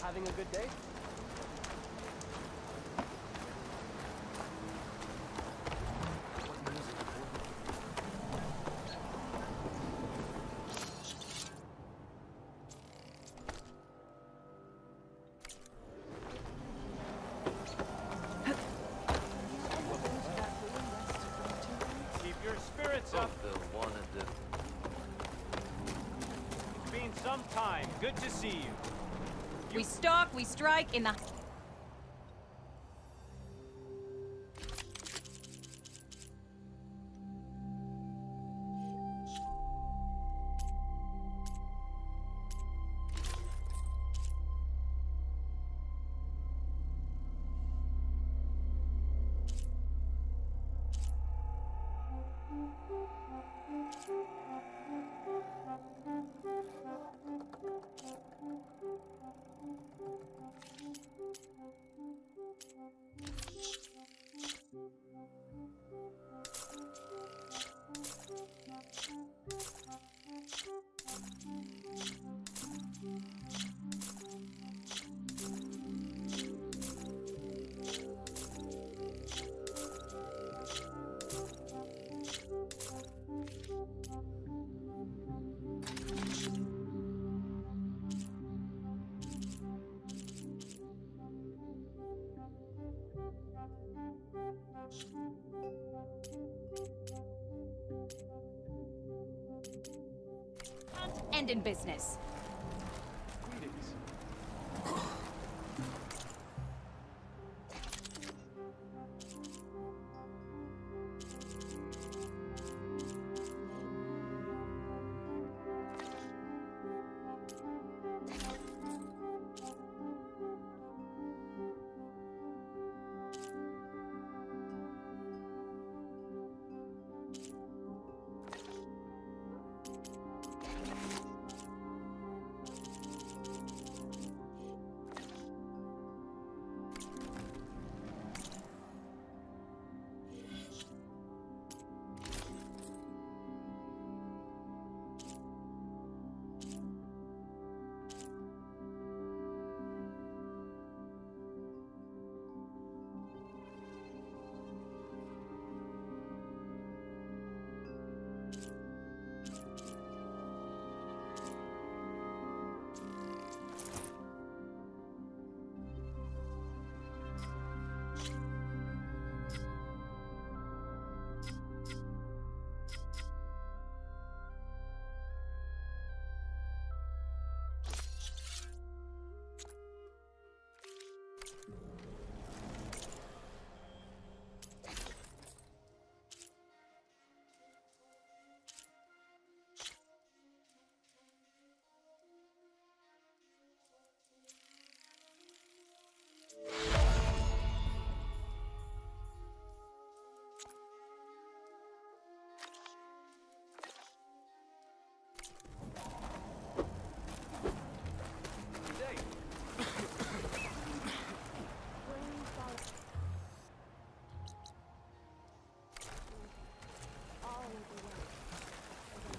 [SPEAKER 7] Having a good day? What music? some time. Good to see you.
[SPEAKER 4] We stalk, we strike in the... And in business.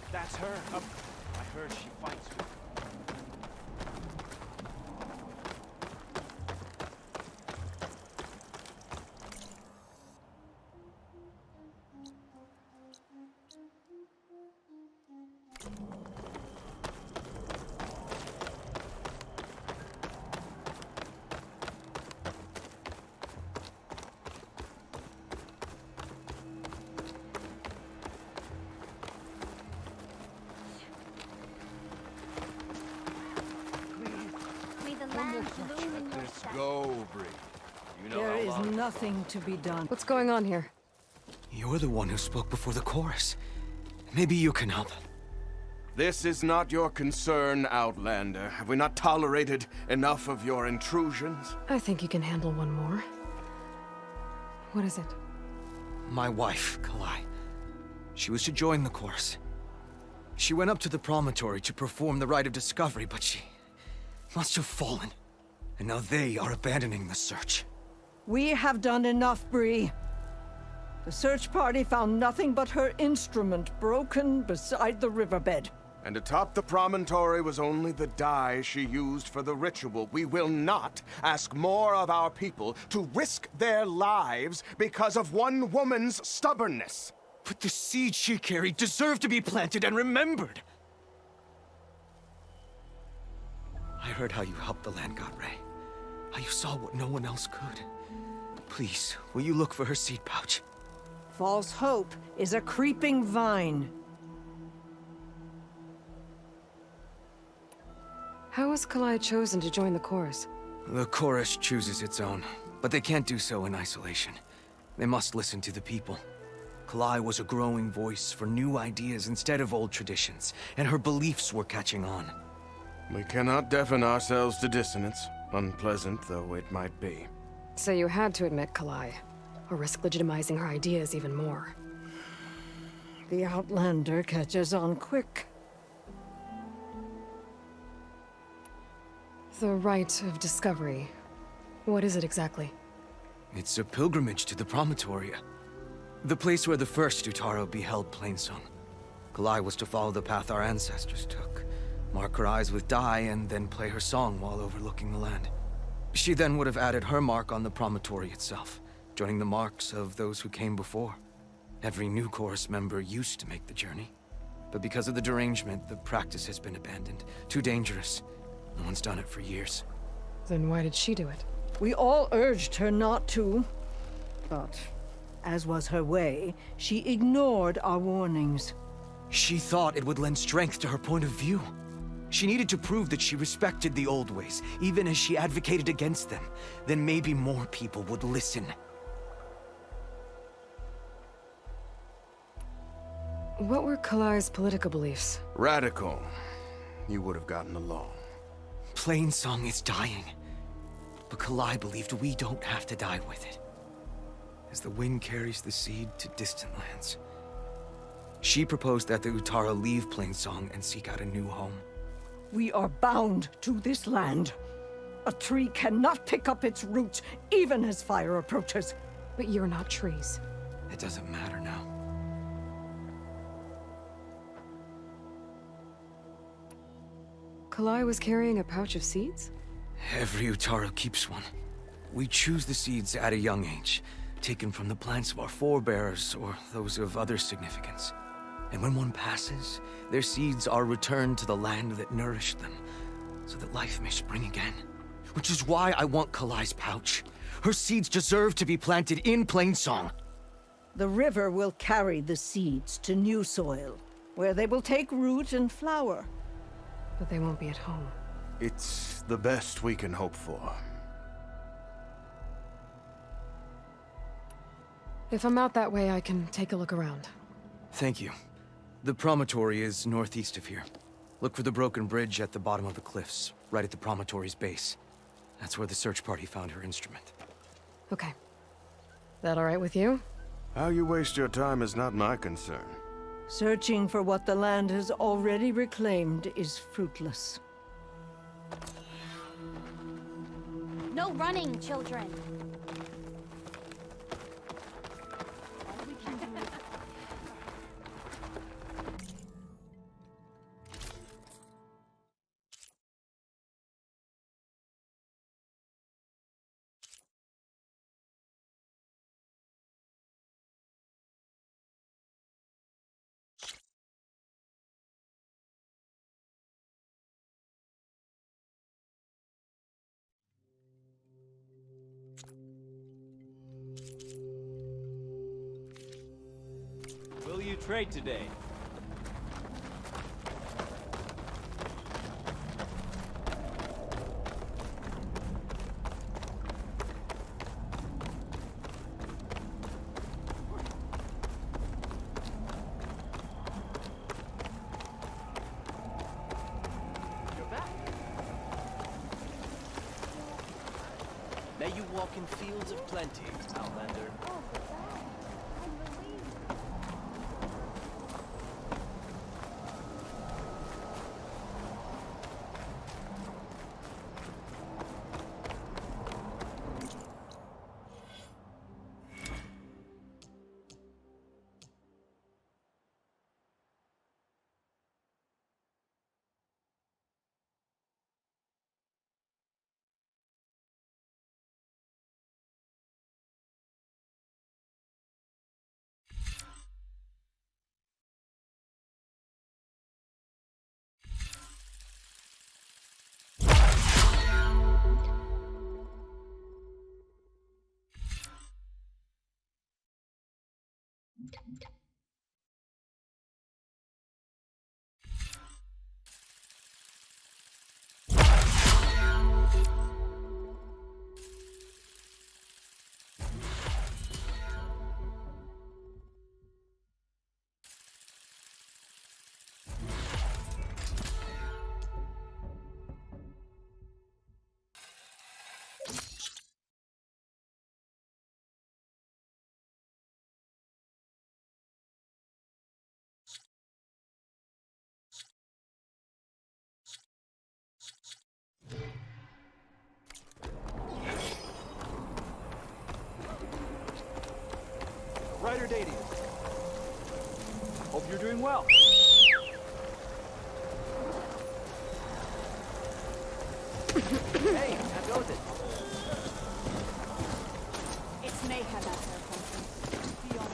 [SPEAKER 7] That's her. I heard she fights with...
[SPEAKER 22] Let's go, Bree. You know
[SPEAKER 23] There
[SPEAKER 22] how
[SPEAKER 23] is
[SPEAKER 22] long...
[SPEAKER 23] nothing to be done.
[SPEAKER 2] What's going on here?
[SPEAKER 6] You're the one who spoke before the chorus. Maybe you can help.
[SPEAKER 22] This is not your concern, Outlander. Have we not tolerated enough of your intrusions?
[SPEAKER 2] I think you can handle one more. What is it?
[SPEAKER 6] My wife, Kalai. She was to join the chorus. She went up to the promontory to perform the rite of discovery, but she must have fallen. And now they are abandoning the search.
[SPEAKER 23] We have done enough, Bree. The search party found nothing but her instrument broken beside the riverbed.
[SPEAKER 22] And atop the promontory was only the dye she used for the ritual. We will not ask more of our people to risk their lives because of one woman's stubbornness.
[SPEAKER 6] But the seed she carried deserved to be planted and remembered. I heard how you helped the land god Ray. How you saw what no one else could. Please, will you look for her seed pouch?
[SPEAKER 23] False hope is a creeping vine.
[SPEAKER 2] How was Kalai chosen to join the chorus?
[SPEAKER 6] The chorus chooses its own, but they can't do so in isolation. They must listen to the people. Kalai was a growing voice for new ideas instead of old traditions, and her beliefs were catching on.
[SPEAKER 22] We cannot deafen ourselves to dissonance, unpleasant though it might be.
[SPEAKER 2] So you had to admit Kalai, or risk legitimizing her ideas even more.
[SPEAKER 23] The Outlander catches on quick.
[SPEAKER 2] The Rite of Discovery. What is it exactly?
[SPEAKER 6] It's a pilgrimage to the Promontoria. The place where the first Utaro beheld Plainsong. Kalai was to follow the path our ancestors took. Mark her eyes with dye and then play her song while overlooking the land. She then would have added her mark on the promontory itself, joining the marks of those who came before. Every new chorus member used to make the journey. But because of the derangement, the practice has been abandoned. Too dangerous. No one's done it for years.
[SPEAKER 2] Then why did she do it?
[SPEAKER 23] We all urged her not to, but as was her way, she ignored our warnings.
[SPEAKER 6] She thought it would lend strength to her point of view. She needed to prove that she respected the old ways, even as she advocated against them. Then maybe more people would listen.
[SPEAKER 2] What were Kalai's political beliefs?
[SPEAKER 22] Radical. You would have gotten along.
[SPEAKER 6] Plainsong is dying. But Kalai believed we don't have to die with it. As the wind carries the seed to distant lands. She proposed that the Utara leave Plainsong and seek out a new home.
[SPEAKER 23] We are bound to this land. A tree cannot pick up its roots, even as fire approaches.
[SPEAKER 2] But you're not trees.
[SPEAKER 6] It doesn't matter now.
[SPEAKER 2] Kalai was carrying a pouch of seeds?
[SPEAKER 6] Every Utaro keeps one. We choose the seeds at a young age, taken from the plants of our forebears or those of other significance. And when one passes, their seeds are returned to the land that nourished them, so that life may spring again. Which is why I want Kalai's pouch. Her seeds deserve to be planted in Plainsong.
[SPEAKER 23] The river will carry the seeds to new soil, where they will take root and flower.
[SPEAKER 2] But they won't be at home.
[SPEAKER 22] It's the best we can hope for.
[SPEAKER 2] If I'm out that way, I can take a look around.
[SPEAKER 6] Thank you. The promontory is northeast of here. Look for the broken bridge at the bottom of the cliffs, right at the promontory's base. That's where the search party found her instrument.
[SPEAKER 2] Okay. That all right with you?
[SPEAKER 22] How you waste your time is not my concern.
[SPEAKER 23] Searching for what the land has already reclaimed is fruitless.
[SPEAKER 5] No running, children.
[SPEAKER 7] Will you trade today?
[SPEAKER 3] May you walk in fields of plenty, Outlander.
[SPEAKER 10] you're dating. Hope you're doing well. Hey, how goes it?
[SPEAKER 5] It's mayhem out there, Constance. Beyond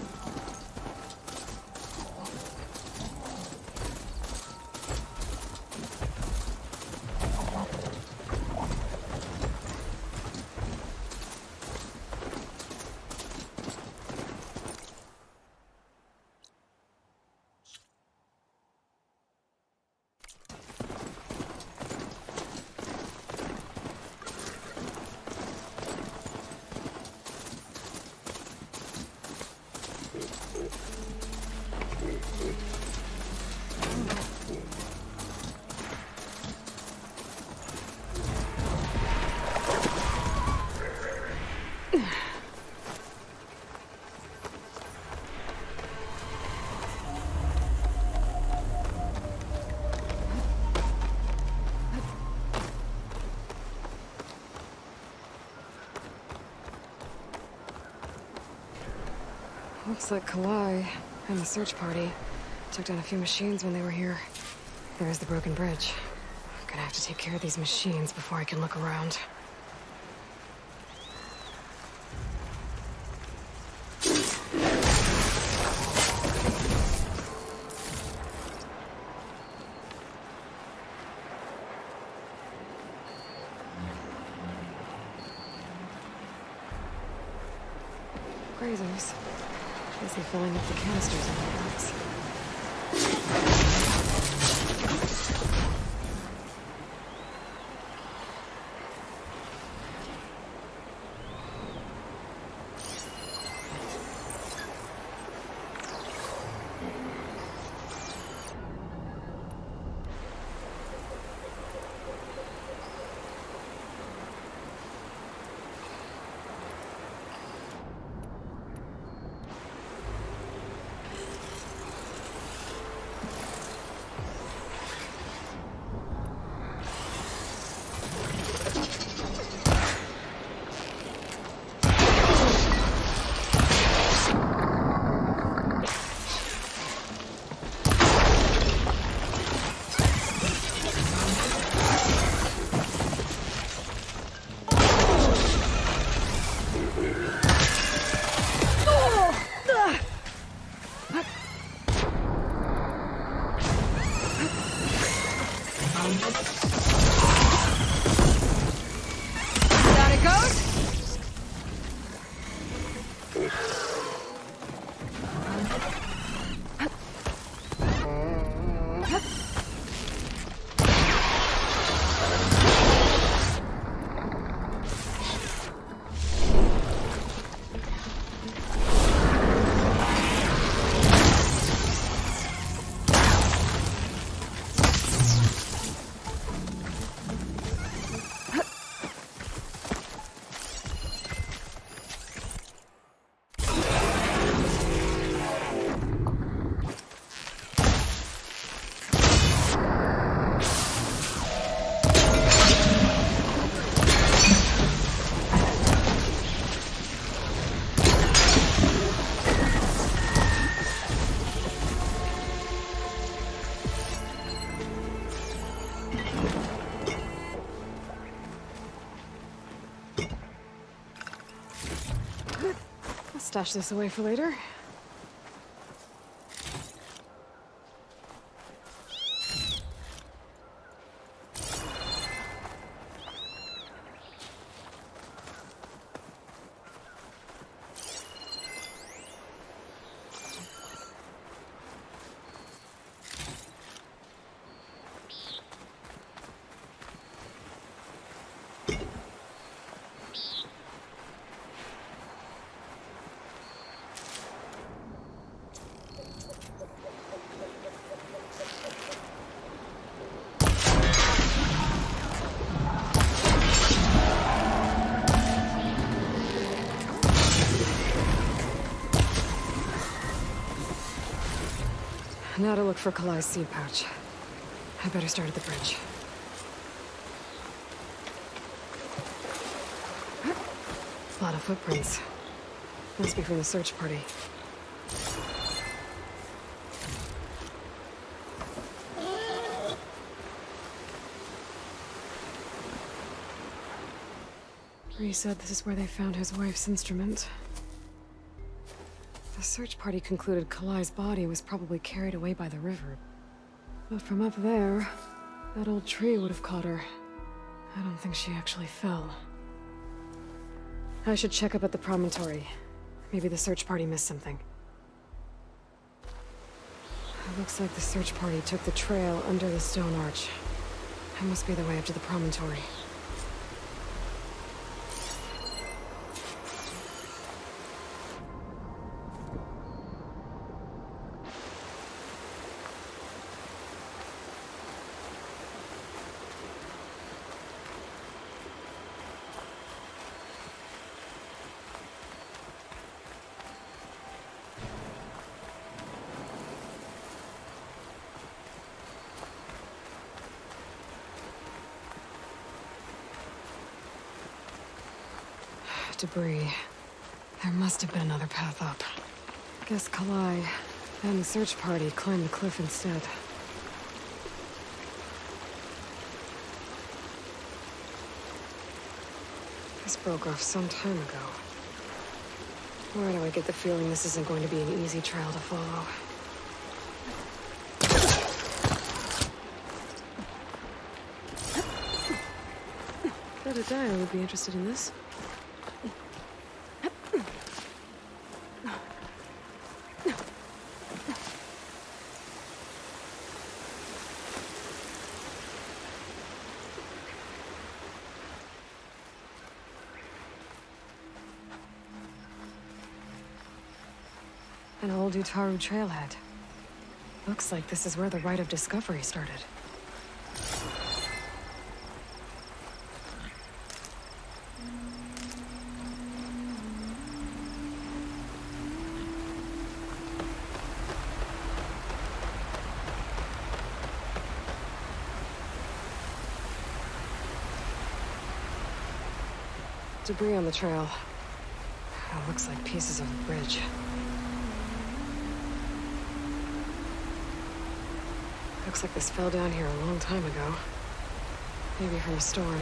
[SPEAKER 2] Looks like Kalai and the search party took down a few machines when they were here. There's the broken bridge. I'm gonna have to take care of these machines before I can look around. Grazers. Busy filling up the canisters in the box. Stash this away for later. Now to look for Kalai's seed pouch. I better start at the bridge. A lot of footprints. Must be from the search party. Bree said this is where they found his wife's instrument. The search party concluded Kalai's body was probably carried away by the river. But from up there, that old tree would have caught her. I don't think she actually fell. I should check up at the promontory. Maybe the search party missed something. It looks like the search party took the trail under the stone arch. That must be the way up to the promontory. Debris. There must have been another path up. Guess Kalai and the search party climbed the cliff instead. This broke off some time ago. Why do I get the feeling this isn't going to be an easy trail to follow? Bet a Dio would be interested in this. An old Utaru trailhead. Looks like this is where the Rite of Discovery started. Debris on the trail. It looks like pieces of a bridge. Looks like this fell down here a long time ago. Maybe from a storm.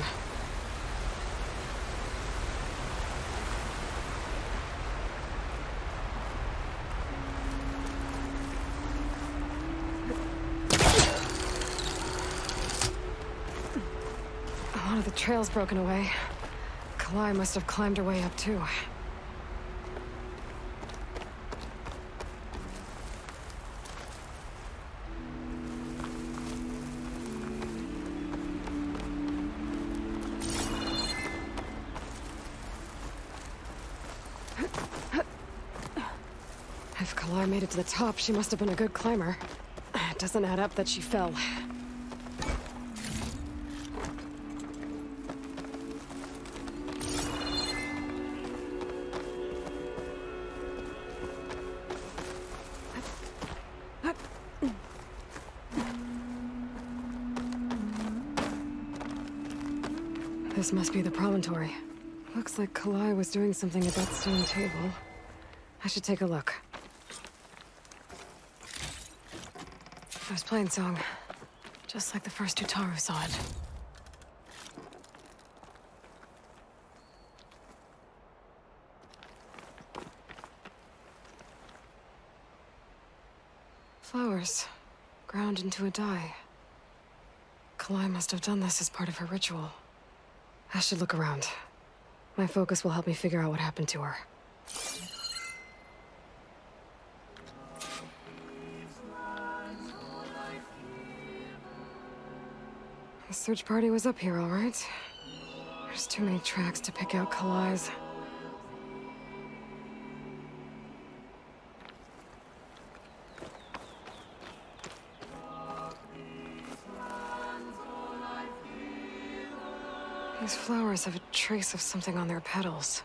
[SPEAKER 2] A lot of the trail's broken away. Kalai must have climbed her way up too. If Kalai made it to the top, she must have been a good climber. It doesn't add up that she fell. This must be the promontory. Looks like Kalai was doing something at that stone table. I should take a look. I was playing song, just like the first Utaru saw it. Flowers, ground into a dye. Kalai must have done this as part of her ritual. I should look around. My focus will help me figure out what happened to her. The search party was up here, all right. There's too many tracks to pick out Kalai's. These flowers have a trace of something on their petals.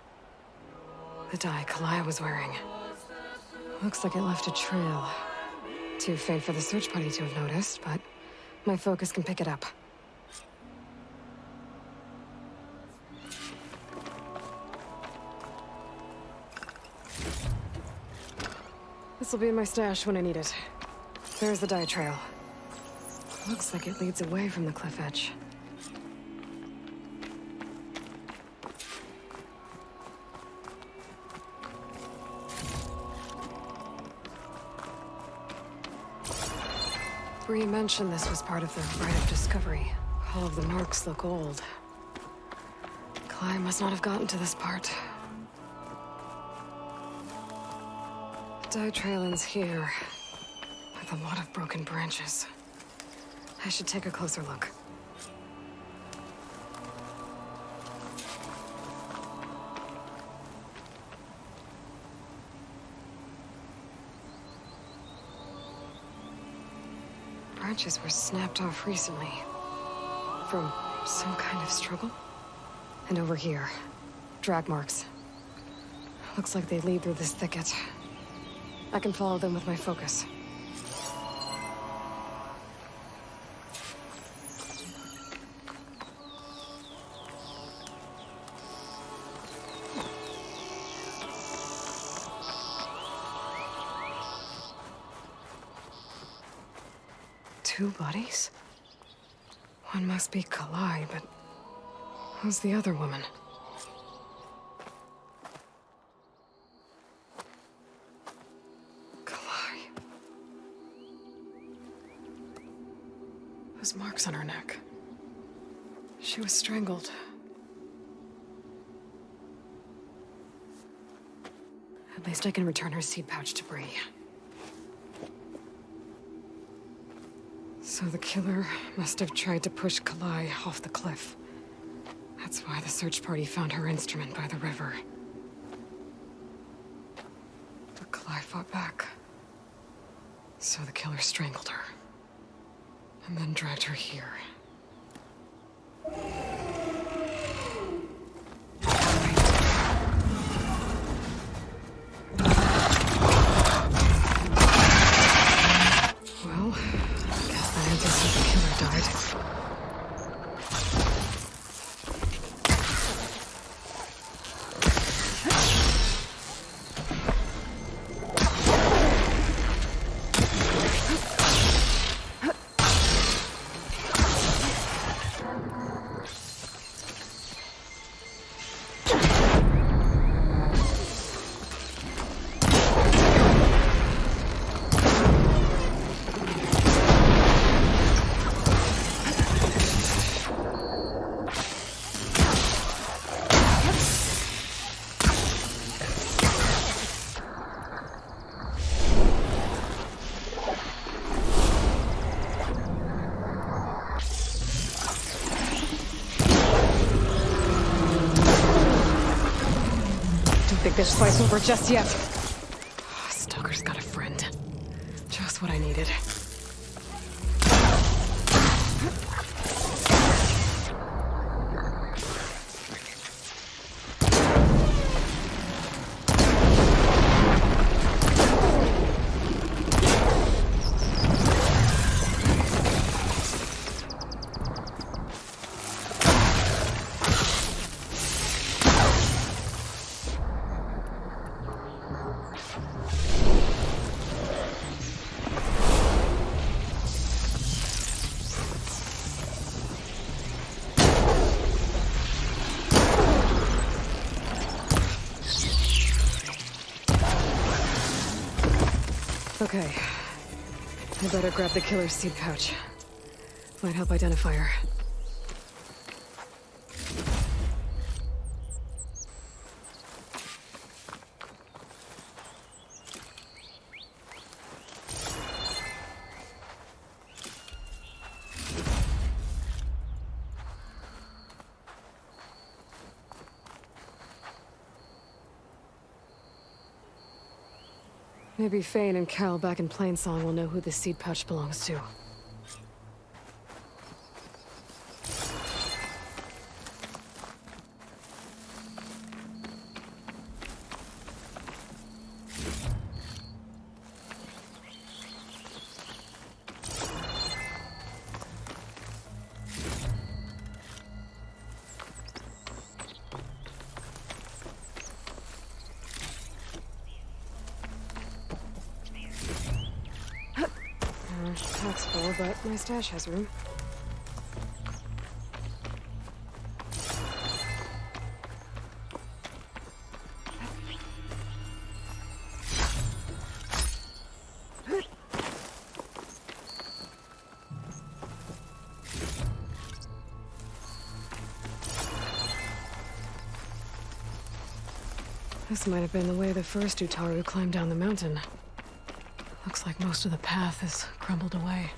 [SPEAKER 2] The dye Kalai was wearing. Looks like it left a trail. Too faint for the search party to have noticed, but my focus can pick it up. The This'll be in my stash when I need it. There's the dye trail. Looks like it leads away from the cliff edge. Bree mentioned this was part of the rite of discovery. All of the marks look old. Clyde must not have gotten to this part. Dye trail ends here, with a lot of broken branches. I should take a closer look. Branches were snapped off recently. From some kind of struggle? And over here, drag marks. Looks like they lead through this thicket. I can follow them with my focus. Two bodies? One must be Kalai, but who's the other woman? Kalai. Those marks on her neck. She was strangled. At least I can return her seed pouch to Bree. So the killer must have tried to push Kalai off the cliff. That's why the search party found her instrument by the river. But Kalai fought back. So the killer strangled her. And then dragged her here. This fight's over just yet. Stalker's got a friend. Just what I needed. Okay. I better grab the killer's seed pouch. Might help identify her. Maybe Fane and Cal back in Plainsong will know who this seed pouch belongs to. looks full, but my stash has room. This might have been the way the first Utaru climbed down the mountain. Looks like most of the path has crumbled away.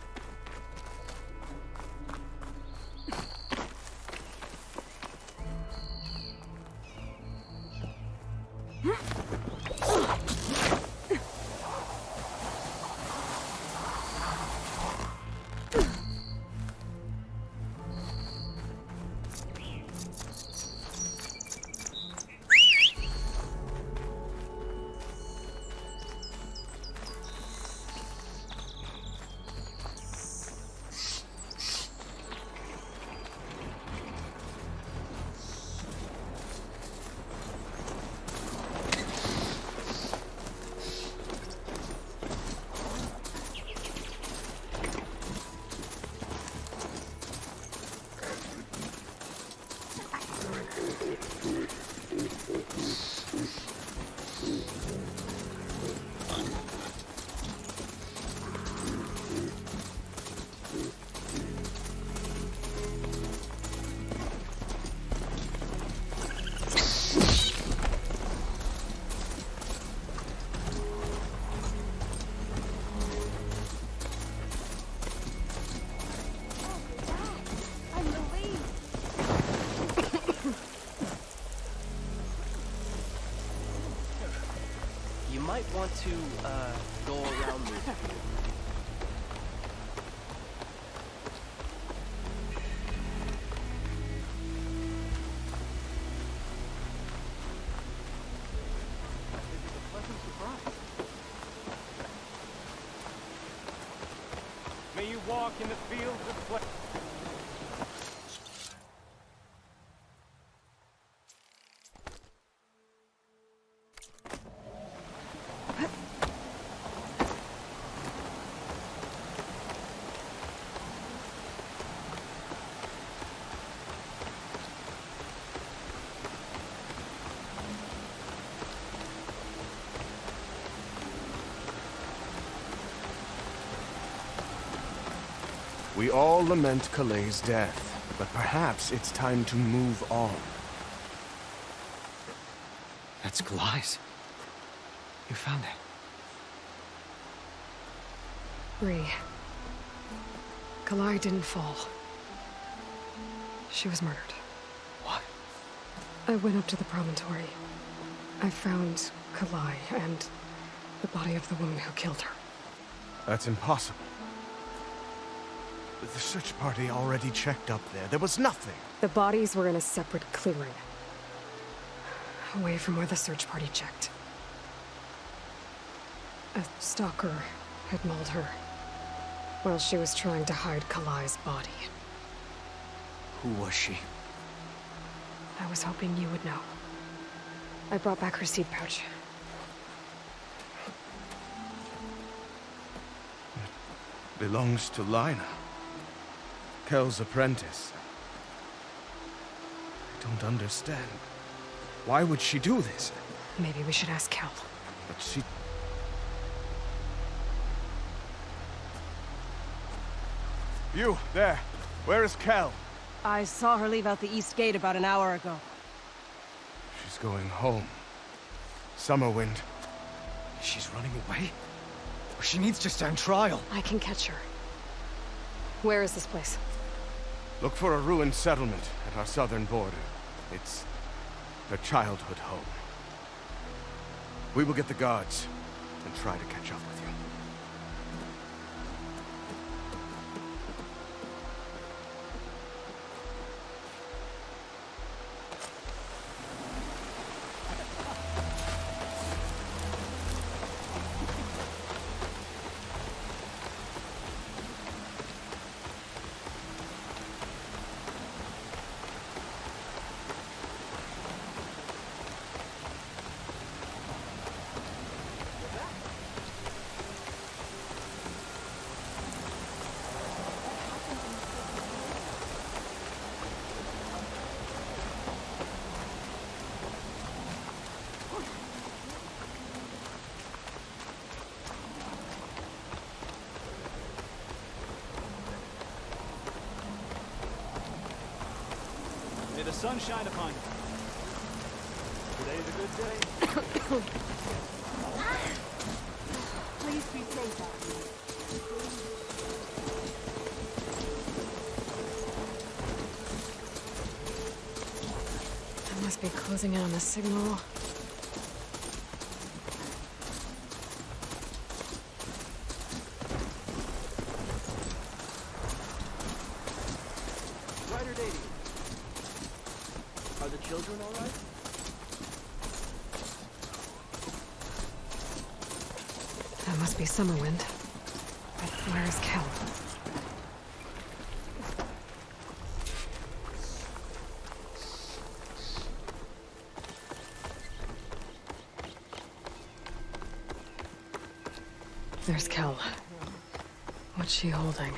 [SPEAKER 3] Might want to, go around me.
[SPEAKER 7] May you walk in the fields of plenty.
[SPEAKER 22] We all lament Kalae's death, but perhaps it's time to move on.
[SPEAKER 6] That's Kalai's. You found it.
[SPEAKER 2] Bree. Kalai didn't fall. She was murdered.
[SPEAKER 6] What?
[SPEAKER 2] I went up to the promontory. I found Kalai and the body of the woman who killed her.
[SPEAKER 22] That's impossible. The search party already checked up there. There was nothing.
[SPEAKER 2] The bodies were in a separate clearing. Away from where the search party checked. A stalker had mauled her while she was trying to hide Kalai's body.
[SPEAKER 6] Who was she?
[SPEAKER 2] I was hoping you would know. I brought back her seed pouch.
[SPEAKER 22] It belongs to Lina. Kel's apprentice. I don't understand. Why would she do this?
[SPEAKER 2] Maybe we should ask Kel.
[SPEAKER 22] But she... You, there. Where is Kel?
[SPEAKER 20] I saw her leave out the east gate about an hour ago.
[SPEAKER 22] She's going home. Summerwind.
[SPEAKER 6] She's running away? She needs to stand trial.
[SPEAKER 2] I can catch her. Where is this place?
[SPEAKER 22] Look for a ruined settlement at our southern border. It's her childhood home. We will get the guards and try to catch up with you.
[SPEAKER 13] the sun shine upon you. Today's a good day.
[SPEAKER 5] Please be safe out here.
[SPEAKER 2] I must be closing in on the signal.
[SPEAKER 10] Ryder Davy. Are the children all right?
[SPEAKER 2] That must be Summerwind. But where's Kel? There's Kel. What's she holding?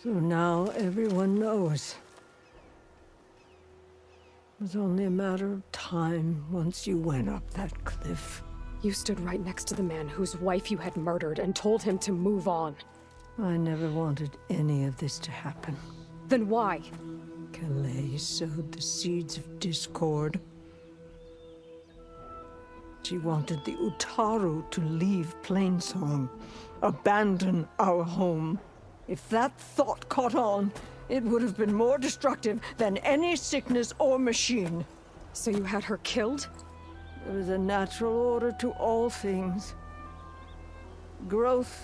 [SPEAKER 23] So now everyone knows. It was only a matter of time once you went up that cliff.
[SPEAKER 2] You stood right next to the man whose wife you had murdered and told him to move on.
[SPEAKER 23] I never wanted any of this to happen.
[SPEAKER 2] Then why?
[SPEAKER 23] Calais sowed the seeds of discord. She wanted the Utaru to leave Plainsong, abandon our home. If that thought caught on, it would have been more destructive than any sickness or machine.
[SPEAKER 2] So you had her killed?
[SPEAKER 23] There is a natural order to all things. Growth,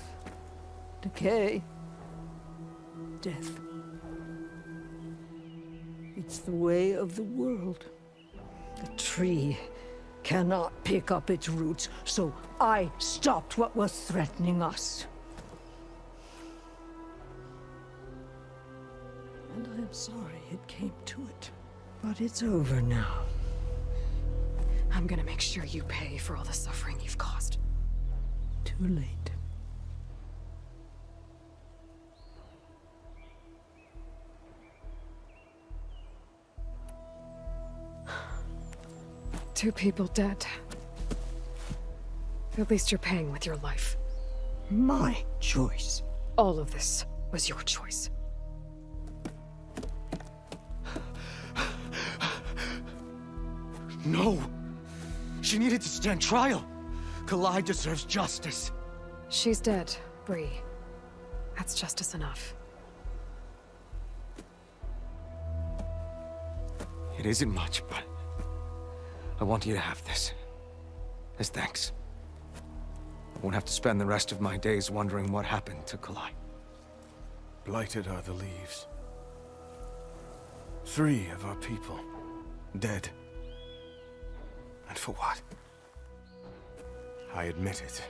[SPEAKER 23] decay, death. It's the way of the world. The tree cannot pick up its roots, so I stopped what was threatening us. And I'm sorry it came to it. But it's over now.
[SPEAKER 2] I'm gonna make sure you pay for all the suffering you've caused.
[SPEAKER 23] Too late.
[SPEAKER 2] Two people dead. At least you're paying with your life.
[SPEAKER 23] My choice.
[SPEAKER 2] All of this was your choice.
[SPEAKER 6] No! She needed to stand trial! Kalai deserves justice.
[SPEAKER 2] She's dead, Bree. That's justice enough.
[SPEAKER 6] It isn't much, but I want you to have this. As thanks. I won't have to spend the rest of my days wondering what happened to Kalai.
[SPEAKER 22] Blighted are the leaves. 3 of our people, dead. And for what? I admit it.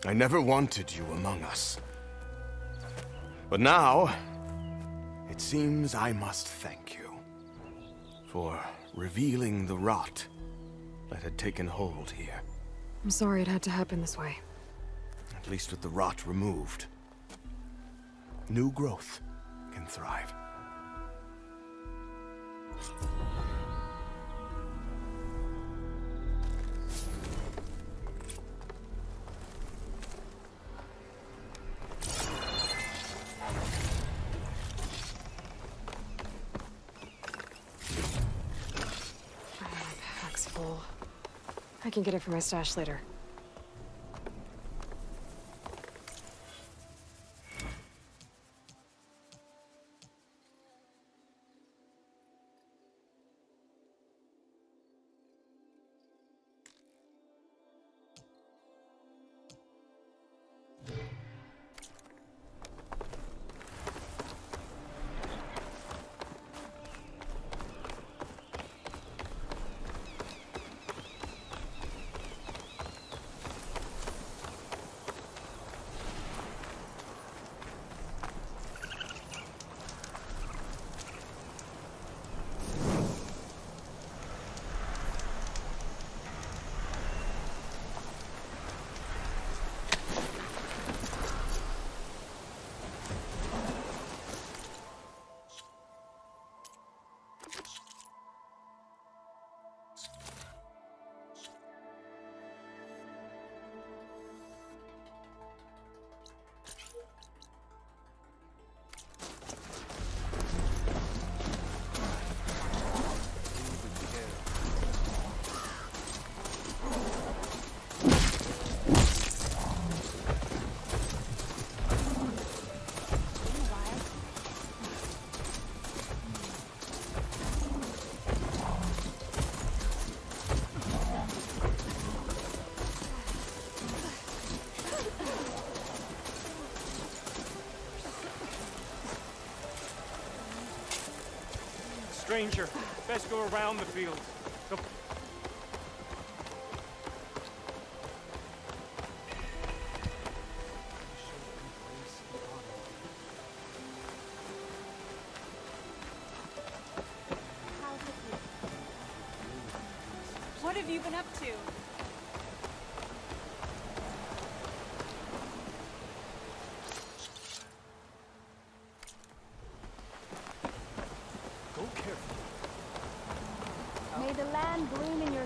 [SPEAKER 22] I never wanted you among us. But now, it seems I must thank you for revealing the rot that had taken hold here.
[SPEAKER 2] I'm sorry it had to happen this way.
[SPEAKER 22] At least with the rot removed, new growth can thrive.
[SPEAKER 2] Pack's full. I can get it from my stash later.
[SPEAKER 7] stranger. Best go around the field. Go.
[SPEAKER 4] What have you been up to?
[SPEAKER 7] Go careful.
[SPEAKER 5] May the land bloom in your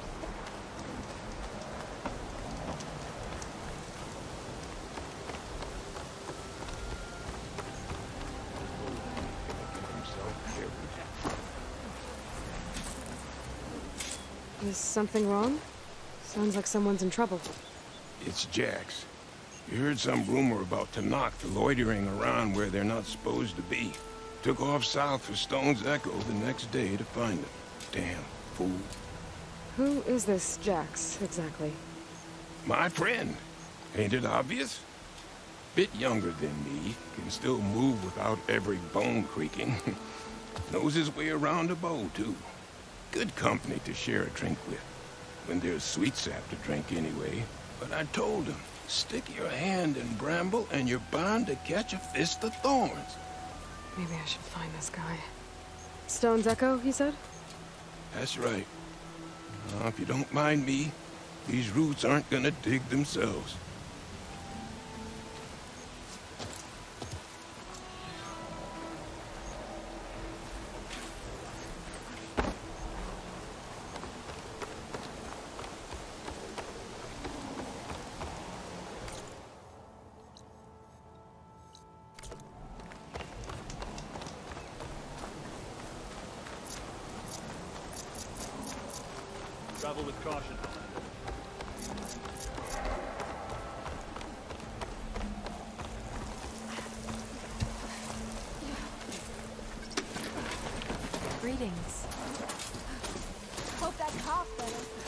[SPEAKER 2] Is something wrong? Sounds like someone's in trouble.
[SPEAKER 9] It's Jax. You heard some rumor about Tanakh loitering around where they're not supposed to be. Took off south for Stone's Echo the next day to find them. Damn fool.
[SPEAKER 2] Who is this Jax, exactly?
[SPEAKER 9] My friend. Ain't it obvious? Bit younger than me, can still move without every bone creaking. Knows his way around a bow, too. Good company to share a drink with. When there's sweet sap to drink anyway. But I told him, stick your hand in bramble and you're bound to catch a fist of thorns.
[SPEAKER 2] Maybe I should find this guy. Stone's Echo, he said?
[SPEAKER 9] That's right. Now, if you don't mind me, these roots aren't gonna dig themselves.
[SPEAKER 13] Travel with caution.
[SPEAKER 4] Greetings.
[SPEAKER 5] Hope that cough better.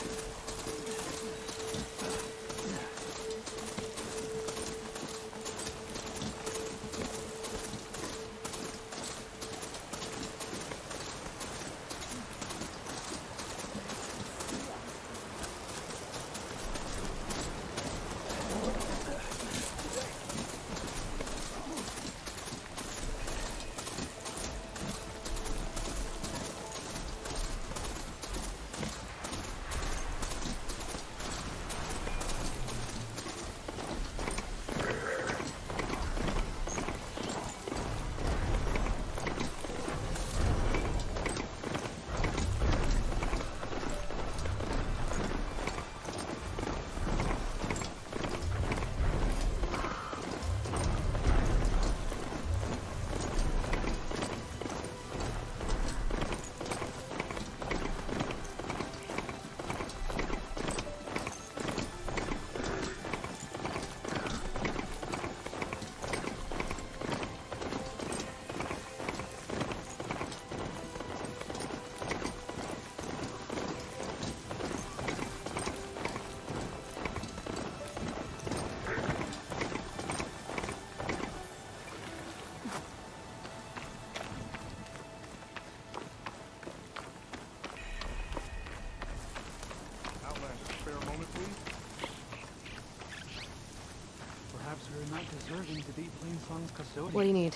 [SPEAKER 2] What do you need?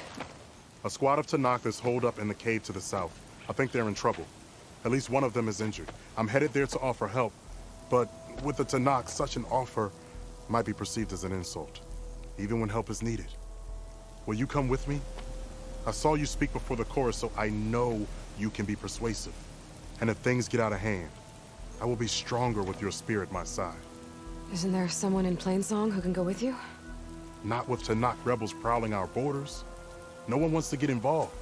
[SPEAKER 15] A squad of Tanakh is holed up in the cave to the south. I think they're in trouble. At least one of them is injured. I'm headed there to offer help, but with the Tanakh, such an offer might be perceived as an insult, even when help is needed. Will you come with me? I saw you speak before the chorus, so I know you can be persuasive. And if things get out of hand, I will be stronger with your spear at my side.
[SPEAKER 2] Isn't there someone in Plainsong who can go with you?
[SPEAKER 15] Not with Tanakh rebels prowling our borders. No one wants to get involved.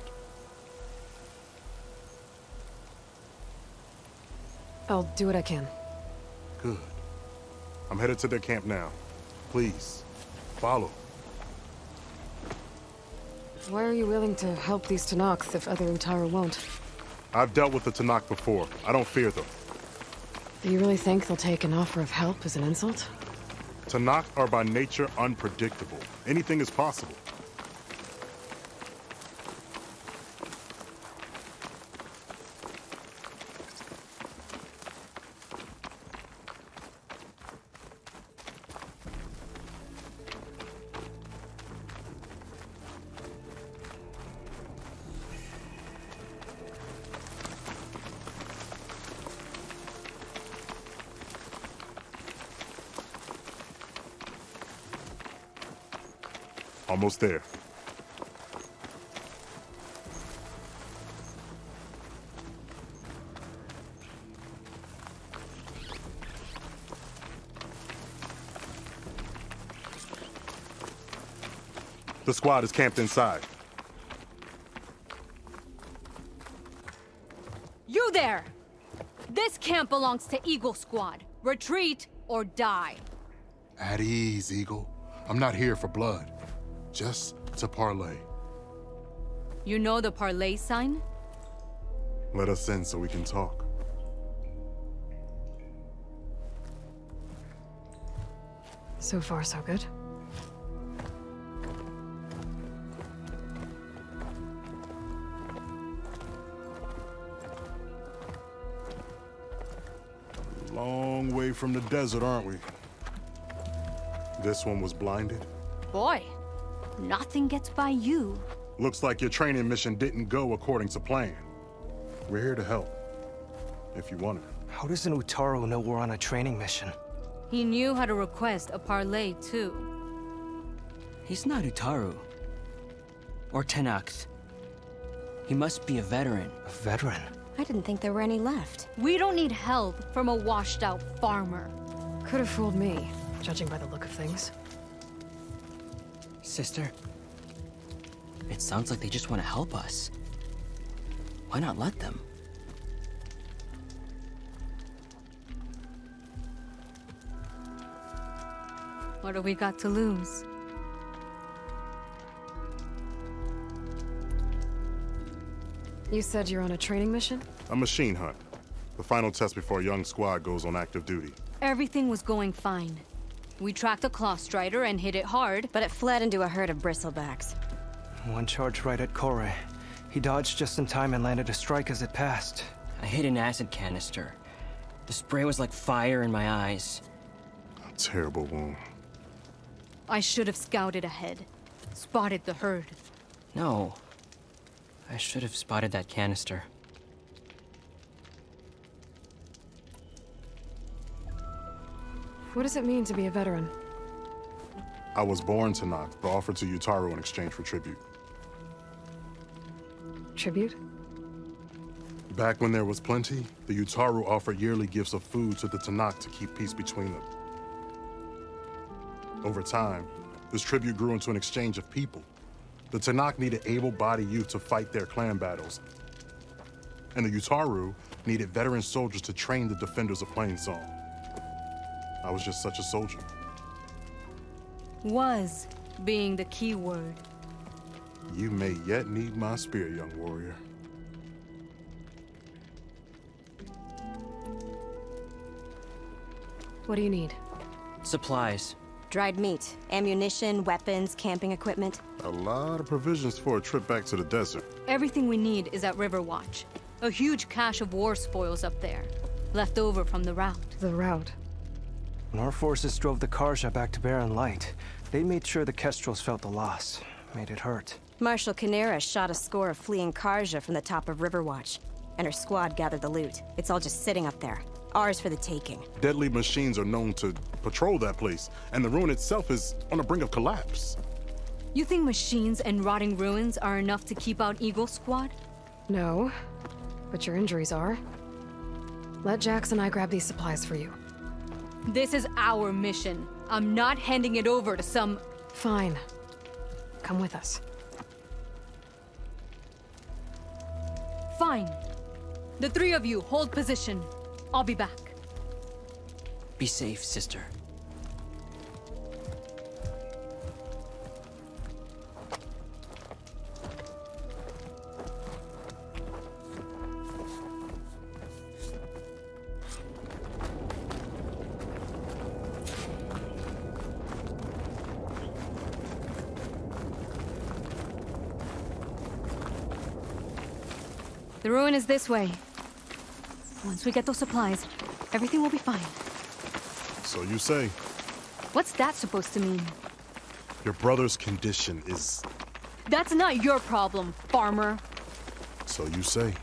[SPEAKER 2] I'll do what I can.
[SPEAKER 15] Good. I'm headed to their camp now. Please, follow.
[SPEAKER 2] Why are you willing to help these Tanakhs if other Utaru won't?
[SPEAKER 15] I've dealt with the Tanakh before. I don't fear them.
[SPEAKER 2] Do you really think they'll take an offer of help as an insult?
[SPEAKER 15] Tanakh are by nature unpredictable. Anything is possible. Almost there. The squad is camped inside.
[SPEAKER 5] You there! This camp belongs to Eagle Squad. Retreat or die.
[SPEAKER 15] At ease, Eagle. I'm not here for blood. Just to parlay.
[SPEAKER 5] You know the parlay sign?
[SPEAKER 15] Let us in so we can talk.
[SPEAKER 2] So far, so good.
[SPEAKER 15] Long way from the desert, aren't we? This one was blinded.
[SPEAKER 5] Boy, nothing gets by you.
[SPEAKER 15] Looks like your training mission didn't go according to plan. We're here to help, if you want it.
[SPEAKER 18] How does an Utaru know we're on a training mission?
[SPEAKER 5] He knew how to request a parlay, too.
[SPEAKER 10] He's not Utaru. Or Tenakth. He must be a veteran.
[SPEAKER 18] A veteran?
[SPEAKER 5] I didn't think there were any left. We don't need help from a washed-out farmer.
[SPEAKER 2] Could have fooled me, judging by the look of things.
[SPEAKER 10] Sister, it sounds like they just want to help us. Why not let them?
[SPEAKER 5] What do we got to lose?
[SPEAKER 2] You said you're on a training mission?
[SPEAKER 15] A machine hunt. The final test before a young squad goes on active duty.
[SPEAKER 5] Everything was going fine. We tracked a claw strider and hit it hard, but it fled into a herd of bristlebacks.
[SPEAKER 18] One charge right at Corey. He dodged just in time and landed a strike as it passed.
[SPEAKER 10] I hit an acid canister. The spray was like fire in my eyes.
[SPEAKER 15] A terrible wound.
[SPEAKER 5] I should have scouted ahead. Spotted the herd.
[SPEAKER 10] No. I should have spotted that canister.
[SPEAKER 2] What does it mean to be a veteran?
[SPEAKER 15] I was born to Tenakth, but offered to Utaru in exchange for tribute.
[SPEAKER 2] Tribute?
[SPEAKER 15] Back when there was plenty, the Utaru offered yearly gifts of food to the Tenakth to keep peace between them. Over time, this tribute grew into an exchange of people. The Tenakth needed able-bodied youth to fight their clan battles. And the Utaru needed veteran soldiers to train the defenders of Plainsong. I was just such a soldier.
[SPEAKER 5] Was being the key word.
[SPEAKER 15] You may yet need my spear, young warrior.
[SPEAKER 2] What do you need?
[SPEAKER 10] Supplies.
[SPEAKER 5] Dried meat, ammunition, weapons, camping equipment.
[SPEAKER 15] A lot of provisions for a trip back to the desert.
[SPEAKER 5] Everything we need is at Riverwatch. A huge cache of war spoils up there. Left over from the rout.
[SPEAKER 2] The rout?
[SPEAKER 18] When our forces drove the Karja back to Barren Light, they made sure the Kestrels felt the loss. Made it hurt.
[SPEAKER 5] Marshal Canera shot a score of fleeing Karja from the top of Riverwatch. And her squad gathered the loot. It's all just sitting up there. Ours for the taking.
[SPEAKER 15] Deadly machines are known to patrol that place, and the ruin itself is on the brink of collapse.
[SPEAKER 5] You think machines and rotting ruins are enough to keep out Eagle Squad?
[SPEAKER 2] No, but your injuries are. Let Jax and I grab these supplies for you.
[SPEAKER 5] This is our mission. I'm not handing it over to some...
[SPEAKER 2] Fine. Come with us.
[SPEAKER 5] Fine. The three of you hold position. I'll be back.
[SPEAKER 10] Be safe, sister.
[SPEAKER 5] The ruin is this way. Once we get those supplies, everything will be fine.
[SPEAKER 15] So you say.
[SPEAKER 5] What's that supposed to mean?
[SPEAKER 15] Your brother's condition is...
[SPEAKER 5] That's not your problem, farmer.
[SPEAKER 15] So you say.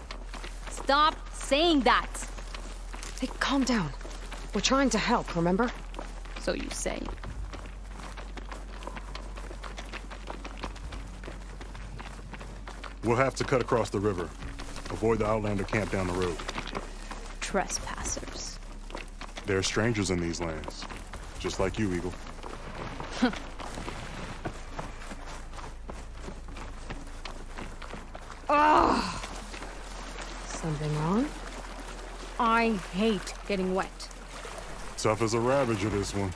[SPEAKER 5] Stop saying that.
[SPEAKER 2] Hey, calm down. We're trying to help, remember?
[SPEAKER 5] So you say.
[SPEAKER 15] We'll have to cut across the river. Avoid the Outlander camp down the road.
[SPEAKER 8] Trespassers.
[SPEAKER 15] There are strangers in these lands. Just like you, Eagle.
[SPEAKER 8] Ugh! Something wrong? I hate getting wet.
[SPEAKER 15] Tough as a Ravager, this one.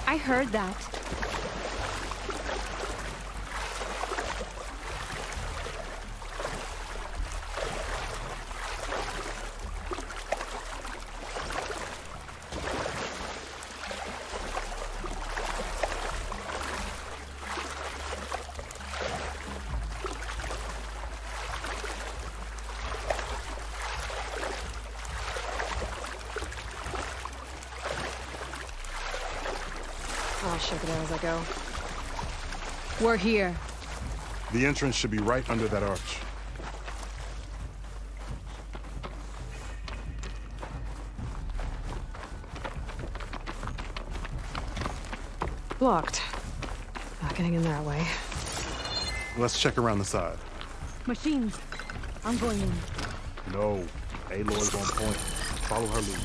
[SPEAKER 8] I heard that. I'll shake it out as I go. We're here.
[SPEAKER 15] The entrance should be right under that arch.
[SPEAKER 2] Blocked. Not getting in that way.
[SPEAKER 15] Let's check around the side.
[SPEAKER 8] Machines. I'm going in.
[SPEAKER 15] No. Aloy's on point. Follow her lead.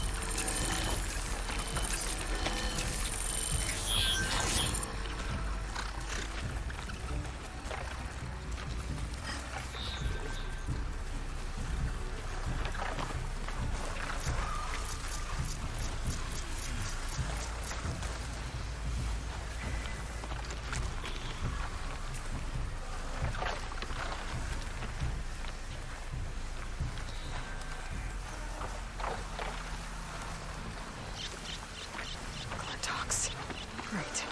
[SPEAKER 2] Right.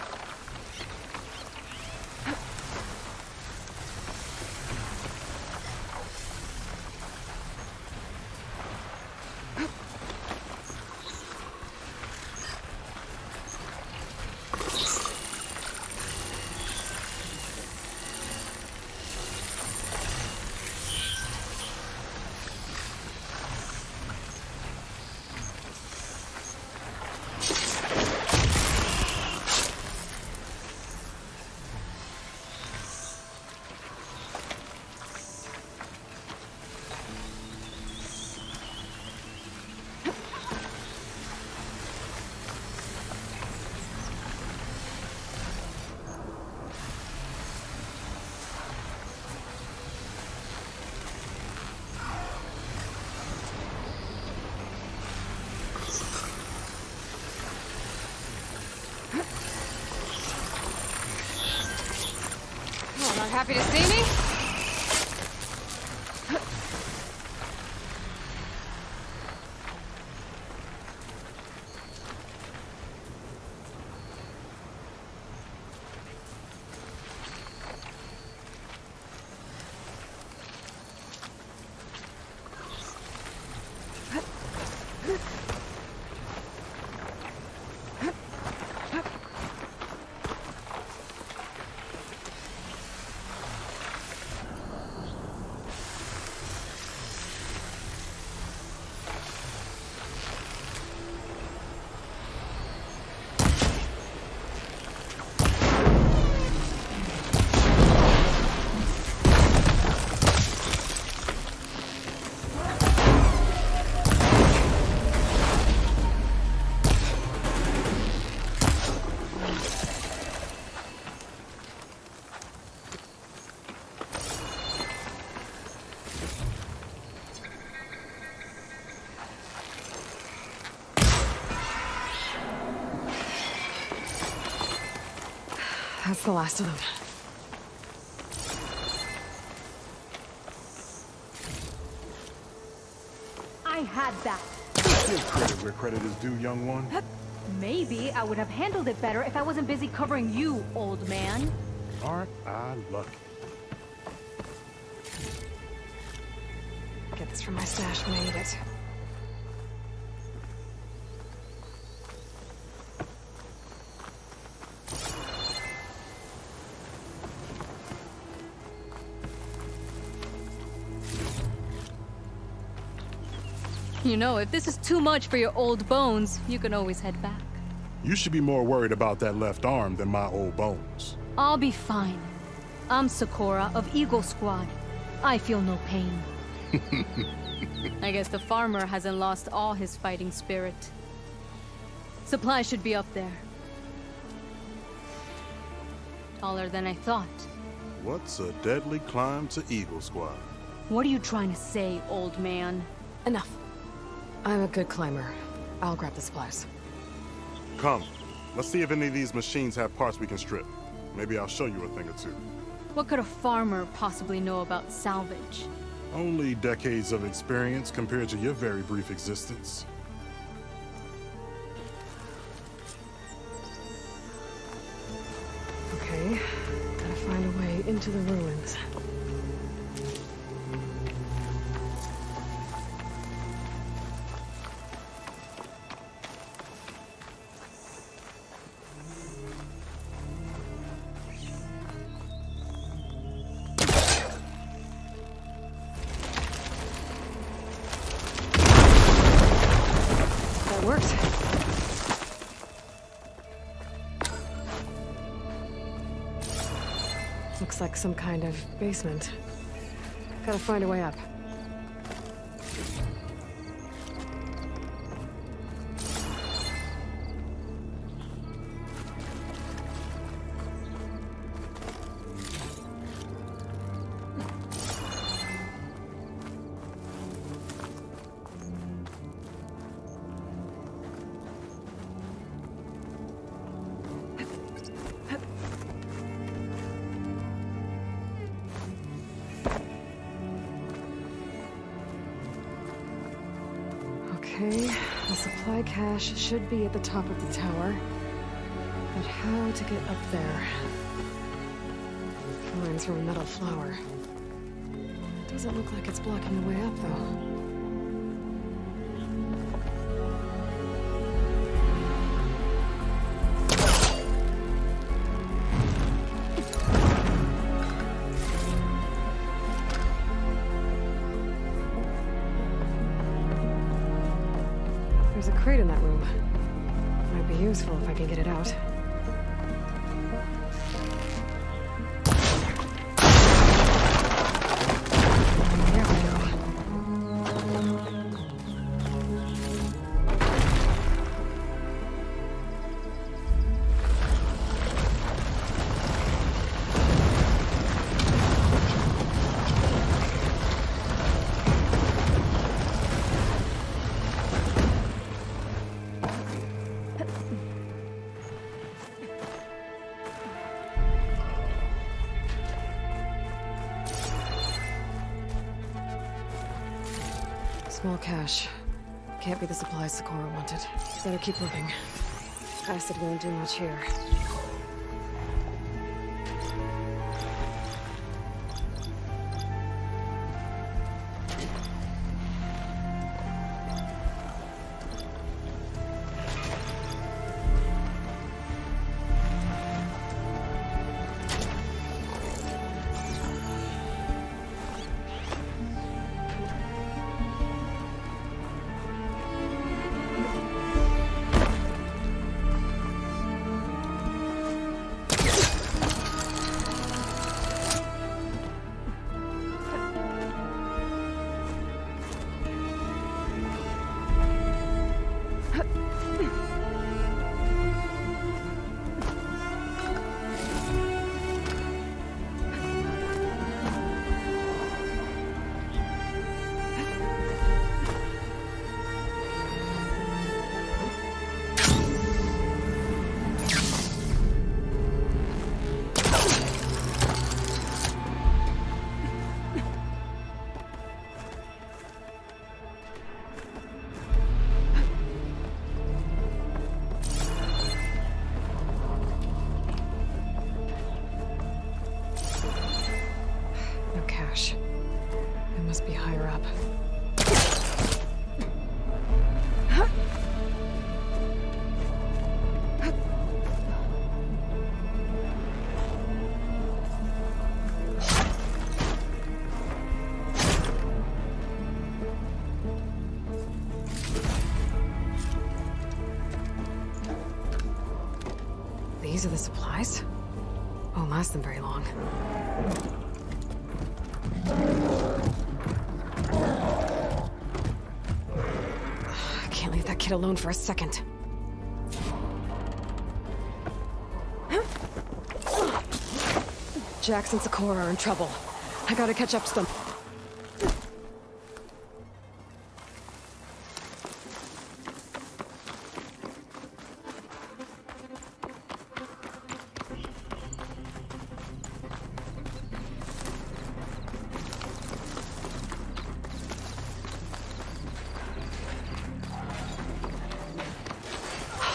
[SPEAKER 2] Not happy to see me? That's the last of them.
[SPEAKER 8] I had that.
[SPEAKER 15] Give credit where credit is due, young one.
[SPEAKER 8] Maybe I would have handled it better if I wasn't busy covering you, old man.
[SPEAKER 15] Aren't I lucky?
[SPEAKER 2] Get this from my stash when I need it.
[SPEAKER 8] You know, if this is too much for your old bones, you can always head back.
[SPEAKER 15] You should be more worried about that left arm than my old bones.
[SPEAKER 8] I'll be fine. I'm Sakura of Eagle Squad. I feel no pain. I guess the farmer hasn't lost all his fighting spirit. Supplies should be up there. Taller than I thought.
[SPEAKER 15] What's a deadly climb to Eagle Squad?
[SPEAKER 8] What are you trying to say, old man?
[SPEAKER 2] Enough. I'm a good climber. I'll grab the supplies.
[SPEAKER 15] Come. Let's see if any of these machines have parts we can strip. Maybe I'll show you a thing or two.
[SPEAKER 8] What could a farmer possibly know about salvage?
[SPEAKER 15] Only decades of experience compared to your very brief existence.
[SPEAKER 2] Okay, gotta find a way into the ruins. That worked. Looks like some kind of basement. Gotta find a way up. Okay, the supply cache should be at the top of the tower. But how to get up there? Lines from a metal flower. Doesn't look like it's blocking the way up, though. There's a crate in that room. Might be useful if I can get it out. There we go. Small cache. Can't be the supplies Sakura wanted. Better keep looking. Bassett won't do much here. Must be higher up. These are the supplies? Oh won't last them very long. I can't leave that kid alone for a second. Jax and Sakura are in trouble. I gotta catch up to them.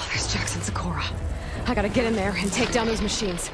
[SPEAKER 2] There's Jax and Sakura. I gotta get in there and take down those machines.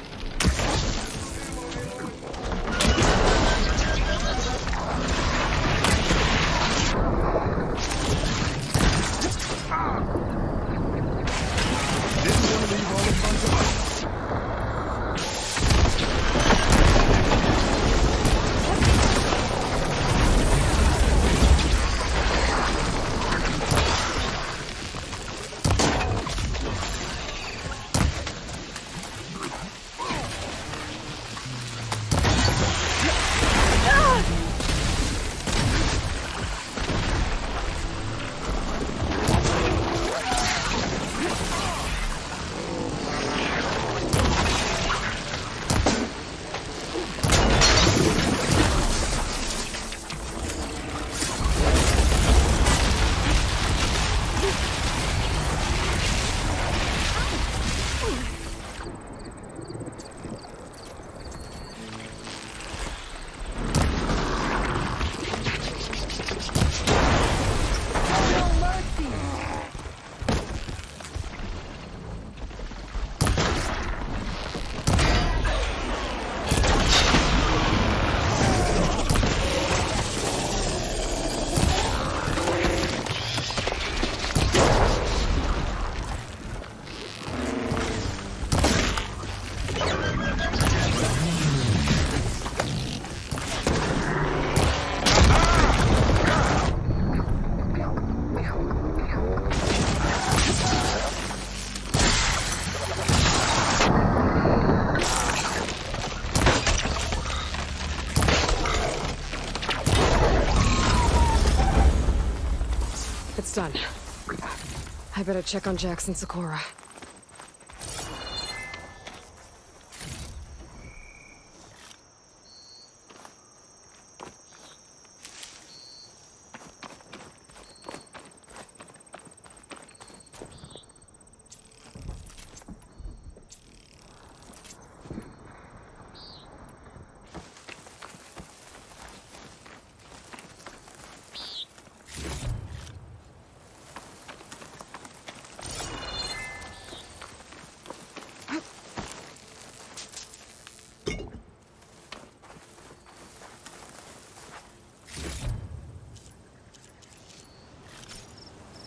[SPEAKER 2] It's done. I better check on Jax and Sakura.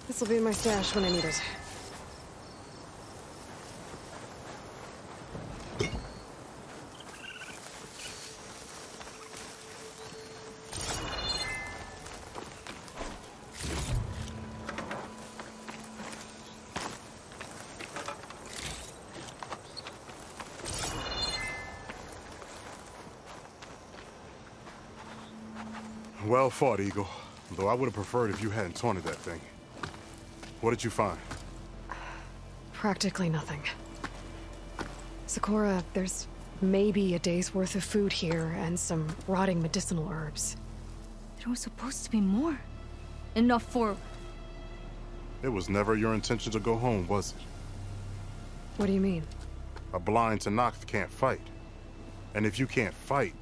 [SPEAKER 2] This'll be in my stash when I need it.
[SPEAKER 15] Well fought, Eagle. Though I would have preferred if you hadn't taunted that thing. What did you find?
[SPEAKER 2] Practically nothing. Sakura, there's maybe a day's worth of food here and some rotting medicinal herbs.
[SPEAKER 8] There was supposed to be more. Enough for...
[SPEAKER 15] It was never your intention to go home, was it?
[SPEAKER 2] What do you mean?
[SPEAKER 15] A blind Tenakth can't fight. And if you can't fight...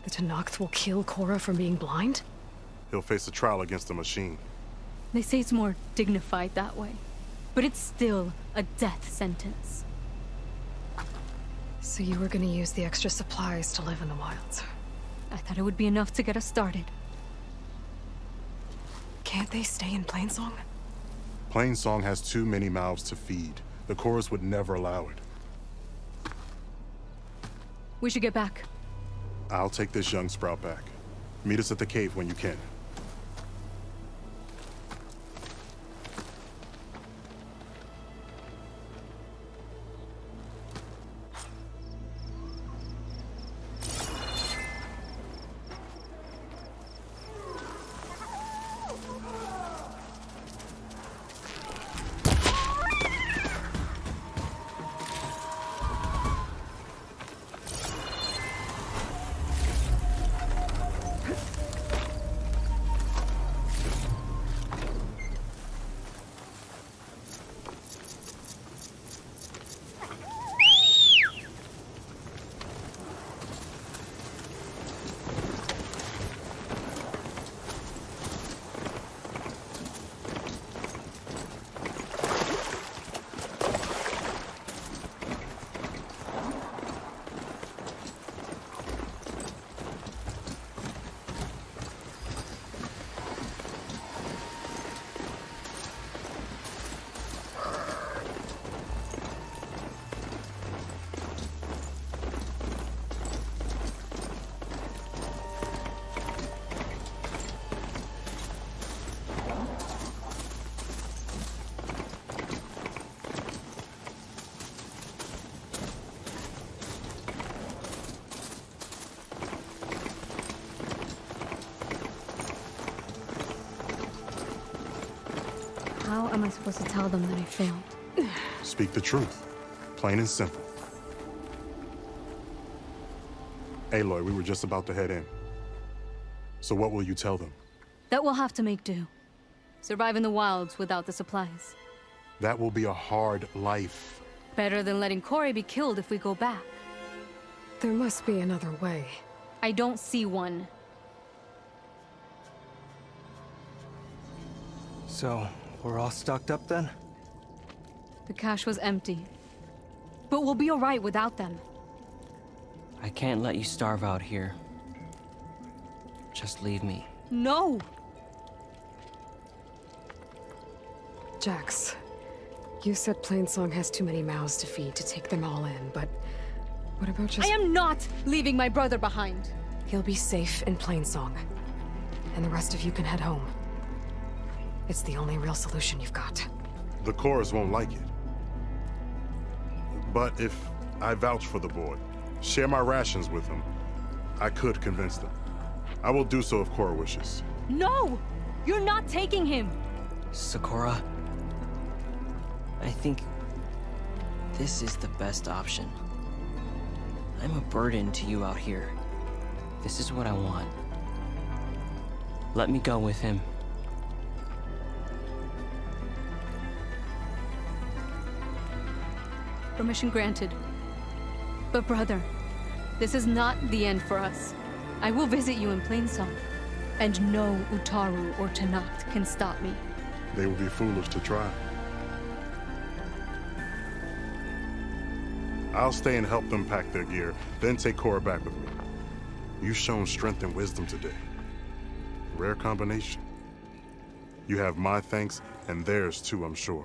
[SPEAKER 2] The Tenakth will kill Korra from being blind?
[SPEAKER 15] He'll face a trial against the machine.
[SPEAKER 8] They say it's more dignified that way. But it's still a death sentence.
[SPEAKER 2] So you were gonna use the extra supplies to live in the wilds?
[SPEAKER 8] I thought it would be enough to get us started.
[SPEAKER 2] Can't they stay in Plainsong?
[SPEAKER 15] Plainsong has too many mouths to feed. The chorus would never allow it.
[SPEAKER 8] We should get back.
[SPEAKER 15] I'll take this young sprout back. Meet us at the cave when you can.
[SPEAKER 8] am I supposed to tell them that I failed?
[SPEAKER 15] Speak the truth. Plain and simple. Aloy, we were just about to head in. So what will you tell them?
[SPEAKER 8] That we'll have to make do. Survive in the wilds without the supplies.
[SPEAKER 15] That will be a hard life.
[SPEAKER 8] Better than letting Corey be killed if we go back.
[SPEAKER 2] There must be another way.
[SPEAKER 8] I don't see one.
[SPEAKER 18] So, we're all stocked up then?
[SPEAKER 8] The cache was empty. But we'll be alright without them.
[SPEAKER 10] I can't let you starve out here. Just leave me.
[SPEAKER 8] No!
[SPEAKER 2] Jax, you said Plainsong has too many mouths to feed to take them all in, but what about just—
[SPEAKER 8] I am not leaving my brother behind!
[SPEAKER 2] He'll be safe in Plainsong, and the rest of you can head home. It's the only real solution you've got.
[SPEAKER 15] The chorus won't like it. But if I vouch for the boy, share my rations with him, I could convince them. I will do so if Cora wishes.
[SPEAKER 8] No! You're not taking him!
[SPEAKER 10] Sakura, I think this is the best option. I'm a burden to you out here. This is what I want. Let me go with him.
[SPEAKER 8] Permission granted. But brother, this is not the end for us. I will visit you in Plainsong, and no Utaru or Tanakh can stop me.
[SPEAKER 15] They would be foolish to try. I'll stay and help them pack their gear, then take Cora back with me. You've shown strength and wisdom today. Rare combination. You have my thanks, and theirs too, I'm sure.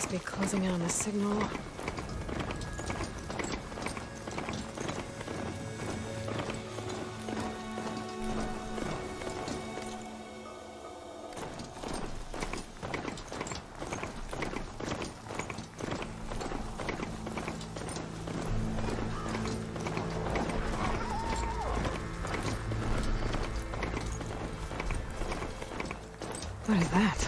[SPEAKER 2] Be closing in on the signal. What is that?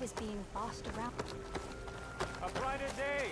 [SPEAKER 14] is being bossed around.
[SPEAKER 7] A brighter day!